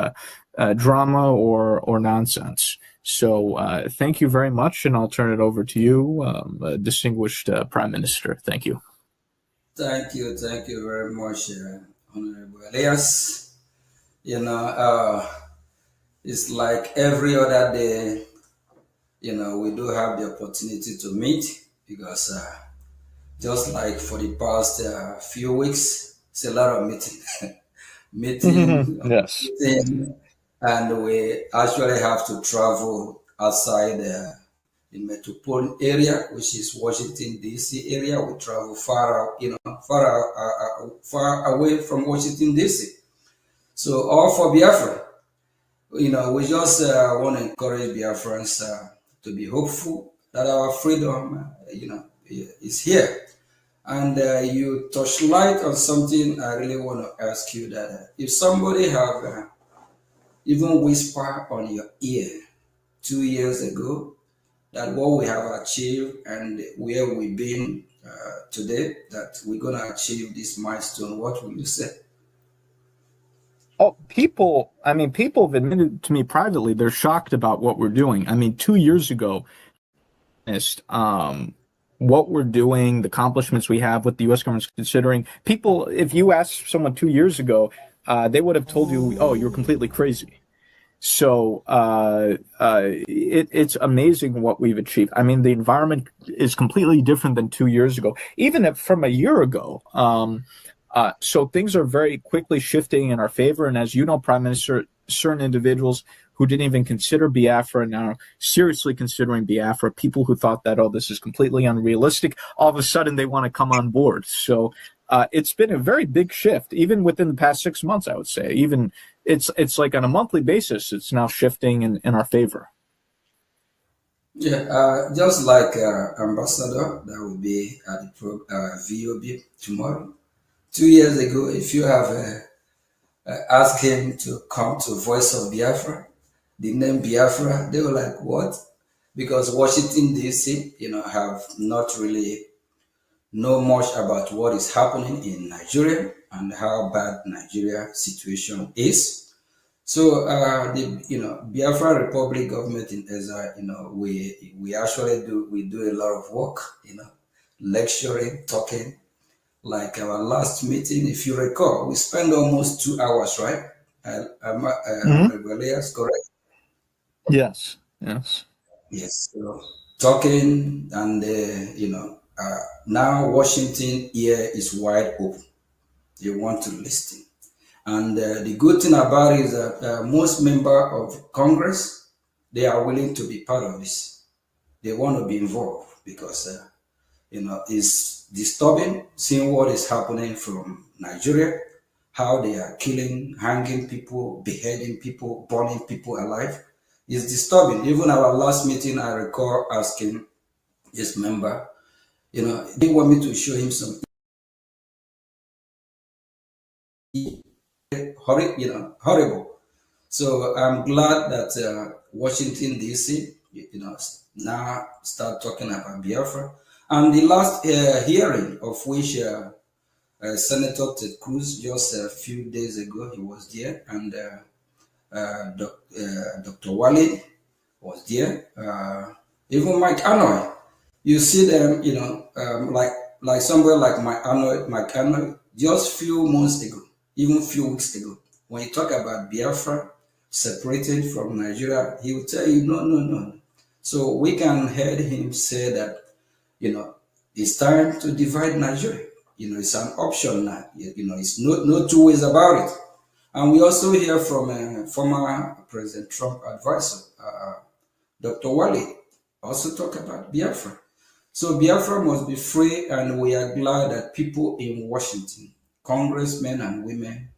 Speaker 13: drama or nonsense. So thank you very much, and I'll turn it over to you, distinguished Prime Minister. Thank you.
Speaker 10: Thank you very much, Honorable Elias. It's like every other day, we do have the opportunity to meet, because just like for the past few weeks, it's a lot of meeting,
Speaker 13: yes.
Speaker 10: And we actually have to travel outside the metropolitan area, which is Washington D.C. area. We travel far away from Washington D.C. So all for Biafra. We just want to encourage Biafrans to be hopeful that our freedom, is here. And you touch light on something I really want to ask you, that if somebody have even whisper on your ear 2 years ago that what we have achieved and where we've been today, that we're going to achieve this milestone, what will you say?
Speaker 13: Oh, people have admitted to me privately, they're shocked about what we're doing. 2 years ago, what we're doing, the accomplishments we have, what the U.S. government's considering, people, if you asked someone 2 years ago, they would have told you, oh, you're completely crazy. So it's amazing what we've achieved. The environment is completely different than 2 years ago, even from a year ago. So things are very quickly shifting in our favor. And as you know, Prime Minister, certain individuals who didn't even consider Biafra now seriously considering Biafra, people who thought that, oh, this is completely unrealistic, all of a sudden they want to come on board. So it's been a very big shift, even within the past 6 months, I would say. Even it's like on a monthly basis, it's now shifting in our favor.
Speaker 10: Yeah, just like Ambassador, that will be at the VOB tomorrow. 2 years ago, if you have asked him to come to Voice of Biafra, the name Biafra, they were like, what? Because Washington, D.C., have not really know much about what is happening in Nigeria and how bad Nigeria situation is. So, the Biafra Republic government in Ezra, we actually do a lot of work, lecturing, talking. Like our last meeting, if you recall, we spent almost 2 hours, right? Elias, correct?
Speaker 13: Yes.
Speaker 10: Yes. So, talking, and now Washington ear is wide open. They want to listen, and the good thing about it is that most members of Congress, they are willing to be part of this. They want to be involved because it's disturbing seeing what is happening from Nigeria, how they are killing, hanging people, beheading people, burning people alive. It's disturbing. Even our last meeting, I recall asking this member, they want me to show him some horrible. So I'm glad that Washington, D.C., now start talking about Biafra. And the last hearing of which Senator Ted Cruz, just a few days ago, he was there, and Dr. Wale was there, even Mike Anoy. You see them, like somewhere like Mike Anoy, just few months ago, even few weeks ago, when you talk about Biafra separated from Nigeria, he will tell you, no. So we can hear him say that, it's time to divide Nigeria. It's an option now. It's no two ways about it. And we also hear from former President Trump advisor, Dr. Wale. also talk about Biafra. So Biafra must be free, and we are glad that people in Washington, congressmen and women,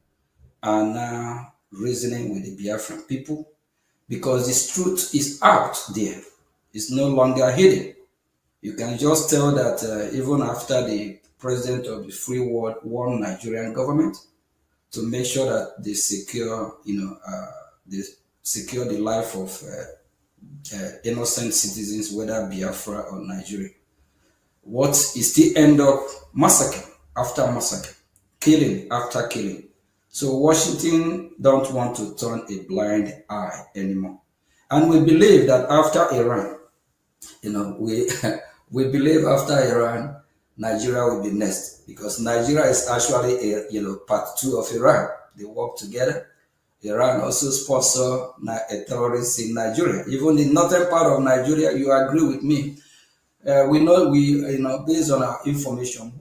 Speaker 10: are now reasoning with the Biafran people, because this truth is out there. It's no longer hidden. You can just tell that even after the president of the free world warned Nigerian government to make sure that they secure, they secure the life of innocent citizens, whether Biafra or Nigeria. What is still end up massacre after massacre, killing after killing. So Washington don't want to turn a blind eye anymore. And we believe that after Iran, we we believe after Iran, Nigeria will be next, because Nigeria is actually a part 2 of Iran. They work together. Iran also sponsor a terrorist in Nigeria. Even in northern part of Nigeria, you agree with me. We know, based on our information,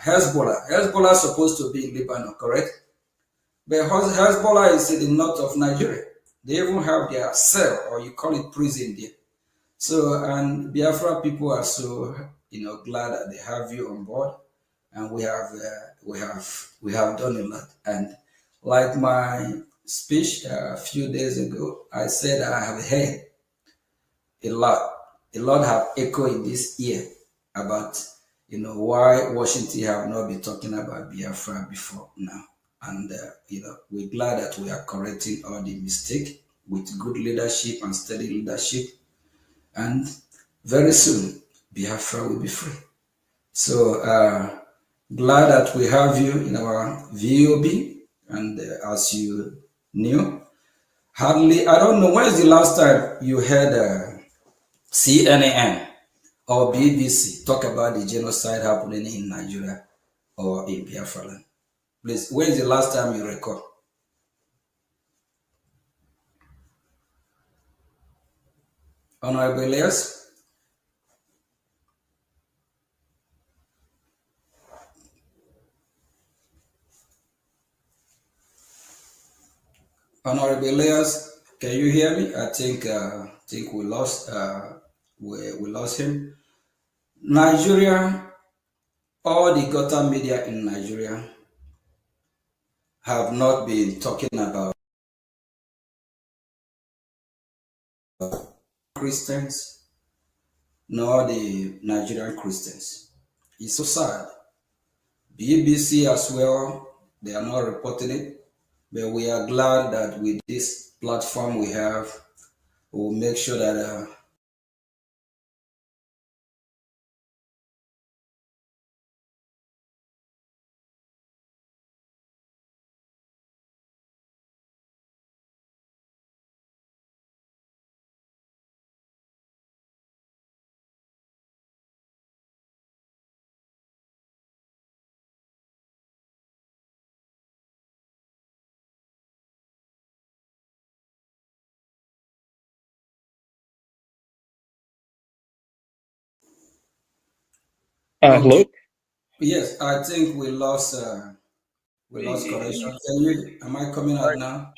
Speaker 10: Hezbollah is supposed to be in Lebanon, correct? But Hezbollah is in the north of Nigeria. They even have their cell, or you call it prison there. So, and Biafra people are so, glad that they have you on board, and we have done a lot. And like my speech a few days ago, I said I have heard a lot have echoed in this ear about, why Washington have not been talking about Biafra before now. And, we're glad that we are correcting all the mistake with good leadership and steady leadership. And very soon, Biafra will be free. So, glad that we have you in our VOB. And as you knew, I don't know, when is the last time you heard CNN or BBC talk about the genocide happening in Nigeria or in Biafra land? Please, when is the last time you recall? Honorable Elias? Honorable Elias, can you hear me? I think we lost we lost him. Nigeria, all the gutter media in Nigeria have not been talking about Christians nor the Nigerian Christians. It's so sad. BBC as well, they are not reporting it. But we are glad that with this platform we have, we'll make sure that
Speaker 13: Hello?
Speaker 10: yes, I think we lost connection. Am I coming out now?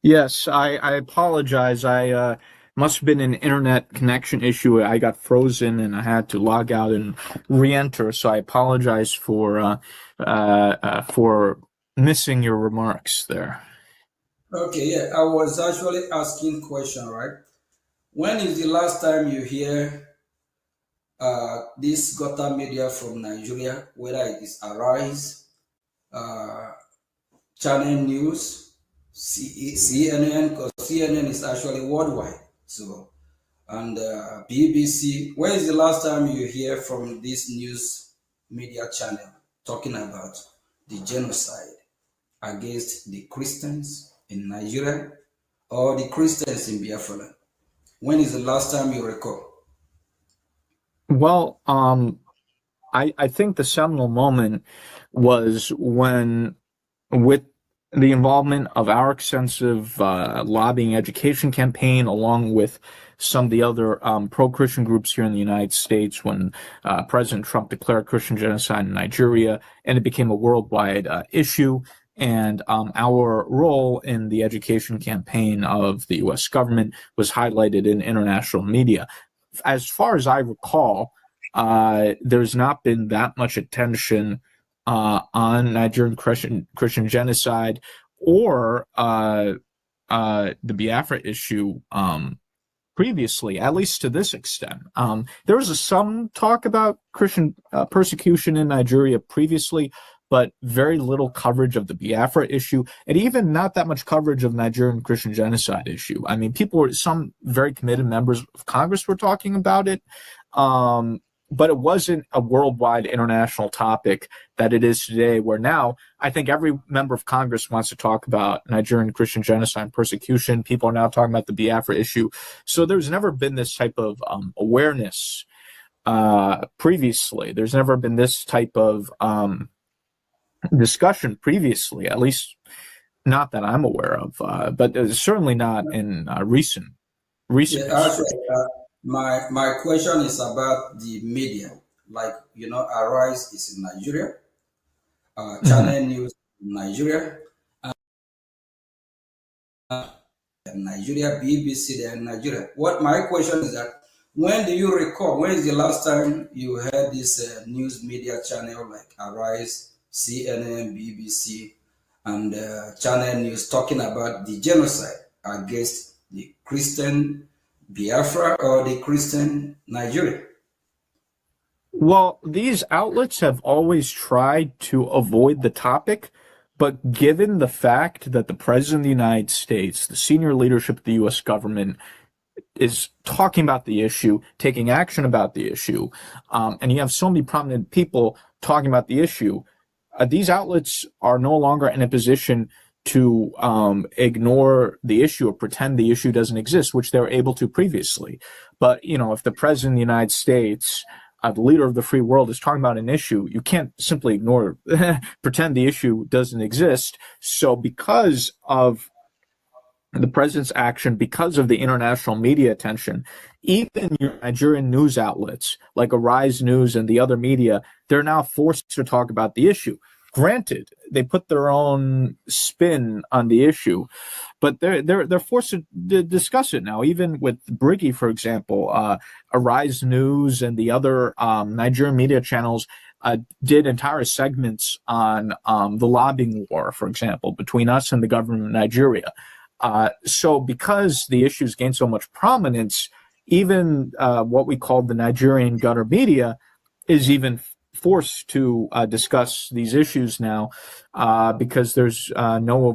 Speaker 13: Yes, I apologize. I must have been an internet connection issue. I got frozen and I had to log out and re-enter. So I apologize for missing your remarks there.
Speaker 10: Okay, yeah, I was actually asking question, right? When is the last time you hear this gutter media from Nigeria, whether it is Arise, Channel News, CNN, because CNN is actually worldwide. So, and BBC, when is the last time you hear from this news media channel talking about the genocide against the Christians in Nigeria or the Christians in Biafra land? When is the last time you recall?
Speaker 13: Well, I think the seminal moment was when, with the involvement of our extensive lobbying education campaign, along with some of the other pro-Christian groups here in the United States, when President Trump declared Christian genocide in Nigeria, and it became a worldwide issue. And our role in the education campaign of the U.S. government was highlighted in international media. as far as I recall, there's not been that much attention on Nigerian Christian genocide or the Biafra issue previously, at least to this extent. There was some talk about Christian persecution in Nigeria previously, but very little coverage of the Biafra issue, and even not that much coverage of Nigerian Christian genocide issue. I mean, some very committed members of Congress were talking about it, but it wasn't a worldwide international topic that it is today, where now I think every member of Congress wants to talk about Nigerian Christian genocide and persecution. People are now talking about the Biafra issue. So there's never been this type of awareness previously. There's never been this type of discussion previously, at least not that I'm aware of, but certainly not in recent history.
Speaker 10: My question is about the media. Like, Arise is in Nigeria, Channel News in Nigeria, Nigeria, BBC, they're in Nigeria. What my question is that, when do you recall, when is the last time you heard this news media channel like Arise, CNN, BBC, and Channel News talking about the genocide against the Christian Biafra or the Christian Nigeria?
Speaker 13: Well, these outlets have always tried to avoid the topic, but given the fact that the President of the United States, the senior leadership of the U.S. government, is talking about the issue, taking action about the issue, and you have so many prominent people talking about the issue, these outlets are no longer in a position to ignore the issue or pretend the issue doesn't exist, which they were able to previously. But, if the President of the United States, the leader of the free world, is talking about an issue, you can't simply ignore, pretend the issue doesn't exist. So because of the president's action, because of the international media attention, even your Nigerian news outlets like Arise News and the other media, they're now forced to talk about the issue. Granted, they put their own spin on the issue, but they're forced to discuss it now. Even with Brgie, for example, Arise News and the other Nigerian media channels did entire segments on the lobbying war, for example, between us and the government of Nigeria. So because the issues gained so much prominence, even what we call the Nigerian gutter media is even forced to discuss these issues now because there's no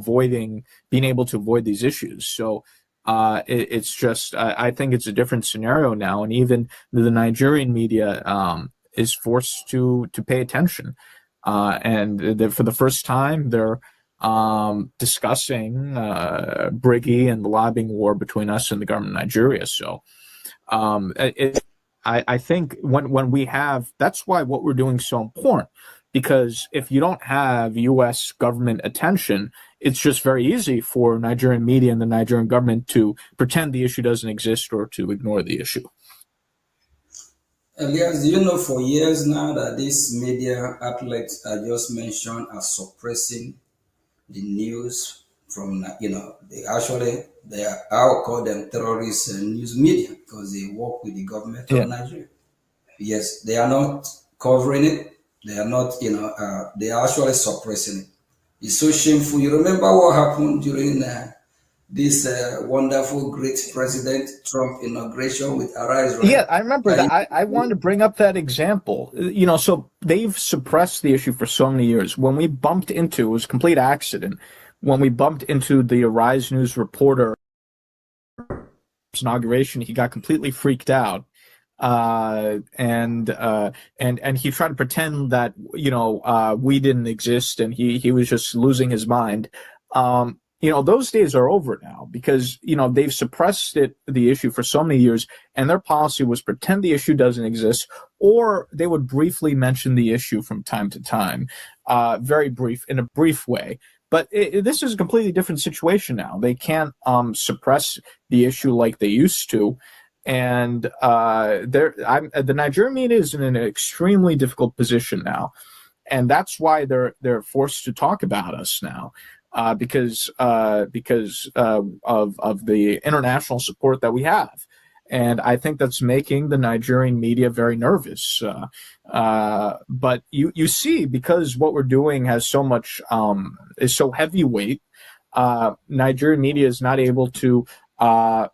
Speaker 13: being able to avoid these issues. So it's just, I think it's a different scenario now, and even the Nigerian media is forced to pay attention. And for the first time, they're discussing Brgie and the lobbying war between us and the government of Nigeria. So I think when we have, that's why what we're doing is so important, because if you don't have U.S. government attention, it's just very easy for Nigerian media and the Nigerian government to pretend the issue doesn't exist or to ignore the issue.
Speaker 10: Elias, do you know for years now that these media outlets I just mentioned are suppressing the news from, I'll call them terrorist news media because they work with the government of Nigeria. Yes, they are not covering it. They are not, they are actually suppressing it. It's so shameful. You remember what happened during this wonderful, great President Trump inauguration with Arise, right?
Speaker 13: Yeah, I remember that. I wanted to bring up that example. So they've suppressed the issue for so many years. When we bumped into, it was a complete accident, when we bumped into the Arise News reporter inauguration, he got completely freaked out. And he tried to pretend that, we didn't exist, and he was just losing his mind. Those days are over now because, they've suppressed the issue for so many years, and their policy was pretend the issue doesn't exist, or they would briefly mention the issue from time to time, in a brief way. But this is a completely different situation now. They can't suppress the issue like they used to. And the Nigerian media is in an extremely difficult position now. And that's why they're forced to talk about us now. Because of the international support that we have. And I think that's making the Nigerian media very nervous. But you see, because what we're doing has so much, is so heavyweight, Nigerian media is not able to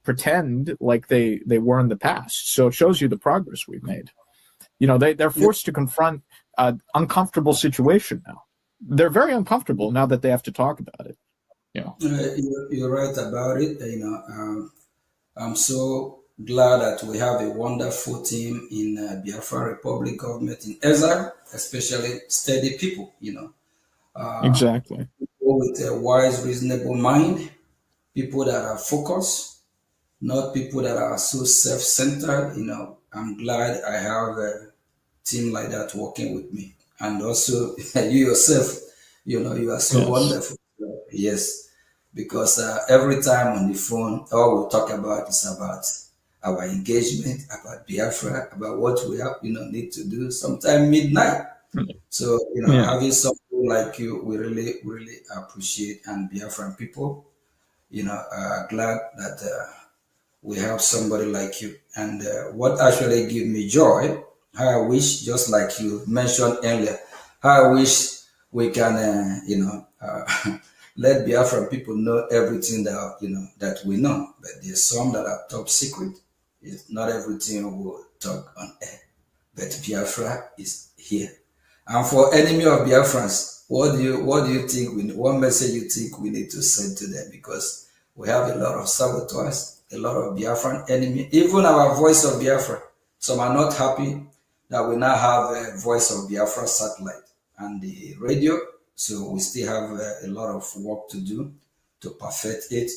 Speaker 13: pretend like they were in the past. So it shows you the progress we've made. They're forced to confront an uncomfortable situation now. They're very uncomfortable now that they have to talk about it.
Speaker 10: You're right about it. I'm so glad that we have a wonderful team in Biafra Republic government in Ezra, especially steady people.
Speaker 13: Exactly.
Speaker 10: People with a wise, reasonable mind, people that are focused, not people that are so self-centered. I'm glad I have a team like that working with me, and also you yourself. You are so wonderful. Yes, because every time on the phone, all we talk about is about our engagement, about Biafra, about what we have, need to do sometime midnight. So, having something like you, we really, really appreciate, and Biafran people, glad that we have somebody like you. And what actually gives me joy, how I wish, just like you mentioned earlier, how I wish we can, let Biafran people know everything that, that we know. But there's some that are top secret. It's not everything we'll talk on air. But Biafra is here. And for enemy of Biafrans, what do you think what message you think we need to send to them? Because we have a lot of saboteurs, a lot of Biafran enemy, even our voice of Biafra. Some are not happy that we now have a voice of Biafra satellite and the radio. So we still have a lot of work to do to perfect it.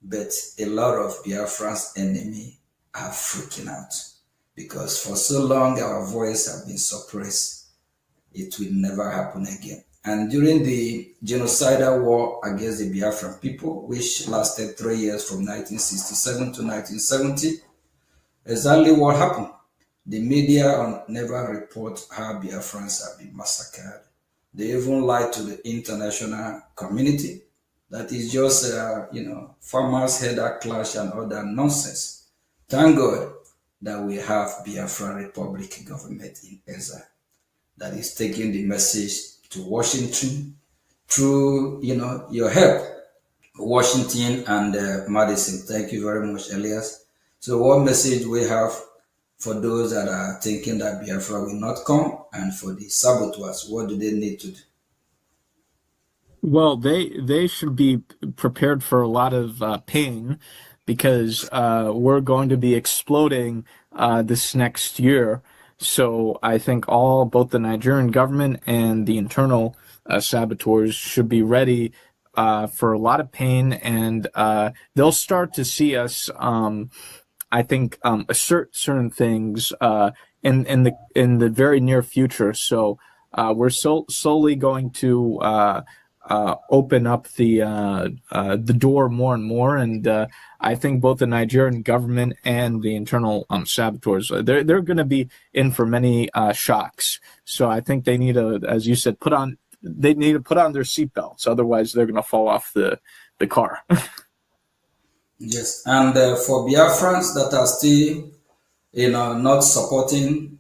Speaker 10: But a lot of Biafran's enemy are freaking out because for so long our voice has been suppressed. It will never happen again. And during the genocidal war against the Biafran people, which lasted 3 years from 1967 to 1970, exactly what happened. The media never report how Biafrans have been massacred. They even lied to the international community. That is just, farmers' header clash and all that nonsense. Thank God that we have Biafra Republic government in Ezra that is taking the message to Washington through, your help, Washington and Madison. Thank you very much, Elias. So what message we have for those that are thinking that Biafra will not come, and for the saboteurs, what do they need to do?
Speaker 13: Well, they should be prepared for a lot of pain because we're going to be exploding this next year. So I think both the Nigerian government and the internal saboteurs should be ready for a lot of pain, and they'll start to see us. I think assert certain things in the very near future. So we're slowly going to open up the door more and more, and I think both the Nigerian government and the internal saboteurs they're going to be in for many shocks. So I think they need to, as you said, put on their seatbelts. Otherwise, they're going to fall off the car.
Speaker 10: Yes, and for Biafrans that are still, not supporting,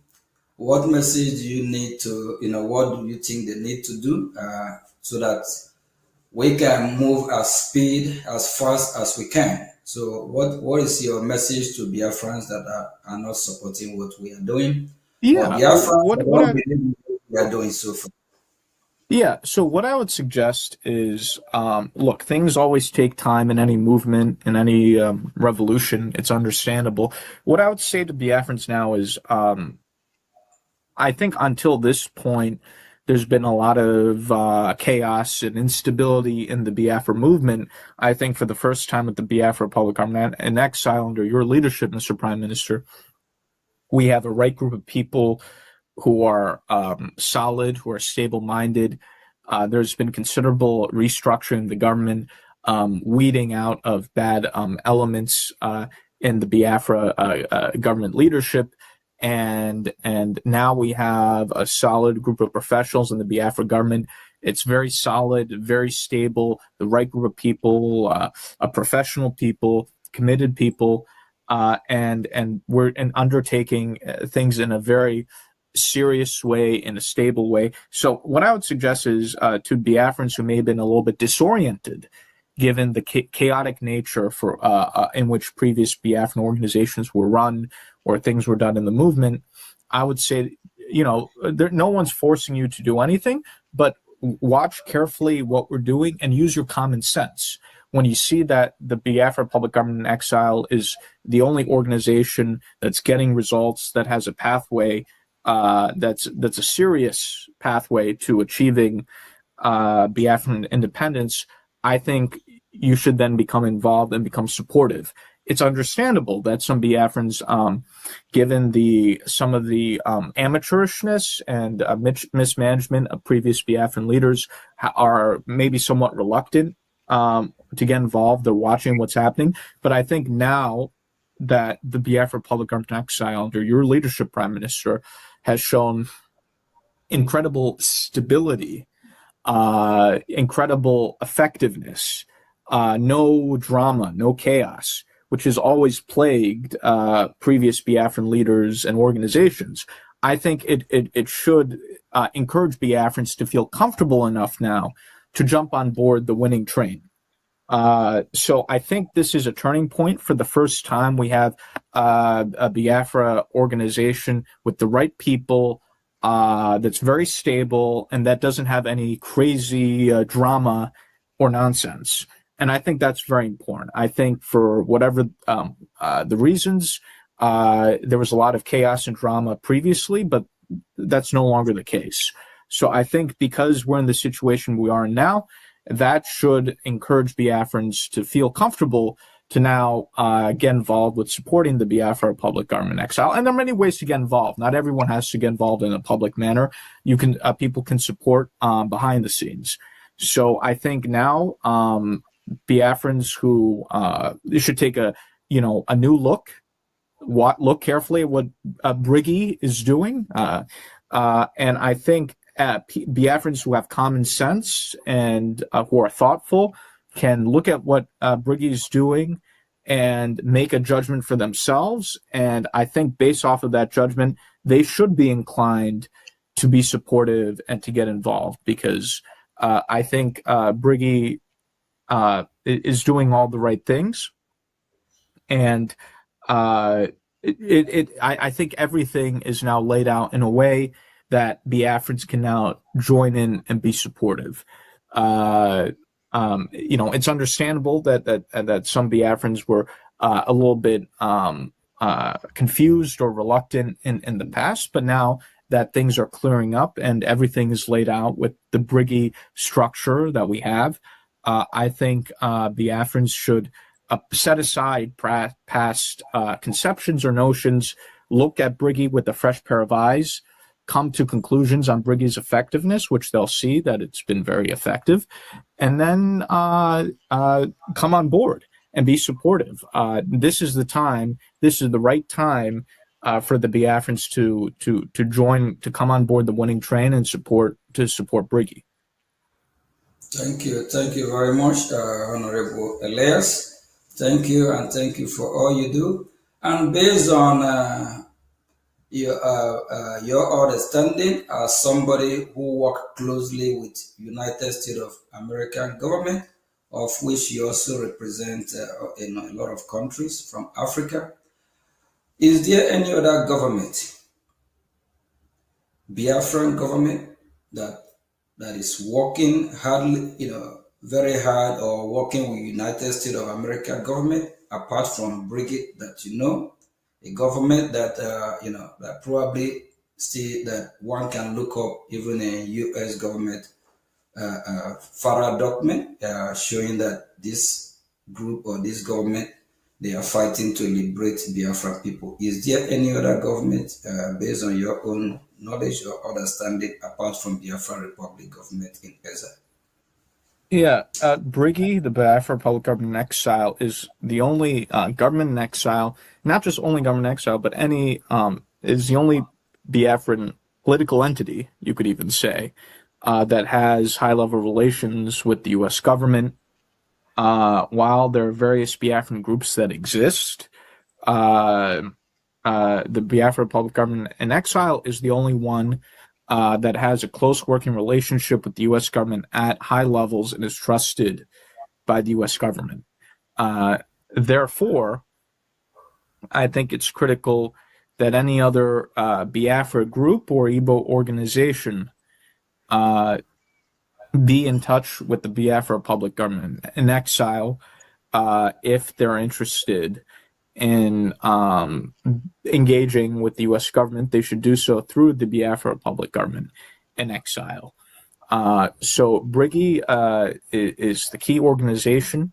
Speaker 10: what message do you need to, what do you think they need to do so that we can move as fast as we can? So what is your message to Biafrans that are not supporting what we are doing?
Speaker 13: Yeah,
Speaker 10: Biafrans we are doing so far.
Speaker 13: Yeah, so what I would suggest is, look, things always take time in any movement, in any revolution. It's understandable. What I would say to Biafrans now is, I think until this point, there's been a lot of chaos and instability in the Biafra movement. I think for the first time with the Biafra Republic Army in exile under your leadership, Mr. Prime Minister, we have a right group of people who are solid, who are stable-minded. There's been considerable restructuring of the government, weeding out of bad elements in the Biafra government leadership. And now we have a solid group of professionals in the Biafra government. It's very solid, very stable, the right group of people, professional people, committed people. and we're undertaking things in a very serious way, in a stable way. So what I would suggest is to Biafrans who may have been a little bit disoriented, given the chaotic nature for in which previous Biafran organizations were run or things were done in the movement, I would say, no one's forcing you to do anything, but watch carefully what we're doing and use your common sense. When you see that the Biafra Public Government in Exile is the only organization that's getting results, that has a pathway, that's a serious pathway to achieving Biafran independence, I think you should then become involved and become supportive. It's understandable that some Biafrans, given some of the amateurishness and mismanagement of previous Biafran leaders, are maybe somewhat reluctant to get involved. They're watching what's happening. But I think now that the Biafra Public Government in Exile under your leadership, Prime Minister, has shown incredible stability, incredible effectiveness, no drama, no chaos, which has always plagued previous Biafran leaders and organizations. I think it should encourage Biafrans to feel comfortable enough now to jump on board the winning train. So I think this is a turning point. For the first time, we have a Biafra organization with the right people, that's very stable and that doesn't have any crazy drama or nonsense. And I think that's very important. I think for whatever the reasons, there was a lot of chaos and drama previously, but that's no longer the case. So I think because we're in the situation we are in now, that should encourage Biafrans to feel comfortable to now get involved with supporting the Biafra Public Government in Exile. And there are many ways to get involved. Not everyone has to get involved in a public manner. You can people can support behind the scenes. So I think now Biafrans who should take a new look carefully at what Brgie is doing, and I think Biafrans who have common sense and who are thoughtful can look at what Brgie is doing and make a judgment for themselves. And I think based off of that judgment, they should be inclined to be supportive and to get involved, because I think Brgie is doing all the right things. And I think everything is now laid out in a way that Biafrans can now join in and be supportive. It's understandable that some Biafrans were a little bit confused or reluctant in the past, but now that things are clearing up and everything is laid out with the Brgie structure that we have, I think Biafrans should set aside past conceptions or notions, look at Brgie with a fresh pair of eyes, come to conclusions on Brigie's effectiveness, which they'll see that it's been very effective, and then come on board and be supportive. This is the time. This is the right time for the Biafrans to join, to come on board the winning train and support Brgie.
Speaker 10: Thank you very much, Honorable Elias. Thank you, and thank you for all you do. And based on your understanding as somebody who worked closely with United States of American government, of which you also represent in a lot of countries from Africa, is there any other government, Biafran government, that is working hardly, very hard, or working with United States of America government, apart from Brigade, that a government that that probably still that one can look up even in U.S. government FARA document showing that this group or this government, they are fighting to liberate Biafra people. Is there any other government based on your own knowledge or understanding apart from Biafra Republic government in exile?
Speaker 13: Yeah, Brgie, the Biafra Public Government in Exile, is the only government in exile, not just only government in exile, but is the only Biafran political entity, you could even say, that has high-level relations with the U.S. government. While there are various Biafran groups that exist, the Biafra Republic government in exile is the only one that has a close working relationship with the U.S. government at high levels and is trusted by the U.S. government. Therefore, I think it's critical that any other Biafra group or Igbo organization be in touch with the Biafra Republic government in exile if they're interested in engaging with the U.S. government. They should do so through the Biafra Republic government in exile. So Brgie is the key organization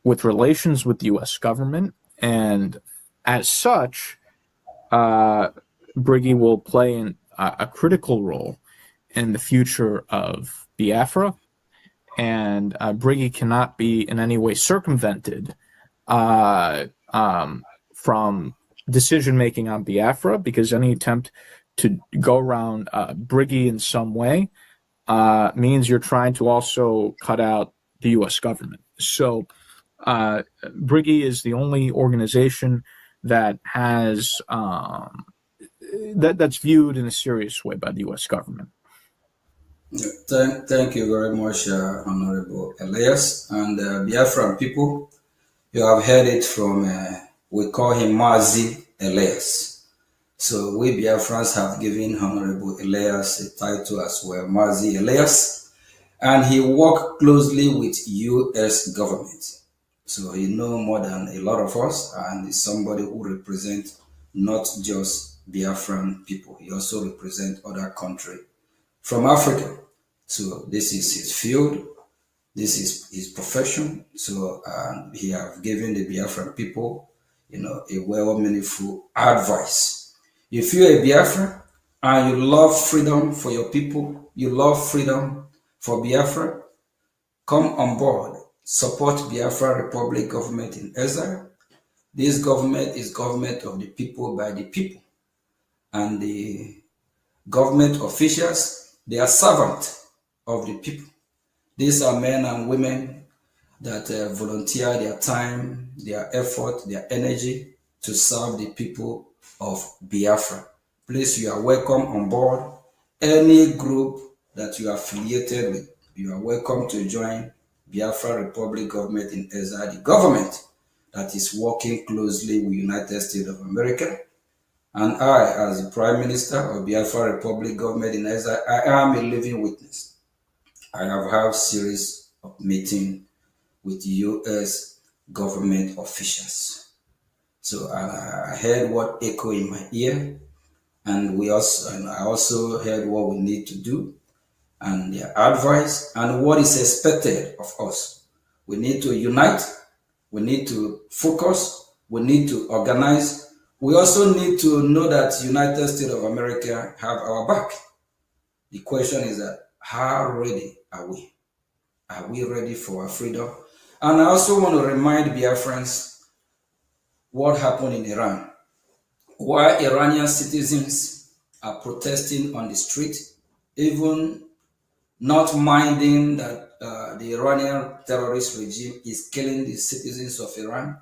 Speaker 13: with relations with the U.S. government, and as such, Brgie will play a critical role in the future of Biafra, and Brgie cannot be in any way circumvented from decision-making on Biafra, because any attempt to go around Brgie in some way means you're trying to also cut out the U.S. government. So Brgie is the only organization that has that's viewed in a serious way by the U.S. government.
Speaker 10: Thank you very much, Honorable Elias. And Biafran people, you have heard it from, we call him Mazi Elias. So we Biafrans have given Honorable Elias a title as well, Mazi Elias. And he worked closely with U.S. government. So he knows more than a lot of us, and is somebody who represents not just Biafran people. He also represents other countries from Africa. So this is his field. This is his profession. So he have given the Biafran people, a well meaningful advice. If you're a Biafran and you love freedom for your people, you love freedom for Biafra, come on board. Support Biafra Republic government in exile. This government is government of the people by the people. And the government officials, they are servants of the people. These are men and women that volunteer their time, their effort, their energy to serve the people of Biafra. Please, you are welcome on board. Any group that you are affiliated with, you are welcome to join Biafra Republic government in exile, the government that is working closely with United States of America. And I, as the Prime Minister of Biafra Republic government in exile, I am a living witness. I have had series of meetings with U.S. government officials. So I heard what echo in my ear, and I also heard what we need to do, and their advice, and what is expected of us. We need to unite. We need to focus. We need to organize. We also need to know that United States of America have our back. The question is that, how ready are we? Are we ready for our freedom? And I also want to remind Biafrans what happened in Iran. Why Iranian citizens are protesting on the street, even not minding that the Iranian terrorist regime is killing the citizens of Iran.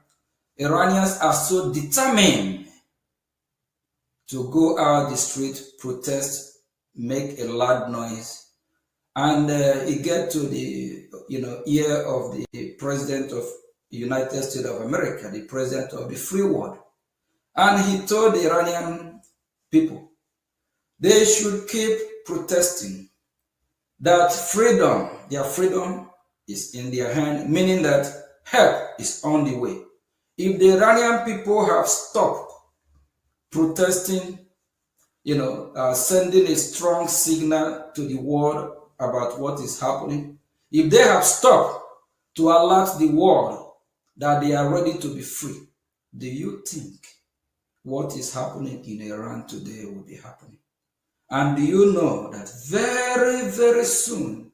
Speaker 10: Iranians are so determined to go out the street, protest, make a loud noise, and it get to the ear of the president of the United States of America, the president of the free world, and he told the Iranian people they should keep protesting, that freedom, their freedom is in their hand, meaning that help is on the way. If the Iranian people have stopped protesting, sending a strong signal to the world about what is happening, if they have stopped to alert the world that they are ready to be free, do you think what is happening in Iran today will be happening? And do you know that very, very soon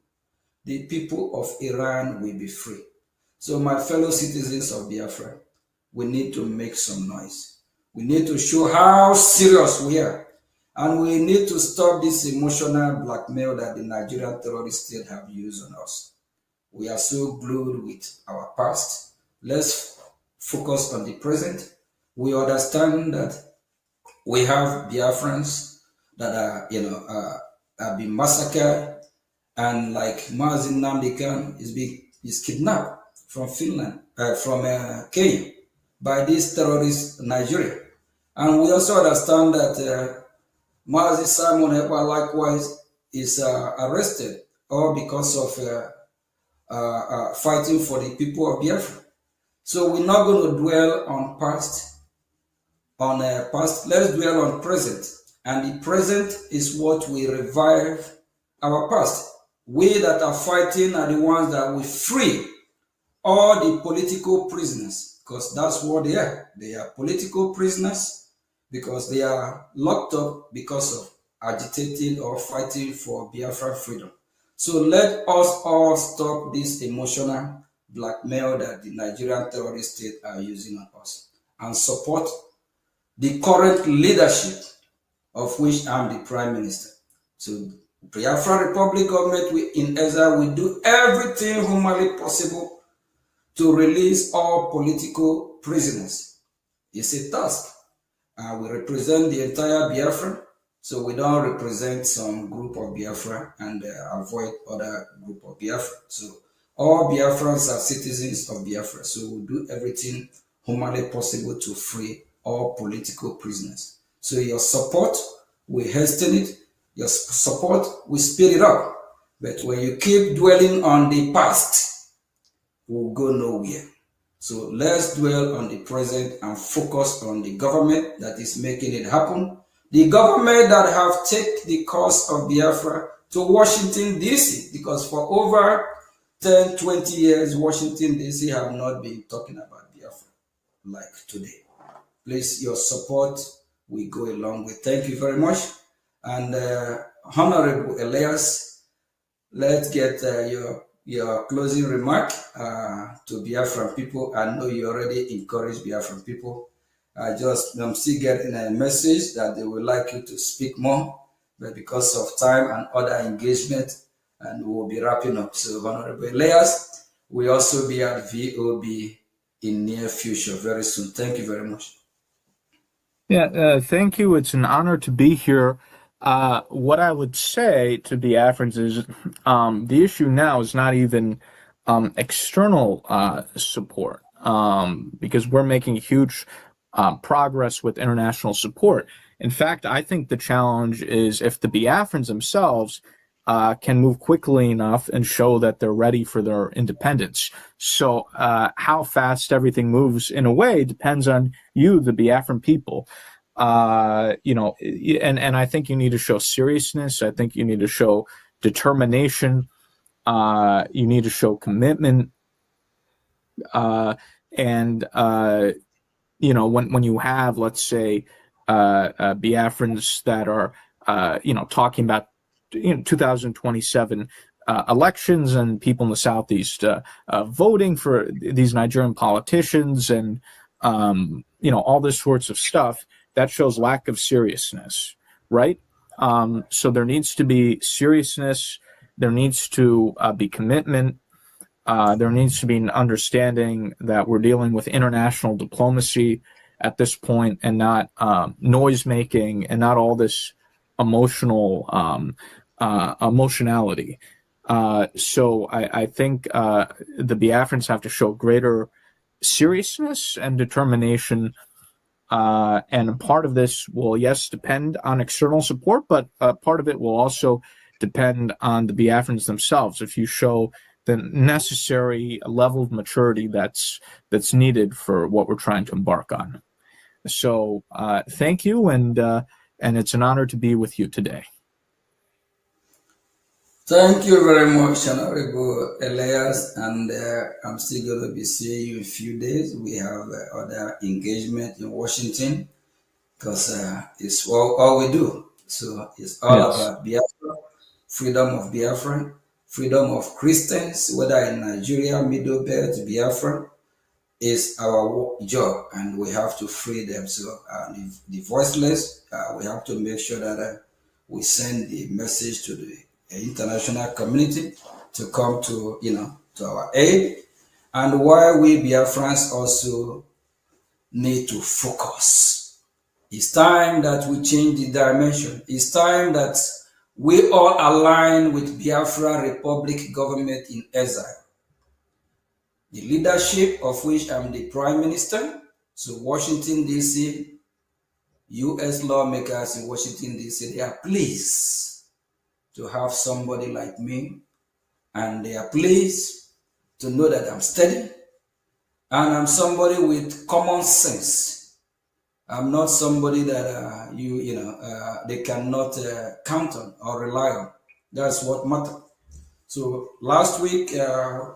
Speaker 10: the people of Iran will be free? So my fellow citizens of Biafra, we need to make some noise. We need to show how serious we are. And we need to stop this emotional blackmail that the Nigerian terrorist state have used on us. We are so glued with our past. Let's focus on the present. We understand that we have Biafrans that are, have been massacred, and like Mazi Nnamdi Kanu is kidnapped from Finland, from Kenya, by these terrorists Nigeria. And we also understand that Mazi Simon Ekpa likewise is arrested, all because of fighting for the people of Biafra. So we're not going to dwell on past. Let's dwell on present. And the present is what we revive our past. We that are fighting are the ones that will free all the political prisoners, because that's what they are. They are political prisoners because they are locked up because of agitating or fighting for Biafra freedom. So let us all stop this emotional blackmail that the Nigerian terrorist state are using on us and support the current leadership, of which I'm the Prime Minister. So Biafra Republic government in exile will do everything humanly possible to release all political prisoners. It's a task. We represent the entire Biafra, so we don't represent some group of Biafra and avoid other group of Biafra. So all Biafrans are citizens of Biafra, so we'll do everything humanly possible to free all political prisoners. So your support will hasten it, your support will speed it up. But when you keep dwelling on the past, we'll go nowhere. So let's dwell on the present and focus on the government that is making it happen. The government that have taken the cause of Biafra to Washington, D.C. Because for over 10, 20 years, Washington, D.C. have not been talking about Biafra like today. Please, your support will go a long way. Thank you very much. And Honorable Elias, let's get your closing remark to Biafran people. I know you already encouraged Biafran people. I'm still getting a message that they would like you to speak more, but because of time and other engagement, and we will be wrapping up. So Honorable Elias will also be at VOB in near future, very soon. Thank you very much.
Speaker 13: Yeah, thank you. It's an honor to be here. What I would say to Biafrans is the issue now is not even external support, because we're making huge progress with international support. In fact, I think the challenge is if the Biafrans themselves can move quickly enough and show that they're ready for their independence. So how fast everything moves, in a way, depends on you, the Biafran people. And I think you need to show seriousness. I think you need to show determination. You need to show commitment. When you have, let's say, Biafrans that are, talking about 2027 elections and people in the Southeast voting for these Nigerian politicians and, all this sorts of stuff, that shows lack of seriousness, right? So there needs to be seriousness. There needs to be commitment. There needs to be an understanding that we're dealing with international diplomacy at this point and not noise making and not all this emotionality. So I think the Biafrans have to show greater seriousness and determination. And part of this will, yes, depend on external support, but part of it will also depend on the Biafrans themselves. If you show the necessary level of maturity that's needed for what we're trying to embark on. So thank you, and it's an honor to be with you today.
Speaker 10: Thank you very much, Honorable Elias, and I'm still going to be seeing you in a few days. We have other engagement in Washington because it's all we do. So it's all about Biafra, freedom of Biafra, freedom of Christians, whether in Nigeria, Middle Belt, Biafra, is our job, and we have to free them. So the voiceless, we have to make sure that we send the message to the international community to come to our aid. And while we Biafrans also need to focus. It's time that we change the dimension. It's time that we all align with Biafra Republic government in exile. The leadership of which I'm the Prime Minister, so Washington, D.C., U.S. lawmakers in Washington, D.C., they are pleased to have somebody like me, and they are pleased to know that I'm steady, and I'm somebody with common sense. I'm not somebody that they cannot count on or rely on. That's what matters. So last week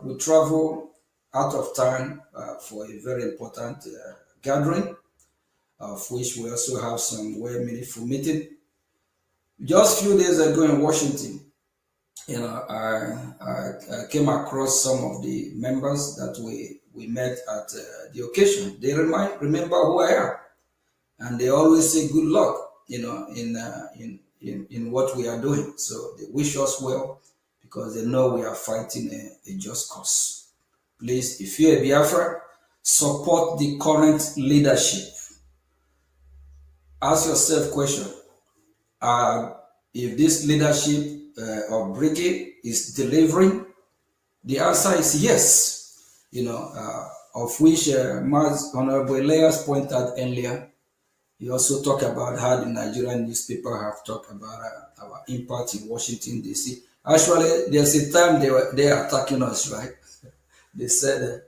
Speaker 10: we traveled out of town for a very important gathering, of which we also have some very meaningful meeting. Just a few days ago in Washington, I came across some of the members that we met at the occasion. They remember who I am, and they always say good luck, in what we are doing. So they wish us well because they know we are fighting a just cause. Please, if you're a Biafra, support the current leadership. Ask yourself question: if this leadership of Brgie is delivering? The answer is yes. Of which Honorable Elias pointed out earlier. He also talked about how the Nigerian newspaper have talked about our impact in Washington, D.C. Actually, there's a time they are attacking us, right? They said,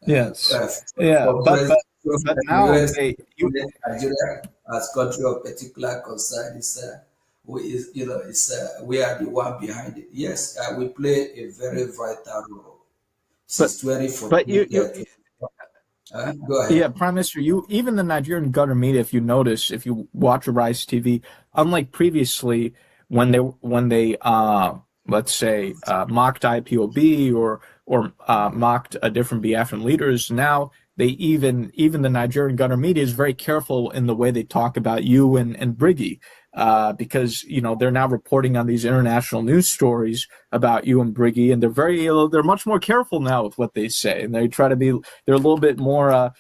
Speaker 13: yes, but now
Speaker 10: Nigeria as country of particular concern we are the one behind it. Yes, we play a very vital role. Since 2014. Go ahead.
Speaker 13: Yeah, Prime Minister, even the Nigerian gutter media, if you notice, if you watch Rise TV, unlike previously when they let's say mocked IPOB or mocked different Biafran leaders, now they even the Nigerian gutter media is very careful in the way they talk about you and Brgie. Because they're now reporting on these international news stories about you and Brgie, and they're much more careful now with what they say, and they're a little bit more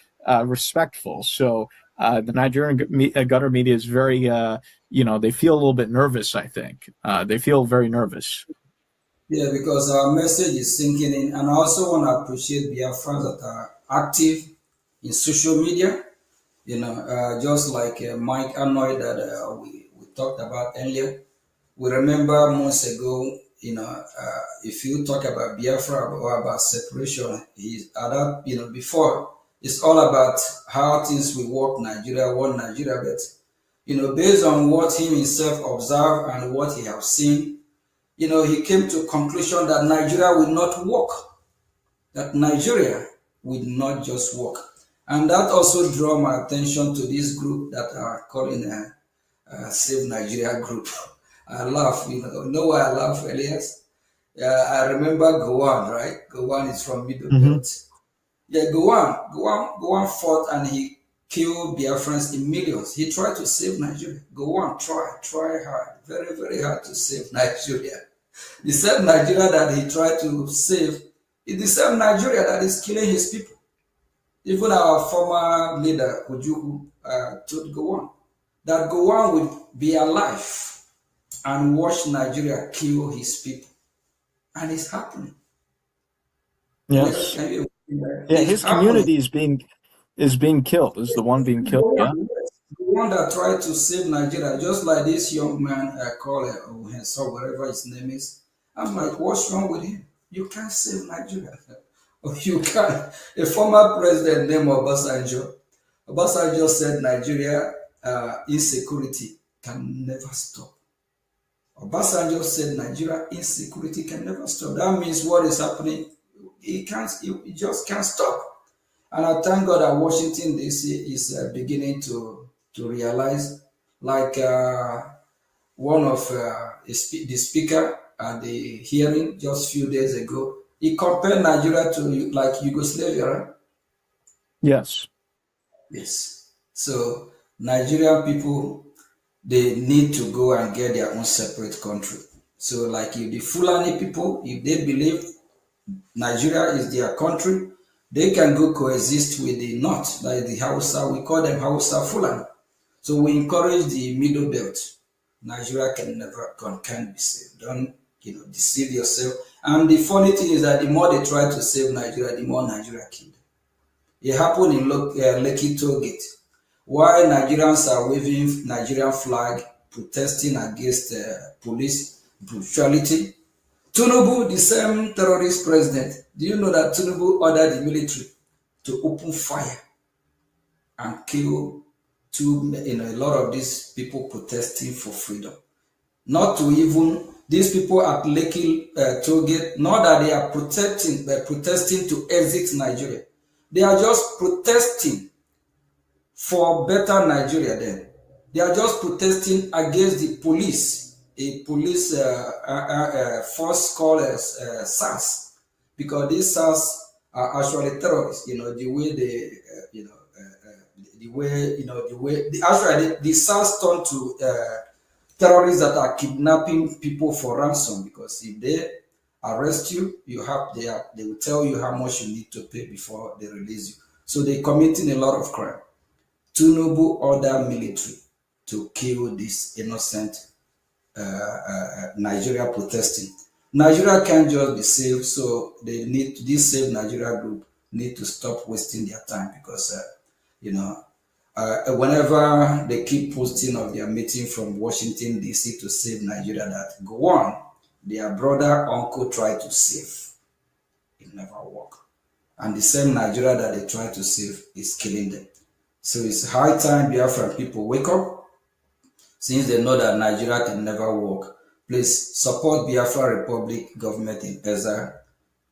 Speaker 13: respectful. So the Nigerian gutter media is very they feel a little bit nervous. I think they feel very nervous.
Speaker 10: Yeah, because our message is sinking in, and I also want to appreciate Biafrans that are active in social media. Just like Mike Anoy that we talked about earlier. We remember months ago, if you talk about Biafra or about separation, before, it's all about how things will work Nigeria, one Nigeria, but, based on what he himself observed and what he has seen, he came to a conclusion that Nigeria will not work, that Nigeria will not just work. And that also drew my attention to this group that are calling Save Nigeria group. I laugh, know why I laugh, Elias? I remember Gowon, right? Gowon is from Middle Belt. Yeah, Gowon fought and he killed Biafrans in millions. He tried to save Nigeria. Gowon try hard, very, very hard to save Nigeria. The same Nigeria that he tried to save is the same Nigeria that is killing his people. Even our former leader, Ojukwu, told Gowon that Gowon would be alive and watch Nigeria kill his people. And it's happening.
Speaker 13: Yes. His community is being killed, is the one being killed. Yeah.
Speaker 10: The one that tried to save Nigeria, just like this young man called Henson, whatever his name is. I'm like, what's wrong with him? You can't save Nigeria. You can't. A former president named Obasanjo said Nigeria insecurity can never stop. Obasanjo said Nigeria insecurity can never stop. That means what is happening, it just can't stop. And I thank God that Washington D.C. is beginning to realize, like one of the speaker at the hearing just a few days ago, he compared Nigeria to like Yugoslavia, right?
Speaker 13: Yes.
Speaker 10: Yes. So Nigerian people, they need to go and get their own separate country. So like if the Fulani people, if they believe Nigeria is their country, they can go coexist with the north, like the Hausa. We call them Hausa Fulani. So we encourage the middle belt. Nigeria can't be saved. Don't deceive yourself. And the funny thing is that the more they try to save Nigeria, the more Nigeria killed. It happened in Lekki Toll Gate, while Nigerians are waving Nigerian flag, protesting against police brutality. Tinubu, the same terrorist president, do you know that Tinubu ordered the military to open fire and kill a lot of these people protesting for freedom? Not to even these people at Lekki Toll Gate, not that they are protesting to exit Nigeria. They are just protesting for better Nigeria then. They are just protesting against the police, a police force called SARS, because these SARS are actually terrorists. The way they, the SARS turned to terrorists that are kidnapping people for ransom, because if they arrest you, they will tell you how much you need to pay before they release you. So they're committing a lot of crime. Tinubu ordered military to kill this innocent Nigeria protesting. Nigeria can't just be saved, so this Save Nigeria group need to stop wasting their time, because whenever they keep posting of their meeting from Washington D.C. to save Nigeria, that go on, their brother, uncle tried to save. It never worked. And the same Nigeria that they try to save is killing them. So it's high time Biafran people wake up, since they know that Nigeria can never work. Please support Biafra Republic government in Ezra.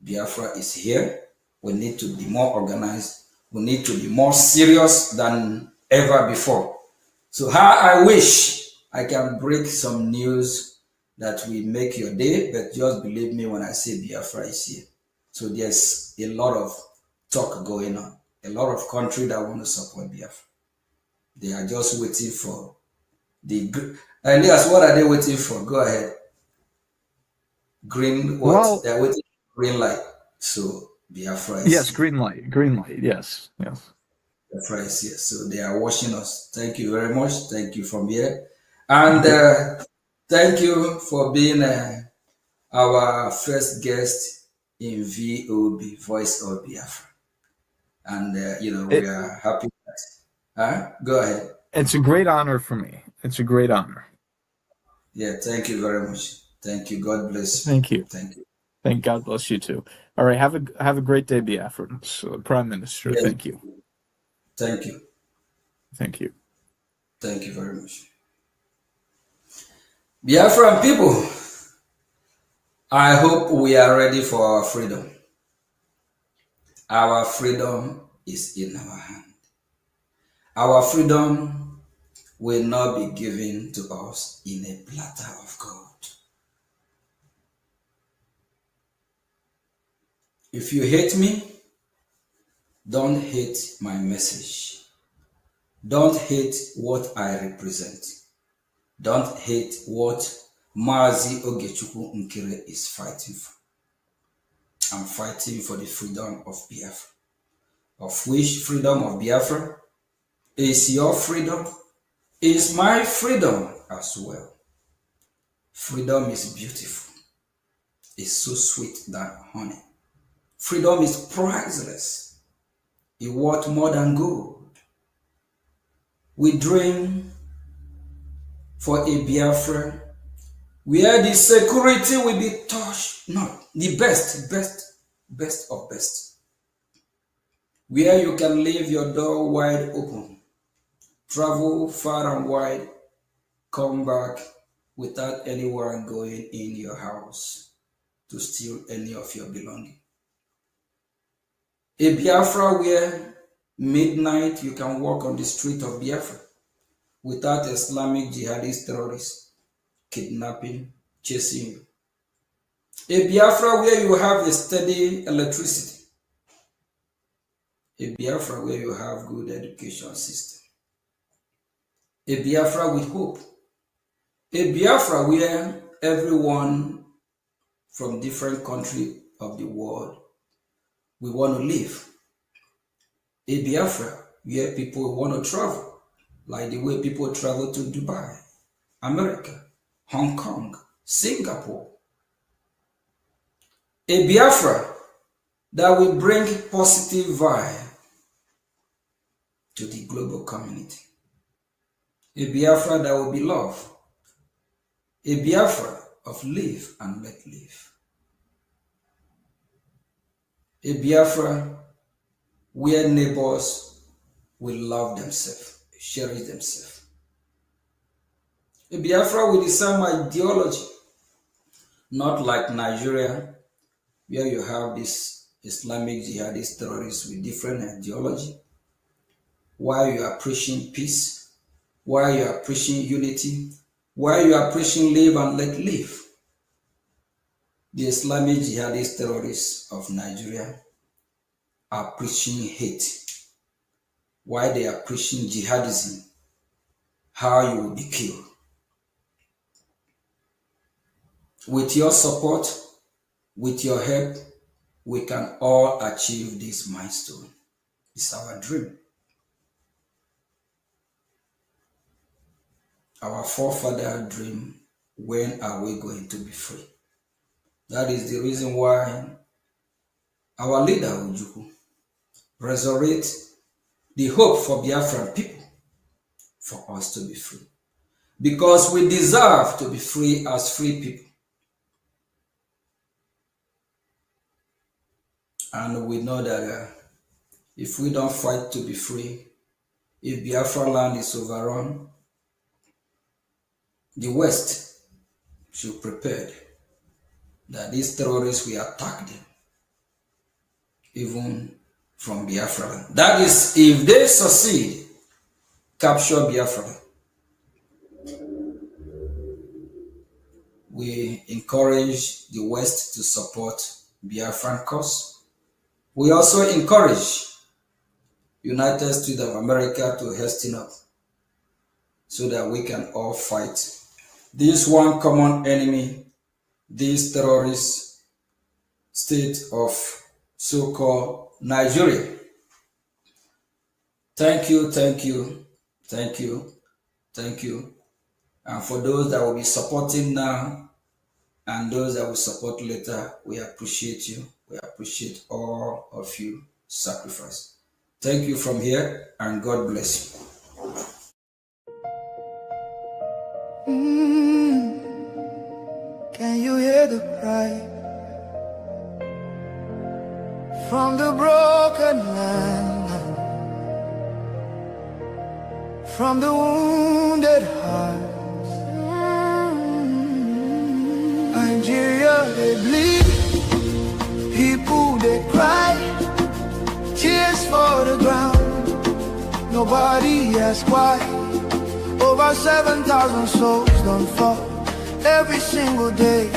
Speaker 10: Biafra is here. We need to be more organized. We need to be more serious than ever before. So how I wish I can break some news that will make your day, but just believe me when I say Biafra is here. So there's a lot of talk going on. A lot of countries that want to support Biafra. They are just waiting for the... Elias, what are they waiting for? Go ahead. Green what? Well, they're waiting for green light. So Biafra is
Speaker 13: yes,
Speaker 10: here.
Speaker 13: green light, yes.
Speaker 10: Biafra is here. So they are watching us. Thank you very much. Thank you from here. And thank you for being our first guest in VOB, Voice of Biafra. And, we are happy. Go ahead.
Speaker 13: It's a great honor for me. It's a great honor.
Speaker 10: Yeah, thank you very much. Thank you. God bless you.
Speaker 13: Thank you.
Speaker 10: Thank you.
Speaker 13: Thank God bless you too. All right, have a great day, Biafrans. Prime Minister,
Speaker 10: Yeah.
Speaker 13: thank you.
Speaker 10: Thank you.
Speaker 13: Thank you.
Speaker 10: Thank you very much. Biafran people, I hope we are ready for our freedom. Our freedom is in our hand. Our freedom will not be given to us in a platter of gold. If you hate me, don't hate my message. Don't hate what I represent. Don't hate what Mazi Ogechukwu Nkere is fighting for. I'm fighting for the freedom of Biafra. Of which freedom of Biafra is your freedom, is my freedom as well. Freedom is beautiful. It's so sweet than honey. Freedom is priceless. It's worth more than gold. We dream for a Biafra where the security will be touched, not the best of best. Where you can leave your door wide open, travel far and wide, come back without anyone going in your house to steal any of your belongings. A Biafra where midnight you can walk on the street of Biafra without Islamic jihadist terrorists kidnapping, chasing you. A Biafra where you have a steady electricity. A Biafra where you have good education system. A Biafra with hope. A Biafra where everyone from different countries of the world we want to live A Biafra where people want to travel, like the way people travel to Dubai, America, Hong Kong, Singapore. A Biafra that will bring positive vibe to the global community. A Biafra that will be love. A Biafra of live and let live. A Biafra where neighbors will love themselves, cherish themselves. A Biafra with the same ideology, not like Nigeria, where you have this Islamic jihadist terrorists with different ideology. While you are preaching peace, while you are preaching unity, while you are preaching live and let live, the Islamic jihadist terrorists of Nigeria are preaching hate. While they are preaching jihadism, how you will be killed. With your support, with your help, we can all achieve this milestone. It's our dream. Our forefather dream, when are we going to be free? That is the reason why our leader, Ojukwu, resurrect the hope for Biafran people, for us to be free. Because we deserve to be free as free people. And we know that if we don't fight to be free, if Biafra land is overrun, the West should prepare that these terrorists will attack them, even from Biafra land. That is, if they succeed, capture Biafra. We encourage the West to support Biafran cause. We also encourage United States of America to hasten up so that we can all fight this one common enemy, this terrorist state of so-called Nigeria. Thank you, thank you, thank you, thank you. And for those that will be supporting now and those that will support later, we appreciate you. We appreciate all of you sacrifice. Thank you from here, and God bless you.
Speaker 4: Can you hear the cry from the broken land, from the wounded hearts? Nigeria, they bleed, people they cry, tears for the ground, nobody asks why. Over 7,000 souls don't fall. Every single day,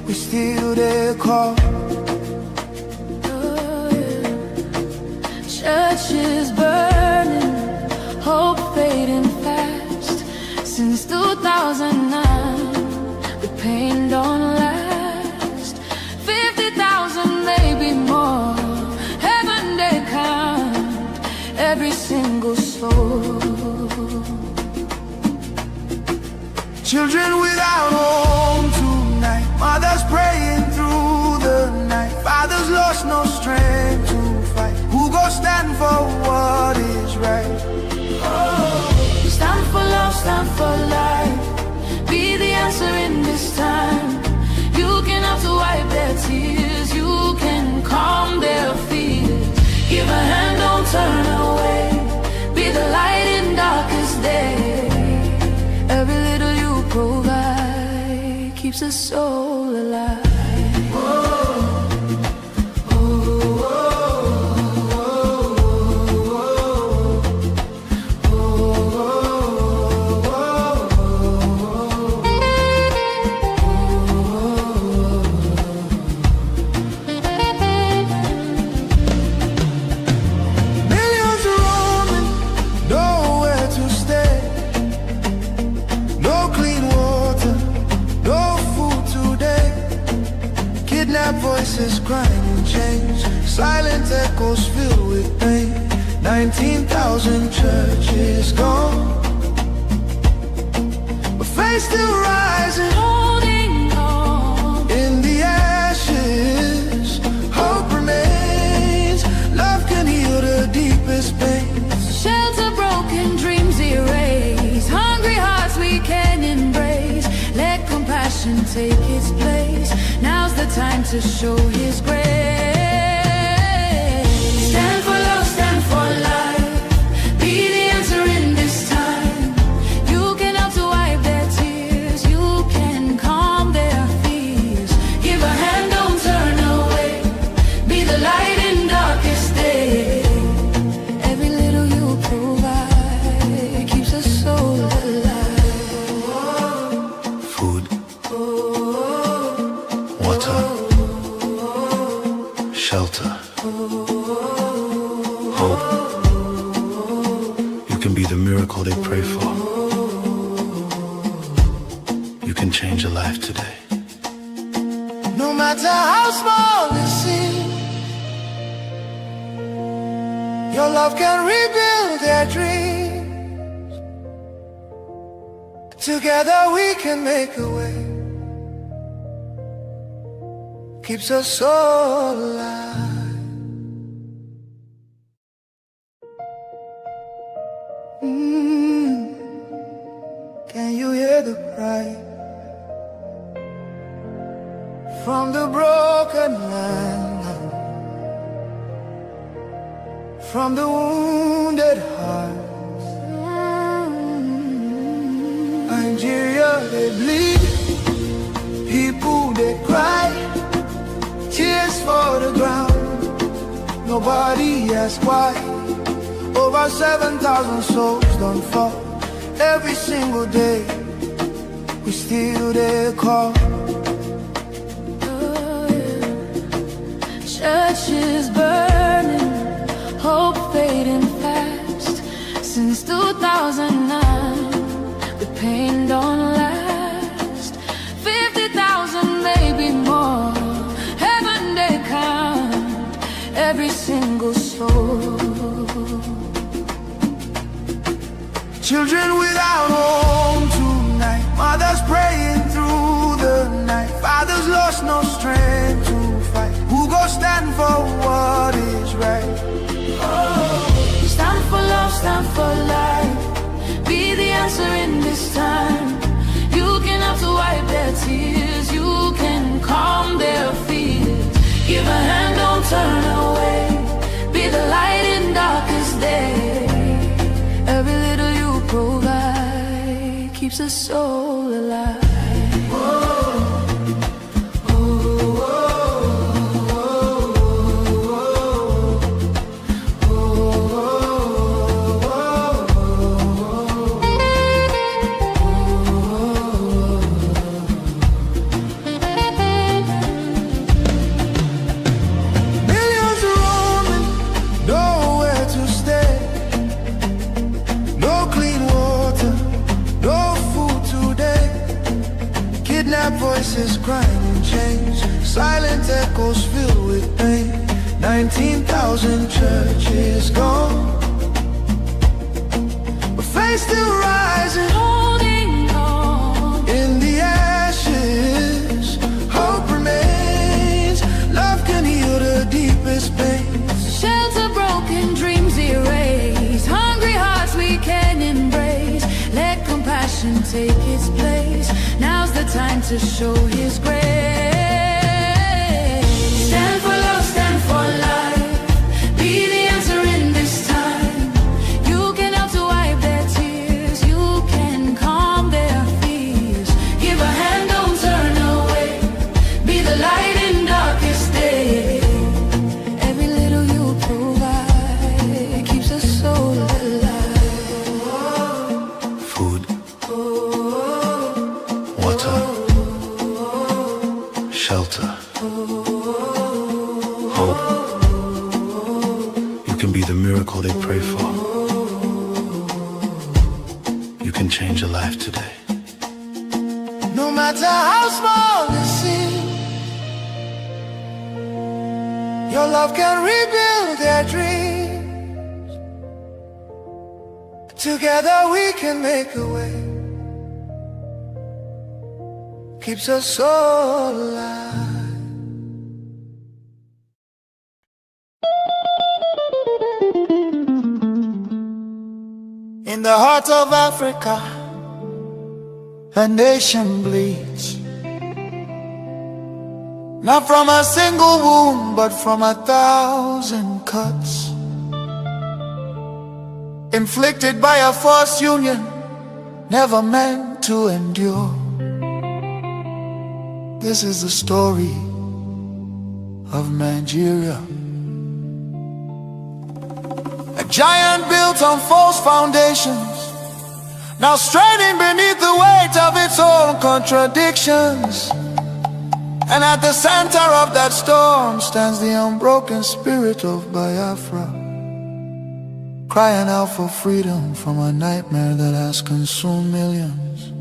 Speaker 4: we still there call.
Speaker 5: Oh, yeah. Churches burning, hope fading fast. Since 2009, the pain don't last. 50,000, maybe more. Heaven they count every single soul.
Speaker 4: Children without home tonight, mothers praying through the night, fathers lost no strength to fight. Who go stand for what is right?
Speaker 5: Oh, stand for love, stand for life. Be the answer in this time. You can have to wipe their tears, you can calm their fears. Give a hand, don't turn away. Be the light in darkest day. Every little you provide keeps a soul alive.
Speaker 4: Voices crying in chains, silent echoes filled with pain. 19,000 churches gone, but faith still rising,
Speaker 5: Holding on.
Speaker 4: in the ashes. Hope remains. Love can heal the deepest pain.
Speaker 5: Shelter broken, dreams erased. Hungry hearts we can embrace. Let compassion take its place. Now's the time to show His grace. Stand for love, stand for life. Be the answer in this time. You can help to wipe their tears. You can calm their fears. Give a hand, don't turn away. Be the light in darkest day. Every little you provide keeps a soul alive.
Speaker 7: Food, water, shelter, hope. You can be the miracle they pray for. You can change a life today.
Speaker 4: No matter how small it seems, your love can rebuild their dreams. Together we can make a way. Keeps us all alive. Can you hear the cry from the broken land, from the wounded hearts? Nigeria, they bleed, people they cry, tears for the ground. Nobody asks why. Over 7,000 souls don't fall. Every single day we still there call.
Speaker 5: Churches burning, hope fading fast. Since 2009, the pain don't last. 50,000, maybe more. Heaven they count every single soul.
Speaker 4: Children without home tonight, mothers praying through the night, fathers lost no strength to fight. Who go stand for what is right?
Speaker 5: Oh, stand for love, stand for life. Be the answer in this time. You can help to wipe their tears. You can calm their fears. Give a hand, don't turn away. Be the light in darkest day. Every little you provide keeps a soul alive.
Speaker 4: Millions roaming, nowhere to stay. No clean water, no food today. Kidnapped voices crying in chains, silent echoes filled with pain. 19,000 churches gone, but faith still rising,
Speaker 5: Holding on.
Speaker 4: in the ashes. Hope remains. Love can heal the deepest pain.
Speaker 5: Shelter broken, dreams erased. Hungry hearts we can embrace. Let compassion take its place. Now's the time to show His grace. Stand for love, stand for life. Be the answer in this time. You can help to wipe their tears. You can calm their fears. Give a hand, don't turn away. Be the light in darkest day. Every little you provide keeps a soul alive.
Speaker 7: Food, water, shelter, hope. You can be the miracle they pray for. You can change a life today.
Speaker 4: No matter how small it seems, your love can rebuild their dreams. Together we can make a way. Keeps us so alive. In the heart of Africa, a nation bleeds. Not from a single wound, but from 1,000 cuts, inflicted by a forced union, never meant to endure. This is the story of Nigeria. A giant built on false foundations, now straining beneath the weight of its own contradictions. And at the center of that storm stands the unbroken spirit of Biafra, crying out for freedom from a nightmare that has consumed millions.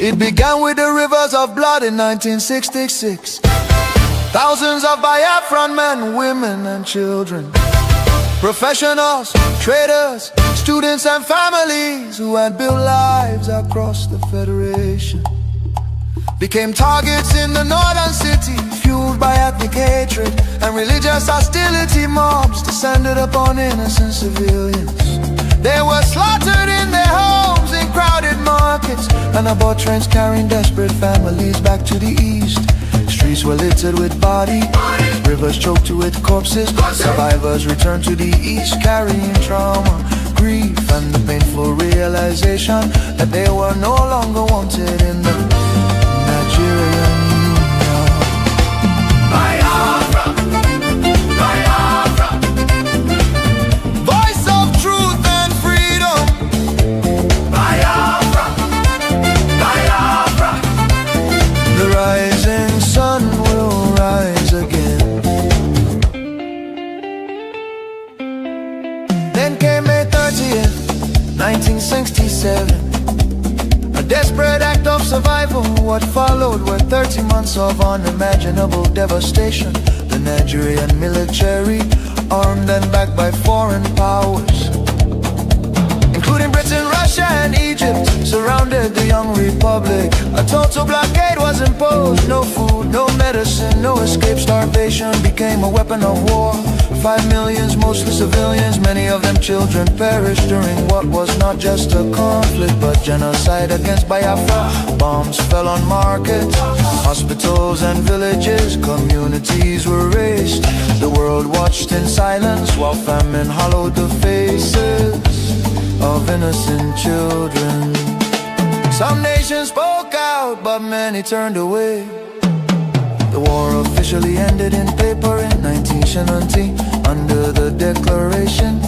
Speaker 4: It began with the rivers of blood in 1966. Thousands of Biafran men, women and children, professionals, traders, students and families who had built lives across the Federation, became targets in the northern city, fueled by ethnic hatred and religious hostility. Mobs descended upon innocent civilians. They were slaughtered in their homes, in crowded markets, and aboard trains carrying desperate families back to the east. Streets were littered with bodies, rivers choked with corpses. Survivors returned to the east carrying trauma, grief, and the painful realization that they were no longer wanted in the Nigerian Union. Biafra, Biafra, voice of truth and freedom. Biafra, Biafra, the rising sun will rise again. Then came May 30th, 1967, a desperate act of survival. What followed were 30 months of unimaginable devastation. The Nigerian military, armed and backed by foreign powers, including Britain, Russia and Egypt, surrounded the young republic. A total blockade was imposed. No food, no medicine, no escape. Starvation became a weapon of war. 5 million, mostly civilians, many of them children, perished during what was not just a conflict but genocide against Biafra. Bombs fell on markets, hospitals and villages. Communities were razed. The world watched in silence while famine hollowed the faces of innocent children. Some nations spoke out, but many turned away. The war officially ended in paper in 1970 under the declaration,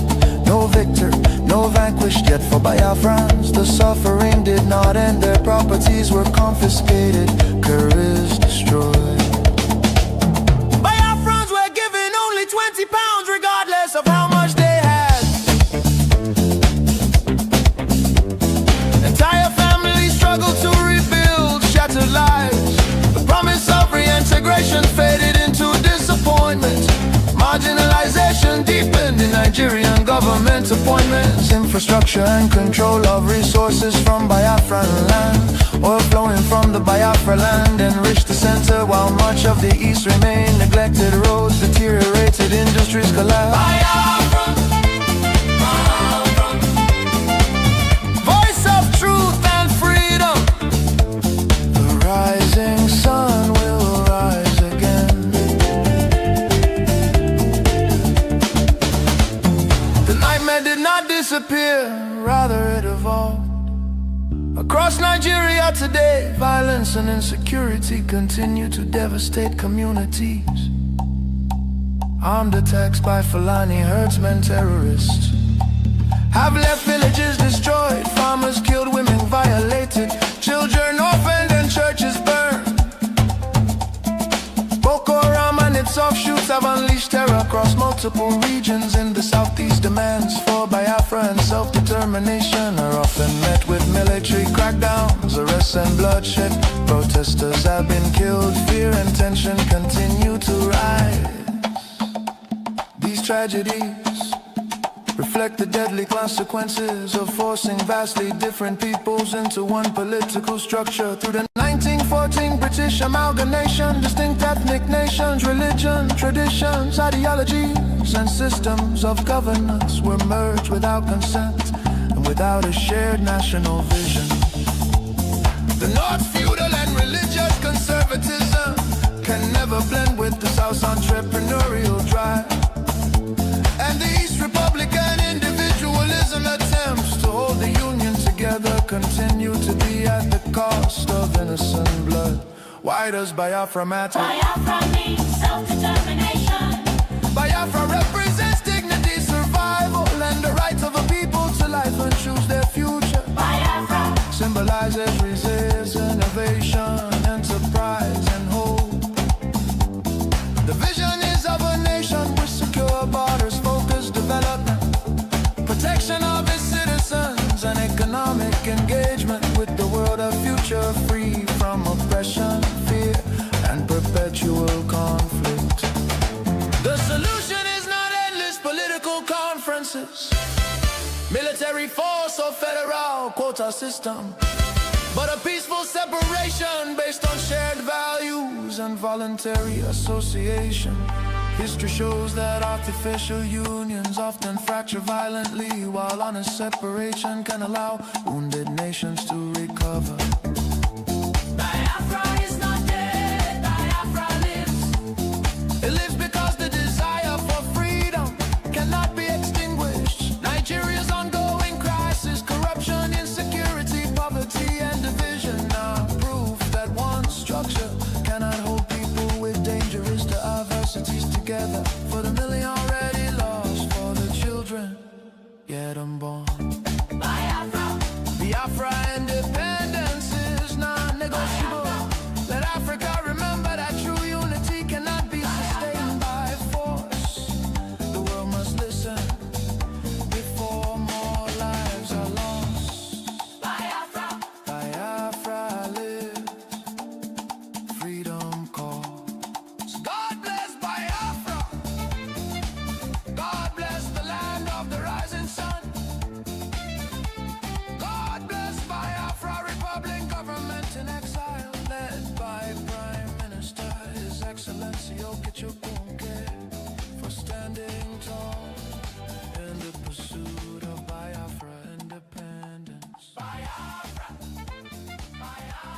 Speaker 4: no victor, no vanquished. Yet for Biafrans, the suffering did not end. Their properties were confiscated, careers destroyed. Biafrans were given only 20 pounds regardless of how much they had. Entire families struggled to rebuild shattered lives. The promise of reintegration faded into disappointment. Marginalization deepened in Nigerian government appointments. Infrastructure and control of resources from Biafran land. Oil flowing from the Biafra land enriched the center, while much of the east remained neglected. Roads deteriorated, industries collapsed. Biafra, Biafra, voice of truth and freedom. The rising sun will rise again. The nightmare did not disappear, rather it evolved. Across Nigeria today, violence and insecurity continue to devastate communities. Armed attacks by Fulani herdsmen, terrorists, have left villages destroyed, farmers killed, women violated, children orphaned and churches burned. Boko Haram and its offshoots have unleashed terror across multiple multiple regions in the southeast. Demands for Biafra and self-determination are often met with military crackdowns, arrests and bloodshed. Protesters have been killed, fear and tension continue to rise. These tragedies reflect the deadly consequences of forcing vastly different peoples into one political structure. Through the 1914 British amalgamation, distinct ethnic nations, religion, traditions, ideologies, and systems of governance were merged without consent and without a shared national vision. The North feudal and religious conservatism can never blend with the South's entrepreneurial drive. And the East Republican individualism attempts to hold the Union together continue to be at the cost of innocent blood. Why does Biafra matter?
Speaker 5: Biafra means self-determination.
Speaker 4: Biafra represents dignity, survival, and the right of a people to life and choose their future.
Speaker 5: Biafra
Speaker 4: symbolizes resistance, innovation, enterprise, and hope. The vision is of a nation with secure borders, focused development, protection of its citizens, and economic engagement with the world, a future free from oppression, fear, and perpetual conflict. The solution is not endless political conferences, military force or federal quota system, but a peaceful separation based on shared values and voluntary association. History shows that artificial unions often fracture violently, while honest separation can allow wounded nations to recover.
Speaker 5: Biafra is not dead, Biafra lives.
Speaker 4: It lives because the desire for freedom cannot be extinguished. Nigeria's ongoing crisis, corruption, insecurity, poverty, and division are proof that one structure cannot hold people with dangerous diversities together. For the million already lost, for the children yet unborn.
Speaker 5: Biafra,
Speaker 4: Biafra independence is non-negotiable. Let Africa remember that true unity cannot be sustained by force. The world must listen before more lives are lost.
Speaker 5: Biafra,
Speaker 4: Biafra live, freedom calls. God bless Biafra. God bless the land of the rising sun. God bless Biafra Republic, government in exile, led by Prime Minister His Excellency Okechukwu, for standing tall in the pursuit of Biafra independence.
Speaker 5: Biafra, Biafra.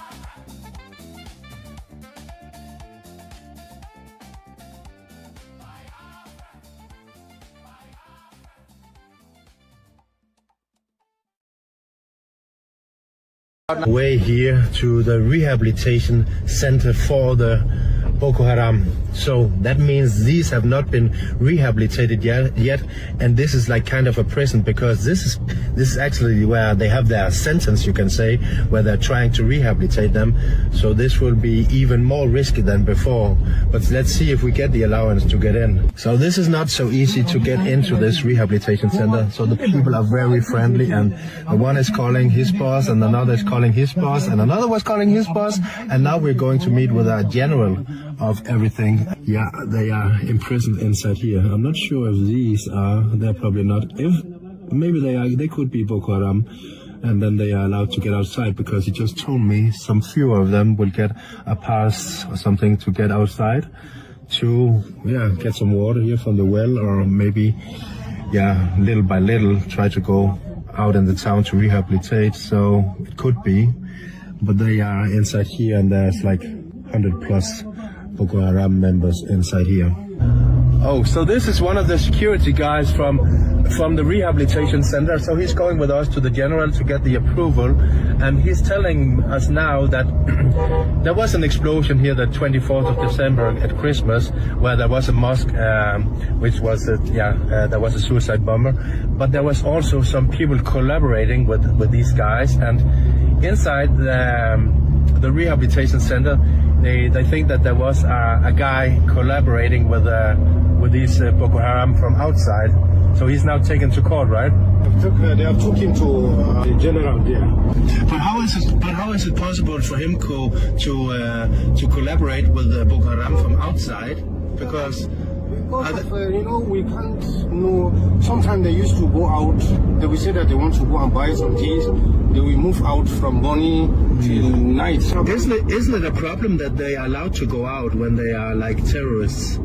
Speaker 6: Way here to the rehabilitation center for the Boko Haram. So that means these have not been rehabilitated yet, and this is like kind of a prison, because this is actually where they have their sentence, you can say, where they're trying to rehabilitate them. So this will be even more risky than before, but let's see if we get the allowance to get in. So this is not so easy to get into this rehabilitation center. So the people are very friendly, and one is calling his boss, and another is calling his boss, and another was calling his boss, and now we're going to meet with our general of everything. Yeah, they are imprisoned inside here. I'm not sure if these are, they're probably not. If maybe they are, they could be Boko Haram, and then they are allowed to get outside, because he just told me some few of them will get a pass or something to get outside to, yeah, get some water here from the well, or maybe, yeah, little by little try to go out in the town to rehabilitate. So it could be, but they are inside here, and there's like 100 plus Boko Haram members inside here. Oh, so this is one of the security guys from the rehabilitation center. So he's going with us to the general to get the approval, and he's telling us now that there was an explosion here the 24th of December at Christmas, where there was a mosque, which was there was a suicide bomber, but there was also some people collaborating with these guys, and inside the rehabilitation center, they think that there was a guy collaborating with these Boko Haram from outside. So he's now taken to court, right?
Speaker 3: They have took him to the general there.
Speaker 6: But how is it possible for him to collaborate with Boko Haram from outside? Because
Speaker 3: we can't know. Sometimes they used to go out. They will say that they want to go and buy some things. They will move out from morning till night.
Speaker 6: Isn't it a problem that they are allowed to go out when they are like terrorists?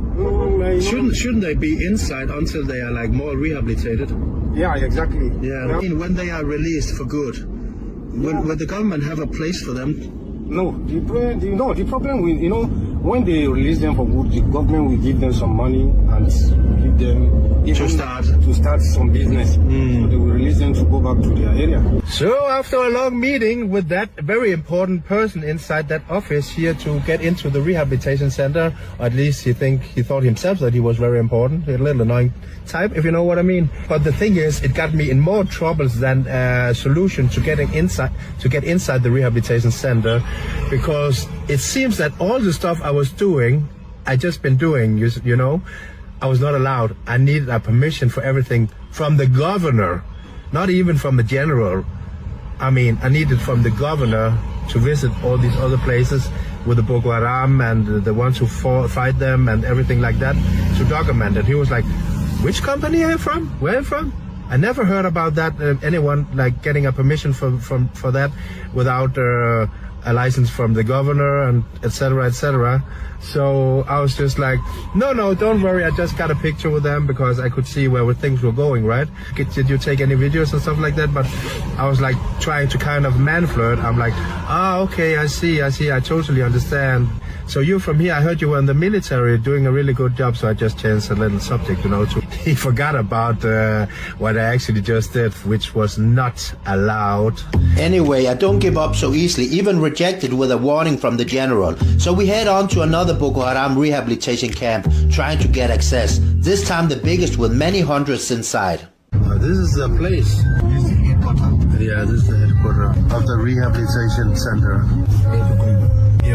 Speaker 6: Shouldn't they be inside until they are like more rehabilitated?
Speaker 3: Yeah, exactly.
Speaker 6: Yeah. I mean, when they are released for good, will the government have a place for them?
Speaker 3: No, the problem with, when they release them for good, the government will give them some money and give them to start some business. So they will release them to go back to their area.
Speaker 6: So after a long meeting with that very important person inside that office here to get into the rehabilitation center, or at least he thought himself that he was very important, a little annoying type, if you know what I mean. But the thing is, it got me in more troubles than a solution to get inside the rehabilitation center, because it seems that all the stuff I was doing, I just been doing, you know, I was not allowed. I needed a permission for everything from the governor, not even from the general. I mean, I needed from the governor to visit all these other places with the Boko Haram and the ones who fight them and everything like that to document it. He was like, which company are you from? Where are you from? I never heard about that, anyone like getting a permission for that without a license from the governor and etc., etc. So I was just like, no, don't worry, I just got a picture with them because I could see where things were going, right? Did you take any videos and stuff like that? But I was like trying to kind of man flirt. I'm like, okay, I see, I totally understand. So you're from here, I heard you were in the military doing a really good job, so I just changed a little subject, you know. He forgot about what I actually just did, which was not allowed.
Speaker 15: Anyway, I don't give up so easily, even rejected with a warning from the general. So we head on to another Boko Haram rehabilitation camp, trying to get access. This time the biggest with many hundreds inside.
Speaker 6: This is the place. Yeah, this is the headquarters of the rehabilitation center.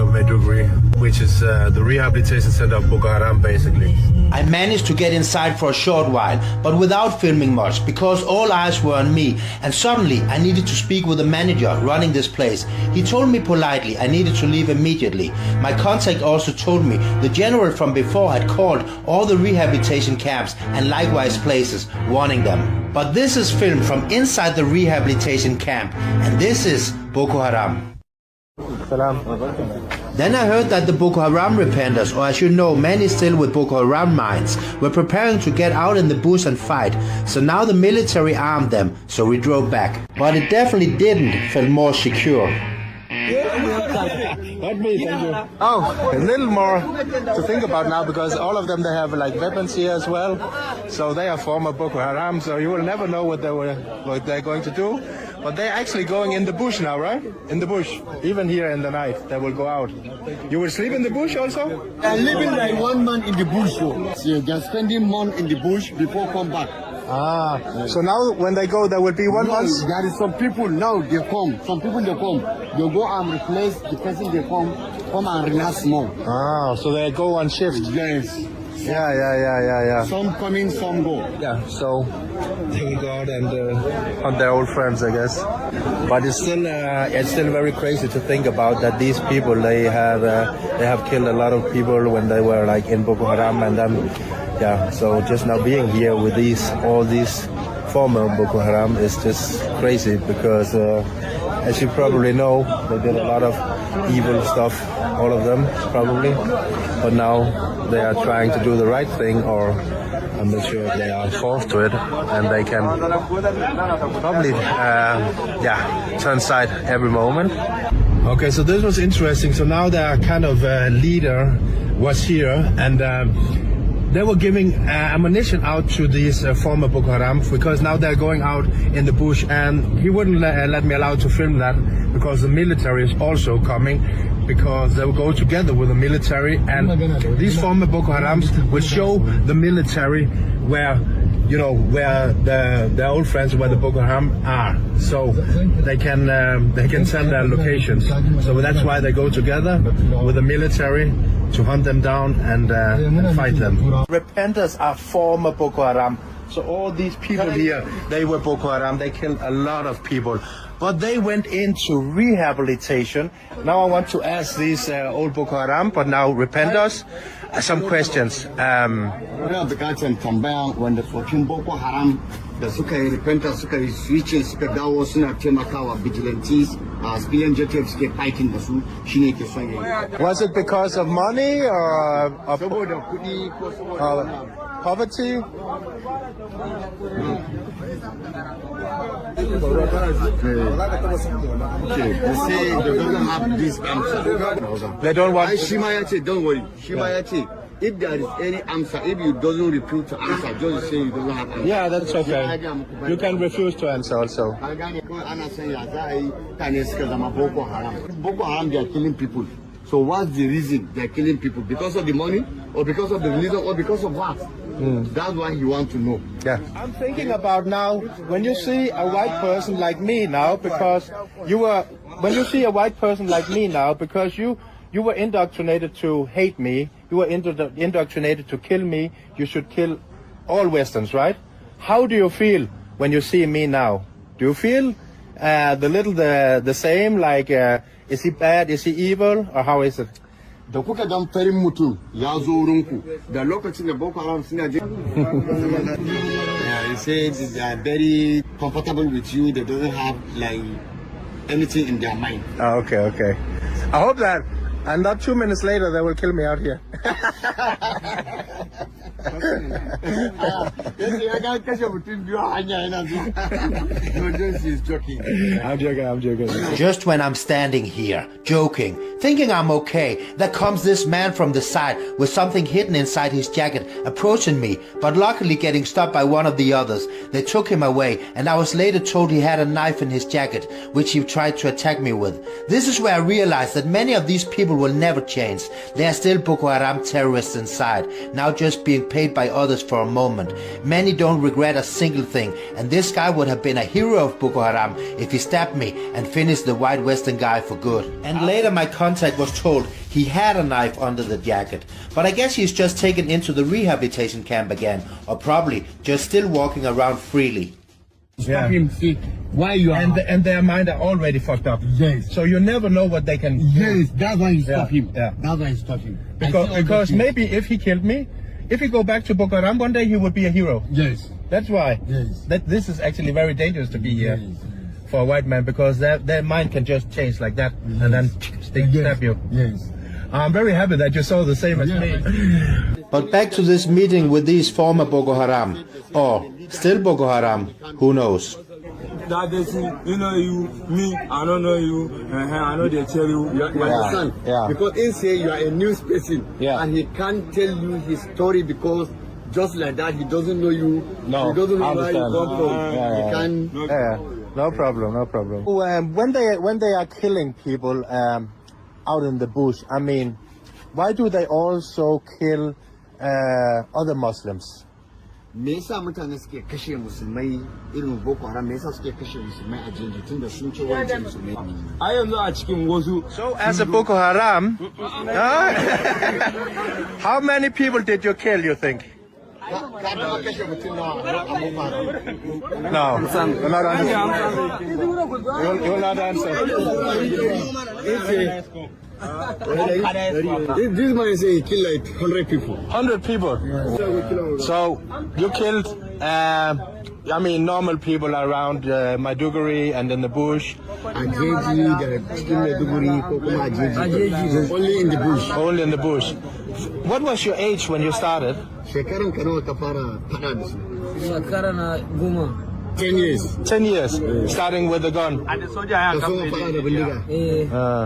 Speaker 6: Maiduguri, which is the rehabilitation center of Boko Haram, basically.
Speaker 15: I managed to get inside for a short while, but without filming much, because all eyes were on me, and suddenly I needed to speak with the manager running this place. He told me politely I needed to leave immediately. My contact also told me the general from before had called all the rehabilitation camps and likewise places, warning them. But this is filmed from inside the rehabilitation camp, and this is Boko Haram. Then I heard that the Boko Haram repenters, or I should know, many still with Boko Haram minds, were preparing to get out in the bush and fight. So now the military armed them, so we drove back. But it definitely didn't feel more secure.
Speaker 6: Not me, thank you. Oh, a little more to think about now, because all of them, they have like weapons here as well. So they are former Boko Haram, so you will never know what they're going to do. But they're actually going in the bush now, right? In the bush. Even here in the night, they will go out. You will sleep in the bush also?
Speaker 16: I'm living like one month in the bush, so you can spend a month in the bush before come back.
Speaker 6: So now when they go, there will be 1 month?
Speaker 16: There is some people now, they come. Some people, they come. They go and replace the person they come and relax more.
Speaker 6: So they go on shift?
Speaker 16: Yes.
Speaker 6: Yeah.
Speaker 16: Some come in, some go.
Speaker 6: Yeah, so they will go out and hunt their old friends, I guess. But it's still very crazy to think about that these people, they have killed a lot of people when they were like in Boko Haram, and then so just now being here with all these former Boko Haram is just crazy, because as you probably know, they did a lot of evil stuff, all of them probably, but now they are trying to do the right thing, or I'm not sure if they are forced to it, and they can probably turn side every moment. Okay, so this was interesting. So now their kind of leader was here, and they were giving ammunition out to these former Boko Haram, because now they're going out in the bush, and he wouldn't let me allow to film that, because the military is also coming, because they will go together with the military, and these former Boko Harams will show the military where you know, where their old friends, where the Boko Haram are, so they can tell their locations. So that's why they go together with the military to hunt them down and fight them. Repenters are former Boko Haram. So all these people here, they were Boko Haram. They killed a lot of people, but they went into rehabilitation. Now I want to ask these old Boko Haram, but now repenters, some questions.
Speaker 16: When the 14 Boko Haram da suka yi repentance, suka yi switching, suka dawo suna taimakawa vigilantes, civilian JTF suke fighting da su, shine ke son yayi.
Speaker 6: Was it because of money or of poverty?
Speaker 16: They say they don't have this answer.
Speaker 6: They don't want.
Speaker 16: Shima ya ce, don't worry. Shima ya ce, if there is any answer, if you doesn't refuse to answer, just say you don't have answer.
Speaker 6: Yeah, that's okay. You can refuse to answer also.
Speaker 16: Boko Haram, they are killing people. So what's the reason they are killing people? Because of the money, or because of the religion, or because of what? That's why you want to know.
Speaker 6: Yeah. I'm thinking about now, when you see a white person like me now, because when you see a white person like me now, because you were indoctrinated to hate me, you were indoctrinated to kill me, you should kill all Westerns, right? How do you feel when you see me now? Do you feel the same, like, is he bad, is he evil, or how is it?
Speaker 16: Da kuka dan farin mutum ya zo wurinku da lokacin da Boko Haram suna je. He said they are very comfortable with you. They don't have like anything in their mind.
Speaker 6: Oh, okay. I hope that, and not 2 minutes later they will kill me out here. I'm joking.
Speaker 15: Just when I'm standing here, joking, thinking I'm okay, there comes this man from the side with something hidden inside his jacket, approaching me, but luckily getting stopped by one of the others. They took him away, and I was later told he had a knife in his jacket, which he tried to attack me with. This is where I realized that many of these people will never change. They are still Boko Haram terrorists inside, now just being paid by others for a moment. Many don't regret a single thing, and this guy would have been a hero of Boko Haram if he stabbed me and finished the white Western guy for good. And later my contact was told he had a knife under the jacket, but I guess he's just taken into the rehabilitation camp again, or probably just still walking around freely.
Speaker 6: Stop him, see why you are, and their mind are already fucked up.
Speaker 16: Yes.
Speaker 6: So you never know what they can.
Speaker 16: Yes, that's why you stop him.
Speaker 6: Yeah.
Speaker 16: That's why you stop him.
Speaker 6: Because maybe if he killed me, if he go back to Boko Haram one day, he would be a hero.
Speaker 16: Yes.
Speaker 6: That's why.
Speaker 16: Yes.
Speaker 6: This is actually very dangerous to be here for a white man, because their mind can just change like that and then stab you.
Speaker 16: Yes.
Speaker 6: I'm very happy that you saw the same as me.
Speaker 15: But back to this meeting with these former Boko Haram, or still Boko Haram, who knows?
Speaker 1: That they see, you know you, me, I don't know you, I know they tell you.
Speaker 16: You understand?
Speaker 15: Yeah.
Speaker 16: Because in say you are a news person,
Speaker 15: yeah,
Speaker 16: and he can't tell you his story because just like that he doesn't know you.
Speaker 6: No,
Speaker 16: he doesn't know where you come from.
Speaker 6: He
Speaker 16: can.
Speaker 6: No problem. When they are killing people out in the bush, I mean, why do they also kill other Muslims?
Speaker 16: Me yasa mutane suke kashe musulmai irin Boko Haram, me yasa suke kashe musulmai a jeji tunda sun ce wancan musulmai?
Speaker 1: A yanzu a cikin wasu.
Speaker 6: So as a Boko Haram, how many people did you kill, you think? No, you're not answering. You will not answer.
Speaker 16: This man say he killed like 100 people.
Speaker 6: 100 people? Yeah. So you killed, I mean, normal people around Maiduguri and in the bush?
Speaker 16: Only in the bush.
Speaker 6: Only in the bush. What was your age when you started?
Speaker 16: 10 years.
Speaker 6: 10 years, starting with the gun.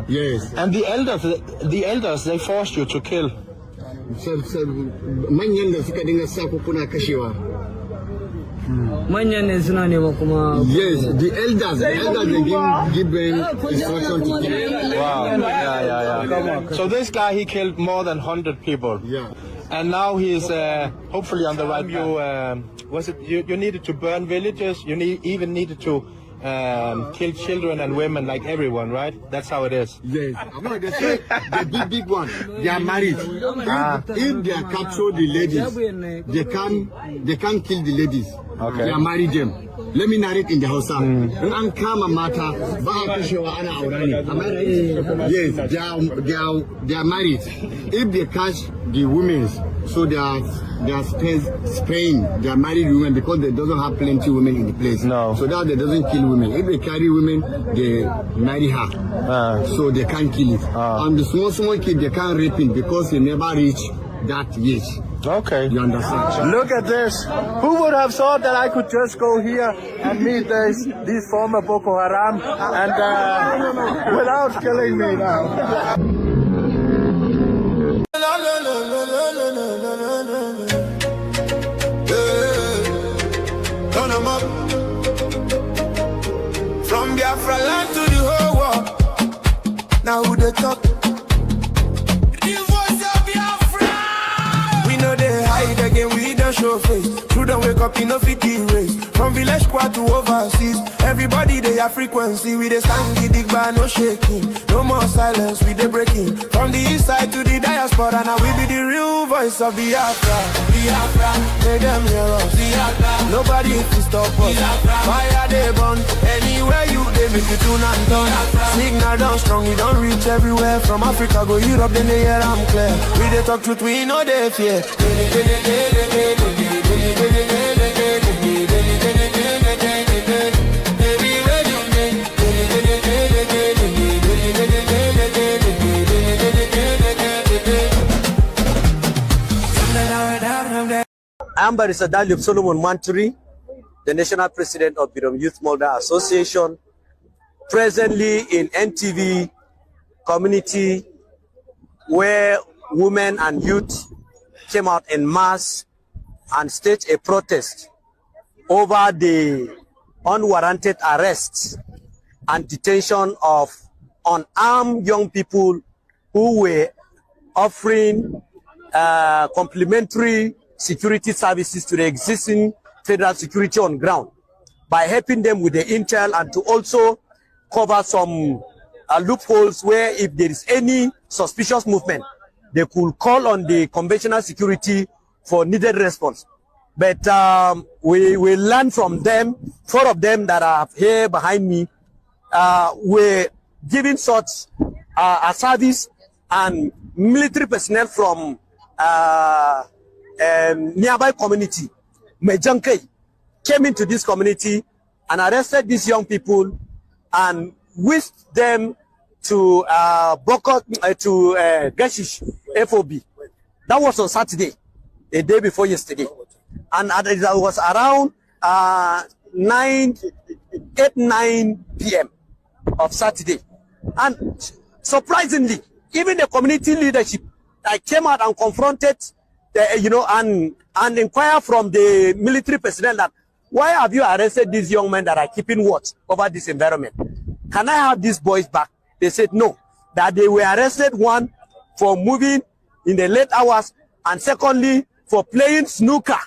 Speaker 16: Yes.
Speaker 6: And the elders, they forced you to kill.
Speaker 16: Manyan da suka dinga sa ku kuna kashewa.
Speaker 1: Manyan ne suna nema kuma.
Speaker 16: Yes, the elders they give instruction to kill.
Speaker 6: Wow. Yeah. So this guy, he killed more than 100 people.
Speaker 16: Yeah.
Speaker 6: And now he's hopefully on the right path. Was it you needed to burn villages? You even needed to kill children and women like everyone, right? That's how it is.
Speaker 16: Yes. No, they say the big one. They are married. If they capture the ladies, they can kill the ladies.
Speaker 6: Okay.
Speaker 16: They are married them. Let me narrate in the house. An kama mata ba kashewa ana aurani. Am I right? Yes, they are married. If they catch the women, so they are Spain. They are married women because they doesn't have plenty women in the place.
Speaker 6: No.
Speaker 16: So that they doesn't kill women. If they carry women, they marry her. So they can't kill it. And the small kid, they can't rape him because they never reach that age.
Speaker 6: Okay.
Speaker 16: You understand?
Speaker 6: Look at this. Who would have thought that I could just go here and meet these former Boko Haram and without killing me now?
Speaker 2: Turn 'em up. From Biafra land to the whole world. Now who they talk? The voice of Biafra. We know they hide again, we don't show face. True don't wake up, you know fit the race. From village squad to overseas, everybody they have frequency. We they stand the dig bar, no shaking. No more silence, we they breaking. From the east side to the diaspora, now we be the real voice of Biafra. Biafra, make them hear us. Biafra, nobody can stop us. Biafra, fire they burn. Anywhere you they make you tune and turn. Signal down strong, we don't reach everywhere. From Africa go Europe, then they hear I'm clear. We they talk truth, we know they fear.
Speaker 17: I'm Barrister Daliop Solomon Manturi, the National President of Birom Youth Molder Association, presently in NTV community where women and youth came out en masse and staged a protest over the unwarranted arrests and detention of unarmed young people who were offering complementary security services to the existing federal security on ground by helping them with the intel and to also cover some loopholes where if there is any suspicious movement, they could call on the conventional security for needed response. But we learned from them, 4 of them that are here behind me, were giving such a service, and military personnel from nearby community, Mejanke, came into this community and arrested these young people and whisked them to Gashish FOB. That was on Saturday, a day before yesterday. And it was around 9 p.m. of Saturday. And surprisingly, even the community leadership came out and confronted and inquire from the military personnel that why have you arrested these young men that are keeping watch over this environment? Can I have these boys back? They said no, that they were arrested, one for moving in the late hours, and secondly for playing snooker,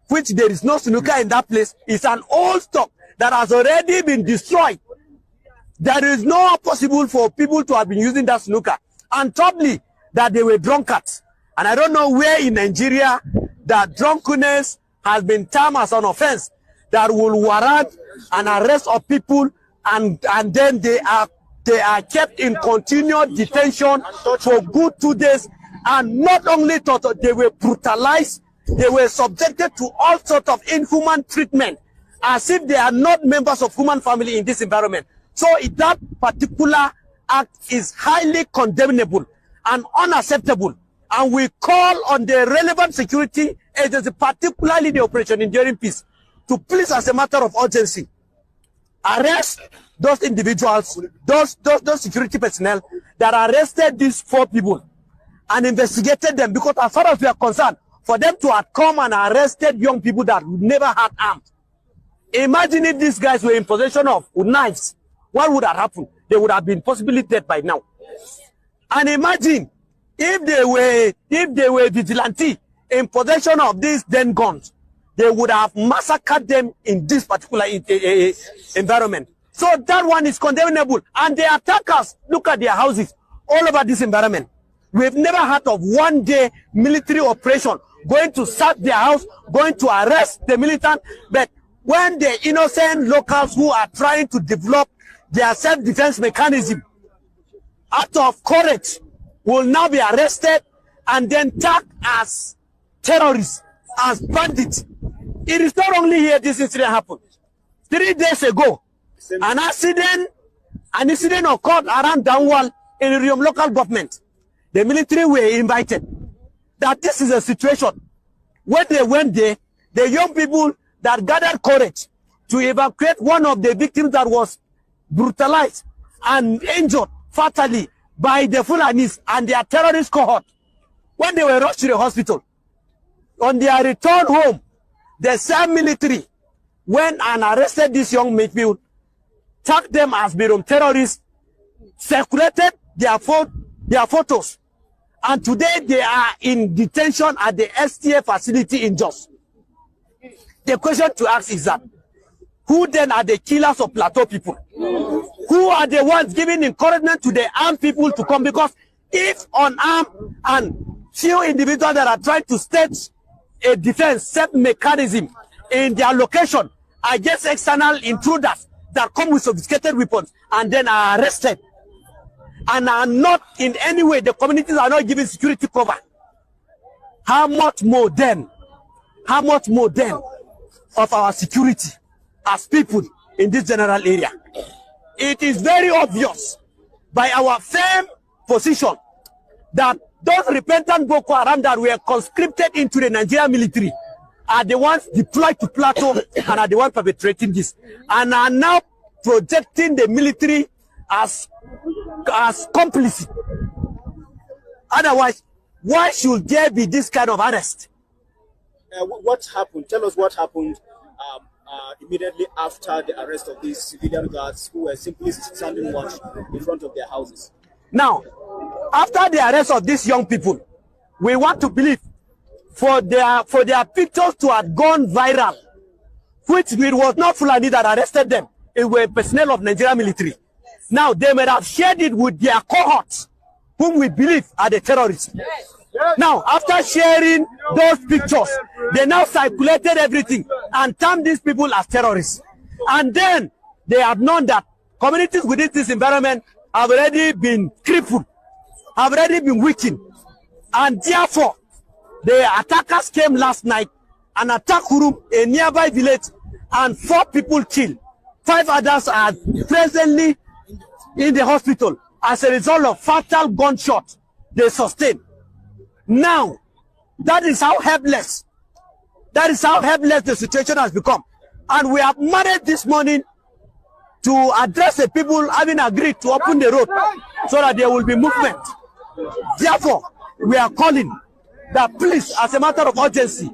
Speaker 17: which there is no snooker in that place. It's an old stock that has already been destroyed. There is no possible for people to have been using that snooker. And thirdly, that they were drunkards. And I don't know where in Nigeria that drunkenness has been termed as an offense that will warrant an arrest of people, and then they are kept in continued detention for good 2 days. And not only they were brutalized, they were subjected to all sorts of inhuman treatment as if they are not members of human family in this environment. So that particular act is highly condemnable and unacceptable. And we call on the relevant security agency, particularly the Operation Enduring Peace, to please, as a matter of urgency, arrest those individuals, those security personnel that arrested these 4 people and investigated them, because as far as we are concerned, for them to have come and arrested young people that never had arms. Imagine if these guys were in possession of knives, what would have happened? They would have been possibly dead by now. And imagine if they were vigilante in possession of these then guns, they would have massacred them in this particular environment. So that one is condemnable. And the attackers, look at their houses all over this environment. We've never heard of one day military operation going to sack their house, going to arrest the militant. But when the innocent locals who are trying to develop their self-defense mechanism out of courage will now be arrested and then tagged as terrorists, as bandits. It is not only here this incident happened. 3 days ago, an incident occurred around Downwall in Riom local government. The military were invited. That this is a situation. When they went there, the young people that gathered courage to evacuate one of the victims that was brutalized and injured fatally by the Fulanis and their terrorist cohort, when they were rushed to the hospital, on their return home, the same military went and arrested this young people, tagged them as Birom terrorists, circulated their photos, and today they are in detention at the STA facility in Jos. The question to ask is that, who then are the killers of Plateau people? Who are the ones giving encouragement to the armed people to come? Because if unarmed and few individuals that are trying to stage a defense set mechanism in their location against external intruders that come with sophisticated weapons and then are arrested and are not in any way, the communities are not giving security cover, how much more then of our security as people in this general area? It is very obvious by our firm position that those repentant Boko Haram that were conscripted into the Nigerian military are the ones deployed to Plateau and are the ones perpetrating this, and are now projecting the military as complicit. Otherwise, why should there be this kind of arrest?
Speaker 18: What happened? Tell us what happened immediately after the arrest of these civilian guards who were simply standing watch in front of their houses.
Speaker 17: Now, after the arrest of these young people, we want to believe for their pictures to have gone viral, which it was not Fulani that arrested them, it were personnel of Nigerian military. Now, they may have shared it with their cohorts, whom we believe are the terrorists. Now, after sharing those pictures, they now circulated everything and termed these people as terrorists. And then they have known that communities within this environment have already been crippled, have already been weakened. And therefore, the attackers came last night and attacked Hurum, a nearby village, and 4 people killed. 5 others are presently in the hospital as a result of fatal gunshot they sustained. Now, that is how helpless the situation has become. And we have managed this morning to address the people having agreed to open the road so that there will be movement. Therefore, we are calling that please, as a matter of urgency,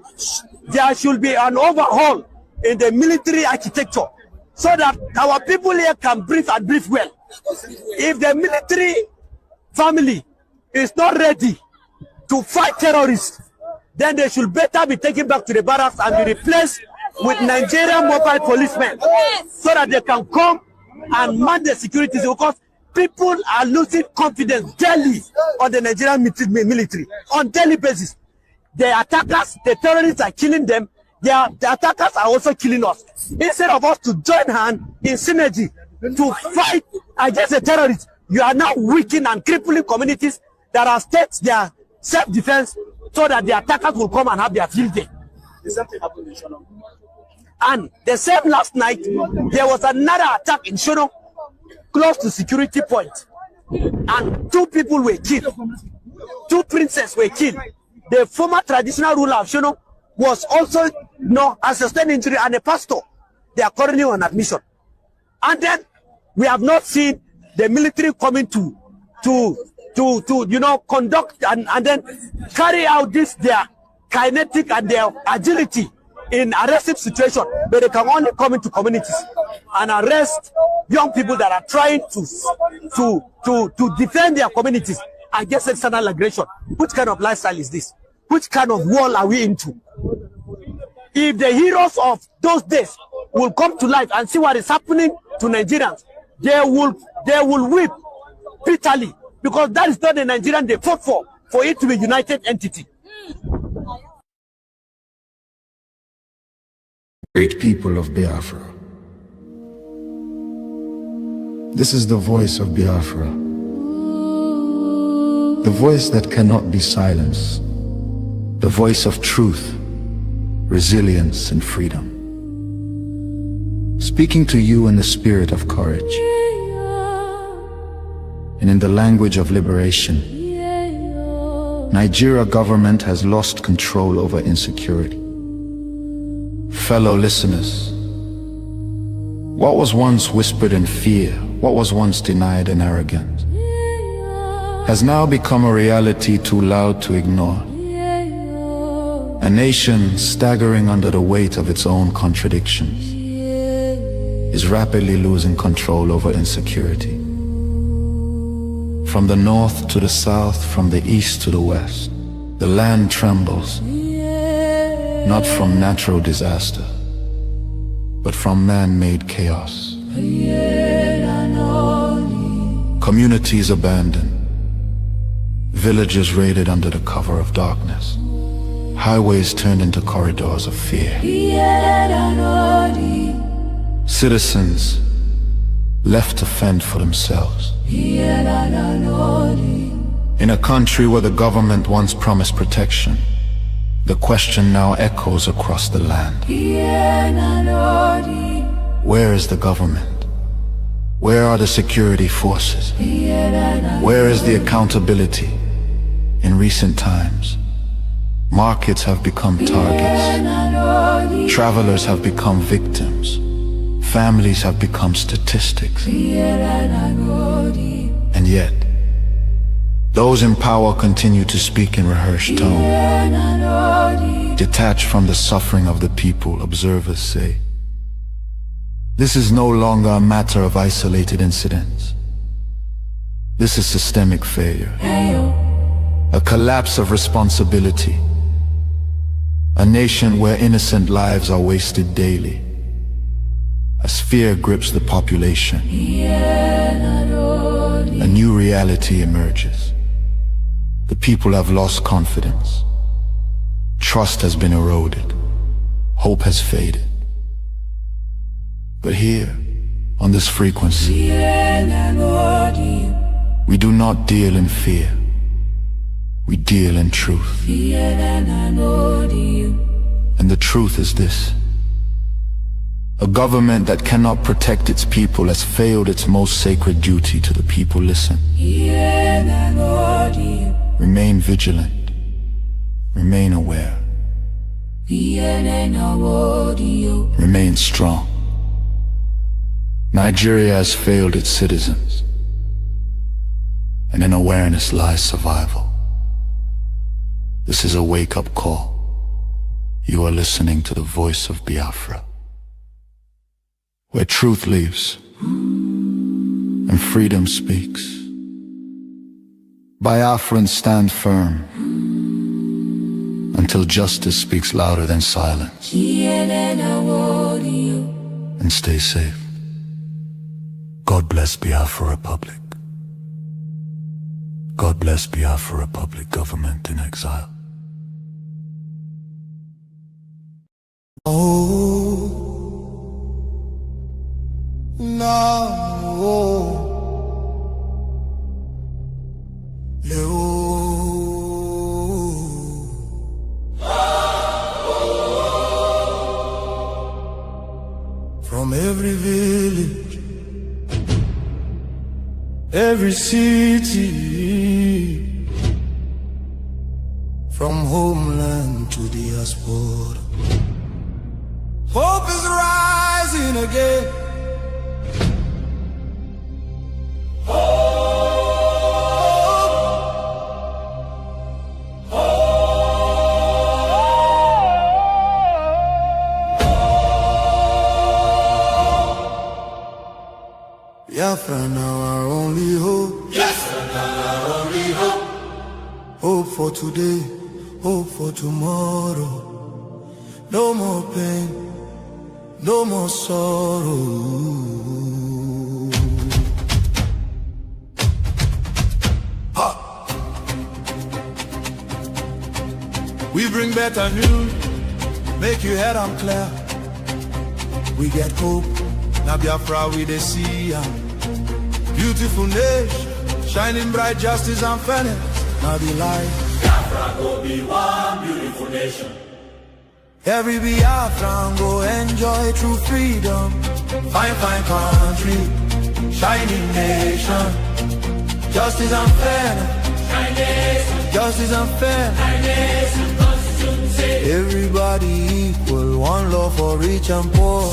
Speaker 17: there should be an overhaul in the military architecture so that our people here can breathe and breathe well. If the military family is not ready to fight terrorists, then they should better be taken back to the barracks and be replaced with Nigerian mobile policemen so that they can come and man the security, because people are losing confidence daily on the Nigerian military on daily basis. The attackers, the terrorists are killing them. The attackers are also killing us. Instead of us to join hands in synergy to fight against the terrorists, you are now weakening and crippling communities that have staked their self-defense so that the attackers will come and have their field day. And the same last night, there was another attack in Shono, close to security point, and 2 people were killed. 2 princes were killed. The former traditional ruler of Shono was also a sustained injury, and a pastor. They are currently on admission. And then we have not seen the military coming to conduct and then carry out their kinetic and their agility in arresting situation, but they can only come into communities and arrest young people that are trying to defend their communities against external aggression. Which kind of lifestyle is this? Which kind of world are we into? If the heroes of those days will come to life and see what is happening to Nigerians, they will weep bitterly, because that is not the Nigerian they fought for it to be a united entity.
Speaker 12: Great people of Biafra. This is the voice of Biafra. The voice that cannot be silenced. The voice of truth, resilience, and freedom. Speaking to you in the spirit of courage and in the language of liberation. Nigeria government has lost control over insecurity. Fellow listeners, what was once whispered in fear, what was once denied in arrogance, has now become a reality too loud to ignore. A nation staggering under the weight of its own contradictions is rapidly losing control over insecurity. From the north to the south, from the east to the west, the land trembles, not from natural disaster, but from man-made chaos. Communities abandoned, villages raided under the cover of darkness, highways turned into corridors of fear. Citizens left to fend for themselves. In a country where the government once promised protection, the question now echoes across the land. Where is the government? Where are the security forces? Where is the accountability? In recent times, markets have become targets. Travelers have become victims. Families have become statistics. And yet, those in power continue to speak in rehearsed tone. Detached from the suffering of the people, observers say, this is no longer a matter of isolated incidents. This is systemic failure. A collapse of responsibility. A nation where innocent lives are wasted daily. As fear grips the population, a new reality emerges. The people have lost confidence. Trust has been eroded. Hope has faded. But here, on this frequency, we do not deal in fear. We deal in truth. And the truth is this. A government that cannot protect its people has failed its most sacred duty to the people. Listen. Remain vigilant. Remain aware. Remain strong. Nigeria has failed its citizens, and in awareness lies survival. This is a wake-up call. You are listening to the voice of Biafra, where truth lives and freedom speaks. Biafrans stand firm until justice speaks louder than silence. And stay safe. God bless Biafra Republic. God bless Biafra Republic government in exile.
Speaker 2: Oh, no. From every village, every city, from homeland to diaspora, hope is rising again. Biafra now our only hope. Yes, now our only hope. Hope for today, hope for tomorrow. No more pain, no more sorrow. We bring better news, make your head on clear. We get hope, now Biafra we dey see ya. Beautiful nation, shining bright justice and fairness. Now the light.
Speaker 20: Biafra go be one beautiful nation.
Speaker 2: Every Biafran go enjoy true freedom. Fine, fine country, shining nation. Justice and fairness. Justice and fairness. Everybody equal, one love for rich and poor.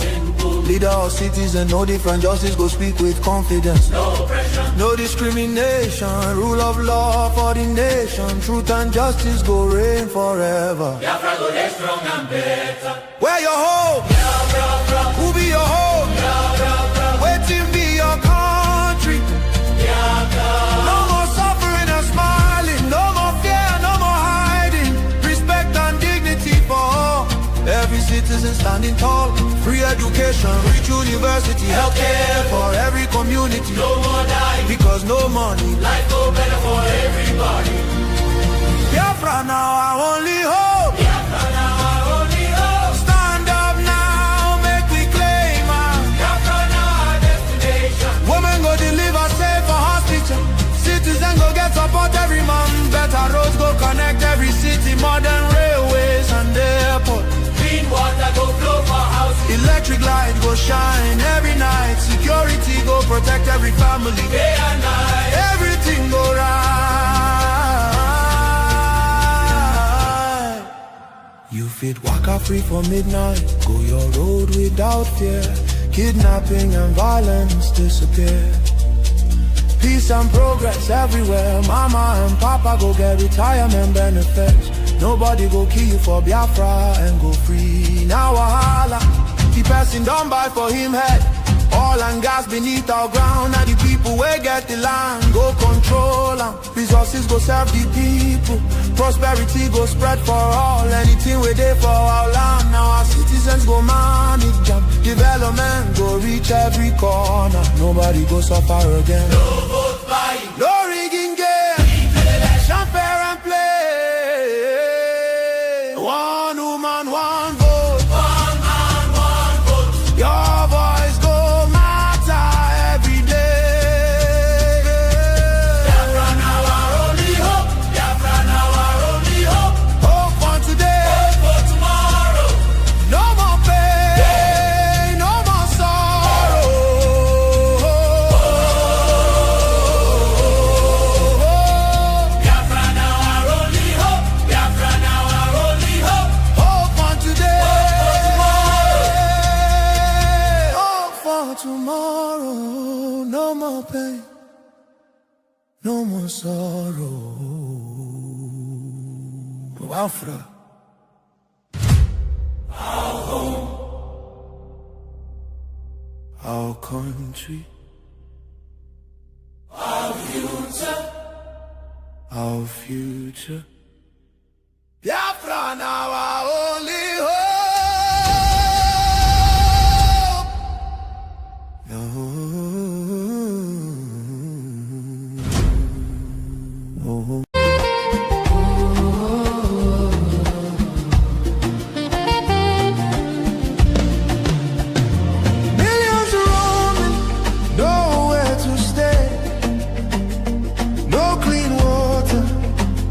Speaker 2: Leader or citizen, no different, justice go speak with confidence.
Speaker 20: No pressure,
Speaker 2: no discrimination, rule of law for the nation. Truth and justice go reign forever.
Speaker 20: Biafra go get strong and better.
Speaker 2: Where your hope?
Speaker 20: Biafra.
Speaker 2: Who be your hope?
Speaker 20: Biafra.
Speaker 2: Waiting be your country.
Speaker 20: Biafra.
Speaker 2: No more suffering and smiling, no more fear, no more hiding. Respect and dignity for all. Every citizen standing tall. Free education, rich university, healthcare for every community.
Speaker 20: No more dying,
Speaker 2: because no money.
Speaker 20: Life go better for everybody.
Speaker 2: Biafra now our only hope.
Speaker 20: Biafra now our only hope.
Speaker 2: Stand up now, make we claim our
Speaker 20: Biafra now our destination.
Speaker 2: Women go deliver safe for hospital. Citizen go get support every month. Better roads go connect every city. Modern railways and airport.
Speaker 20: Clean water go flow for house.
Speaker 2: Electric light go shine every night. Security go protect every family.
Speaker 20: Day and night.
Speaker 2: Everything go right. You fit waka free for midnight. Go your road without fear. Kidnapping and violence disappear. Peace and progress everywhere. Mama and papa go get retirement benefits. Nobody go kill you for Biafra and go free. Now wahala, the person don't buy for him head. Oil and gas beneath our ground. And the people where get the land go control them. Resources go serve the people. Prosperity go spread for all. Anything we do for our land. Now our citizens go manage them. Development go reach every corner. Nobody go suffer again.
Speaker 20: No vote buying,
Speaker 2: no rigging game. Election fair and play. One woman, one vote.
Speaker 20: One man, one vote.
Speaker 2: Your voice go matter every day.
Speaker 20: Biafra now our only hope. Biafra now our only hope.
Speaker 2: Hope for today.
Speaker 20: Hope for tomorrow.
Speaker 2: No more pain, no more sorrow.
Speaker 20: Biafra now our only hope. Biafra now our only hope.
Speaker 2: Hope for today.
Speaker 20: Hope
Speaker 2: for tomorrow. No more pain, no more sorrow. Biafra.
Speaker 20: Our home,
Speaker 2: our country,
Speaker 20: our future,
Speaker 2: our future. Biafra now our only hope. No. Millions roaming, nowhere to stay. No clean water,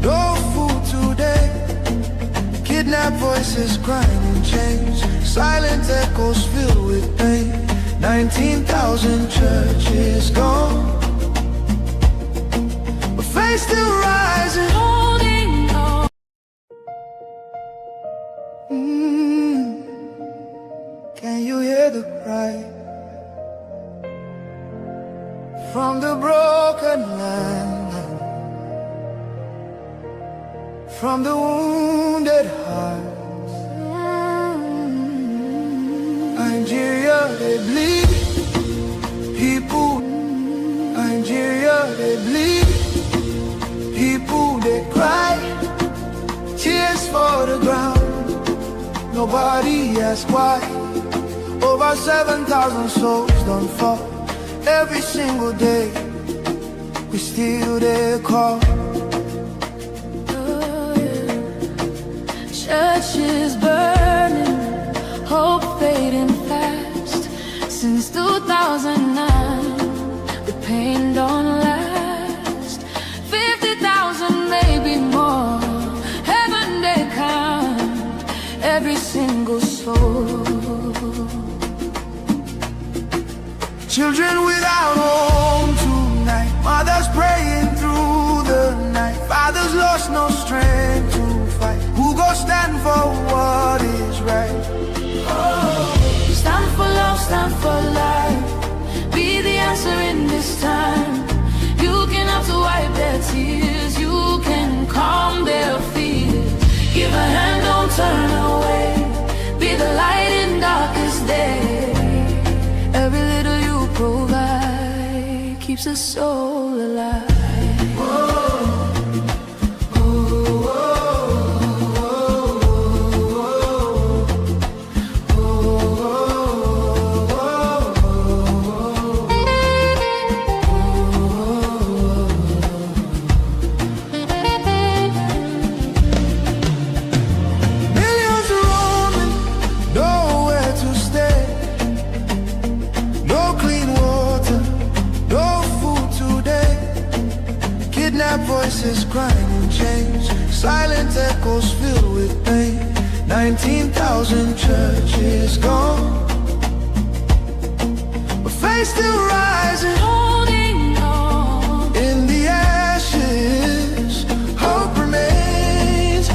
Speaker 2: no food today. Kidnapped voices crying in chains. Silent echoes filled with pain. 19,000 churches gone, but faith still rising.
Speaker 5: Holding on.
Speaker 2: Can you hear the cry from the broken land, from the wounded hearts? Nigeria, they bleed. People, Nigeria, they bleed. People, they cry. nobody asks why. Over 7,000 souls don't fall. Every single day, we still their call.
Speaker 5: Oh, yeah. Churches burning, hope fading fast. Since 2009, the pain don't last. 50,000, maybe more. Heaven they count every single soul.
Speaker 2: Children without home tonight, mothers praying through the night, fathers lost no strength to fight. Who go stand for what is right?
Speaker 5: Stand for love, stand for life. Be the answer in this time. You can have to wipe their tears. You can calm their fears. Give a hand, don't turn away. Be the light in darkest day. Every little you provide keeps a soul alive.
Speaker 2: Voices crying in chains, silent echoes filled with pain. 19,000 churches gone, but faith still rising,
Speaker 5: holding on.
Speaker 2: In the ashes, hope remains.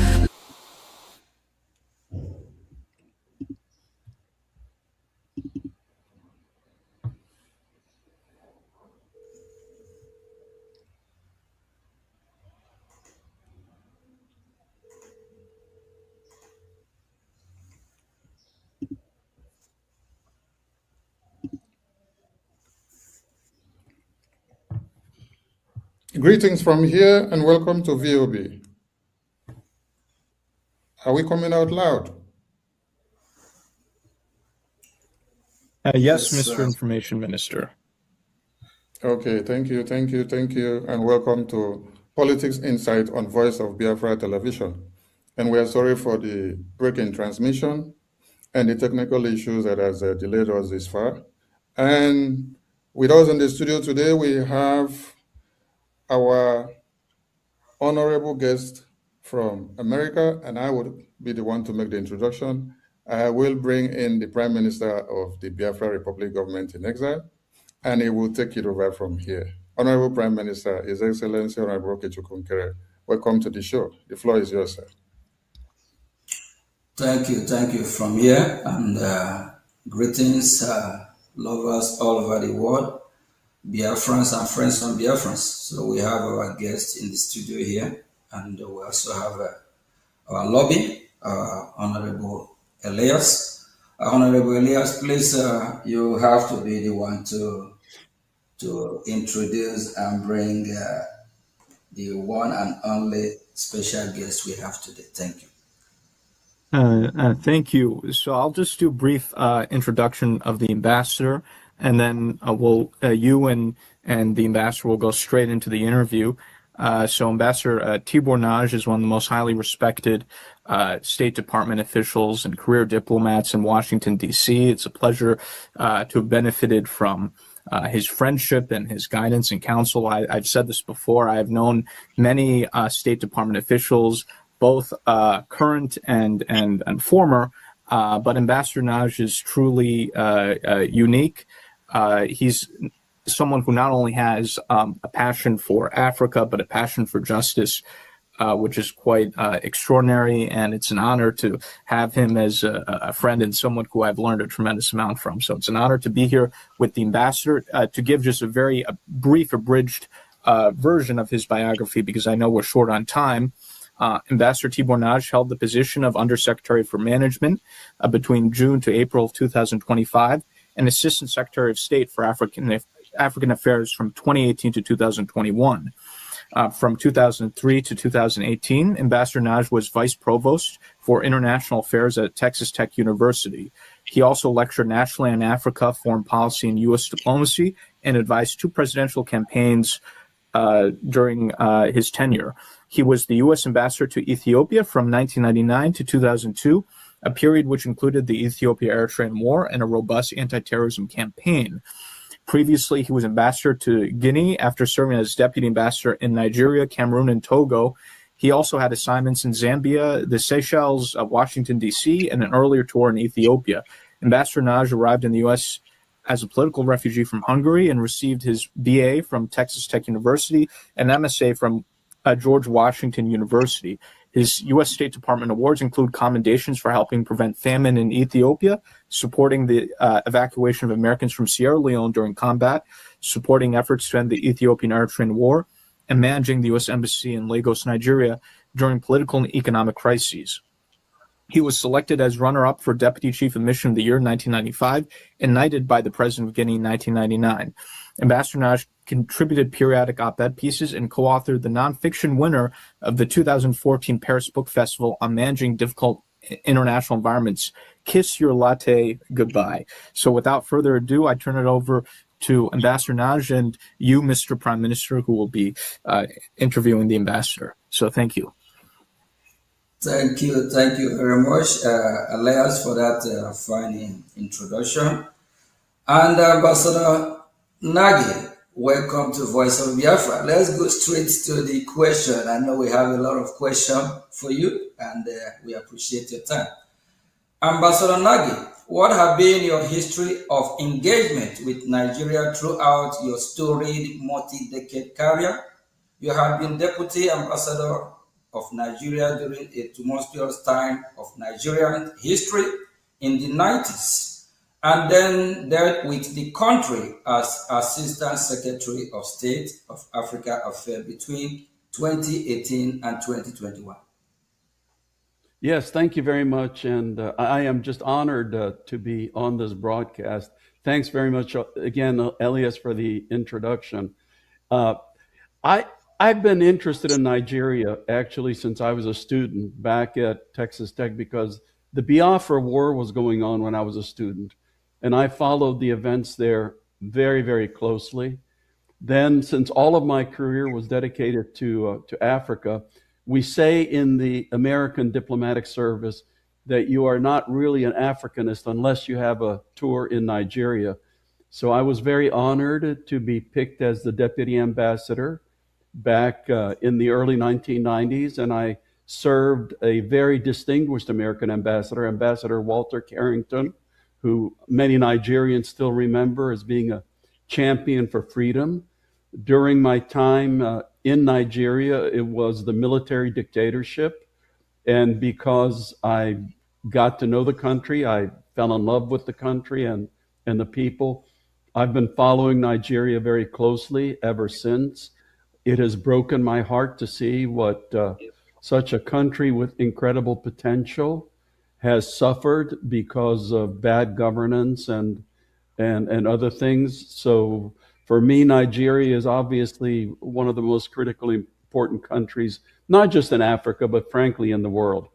Speaker 14: Greetings from here and welcome to VOB. Are we coming out loud?
Speaker 13: Yes, Mr. Information Minister.
Speaker 14: Okay, thank you, and welcome to Politics Insight on Voice of Biafra Television. And we are sorry for the break in transmission and the technical issues that has delayed us this far. And with us in the studio today, we have our honorable guest from America, and I would be the one to make the introduction. I will bring in the Prime Minister of the Biafra Republic Government in Exile, and he will take it over from here. Honorable Prime Minister, His Excellency Honorable Okechukwu Nkere, welcome to the show. The floor is yours, sir.
Speaker 10: Thank you from here, and greetings, lovers all over the world, Biafrans and friends from Biafrans. So we have our guest in the studio here, and we also have our lobby, Honorable Elias. Honorable Elias, please, you have to be the one to introduce and bring the one and only special guest we have today. Thank you.
Speaker 13: Thank you. So I'll just do a brief introduction of the ambassador, and then you and the ambassador will go straight into the interview. So Ambassador Tibor Nagy is one of the most highly respected State Department officials and career diplomats in Washington, D.C. It's a pleasure to have benefited from his friendship and his guidance and counsel. I've said this before. I've known many State Department officials, both current and former, but Ambassador Nagy is truly unique. He's someone who not only has a passion for Africa, but a passion for justice, which is quite extraordinary. And it's an honor to have him as a friend and someone who I've learned a tremendous amount from. So it's an honor to be here with the ambassador to give just a very brief, abridged version of his biography, because I know we're short on time. Ambassador Tibor Nagy held the position of Undersecretary for Management between June to April of 2025 and Assistant Secretary of State for African Affairs from 2018 to 2021. From 2003 to 2018, Ambassador Naj was Vice Provost for International Affairs at Texas Tech University. He also lectured nationally on Africa, foreign policy, and U.S. diplomacy, and advised 2 presidential campaigns during his tenure. He was the U.S. ambassador to Ethiopia from 1999 to 2002, a period which included the Ethiopia-Eritrean War and a robust anti-terrorism campaign. Previously, he was ambassador to Guinea after serving as deputy ambassador in Nigeria, Cameroon, and Togo. He also had assignments in Zambia, the Seychelles, Washington, D.C., and an earlier tour in Ethiopia. Ambassador Naj arrived in the U.S. as a political refugee from Hungary and received his BA from Texas Tech University and MSA from George Washington University. His U.S. State Department awards include commendations for helping prevent famine in Ethiopia, supporting the evacuation of Americans from Sierra Leone during combat, supporting efforts to end the Ethiopian-Eritrean War, and managing the U.S. Embassy in Lagos, Nigeria during political and economic crises. He was selected as runner-up for Deputy Chief of Mission of the Year in 1995 and knighted by the President of Guinea in 1999. Ambassador Naj contributed periodic op-ed pieces and co-authored the nonfiction winner of the 2014 Paris Book Festival on managing difficult international environments, Kiss Your Latte Goodbye. So without further ado, I turn it over to Ambassador Naj and you, Mr. Prime Minister, who will be interviewing the ambassador. So thank you.
Speaker 10: Thank you very much, Elias, for that fine introduction. And Ambassador Nagy, welcome to Voice of Biafra. Let's go straight to the question. I know we have a lot of questions for you, and we appreciate your time. Ambassador Nagy, what have been your history of engagement with Nigeria throughout your storied multi-decade career? You have been Deputy Ambassador of Nigeria during a tumultuous time of Nigerian history in the 90s, and then dealt with the country as Assistant Secretary of State of Africa Affairs between 2018 and 2021.
Speaker 8: Yes, thank you very much, and I am just honored to be on this broadcast. Thanks very much again, Elias, for the introduction. I've been interested in Nigeria actually since I was a student back at Texas Tech because the Biafra War was going on when I was a student, and I followed the events there very, very closely. Then, since all of my career was dedicated to Africa, we say in the American diplomatic service that you are not really an Africanist unless you have a tour in Nigeria. So I was very honored to be picked as the deputy ambassador back in the early 1990s, and I served a very distinguished American ambassador, Ambassador Walter Carrington, who many Nigerians still remember as being a champion for freedom. During my time in Nigeria, it was the military dictatorship, and because I got to know the country, I fell in love with the country and the people. I've been following Nigeria very closely ever since. It has broken my heart to see what such a country with incredible potential has suffered because of bad governance and other things. So for me, Nigeria is obviously one of the most critically important countries, not just in Africa, but frankly in the world.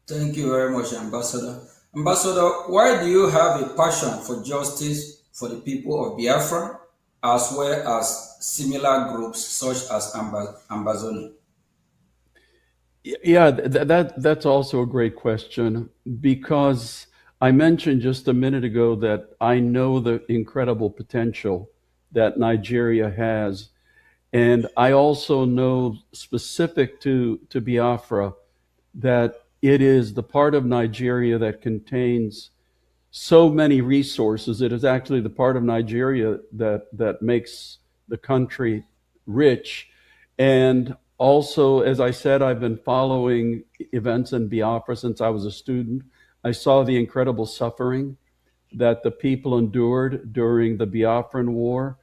Speaker 10: Thank you very much, Ambassador. Ambassador, why do you have a passion for justice for the people of Biafra, as well as similar groups such as Ambazoni?
Speaker 8: Yeah, that's also a great question, because I mentioned just a minute ago that I know the incredible potential that Nigeria has. And I also know, specific to Biafra, that it is the part of Nigeria that contains so many resources. It is actually the part of Nigeria that makes the country rich. And also, as I said, I've been following events in Biafra since I was a student. I saw the incredible suffering that the people endured during the Biafran War.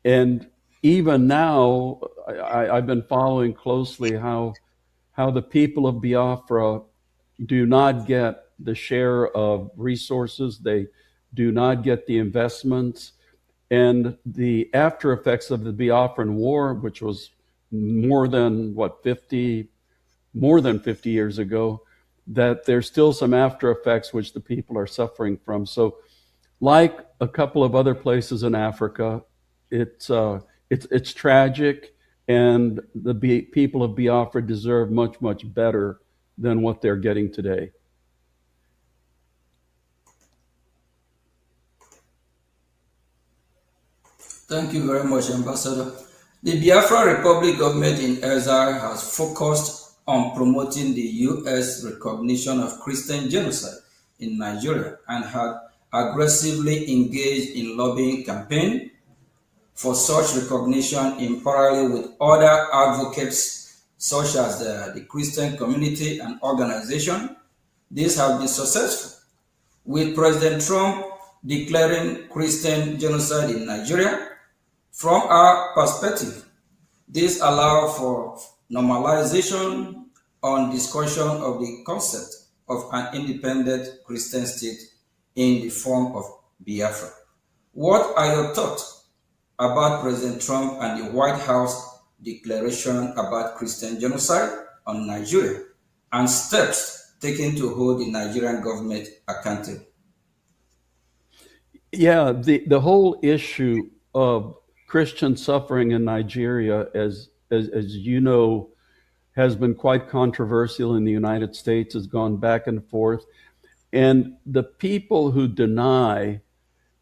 Speaker 8: And even now, I've been following closely how the people of Biafra do not get the share of resources. They do not get the investments. And the after effects of the Biafran War, which was more than 50 years ago, that there's still some after effects which the people are suffering from. So like a couple of other places in Africa, it's tragic, and the people of Biafra deserve much, much better than what they're getting today.
Speaker 10: Thank you very much, Ambassador. The Biafra Republic government in exile has focused on promoting the U.S. recognition of Christian genocide in Nigeria and had aggressively engaged in lobbying campaign for such recognition in parallel with other advocates such as the Christian community and organization. These have been successful, with President Trump declaring Christian genocide in Nigeria. From our perspective, this allows for normalization on discussion of the concept of an independent Christian state in the form of Biafra. What are your thoughts about President Trump and the White House declaration about Christian genocide on Nigeria and steps taken to hold the Nigerian government accountable?
Speaker 8: Yeah, the whole issue of Christian suffering in Nigeria, as you know, has been quite controversial in the United States, has gone back and forth. And the people who deny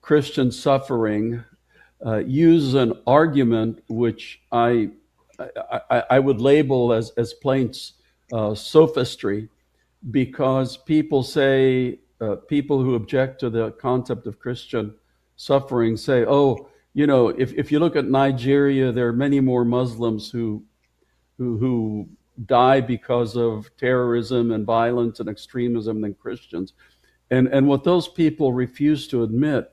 Speaker 8: Christian suffering use an argument which I would label as plain sophistry, because people say, people who object to the concept of Christian suffering say, oh, you know, if you look at Nigeria, there are many more Muslims who die because of terrorism and violence and extremism than Christians. And what those people refuse to admit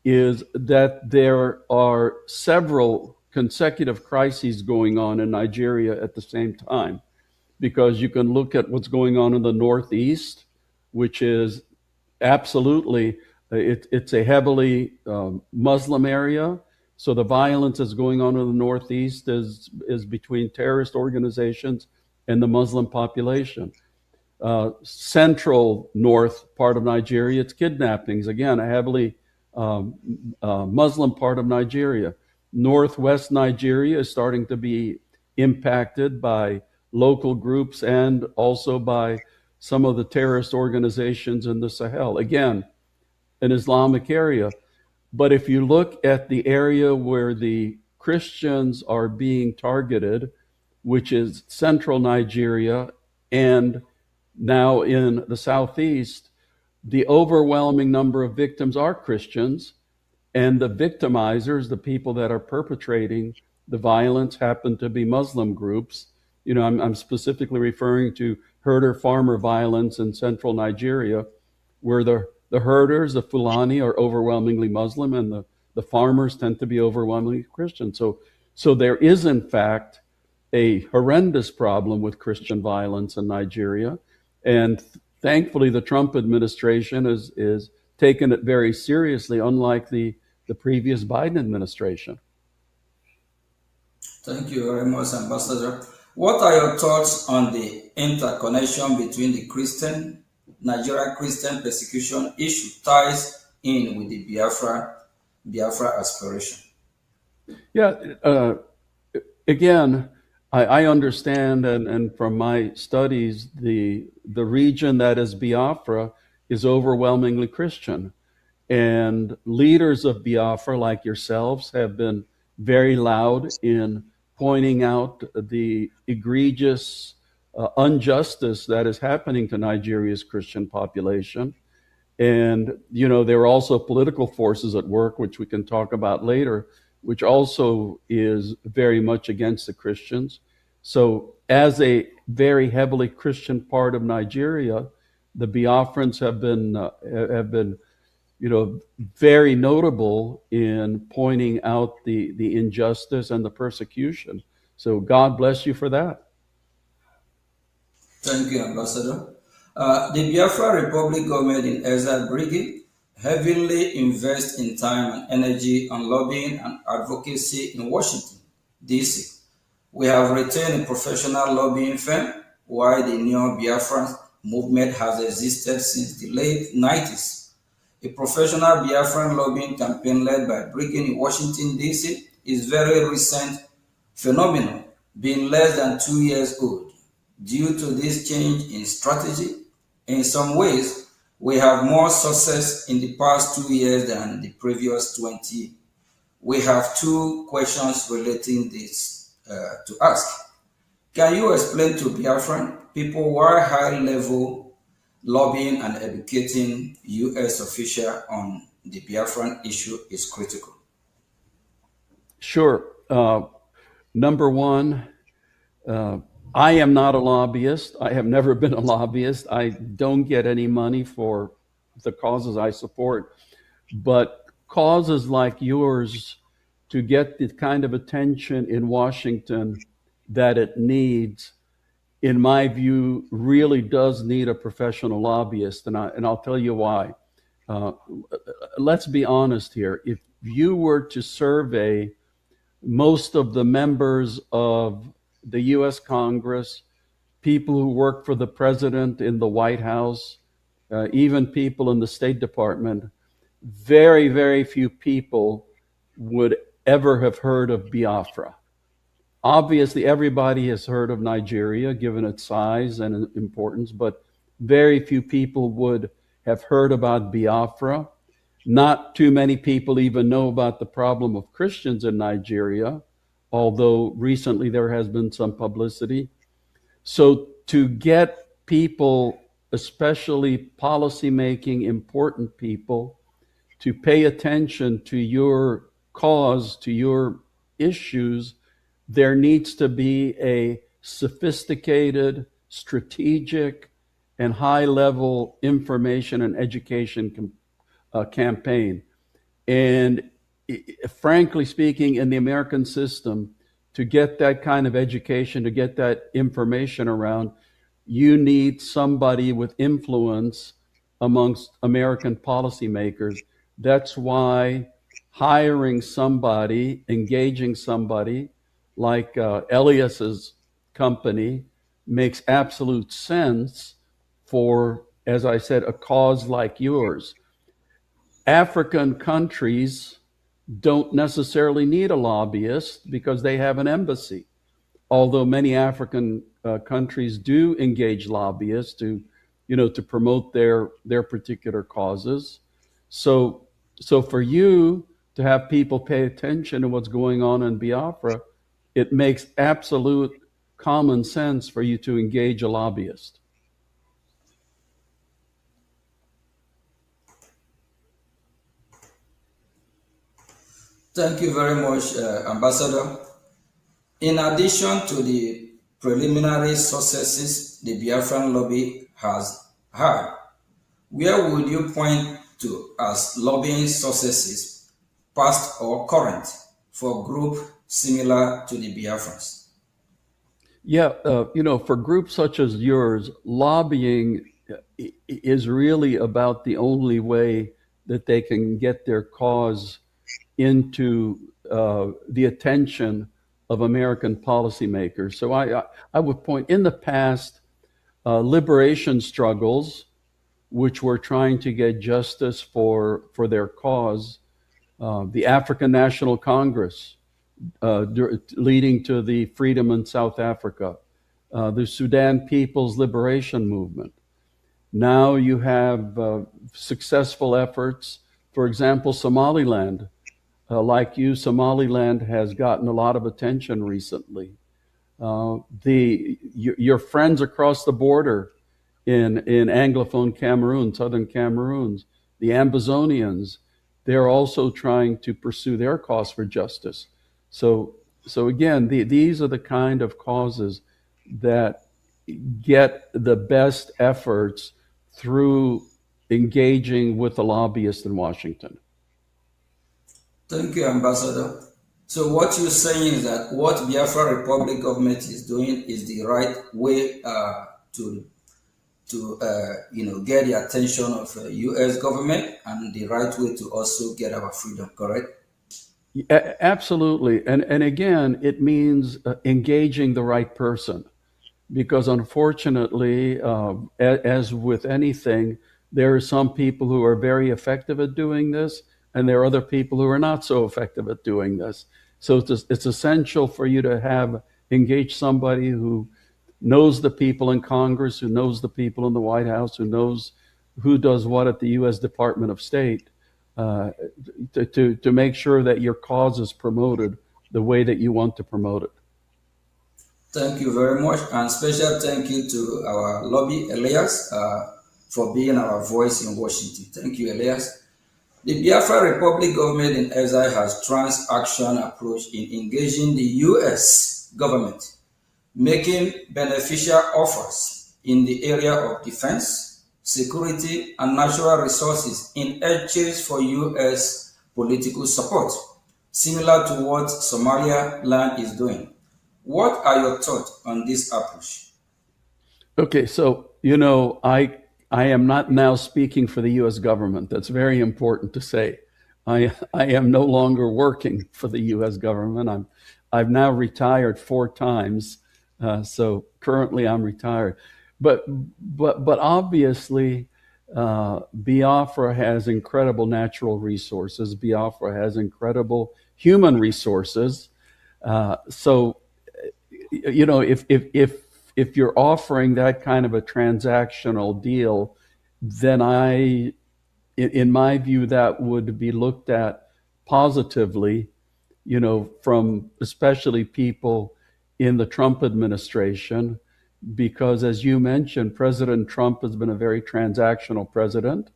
Speaker 8: is that there are several consecutive crises going on in Nigeria at the same time, because you can look at what's going on in the Northeast, which is absolutely, it's a heavily Muslim area. So the violence that's going on in the Northeast is between terrorist organizations and the Muslim population. Central north part of Nigeria, it's kidnappings. Again, a heavily Muslim part of Nigeria. Northwest Nigeria is starting to be impacted by local groups and also by some of the terrorist organizations in the Sahel. Again, an Islamic area. But if you look at the area where the Christians are being targeted, which is central Nigeria and now in the southeast, the overwhelming number of victims are Christians, and the victimizers, the people that are perpetrating the violence, happen to be Muslim groups. You know, I'm specifically referring to herder-farmer violence in central Nigeria, where the herders, the Fulani, are overwhelmingly Muslim, and the farmers tend to be overwhelmingly Christian. So there is, in fact, a horrendous problem with Christian violence in Nigeria. And thankfully, the Trump administration is taken it very seriously, unlike the previous Biden administration.
Speaker 10: Thank you very much, Ambassador. What are your thoughts on the interconnection between the Nigerian Christian persecution issue ties in with the Biafra aspiration?
Speaker 8: Yeah, again, I understand, and from my studies, the region that is Biafra is overwhelmingly Christian. And leaders of Biafra, like yourselves, have been very loud in pointing out the egregious injustice that is happening to Nigeria's Christian population. And, you know, there are also political forces at work, which we can talk about later, which also is very much against the Christians. So as a very heavily Christian part of Nigeria, the Biafrans have been, you know, very notable in pointing out the injustice and the persecution. So God bless you for that.
Speaker 10: Thank you, Ambassador. The Biafra Republic government in exile, Brgie, heavily invest in time and energy on lobbying and advocacy in Washington, D.C. We have retained a professional lobbying firm, while the neo-Biafran movement has existed since the late 90s. A professional Biafran lobbying campaign led by Brgie in Washington, D.C. is very recent phenomenon, being less than 2 years old. Due to this change in strategy, in some ways, we have more success in the past 2 years than the previous 20. We have two questions relating this to ask. Can you explain to Biafran people why high-level lobbying and educating U.S. officials on the Biafran issue is critical?
Speaker 8: Sure. Number one, I am not a lobbyist. I have never been a lobbyist. I don't get any money for the causes I support. But causes like yours, to get the kind of attention in Washington that it needs, in my view, really does need a professional lobbyist. And I'll tell you why. Let's be honest here. If you were to survey most of the members of the U.S. Congress, people who work for the president in the White House, even people in the State Department, very, very few people would ever have heard of Biafra. Obviously, everybody has heard of Nigeria, given its size and importance, but very few people would have heard about Biafra. Not too many people even know about the problem of Christians in Nigeria, although recently there has been some publicity. So to get people, especially policymaking important people, to pay attention to your cause, to your issues, there needs to be a sophisticated, strategic, and high-level information and education campaign. And frankly speaking, in the American system, to get that kind of education, to get that information around, you need somebody with influence amongst American policymakers. That's why hiring somebody, engaging somebody like Elias's company makes absolute sense for, as I said, a cause like yours. African countries don't necessarily need a lobbyist because they have an embassy, although many African countries do engage lobbyists to promote their particular causes. So for you to have people pay attention to what's going on in Biafra, it makes absolute common sense for you to engage a lobbyist.
Speaker 10: Thank you very much, Ambassador. In addition to the preliminary successes the Biafran lobby has had, where would you point to as lobbying successes, past or current, for groups similar to the Biafrans?
Speaker 8: Yeah, for groups such as yours, lobbying is really about the only way that they can get their cause into the attention of American policymakers. So I would point, in the past, liberation struggles, which were trying to get justice for their cause, the African National Congress, leading to the freedom in South Africa, the Sudan People's Liberation Movement. Now you have successful efforts, for example, Somaliland. Like you, Somaliland has gotten a lot of attention recently. Your friends across the border in Anglophone Cameroon, Southern Cameroon, the Ambazonians, they're also trying to pursue their cause for justice. So again, these are the kind of causes that get the best efforts through engaging with the lobbyists in Washington.
Speaker 10: Thank you, Ambassador. So what you're saying is that what Biafra Republic government is doing is the right way to to get the attention of U.S. government and the right way to also get our freedom, correct?
Speaker 8: Absolutely. And again, it means engaging the right person, because unfortunately, as with anything, there are some people who are very effective at doing this, and there are other people who are not so effective at doing this. So it's essential for you to engage somebody who knows the people in Congress, who knows the people in the White House, who knows who does what at the U.S. Department of State, to make sure that your cause is promoted the way that you want to promote it.
Speaker 10: Thank you very much, and special thank you to our lobby, Elias, for being our voice in Washington. Thank you, Elias. The Biafra Republic government in exile has trans-action approach in engaging the U.S. government, making beneficial offers in the area of defense, security, and natural resources in exchange for U.S. political support, similar to what Somaliland is doing. What are your thoughts on this approach?
Speaker 8: Okay, so, I am not now speaking for the U.S. government. That's very important to say. I am no longer working for the U.S. government. I've now retired 4 times, so currently I'm retired. But obviously, Biafra has incredible natural resources. Biafra has incredible human resources. So, if you're offering that kind of a transactional deal, then in my view, that would be looked at positively, from especially people in the Trump administration, because as you mentioned, President Trump has been a very transactional president.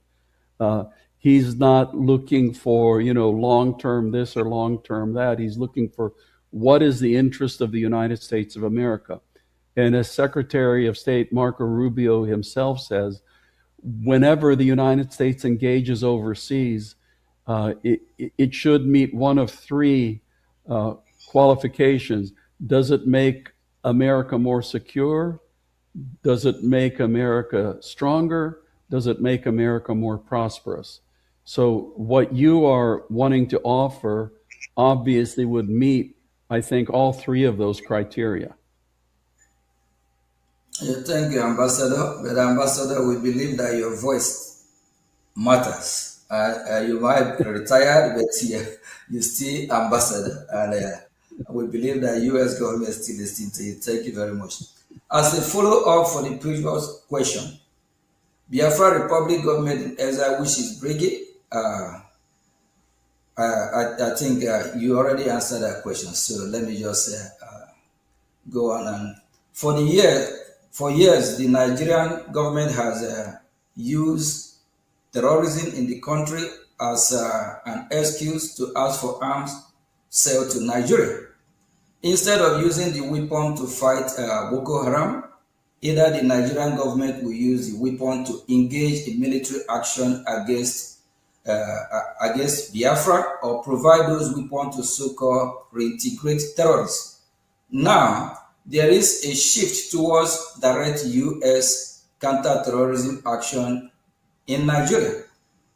Speaker 8: He's not looking for, long-term this or long-term that. He's looking for what is the interest of the United States of America. And as Secretary of State Marco Rubio himself says, whenever the United States engages overseas, it should meet one of 3 qualifications. Does it make America more secure? Does it make America stronger? Does it make America more prosperous? So what you are wanting to offer obviously would meet, I think, all 3 of those criteria.
Speaker 10: Thank you, Ambassador. But Ambassador, we believe that your voice matters. You might be retired, but you're still ambassador. And we believe that U.S. government is still listening to you. Thank you very much. As a follow-up for the previous question, Biafra Republic government in exile, which is Brgie, I think you already answered that question. So let me just go on. And for years, the Nigerian government has used terrorism in the country as an excuse to ask for arms sale to Nigeria. Instead of using the weapon to fight Boko Haram, either the Nigerian government will use the weapon to engage in military action against Biafra, or provide those weapons to so-called reintegrate terrorists. Now, there is a shift towards direct U.S. counter-terrorism action in Nigeria,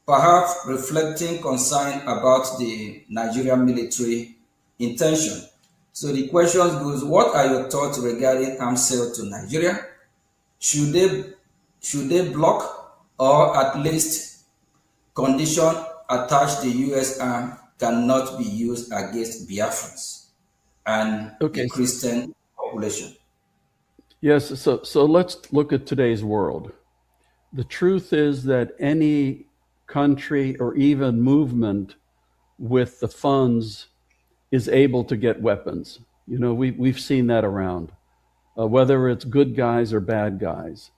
Speaker 10: perhaps reflecting concern about the Nigerian military intention. So the question goes, what are your thoughts regarding arms sale to Nigeria? Should they block, or at least condition attached the U.S. arm cannot be used against Biafrans and the Christian population?
Speaker 8: Yes, so let's look at today's world. The truth is that any country or even movement with the funds is able to get weapons. We've seen that around, whether it's good guys or bad guys.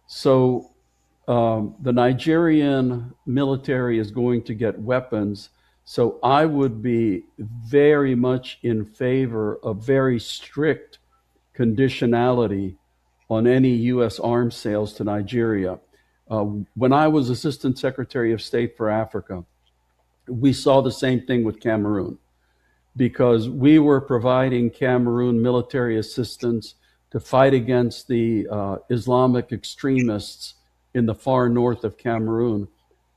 Speaker 8: So the Nigerian military is going to get weapons. So I would be very much in favor of very strict conditionality on any U.S. arms sales to Nigeria. When I was Assistant Secretary of State for Africa, we saw the same thing with Cameroon, because we were providing Cameroon military assistance to fight against the Islamic extremists in the far north of Cameroon.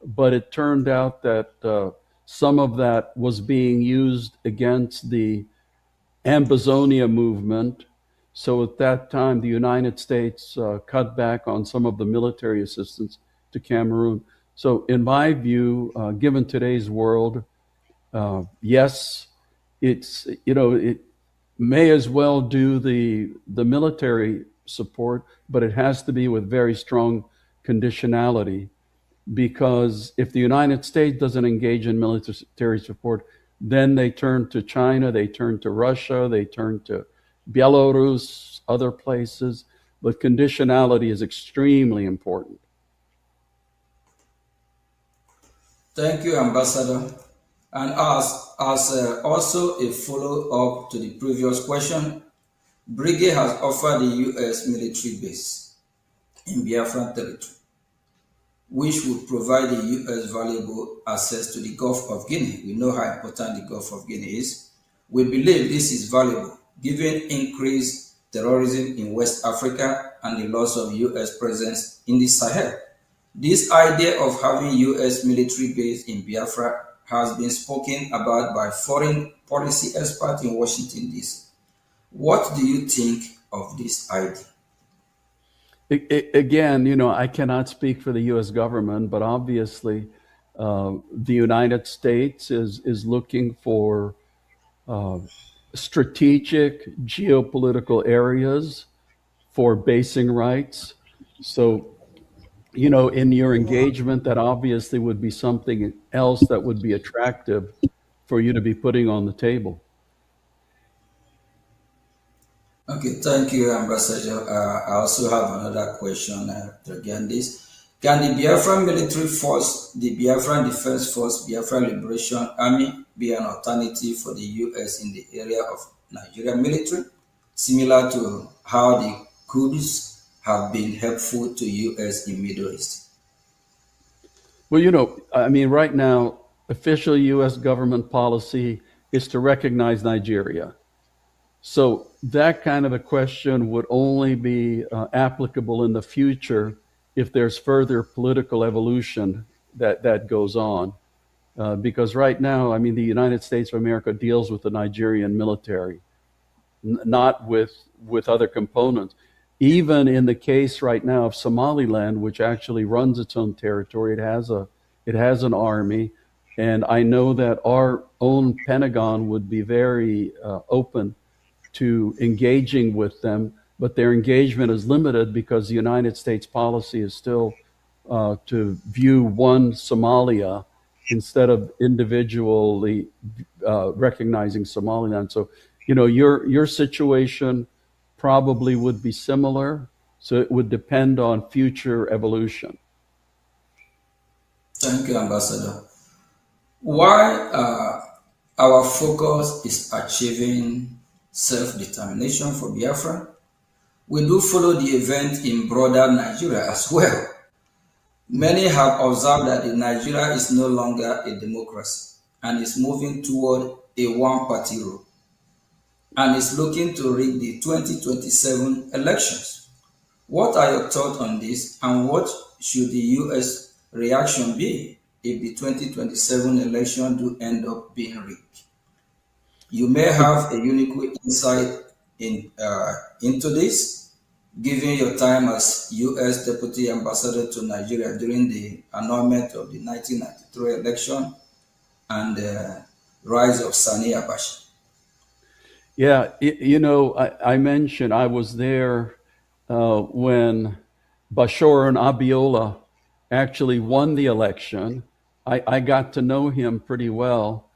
Speaker 8: But it turned out that some of that was being used against the Ambazonia movement. So at that time, the United States cut back on some of the military assistance to Cameroon. So in my view, given today's world, yes, it's, it may as well do the military support, but it has to be with very strong conditionality, because if the United States doesn't engage in military support, then they turn to China, they turn to Russia, they turn to Belarus, other places. But conditionality is extremely important.
Speaker 10: Thank you, Ambassador. And as also a follow-up to the previous question, Brgie has offered the U.S. military base in Biafran territory, which would provide the U.S. valuable access to the Gulf of Guinea. We know how important the Gulf of Guinea is. We believe this is valuable, given increased terrorism in West Africa and the loss of U.S. presence in the Sahel. This idea of having U.S. military base in Biafra has been spoken about by foreign policy experts in Washington, D.C. What do you think of this idea?
Speaker 8: Again, I cannot speak for the U.S. government, but obviously the United States is looking for strategic geopolitical areas for basing rights. So, in your engagement, that obviously would be something else that would be attractive for you to be putting on the table.
Speaker 10: Okay, thank you, Ambassador. I also have another question regarding this. Can the Biafran military force, the Biafran Defense Force, Biafran Liberation Army, be an alternative for the U.S. in the area of Nigerian military, similar to how the Kurds have been helpful to U.S. in Middle East?
Speaker 8: Well, right now, official U.S. government policy is to recognize Nigeria. So that kind of a question would only be applicable in the future if there's further political evolution that goes on. Because right now, the United States of America deals with the Nigerian military, not with other components. Even in the case right now of Somaliland, which actually runs its own territory, it has an army. And I know that our own Pentagon would be very open to engaging with them, but their engagement is limited because the United States policy is still to view one Somalia instead of individually recognizing Somaliland. So, your situation probably would be similar, so it would depend on future evolution.
Speaker 10: Thank you, Ambassador. Why our focus is achieving self-determination for Biafra, we do follow the event in broader Nigeria as well. Many have observed that Nigeria is no longer a democracy and is moving toward a one-party rule and is looking to rig the 2027 elections. What are your thoughts on this, and what should the U.S. reaction be if the 2027 election do end up being rigged? You may have a unique insight into this, given your time as U.S. Deputy Ambassador to Nigeria during the annulment of the 1993 election and the rise of Sani Abacha.
Speaker 8: Yeah, I mentioned I was there when Bashir and Abiola actually won the election. I got to know him pretty well,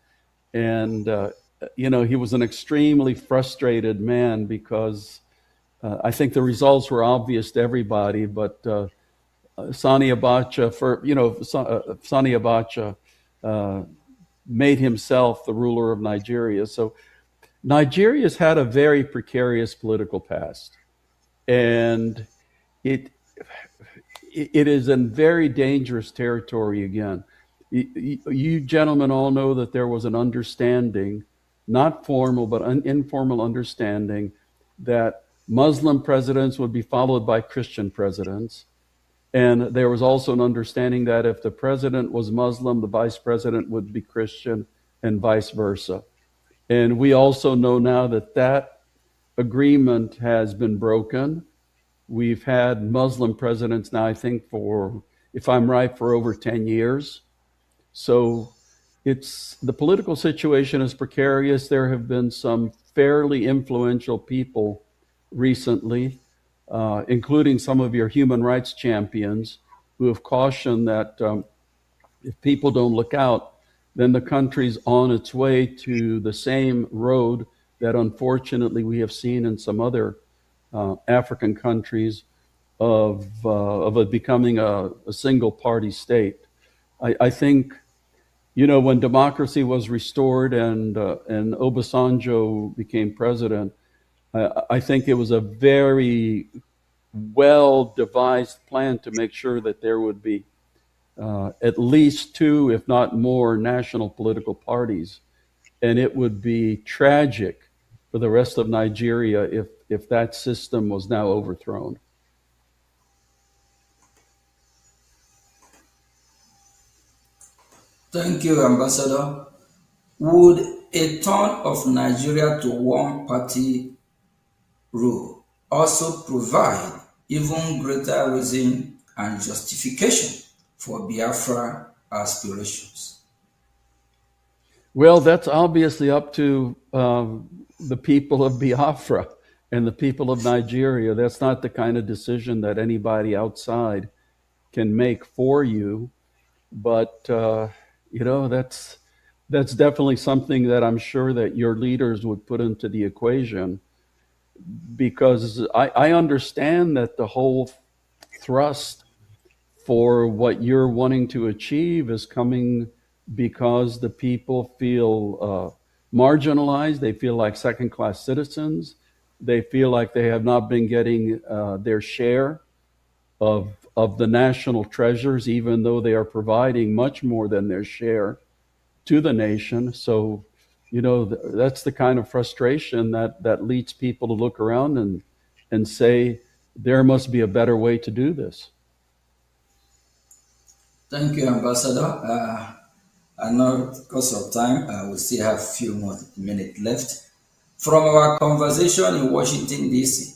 Speaker 8: and he was an extremely frustrated man because I think the results were obvious to everybody, but Sani Abacha, Sani Abacha made himself the ruler of Nigeria. So Nigeria's had a very precarious political past, and it is in very dangerous territory again. You gentlemen all know that there was an understanding, not formal, but an informal understanding, that Muslim presidents would be followed by Christian presidents. And there was also an understanding that if the president was Muslim, the vice president would be Christian, and vice versa. And we also know now that that agreement has been broken. We've had Muslim presidents now, I think, for, if I'm right, for over 10 years. So the political situation is precarious. There have been some fairly influential people recently, including some of your human rights champions, who have cautioned that if people don't look out, then the country's on its way to the same road that unfortunately we have seen in some other African countries of it becoming a single party state. I think, you know, when democracy was restored and Obasanjo became president, I think it was a very well-devised plan to make sure that there would be at least two, if not more, national political parties. And it would be tragic for the rest of Nigeria if that system was now overthrown.
Speaker 10: Thank you, Ambassador. Would a turn of Nigeria to one-party rule also provide even greater reason and justification for Biafra aspirations?
Speaker 8: Well, that's obviously up to the people of Biafra and the people of Nigeria. That's not the kind of decision that anybody outside can make for you. But, you know, that's definitely something that I'm sure that your leaders would put into the equation, because I understand that the whole thrust for what you're wanting to achieve is coming because the people feel marginalized. They feel like second-class citizens. They feel like they have not been getting their share of the national treasures, even though they are providing much more than their share to the nation. So, you know, that's the kind of frustration that leads people to look around and say, there must be a better way to do this.
Speaker 10: Thank you, Ambassador. I know because of time, we still have a few more minutes left. From our conversation in Washington, D.C.,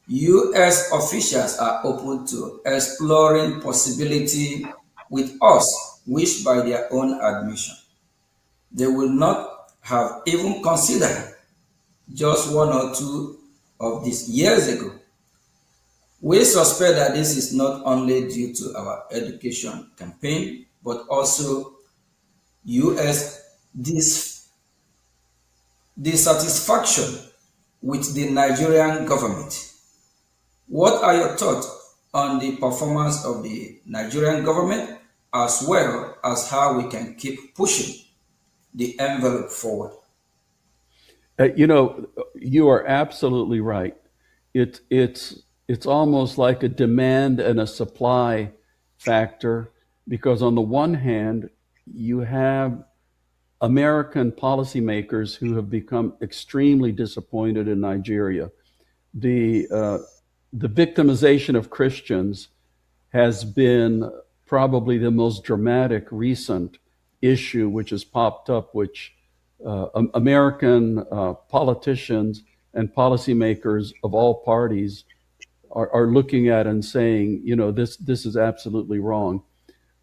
Speaker 10: U.S. officials are open to exploring possibility with us, which by their own admission, they will not have even considered just 1 or 2 of these years ago. We suspect that this is not only due to our education campaign, but also U.S. dissatisfaction with the Nigerian government. What are your thoughts on the performance of the Nigerian government, as well as how we can keep pushing the envelope forward?
Speaker 8: You know, you are absolutely right. It's almost like a demand and a supply factor, because on the one hand, you have American policymakers who have become extremely disappointed in Nigeria. The victimization of Christians has been probably the most dramatic recent issue which has popped up, which American politicians and policymakers of all parties are looking at and saying, you know, this is absolutely wrong.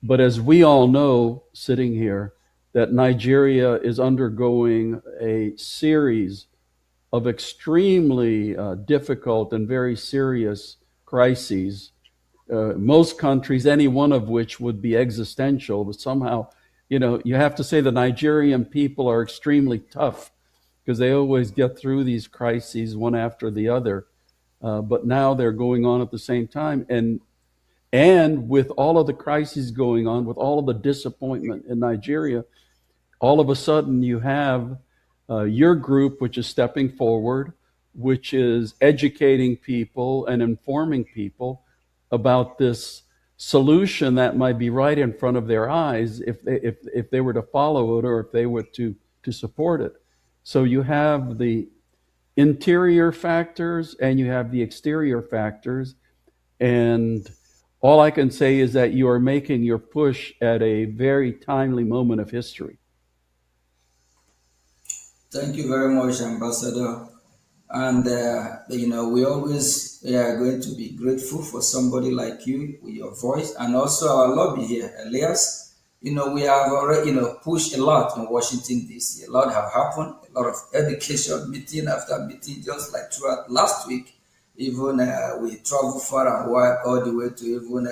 Speaker 8: But as we all know, sitting here, that Nigeria is undergoing a series of extremely difficult and very serious crises. Most countries, any one of which would be existential, but somehow, you know, you have to say the Nigerian people are extremely tough because they always get through these crises one after the other. But now they're going on at the same time. And with all of the crises going on, with all of the disappointment in Nigeria, all of a sudden you have your group, which is stepping forward, which is educating people and informing people about this solution that might be right in front of their eyes if they were to follow it or if they were to support it. So you have the interior factors and you have the exterior factors. And all I can say is that you are making your push at a very timely moment of history.
Speaker 10: Thank you very much, Ambassador. And we always are going to be grateful for somebody like you with your voice, and also our lobby here, Elias. We have already pushed a lot in Washington D.C. A lot have happened. A lot of education meeting after meeting, just like throughout last week. Even we traveled far and wide, all the way to even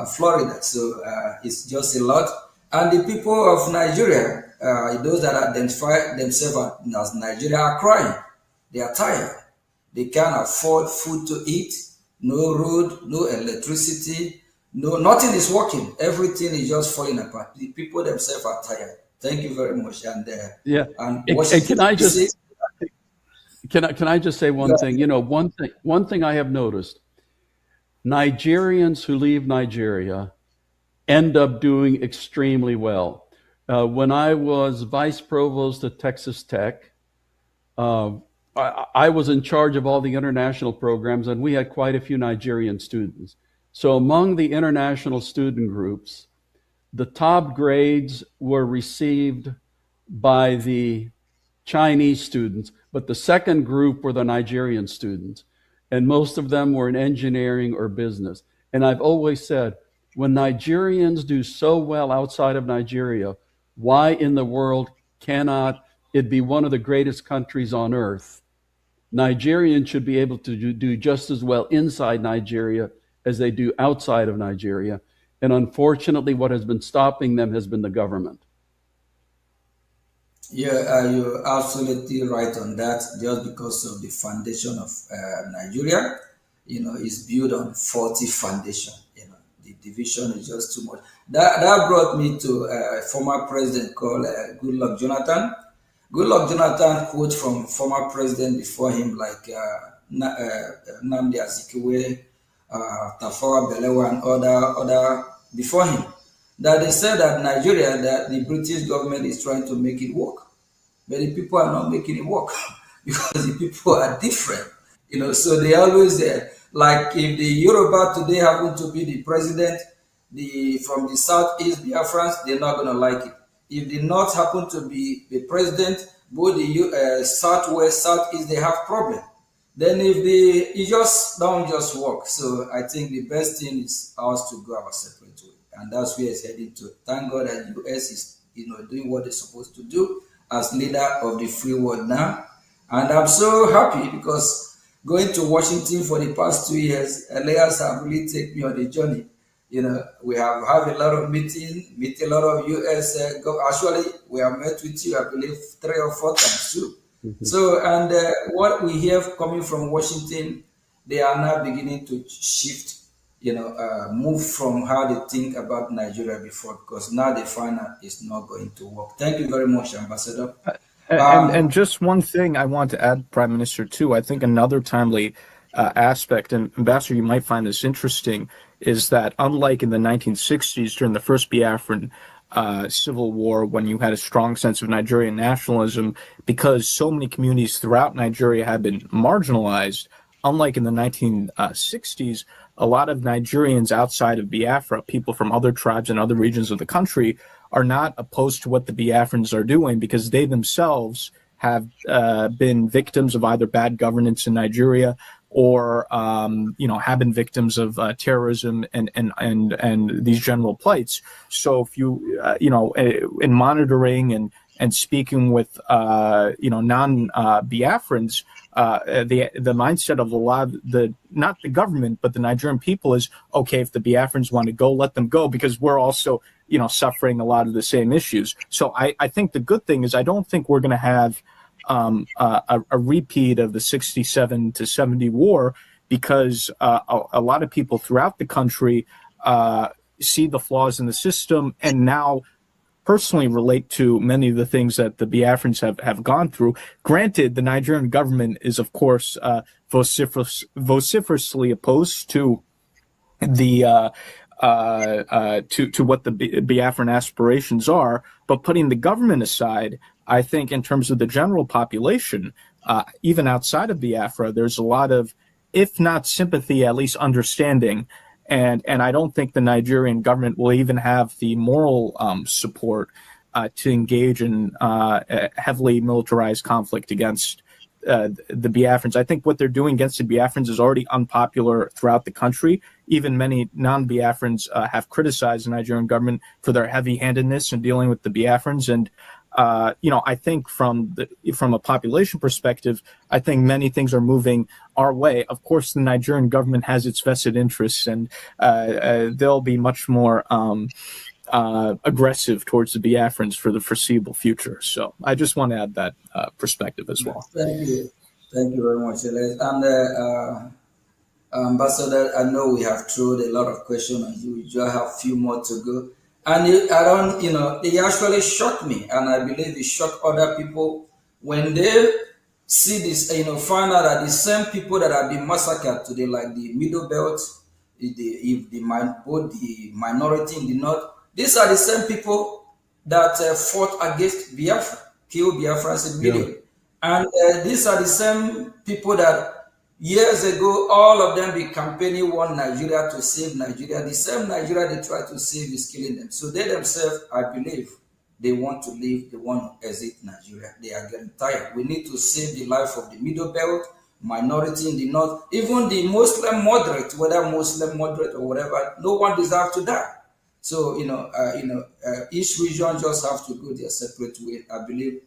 Speaker 10: Florida. So it's just a lot. And the people of Nigeria, those that identify themselves as Nigeria, are crying. They are tired. They can't afford food to eat, no road, no electricity, nothing is working. Everything is just falling apart. The people themselves are tired. Thank you very much. And and
Speaker 8: can I just say one thing? One thing I have noticed: Nigerians who leave Nigeria end up doing extremely well. When I was vice provost at Texas Tech, I was in charge of all the international programs, and we had quite a few Nigerian students. So among the international student groups, the top grades were received by the Chinese students, but the second group were the Nigerian students, and most of them were in engineering or business. And I've always said, when Nigerians do so well outside of Nigeria, why in the world cannot it be one of the greatest countries on earth? Nigerians should be able to do just as well inside Nigeria as they do outside of Nigeria. And unfortunately, what has been stopping them has been the government.
Speaker 10: Yeah, you're absolutely right on that. Just because of the foundation of Nigeria, is built on faulty foundation. The division is just too much. That brought me to a former president called Goodluck Jonathan. Goodluck Jonathan quote from former president before him, like Nnamdi Azikiwe, Tafawa Balewa, and other before him, that they said that Nigeria, that the British government is trying to make it work, but the people are not making it work because the people are different. So they always like if the Yoruba today happen to be the president, from the Southeast Biafrans, they're not gonna like it. If the North happen to be the president, both the Southwest, Southeast, they have problem. Then if it just don't just work. So I think the best thing is ours to go our separate way, and that's where it's heading to. Thank God that the US is doing what they're supposed to do as leader of the free world now, and I'm so happy because going to Washington for the past 2 years, Elias have really taken me on the journey. We have a lot of meet a lot of US. Actually, we have met with you, I believe, 3 or 4 times too. So, and what we hear coming from Washington, they are now beginning to shift, move from how they think about Nigeria before, because now they find out it's not going to work. Thank you very much, Ambassador.
Speaker 13: And just one thing I want to add, Prime Minister, too. I think another timely aspect, and Ambassador, you might find this interesting, is that unlike in the 1960s during the first Biafran civil war, when you had a strong sense of Nigerian nationalism, because so many communities throughout Nigeria had been marginalized, unlike in the 1960s, a lot of Nigerians outside of Biafra, people from other tribes and other regions of the country, are not opposed to what the Biafrans are doing because they themselves have been victims of either bad governance in Nigeria or have been victims of terrorism and these general plights. So if you in monitoring and speaking with non-Biafrans, the mindset of a lot of not the government but the Nigerian people is, okay, if the Biafrans want to go, let them go, because we're also suffering a lot of the same issues. So I think the good thing is I don't think we're going to have a repeat of the 67 to 70 war, because a lot of people throughout the country see the flaws in the system and now personally relate to many of the things that the Biafrans have gone through. Granted, the Nigerian government is, of course, vociferously opposed to the to what the Biafran aspirations are, but putting the government aside, I think in terms of the general population, even outside of Biafra, there's a lot of, if not sympathy, at least understanding. And I don't think the Nigerian government will even have the moral support to engage in a heavily militarized conflict against the Biafrans. I think what they're doing against the Biafrans is already unpopular throughout the country. Even many non-Biafrans have criticized the Nigerian government for their heavy-handedness in dealing with the Biafrans. And I think from a population perspective, I think many things are moving our way. Of course, the Nigerian government has its vested interests, and they'll be much more aggressive towards the Biafrans for the foreseeable future. So I just want to add that perspective as well.
Speaker 10: Thank you very much, Elias. And Ambassador, I know we have thrown a lot of questions on you. We just have a few more to go. And it actually shocked me, and I believe it shocked other people when they see this, find out that the same people that have been massacred today, like the Middle Belt, both the minority in the North, these are the same people that fought against Biafra, killed Biafrans in millions. And these are the same people that years ago, all of them be campaigning one Nigeria to save Nigeria. The same Nigeria they try to save is killing them. So they themselves, I believe, they want to leave, they want to exit Nigeria. They are getting tired. We need to save the life of the Middle Belt, minority in the North, even the Muslim moderate, whether Muslim moderate or whatever, no one deserves to die. So, each region just have to go their separate way. I believe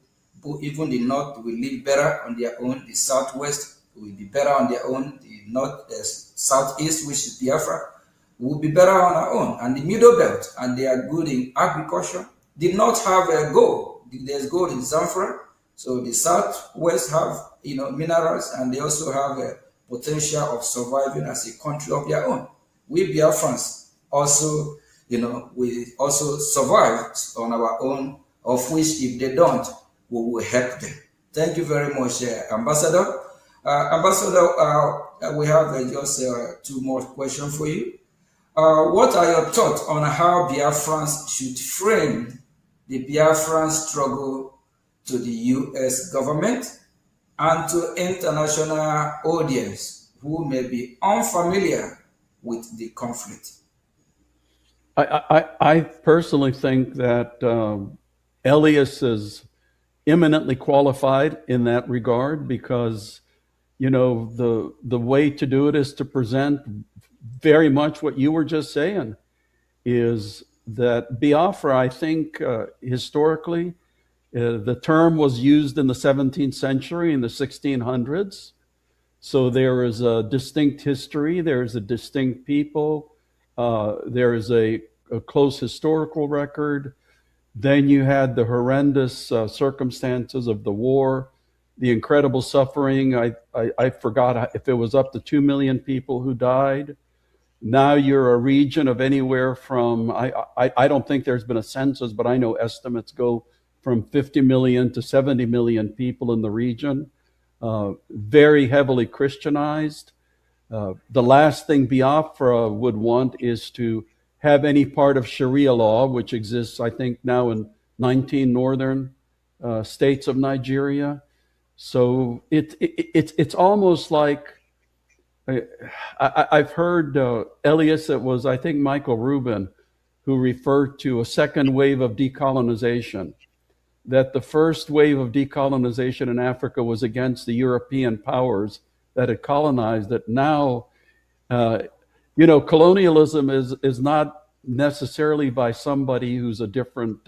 Speaker 10: even the North will live better on their own, the Southwest will be better on their own, the Southeast, which is Biafra, will be better on our own, and the Middle Belt, and they are good in agriculture, did not have a gold. There's gold in Zamfara, so the Southwest have, minerals, and they also have a potential of surviving as a country of their own. We Biafrans also, we also survive on our own, of which if they don't, we will help them. Thank you very much, Ambassador. Ambassador, we have just two more questions for you. What are your thoughts on how Biafrans should frame the Biafran struggle to the U.S. government and to international audience who may be unfamiliar with the conflict?
Speaker 8: I personally think that Elias is eminently qualified in that regard, because the way to do it is to present very much what you were just saying, is that Biafra, I think, historically, the term was used in the 17th century, in the 1600s. So there is a distinct history, there is a distinct people, there is a close historical record. Then you had the horrendous circumstances of the war, the incredible suffering. I forgot if it was up to 2 million people who died. Now you're a region of anywhere from, I don't think there's been a census, but I know estimates go from 50 million to 70 million people in the region, very heavily Christianized. The last thing Biafra would want is to have any part of Sharia law, which exists, I think, now in 19 northern states of Nigeria. So it's almost like, I've heard Elias, it was, I think, Michael Rubin, who referred to a second wave of decolonization, that the first wave of decolonization in Africa was against the European powers that had colonized it. Now, colonialism is not necessarily by somebody who's a different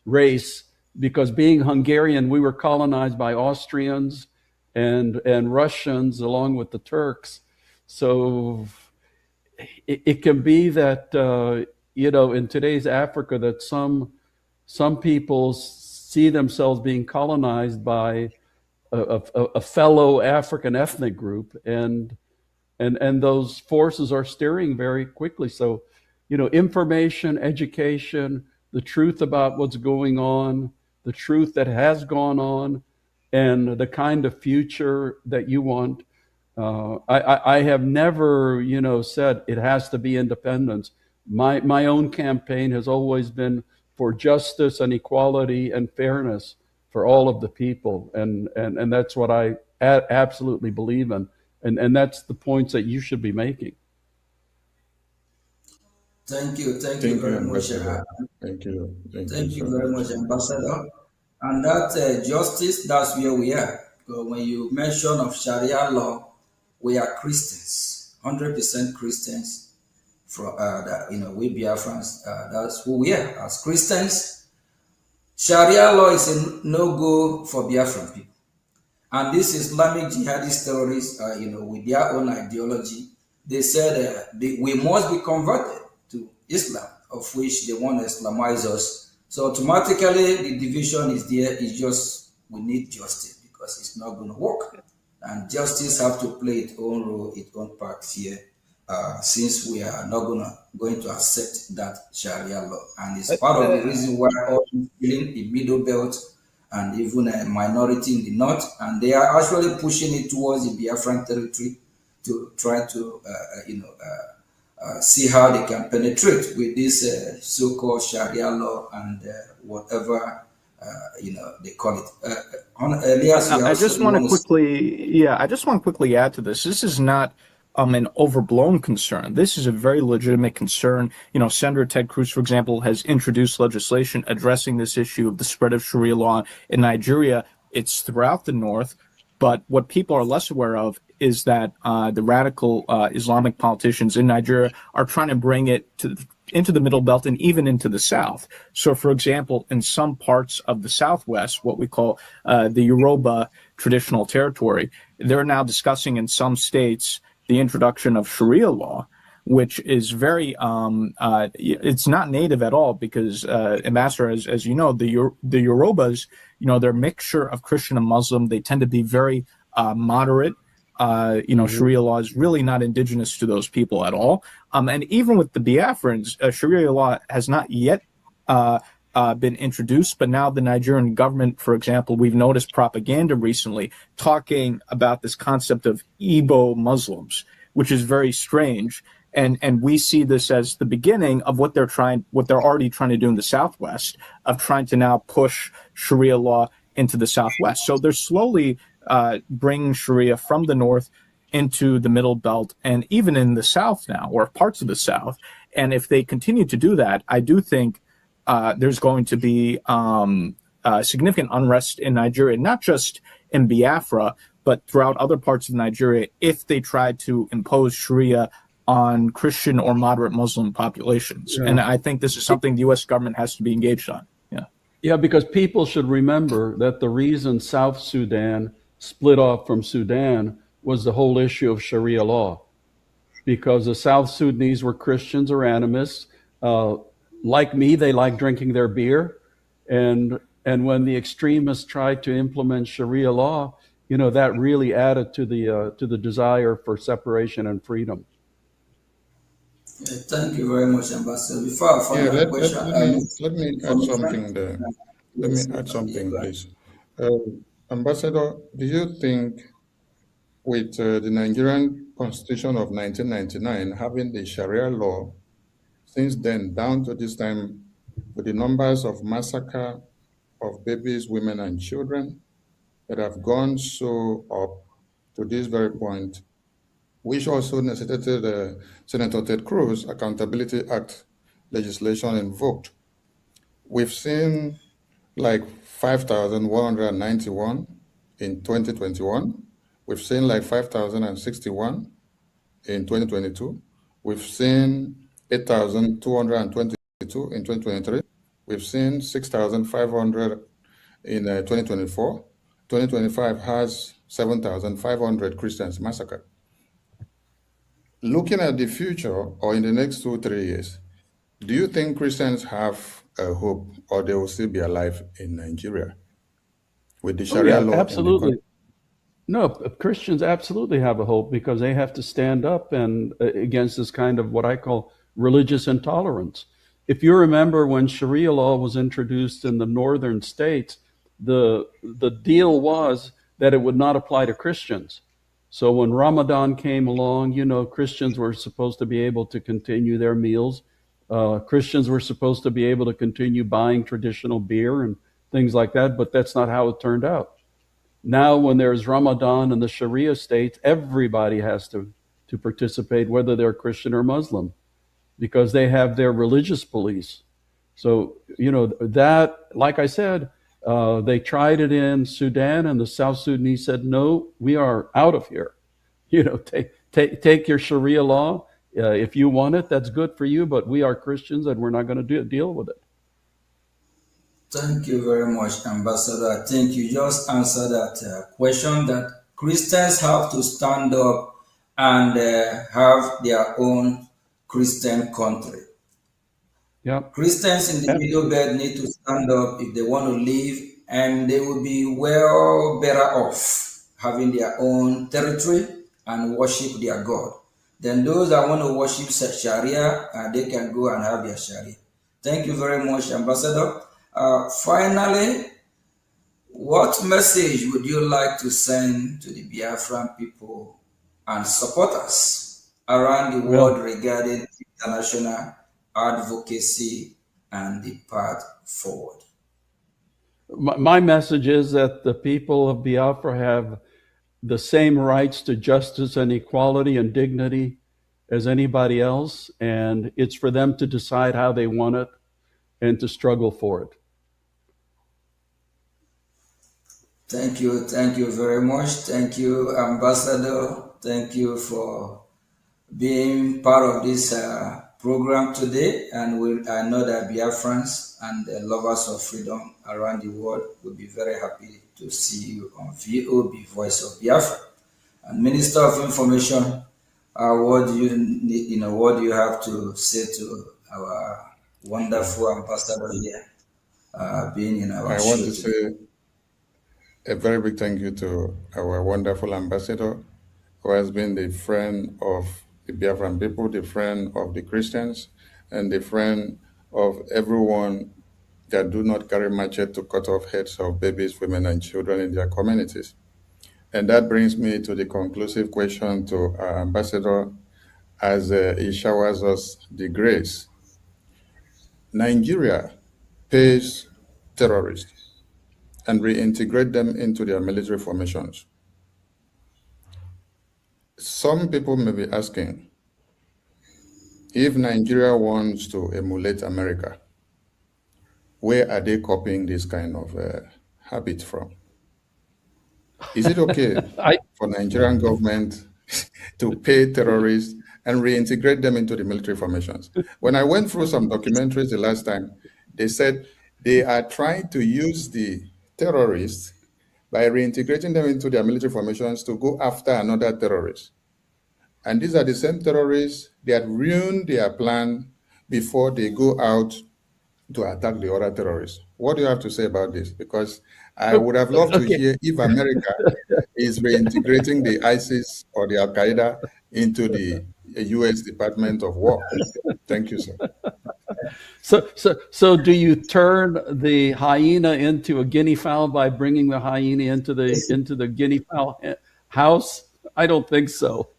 Speaker 8: race, because being Hungarian, we were colonized by Austrians and Russians along with the Turks. So it can be that, in today's Africa, that some people see themselves being colonized by a fellow African ethnic group, and those forces are steering very quickly. So, information, education, the truth about what's going on, the truth that has gone on, and the kind of future that you want. I have never, said it has to be independence. My own campaign has always been for justice and equality and fairness for all of the people, and that's what I absolutely believe in, and that's the points that you should be making.
Speaker 10: Thank you very much.
Speaker 14: Thank you.
Speaker 10: Thank you very much, Ambassador. And that justice, that's where we are. Because when you mention of Sharia law, we are Christians, 100% Christians. From that, we Biafrans, that's who we are as Christians. Sharia law is a no-go for Biafran people. And these Islamic jihadist terrorists, with their own ideology, they said we must be converted to Islam, of which they want to Islamize us. So automatically the division is there. It's just we need justice because it's not going to work. And justice have to play its own role, its own part here, since we are not going to accept that Sharia law. And it's part of the reason why all feeling the middle belt and even a minority in the north, and they are actually pushing it towards the Biafran territory to try to, see how they can penetrate with this so-called Sharia law and whatever they call it.
Speaker 13: I just want to quickly add to this. This is not an overblown concern. This is a very legitimate concern. Senator Ted Cruz, for example, has introduced legislation addressing this issue of the spread of Sharia law in Nigeria. It's throughout the North, but what people are less aware of is that the radical Islamic politicians in Nigeria are trying to bring it into the Middle Belt and even into the South. So, for example, in some parts of the Southwest, what we call the Yoruba traditional territory, they're now discussing in some states the introduction of Sharia law, which is very, it's not native at all because, Ambassador, as you know, the Yorubas, they're a mixture of Christian and Muslim. They tend to be very moderate. Sharia law is really not indigenous to those people at all. And even with the Biafrans, Sharia law has not yet been introduced, but now the Nigerian government, for example, we've noticed propaganda recently talking about this concept of Igbo Muslims, which is very strange. And we see this as the beginning of what they're already trying to do in the Southwest, of trying to now push Sharia law into the Southwest. So they're slowly bringing Sharia from the North into the Middle Belt and even in the South now, or parts of the South. And if they continue to do that, I do think there's going to be significant unrest in Nigeria, not just in Biafra, but throughout other parts of Nigeria, if they try to impose Sharia on Christian or moderate Muslim populations. Yeah. And I think this is something the U.S. government has to be engaged on.
Speaker 8: Yeah, because people should remember that the reason South Sudan split off from Sudan was the whole issue of Sharia law, because the South Sudanese were Christians or animists. Like me, they like drinking their beer. And when the extremists tried to implement Sharia law, that really added to the desire for separation and freedom.
Speaker 10: Yeah, thank you very much, Ambassador. Before I find a question,
Speaker 14: let me add something there. Let me add something, please. Ambassador, do you think with the Nigerian Constitution of 1999 having the Sharia law, since then down to this time, with the numbers of massacre of babies, women, and children that have gone so up to this very point, which also necessitated Senator Ted Cruz Accountability Act legislation invoked. We've seen like 5,191 in 2021. We've seen like 5,061 in 2022. We've seen 8,222 in 2023. We've seen 6,500 in 2024. 2025 has 7,500 Christians massacred. Looking at the future, or in the next 2-3 years, do you think Christians have a hope, or they will still be alive in Nigeria with the Sharia law?
Speaker 8: Absolutely. No, Christians absolutely have a hope, because they have to stand up and against this kind of what I call religious intolerance. If you remember when Sharia law was introduced in the northern states, the deal was that it would not apply to Christians. So when Ramadan came along, Christians were supposed to be able to continue their meals. Christians were supposed to be able to continue buying traditional beer and things like that, but that's not how it turned out. Now, when there's Ramadan in the Sharia states, everybody has to participate, whether they're Christian or Muslim, because they have their religious police. So, that, like I said, they tried it in Sudan, and the South Sudanese said, no, we are out of here. Take your Sharia law. If you want it, that's good for you, but we are Christians and we're not going to deal with it.
Speaker 10: Thank you very much, Ambassador. I think you just answered that question, that Christians have to stand up and have their own Christian country.
Speaker 8: Yep.
Speaker 10: Christians in the Middle Belt need to stand up if they want to live, and they will be well better off having their own territory and worship their God. Then those that want to worship Sharia, they can go and have their Sharia. Thank you very much, Ambassador. Finally, what message would you like to send to the Biafran people and supporters around the world regarding international advocacy and the path forward?
Speaker 8: My message is that the people of Biafra have the same rights to justice and equality and dignity as anybody else, and it's for them to decide how they want it and to struggle for it.
Speaker 10: Thank you very much. Thank you, Ambassador. Thank you for being part of this program today, and I know that Biafrans and the lovers of freedom around the world will be very happy to see you on VOB, Voice of Biafra. And Minister of Information, what do you have to say to our wonderful ambassador here, being in our show?
Speaker 14: I want to say a very big thank you to our wonderful ambassador, who has been the friend of the Biafran people, the friend of the Christians, and the friend of everyone that do not carry machete to cut off heads of babies, women, and children in their communities. And that brings me to the conclusive question to our ambassador as he showers us the grace. Nigeria pays terrorists and reintegrate them into their military formations. Some people may be asking, if Nigeria wants to emulate America, where are they copying this kind of habit from? Is it okay for Nigerian government to pay terrorists and reintegrate them into the military formations? When I went through some documentaries the last time, they said they are trying to use the terrorists by reintegrating them into their military formations to go after another terrorist. And these are the same terrorists that ruined their plan before they go out to attack the other terrorists. What do you have to say about this? Because I would have loved to hear if America is reintegrating the ISIS or the Al-Qaeda into the U.S. Department of War. Thank you, sir.
Speaker 8: So do you turn the hyena into a guinea fowl by bringing the hyena into the guinea fowl house? I don't think so.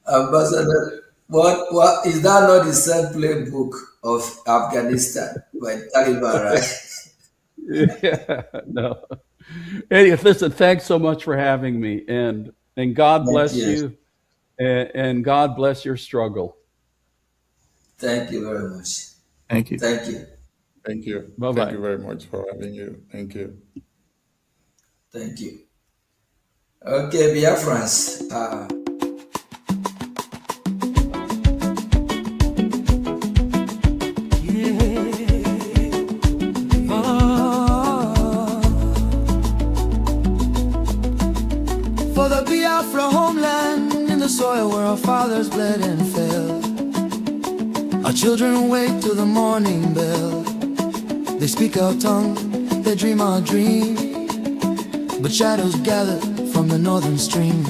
Speaker 10: Ambassador, what is that not the same playbook of Afghanistan by Taliban, right?
Speaker 8: Yeah, no. Anyway, listen, thanks so much for having me, and God bless you, and God bless your struggle.
Speaker 10: Thank you very much.
Speaker 13: Thank you.
Speaker 10: Thank you.
Speaker 14: Thank you.
Speaker 8: Bye-bye.
Speaker 14: Thank you very much for having you. Thank you.
Speaker 10: Thank you. Okay, Biafrans.
Speaker 2: For the Biafra homeland, in the soil where our fathers bled and fell, our children wake to the morning bell. They speak our tongue, they dream our dream, but shadows gather from the northern stream.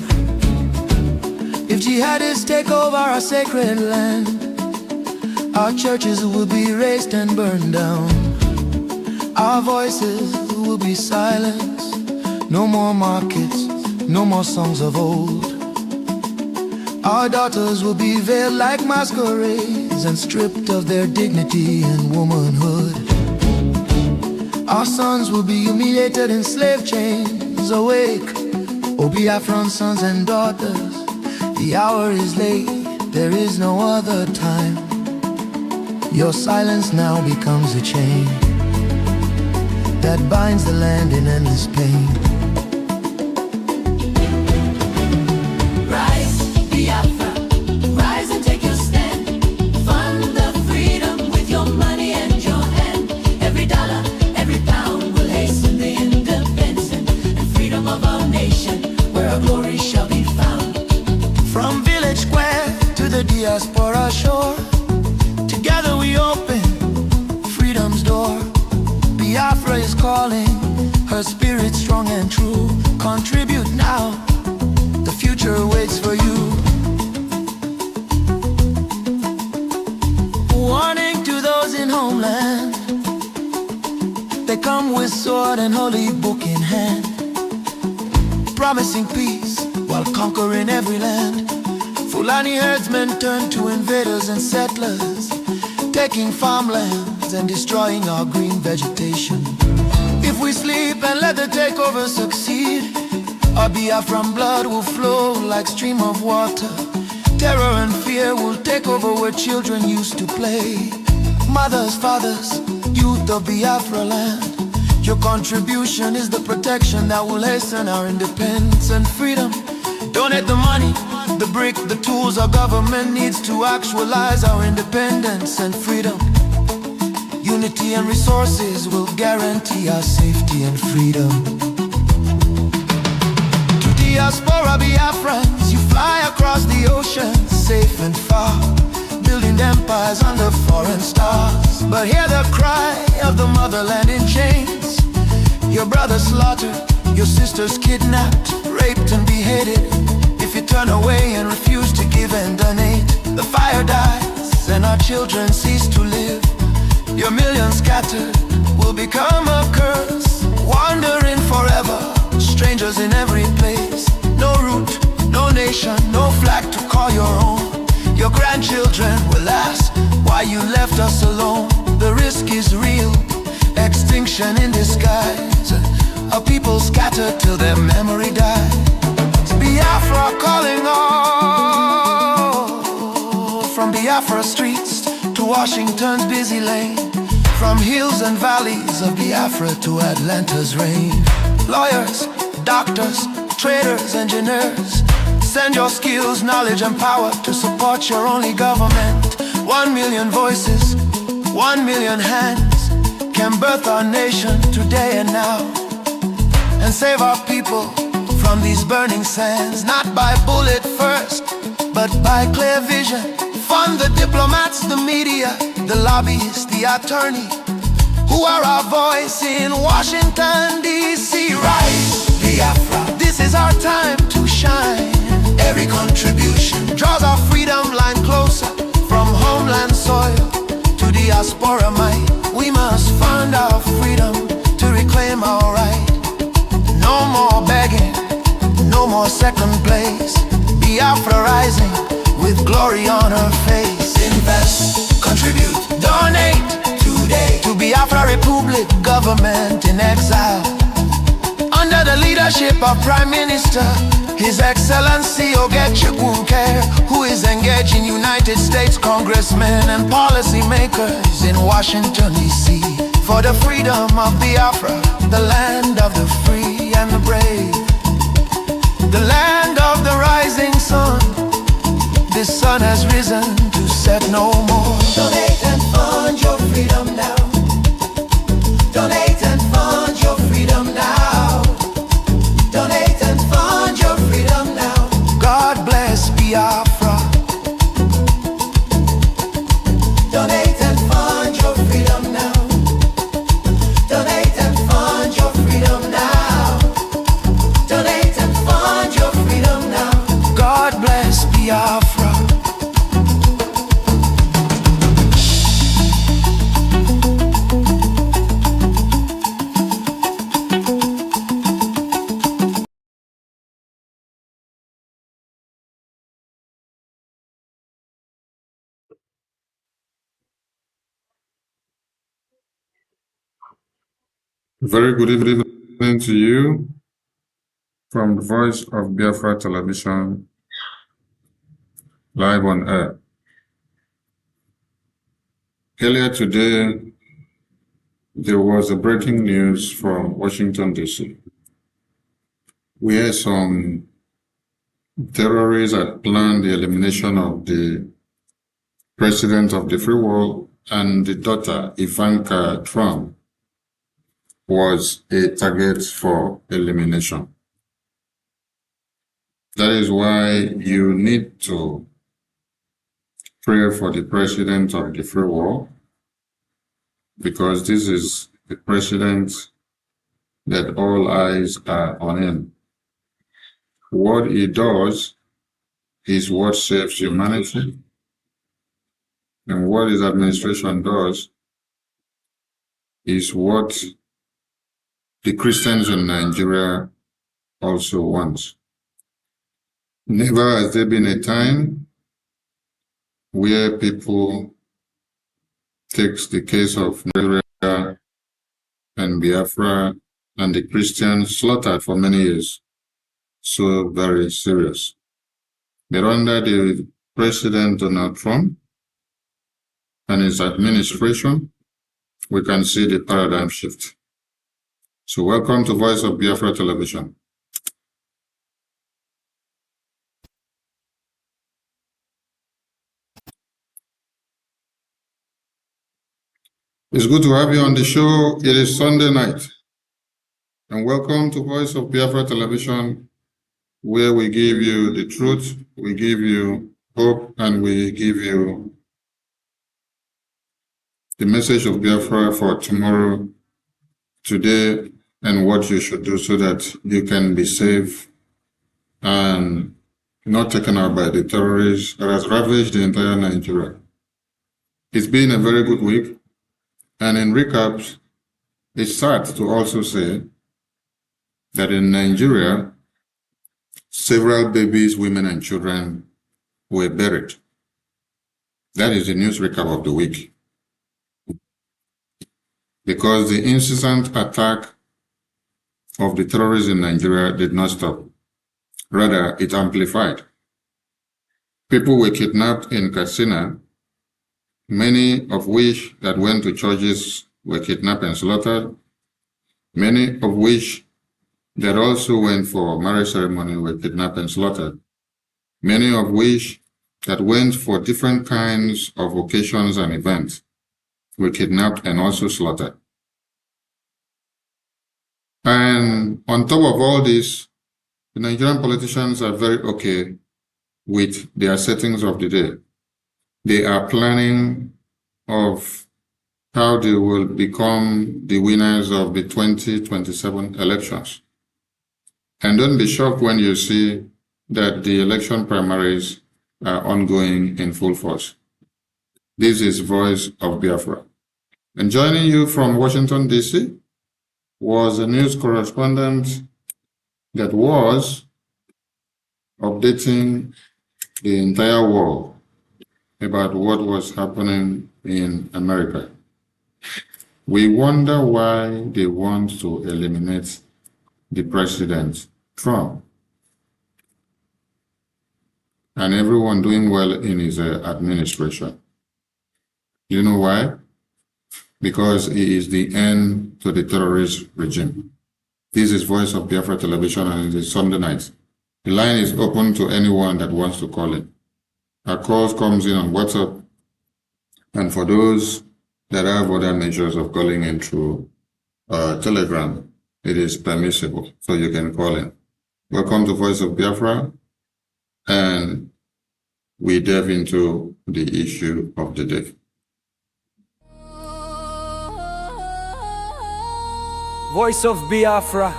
Speaker 2: If jihadists take over our sacred land, our churches will be razed and burned down. Our voices will be silenced. No more markets, no more songs of old. Our daughters will be veiled like masquerades and stripped of their dignity and womanhood.
Speaker 4: Our sons will be humiliated in slave chains. Awake, O Biafran sons and daughters. The hour is late, there is no other time. Your silence now becomes a chain that binds the land in endless pain.
Speaker 5: Rise, Biafra, rise and take your stand. Fund the freedom with your money and your hand. Every dollar, every pound will hasten the independence and freedom of our nation, where our glory shall be found.
Speaker 4: From village square to the diaspora shore, together we open freedom's door. Biafra is calling, her spirit strong and true. Contribute now, the future waits for you. Warning to those in homeland, they come with sword and holy book in hand, promising peace while conquering every land. Fulani herdsmen turn to invaders and settlers, taking farmlands and destroying our green vegetation. If we sleep and let the takeover succeed, our Biafran blood will flow like stream of water. Terror and fear will take over where children used to play. Mothers, fathers, youth of Biafra land, your contribution is the protection that will hasten our independence and freedom. Donate the money, the brick, the tools our government needs to actualize our independence and freedom. Unity and resources will guarantee our safety and freedom. To diaspora Biafrans, you fly across the ocean, safe and far, building empires under foreign stars. But hear the cry of the motherland in chains. Your brothers slaughtered, your sisters kidnapped, raped and beheaded. If you turn away and refuse to give and donate, the fire dies and our children cease to live. Your millions scattered will become a curse, wandering forever, strangers in every place. No root, no nation, no flag to call your own. Your grandchildren will ask why you left us alone. The risk is real, extinction in disguise. Our people scattered till their memory dies. Biafra calling all, from Biafra streets to Washington's busy lane, from hills and valleys of Biafra to Atlanta's rain. Lawyers, doctors, traders, engineers, send your skills, knowledge and power to support your only government. 1 million voices, 1 million hands can birth our nation today and now, and save our people from these burning sands. Not by bullet first, but by clear vision. Fund the diplomats, the media, the lobbyists, the attorney, who are our voice in Washignton D.C. Rise, Biafra, this is our time to shine. Every contribution draws our freedom line closer, from homeland soil to diaspora might. We must fund our freedom to reclaim our right. No more begging, no more second place. Biafra rising with glory on her face. Invest, contribute, donate today to Biafra Republic, government in exile, under the leadership of Prime Minister His Excellency Ogechikunke, who is engaging United States congressmen and policymakers in Washington D.C. for the freedom of Biafra, the land of the free and the brave, the land of the rising sun. This sun has risen to set no more. Donate and fund your freedom now. Donate and fund your freedom now. Donate and fund your freedom now. God bless Biafra. Donate and fund your freedom now. Donate and fund your freedom now. Donate and fund your freedom now. God bless Biafra.
Speaker 14: Very good evening to you from the Voice of Biafra Television, live on air. Earlier today, there was a breaking news from Washington, D.C., where some terrorists had planned the elimination of the president of the free world, and the daughter, Ivanka Trump, was a target for elimination. That is why you need to pray for the president of the free world, because this is the president that all eyes are on him. What he does is what saves humanity, and what his administration does is what the Christians in Nigeria also want. Never has there been a time where people take the case of Nigeria and Biafra and the Christians slaughtered for many years so very serious. But under the President Donald Trump and his administration, we can see the paradigm shift. So welcome to Voice of Biafra Television. It's good to have you on the show. It is Sunday night. And welcome to Voice of Biafra Television, where we give you the truth, we give you hope, and we give you the message of Biafra for tomorrow, today, and what you should do so that you can be safe and not taken out by the terrorists that has ravaged the entire Nigeria. It's been a very good week. And in recaps, it's sad to also say that in Nigeria, several babies, women, and children were buried. That is the news recap of the week. Because the incessant attack of the terrorists in Nigeria did not stop. Rather, it amplified. People were kidnapped in Katsina, many of which that went to churches were kidnapped and slaughtered, many of which that also went for marriage ceremony were kidnapped and slaughtered, many of which that went for different kinds of occasions and events were kidnapped and also slaughtered. And on top of all this, the Nigerian politicians are very okay with their settings of the day. They are planning of how they will become the winners of the 2027 elections. And don't be shocked when you see that the election primaries are ongoing in full force. This is Voice of Biafra. And joining you from Washington, D.C. was a news correspondent that was updating the entire world about what was happening in America. We wonder why they want to eliminate the president, Trump, and everyone doing well in his administration. You know why? Because he is the end to the terrorist regime. This is Voice of Biafra Television, and it is Sunday night. The line is open to anyone that wants to call in. Our calls comes in on WhatsApp, and for those that have other measures of calling in through Telegram, it is permissible, so you can call in. Welcome to Voice of Biafra, and we delve into the issue of the day.
Speaker 9: Voice of Biafra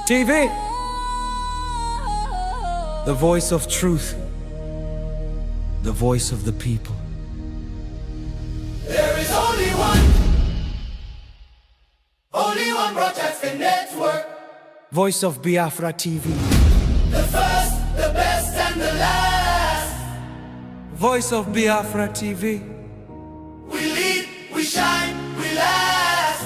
Speaker 9: TV, the voice of truth, the voice of the people.
Speaker 20: There is only one broadcasting network.
Speaker 9: Voice of Biafra TV,
Speaker 20: The first, the best, and the last.
Speaker 9: Voice of Biafra TV.
Speaker 20: We lead, we shine, we last.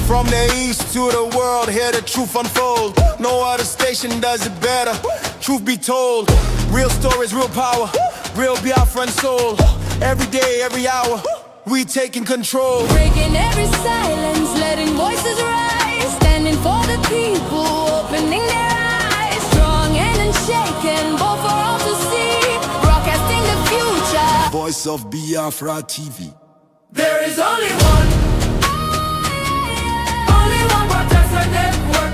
Speaker 2: From the east to the world, hear the truth unfold. No other station does it better. Truth be told, real stories, real power, real Biafran soul. Every day, every hour, we taking control.
Speaker 5: Breaking every silence, letting voices rise. Standing for the people, opening their eyes. Strong and unshaken, both for all to see. Broadcasting the future.
Speaker 2: Voice of Biafra TV.
Speaker 20: There is only one. Only one broadcaster network.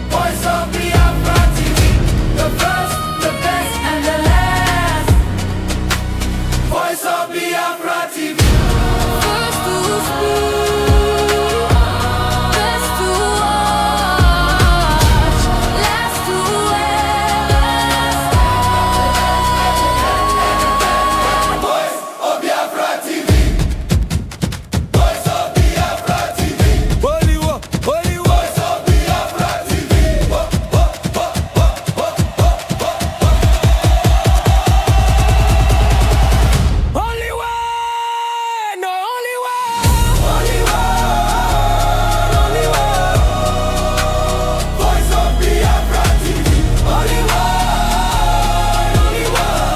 Speaker 20: Voice of Biafra TV. The first, the best, and the last. Voice of Biafra TV.
Speaker 5: First to speak, best to watch, last to
Speaker 20: Voice of Biafra TV. Voice of Biafra TV.
Speaker 2: Holy war, holy war.
Speaker 20: Voice of Biafra TV.
Speaker 2: Only one, no only one.
Speaker 20: Only one, only one. Voice of Biafra TV. Only one, only one.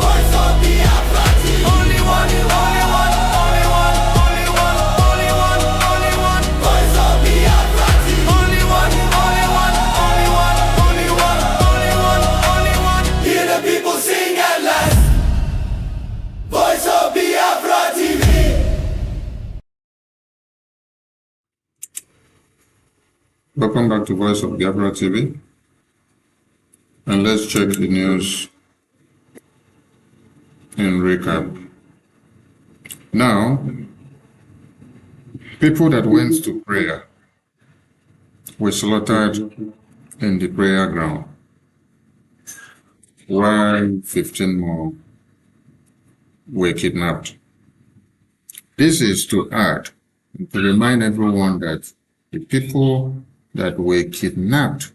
Speaker 20: Voice of Biafra TV.
Speaker 2: Only one, only one, only one, only one, only one, only one.
Speaker 20: Voice of Biafra TV.
Speaker 2: Only one, only one, only one, only one, only one, only one.
Speaker 20: Hear the people sing at last. Voice of Biafra TV.
Speaker 14: Welcome back to Voice of Biafra TV. And let's check the news in recap. Now, people that went to prayer were slaughtered in the prayer ground, while 15 more were kidnapped. This is to add, to remind everyone that the people that were kidnapped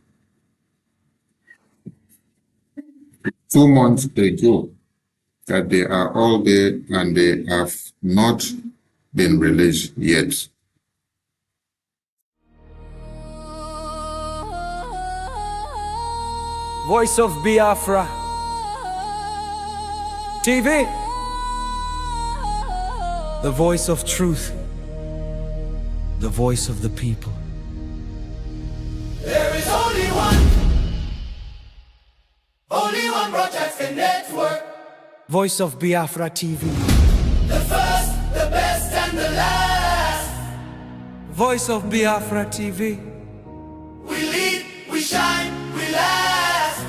Speaker 14: 2 months ago, that they are all there and they have not been released yet.
Speaker 9: Voice of Biafra TV, the voice of truth, the voice of the people.
Speaker 20: There is only one broadcasting network.
Speaker 9: Voice of Biafra TV,
Speaker 20: The first, the best, and the last.
Speaker 9: voice of Biafra TV,
Speaker 20: We lead, we shine, we last.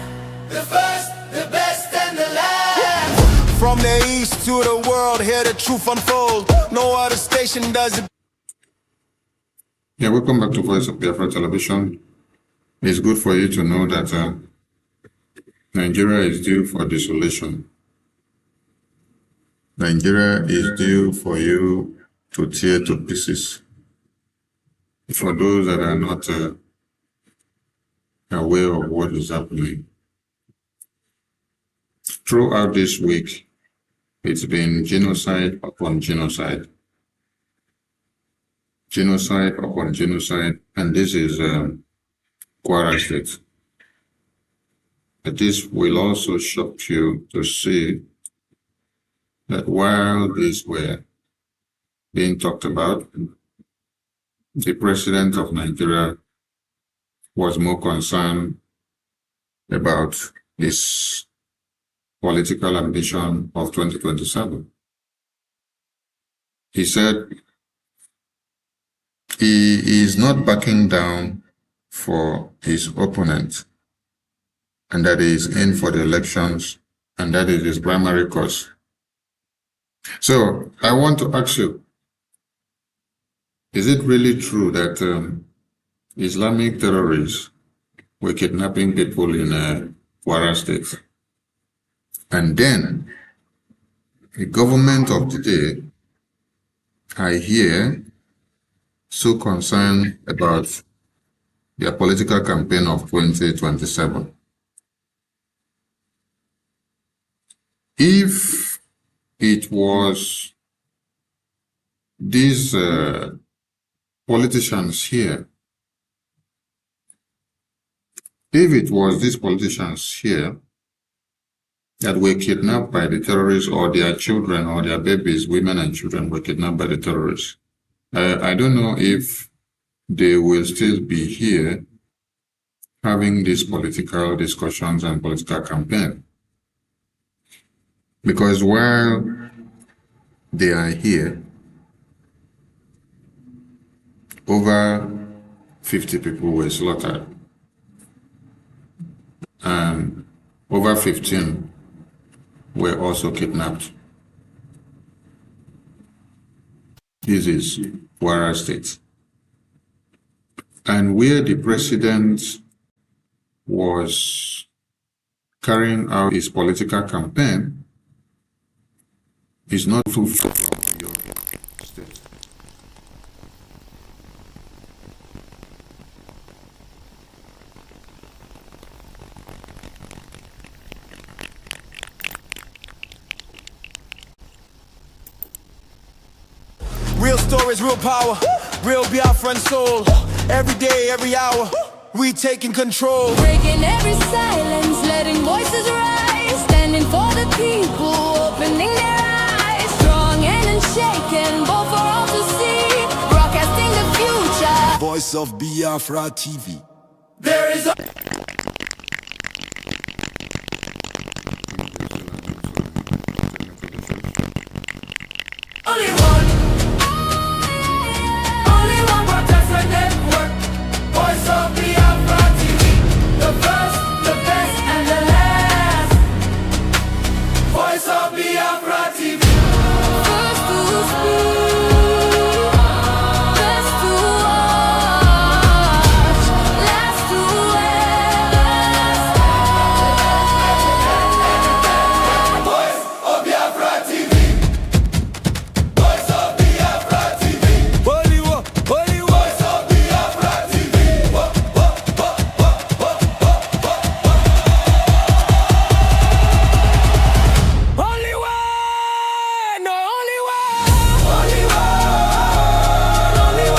Speaker 20: The first, the best, and the last.
Speaker 2: From the east to the world, hear the truth unfold. No other station does it.
Speaker 14: Yeah, welcome back to Voice of Biafra Television. It's good for you to know that Nigeria is due for dissolution. Nigeria is due for you to tear to pieces. For those that are not aware of what is happening, throughout this week, it's been genocide upon genocide. Genocide upon genocide, and this is Kwara State. But this will also shock you to see that while these were being talked about, the president of Nigeria was more concerned about his political ambition of 2027. He said he is not backing down for his opponent, and that he is in for the elections, and that is his primary cause. So I want to ask you, is it really true that Islamic terrorists were kidnapping people in Kwara State? And then the government of today, I hear, so concerned about their political campaign of 2027. If it was these politicians here, if it was these politicians here that were kidnapped by the terrorists, or their children or their babies, women and children were kidnapped by the terrorists, I don't know if they will still be here having these political discussions and political campaign. Because while they are here, over 50 people were slaughtered, and over 15 were also kidnapped. This is Kwara State. And where the president was carrying out his political campaign is not too far from your state.
Speaker 2: Real stories, real power, real Biafran soul. Every day, every hour, we taking control.
Speaker 5: Breaking every silence, letting voices rise. Standing for the people, opening their eyes. Strong and unshaken, both for all to see. Broadcasting the future.
Speaker 2: Voice of Biafra TV.
Speaker 20: There is a only one. Only one broadcaster network. Voice of Biafra TV. The first, the best, and the last. Voice of Biafra TV.
Speaker 5: First to speak, best to watch, last to
Speaker 2: Voice of Biafra TV. Voice of Biafra TV. Holy war, holy war. Voice of Biafra TV. Only one, no only one. Only one, only one.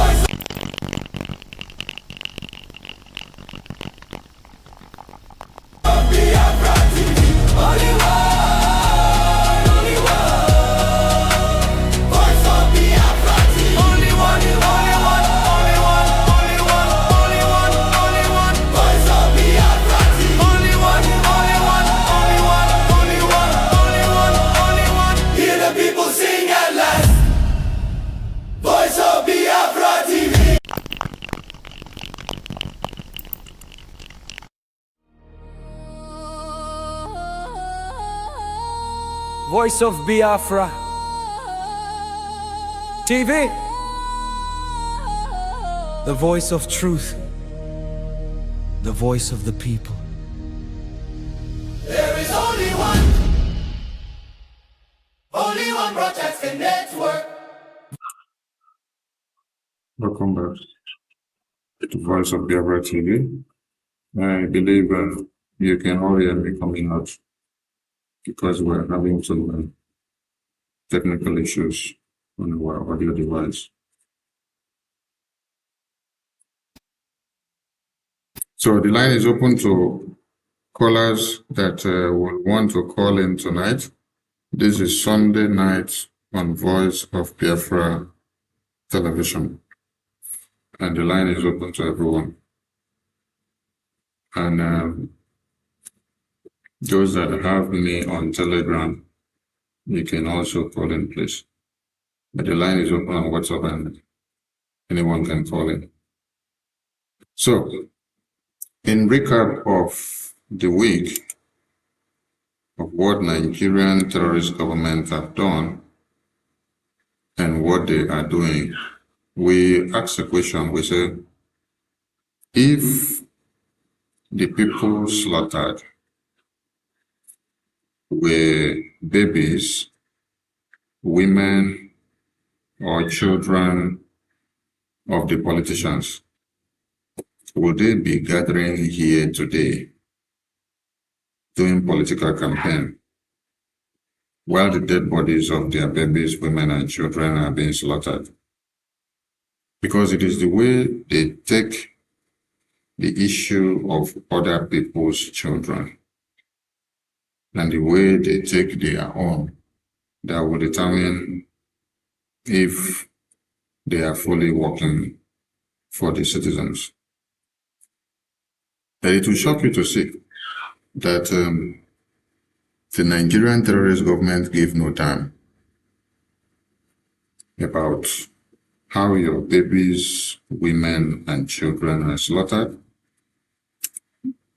Speaker 2: Voice of Biafra TV. Only one, only one. Voice of Biafra TV. Only one, only one, only one, only one, only one, only one. Voice of Biafra TV. Only one, only one, only one, only one, only one, only one. Hear the people sing at last. Voice of Biafra TV.
Speaker 9: Voice of Biafra TV, the voice of truth, the voice of the people.
Speaker 20: There is only one broadcasting network.
Speaker 14: Welcome back to Voice of Biafra TV. I believe you can all hear me coming out because we're having some technical issues on our audio device. So the line is open to callers that will want to call in tonight. This is Sunday night on Voice of Biafra Television, and the line is open to everyone. And those that have me on Telegram, you can also call in, please. But the line is open on WhatsApp and anyone can call in. So, in recap of the week of what Nigerian terrorist government have done and what they are doing, we ask a question. We say, if the people slaughtered were babies, women, or children of the politicians, would they be gathering here today doing political campaign? while the dead bodies of their babies, women, and children are being slaughtered. Because it is the way they take the issue of other people's children and the way they take their own that will determine if they are fully working for the citizens. And it will shock you to see that the Nigerian terrorist government give no damn about how your babies, women, and children are slaughtered,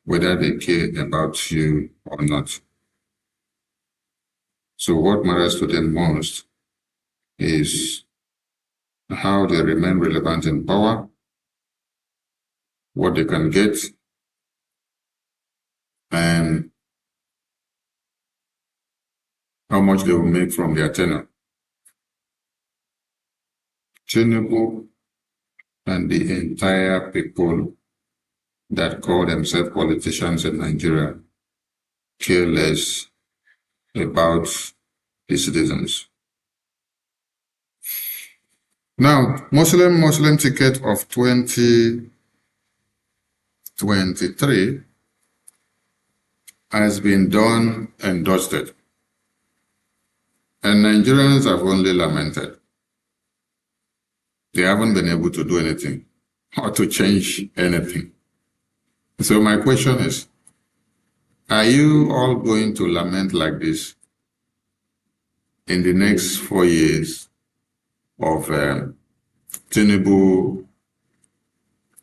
Speaker 14: whether they care about you or not. So what matters to them most is how they remain relevant in power, what they can get, and how much they will make from their tenure. Tinubu and the entire people that call themselves politicians in Nigeria care less about the citizens. Now, Muslim ticket of 2023 has been done and dusted, and Nigerians have only lamented. They haven't been able to do anything or to change anything. So my question is, are you all going to lament like this in the next 4 years of Tinubu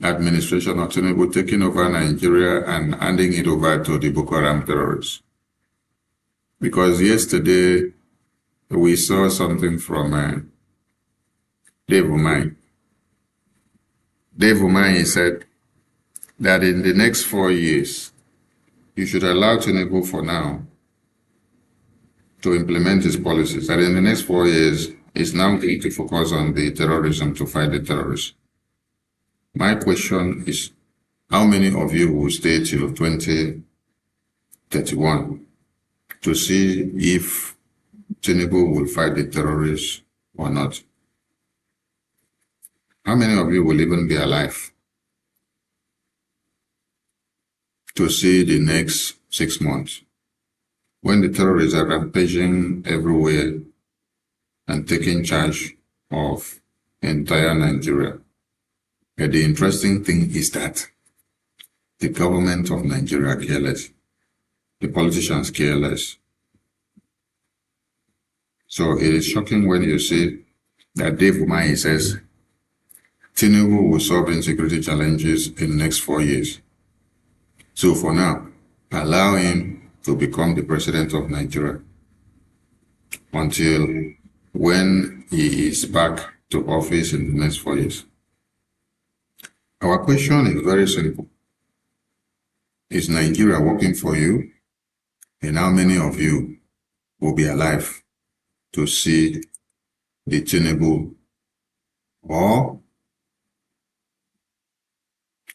Speaker 14: administration, or Tinubu taking over Nigeria and handing it over to the Boko Haram terrorists? Because yesterday we saw something from Dave Umahi. Dave Umahi said that in the next 4 years, you should allow Tinubu for now to implement his policies. That in the next 4 years, he's now going to focus on the terrorism, to fight the terrorists. My question is, how many of you will stay till 2031 to see if Tinubu will fight the terrorists or not? How many of you will even be alive to see the next 6 months when the terrorists are rampaging everywhere and taking charge of entire Nigeria? And the interesting thing is that the government of Nigeria care less. The politicians care less. So it is shocking when you see that Dave Umahi says Tinubu will solve insecurity challenges in the next 4 years. So for now, allow him to become the president of Nigeria until when he is back to office in the next 4 years. Our question is very simple. Is Nigeria working for you? And how many of you will be alive to see the Tinubu or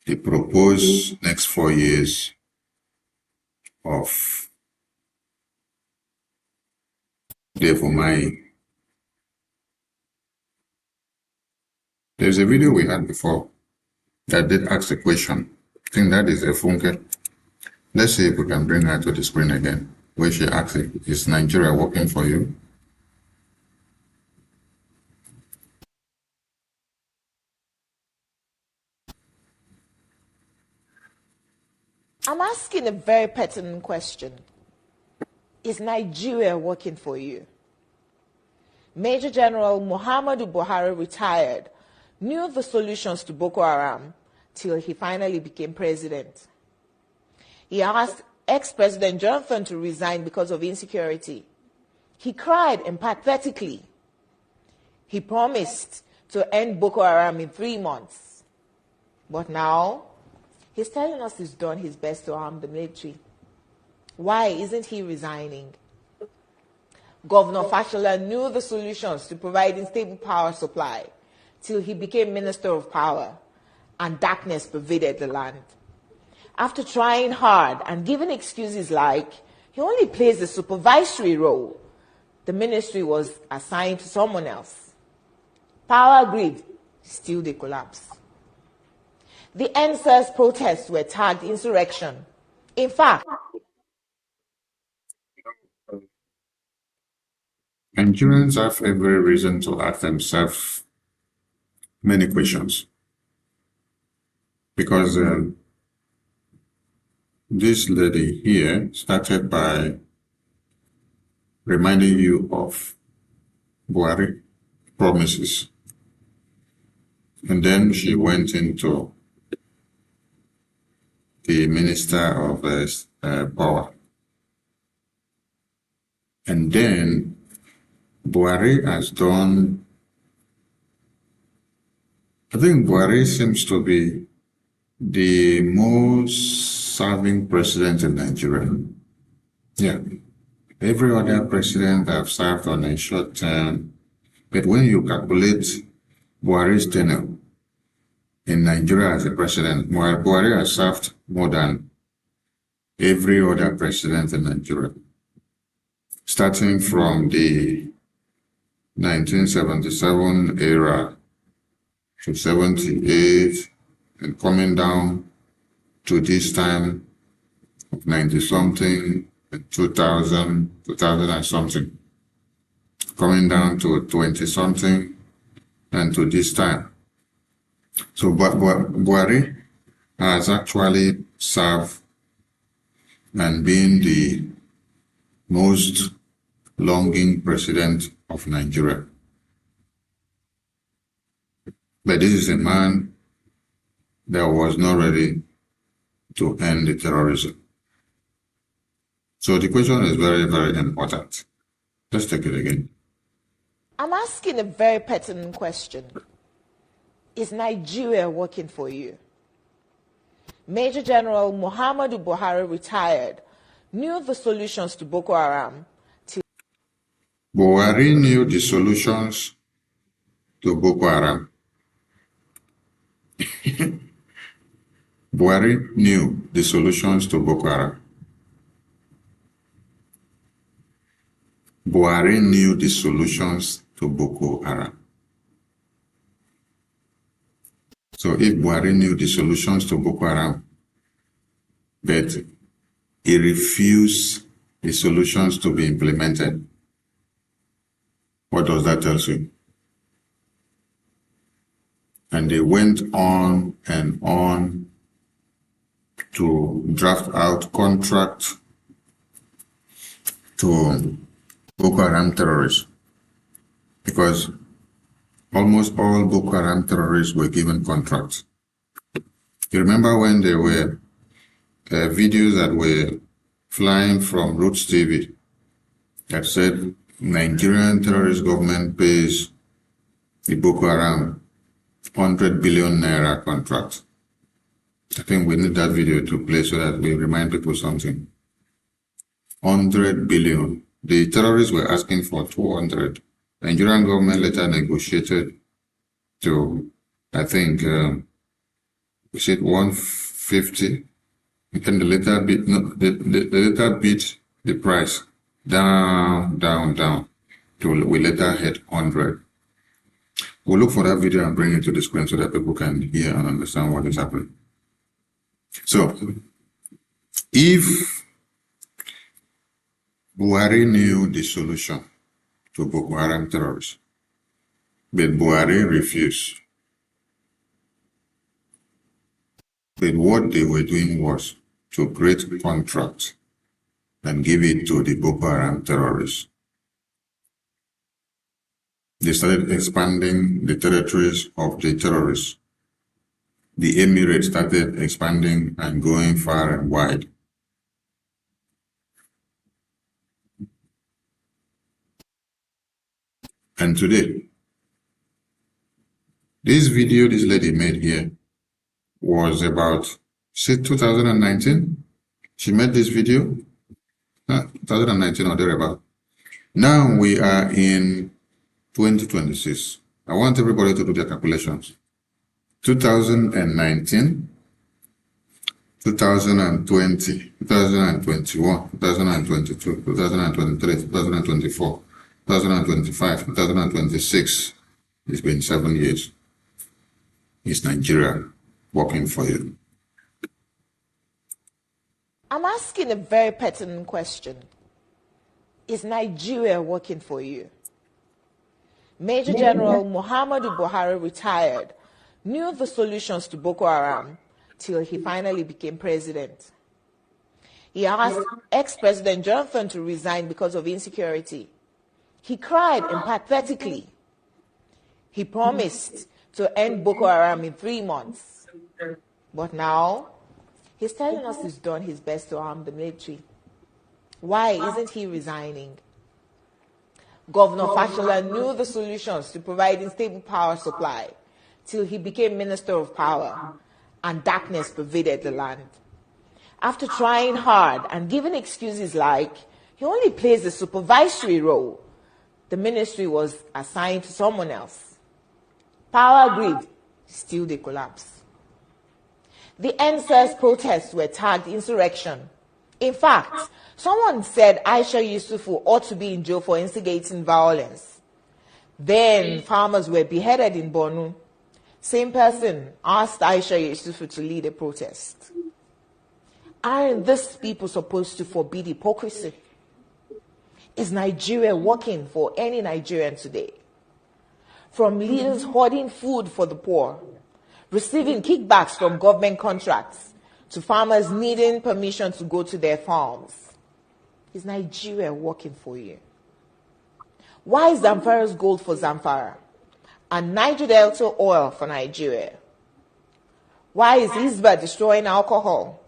Speaker 14: the proposed next 4 years of Dave Umahi? There's a video we had before that did ask the question. I think that is Efunke. Let's see if we can bring her to the screen again, where she asked, is Nigeria working for you?
Speaker 21: I'm asking a very pertinent question. Is Nigeria working for you? Major General Muhammadu Buhari retired, knew the solutions to Boko Haram till he finally became president. He asked ex-President Jonathan to resign because of insecurity. He cried empathetically. He promised to end Boko Haram in 3 months. But now, he's telling us he's done his best to arm the military. Why isn't he resigning? Governor Fashola knew the solutions to providing stable power supply till he became Minister of Power, and darkness pervaded the land. After trying hard and giving excuses like he only plays a supervisory role, the ministry was assigned to someone else. Power grid, still they collapse. The NSAS protests were tagged insurrection. In fact,
Speaker 14: Nigerians have every reason to ask themselves many questions. Because this lady here started by reminding you of Buhari promises. And then she went into the Minister of Power. And then Buhari has done, I think Buhari seems to be the most serving president in Nigeria. Yeah. Every other president have served on a short term, but when you calculate Buhari's tenure in Nigeria as a president, Buhari has served more than every other president in Nigeria. Starting from the 1977 era to 78 and coming down to this time of 90-something, 2000 and something, coming down to 20-something and to this time. So Buhari has actually served and been the most longing president of Nigeria. But this is a man that was not ready to end the terrorism. So the question is very, very important. Let's take it again.
Speaker 21: I'm asking a very pertinent question. Is Nigeria working for you? Major General Muhammadu Buhari, retired, knew the solutions to Boko Haram.
Speaker 14: Buhari knew the solutions to Boko Haram. Buhari knew the solutions to Boko Haram. Buhari knew the solutions to Boko Haram. So if Buhari knew the solutions to Boko Haram, but he refused the solutions to be implemented, what does that tell you? And they went on and on to draft out contracts to Boko Haram terrorists, because almost all Boko Haram terrorists were given contracts. You remember when there were videos that were flying from Roots TV that said Nigerian terrorist government pays the Boko Haram 100 billion naira contract. I think we need that video to play so that we remind people something. 100 billion. The terrorists were asking for 200. The Nigerian government later negotiated to, I think, we said 150. And the later bit, no, the later beat the price down, till we later hit 100. We'll look for that video and bring it to the screen so that people can hear and understand what is happening. So, if Buhari knew the solution to Boko Haram terrorists, but Buhari refused, but what they were doing was to create contracts and give it to the Boko Haram terrorists. They started expanding the territories of the terrorists. The Emirates started expanding and going far and wide. And today, this video this lady made here was about, say, 2019. She made this video, 2019 or thereabout. Now we are in 2026. I want everybody to do their calculations. 2019, 2020, 2021, 2022, 2023, 2024. 2025, 2026, it's been 7 years. Is Nigeria working for you?
Speaker 21: I'm asking a very pertinent question. Is Nigeria working for you? Major General Muhammadu Buhari retired, knew the solutions to Boko Haram till he finally became president. He asked ex-President Jonathan to resign because of insecurity. He cried empathetically. He promised to end Boko Haram in 3 months. But now, he's telling us he's done his best to arm the military. Why isn't he resigning? Governor Fashola knew the solutions to providing stable power supply till he became Minister of Power, and darkness pervaded the land. After trying hard and giving excuses like he only plays a supervisory role, the ministry was assigned to someone else. Power grid, still they collapse. The NSAS protests were tagged insurrection. In fact, someone said Aisha Yusufu ought to be in jail for instigating violence. Then farmers were beheaded in Borno. Same person asked Aisha Yusufu to lead a protest. Aren't these people supposed to forbid hypocrisy? Is Nigeria working for any Nigerian today? From leaders hoarding food for the poor, receiving kickbacks from government contracts, to farmers needing permission to go to their farms. Is Nigeria working for you? Why is Zamfara's gold for Zamfara and Niger Delta oil for Nigeria? Why is Isba destroying alcohol,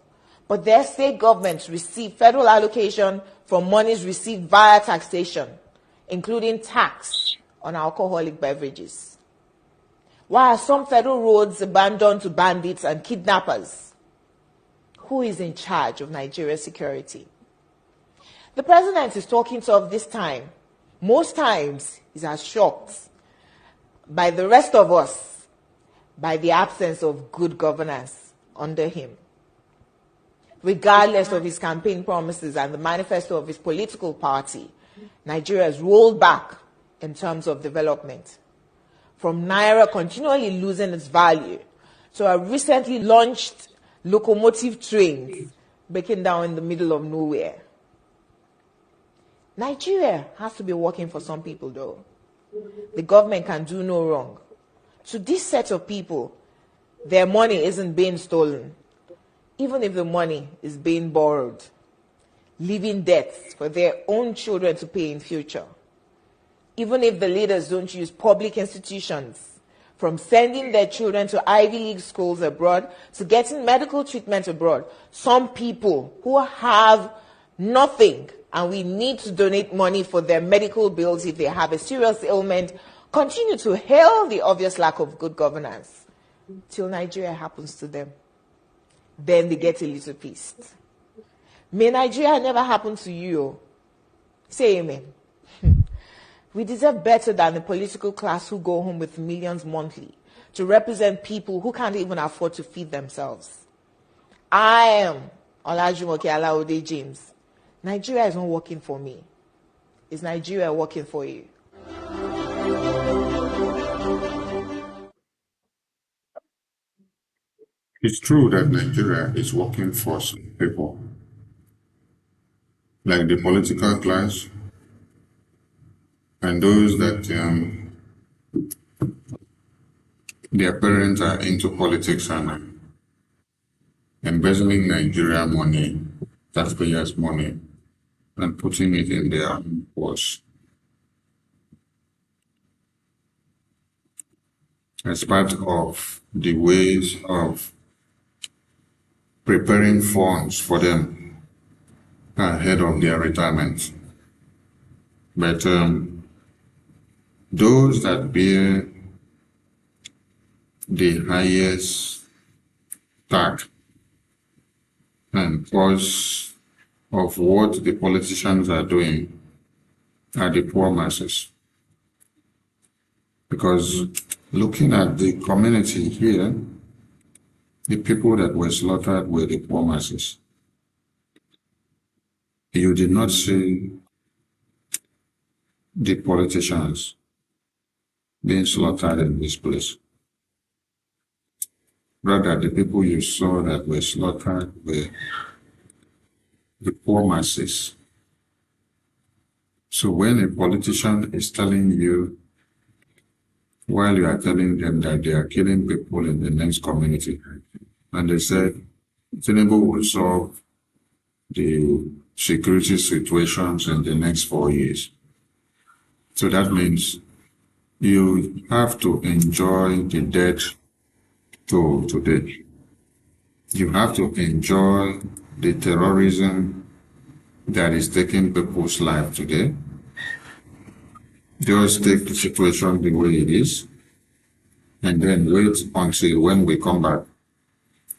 Speaker 21: but their state governments receive federal allocation from monies received via taxation, including tax on alcoholic beverages? Why are some federal roads abandoned to bandits and kidnappers? Who is in charge of Nigeria's security? The president is talking tough this time. Most times, he's as shocked by the rest of us by the absence of good governance under him. Regardless of his campaign promises and the manifesto of his political party, Nigeria has rolled back in terms of development. From Naira continually losing its value to a recently launched locomotive trains breaking down in the middle of nowhere. Nigeria has to be working for some people, though. The government can do no wrong. To this set of people, their money isn't being stolen, even if the money is being borrowed, leaving debts for their own children to pay in future. Even if the leaders don't use public institutions, from sending their children to Ivy League schools abroad to getting medical treatment abroad, some people who have nothing and we need to donate money for their medical bills if they have a serious ailment, continue to hail the obvious lack of good governance till Nigeria happens to them. Then they get a little pissed. May Nigeria never happen to you. Say amen. We deserve better than the political class who go home with millions monthly to represent people who can't even afford to feed themselves. I am Olajumoke Alaode James. Nigeria is not working for me. Is Nigeria working for you?
Speaker 14: It's true that Nigeria is working for some people, like the political class and those that their parents are into politics and embezzling Nigeria money, taxpayers' money, and putting it in their purse. As part of the ways of preparing funds for them ahead of their retirement. But those that bear the highest tax and cost of what the politicians are doing are the poor masses. Because looking at the community here, the people that were slaughtered were the poor masses. You did not see the politicians being slaughtered in this place. Rather, the people you saw that were slaughtered were the poor masses. So when a politician is telling you, while you are telling them that they are killing people in the next community, and they said, Tinubu will solve the security situations in the next 4 years. So that means you have to enjoy the death to today. You have to enjoy the terrorism that is taking people's life today. Just take the situation the way it is, and then wait until when we come back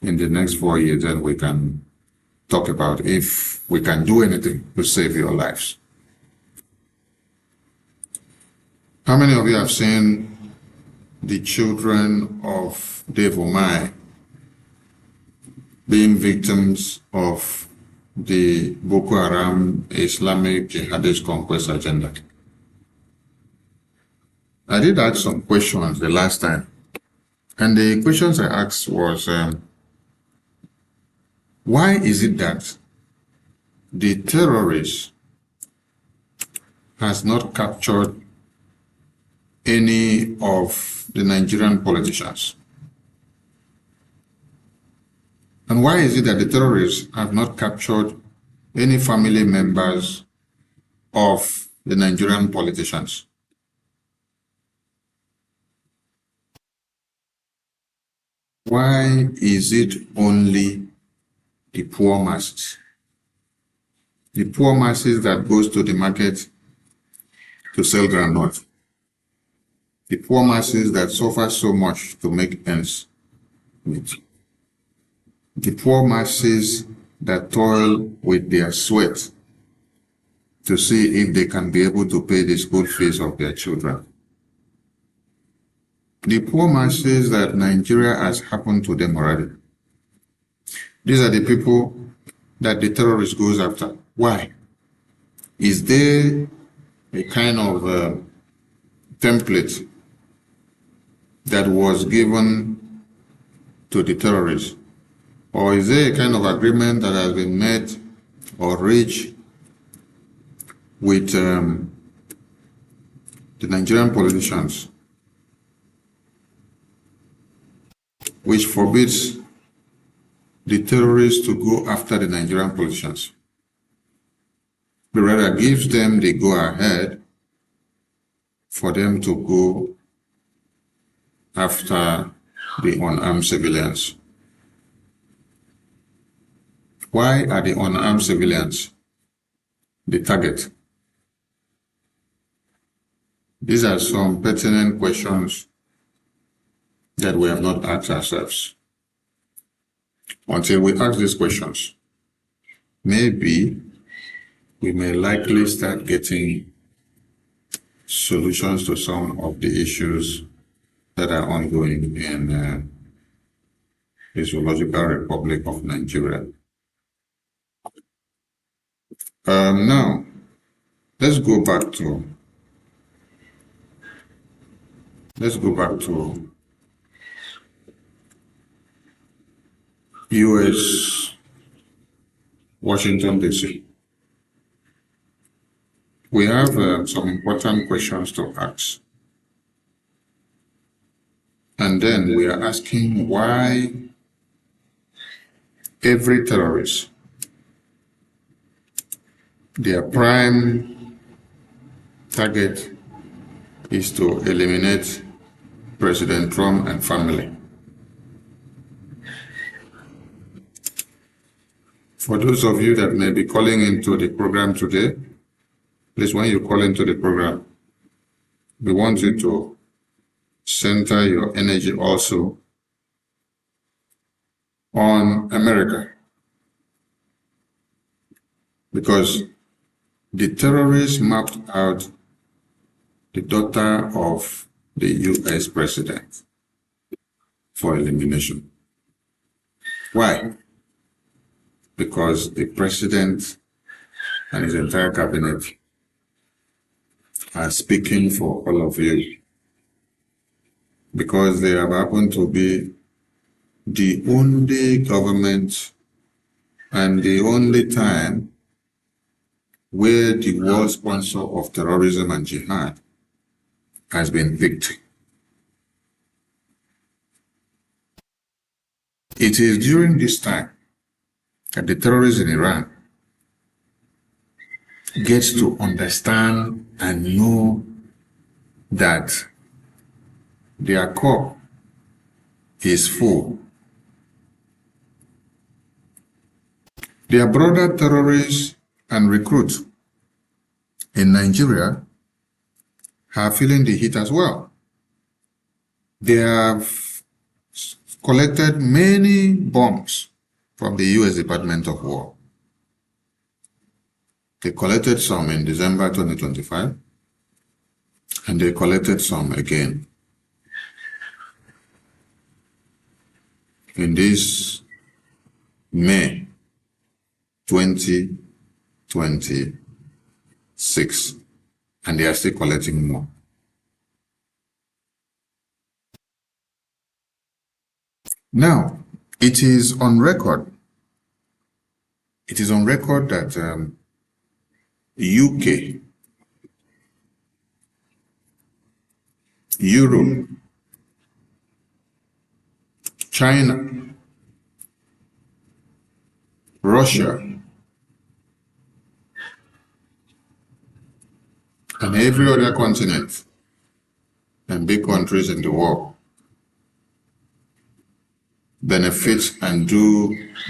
Speaker 14: in the next 4 years, then we can talk about if we can do anything to save your lives. How many of you have seen the children of Dave Omai being victims of the Boko Haram Islamic jihadist conquest agenda? I did ask some questions the last time, and the questions I asked was, why is it that the terrorists has not captured any of the Nigerian politicians? And why is it that the terrorists have not captured any family members of the Nigerian politicians? Why is it only the poor masses? The poor masses that goes to the market to sell groundnut. The poor masses that suffer so much to make ends meet. The poor masses that toil with their sweat to see if they can be able to pay the school fees of their children. The poor masses that Nigeria has happened to them already. These are the people that the terrorist goes after. Why? Is there a kind of template that was given to the terrorists? Or is there a kind of agreement that has been made or reached with the Nigerian politicians, which forbids the terrorists to go after the Nigerian politicians, but rather gives them the go-ahead for them to go after the unarmed civilians? Why are the unarmed civilians the target? These are some pertinent questions that we have not asked ourselves. Until we ask these questions, maybe we may likely start getting solutions to some of the issues that are ongoing in the Zoological Republic of Nigeria. Now, let's go back to US, Washington, D.C. We have some important questions to ask. And then we are asking why every terrorist, their prime target is to eliminate President Trump and family. For those of you that may be calling into the program today, please, when you call into the program, we want you to center your energy also on America, because the terrorists mapped out the daughter of the US president for elimination. Why? Because the president and his entire cabinet are speaking for all of you, because they have happened to be the only government and the only time where the world sponsor of terrorism and jihad has been picked. It is during this time that the terrorists in Iran gets to understand and know that their cup is full. Their brother terrorists and recruits in Nigeria are feeling the heat as well. They have collected many bombs from the U.S. Department of War. They collected some in December 2025, and they collected some again in this May 2026, and they are still collecting more. Now, it is on record. It is on record that UK, Europe, China, Russia, and every other continent and big countries in the world benefit and do